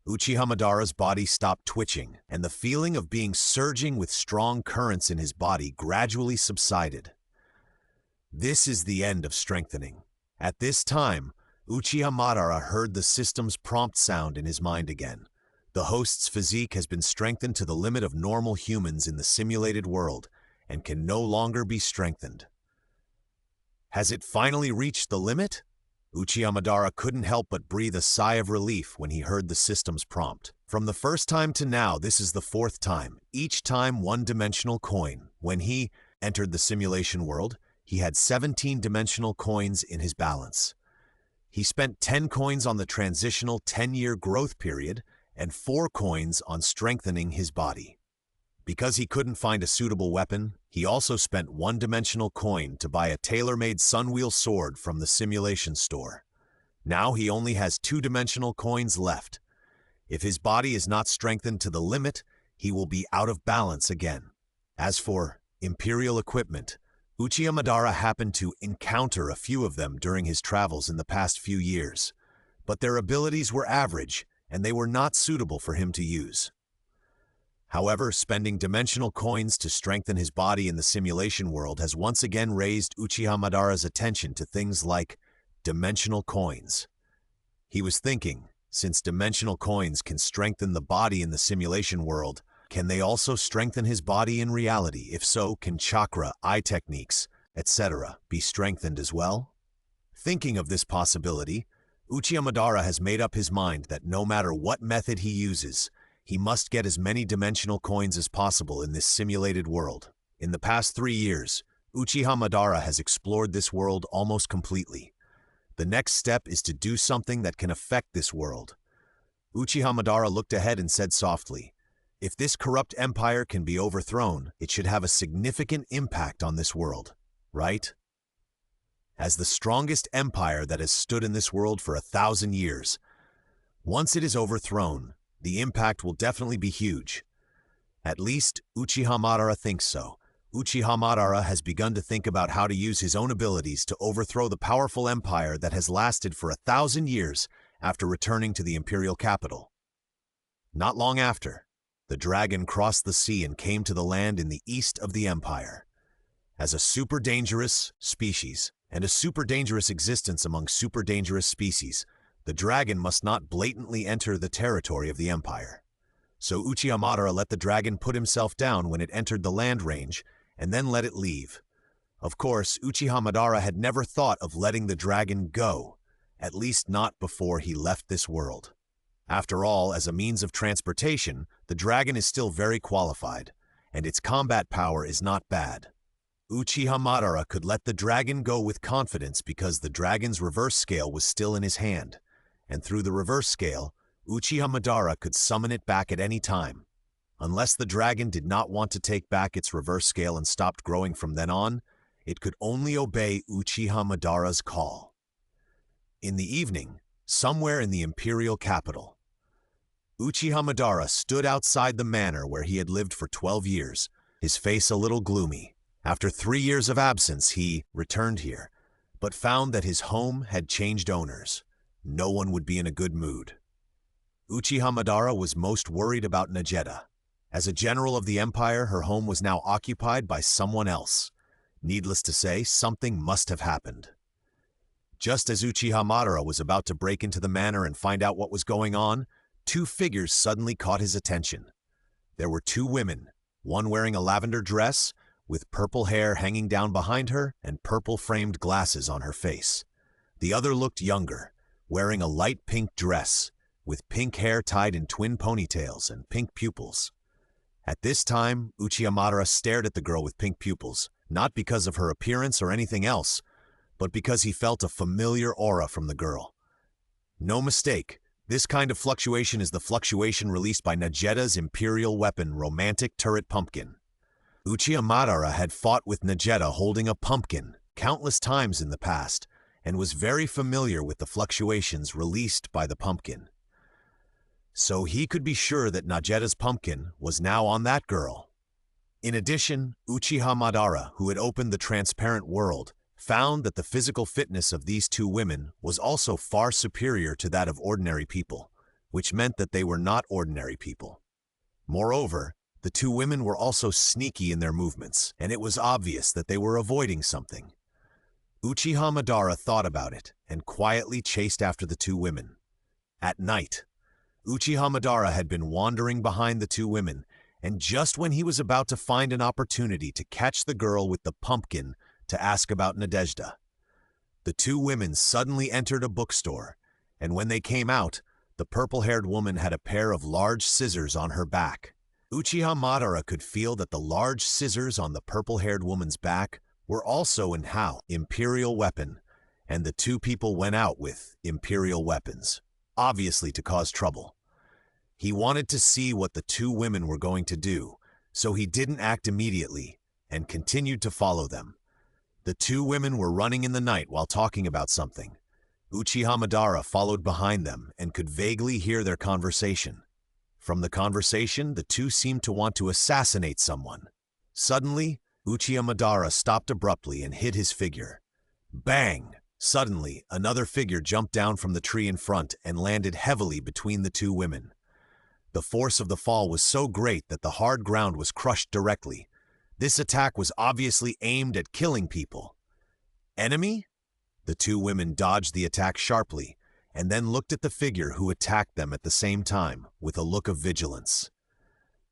Uchiha Madara's body stopped twitching, and the feeling of being surging with strong currents in his body gradually subsided. This is the end of strengthening. At this time, Uchiha Madara heard the system's prompt sound in his mind again. The host's physique has been strengthened to the limit of normal humans in the simulated world and can no longer be strengthened. Has it finally reached the limit? Uchiha Madara couldn't help but breathe a sigh of relief when he heard the system's prompt. From the first time to now, this is the 4th time, each time 1-dimensional coin. When he entered the simulation world, he had 17 dimensional coins in his balance. He spent 10 coins on the transitional 10-year growth period and 4 coins on strengthening his body. Because he couldn't find a suitable weapon, he also spent one-dimensional coin to buy a tailor-made Sunwheel sword from the simulation store. Now he only has two-dimensional coins left. If his body is not strengthened to the limit, he will be out of balance again. As for Imperial equipment, Uchiha Madara happened to encounter a few of them during his travels in the past few years, but their abilities were average and they were not suitable for him to use. However, spending dimensional coins to strengthen his body in the simulation world has once again raised Uchiha Madara's attention to things like dimensional coins. He was thinking, since dimensional coins can strengthen the body in the simulation world, can they also strengthen his body in reality? If so, can chakra, eye techniques, etc. be strengthened as well? Thinking of this possibility, Uchiha Madara has made up his mind that no matter what method he uses, he must get as many dimensional coins as possible in this simulated world. In the past 3 years, Uchiha Madara has explored this world almost completely. The next step is to do something that can affect this world. Uchiha Madara looked ahead and said softly, "If this corrupt empire can be overthrown, it should have a significant impact on this world, right? As the strongest empire that has stood in this world for 1,000 years, once it is overthrown, the impact will definitely be huge. At least, Uchiha Madara thinks so. Uchiha Madara has begun to think about how to use his own abilities to overthrow the powerful empire that has lasted for 1,000 years after returning to the imperial capital. Not long after, the dragon crossed the sea and came to the land in the east of the empire. As a super dangerous species, and a super dangerous existence among super dangerous species, the dragon must not blatantly enter the territory of the empire. So Uchiha Madara let the dragon put himself down when it entered the land range, and then let it leave. Of course, Uchiha Madara had never thought of letting the dragon go, at least not before he left this world. After all, as a means of transportation, the dragon is still very qualified, and its combat power is not bad. Uchiha Madara could let the dragon go with confidence because the dragon's reverse scale was still in his hand, and through the reverse scale, Uchiha Madara could summon it back at any time. Unless the dragon did not want to take back its reverse scale and stopped growing from then on, it could only obey Uchiha Madara's call. In the evening, somewhere in the imperial capital, Uchiha Madara stood outside the manor where he had lived for 12 years, his face a little gloomy. After 3 years of absence, he returned here, but found that his home had changed owners. No one would be in a good mood. Uchiha Madara was most worried about Najeda. As a general of the empire, her home was now occupied by someone else. Needless to say, something must have happened. Just as Uchiha Madara was about to break into the manor and find out what was going on, 2 figures suddenly caught his attention. There were 2 women, one wearing a lavender dress, with purple hair hanging down behind her and purple-framed glasses on her face. The other looked younger, wearing a light pink dress, with pink hair tied in twin ponytails and pink pupils. At this time, Uchiha Madara stared at the girl with pink pupils, not because of her appearance or anything else, but because he felt a familiar aura from the girl. No mistake, this kind of fluctuation is the fluctuation released by Najeda's imperial weapon, Romantic Turret Pumpkin. Uchiha Madara had fought with Najeda holding a pumpkin countless times in the past, and was very familiar with the fluctuations released by the pumpkin. So he could be sure that Najeda's pumpkin was now on that girl. In addition, Uchiha Madara, who had opened the transparent world, found that the physical fitness of these 2 women was also far superior to that of ordinary people, which meant that they were not ordinary people. Moreover, the 2 women were also sneaky in their movements, and it was obvious that they were avoiding something. Uchiha Madara thought about it and quietly chased after the 2 women. At night, Uchiha Madara had been wandering behind the 2 women, and just when he was about to find an opportunity to catch the girl with the pumpkin to ask about Nadezhda, the 2 women suddenly entered a bookstore, and when they came out, the purple-haired woman had a pair of large scissors on her back. Uchiha Madara could feel that the large scissors on the purple-haired woman's back were also an imperial weapon, and the 2 people went out with imperial weapons, obviously to cause trouble. He wanted to see what the 2 women were going to do, so he didn't act immediately and continued to follow them. The two women were running in the night while talking about something. Uchiha Madara followed behind them and could vaguely hear their conversation. From the conversation, the two seemed to want to assassinate someone. Suddenly, Uchiha Madara stopped abruptly and hit his figure. Bang! Suddenly, another figure jumped down from the tree in front and landed heavily between the two women. The force of the fall was so great that the hard ground was crushed directly. This attack was obviously aimed at killing people. Enemy? The two women dodged the attack sharply and then looked at the figure who attacked them at the same time with a look of vigilance.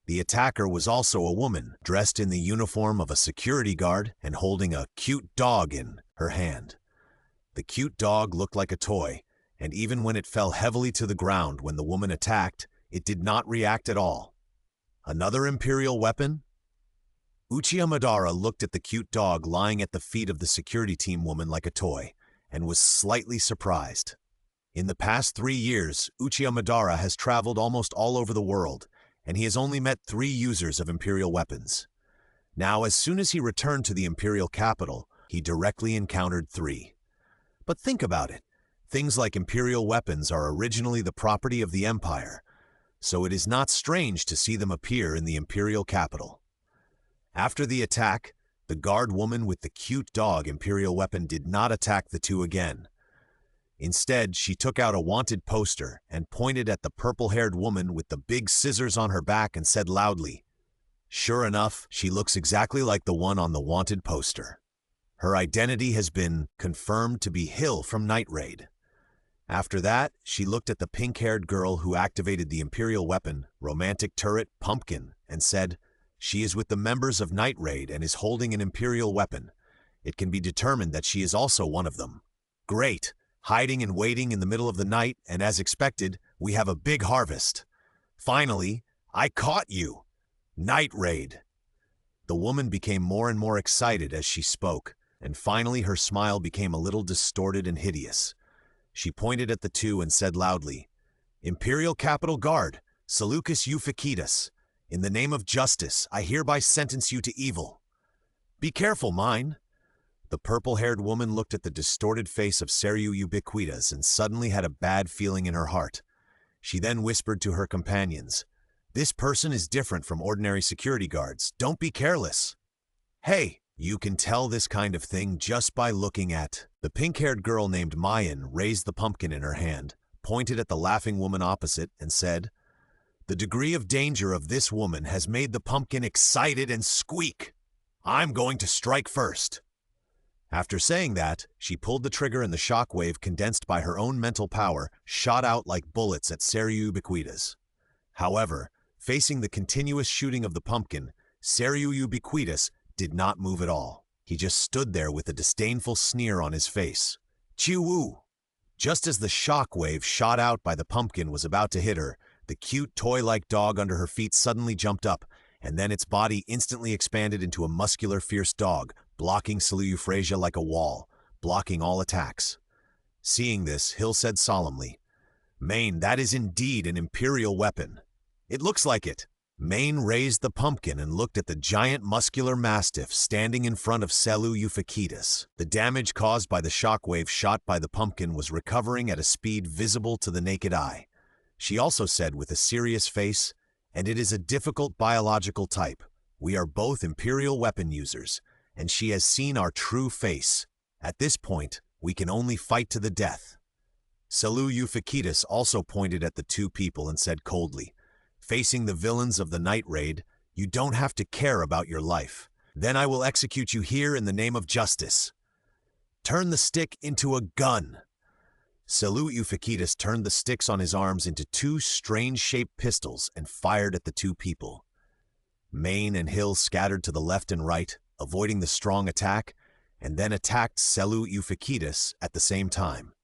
The attacker was also a woman, dressed in the uniform of a security guard and holding a cute dog in her hand. The cute dog looked like a toy, and even when it fell heavily to the ground when the woman attacked, it did not react at all. Another imperial weapon? Uchiha Madara looked at the cute dog lying at the feet of the security team woman like a toy, and was slightly surprised. In the past 3 years, Uchiha Madara has traveled almost all over the world, and he has only met 3 users of imperial weapons. Now, as soon as he returned to the imperial capital, he directly encountered 3. But think about it. Things like imperial weapons are originally the property of the empire, so it is not strange to see them appear in the imperial capital. After the attack, the guard woman with the cute dog imperial weapon did not attack the two again. Instead, she took out a wanted poster and pointed at the purple-haired woman with the big scissors on her back and said loudly, "Sure enough, she looks exactly like the one on the wanted poster." Her identity has been confirmed to be Hill from Night Raid. After that, she looked at the pink-haired girl who activated the imperial weapon, romantic turret Pumpkin, and said, "She is with the members of Night Raid and is holding an imperial weapon. It can be determined that she is also one of them." Great! Hiding and waiting in the middle of the night, and as expected, we have a big harvest. Finally, I caught you! Night Raid! The woman became more and more excited as she spoke, and finally her smile became a little distorted and hideous. She pointed at the two and said loudly, "Imperial Capital Guard, Seleucus Euphykidus, in the name of justice, I hereby sentence you to evil. Be careful, mine." The purple-haired woman looked at the distorted face of Seryu Ubiquitas and suddenly had a bad feeling in her heart. She then whispered to her companions, "This person is different from ordinary security guards. Don't be careless." "Hey, you can tell this kind of thing just by looking at..." The pink-haired girl named Mayan raised the pumpkin in her hand, pointed at the laughing woman opposite, and said, "The degree of danger of this woman has made the pumpkin excited and squeak. I'm going to strike first." After saying that, she pulled the trigger and the shockwave condensed by her own mental power shot out like bullets at Seryu Ubiquitas. However, facing the continuous shooting of the pumpkin, Seryu Ubiquitas did not move at all. He just stood there with a disdainful sneer on his face. Chiwu! Just as the shockwave shot out by the pumpkin was about to hit her, the cute toy-like dog under her feet suddenly jumped up, and then its body instantly expanded into a muscular, fierce dog, blocking Seleucus Euphrasia like a wall, blocking all attacks. Seeing this, Hill said solemnly, "Main, that is indeed an imperial weapon." "It looks like it." Main raised the pumpkin and looked at the giant muscular mastiff standing in front of Seleucus Euphykidus. The damage caused by the shockwave shot by the pumpkin was recovering at a speed visible to the naked eye. She also said with a serious face, "And it is a difficult biological type. We are both imperial weapon users, and she has seen our true face. At this point, we can only fight to the death." Seleucus Euphykidus also pointed at the two people and said coldly, "Facing the villains of the Night Raid, you don't have to care about your life. Then I will execute you here in the name of justice. Turn the stick into a gun." Seleucus Euphykidus turned the sticks on his arms into 2 strange-shaped pistols and fired at the two people. Main and Hill scattered to the left and right, avoiding the strong attack, and then attacked Seleucus Euphykidus at the same time.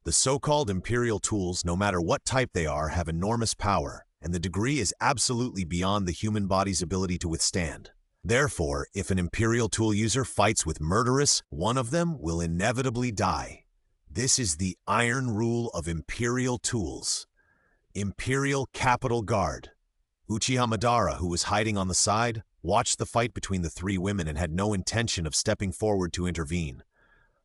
The so-called imperial tools, no matter what type they are, have enormous power, and the degree is absolutely beyond the human body's ability to withstand. Therefore, if an imperial tool user fights with murderous, one of them will inevitably die. This is the iron rule of imperial tools. Imperial Capital Guard. Uchiha Madara, who was hiding on the side, watched the fight between the three women and had no intention of stepping forward to intervene.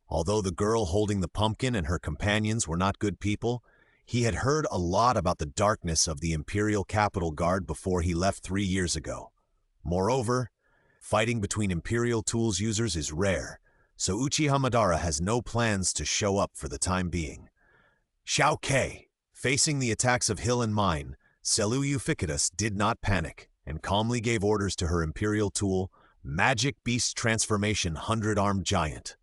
Although the girl holding the pumpkin and her companions were not good people, he had heard a lot about the darkness of the Imperial Capital Guard before he left 3 years ago. Moreover, fighting between Imperial tools users is rare, so Uchiha Madara has no plans to show up for the time being. Shao Kei, facing the attacks of Hill and Mine, Selu Euphictus did not panic and calmly gave orders to her Imperial tool, Magic Beast Transformation 100-Armed Giant.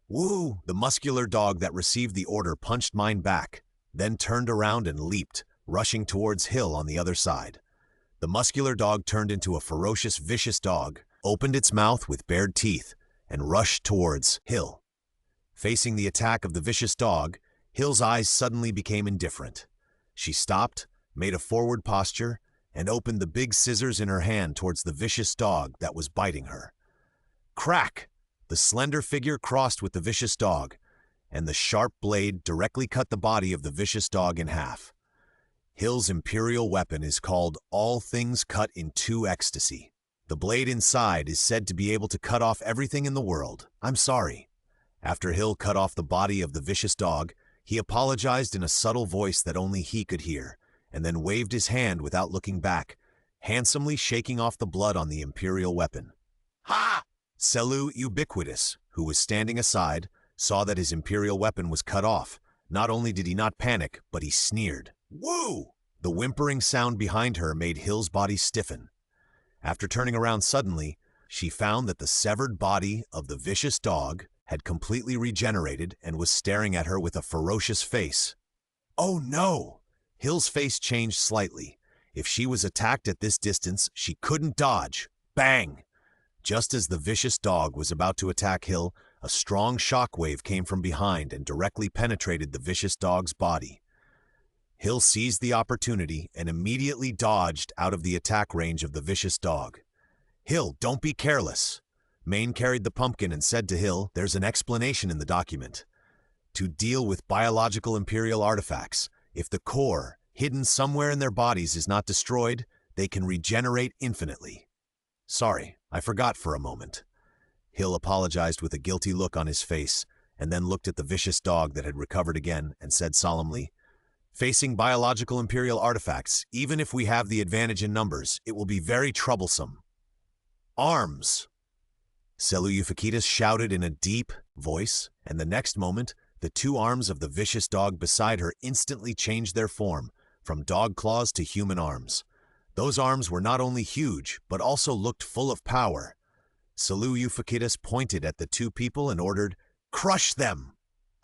Woo! The muscular dog that received the order punched Mine back, then turned around and leaped, rushing towards Hill on the other side. The muscular dog turned into a ferocious, vicious dog, opened its mouth with bared teeth, and rushed towards Hill. Facing the attack of the vicious dog, Hill's eyes suddenly became indifferent. She stopped, made a forward posture, and opened the big scissors in her hand towards the vicious dog that was biting her. Crack! The slender figure crossed with the vicious dog, and the sharp blade directly cut the body of the vicious dog in half. Hill's imperial weapon is called All Things Cut in Two Ecstasy. The blade inside is said to be able to cut off everything in the world. I'm sorry. After Hill cut off the body of the vicious dog, he apologized in a subtle voice that only he could hear, and then waved his hand without looking back, handsomely shaking off the blood on the imperial weapon. Ha! Selu Ubiquitous, who was standing aside, saw that his imperial weapon was cut off. Not only did he not panic, but he sneered. Woo! The whimpering sound behind her made Hill's body stiffen. After turning around suddenly, she found that the severed body of the vicious dog had completely regenerated and was staring at her with a ferocious face. Oh no! Hill's face changed slightly. If she was attacked at this distance, she couldn't dodge. Bang! Just as the vicious dog was about to attack Hill, a strong shockwave came from behind and directly penetrated the vicious dog's body. Hill seized the opportunity and immediately dodged out of the attack range of the vicious dog. Hill, don't be careless. Main carried the pumpkin and said to Hill, there's an explanation in the document. To deal with biological imperial artifacts, if the core, hidden somewhere in their bodies, is not destroyed, they can regenerate infinitely. Sorry, I forgot for a moment. Hill apologized with a guilty look on his face, and then looked at the vicious dog that had recovered again and said solemnly, facing biological imperial artifacts, even if we have the advantage in numbers, it will be very troublesome. Arms! Selu Euphictus shouted in a deep voice, and the next moment, the two arms of the vicious dog beside her instantly changed their form, from dog claws to human arms. Those arms were not only huge, but also looked full of power. Selu Euphictus pointed at the two people and ordered, crush them!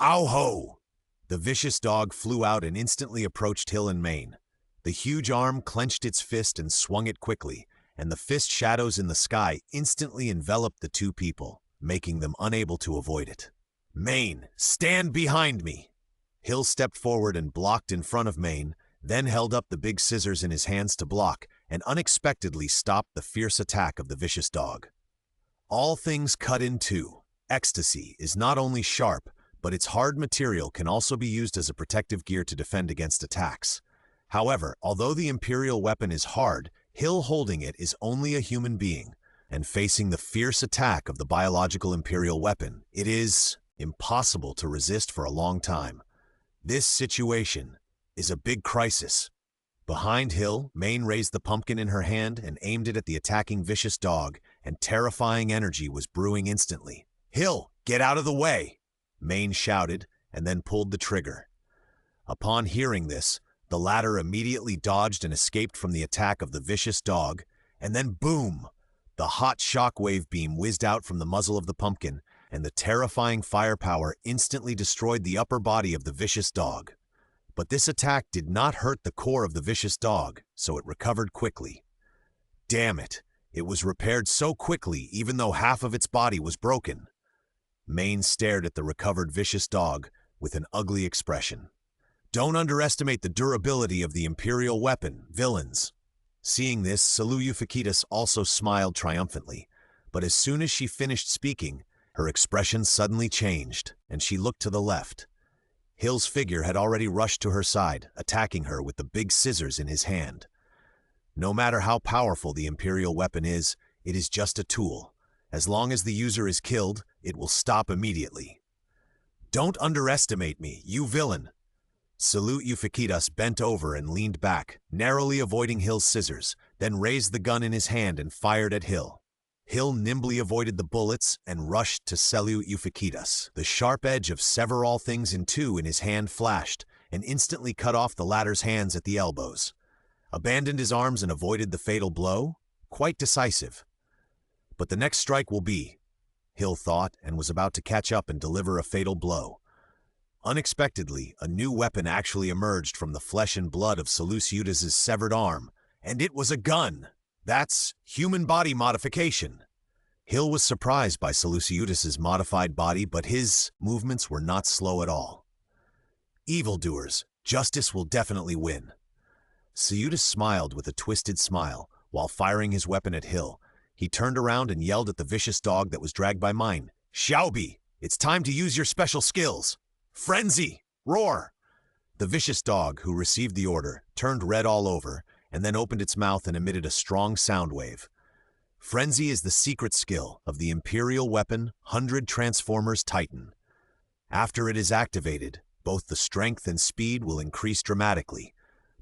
Ow-ho! The vicious dog flew out and instantly approached Hill and Mane. The huge arm clenched its fist and swung it quickly, and the fist shadows in the sky instantly enveloped the two people, making them unable to avoid it. Mane, stand behind me! Hill stepped forward and blocked in front of Mane, then held up the big scissors in his hands to block, and unexpectedly stopped the fierce attack of the vicious dog. All Things Cut in Two. Ecstasy is not only sharp, but its hard material can also be used as a protective gear to defend against attacks. However, although the imperial weapon is hard, Hill holding it is only a human being, and facing the fierce attack of the biological imperial weapon, it is impossible to resist for a long time. This situation is a big crisis. Behind Hill, Mane raised the pumpkin in her hand and aimed it at the attacking vicious dog, and terrifying energy was brewing instantly. Hill, get out of the way! Mane shouted, and then pulled the trigger. Upon hearing this, the latter immediately dodged and escaped from the attack of the vicious dog, and then boom! The hot shockwave beam whizzed out from the muzzle of the pumpkin, and the terrifying firepower instantly destroyed the upper body of the vicious dog. But this attack did not hurt the core of the vicious dog, so it recovered quickly. Damn it! It was repaired so quickly even though half of its body was broken. Mane stared at the recovered vicious dog with an ugly expression. Don't underestimate the durability of the imperial weapon, villains. Seeing this, Selu Euphictus also smiled triumphantly, but as soon as she finished speaking, her expression suddenly changed, and she looked to the left. Hill's figure had already rushed to her side, attacking her with the big scissors in his hand. No matter how powerful the imperial weapon is, it is just a tool. As long as the user is killed, it will stop immediately. Don't underestimate me, you villain. Salute Euphicletus bent over and leaned back, narrowly avoiding Hill's scissors, then raised the gun in his hand and fired at Hill. Hill nimbly avoided the bullets and rushed to salute Euphicletus. The sharp edge of sever all things in two in his hand flashed, and instantly cut off the latter's hands at the elbows. Abandoned his arms and avoided the fatal blow? Quite decisive. But the next strike will be, Hill thought, and was about to catch up and deliver a fatal blow. Unexpectedly, a new weapon actually emerged from the flesh and blood of Seleucidus's severed arm, and it was a gun. That's human body modification. Hill was surprised by Seleucidus's modified body, but his movements were not slow at all. Evildoers, justice will definitely win. Seleucidus smiled with a twisted smile, while firing his weapon at Hill. He turned around and yelled at the vicious dog that was dragged by mine. "Shinobi, it's time to use your special skills. Frenzy! Roar!" The vicious dog, who received the order, turned red all over, and then opened its mouth and emitted a strong sound wave. Frenzy is the secret skill of the Imperial weapon 100 Transformers Titan. After it is activated, both the strength and speed will increase dramatically,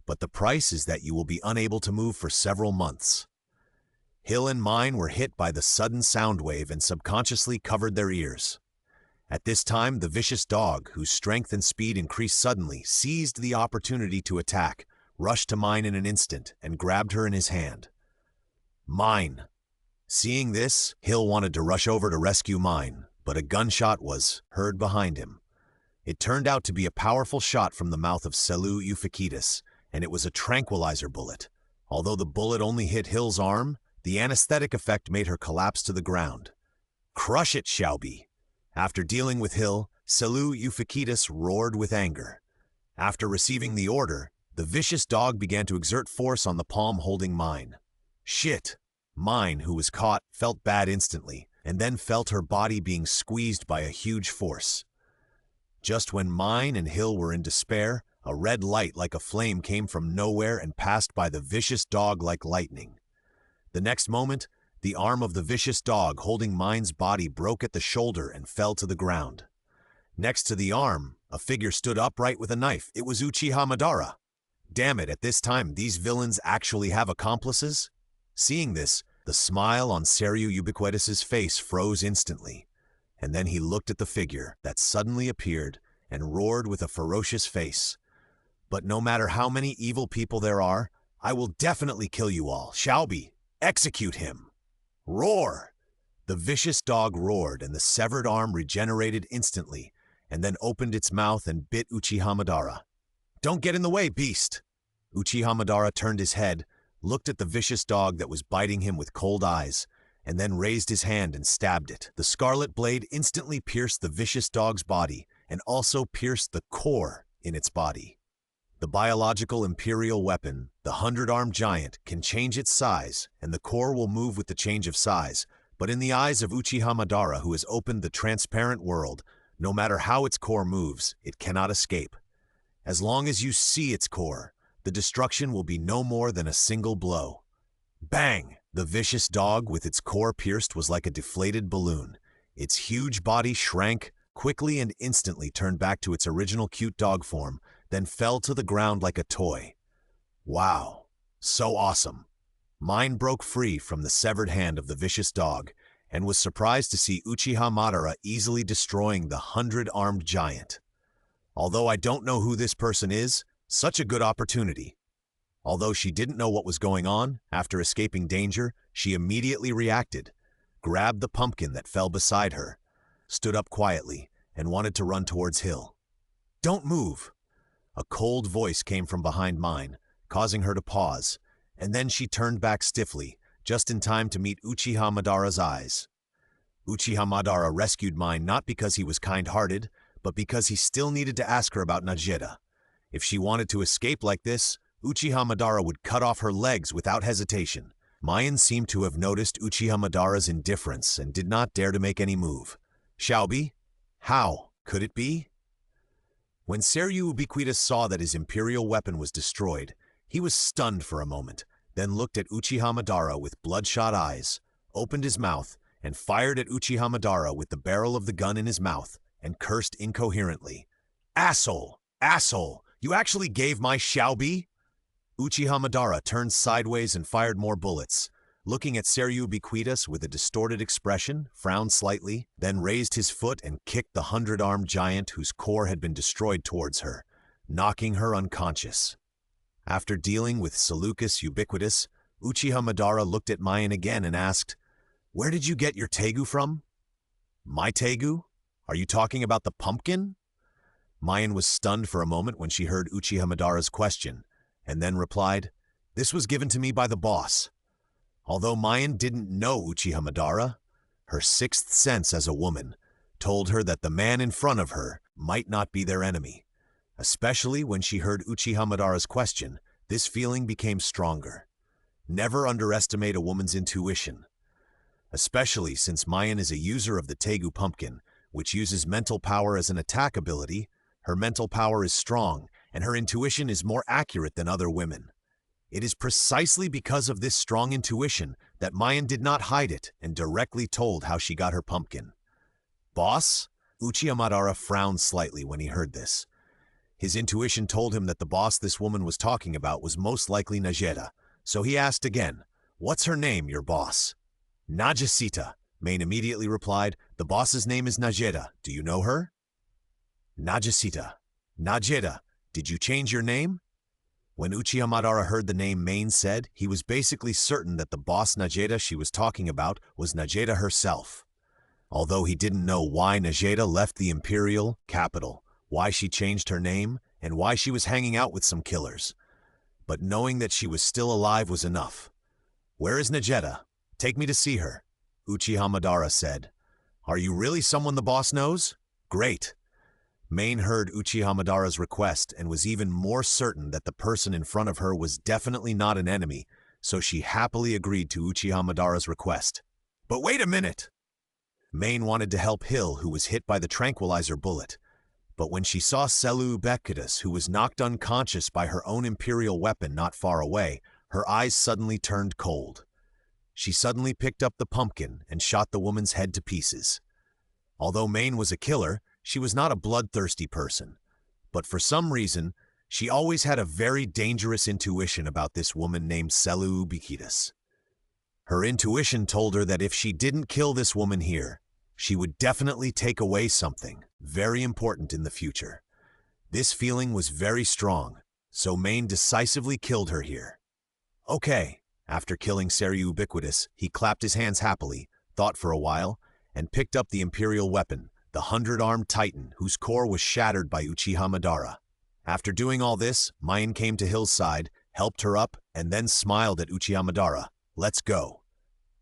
but the price is that you will be unable to move for several months. Hill and mine were hit by the sudden sound wave and subconsciously covered their ears. At this time, the vicious dog, whose strength and speed increased suddenly, seized the opportunity to attack, rushed to mine in an instant, and grabbed her in his hand. Mine. Seeing this, Hill wanted to rush over to rescue mine, but a gunshot was heard behind him. It turned out to be a powerful shot from the mouth of Seleucus Euphicletus, and it was a tranquilizer bullet. Although the bullet only hit Hill's arm, the anesthetic effect made her collapse to the ground. "Crush it, Shinobi!" After dealing with Hill, Seleucus Euphicletus roared with anger. After receiving the order, the vicious dog began to exert force on the palm holding mine. Shit! Mine, who was caught, felt bad instantly, and then felt her body being squeezed by a huge force. Just when mine and Hill were in despair, a red light like a flame came from nowhere and passed by the vicious dog like lightning. The next moment, the arm of the vicious dog holding mine's body broke at the shoulder and fell to the ground. Next to the arm, a figure stood upright with a knife. It was Uchiha Madara. Damn it, at this time, these villains actually have accomplices? Seeing this, the smile on Seleucus Euphicletus's face froze instantly, and then he looked at the figure that suddenly appeared and roared with a ferocious face. "But no matter how many evil people there are, I will definitely kill you all. Shinobi, execute him!" Roar! The vicious dog roared, and the severed arm regenerated instantly, and then opened its mouth and bit Uchiha Madara. "Don't get in the way, beast!" Uchiha Madara turned his head, looked at the vicious dog that was biting him with cold eyes, and then raised his hand and stabbed it. The scarlet blade instantly pierced the vicious dog's body, and also pierced the core in its body. The biological Imperial weapon, the 100-armed giant, can change its size, and the core will move with the change of size, but in the eyes of Uchiha Madara, who has opened the transparent world, no matter how its core moves, it cannot escape. As long as you see its core, the destruction will be no more than a single blow. Bang! The vicious dog, with its core pierced, was like a deflated balloon. Its huge body shrank, quickly and instantly turned back to its original cute dog form, then fell to the ground like a toy. Wow, so awesome. Mine broke free from the severed hand of the vicious dog, and was surprised to see Uchiha Madara easily destroying the 100-armed giant. Although I don't know who this person is, such a good opportunity. Although she didn't know what was going on, after escaping danger, she immediately reacted, grabbed the pumpkin that fell beside her, stood up quietly, and wanted to run towards Hill. "Don't move!" A cold voice came from behind mine, causing her to pause, and then she turned back stiffly, just in time to meet Uchiha Madara's eyes. Uchiha Madara rescued mine not because he was kind-hearted, but because he still needed to ask her about Najida. If she wanted to escape like this, Uchiha Madara would cut off her legs without hesitation. Mayan seemed to have noticed Uchiha Madara's indifference and did not dare to make any move. "Shinobi? How could it be?" When Seleucus Euphicletus saw that his imperial weapon was destroyed, he was stunned for a moment, then looked at Uchiha Madara with bloodshot eyes, opened his mouth and fired at Uchiha Madara with the barrel of the gun in his mouth and cursed incoherently. "Asshole! Asshole! You actually gave my shinobi?" Uchiha Madara turned sideways and fired more bullets. Looking at Seiryu Ubiquitous with a distorted expression, frowned slightly, then raised his foot and kicked the 100-armed giant whose core had been destroyed towards her, knocking her unconscious. After dealing with Seleucus Ubiquitous, Uchiha Madara looked at Mayan again and asked, "Where did you get your tegu from?" "My tegu? Are you talking about the pumpkin?" Mayan was stunned for a moment when she heard Uchiha Madara's question, and then replied, "This was given to me by the boss." Although Mayan didn't know Uchiha Madara, her sixth sense as a woman told her that the man in front of her might not be their enemy. Especially when she heard Uchiha Madara's question, this feeling became stronger. Never underestimate a woman's intuition. Especially since Mayan is a user of the Tegu pumpkin, which uses mental power as an attack ability, her mental power is strong and her intuition is more accurate than other women. It is precisely because of this strong intuition that Mayan did not hide it and directly told how she got her pumpkin. "Boss?" Uchiha Madara frowned slightly when he heard this. His intuition told him that the boss this woman was talking about was most likely Najeda, so he asked again, "What's her name, your boss?" "Nagisita," Main immediately replied. "The boss's name is Najeda. Do you know her?" "Nagisita. Najeda, did you change your name?" When Uchiha Madara heard the name Main said, he was basically certain that the boss Najeda she was talking about was Najeda herself. Although he didn't know why Najeda left the imperial capital, why she changed her name, and why she was hanging out with some killers. But knowing that she was still alive was enough. "Where is Najeda? Take me to see her," Uchiha Madara said. "Are you really someone the boss knows? Great." Main heard Uchiha Madara's request and was even more certain that the person in front of her was definitely not an enemy, so she happily agreed to Uchiha Madara's request. "But wait a minute!" Main wanted to help Hill, who was hit by the tranquilizer bullet. But when she saw Seiryu Ubiquitous, who was knocked unconscious by her own imperial weapon not far away, her eyes suddenly turned cold. She suddenly picked up the pumpkin and shot the woman's head to pieces. Although Main was a killer, she was not a bloodthirsty person. But for some reason, she always had a very dangerous intuition about this woman named Seiryu Ubiquitous. Her intuition told her that if she didn't kill this woman here, she would definitely take away something very important in the future. This feeling was very strong, so Main decisively killed her here. "Okay." After killing Seiryu Ubiquitous, he clapped his hands happily, thought for a while, and picked up the imperial weapon, the 100-armed titan whose core was shattered by Uchiha Madara. After doing all this, Mayan came to Hill's side, helped her up, and then smiled at Uchiha Madara. "Let's go."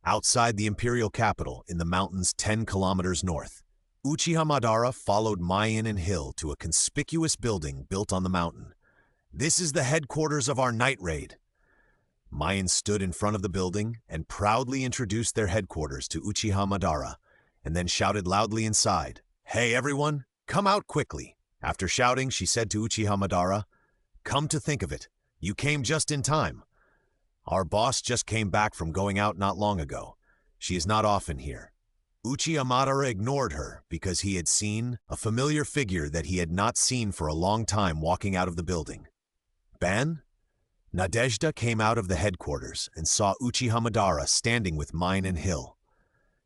Outside the imperial capital, in the mountains 10 kilometers north, Uchiha Madara followed Mayan and Hill to a conspicuous building built on the mountain. "This is the headquarters of our night raid." Mayan stood in front of the building and proudly introduced their headquarters to Uchiha Madara, and then shouted loudly inside, "Hey everyone, come out quickly." After shouting, she said to Uchiha Madara, "Come to think of it, you came just in time. Our boss just came back from going out not long ago. She is not often here." Uchiha Madara ignored her because he had seen a familiar figure that he had not seen for a long time walking out of the building. "Ban?" Nadezhda came out of the headquarters and saw Uchiha Madara standing with Main and Hill.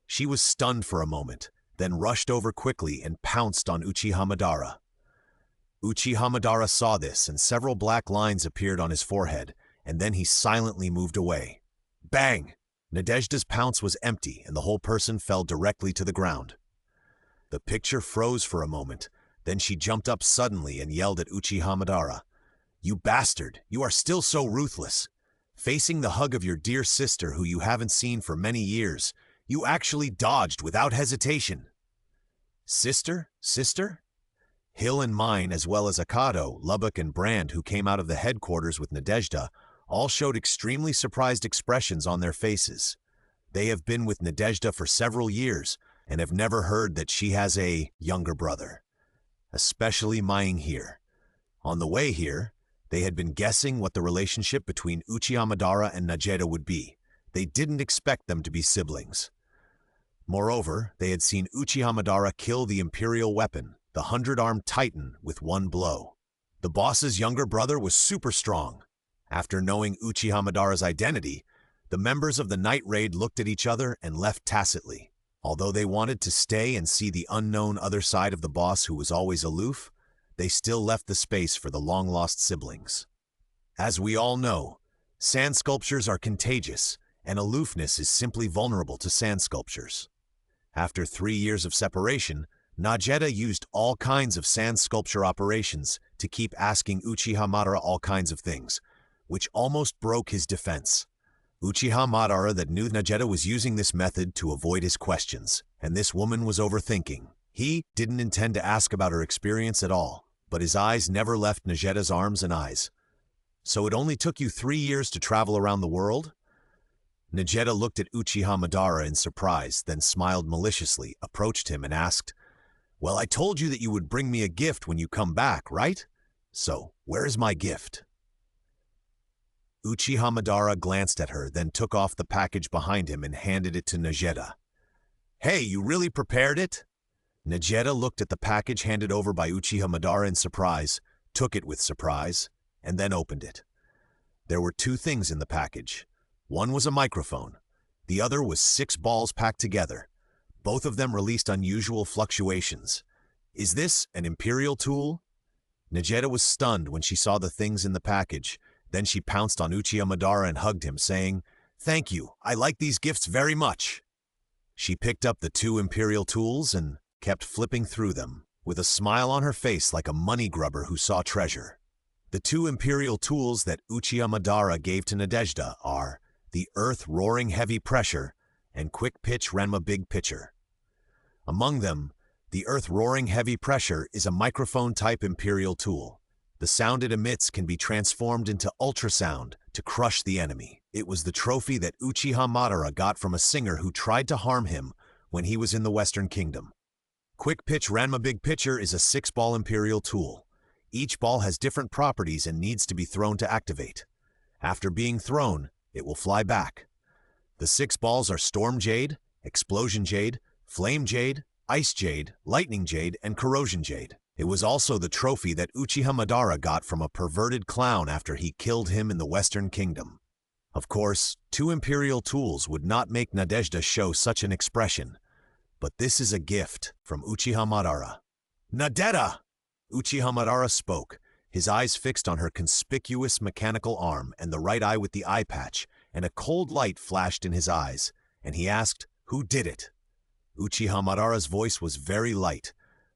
She was stunned for a moment, then rushed over quickly and pounced on Uchiha Madara. Uchiha Madara saw this and several black lines appeared on his forehead, and then he silently moved away. Bang! Nadezhda's pounce was empty and the whole person fell directly to the ground. The picture froze for a moment, then she jumped up suddenly and yelled at Uchiha Madara. "You bastard, you are still so ruthless. Facing the hug of your dear sister who you haven't seen for many years, you actually dodged without hesitation." "Sister? Sister?" Hill and Main, as well as Akado, Lubbock, and Brand, who came out of the headquarters with Nadezhda, all showed extremely surprised expressions on their faces. They have been with Nadezhda for several years and have never heard that she has a younger brother. Especially Main here. On the way here, they had been guessing what the relationship between Uchiha Madara and Najeda would be. They didn't expect them to be siblings. Moreover, they had seen Uchiha Madara kill the Imperial weapon, the 100-armed Titan, with one blow. The boss's younger brother was super strong. After knowing Uchiha Madara's identity, the members of the Night Raid looked at each other and left tacitly. Although they wanted to stay and see the unknown other side of the boss who was always aloof, they still left the space for the long-lost siblings. As we all know, sand sculptures are contagious, and aloofness is simply vulnerable to sand sculptures. After 3 years of separation, Nageta used all kinds of sand sculpture operations to keep asking Uchiha Madara all kinds of things, which almost broke his defense. Uchiha Madara that knew Nageta was using this method to avoid his questions, and this woman was overthinking. He didn't intend to ask about her experience at all, but his eyes never left Nageta's arms and eyes. So it only took you 3 years to travel around the world? Nageta looked at Uchiha Madara in surprise, then smiled maliciously, approached him and asked, "Well, I told you that you would bring me a gift when you come back, right? So, where is my gift?" Uchiha Madara glanced at her, then took off the package behind him and handed it to Nageta. "Hey, you really prepared it?" Nageta looked at the package handed over by Uchiha Madara in surprise, took it with surprise, and then opened it. There were 2 things in the package. One was a microphone. The other was 6 balls packed together. Both of them released unusual fluctuations. Is this an Imperial tool? Nageta was stunned when she saw the things in the package. Then she pounced on Uchiha Madara and hugged him, saying, "Thank you, I like these gifts very much." She picked up the 2 Imperial tools and kept flipping through them, with a smile on her face like a money grubber who saw treasure. The 2 Imperial tools that Uchiha Madara gave to Nadezhda are the Earth Roaring Heavy Pressure and Quick Pitch Renma Big Pitcher. Among them, the Earth Roaring Heavy Pressure is a microphone-type Imperial tool. The sound it emits can be transformed into ultrasound to crush the enemy. It was the trophy that Uchiha Madara got from a singer who tried to harm him when he was in the Western Kingdom. Quick Pitch Ranma Big Pitcher is a 6-ball Imperial tool. Each ball has different properties and needs to be thrown to activate. After being thrown, it will fly back. The 6 balls are Storm Jade, Explosion Jade, Flame Jade, Ice Jade, Lightning Jade, and Corrosion Jade. It was also the trophy that Uchiha Madara got from a perverted clown after he killed him in the Western Kingdom. Of course, 2 Imperial tools would not make Nadezhda show such an expression, but this is a gift from Uchiha Madara. "Nadeta!" Uchiha Madara spoke, his eyes fixed on her conspicuous mechanical arm and the right eye with the eye patch, and a cold light flashed in his eyes, and he asked, "Who did it?" Uchiha Madara's voice was very light,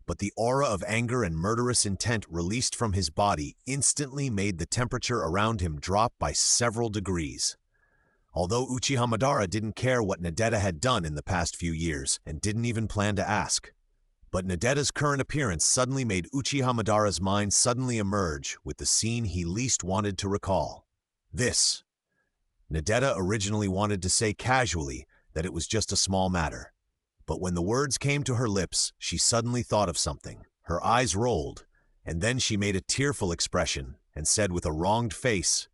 but the aura of anger and murderous intent released from his body instantly made the temperature around him drop by several degrees. Although Uchiha Madara didn't care what Nadeta had done in the past few years and didn't even plan to ask. But Nadeta's current appearance suddenly made Uchiha Madara's mind suddenly emerge with the scene he least wanted to recall. This. Nadeta originally wanted to say casually that it was just a small matter. But when the words came to her lips, she suddenly thought of something. Her eyes rolled, and then she made a tearful expression and said with a wronged face,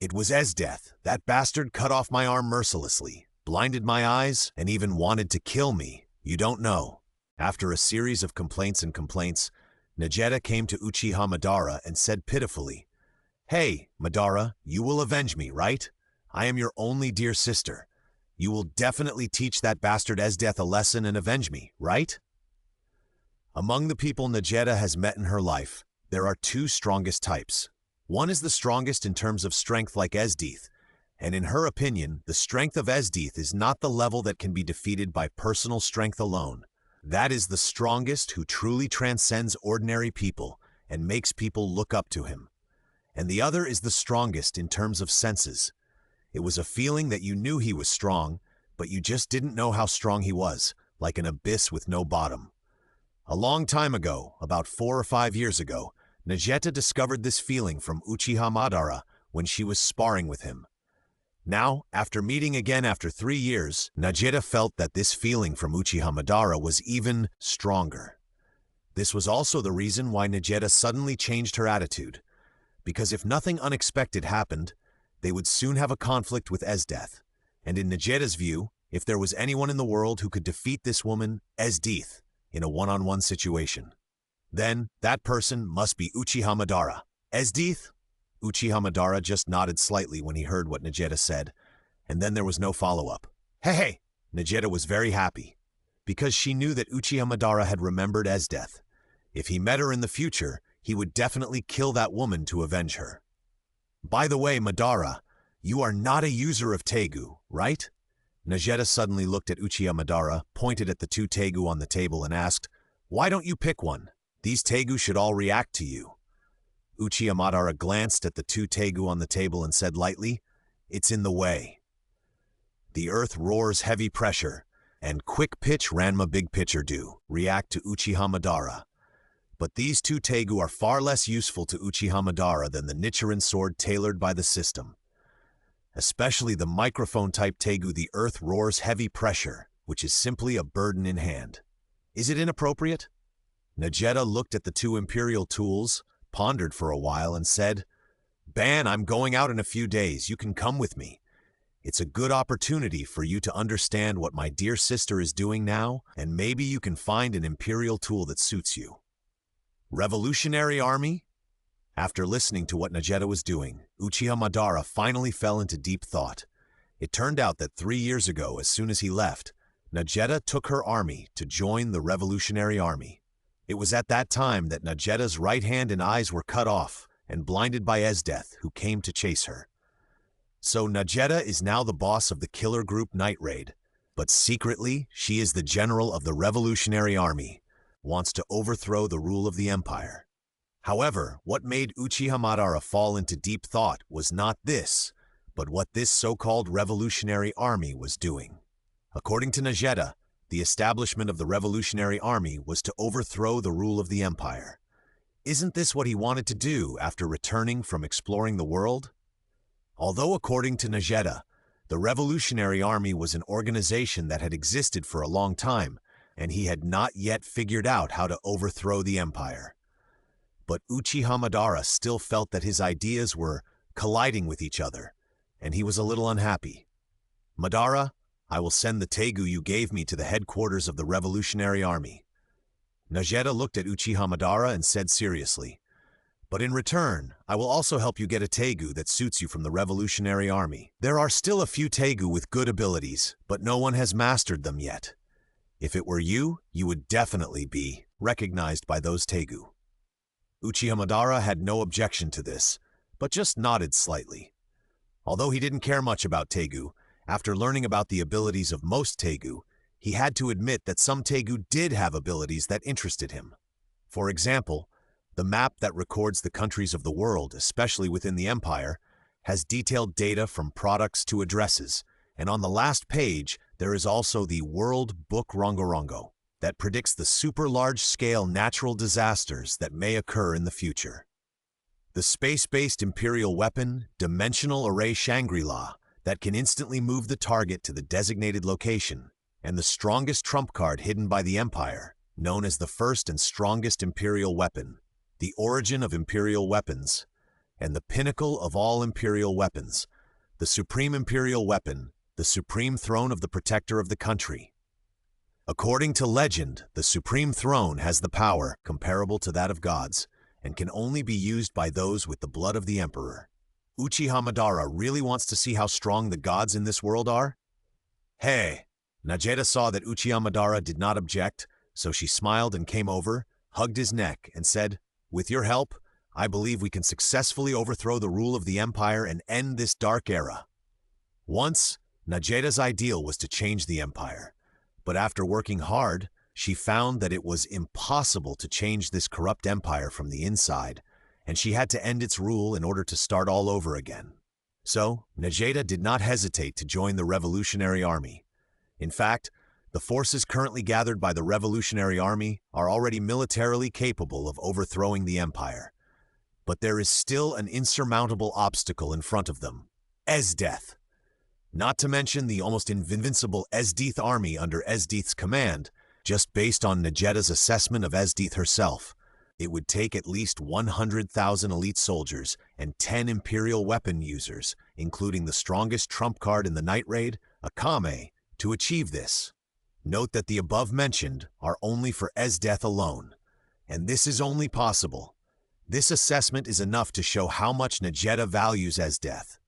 "It was Esdeath. That bastard cut off my arm mercilessly, blinded my eyes, and even wanted to kill me. You don't know." After a series of complaints, Nageta came to Uchiha Madara and said pitifully, "Hey, Madara, you will avenge me, right? I am your only dear sister. You will definitely teach that bastard Esdeath a lesson and avenge me, right?" Among the people Nageta has met in her life, there are 2 strongest types. One is the strongest in terms of strength like Esdeath, and in her opinion, the strength of Esdeath is not the level that can be defeated by personal strength alone. That is the strongest who truly transcends ordinary people and makes people look up to him. And the other is the strongest in terms of senses. It was a feeling that you knew he was strong, but you just didn't know how strong he was, like an abyss with no bottom. A long time ago, about 4 or 5 years ago, Nageta discovered this feeling from Uchiha Madara when she was sparring with him. Now, after meeting again after 3 years, Nageta felt that this feeling from Uchiha Madara was even stronger. This was also the reason why Nageta suddenly changed her attitude. Because if nothing unexpected happened, they would soon have a conflict with Esdeath, and in Najeda's view, if there was anyone in the world who could defeat this woman, Esdeath, in a one-on-one situation, then that person must be Uchiha Madara. Esdeath? Uchiha Madara just nodded slightly when he heard what Najeda said, and then there was no follow-up. Hey! Najeda was very happy, because she knew that Uchiha Madara had remembered Esdeath. If he met her in the future, he would definitely kill that woman to avenge her. By the way, Madara, you are not a user of Tegu, right? Najeda suddenly looked at Uchiha Madara, pointed at the two Tegu on the table and asked, "Why don't you pick one? These Tegu should all react to you." Uchiha Madara glanced at the two Tegu on the table and said lightly, "It's in the way." The earth roars heavy pressure, and quick pitch Ranma big pitcher do react to Uchiha Madara. But these two Tegu are far less useful to Uchiha Madara than the Nichiren sword tailored by the system. Especially the microphone-type Tegu, the earth roars heavy pressure, which is simply a burden in hand. Is it inappropriate? Najeda looked at the two Imperial tools, pondered for a while, and said, "Ban, I'm going out in a few days. You can come with me. It's a good opportunity for you to understand what my dear sister is doing now, and maybe you can find an Imperial tool that suits you." Revolutionary Army? After listening to what Najeda was doing, Uchiha Madara finally fell into deep thought. It turned out that 3 years ago, as soon as he left, Najeda took her army to join the Revolutionary Army. It was at that time that Najeda's right hand and eyes were cut off and blinded by Esdeath, who came to chase her. So Najeda is now the boss of the killer group Night Raid, but secretly she is the general of the Revolutionary Army, wants to overthrow the rule of the Empire. However, what made Uchiha Madara fall into deep thought was not this, but what this so-called Revolutionary Army was doing. According to Najeda, the establishment of the Revolutionary Army was to overthrow the rule of the Empire. Isn't this what he wanted to do after returning from exploring the world? Although according to Najeda, the Revolutionary Army was an organization that had existed for a long time, and he had not yet figured out how to overthrow the Empire. But Uchiha Madara still felt that his ideas were colliding with each other, and he was a little unhappy. "Madara, I will send the Tegu you gave me to the headquarters of the Revolutionary Army." Najeda looked at Uchiha Madara and said seriously, "But in return, I will also help you get a Tegu that suits you from the Revolutionary Army. There are still a few Tegu with good abilities, but no one has mastered them yet. If it were you, you would definitely be recognized by those Tegu." Uchiha Madara had no objection to this, but just nodded slightly. Although he didn't care much about Tegu, after learning about the abilities of most Tegu, he had to admit that some Tegu did have abilities that interested him. For example, the map that records the countries of the world, especially within the Empire, has detailed data from products to addresses, and on the last page, there is also the World Book Rongorongo that predicts the super large-scale natural disasters that may occur in the future. The space-based Imperial weapon, Dimensional Array Shangri-La, that can instantly move the target to the designated location, and the strongest trump card hidden by the Empire, known as the first and strongest Imperial weapon, the origin of Imperial weapons, and the pinnacle of all Imperial weapons, the Supreme Imperial Weapon, the supreme throne of the protector of the country. According to legend, the Supreme Throne has the power comparable to that of gods, and can only be used by those with the blood of the Emperor. Uchiha Madara really wants to see how strong the gods in this world are? Hey! Najeda saw that Uchiha Madara did not object, so she smiled and came over, hugged his neck, and said, "With your help, I believe we can successfully overthrow the rule of the Empire and end this dark era." Once, Najeda's ideal was to change the Empire, but after working hard, she found that it was impossible to change this corrupt empire from the inside, and she had to end its rule in order to start all over again. So, Najeda did not hesitate to join the Revolutionary Army. In fact, the forces currently gathered by the Revolutionary Army are already militarily capable of overthrowing the Empire. But there is still an insurmountable obstacle in front of them: Esdeath. Not to mention the almost invincible Esdeath army under Esdeath's command. Just based on Najeda's assessment of Esdeath herself, it would take at least 100,000 elite soldiers and 10 Imperial weapon users, including the strongest trump card in the Night Raid, a Kame, to achieve this. Note that the above-mentioned are only for Esdeath alone, and this is only possible. This assessment is enough to show how much Vegeta values Esdeath.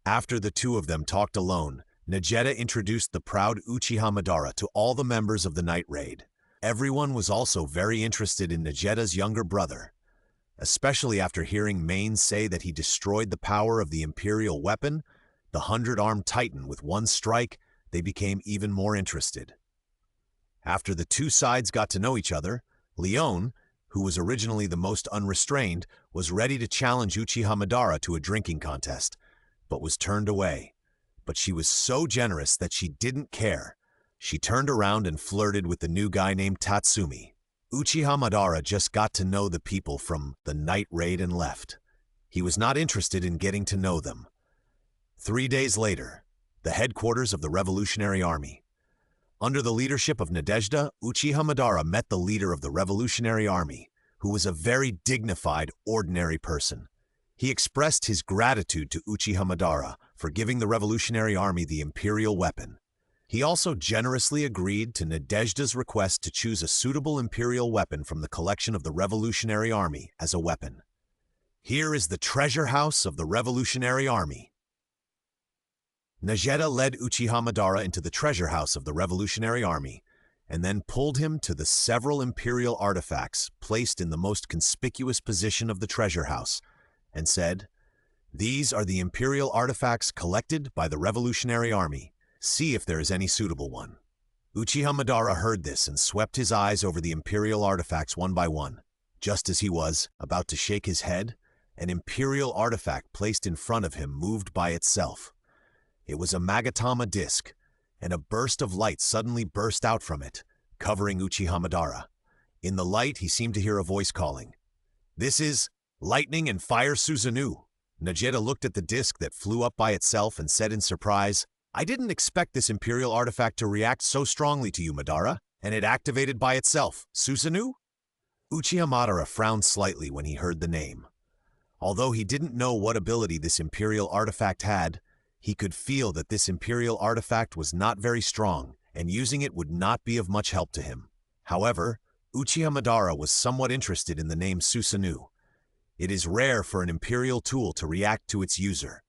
After the two of them talked alone, Vegeta introduced the proud Uchiha Madara to all the members of the Night Raid. Everyone was also very interested in Vegeta's younger brother, especially after hearing Main say that he destroyed the power of the Imperial weapon, the 100-armed Titan with one strike. They became even more interested. After the two sides got to know each other, Leon, who was originally the most unrestrained, was ready to challenge Uchiha Madara to a drinking contest, but was turned away. But she was so generous that she didn't care. She turned around and flirted with the new guy named Tatsumi. Uchiha Madara just got to know the people from the Night Raid and left. He was not interested in getting to know them. 3 days later, the headquarters of the Revolutionary Army. Under the leadership of Nadezhda, Uchiha Madara met the leader of the Revolutionary Army, who was a very dignified, ordinary person. He expressed his gratitude to Uchiha Madara for giving the Revolutionary Army the Imperial weapon. He also generously agreed to Nadezhda's request to choose a suitable Imperial weapon from the collection of the Revolutionary Army as a weapon. Here is the treasure house of the Revolutionary Army. Vegeta led Uchiha Madara into the treasure house of the Revolutionary Army, and then pulled him to the several Imperial artifacts placed in the most conspicuous position of the treasure house, and said, "These are the Imperial artifacts collected by the Revolutionary Army. See if there is any suitable one." Uchiha Madara heard this and swept his eyes over the Imperial artifacts one by one. Just as he was about to shake his head, an Imperial artifact placed in front of him moved by itself. It was a Magatama disc, and a burst of light suddenly burst out from it, covering Uchiha Madara. In the light, he seemed to hear a voice calling, "This is Lightning and Fire Susanoo." Vegeta looked at the disc that flew up by itself and said in surprise, "I didn't expect this Imperial artifact to react so strongly to you, Madara, and it activated by itself. Susanoo?" Uchiha Madara frowned slightly when he heard the name. Although he didn't know what ability this Imperial artifact had, he could feel that this Imperial artifact was not very strong, and using it would not be of much help to him. However, Uchiha Madara was somewhat interested in the name Susanoo. It is rare for an Imperial tool to react to its user.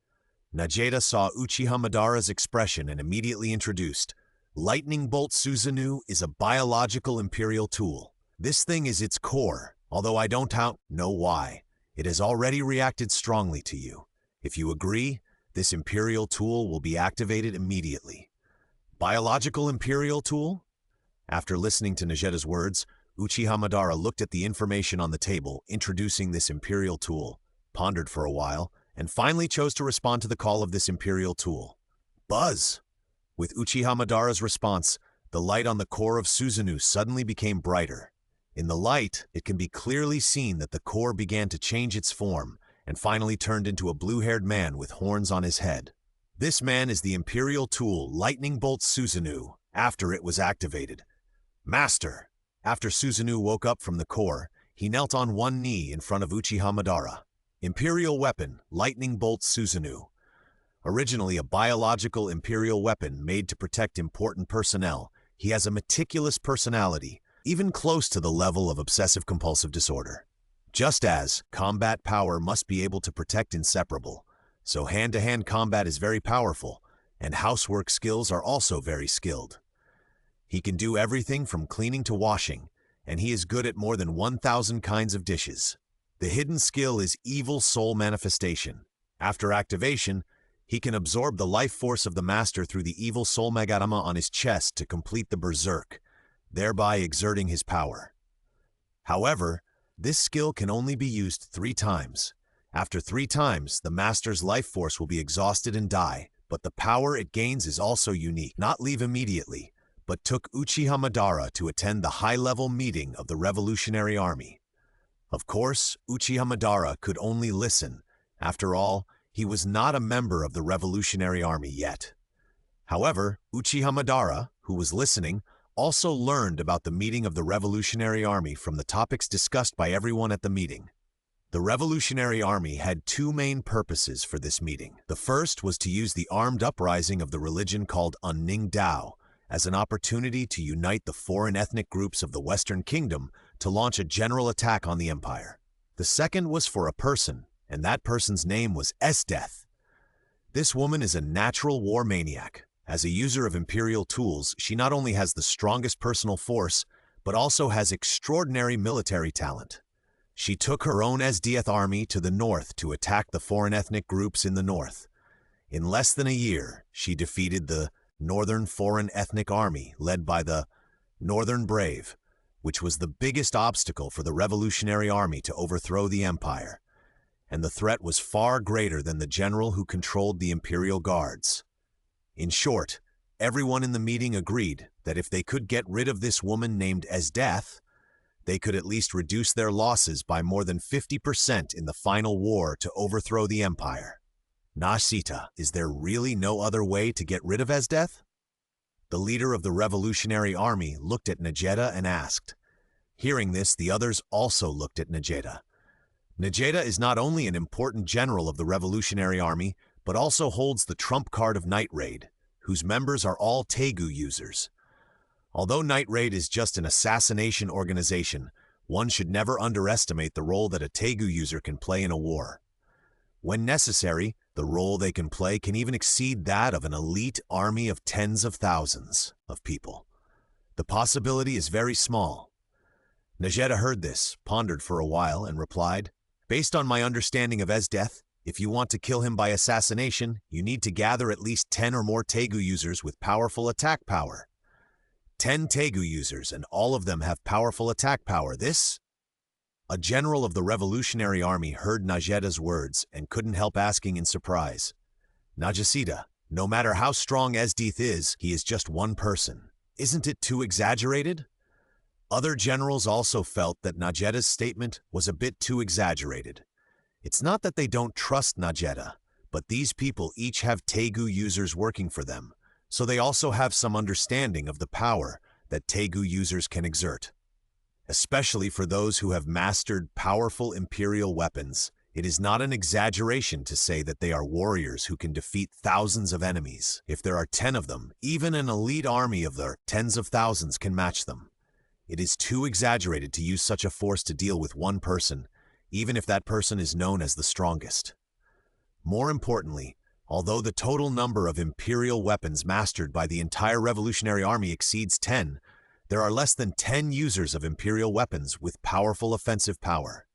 Vegeta saw Uchiha Madara's expression and immediately introduced, "Lightning Bolt Susanoo is a biological Imperial tool. This thing is its core, although I don't know why. It has already reacted strongly to you. If you agree, this Imperial tool will be activated immediately." Biological Imperial tool? After listening to Vegeta's words, Uchiha Madara looked at the information on the table introducing this Imperial tool, pondered for a while, and finally chose to respond to the call of this Imperial tool. "Buzz!" With Uchiha Madara's response, the light on the core of Susanoo suddenly became brighter. In the light, it can be clearly seen that the core began to change its form, and finally turned into a blue-haired man with horns on his head. This man is the Imperial tool Lightning Bolt Susanoo, after it was activated. "Master!" After Susanoo woke up from the core, he knelt on one knee in front of Uchiha Madara. Imperial weapon, Lightning Bolt Susanoo. Originally a biological Imperial weapon made to protect important personnel, he has a meticulous personality, even close to the level of obsessive-compulsive disorder. Just as combat power must be able to protect inseparable, so hand-to-hand combat is very powerful, and housework skills are also very skilled. He can do everything from cleaning to washing, and he is good at more than 1,000 kinds of dishes. The hidden skill is Evil Soul Manifestation. After activation, he can absorb the life force of the Master through the Evil Soul Magatama on his chest to complete the Berserk, thereby exerting his power. However, this skill can only be used 3 times. After 3 times, the Master's life force will be exhausted and die, but the power it gains is also unique. Not leave immediately, but took Uchiha Madara to attend the high-level meeting of the Revolutionary Army. Of course, Uchiha Madara could only listen. After all, he was not a member of the Revolutionary Army yet. However, Uchiha Madara, who was listening, also learned about the meeting of the Revolutionary Army from the topics discussed by everyone at the meeting. The Revolutionary Army had two main purposes for this meeting. The first was to use the armed uprising of the religion called Unning Dao as an opportunity to unite the foreign ethnic groups of the Western Kingdom to launch a general attack on the empire. The second was for a person, and that person's name was Esdeath. This woman is a natural war maniac. As a user of imperial tools, she not only has the strongest personal force, but also has extraordinary military talent. She took her own Esdeath army to the north to attack the foreign ethnic groups in the north. In less than a year, she defeated the Northern Foreign Ethnic Army led by the Northern Brave, which was the biggest obstacle for the Revolutionary Army to overthrow the empire. And the threat was far greater than the general who controlled the Imperial Guards. In short, everyone in the meeting agreed that if they could get rid of this woman named Esdeath, they could at least reduce their losses by more than 50% in the final war to overthrow the empire. Nashita, is there really no other way to get rid of Esdeath? The leader of the Revolutionary Army looked at Najeda and asked. Hearing this, the others also looked at Najeda. Najeda is not only an important general of the Revolutionary Army, but also holds the trump card of Night Raid, whose members are all Tegu users. Although Night Raid is just an assassination organization, one should never underestimate the role that a Tegu user can play in a war. When necessary, the role they can play can even exceed that of an elite army of tens of thousands of people. The possibility is very small. Najeda heard this, pondered for a while, and replied, "Based on my understanding of Esdeath, if you want to kill him by assassination, you need to gather at least 10 or more Tegu users with powerful attack power. 10 Tegu users, and all of them have powerful attack power. This?" A general of the Revolutionary Army heard Najeda's words and couldn't help asking in surprise. "Najasida, no matter how strong Esdeath is, he is just one person. Isn't it too exaggerated?" Other generals also felt that Najeda's statement was a bit too exaggerated. It's not that they don't trust Najeda, but these people each have Tegu users working for them, so they also have some understanding of the power that Tegu users can exert. Especially for those who have mastered powerful imperial weapons, it is not an exaggeration to say that they are warriors who can defeat thousands of enemies. If there are 10 of them, even an elite army of their tens of thousands can match them. It is too exaggerated to use such a force to deal with one person, even if that person is known as the strongest. More importantly, although the total number of imperial weapons mastered by the entire Revolutionary Army exceeds 10, there are less than 10 users of imperial weapons with powerful offensive power.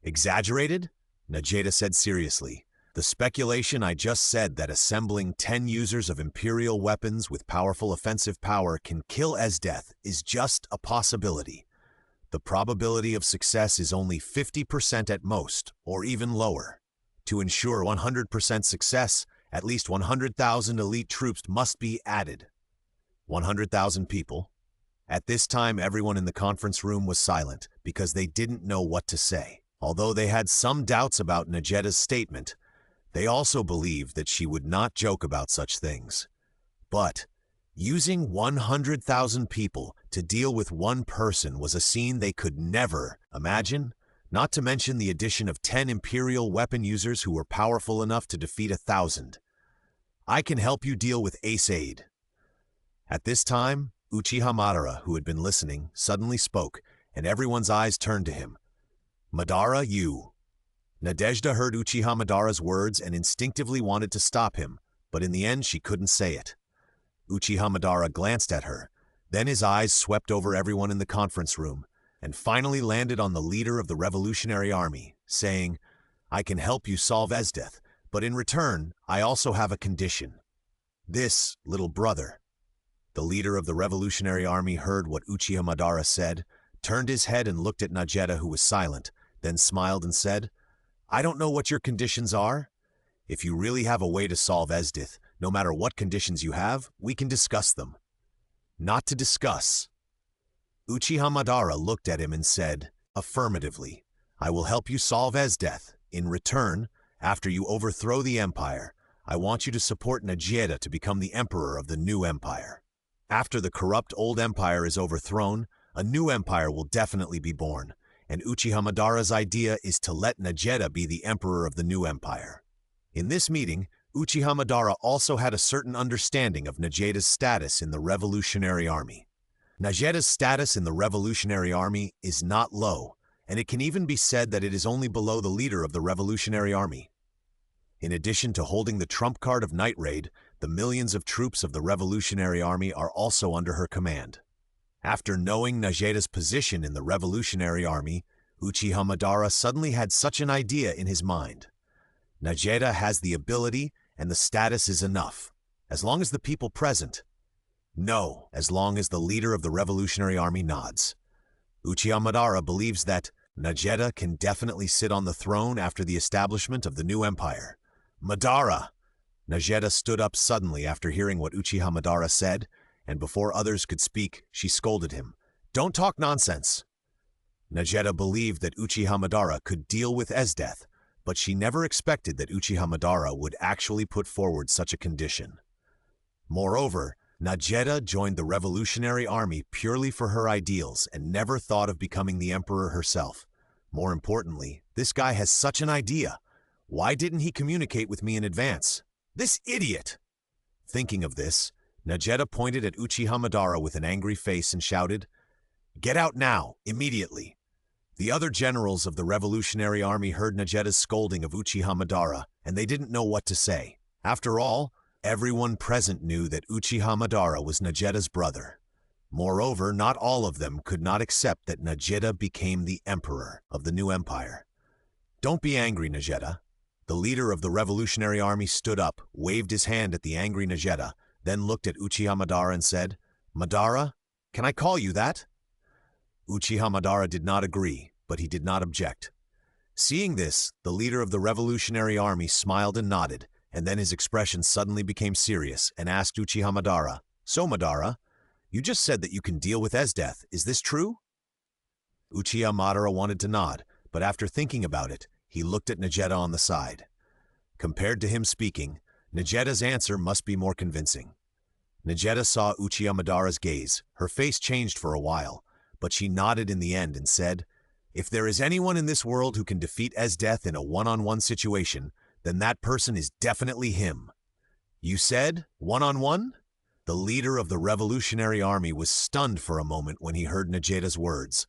Exaggerated? Najeda said seriously. The speculation I just said that assembling 10 users of imperial weapons with powerful offensive power can kill Esdeath is just a possibility. The probability of success is only 50% at most, or even lower. To ensure 100% success, at least 100,000 elite troops must be added. 100,000 people? At this time, everyone in the conference room was silent because they didn't know what to say. Although they had some doubts about Najeda's statement, they also believed that she would not joke about such things. But using 100,000 people to deal with one person was a scene they could never imagine, not to mention the addition of 10 imperial weapon users who were powerful enough to defeat 1,000. "I can help you deal with Ace Aid." At this time, Uchiha Madara, who had been listening, suddenly spoke, and everyone's eyes turned to him. "Madara, you." Nadezhda heard Uchiha Madara's words and instinctively wanted to stop him, but in the end she couldn't say it. Uchiha Madara glanced at her, then his eyes swept over everyone in the conference room, and finally landed on the leader of the Revolutionary Army, saying, "I can help you solve Esdeath, but in return, I also have a condition. This, little brother." The leader of the Revolutionary Army heard what Uchiha Madara said, turned his head and looked at Najeda, who was silent, then smiled and said, "I don't know what your conditions are. If you really have a way to solve Esdeath, no matter what conditions you have, we can discuss them." "Not to discuss." Uchiha Madara looked at him and said, "Affirmatively, I will help you solve Esdeath. In return, after you overthrow the empire, I want you to support Najeda to become the emperor of the new empire. After the corrupt old empire is overthrown, a new empire will definitely be born, and Uchiha Madara's idea is to let Najeda be the emperor of the new empire. In this meeting, Uchiha Madara also had a certain understanding of Najeda's status in the Revolutionary Army. Najeda's status in the Revolutionary Army is not low, and it can even be said that it is only below the leader of the Revolutionary Army. In addition to holding the trump card of Night Raid, the millions of troops of the Revolutionary Army are also under her command. After knowing Najeda's position in the Revolutionary Army, Uchiha Madara suddenly had such an idea in his mind. Najeda has the ability, and the status is enough, as long as the people present. No, as long as the leader of the Revolutionary Army nods. Uchiha Madara believes that Najeda can definitely sit on the throne after the establishment of the new empire. Madara! Najeda stood up suddenly after hearing what Uchiha Madara said, and before others could speak, she scolded him. Don't talk nonsense! Najeda believed that Uchiha Madara could deal with Esdeath, but she never expected that Uchiha Madara would actually put forward such a condition. Moreover, Najeda joined the Revolutionary Army purely for her ideals and never thought of becoming the emperor herself. More importantly, this guy has such an idea. Why didn't he communicate with me in advance? This idiot! Thinking of this, Najeda pointed at Uchiha Madara with an angry face and shouted, "Get out now, immediately!" The other generals of the Revolutionary Army heard Najeda's scolding of Uchiha Madara, and they didn't know what to say. After all, everyone present knew that Uchiha Madara was Najeda's brother. Moreover, not all of them could not accept that Najeda became the emperor of the new empire. Don't be angry, Najeda. The leader of the Revolutionary Army stood up, waved his hand at the angry Najeda, then looked at Uchiha Madara and said, "Madara, can I call you that?" Uchiha Madara did not agree, but he did not object. Seeing this, the leader of the Revolutionary Army smiled and nodded, and then his expression suddenly became serious and asked Uchiha Madara, "So Madara, you just said that you can deal with Esdeath, is this true?" Uchiha Madara wanted to nod, but after thinking about it, he looked at Najeda on the side. Compared to him speaking, Najeda's answer must be more convincing. Najeda saw Uchiha Madara's gaze. Her face changed for a while, but she nodded in the end and said, "If there is anyone in this world who can defeat Esdeath in a one-on-one situation, then that person is definitely him." "You said one-on-one?" The leader of the Revolutionary Army was stunned for a moment when he heard Najeda's words.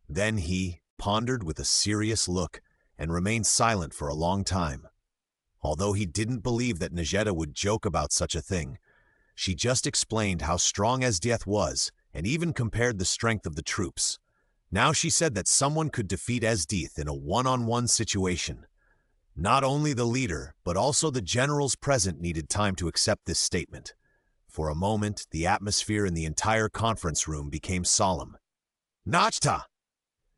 Then he pondered with a serious look and remained silent for a long time. Although he didn't believe that Najeda would joke about such a thing, she just explained how strong Esdeath was and even compared the strength of the troops. Now she said that someone could defeat Esdeath in a one-on-one situation. Not only the leader, but also the generals present needed time to accept this statement. For a moment, the atmosphere in the entire conference room became solemn. "Nachta!"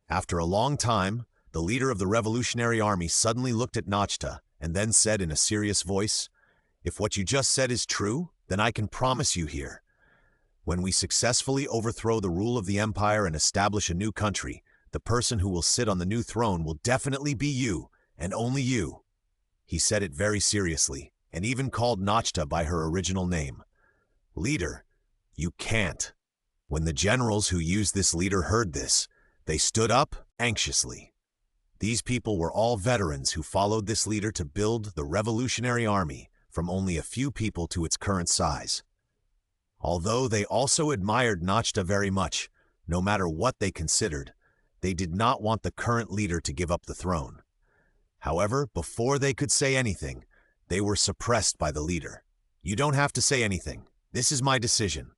After a long time, the leader of the Revolutionary Army suddenly looked at Nachta and then said in a serious voice, "If what you just said is true, then I can promise you here. When we successfully overthrow the rule of the empire and establish a new country, the person who will sit on the new throne will definitely be you, and only you." He said it very seriously, and even called Nachta by her original name. "Leader, you can't." When the generals who used this leader heard this, they stood up anxiously. These people were all veterans who followed this leader to build the Revolutionary Army from only a few people to its current size. Although they also admired Nachta very much, no matter what they considered, they did not want the current leader to give up the throne. However, before they could say anything, they were suppressed by the leader. "You don't have to say anything. This is my decision."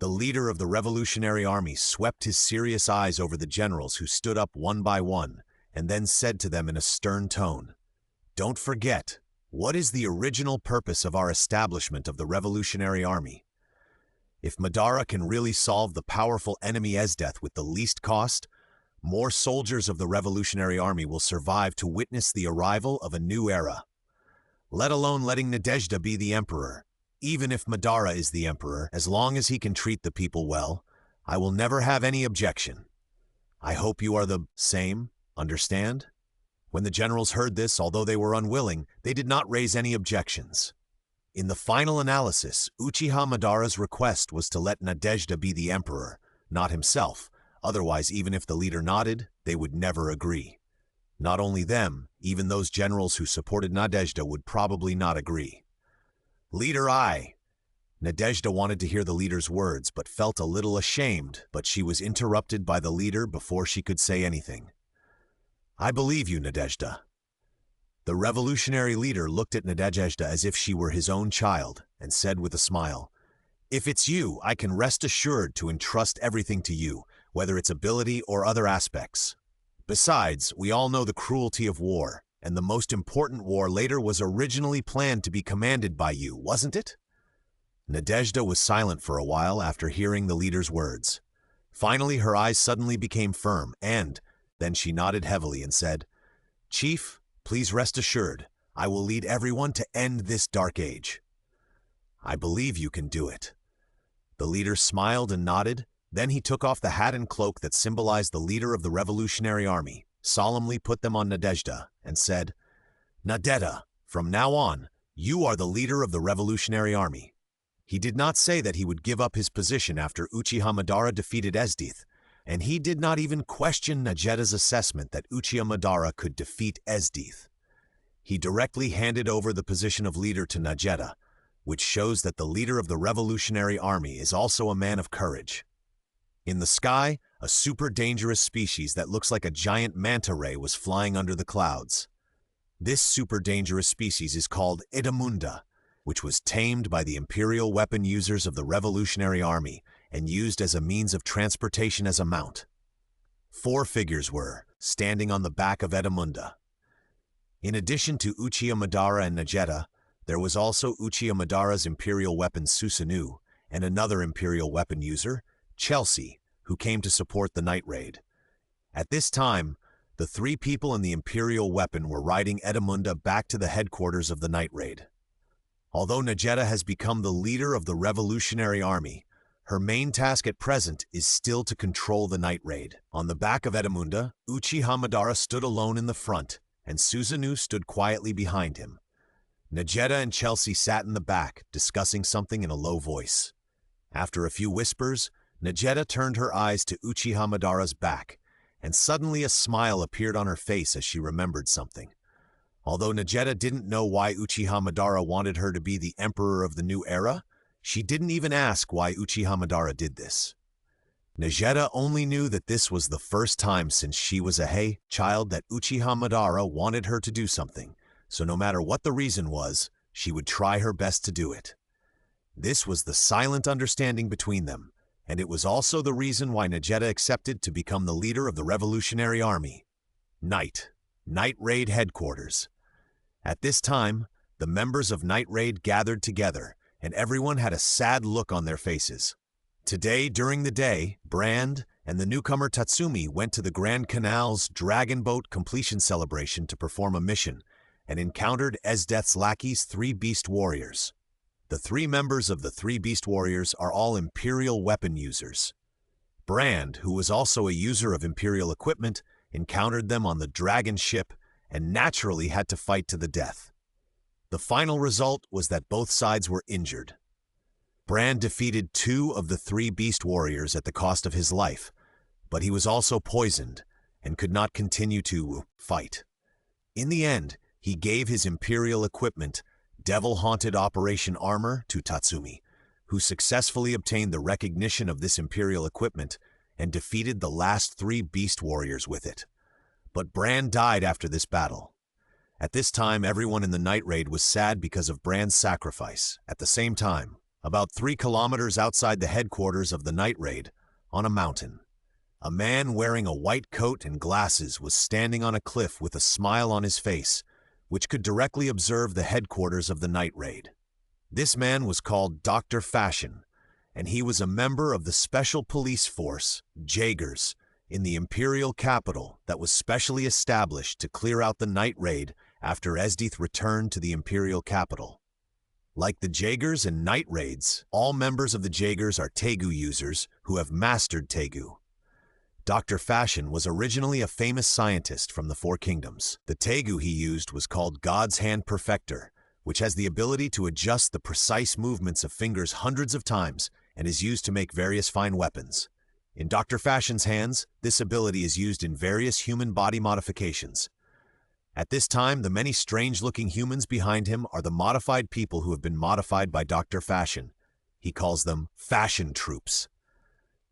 The leader of the Revolutionary Army swept his serious eyes over the generals who stood up one by one, and then said to them in a stern tone, "Don't forget, what is the original purpose of our establishment of the Revolutionary Army? If Madara can really solve the powerful enemy Esdeath with the least cost, more soldiers of the Revolutionary Army will survive to witness the arrival of a new era. Let alone letting Nadezhda be the emperor. Even if Madara is the emperor, as long as he can treat the people well, I will never have any objection. I hope you are the same, understand?" When the generals heard this, although they were unwilling, they did not raise any objections. In the final analysis, Uchiha Madara's request was to let Nadezhda be the emperor, not himself, Otherwise, even if the leader nodded, they would never agree. Not only them, even those generals who supported Nadezhda would probably not agree. Leader I. Nadezhda wanted to hear the leader's words, but felt a little ashamed, but she was interrupted by the leader before she could say anything. I believe you, Nadezhda. The revolutionary leader looked at Nadezhda as if she were his own child and said with a smile, If it's you, I can rest assured to entrust everything to you, whether it's ability or other aspects. Besides, we all know the cruelty of war, and the most important war later was originally planned to be commanded by you, wasn't it? Nadezhda was silent for a while after hearing the leader's words. Finally, her eyes suddenly became firm, and then she nodded heavily and said, Chief, please rest assured, I will lead everyone to end this dark age. I believe you can do it. The leader smiled and nodded. Then he took off the hat and cloak that symbolized the leader of the Revolutionary Army, solemnly put them on Nadezhda, and said, Nadezhda, from now on, you are the leader of the Revolutionary Army. He did not say that he would give up his position after Uchiha Madara defeated Esdeath, and he did not even question Nadezhda's assessment that Uchiha Madara could defeat Esdeath. He directly handed over the position of leader to Nadezhda, which shows that the leader of the Revolutionary Army is also a man of courage. In the sky, a super dangerous species that looks like a giant manta ray was flying under the clouds. This super dangerous species is called Edamunda, which was tamed by the imperial weapon users of the Revolutionary Army and used as a means of transportation as a mount. 4 figures were standing on the back of Edamunda. In addition to Uchiha Madara and Nadezhda, there was also Uchiha Madara's imperial weapon Susanoo and another imperial weapon user, Chelsea, who came to support the night raid. At this time, the 3 people in the imperial weapon were riding Edamunda back to the headquarters of the night raid. Although Nadezhda has become the leader of the Revolutionary Army, her main task at present is still to control the night raid. On the back of Edamunda, Uchiha Madara stood alone in the front, and Susanoo stood quietly behind him. Nadezhda and Chelsea sat in the back, discussing something in a low voice. After a few whispers, Nadezhda turned her eyes to Uchiha Madara's back, and suddenly a smile appeared on her face as she remembered something. Although Nadezhda didn't know why Uchiha Madara wanted her to be the emperor of the new era, she didn't even ask why Uchiha Madara did this. Nadezhda only knew that this was the first time since she was a child that Uchiha Madara wanted her to do something, so no matter what the reason was, she would try her best to do it. This was the silent understanding between them, and it was also the reason why Nadezhda accepted to become the leader of the Revolutionary Army. Night Raid Headquarters. At this time, the members of Night Raid gathered together, and everyone had a sad look on their faces. Today, during the day, Brand and the newcomer Tatsumi went to the Grand Canal's Dragon Boat completion celebration to perform a mission, and encountered Esdeath's lackeys 3 Beast Warriors. The 3 members of the 3 Beast Warriors are all Imperial weapon users. Brand, who was also a user of Imperial equipment, encountered them on the Dragon ship and naturally had to fight to the death. The final result was that both sides were injured. Brand defeated 2 of the 3 Beast Warriors at the cost of his life, but he was also poisoned and could not continue to fight. In the end, he gave his Imperial equipment, Devil-Haunted Operation Armor, to Tatsumi, who successfully obtained the recognition of this Imperial equipment and defeated the last 3 Beast Warriors with it. But Brand died after this battle. At this time, everyone in the night raid was sad because of Brand's sacrifice. At the same time, about 3 kilometers outside the headquarters of the night raid, on a mountain, a man wearing a white coat and glasses was standing on a cliff with a smile on his face, which could directly observe the headquarters of the night raid. This man was called Dr. Fashion, and he was a member of the Special Police Force, Jaegers, in the Imperial capital that was specially established to clear out the night raid after Esdeath returned to the Imperial capital. Like the Jaegers and night raids, all members of the Jaegers are Tegu users who have mastered Tegu. Dr. Fashion was originally a famous scientist from the 4 kingdoms. The Tegu he used was called God's Hand Perfector, which has the ability to adjust the precise movements of fingers hundreds of times and is used to make various fine weapons. In Dr. Fashion's hands, this ability is used in various human body modifications. At this time, the many strange-looking humans behind him are the modified people who have been modified by Dr. Fashion. He calls them Fashion Troops.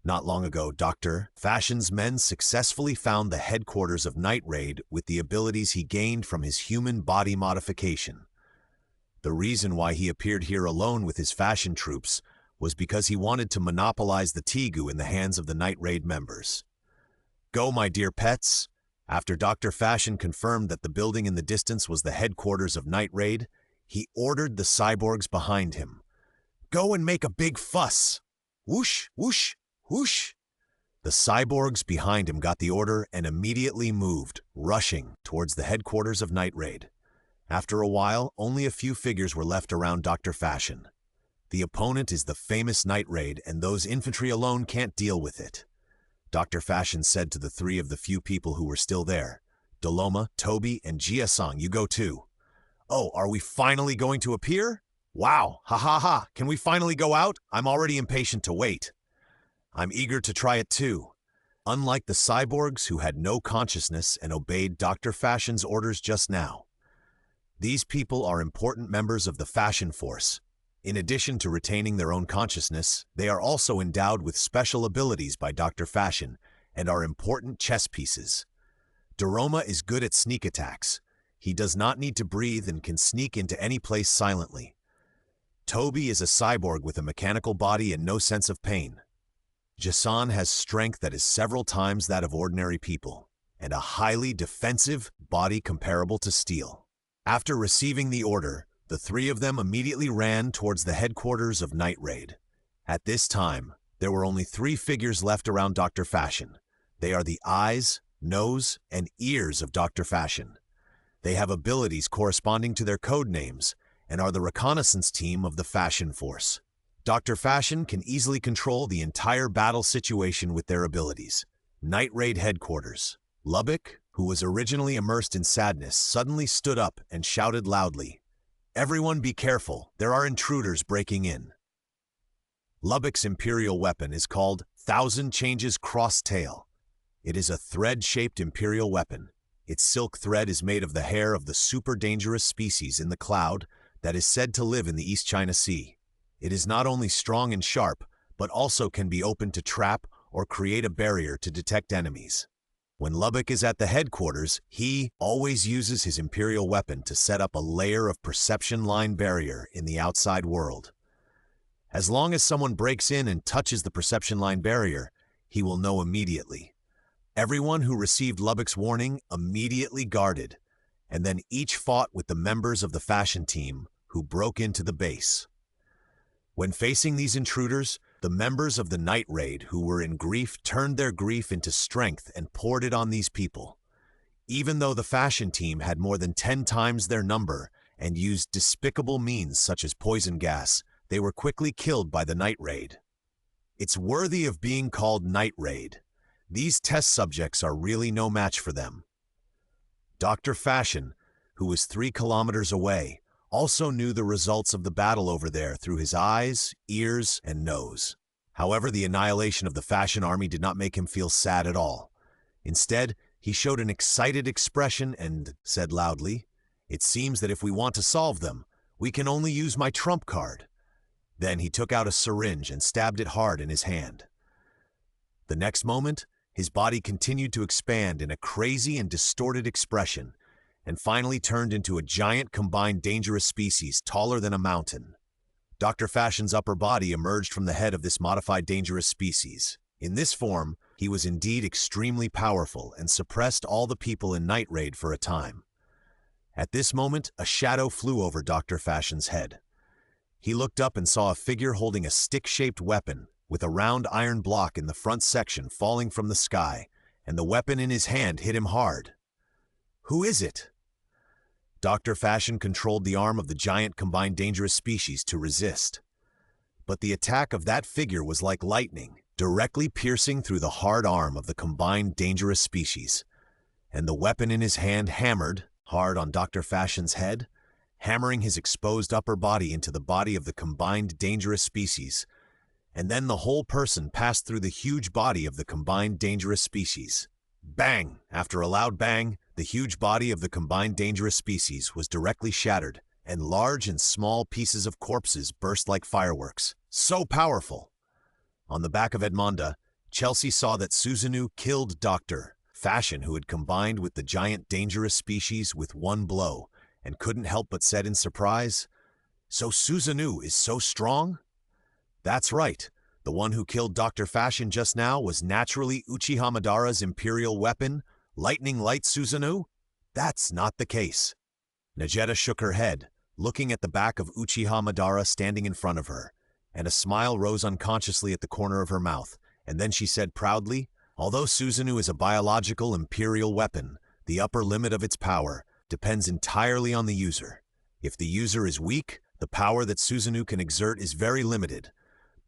Not long ago, Dr. Fashion's men successfully found the headquarters of Night Raid with the abilities he gained from his human body modification. The reason why he appeared here alone with his Fashion Troops was because he wanted to monopolize the Tegu in the hands of the Night Raid members. Go, my dear pets! After Dr. Fashion confirmed that the building in the distance was the headquarters of Night Raid, he ordered the cyborgs behind him. Go and make a big fuss! Whoosh, whoosh, whoosh! The cyborgs behind him got the order and immediately moved, rushing towards the headquarters of Night Raid. After a while, only a few figures were left around Dr. Fashion. The opponent is the famous Night Raid, and those infantry alone can't deal with it. Dr. Fashion said to the three of the few people who were still there, Doloma, Toby, and Jia-sung, you go too. Oh, are we finally going to appear? Wow, ha ha ha, can we finally go out? I'm already impatient to wait. I'm eager to try it too. Unlike the cyborgs who had no consciousness and obeyed Dr. Fashion's orders just now. These people are important members of the Fashion Force. In addition to retaining their own consciousness, they are also endowed with special abilities by Dr. Fashion and are important chess pieces. Doroma is good at sneak attacks. He does not need to breathe and can sneak into any place silently. Toby is a cyborg with a mechanical body and no sense of pain. Jason has strength that is several times that of ordinary people, and a highly defensive body comparable to steel. After receiving the order, the three of them immediately ran towards the headquarters of Night Raid. At this time, there were only 3 figures left around Dr. Fashion. They are the eyes, nose, and ears of Dr. Fashion. They have abilities corresponding to their code names and are the reconnaissance team of the Fashion Force. Dr. Fashion can easily control the entire battle situation with their abilities. Night Raid Headquarters. Lubbock, who was originally immersed in sadness, suddenly stood up and shouted loudly, "Everyone be careful, there are intruders breaking in." Lubbock's imperial weapon is called Thousand Changes Cross Tail. It is a thread-shaped imperial weapon. Its silk thread is made of the hair of the super dangerous species in the cloud that is said to live in the East China Sea. It is not only strong and sharp, but also can be opened to trap or create a barrier to detect enemies. When Lubbock is at the headquarters, he always uses his imperial weapon to set up a layer of perception line barrier in the outside world. As long as someone breaks in and touches the perception line barrier, he will know immediately. Everyone who received Lubbock's warning immediately guarded, and then each fought with the members of the fashion team who broke into the base. When facing these intruders, the members of the Night Raid who were in grief turned their grief into strength and poured it on these people. Even though the fashion team had more than 10 times their number and used despicable means such as poison gas, they were quickly killed by the Night Raid. It's worthy of being called Night Raid. These test subjects are really no match for them. Dr. Fashion, who was 3 kilometers away, also knew the results of the battle over there through his eyes, ears, and nose. However, the annihilation of the fashion army did not make him feel sad at all. Instead, he showed an excited expression and said loudly, "It seems that if we want to solve them, we can only use my trump card." Then he took out a syringe and stabbed it hard in his hand. The next moment, his body continued to expand in a crazy and distorted expression, and finally turned into a giant combined dangerous species taller than a mountain. Dr. Fashion's upper body emerged from the head of this modified dangerous species. In this form, he was indeed extremely powerful and suppressed all the people in Night Raid for a time. At this moment, a shadow flew over Dr. Fashion's head. He looked up and saw a figure holding a stick-shaped weapon with a round iron block in the front section falling from the sky, and the weapon in his hand hit him hard. Who is it? Dr. Fashion controlled the arm of the giant combined dangerous species to resist. But the attack of that figure was like lightning, directly piercing through the hard arm of the combined dangerous species, and the weapon in his hand hammered hard on Dr. Fashion's head, hammering his exposed upper body into the body of the combined dangerous species, and then the whole person passed through the huge body of the combined dangerous species. Bang! After a loud bang, the huge body of the combined dangerous species was directly shattered, and large and small pieces of corpses burst like fireworks. So powerful! On the back of Edmonda, Chelsea saw that Susanoo killed Dr. Fashion, who had combined with the giant dangerous species with one blow, and couldn't help but said in surprise, "So Susanoo is so strong?" That's right. The one who killed Dr. Fashion just now was naturally Uchiha Madara's imperial weapon, Lightning Light Susanoo? That's not the case. Nageta shook her head, looking at the back of Uchiha Madara standing in front of her, and a smile rose unconsciously at the corner of her mouth, and then she said proudly, "Although Susanoo is a biological imperial weapon, the upper limit of its power depends entirely on the user. If the user is weak, the power that Susanoo can exert is very limited.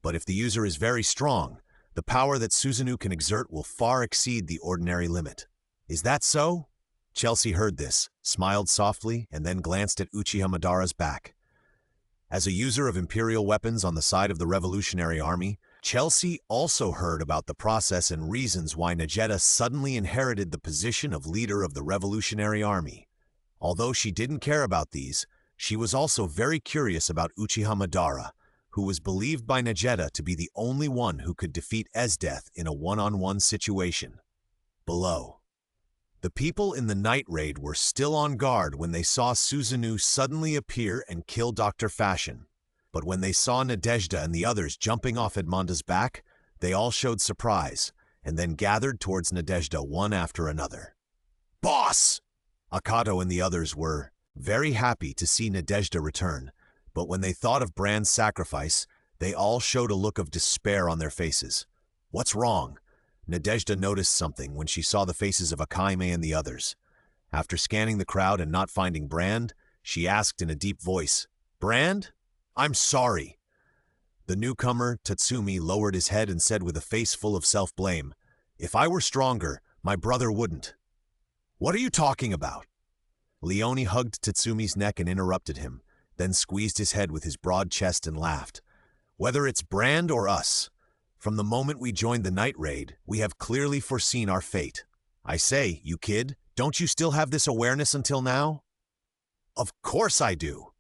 But if the user is very strong, the power that Susanoo can exert will far exceed the ordinary limit. Is that so?" Chelsea heard this, smiled softly, and then glanced at Uchiha Madara's back. As a user of imperial weapons on the side of the Revolutionary Army, Chelsea also heard about the process and reasons why Nageta suddenly inherited the position of leader of the Revolutionary Army. Although she didn't care about these, she was also very curious about Uchiha Madara, who was believed by Nageta to be the only one who could defeat Esdeath in a one-on-one situation. Below. The people in the night raid were still on guard when they saw Susanoo suddenly appear and kill Dr. Fashion. But when they saw Nadezhda and the others jumping off Edmonda's back, they all showed surprise, and then gathered towards Nadezhda one after another. "Boss!" Akato and the others were very happy to see Nadezhda return, but when they thought of Brand's sacrifice, they all showed a look of despair on their faces. "What's wrong?" Nadezhda noticed something when she saw the faces of Akaime and the others. After scanning the crowd and not finding Brand, she asked in a deep voice, "Brand? I'm sorry." The newcomer, Tatsumi, lowered his head and said with a face full of self-blame, "If I were stronger, my brother wouldn't." "What are you talking about?" Leone hugged Tatsumi's neck and interrupted him, then squeezed his head with his broad chest and laughed. "Whether it's Brand or us, from the moment we joined the night raid, we have clearly foreseen our fate. I say, you kid, don't you still have this awareness until now?" "Of course I do."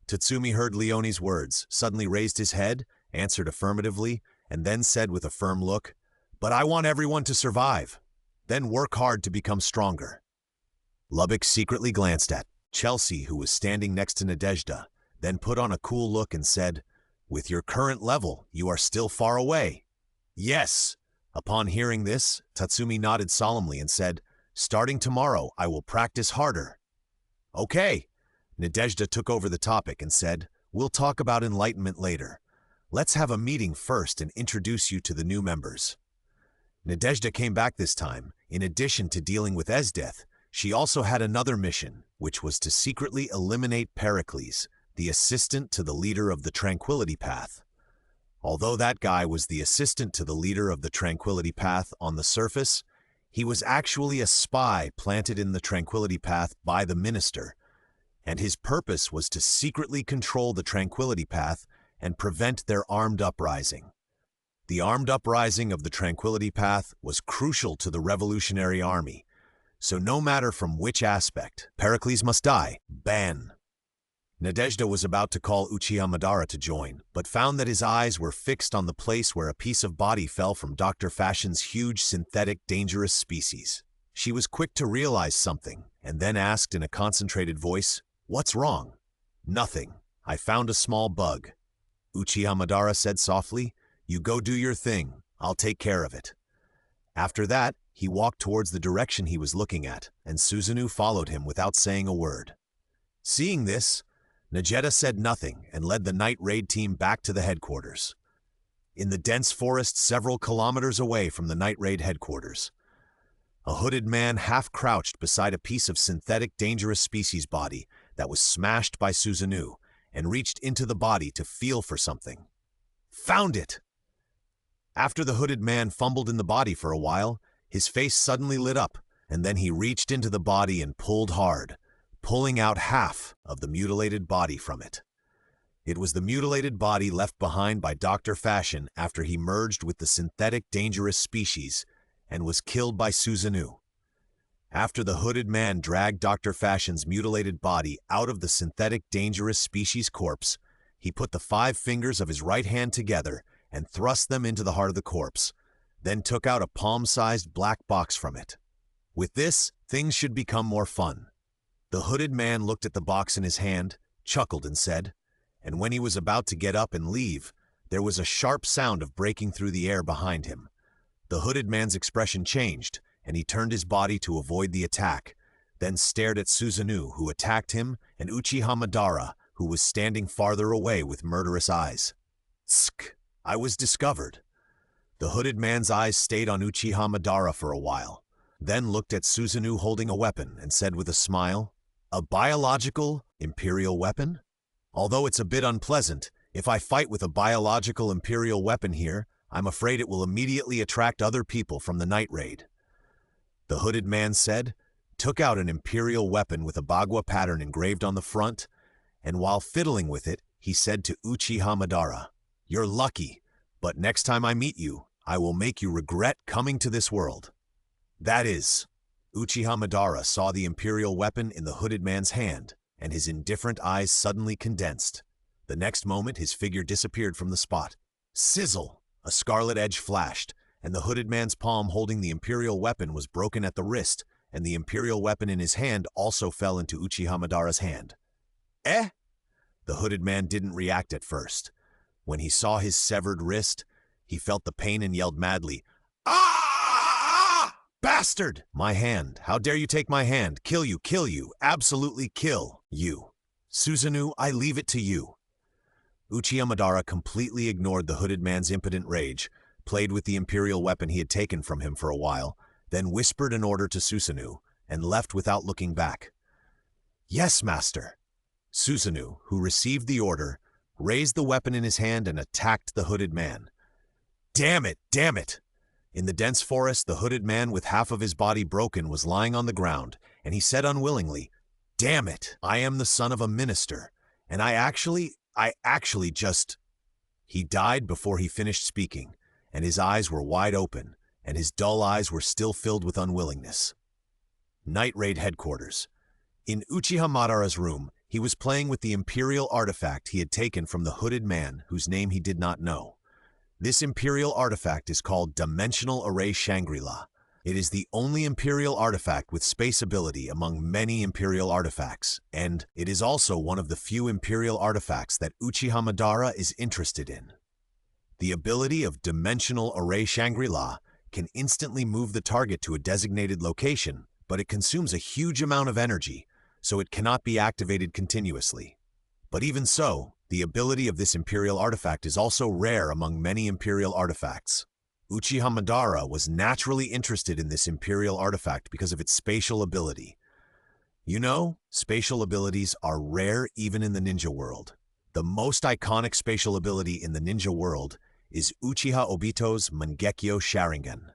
Tatsumi heard Leone's words, suddenly raised his head, answered affirmatively, and then said with a firm look, "But I want everyone to survive. Then work hard to become stronger." Lubbock secretly glanced at Chelsea, who was standing next to Nadezhda, then put on a cool look and said, "With your current level, you are still far away." "Yes." Upon hearing this, Tatsumi nodded solemnly and said, "Starting tomorrow, I will practice harder." "Okay." Nadezhda took over the topic and said, "We'll talk about enlightenment later. Let's have a meeting first and introduce you to the new members." Nadezhda came back this time. In addition to dealing with Esdeath, she also had another mission, which was to secretly eliminate Pericles, the assistant to the leader of the Tranquility Path. Although that guy was the assistant to the leader of the Tranquility Path on the surface, he was actually a spy planted in the Tranquility Path by the minister, and his purpose was to secretly control the Tranquility Path and prevent their armed uprising. The armed uprising of the Tranquility Path was crucial to the Revolutionary Army, so no matter from which aspect, Pericles must die. Ban. Nadezhda was about to call Uchiha Madara to join, but found that his eyes were fixed on the place where a piece of body fell from Dr. Fashion's huge synthetic dangerous species. She was quick to realize something, and then asked in a concentrated voice, "What's wrong?" "Nothing. I found a small bug." Uchiha Madara said softly, "You go do your thing. I'll take care of it." After that, he walked towards the direction he was looking at, and Susanoo followed him without saying a word. Seeing this, Nageta said nothing and led the night raid team back to the headquarters. In the dense forest several kilometers away from the night raid headquarters, a hooded man half-crouched beside a piece of synthetic dangerous species body that was smashed by Susanoo and reached into the body to feel for something. Found it! After the hooded man fumbled in the body for a while, his face suddenly lit up, and then he reached into the body and pulled hard, pulling out half of the mutilated body from it. It was the mutilated body left behind by Dr. Fashion after he merged with the synthetic dangerous species and was killed by Susanoo. After the hooded man dragged Dr. Fashion's mutilated body out of the synthetic dangerous species corpse, he put the 5 fingers of his right hand together and thrust them into the heart of the corpse, then took out a palm-sized black box from it. With this, things should become more fun. The hooded man looked at the box in his hand, chuckled and said, and when he was about to get up and leave, there was a sharp sound of breaking through the air behind him. The hooded man's expression changed, and he turned his body to avoid the attack, then stared at Susanoo, who attacked him, and Uchiha Madara, who was standing farther away with murderous eyes. Tsk! I was discovered. The hooded man's eyes stayed on Uchiha Madara for a while, then looked at Susanoo holding a weapon and said with a smile, "A biological imperial weapon? Although it's a bit unpleasant, if I fight with a biological imperial weapon here, I'm afraid it will immediately attract other people from the night raid." The hooded man said, took out an imperial weapon with a Bagua pattern engraved on the front, and while fiddling with it, he said to Uchiha Madara, "You're lucky, but next time I meet you, I will make you regret coming to this world." That is, Uchiha Madara saw the imperial weapon in the hooded man's hand, and his indifferent eyes suddenly condensed. The next moment, his figure disappeared from the spot. Sizzle! A scarlet edge flashed, and the hooded man's palm holding the imperial weapon was broken at the wrist, and the imperial weapon in his hand also fell into Uchiha Madara's hand. Eh? The hooded man didn't react at first. When he saw his severed wrist, he felt the pain and yelled madly, "Ah! Bastard! My hand! How dare you take my hand? Kill you, absolutely kill you. Susanoo, I leave it to you." Uchiha Madara completely ignored the hooded man's impotent rage, played with the imperial weapon he had taken from him for a while, then whispered an order to Susanoo, and left without looking back. "Yes, master." Susanoo, who received the order, raised the weapon in his hand and attacked the hooded man. Damn it! Damn it! In the dense forest, the hooded man with half of his body broken was lying on the ground, and he said unwillingly, "Damn it! I am the son of a minister, and I actually just..." He died before he finished speaking, and his eyes were wide open, and his dull eyes were still filled with unwillingness. Night Raid Headquarters. In Uchiha Madara's room, he was playing with the imperial artifact he had taken from the hooded man whose name he did not know. This imperial artifact is called Dimensional Array Shangri-La. It is the only imperial artifact with space ability among many imperial artifacts, and it is also one of the few imperial artifacts that Uchiha Madara is interested in. The ability of Dimensional Array Shangri-La can instantly move the target to a designated location, but it consumes a huge amount of energy, so it cannot be activated continuously. But even so, the ability of this imperial artifact is also rare among many imperial artifacts. Uchiha Madara was naturally interested in this imperial artifact because of its spatial ability. You know, spatial abilities are rare even in the ninja world. The most iconic spatial ability in the ninja world is Uchiha Obito's Mangekyo Sharingan.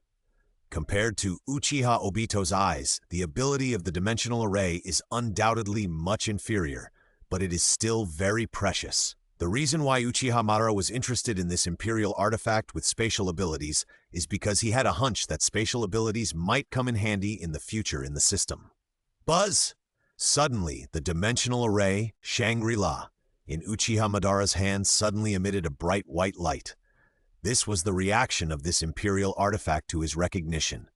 Compared to Uchiha Obito's eyes, the ability of the dimensional array is undoubtedly much inferior, but it is still very precious. The reason why Uchiha Madara was interested in this imperial artifact with spatial abilities is because he had a hunch that spatial abilities might come in handy in the future in the system. Buzz! Suddenly, the dimensional array, Shangri-La, in Uchiha Madara's hand suddenly emitted a bright white light. This was the reaction of this imperial artifact to his recognition.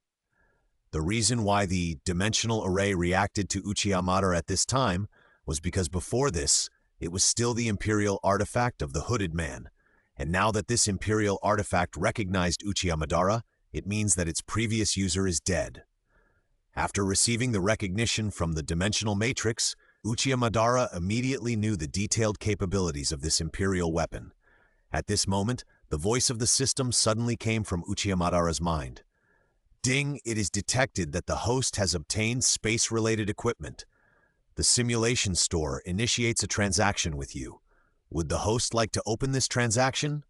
The reason why the dimensional array reacted to Uchiha Madara at this time was because before this, it was still the imperial artifact of the hooded man, and now that this imperial artifact recognized Uchiha Madara, it means that its previous user is dead. After receiving the recognition from the dimensional matrix, Uchiha Madara immediately knew the detailed capabilities of this imperial weapon. At this moment, the voice of the system suddenly came from Uchiha Madara's mind. Ding! It is detected that the host has obtained space-related equipment. The simulation store initiates a transaction with you. Would the host like to open this transaction?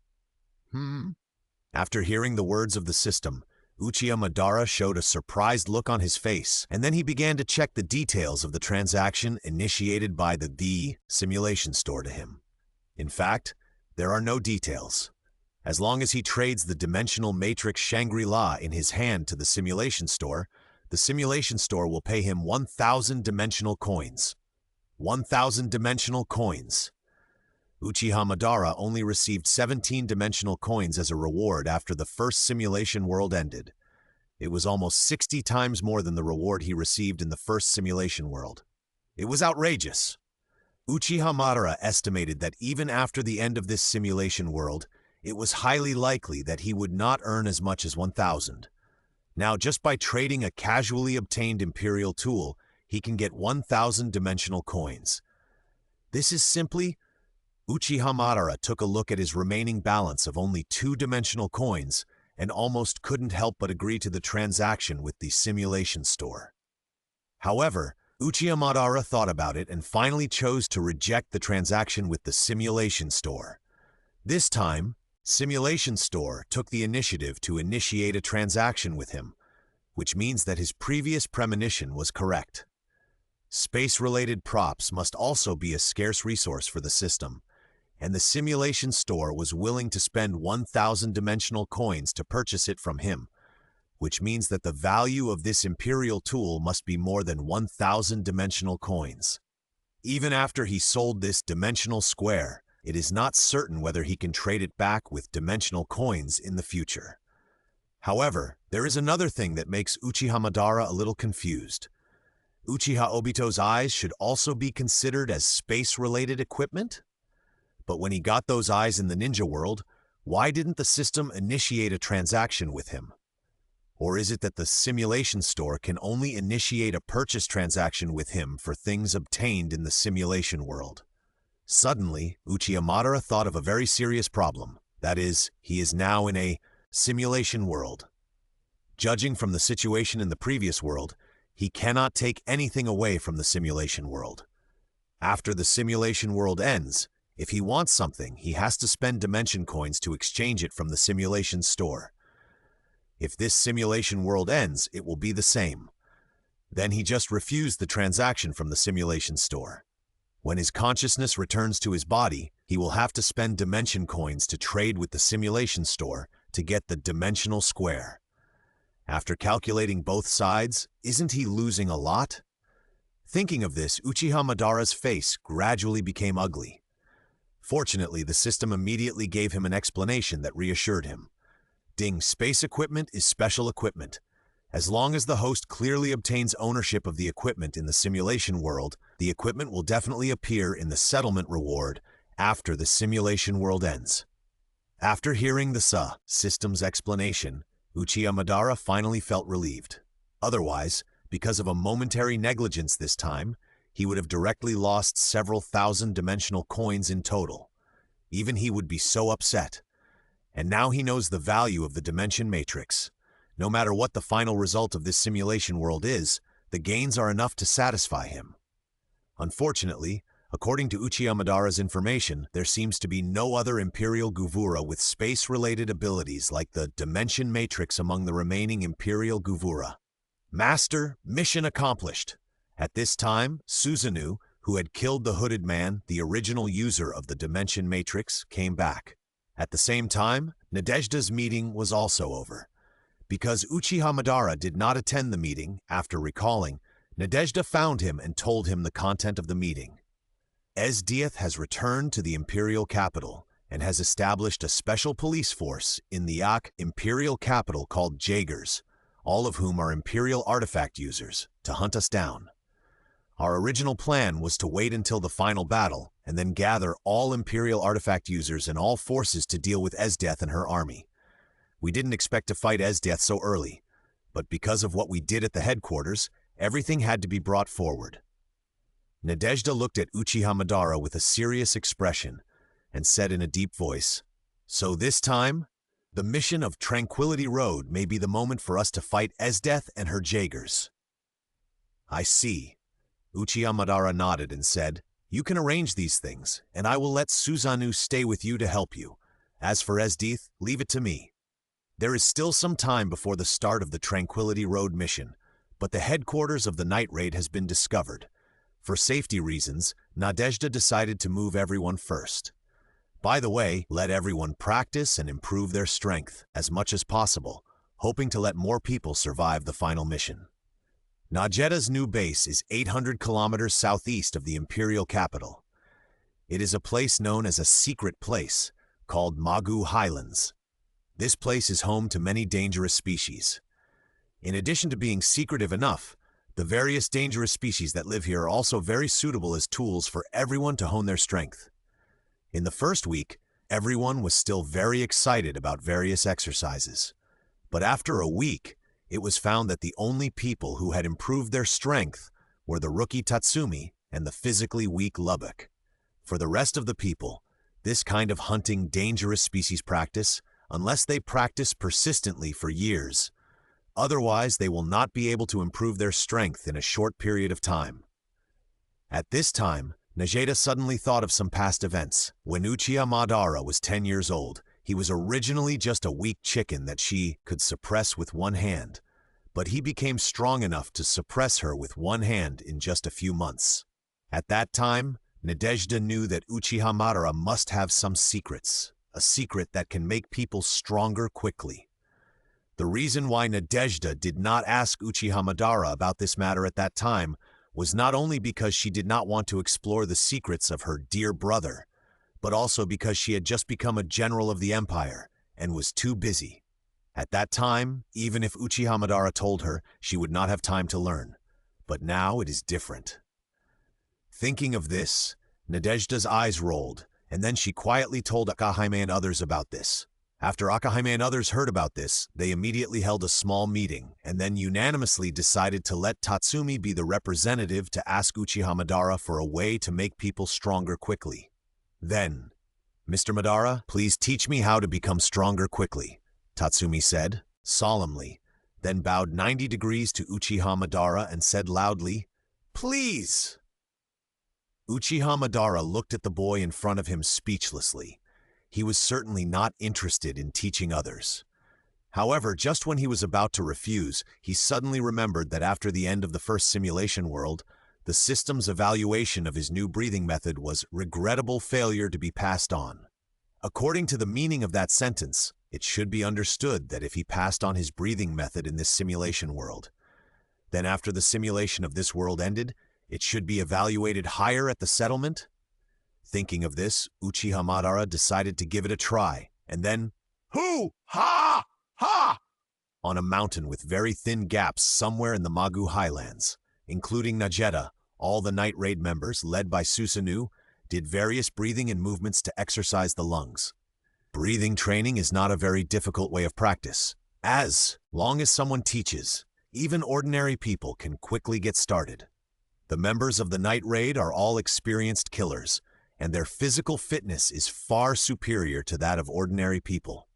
After hearing the words of the system, Uchiha Madara showed a surprised look on his face, and then he began to check the details of the transaction initiated by the simulation store to him. In fact, there are no details. As long as he trades the dimensional matrix Shangri-La in his hand to the simulation store, the simulation store will pay him 1,000 dimensional coins. 1,000 dimensional coins. Uchiha Madara only received 17 dimensional coins as a reward after the first simulation world ended. It was almost 60 times more than the reward he received in the first simulation world. It was outrageous. Uchiha Madara estimated that even after the end of this simulation world, it was highly likely that he would not earn as much as 1,000. Now, just by trading a casually obtained Imperial tool, he can get 1,000 dimensional coins. This is simply... Uchiha Madara took a look at his remaining balance of only 2 dimensional coins and almost couldn't help but agree to the transaction with the simulation store. However, Uchiha Madara thought about it and finally chose to reject the transaction with the simulation store. This time, Simulation Store took the initiative to initiate a transaction with him, which means that his previous premonition was correct. Space-related props must also be a scarce resource for the system, and the Simulation Store was willing to spend 1,000 dimensional coins to purchase it from him, which means that the value of this Imperial tool must be more than 1,000 dimensional coins. Even after he sold this dimensional square, it is not certain whether he can trade it back with dimensional coins in the future. However, there is another thing that makes Uchiha Madara a little confused. Uchiha Obito's eyes should also be considered as space-related equipment? But when he got those eyes in the ninja world, why didn't the system initiate a transaction with him? Or is it that the simulation store can only initiate a purchase transaction with him for things obtained in the simulation world? Suddenly, Uchiha Madara thought of a very serious problem. That is, he is now in a simulation world. Judging from the situation in the previous world, he cannot take anything away from the simulation world. After the simulation world ends, if he wants something, he has to spend dimension coins to exchange it from the simulation store. If this simulation world ends, it will be the same. Then he just refused the transaction from the simulation store. When his consciousness returns to his body, he will have to spend dimension coins to trade with the simulation store to get the dimensional square. After calculating both sides, isn't he losing a lot? Thinking of this, Uchiha Madara's face gradually became ugly. Fortunately, the system immediately gave him an explanation that reassured him. Ding, space equipment is special equipment. As long as the host clearly obtains ownership of the equipment in the simulation world, the equipment will definitely appear in the settlement reward after the simulation world ends. After hearing the system's explanation, Uchiha Madara finally felt relieved. Otherwise, because of a momentary negligence this time, he would have directly lost several thousand dimensional coins in total. Even he would be so upset. And now he knows the value of the dimension matrix. No matter what the final result of this simulation world is, the gains are enough to satisfy him. Unfortunately, according to Uchiha Madara's information, there seems to be no other Imperial Guvura with space-related abilities like the Dimension Matrix among the remaining Imperial Guvura. Master, mission accomplished. At this time, Susanoo, who had killed the Hooded Man, the original user of the Dimension Matrix, came back. At the same time, Nadezhda's meeting was also over. Because Uchiha Madara did not attend the meeting, after recalling, Nadezhda found him and told him the content of the meeting. Esdiath has returned to the Imperial capital and has established a special police force in the Imperial capital called Jaegers, all of whom are Imperial artifact users, to hunt us down. Our original plan was to wait until the final battle and then gather all Imperial artifact users and all forces to deal with Esdiath and her army. We didn't expect to fight Esdiath so early, but because of what we did at the headquarters, everything had to be brought forward. Nadezhda looked at Uchiha Madara with a serious expression and said in a deep voice, "So this time, the mission of Tranquility Road may be the moment for us to fight Esdiath and her Jaegers." "I see." Uchiha Madara nodded and said, "You can arrange these things, and I will let Susanoo stay with you to help you. As for Esdiath, leave it to me." There is still some time before the start of the Tranquility Road mission, but the headquarters of the night raid has been discovered. For safety reasons, Nadezhda decided to move everyone first. By the way, let everyone practice and improve their strength as much as possible, hoping to let more people survive the final mission. Najeda's new base is 800 kilometers southeast of the imperial capital. It is a place known as a secret place, called Magu Highlands. This place is home to many dangerous species. In addition to being secretive enough, the various dangerous species that live here are also very suitable as tools for everyone to hone their strength. In the first week, everyone was still very excited about various exercises. But after a week, it was found that the only people who had improved their strength were the rookie Tatsumi and the physically weak Lubbock. For the rest of the people, this kind of hunting dangerous species practice, unless they practice persistently for years, otherwise they will not be able to improve their strength in a short period of time. At this time, Najeda suddenly thought of some past events. When Uchiha Madara was 10 years old, he was originally just a weak chicken that she could suppress with one hand, but he became strong enough to suppress her with one hand in just a few months. At that time, Nadezhda knew that Uchiha Madara must have some secrets, a secret that can make people stronger quickly. The reason why Nadezhda did not ask Uchiha Madara about this matter at that time was not only because she did not want to explore the secrets of her dear brother, but also because she had just become a general of the empire and was too busy. At that time, even if Uchiha Madara told her, she would not have time to learn. But now it is different. Thinking of this, Nadezhda's eyes rolled, and then she quietly told Akahime and others about this. After Akahime and others heard about this, they immediately held a small meeting and then unanimously decided to let Tatsumi be the representative to ask Uchiha Madara for a way to make people stronger quickly. Then, "Mr. Madara, please teach me how to become stronger quickly," Tatsumi said, solemnly, then bowed 90 degrees to Uchiha Madara and said loudly, "Please!" Uchiha Madara looked at the boy in front of him speechlessly. He was certainly not interested in teaching others. However, just when he was about to refuse, he suddenly remembered that after the end of the first simulation world, the system's evaluation of his new breathing method was regrettable failure to be passed on. According to the meaning of that sentence, it should be understood that if he passed on his breathing method in this simulation world, then after the simulation of this world ended, it should be evaluated higher at the settlement. Thinking of this, Uchiha Madara decided to give it a try, and then, "Hoo! Ha! Ha!" on a mountain with very thin gaps somewhere in the Magu Highlands, including Najeda, all the Night Raid members, led by Susanoo, did various breathing and movements to exercise the lungs. Breathing training is not a very difficult way of practice. As long as someone teaches, even ordinary people can quickly get started. The members of the Night Raid are all experienced killers, and their physical fitness is far superior to that of ordinary people.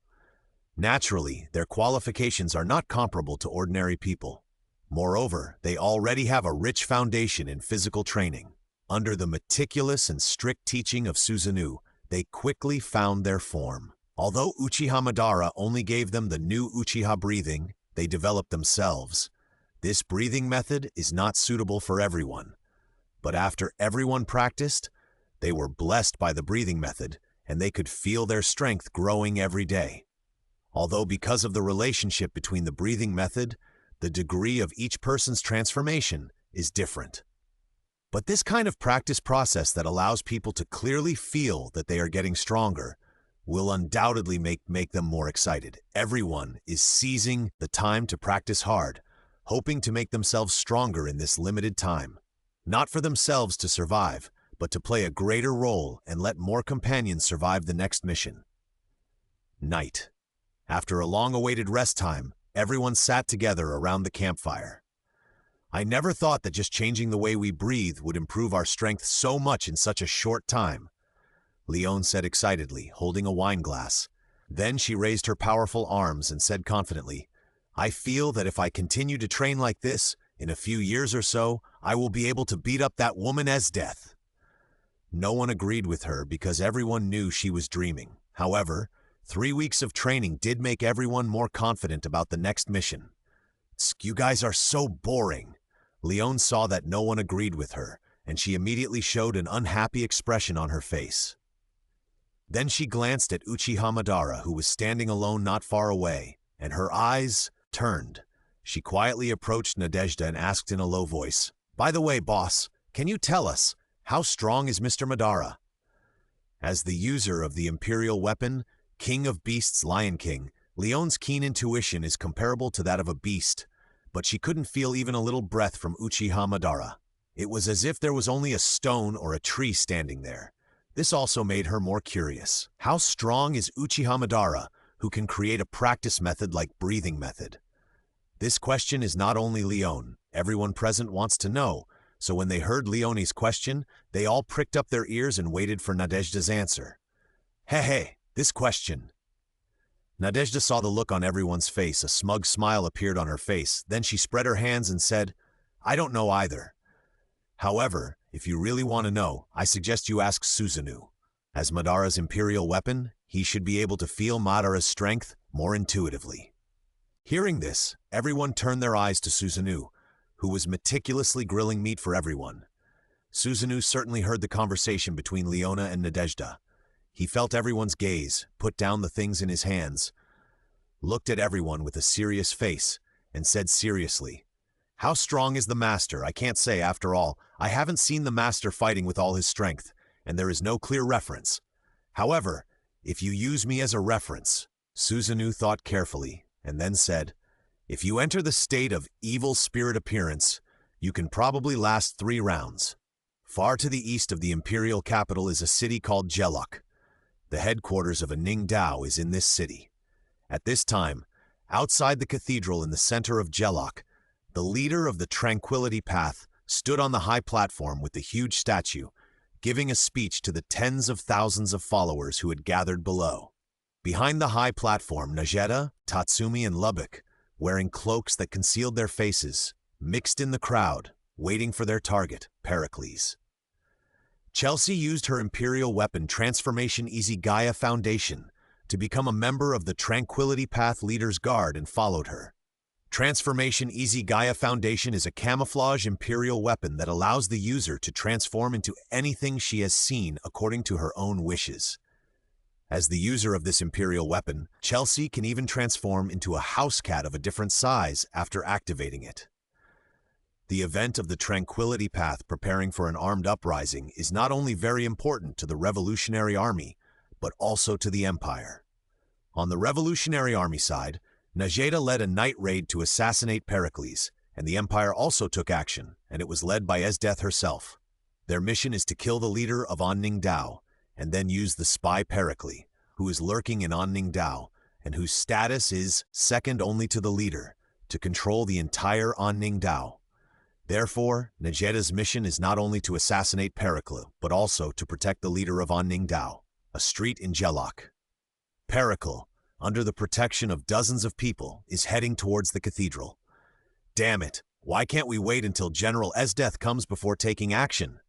Naturally, their qualifications are not comparable to ordinary people. Moreover, they already have a rich foundation in physical training. Under the meticulous and strict teaching of Susanoo, they quickly found their form. Although Uchiha Madara only gave them the new Uchiha breathing they developed themselves, this breathing method is not suitable for everyone. But after everyone practiced, they were blessed by the breathing method, and they could feel their strength growing every day. Although because of the relationship between the breathing method, the degree of each person's transformation is different. But this kind of practice process that allows people to clearly feel that they are getting stronger will undoubtedly make them more excited. Everyone is seizing the time to practice hard, hoping to make themselves stronger in this limited time. Not for themselves to survive, but to play a greater role and let more companions survive the next mission. Night. After a long-awaited rest time, everyone sat together around the campfire. "I never thought that just changing the way we breathe would improve our strength so much in such a short time," Leone said excitedly, holding a wine glass. Then she raised her powerful arms and said confidently, "I feel that if I continue to train like this, in a few years or so, I will be able to beat up that woman as death." No one agreed with her because everyone knew she was dreaming. However, 3 weeks of training did make everyone more confident about the next mission. "You guys are so boring." Leone saw that no one agreed with her, and she immediately showed an unhappy expression on her face. Then she glanced at Uchiha Madara, who was standing alone not far away, and her eyes turned. She quietly approached Nadezhda and asked in a low voice, "By the way, boss, can you tell us, how strong is Mr. Madara?" As the user of the Imperial weapon, King of Beasts Lion King, Leone's keen intuition is comparable to that of a beast, but she couldn't feel even a little breath from Uchiha Madara. It was as if there was only a stone or a tree standing there. This also made her more curious. How strong is Uchiha Madara, who can create a practice method like breathing method? This question is not only Leone. Everyone present wants to know, so when they heard Leone's question, they all pricked up their ears and waited for Nadezhda's answer. Hey, this question. Nadezhda saw the look on everyone's face. A smug smile appeared on her face. Then she spread her hands and said, "I don't know either. However, if you really want to know, I suggest you ask Susanoo. As Madara's imperial weapon, he should be able to feel Madara's strength more intuitively." Hearing this, everyone turned their eyes to Susanoo, who was meticulously grilling meat for everyone. Susanoo certainly heard the conversation between Leona and Nadezhda. He felt everyone's gaze, put down the things in his hands, looked at everyone with a serious face, and said seriously, "How strong is the master? I can't say. After all, I haven't seen the master fighting with all his strength, and there is no clear reference. However, if you use me as a reference..." Susanoo thought carefully, and then said, "If you enter the state of evil spirit appearance, you can probably last 3 rounds. Far to the east of the imperial capital is a city called Jelok. The headquarters of a Ning Dao is in this city. At this time, outside the cathedral in the center of Jelok, the leader of the Tranquility Path stood on the high platform with the huge statue, giving a speech to the tens of thousands of followers who had gathered below. Behind the high platform, Najeta, Tatsumi, and Lubbock, wearing cloaks that concealed their faces, mixed in the crowd, waiting for their target, Pericles. Chelsea used her imperial weapon Transformation Easy Gaia Foundation to become a member of the Tranquility Path Leader's Guard and followed her. Transformation Easy Gaia Foundation is a camouflage imperial weapon that allows the user to transform into anything she has seen according to her own wishes. As the user of this imperial weapon, Chelsea can even transform into a house cat of a different size after activating it. The event of the Tranquility Path preparing for an armed uprising is not only very important to the Revolutionary Army, but also to the Empire. On the Revolutionary Army side, Najeta led a night raid to assassinate Pericles, and the Empire also took action, and it was led by Esdeath herself. Their mission is to kill the leader of Onning Dao, and then use the spy Pericles, who is lurking in Onning Dao, and whose status is second only to the leader, to control the entire Onning Dao. Therefore, Najeta's mission is not only to assassinate Pericles, but also to protect the leader of Onning Dao, a street in Jelok. Pericles, under the protection of dozens of people, is heading towards the cathedral. Damn it, why can't we wait until General Esdeath comes before taking action?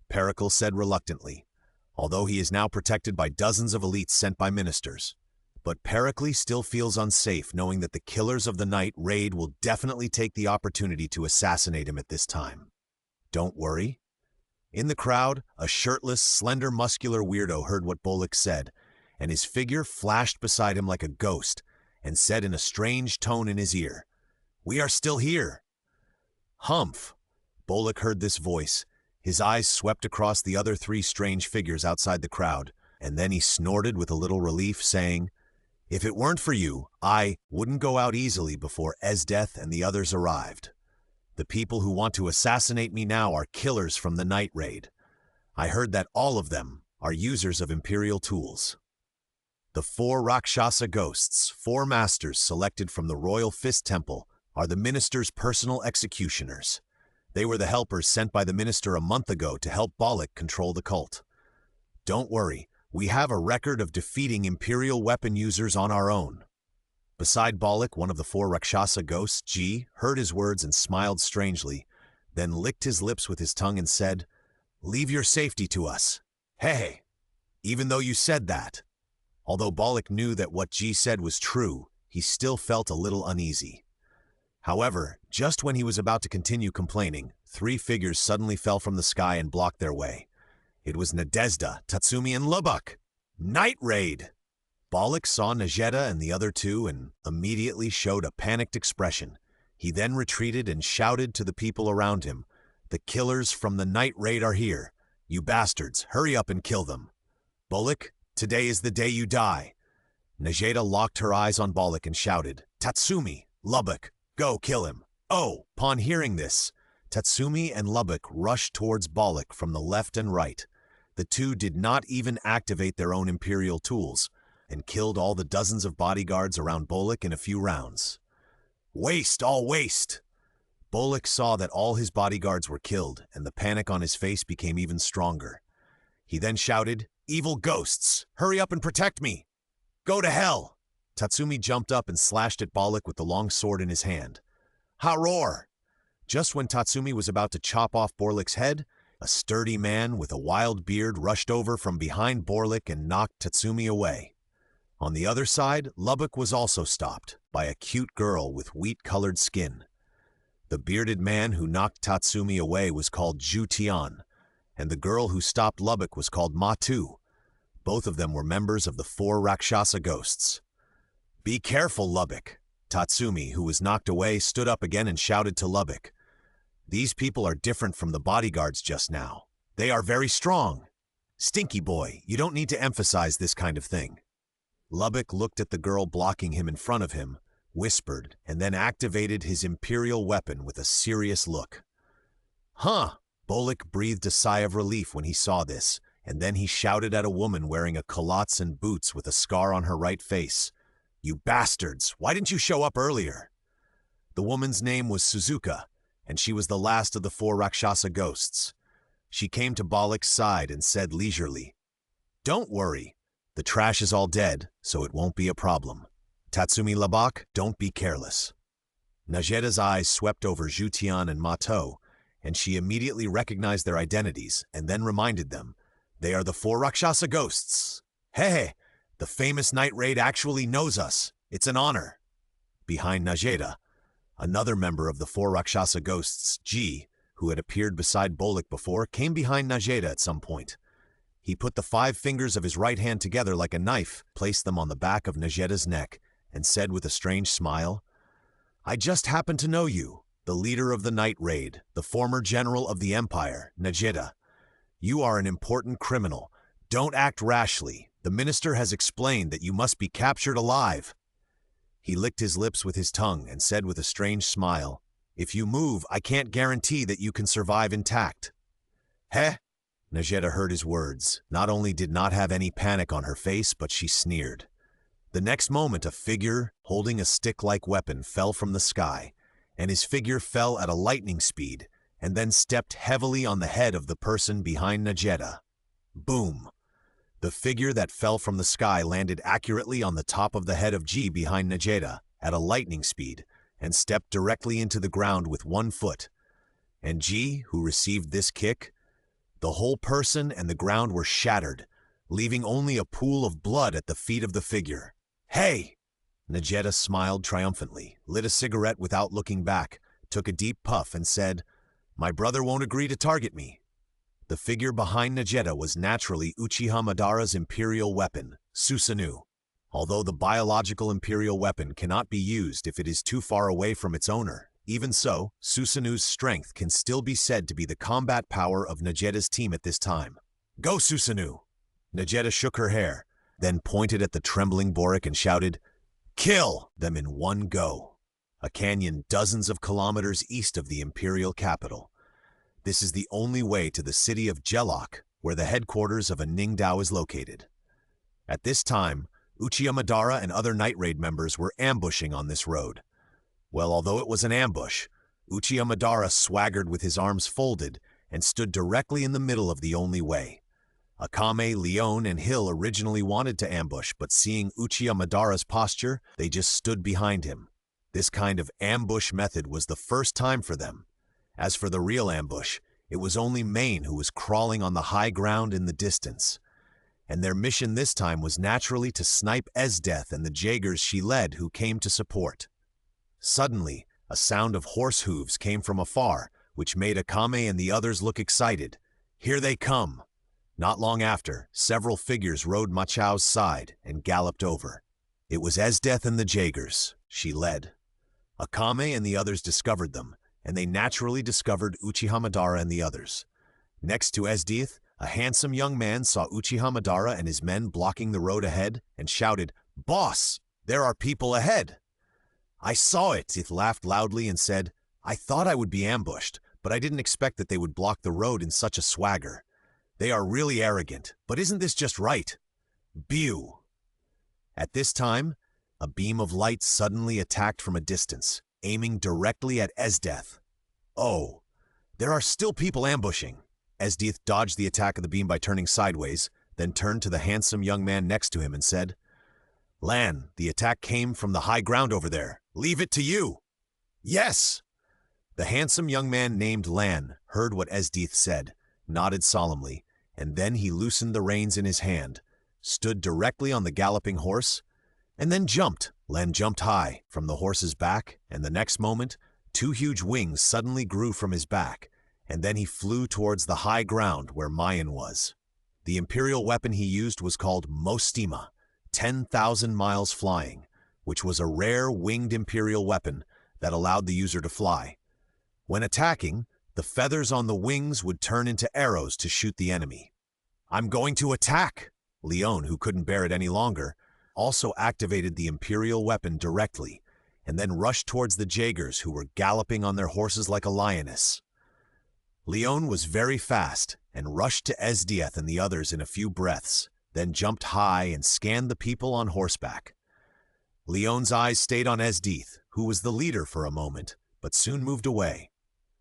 Pericles said reluctantly, although he is now protected by dozens of elites sent by ministers. But Pericles still feels unsafe knowing that the killers of the night raid will definitely take the opportunity to assassinate him at this time. Don't worry. In the crowd, a shirtless, slender, muscular weirdo heard what Bolek said, and his figure flashed beside him like a ghost and said in a strange tone in his ear, "We are still here." Humph! Bolek heard this voice. His eyes swept across the other 3 strange figures outside the crowd, and then he snorted with a little relief, saying, "If it weren't for you, I wouldn't go out easily before Esdeath and the others arrived. The people who want to assassinate me now are killers from the night raid. I heard that all of them are users of Imperial tools. The 4 Rakshasa ghosts, 4 masters selected from the Royal Fist Temple, are the minister's personal executioners. They were the helpers sent by the minister a month ago to help Bolek control the cult. Don't worry. We have a record of defeating Imperial weapon users on our own." Beside Bolek, one of the 4 Rakshasa ghosts, G, heard his words and smiled strangely, then licked his lips with his tongue and said, "Leave your safety to us. Hey, even though you said that." Although Bolek knew that what G said was true, he still felt a little uneasy. However, just when he was about to continue complaining, 3 figures suddenly fell from the sky and blocked their way. It was Nadezhda, Tatsumi, and Lubbock. Night Raid! Bollock saw Najeta and the other two and immediately showed a panicked expression. He then retreated and shouted to the people around him, "The killers from the Night Raid are here. You bastards, hurry up and kill them." "Bollock, today is the day you die." Najeta locked her eyes on Bollock and shouted, "Tatsumi, Lubbock, go kill him." Oh, upon hearing this, Tatsumi and Lubbock rushed towards Bollock from the left and right. The two did not even activate their own imperial tools and killed all the dozens of bodyguards around Bollock in a few rounds. Waste, all waste! Bollock saw that all his bodyguards were killed, and the panic on his face became even stronger. He then shouted, "Evil ghosts, hurry up and protect me! Go to hell!" Tatsumi jumped up and slashed at Bollock with the long sword in his hand. Ha-roar! Just when Tatsumi was about to chop off Bollock's head, a sturdy man with a wild beard rushed over from behind Bollock and knocked Tatsumi away. On the other side, Lubbock was also stopped by a cute girl with wheat-colored skin. The bearded man who knocked Tatsumi away was called Ju-Tian, and the girl who stopped Lubbock was called Ma-Tu. Both of them were members of the 4 Rakshasa ghosts. "Be careful, Lubbock." Tatsumi, who was knocked away, stood up again and shouted to Lubbock, "These people are different from the bodyguards just now. They are very strong. Stinky boy, you don't need to emphasize this kind of thing." Lubbock looked at the girl blocking him in front of him, whispered, and then activated his imperial weapon with a serious look. "Huh!" Bollock breathed a sigh of relief when he saw this, and then he shouted at a woman wearing a culottes and boots with a scar on her right face, "You bastards! Why didn't you show up earlier?" The woman's name was Suzuka, and she was the last of the 4 Rakshasa ghosts. She came to Bollock's side and said leisurely, "Don't worry. The trash is all dead, so it won't be a problem. Tatsumi Lubbock, don't be careless." Najeta's eyes swept over Ju-Tian and Ma-Tu, and she immediately recognized their identities and then reminded them, "They are the 4 Rakshasa ghosts. Hey, the famous Night Raid actually knows us. It's an honor." Behind Najeta, another member of the 4 Rakshasa ghosts, G, who had appeared beside Bollock before, came behind Najeta at some point. He put the 5 fingers of his right hand together like a knife, placed them on the back of Najeta's neck, and said with a strange smile, "I just happen to know you, the leader of the Night Raid, the former general of the Empire, Najeta. You are an important criminal. Don't act rashly. The minister has explained that you must be captured alive." He licked his lips with his tongue and said with a strange smile, "If you move, I can't guarantee that you can survive intact." "Heh?" Najeta heard his words. Not only did not have any panic on her face, but she sneered. The next moment, a figure holding a stick-like weapon fell from the sky, and his figure fell at a lightning speed and then stepped heavily on the head of the person behind Najeta. Boom! The figure that fell from the sky landed accurately on the top of the head of G behind Najeta at a lightning speed and stepped directly into the ground with 1 foot. And G, who received this kick, the whole person and the ground were shattered, leaving only a pool of blood at the feet of the figure. "Hey!" Najeta smiled triumphantly, lit a cigarette without looking back, took a deep puff and said, "My brother won't agree to target me." The figure behind Najeta was naturally Uchiha Madara's imperial weapon, Susanoo. Although the biological imperial weapon cannot be used if it is too far away from its owner, even so, Susanoo's strength can still be said to be the combat power of Najeta's team at this time. "Go, Susanoo!" Najeta shook her hair, then pointed at the trembling Bollock and shouted, "Kill them in one go." A canyon dozens of kilometers east of the imperial capital. This is the only way to the city of Jelok, where the headquarters of a Ningdao is located. At this time, Uchiha Madara and other Night Raid members were ambushing on this road. Well, although it was an ambush, Uchiha Madara swaggered with his arms folded and stood directly in the middle of the only way. Akame, Leon, and Hill originally wanted to ambush, but seeing Uchiha Madara's posture, they just stood behind him. This kind of ambush method was the first time for them. As for the real ambush, it was only Main who was crawling on the high ground in the distance. And their mission this time was naturally to snipe Esdeath and the Jaegers she led who came to support. Suddenly, a sound of horse hooves came from afar, which made Akame and the others look excited. "Here they come!" Not long after, several figures rode Machao's side and galloped over. It was Esdeath and the Jaegers. She led. Akame and the others discovered them, and they naturally discovered Uchiha Madara and the others. Next to Esdeath, a handsome young man saw Uchiha Madara and his men blocking the road ahead and shouted, "Boss, there are people ahead!" "I saw it," Esdeath laughed loudly and said, "I thought I would be ambushed, but I didn't expect that they would block the road in such a swagger. They are really arrogant, but isn't this just right?" Bew! At this time, a beam of light suddenly attacked from a distance, aiming directly at Esdeath. "Oh, there are still people ambushing." Esdeath dodged the attack of the beam by turning sideways, then turned to the handsome young man next to him and said, "Lan, the attack came from the high ground over there. Leave it to you." "Yes!" The handsome young man named Lan heard what Esdeath said, nodded solemnly, and then he loosened the reins in his hand, stood directly on the galloping horse, and then jumped. Lan jumped high from the horse's back, and the next moment, two huge wings suddenly grew from his back, and then he flew towards the high ground where Mayan was. The imperial weapon he used was called Mostima, 10,000 miles flying, which was a rare winged imperial weapon that allowed the user to fly. When attacking, the feathers on the wings would turn into arrows to shoot the enemy. "I'm going to attack!" Leon, who couldn't bear it any longer, also activated the imperial weapon directly, and then rushed towards the Jaegers who were galloping on their horses like a lioness. Leon was very fast and rushed to Esdeath and the others in a few breaths, then jumped high and scanned the people on horseback. Leon's eyes stayed on Esdeath, who was the leader for a moment, but soon moved away.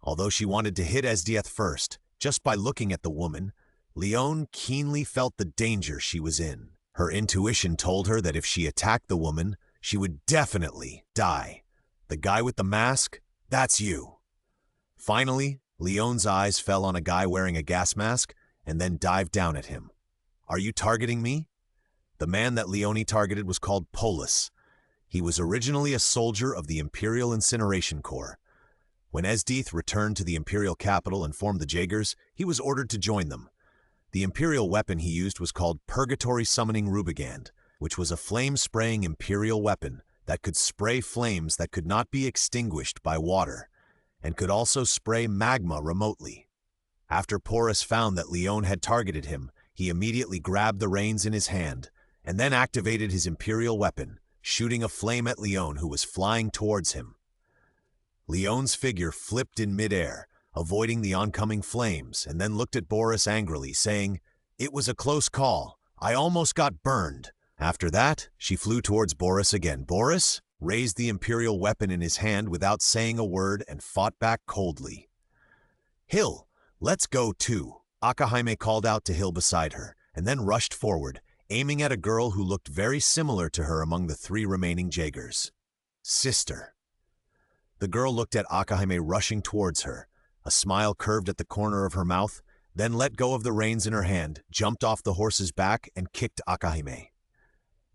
Although she wanted to hit Esdeath first, just by looking at the woman, Leon keenly felt the danger she was in. Her intuition told her that if she attacked the woman, she would definitely die. "The guy with the mask, that's you." Finally, Leon's eyes fell on a guy wearing a gas mask and then dived down at him. "Are you targeting me?" The man that Leone targeted was called Polus. He was originally a soldier of the Imperial Incineration Corps. When Esdeath returned to the Imperial capital and formed the Jaegers, he was ordered to join them. The Imperial weapon he used was called Purgatory Summoning Rubigand, which was a flame-spraying Imperial weapon that could spray flames that could not be extinguished by water, and could also spray magma remotely. After Porus found that Leon had targeted him, he immediately grabbed the reins in his hand, and then activated his Imperial weapon, shooting a flame at Leon who was flying towards him. Leon's figure flipped in midair, avoiding the oncoming flames, and then looked at Boris angrily, saying, "It was a close call. I almost got burned." After that, she flew towards Boris again. Boris raised the Imperial weapon in his hand without saying a word and fought back coldly. "Hill, let's go too." Akahime called out to Hill beside her, and then rushed forward, aiming at a girl who looked very similar to her among the three remaining Jaegers. "Sister." The girl looked at Akahime rushing towards her. A smile curved at the corner of her mouth, then let go of the reins in her hand, jumped off the horse's back, and kicked Akahime.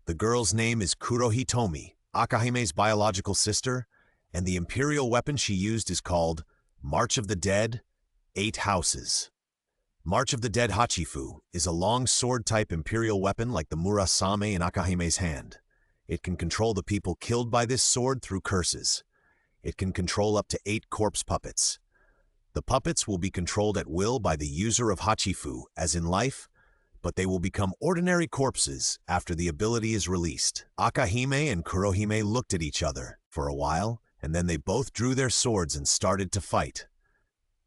The girl's name is Kurohitomi, Akahime's biological sister, and the Imperial weapon she used is called March of the Dead, 8 Houses. March of the Dead Hachifu is a long sword-type Imperial weapon like the Murasame in Akahime's hand. It can control the people killed by this sword through curses. It can control up to 8 corpse puppets. The puppets will be controlled at will by the user of Hachifu, as in life, but they will become ordinary corpses after the ability is released. Akahime and Kurohime looked at each other for a while, and then they both drew their swords and started to fight.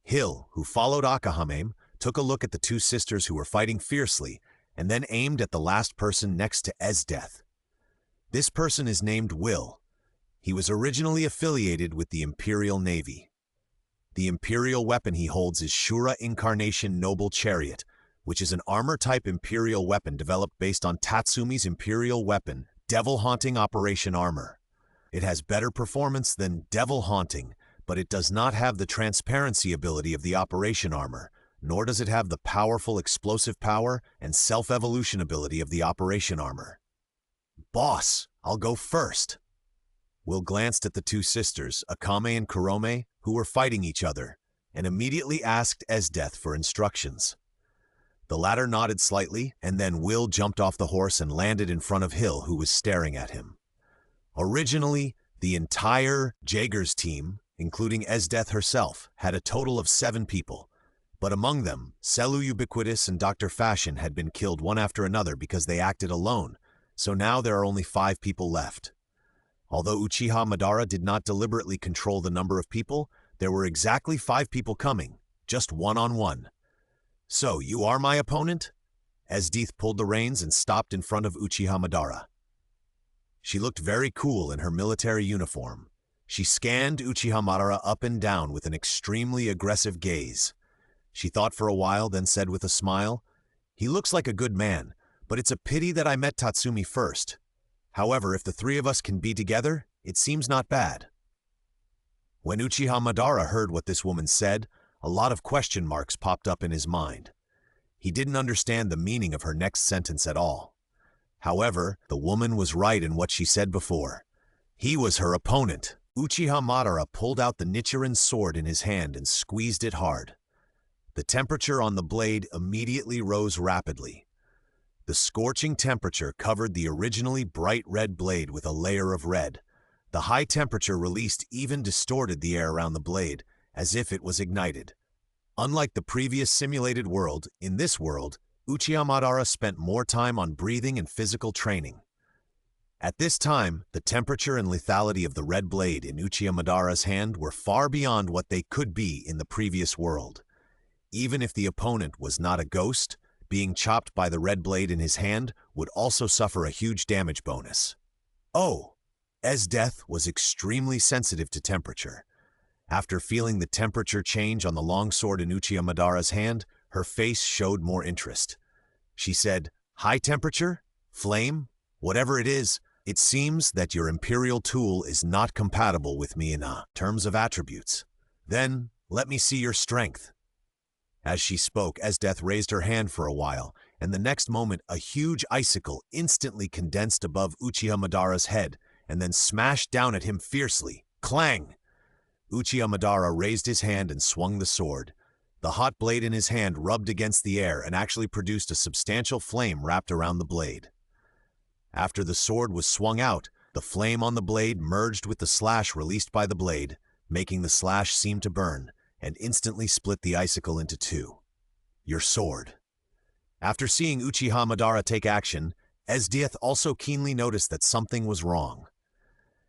Hill, who followed Akahime, took a look at the two sisters who were fighting fiercely, and then aimed at the last person next to Esdeath. This person is named Will. He was originally affiliated with the Imperial Navy. The Imperial weapon he holds is Shura Incarnation Noble Chariot, which is an armor-type Imperial weapon developed based on Tatsumi's Imperial weapon, Devil Haunting Operation Armor. It has better performance than Devil Haunting, but it does not have the transparency ability of the Operation Armor, nor does it have the powerful explosive power and self-evolution ability of the Operation Armor. "Boss, I'll go first." Will glanced at the two sisters, Akame and Kurome, who were fighting each other, and immediately asked Esdeath for instructions. The latter nodded slightly, and then Will jumped off the horse and landed in front of Hill, who was staring at him. Originally, the entire Jaegers team, including Esdeath herself, had a total of 7 people. But among them, Selu Ubiquitous and Dr. Fashion had been killed one after another because they acted alone, so now there are only 5 people left. Although Uchiha Madara did not deliberately control the number of people, there were exactly 5 people coming, just one-on-one. "So, you are my opponent?" Esdeath pulled the reins and stopped in front of Uchiha Madara. She looked very cool in her military uniform. She scanned Uchiha Madara up and down with an extremely aggressive gaze. She thought for a while, then said with a smile, "He looks like a good man, but it's a pity that I met Tatsumi first. However, if the 3 of us can be together, it seems not bad." When Uchiha Madara heard what this woman said, a lot of question marks popped up in his mind. He didn't understand the meaning of her next sentence at all. However, the woman was right in what she said before. He was her opponent. Uchiha Madara pulled out the Nichiren sword in his hand and squeezed it hard. The temperature on the blade immediately rose rapidly. The scorching temperature covered the originally bright red blade with a layer of red. The high temperature released even distorted the air around the blade, as if it was ignited. Unlike the previous simulated world, in this world, Uchiha Madara spent more time on breathing and physical training. At this time, the temperature and lethality of the red blade in Uchiha Madara's hand were far beyond what they could be in the previous world. Even if the opponent was not a ghost, being chopped by the red blade in his hand would also suffer a huge damage bonus. Oh! Esdeath was extremely sensitive to temperature. After feeling the temperature change on the longsword in Uchiha Madara's hand, her face showed more interest. She said, "High temperature? Flame? Whatever it is, it seems that your imperial tool is not compatible with me in terms of attributes. Then, let me see your strength." As she spoke, Esdeath raised her hand for a while, and the next moment a huge icicle instantly condensed above Uchiha Madara's head, and then smashed down at him fiercely. Clang! Uchiha Madara raised his hand and swung the sword. The hot blade in his hand rubbed against the air and actually produced a substantial flame wrapped around the blade. After the sword was swung out, the flame on the blade merged with the slash released by the blade, making the slash seem to burn, and instantly split the icicle into 2. Your sword. After seeing Uchiha Madara take action, Esdeath also keenly noticed that something was wrong.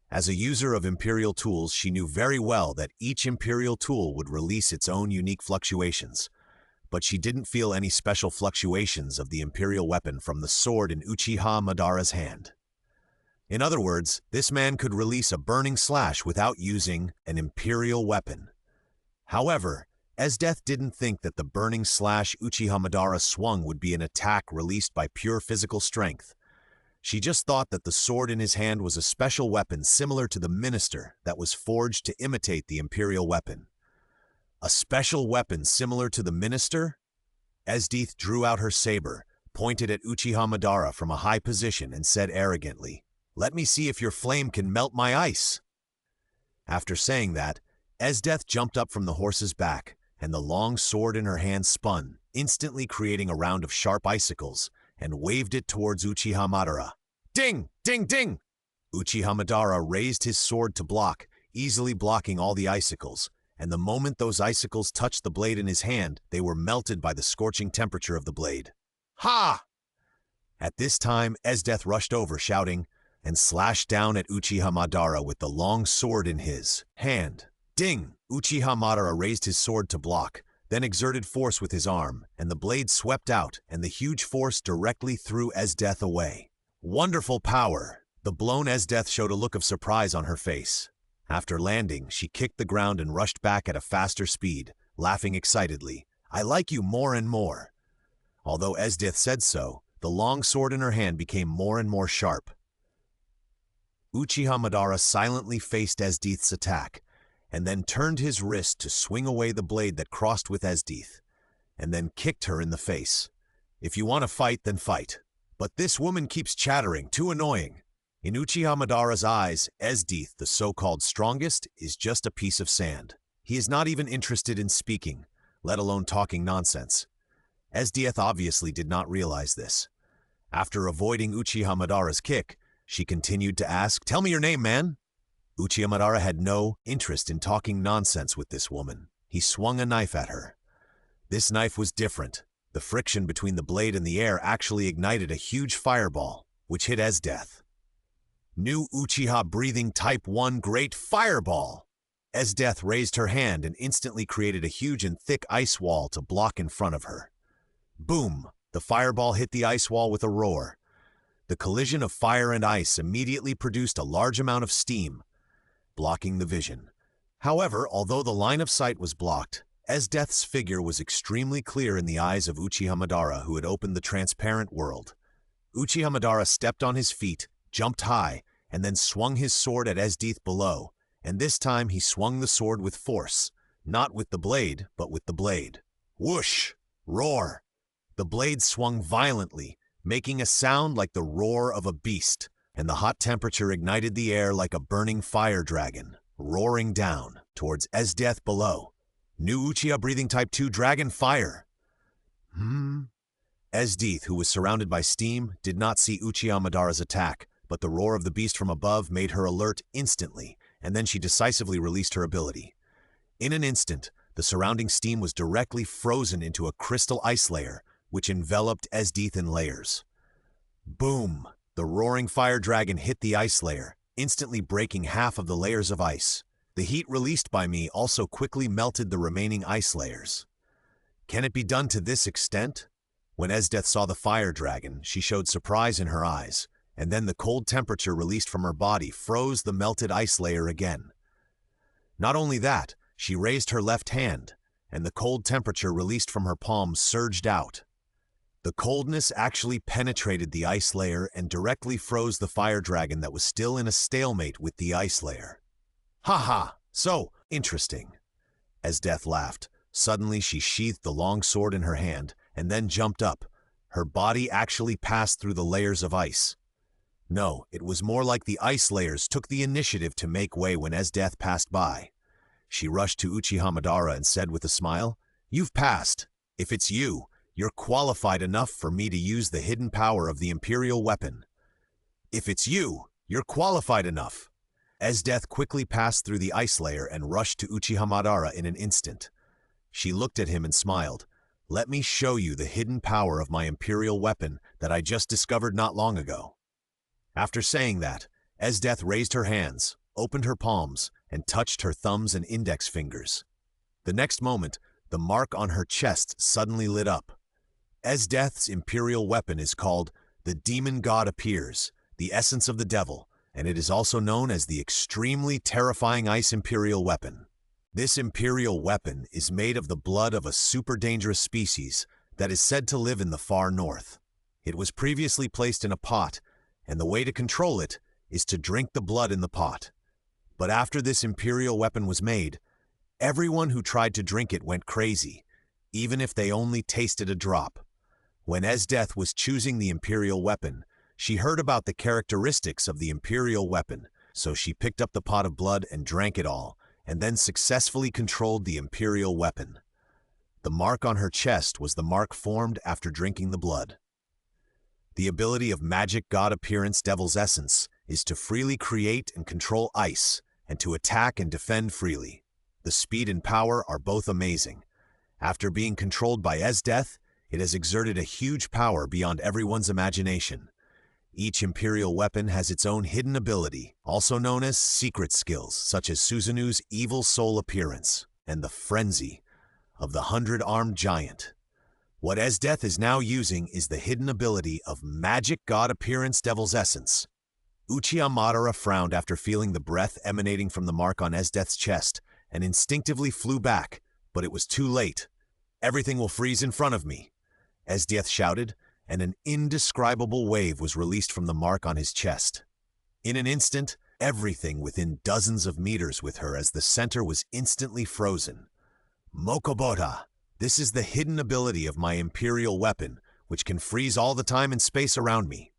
As a user of Imperial tools, she knew very well that each Imperial tool would release its own unique fluctuations, but she didn't feel any special fluctuations of the Imperial weapon from the sword in Uchiha Madara's hand. In other words, this man could release a burning slash without using an Imperial weapon. However, Esdeath didn't think that the burning slash Uchiha Madara swung would be an attack released by pure physical strength. She just thought that the sword in his hand was a special weapon similar to the Minister that was forged to imitate the Imperial weapon. A special weapon similar to the Minister? Esdeath drew out her saber, pointed at Uchiha Madara from a high position and said arrogantly, "Let me see if your flame can melt my ice." After saying that, Esdeath jumped up from the horse's back, and the long sword in her hand spun, instantly creating a round of sharp icicles, and waved it towards Uchiha Madara. Ding! Ding! Ding! Uchiha Madara raised his sword to block, easily blocking all the icicles, and the moment those icicles touched the blade in his hand, they were melted by the scorching temperature of the blade. Ha! At this time, Esdeath rushed over, shouting, and slashed down at Uchiha Madara with the long sword in his hand. Ding! Uchiha Madara raised his sword to block, then exerted force with his arm, and the blade swept out, and the huge force directly threw Esdeath away. Wonderful power! The blown Esdeath showed a look of surprise on her face. After landing, she kicked the ground and rushed back at a faster speed, laughing excitedly. "I like you more and more." Although Esdeath said so, the long sword in her hand became more and more sharp. Uchiha Madara silently faced Esdeath's attack, and then turned his wrist to swing away the blade that crossed with Esdeath, and then kicked her in the face. "If you want to fight, then fight. But this woman keeps chattering, too annoying." In Uchiha Madara's eyes, Esdeath, the so-called strongest, is just a piece of sand. He is not even interested in speaking, let alone talking nonsense. Esdeath obviously did not realize this. After avoiding Uchiha Madara's kick, she continued to ask, "Tell me your name, man." Uchiha Madara had no interest in talking nonsense with this woman. He swung a knife at her. This knife was different. The friction between the blade and the air actually ignited a huge fireball, which hit Esdeath. New Uchiha breathing Type 1 Great Fireball! Esdeath raised her hand and instantly created a huge and thick ice wall to block in front of her. Boom! The fireball hit the ice wall with a roar. The collision of fire and ice immediately produced a large amount of steam, blocking the vision. However, although the line of sight was blocked, Esdeath's figure was extremely clear in the eyes of Uchiha Madara, who had opened the transparent world. Uchiha Madara stepped on his feet, jumped high, and then swung his sword at Esdeath below, and this time he swung the sword with force, not with the blade, but with the blade. Whoosh! Roar! The blade swung violently, making a sound like the roar of a beast, and the hot temperature ignited the air like a burning fire dragon, roaring down towards Esdeath below. New Uchiha breathing Type 2 Dragon Fire. Esdeath, who was surrounded by steam, did not see Uchiha Madara's attack, but the roar of the beast from above made her alert instantly, and then she decisively released her ability. In an instant, the surrounding steam was directly frozen into a crystal ice layer, which enveloped Esdeath in layers. Boom! The roaring fire dragon hit the ice layer, instantly breaking half of the layers of ice. The heat released by me also quickly melted the remaining ice layers. Can it be done to this extent? When Esdeath saw the fire dragon, she showed surprise in her eyes, and then the cold temperature released from her body froze the melted ice layer again. Not only that, she raised her left hand, and the cold temperature released from her palm surged out. The coldness actually penetrated the ice layer and directly froze the fire dragon that was still in a stalemate with the ice layer. "Ha ha! So interesting!" Esdeath laughed. Suddenly she sheathed the long sword in her hand and then jumped up. Her body actually passed through the layers of ice. No, it was more like the ice layers took the initiative to make way when Esdeath passed by. She rushed to Uchiha Madara and said with a smile, "You've passed. If it's you, you're qualified enough for me to use the hidden power of the Imperial weapon. If it's you, you're qualified enough." Esdeath quickly passed through the ice layer and rushed to Uchiha Madara in an instant. She looked at him and smiled. "Let me show you the hidden power of my Imperial weapon that I just discovered not long ago." After saying that, Esdeath raised her hands, opened her palms, and touched her thumbs and index fingers. The next moment, the mark on her chest suddenly lit up. Esdeath's Imperial weapon is called the Demon God Appears, the essence of the devil, and it is also known as the extremely terrifying Ice Imperial weapon. This Imperial weapon is made of the blood of a super dangerous species that is said to live in the far north. It was previously placed in a pot, and the way to control it is to drink the blood in the pot. But after this Imperial weapon was made, everyone who tried to drink it went crazy, even if they only tasted a drop. When Esdeath was choosing the Imperial weapon, she heard about the characteristics of the Imperial weapon, so she picked up the pot of blood and drank it all, and then successfully controlled the Imperial weapon. The mark on her chest was the mark formed after drinking the blood. The ability of Magic God Appearance Devil's Essence is to freely create and control ice, and to attack and defend freely. The speed and power are both amazing. After being controlled by Esdeath, it has exerted a huge power beyond everyone's imagination. Each Imperial weapon has its own hidden ability, also known as secret skills, such as Suzanu's Evil Soul Appearance and the Frenzy of the 100-Armed Giant. What Esdeath is now using is the hidden ability of Magic God Appearance Devil's Essence. Uchiha Madara frowned after feeling the breath emanating from the mark on Esdeath's chest and instinctively flew back, but it was too late. "Everything will freeze in front of me," Esdeath shouted, and an indescribable wave was released from the mark on his chest. In an instant, everything within dozens of meters with her as the center was instantly frozen. "Mokobota, this is the hidden ability of my Imperial weapon, which can freeze all the time and space around me."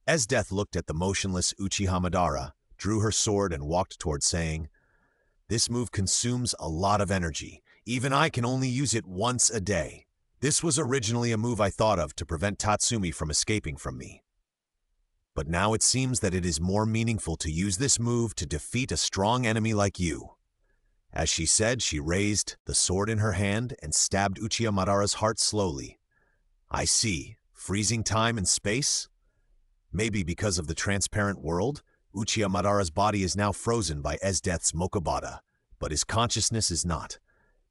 Esdeath looked at the motionless Uchiha Madara, drew her sword and walked toward saying, "This move consumes a lot of energy. Even I can only use it once a day. This was originally a move I thought of to prevent Tatsumi from escaping from me. But now it seems that it is more meaningful to use this move to defeat a strong enemy like you." As she said, she raised the sword in her hand and stabbed Uchiha Madara's heart slowly. "I see. Freezing time and space? Maybe because of the transparent world, Uchiha Madara's body is now frozen by Esdeath's Mokobata, but his consciousness is not.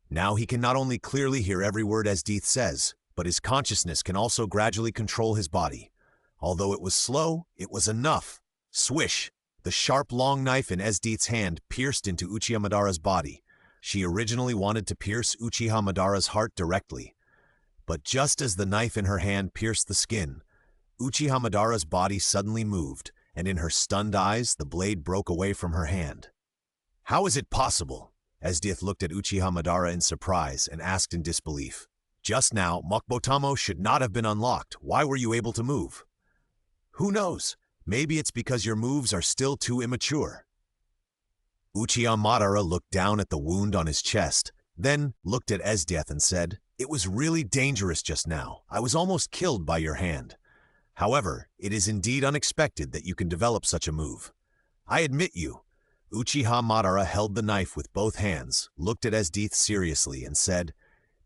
Now he can not only clearly hear every word Esdeath says, but his consciousness can also gradually control his body. Although it was slow, it was enough. Swish! The sharp long knife in Esdeath's hand pierced into Uchiha Madara's body. She originally wanted to pierce Uchiha Madara's heart directly. But just as the knife in her hand pierced the skin, Uchiha Madara's body suddenly moved, and in her stunned eyes, the blade broke away from her hand. "How is it possible?" Esdeath looked at Uchiha Madara in surprise and asked in disbelief. "Just now, Mokbotamo should not have been unlocked. Why were you able to move?" "Who knows? Maybe it's because your moves are still too immature." Uchiha Madara looked down at the wound on his chest, then looked at Esdeath and said, "It was really dangerous just now. I was almost killed by your hand. However, it is indeed unexpected that you can develop such a move. I admit you." Uchiha Madara held the knife with both hands, looked at Esdeath seriously, and said,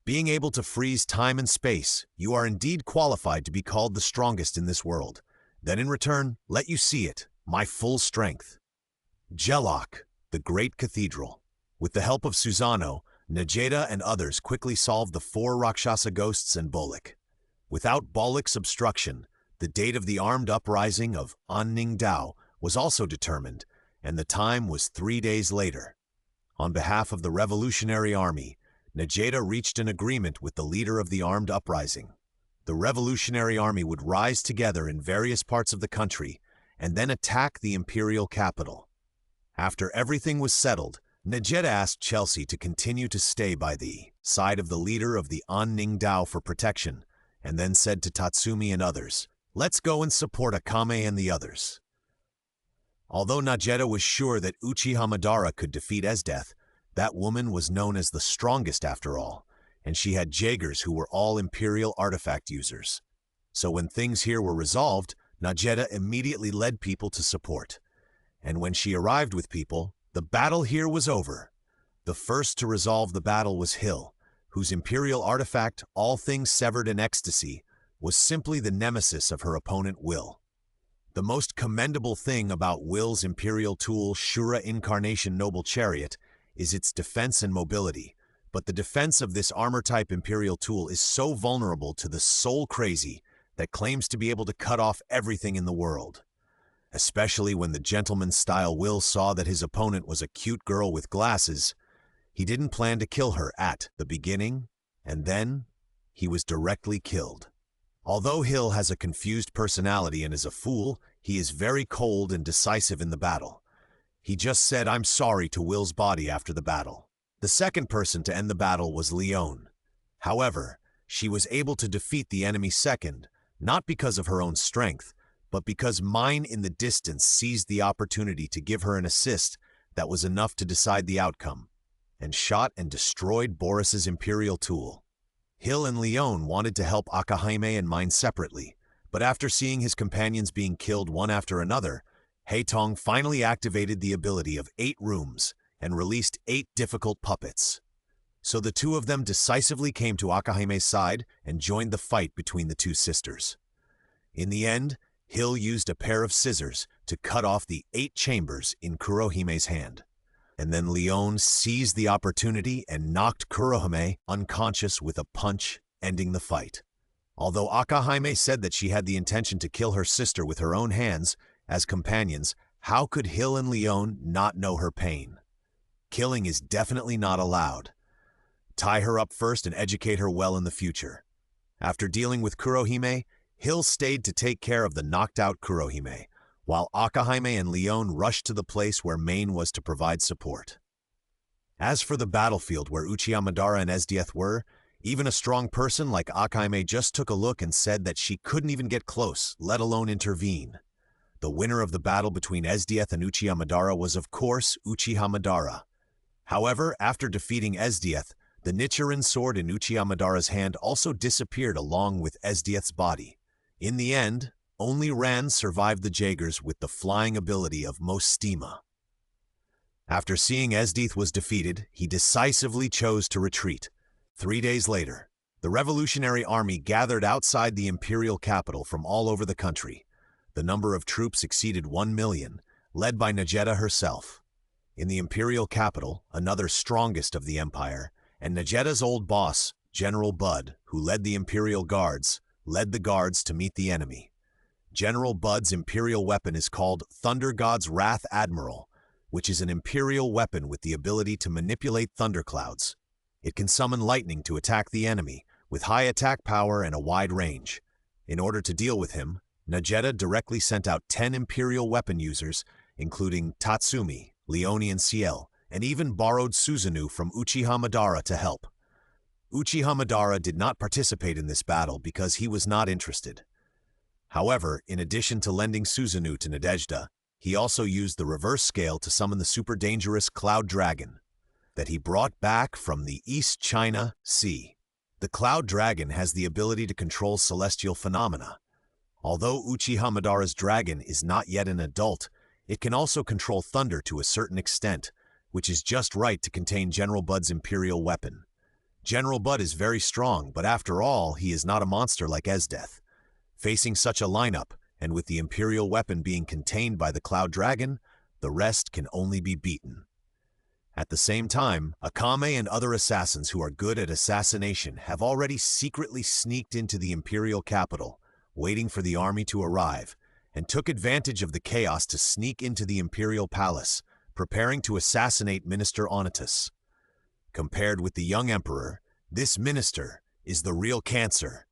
"Being able to freeze time and space, you are indeed qualified to be called the strongest in this world. Then in return, let you see it, my full strength." Jelok, the Great Cathedral. With the help of Susanoo, Najeda and others quickly solved the 4 Rakshasa ghosts and Bolek. Without Bolek's obstruction, the date of the armed uprising of Anning Dao was also determined, and the time was 3 days later. On behalf of the Revolutionary Army, Najeda reached an agreement with the leader of the armed uprising. The Revolutionary Army would rise together in various parts of the country and then attack the imperial capital. After everything was settled, Najeda asked Chelsea to continue to stay by the side of the leader of the Anning Dao for protection, and then said to Tatsumi and others, "Let's go and support Akame and the others." Although Najeda was sure that Uchiha Madara could defeat Esdeath, that woman was known as the strongest after all, and she had Jaegers who were all Imperial artifact users. So when things here were resolved, Najeda immediately led people to support. And when she arrived with people, the battle here was over. The first to resolve the battle was Hill, whose Imperial artifact, All Things Severed in Ecstasy, was simply the nemesis of her opponent Will. The most commendable thing about Will's Imperial tool Shura Incarnation Noble Chariot is its defense and mobility, but the defense of this armor-type Imperial tool is so vulnerable to the soul crazy that claims to be able to cut off everything in the world. Especially when the gentleman-style Will saw that his opponent was a cute girl with glasses, he didn't plan to kill her at the beginning, and then he was directly killed. Although Hill has a confused personality and is a fool, he is very cold and decisive in the battle. He just said, "I'm sorry" to Will's body after the battle. The second person to end the battle was Leone. However, she was able to defeat the enemy second, not because of her own strength, but because Mine in the distance seized the opportunity to give her an assist that was enough to decide the outcome, and shot and destroyed Boris's Imperial tool. Hill and Leone wanted to help Akahime and Mine separately, but after seeing his companions being killed one after another, Heitong finally activated the ability of 8 rooms and released 8 difficult puppets. So the two of them decisively came to Akahime's side and joined the fight between the two sisters. In the end, Hill used a pair of scissors to cut off the 8 chambers in Kurohime's hand. And then Leone seized the opportunity and knocked Kurohime unconscious with a punch, ending the fight. Although Akahime said that she had the intention to kill her sister with her own hands, as companions, how could Hill and Leone not know her pain? Killing is definitely not allowed. Tie her up first and educate her well in the future. After dealing with Kurohime, Hill stayed to take care of the knocked-out Kurohime, while Akahime and Leone rushed to the place where Main was to provide support. As for the battlefield where Uchiha Madara and Esdeath were, even a strong person like Akahime just took a look and said that she couldn't even get close, let alone intervene. The winner of the battle between Esdeath and Uchiha Madara was of course Uchiha Madara. However, after defeating Esdeath, The Nichiren sword in Uchiha Madara's hand also disappeared along with Esdieth's body. In the end, only Ran survived the Jaegers with the flying ability of Mostima. After seeing Esdieth was defeated, he decisively chose to retreat. 3 days later, the Revolutionary Army gathered outside the imperial capital from all over the country. The number of troops exceeded 1 million, led by Najeda herself. In the imperial capital, another strongest of the empire, and Najeda's old boss, General Bud, who led the imperial guards, led the guards to meet the enemy. General Bud's imperial weapon is called Thunder God's Wrath Admiral, which is an imperial weapon with the ability to manipulate thunderclouds. It can summon lightning to attack the enemy, with high attack power and a wide range. In order to deal with him, Najeda directly sent out 10 imperial weapon users, including Tatsumi, Leone and Ciel, and even borrowed Susanoo from Uchiha Madara to help. Uchiha Madara did not participate in this battle because he was not interested. However, in addition to lending Susanoo to Nadezhda, he also used the reverse scale to summon the super dangerous Cloud Dragon that he brought back from the East China Sea. The Cloud Dragon has the ability to control celestial phenomena. Although Uchiha Madara's dragon is not yet an adult, it can also control thunder to a certain extent, which is just right to contain General Bud's imperial weapon. General Bud is very strong, but after all, he is not a monster like Esdieth. Facing such a lineup, and with the imperial weapon being contained by the Cloud Dragon, the rest can only be beaten. At the same time, Akame and other assassins who are good at assassination have already secretly sneaked into the imperial capital, waiting for the army to arrive, and took advantage of the chaos to sneak into the imperial palace, preparing to assassinate Minister Onitus. Compared with the young emperor, this minister is the real cancer.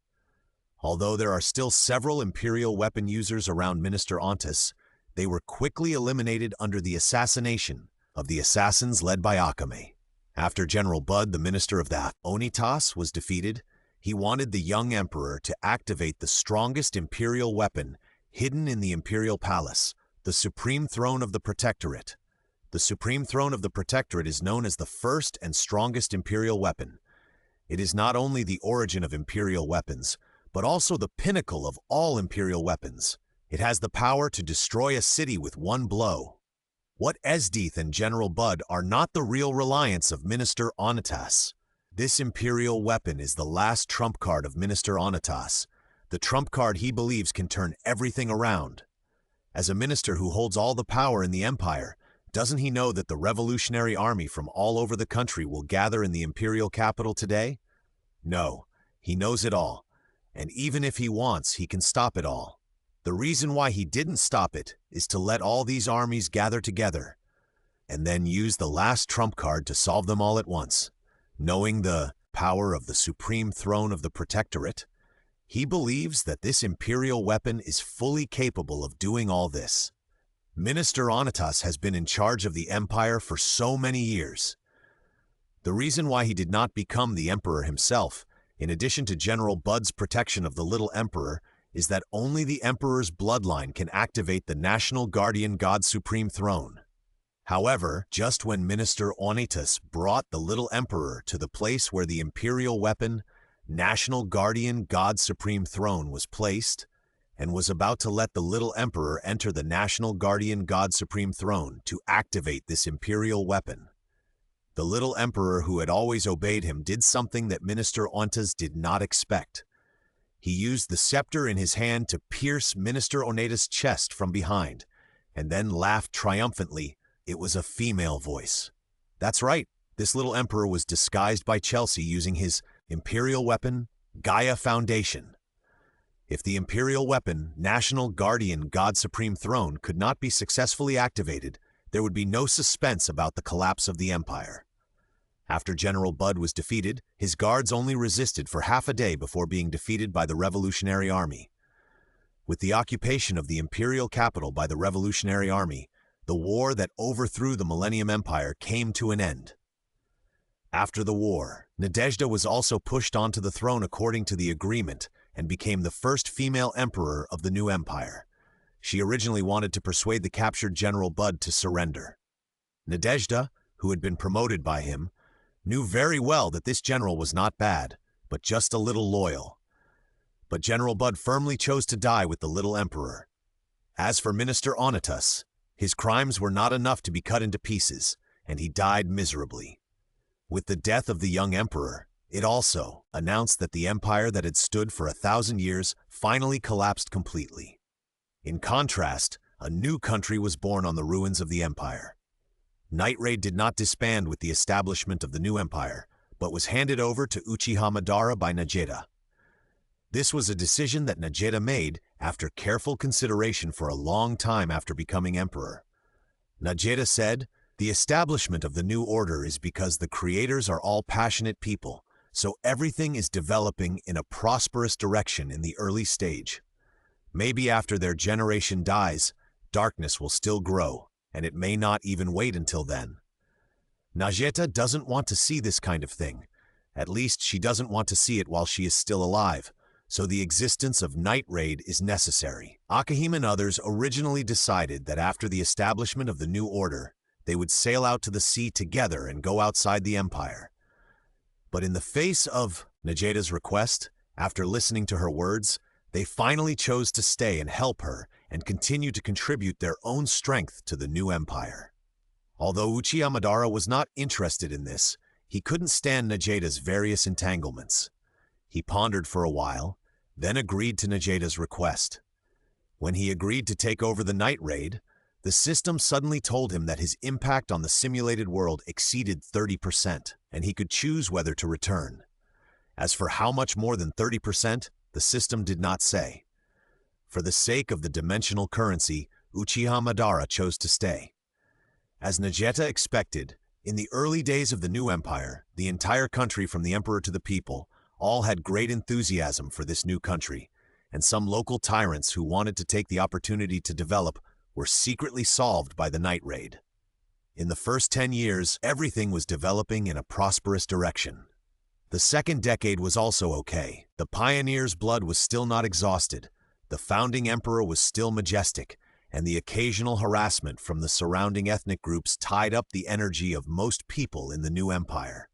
Although there are still several imperial weapon users around Minister Onitus, they were quickly eliminated under the assassination of the assassins led by Akame. After General Bud, the minister of the Onitas, was defeated, he wanted the young emperor to activate the strongest imperial weapon hidden in the imperial palace, the Supreme Throne of the Protectorate. The Supreme Throne of the Protectorate is known as the first and strongest imperial weapon. It is not only the origin of imperial weapons, but also the pinnacle of all imperial weapons. It has the power to destroy a city with one blow. What Esdieth and General Bud are not the real reliance of Minister Onitas. This imperial weapon is the last trump card of Minister Onitas, the trump card he believes can turn everything around. As a minister who holds all the power in the empire, doesn't he know that the revolutionary army from all over the country will gather in the imperial capital today? No, he knows it all, and even if he wants, he can stop it all. The reason why he didn't stop it is to let all these armies gather together, and then use the last trump card to solve them all at once. Knowing the power of the Supreme Throne of the Protectorate, he believes that this imperial weapon is fully capable of doing all this. Minister Onitas has been in charge of the empire for so many years. The reason why he did not become the emperor himself, in addition to General Bud's protection of the little emperor, is that only the emperor's bloodline can activate the National Guardian God Supreme Throne. However, just when Minister Onitas brought the little emperor to the place where the imperial weapon, National Guardian God Supreme Throne, was placed, and was about to let the little emperor enter the National Guardian God Supreme Throne to activate this imperial weapon, the little emperor who had always obeyed him did something that Minister Onitas did not expect. He used the scepter in his hand to pierce Minister Onitas' chest from behind, and then laughed triumphantly. It was a female voice. That's right, this little emperor was disguised by Chelsea using his imperial weapon, Gaia Foundation. If the imperial weapon, National Guardian God Supreme Throne, could not be successfully activated, there would be no suspense about the collapse of the empire. After General Bud was defeated, his guards only resisted for half a day before being defeated by the Revolutionary Army. With the occupation of the imperial capital by the Revolutionary Army, the war that overthrew the Millennium Empire came to an end. After the war, Nadezhda was also pushed onto the throne according to the agreement and became the first female emperor of the new empire. She originally wanted to persuade the captured General Bud to surrender. Nadezhda, who had been promoted by him, knew very well that this general was not bad, but just a little loyal. But General Bud firmly chose to die with the little emperor. As for Minister Onitus, his crimes were not enough to be cut into pieces, and he died miserably. With the death of the young emperor, it also announced that the empire that had stood for 1,000 years finally collapsed completely. In contrast, a new country was born on the ruins of the empire. Night Raid did not disband with the establishment of the new empire, but was handed over to Uchiha Madara by Nageta. This was a decision that Nageta made after careful consideration for a long time after becoming emperor. Nageta said, "The establishment of the new order is because the creators are all passionate people, so everything is developing in a prosperous direction in the early stage. Maybe after their generation dies, darkness will still grow, and it may not even wait until then." Nageta doesn't want to see this kind of thing. At least she doesn't want to see it while she is still alive, so the existence of Night Raid is necessary. Akahime and others originally decided that after the establishment of the new order, they would sail out to the sea together and go outside the empire. But in the face of Nageta's request, after listening to her words, they finally chose to stay and help her and continue to contribute their own strength to the new empire. Although Uchiha Madara was not interested in this, he couldn't stand Nageta's various entanglements. He pondered for a while, then agreed to Nageta's request. When he agreed to take over the Night Raid, the system suddenly told him that his impact on the simulated world exceeded 30%, and he could choose whether to return. As for how much more than 30%, the system did not say. For the sake of the dimensional currency, Uchiha Madara chose to stay. As Nageta expected, in the early days of the new empire, the entire country from the emperor to the people, all had great enthusiasm for this new country, and some local tyrants who wanted to take the opportunity to develop were secretly solved by the Night Raid. In the first 10 years, everything was developing in a prosperous direction. The second decade was also okay. The pioneers' blood was still not exhausted, the founding emperor was still majestic, and the occasional harassment from the surrounding ethnic groups tied up the energy of most people in the new empire.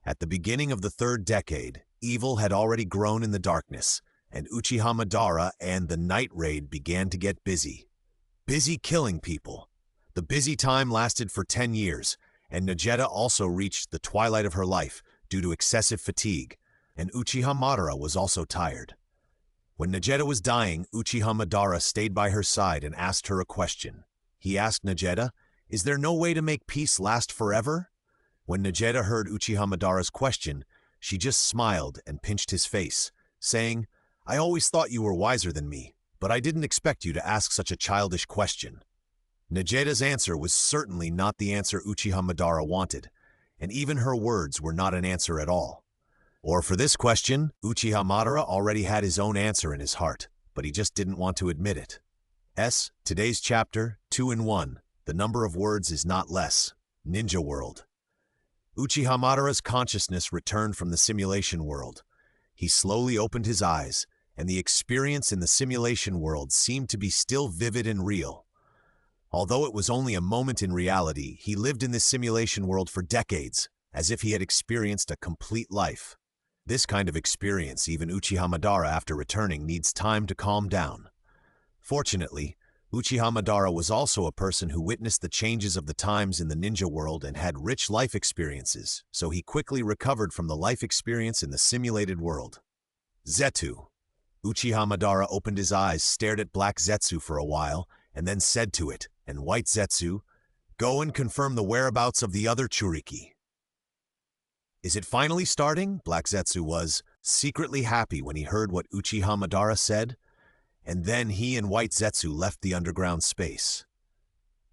At the beginning of the third decade, evil had already grown in the darkness, and Uchiha Madara and the Night Raid began to get busy. Busy killing people. The busy time lasted for 10 years, and Nageta also reached the twilight of her life due to excessive fatigue, and Uchiha Madara was also tired. When Nageta was dying, Uchiha Madara stayed by her side and asked her a question. He asked Nageta, "Is there no way to make peace last forever?" When Nageta heard Uchiha Madara's question, she just smiled and pinched his face, saying, "I always thought you were wiser than me, but I didn't expect you to ask such a childish question." Nageta's answer was certainly not the answer Uchiha Madara wanted, and even her words were not an answer at all. Or for this question, Uchiha Madara already had his own answer in his heart, but he just didn't want to admit it. Today's chapter, 2-in-1, the number of words is not less. Ninja World. Uchiha Madara's consciousness returned from the simulation world. He slowly opened his eyes, and the experience in the simulation world seemed to be still vivid and real. Although it was only a moment in reality, he lived in this simulation world for decades, as if he had experienced a complete life. This kind of experience, even Uchiha Madara after returning, needs time to calm down. Fortunately, Uchiha Madara was also a person who witnessed the changes of the times in the ninja world and had rich life experiences, so he quickly recovered from the life experience in the simulated world. Zetsu. Uchiha Madara opened his eyes, stared at Black Zetsu for a while, and then said to it, and White Zetsu, "Go and confirm the whereabouts of the other Churiki." Is it finally starting? Black Zetsu was secretly happy when he heard what Uchiha Madara said, and then he and White Zetsu left the underground space.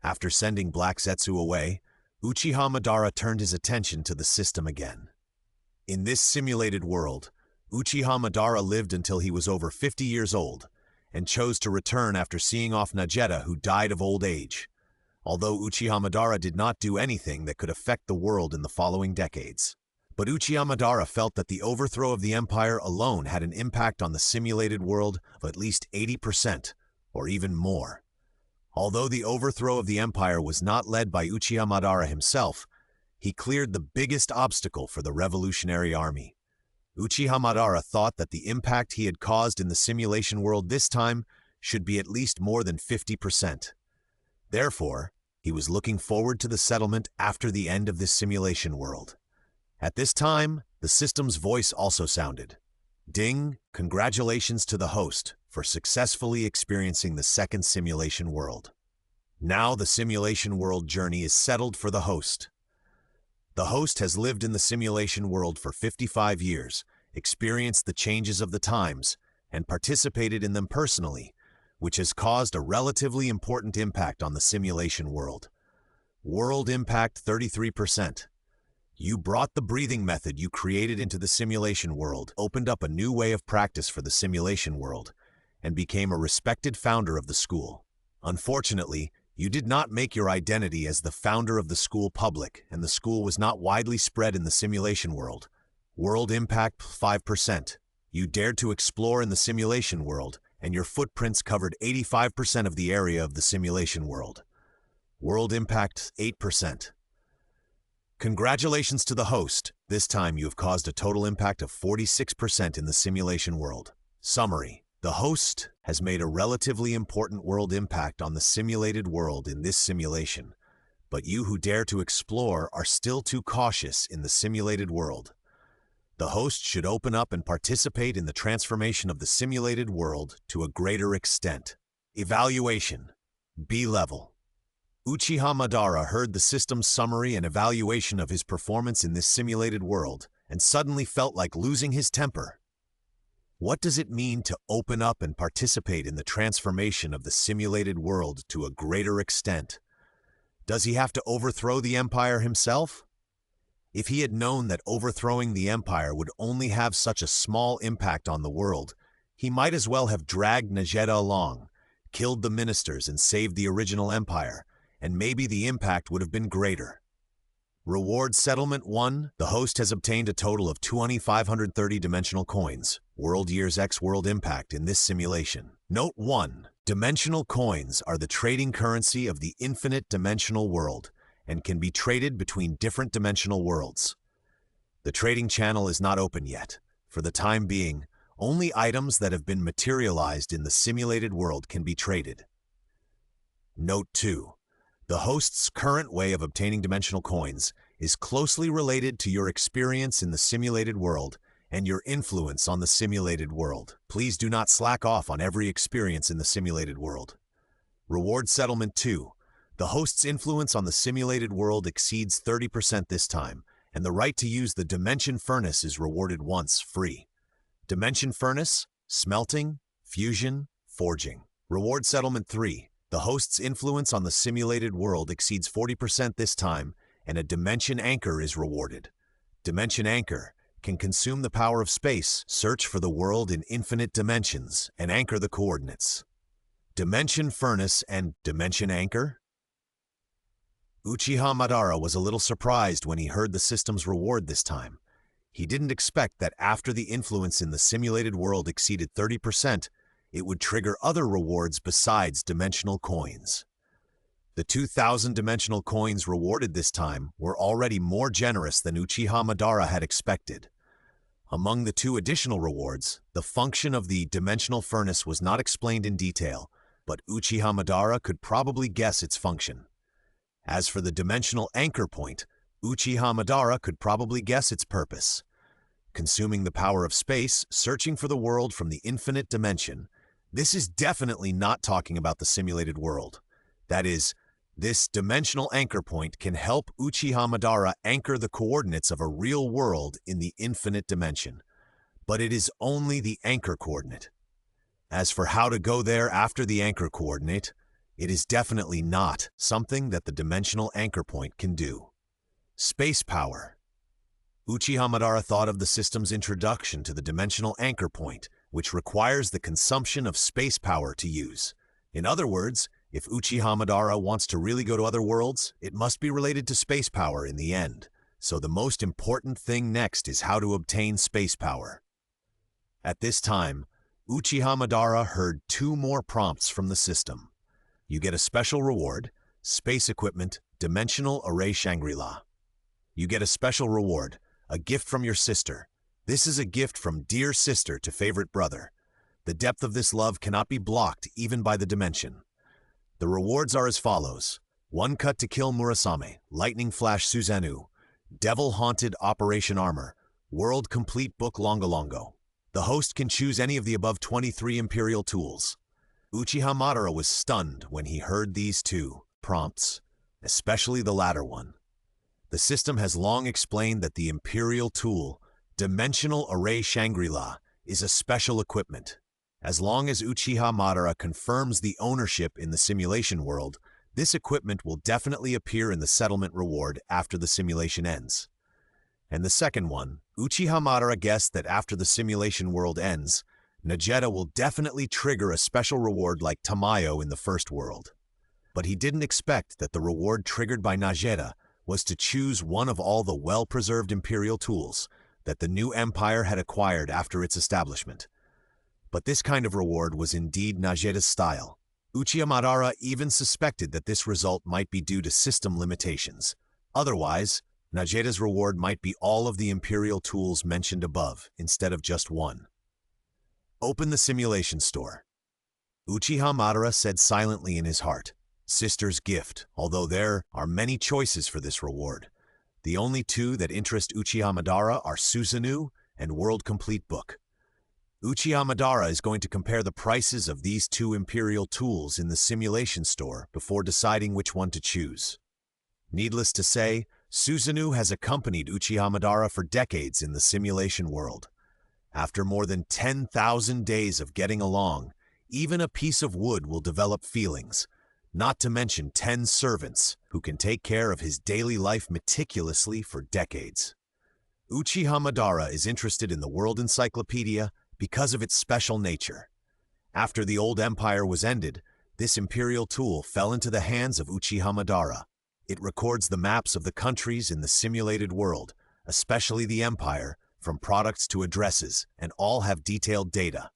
After sending Black Zetsu away, Uchiha Madara turned his attention to the system again. In this simulated world, Uchiha Madara lived until he was over 50 years old, and chose to return after seeing off Nageta, who died of old age, although Uchiha Madara did not do anything that could affect the world in the following decades. But Uchiha Madara felt that the overthrow of the empire alone had an impact on the simulated world of at least 80%, or even more. Although the overthrow of the empire was not led by Uchiha Madara himself, He cleared the biggest obstacle for the Revolutionary Army. Uchiha Madara thought that the impact he had caused in the simulation world this time should be at least more than 50%. Therefore, he was looking forward to the settlement after the end of this simulation world. At this time, the system's voice also sounded. Ding, congratulations to the host for successfully experiencing the second simulation world. Now the simulation world journey is settled for the host. The host has lived in the simulation world for 55 years, experienced the changes of the times, and participated in them personally, which has caused a relatively important impact on the simulation world. World impact 33%. You brought the breathing method you created into the simulation world, opened up a new way of practice for the simulation world, and became a respected founder of the school. Unfortunately, you did not make your identity as the founder of the school public, and the school was not widely spread in the simulation world. World impact 5%. You dared to explore in the simulation world, and your footprints covered 85% of the area of the simulation world. World impact 8%. Congratulations to the host. This time you have caused a total impact of 46% in the simulation world. Summary. The host has made a relatively important world impact on the simulated world in this simulation, but you who dare to explore are still too cautious in the simulated world. The host should open up and participate in the transformation of the simulated world to a greater extent. Evaluation. B level. Uchiha Madara heard the system's summary and evaluation of his performance in this simulated world and suddenly felt like losing his temper. What does it mean to open up and participate in the transformation of the simulated world to a greater extent? Does he have to overthrow the empire himself? If he had known that overthrowing the empire would only have such a small impact on the world, he might as well have dragged Vegeta along, killed the ministers and saved the original empire, and maybe the impact would have been greater. Reward Settlement 1. The host has obtained a total of 2,530 dimensional coins, World Years X World Impact in this simulation. Note 1. Dimensional coins are the trading currency of the infinite dimensional world and can be traded between different dimensional worlds. The trading channel is not open yet. For the time being, only items that have been materialized in the simulated world can be traded. Note 2. The host's current way of obtaining dimensional coins is closely related to your experience in the simulated world and your influence on the simulated world. Please do not slack off on every experience in the simulated world. Reward Settlement 2. The host's influence on the simulated world exceeds 30% this time, and the right to use the Dimension Furnace is rewarded once, free. Dimension Furnace, Smelting, Fusion, Forging. Reward Settlement 3. The host's influence on the simulated world exceeds 40% this time, and a Dimension Anchor is rewarded. Dimension Anchor can consume the power of space, search for the world in infinite dimensions, and anchor the coordinates. Dimension Furnace and Dimension Anchor? Uchiha Madara was a little surprised when he heard the system's reward this time. He didn't expect that after the influence in the simulated world exceeded 30%, it would trigger other rewards besides dimensional coins. The 2,000 dimensional coins rewarded this time were already more generous than Uchiha Madara had expected. Among the two additional rewards, the function of the Dimensional Furnace was not explained in detail, but Uchiha Madara could probably guess its function. As for the Dimensional Anchor Point, Uchiha Madara could probably guess its purpose. Consuming the power of space, searching for the world from the infinite dimension, this is definitely not talking about the simulated world. That is, this dimensional anchor point can help Uchiha Madara anchor the coordinates of a real world in the infinite dimension. But it is only the anchor coordinate. As for how to go there after the anchor coordinate, it is definitely not something that the dimensional anchor point can do. Space power. Uchiha Madara thought of the system's introduction to the dimensional anchor point, which requires the consumption of space power to use. In other words, if Uchiha Madara wants to really go to other worlds, it must be related to space power in the end. So the most important thing next is how to obtain space power. At this time, Uchiha Madara heard 2 more prompts from the system. You get a special reward, Space Equipment, Dimensional Array Shangri-La. You get a special reward, a gift from your sister. This is a gift from dear sister to favorite brother. The depth of this love cannot be blocked even by the dimension. The rewards are as follows. 1 cut to kill Murasame, Lightning Flash Susanoo, Devil-Haunted Operation Armor, World Complete Book Longo. The host can choose any of the above 23 Imperial tools. Uchiha Madara was stunned when he heard these two prompts, especially the latter one. The system has long explained that the Imperial tool, Dimensional Array Shangri-La, is a special equipment. As long as Uchiha Madara confirms the ownership in the simulation world, this equipment will definitely appear in the settlement reward after the simulation ends. And the second one, Uchiha Madara guessed that after the simulation world ends, Najeta will definitely trigger a special reward like Tamayo in the first world. But he didn't expect that the reward triggered by Najeta was to choose one of all the well-preserved Imperial tools that the new empire had acquired after its establishment. But this kind of reward was indeed Najeta's style. Uchiha Madara even suspected that this result might be due to system limitations. Otherwise, Najeta's reward might be all of the Imperial tools mentioned above, instead of just one. Open the simulation store. Uchiha Madara said silently in his heart, Sister's gift, although there are many choices for this reward. The only two that interest Uchiha Madara are Susanoo and World Complete Book. Uchiha Madara is going to compare the prices of these two Imperial tools in the simulation store before deciding which one to choose. Needless to say, Susanoo has accompanied Uchiha Madara for decades in the simulation world. After more than 10,000 days of getting along, even a piece of wood will develop feelings, not to mention 10 servants who can take care of his daily life meticulously for decades. Uchiha Madara is interested in the World Encyclopedia because of its special nature. After the old empire was ended, this Imperial tool fell into the hands of Uchiha Madara. It records the maps of the countries in the simulated world, especially the empire, from products to addresses, and all have detailed data.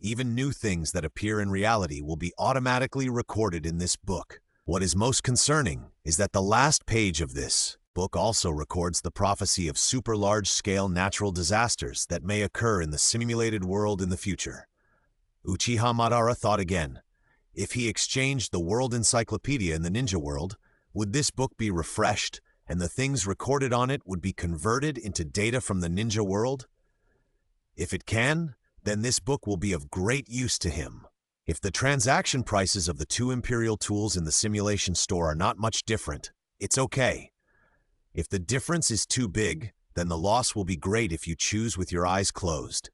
Even new things that appear in reality will be automatically recorded in this book. What is most concerning is that the last page of this book also records the prophecy of super large-scale natural disasters that may occur in the simulated world in the future. Uchiha Madara thought again. If he exchanged the World Encyclopedia in the ninja world, would this book be refreshed and the things recorded on it would be converted into data from the ninja world? If it can, then this book will be of great use to him. If the transaction prices of the two Imperial tools in the simulation store are not much different, it's okay. If the difference is too big, then the loss will be great if you choose with your eyes closed.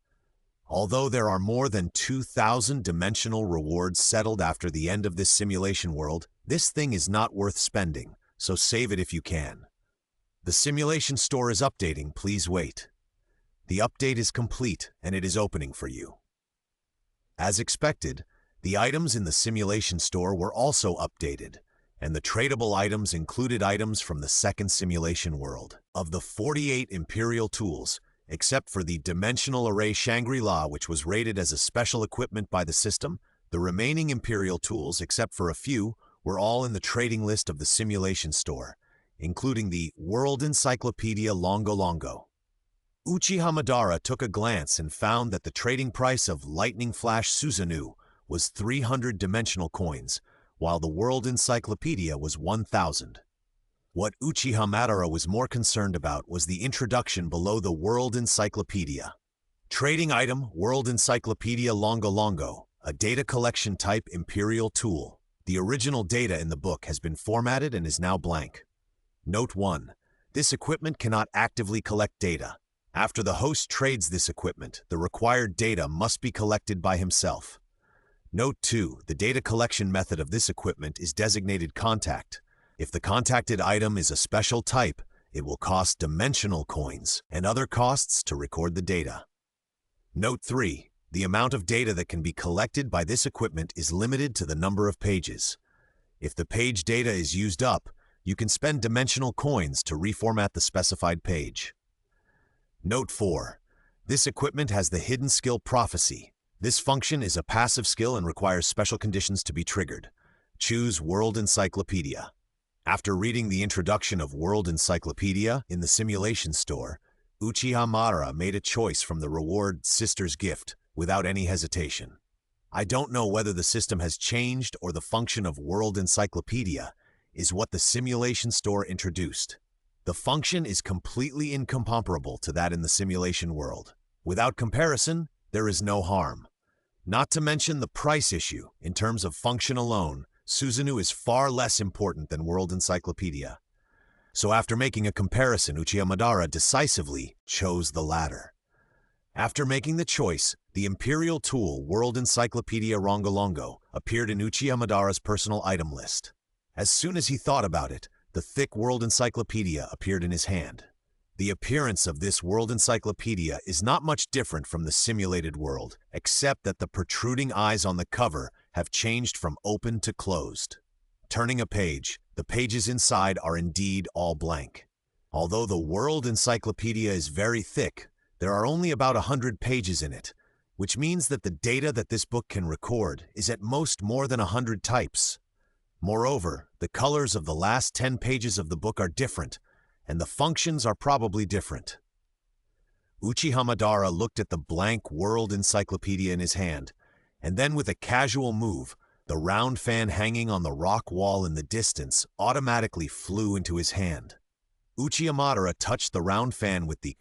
Although there are more than 2,000 dimensional rewards settled after the end of this simulation world, this thing is not worth spending, so save it if you can. The simulation store is updating, please wait. The update is complete and it is opening for you. As expected, the items in the simulation store were also updated, and the tradable items included items from the second simulation world. Of the 48 Imperial tools, except for the Dimensional Array Shangri-La, which was rated as a special equipment by the system, the remaining Imperial tools, except for a few, were all in the trading list of the simulation store, including the World Encyclopedia Longo. Uchiha Madara took a glance and found that the trading price of Lightning Flash Susanoo was 300 dimensional coins, while the World Encyclopedia was 1,000. What Uchiha Madara was more concerned about was the introduction below the World Encyclopedia. Trading item World Encyclopedia Longo, a data collection type Imperial tool. The original data in the book has been formatted and is now blank. Note 1. This equipment cannot actively collect data. After the host trades this equipment, the required data must be collected by himself. Note 2. The data collection method of this equipment is designated contact. If the contacted item is a special type, it will cost dimensional coins and other costs to record the data. Note 3. The amount of data that can be collected by this equipment is limited to the number of pages. If the page data is used up, you can spend dimensional coins to reformat the specified page. Note 4. This equipment has the hidden skill Prophecy. This function is a passive skill and requires special conditions to be triggered. Choose World Encyclopedia. After reading the introduction of World Encyclopedia in the simulation store, Uchiha Madara made a choice from the reward Sister's Gift without any hesitation. I don't know whether the system has changed or the function of World Encyclopedia is what the simulation store introduced. The function is completely incomparable to that in the simulation world. Without comparison, there is no harm. Not to mention the price issue. In terms of function alone, Susanoo is far less important than World Encyclopedia. So after making a comparison, Uchiha Madara decisively chose the latter. After making the choice, the Imperial tool World Encyclopedia Rongolongo appeared in Uchiha Madara's personal item list. As soon as he thought about it, the thick World Encyclopedia appeared in his hand. The appearance of this World Encyclopedia is not much different from the simulated world, except that the protruding eyes on the cover have changed from open to closed. Turning a page, the pages inside are indeed all blank. Although the World Encyclopedia is very thick, there are only about 100 pages in it, which means that the data that this book can record is at most more than 100 types. Moreover, the colors of the last 10 pages of the book are different, and the functions are probably different. Uchiha Madara looked at the blank World Encyclopedia in his hand, and then with a casual move, the round fan hanging on the rock wall in the distance automatically flew into his hand. Uchiha Madara touched the round fan with the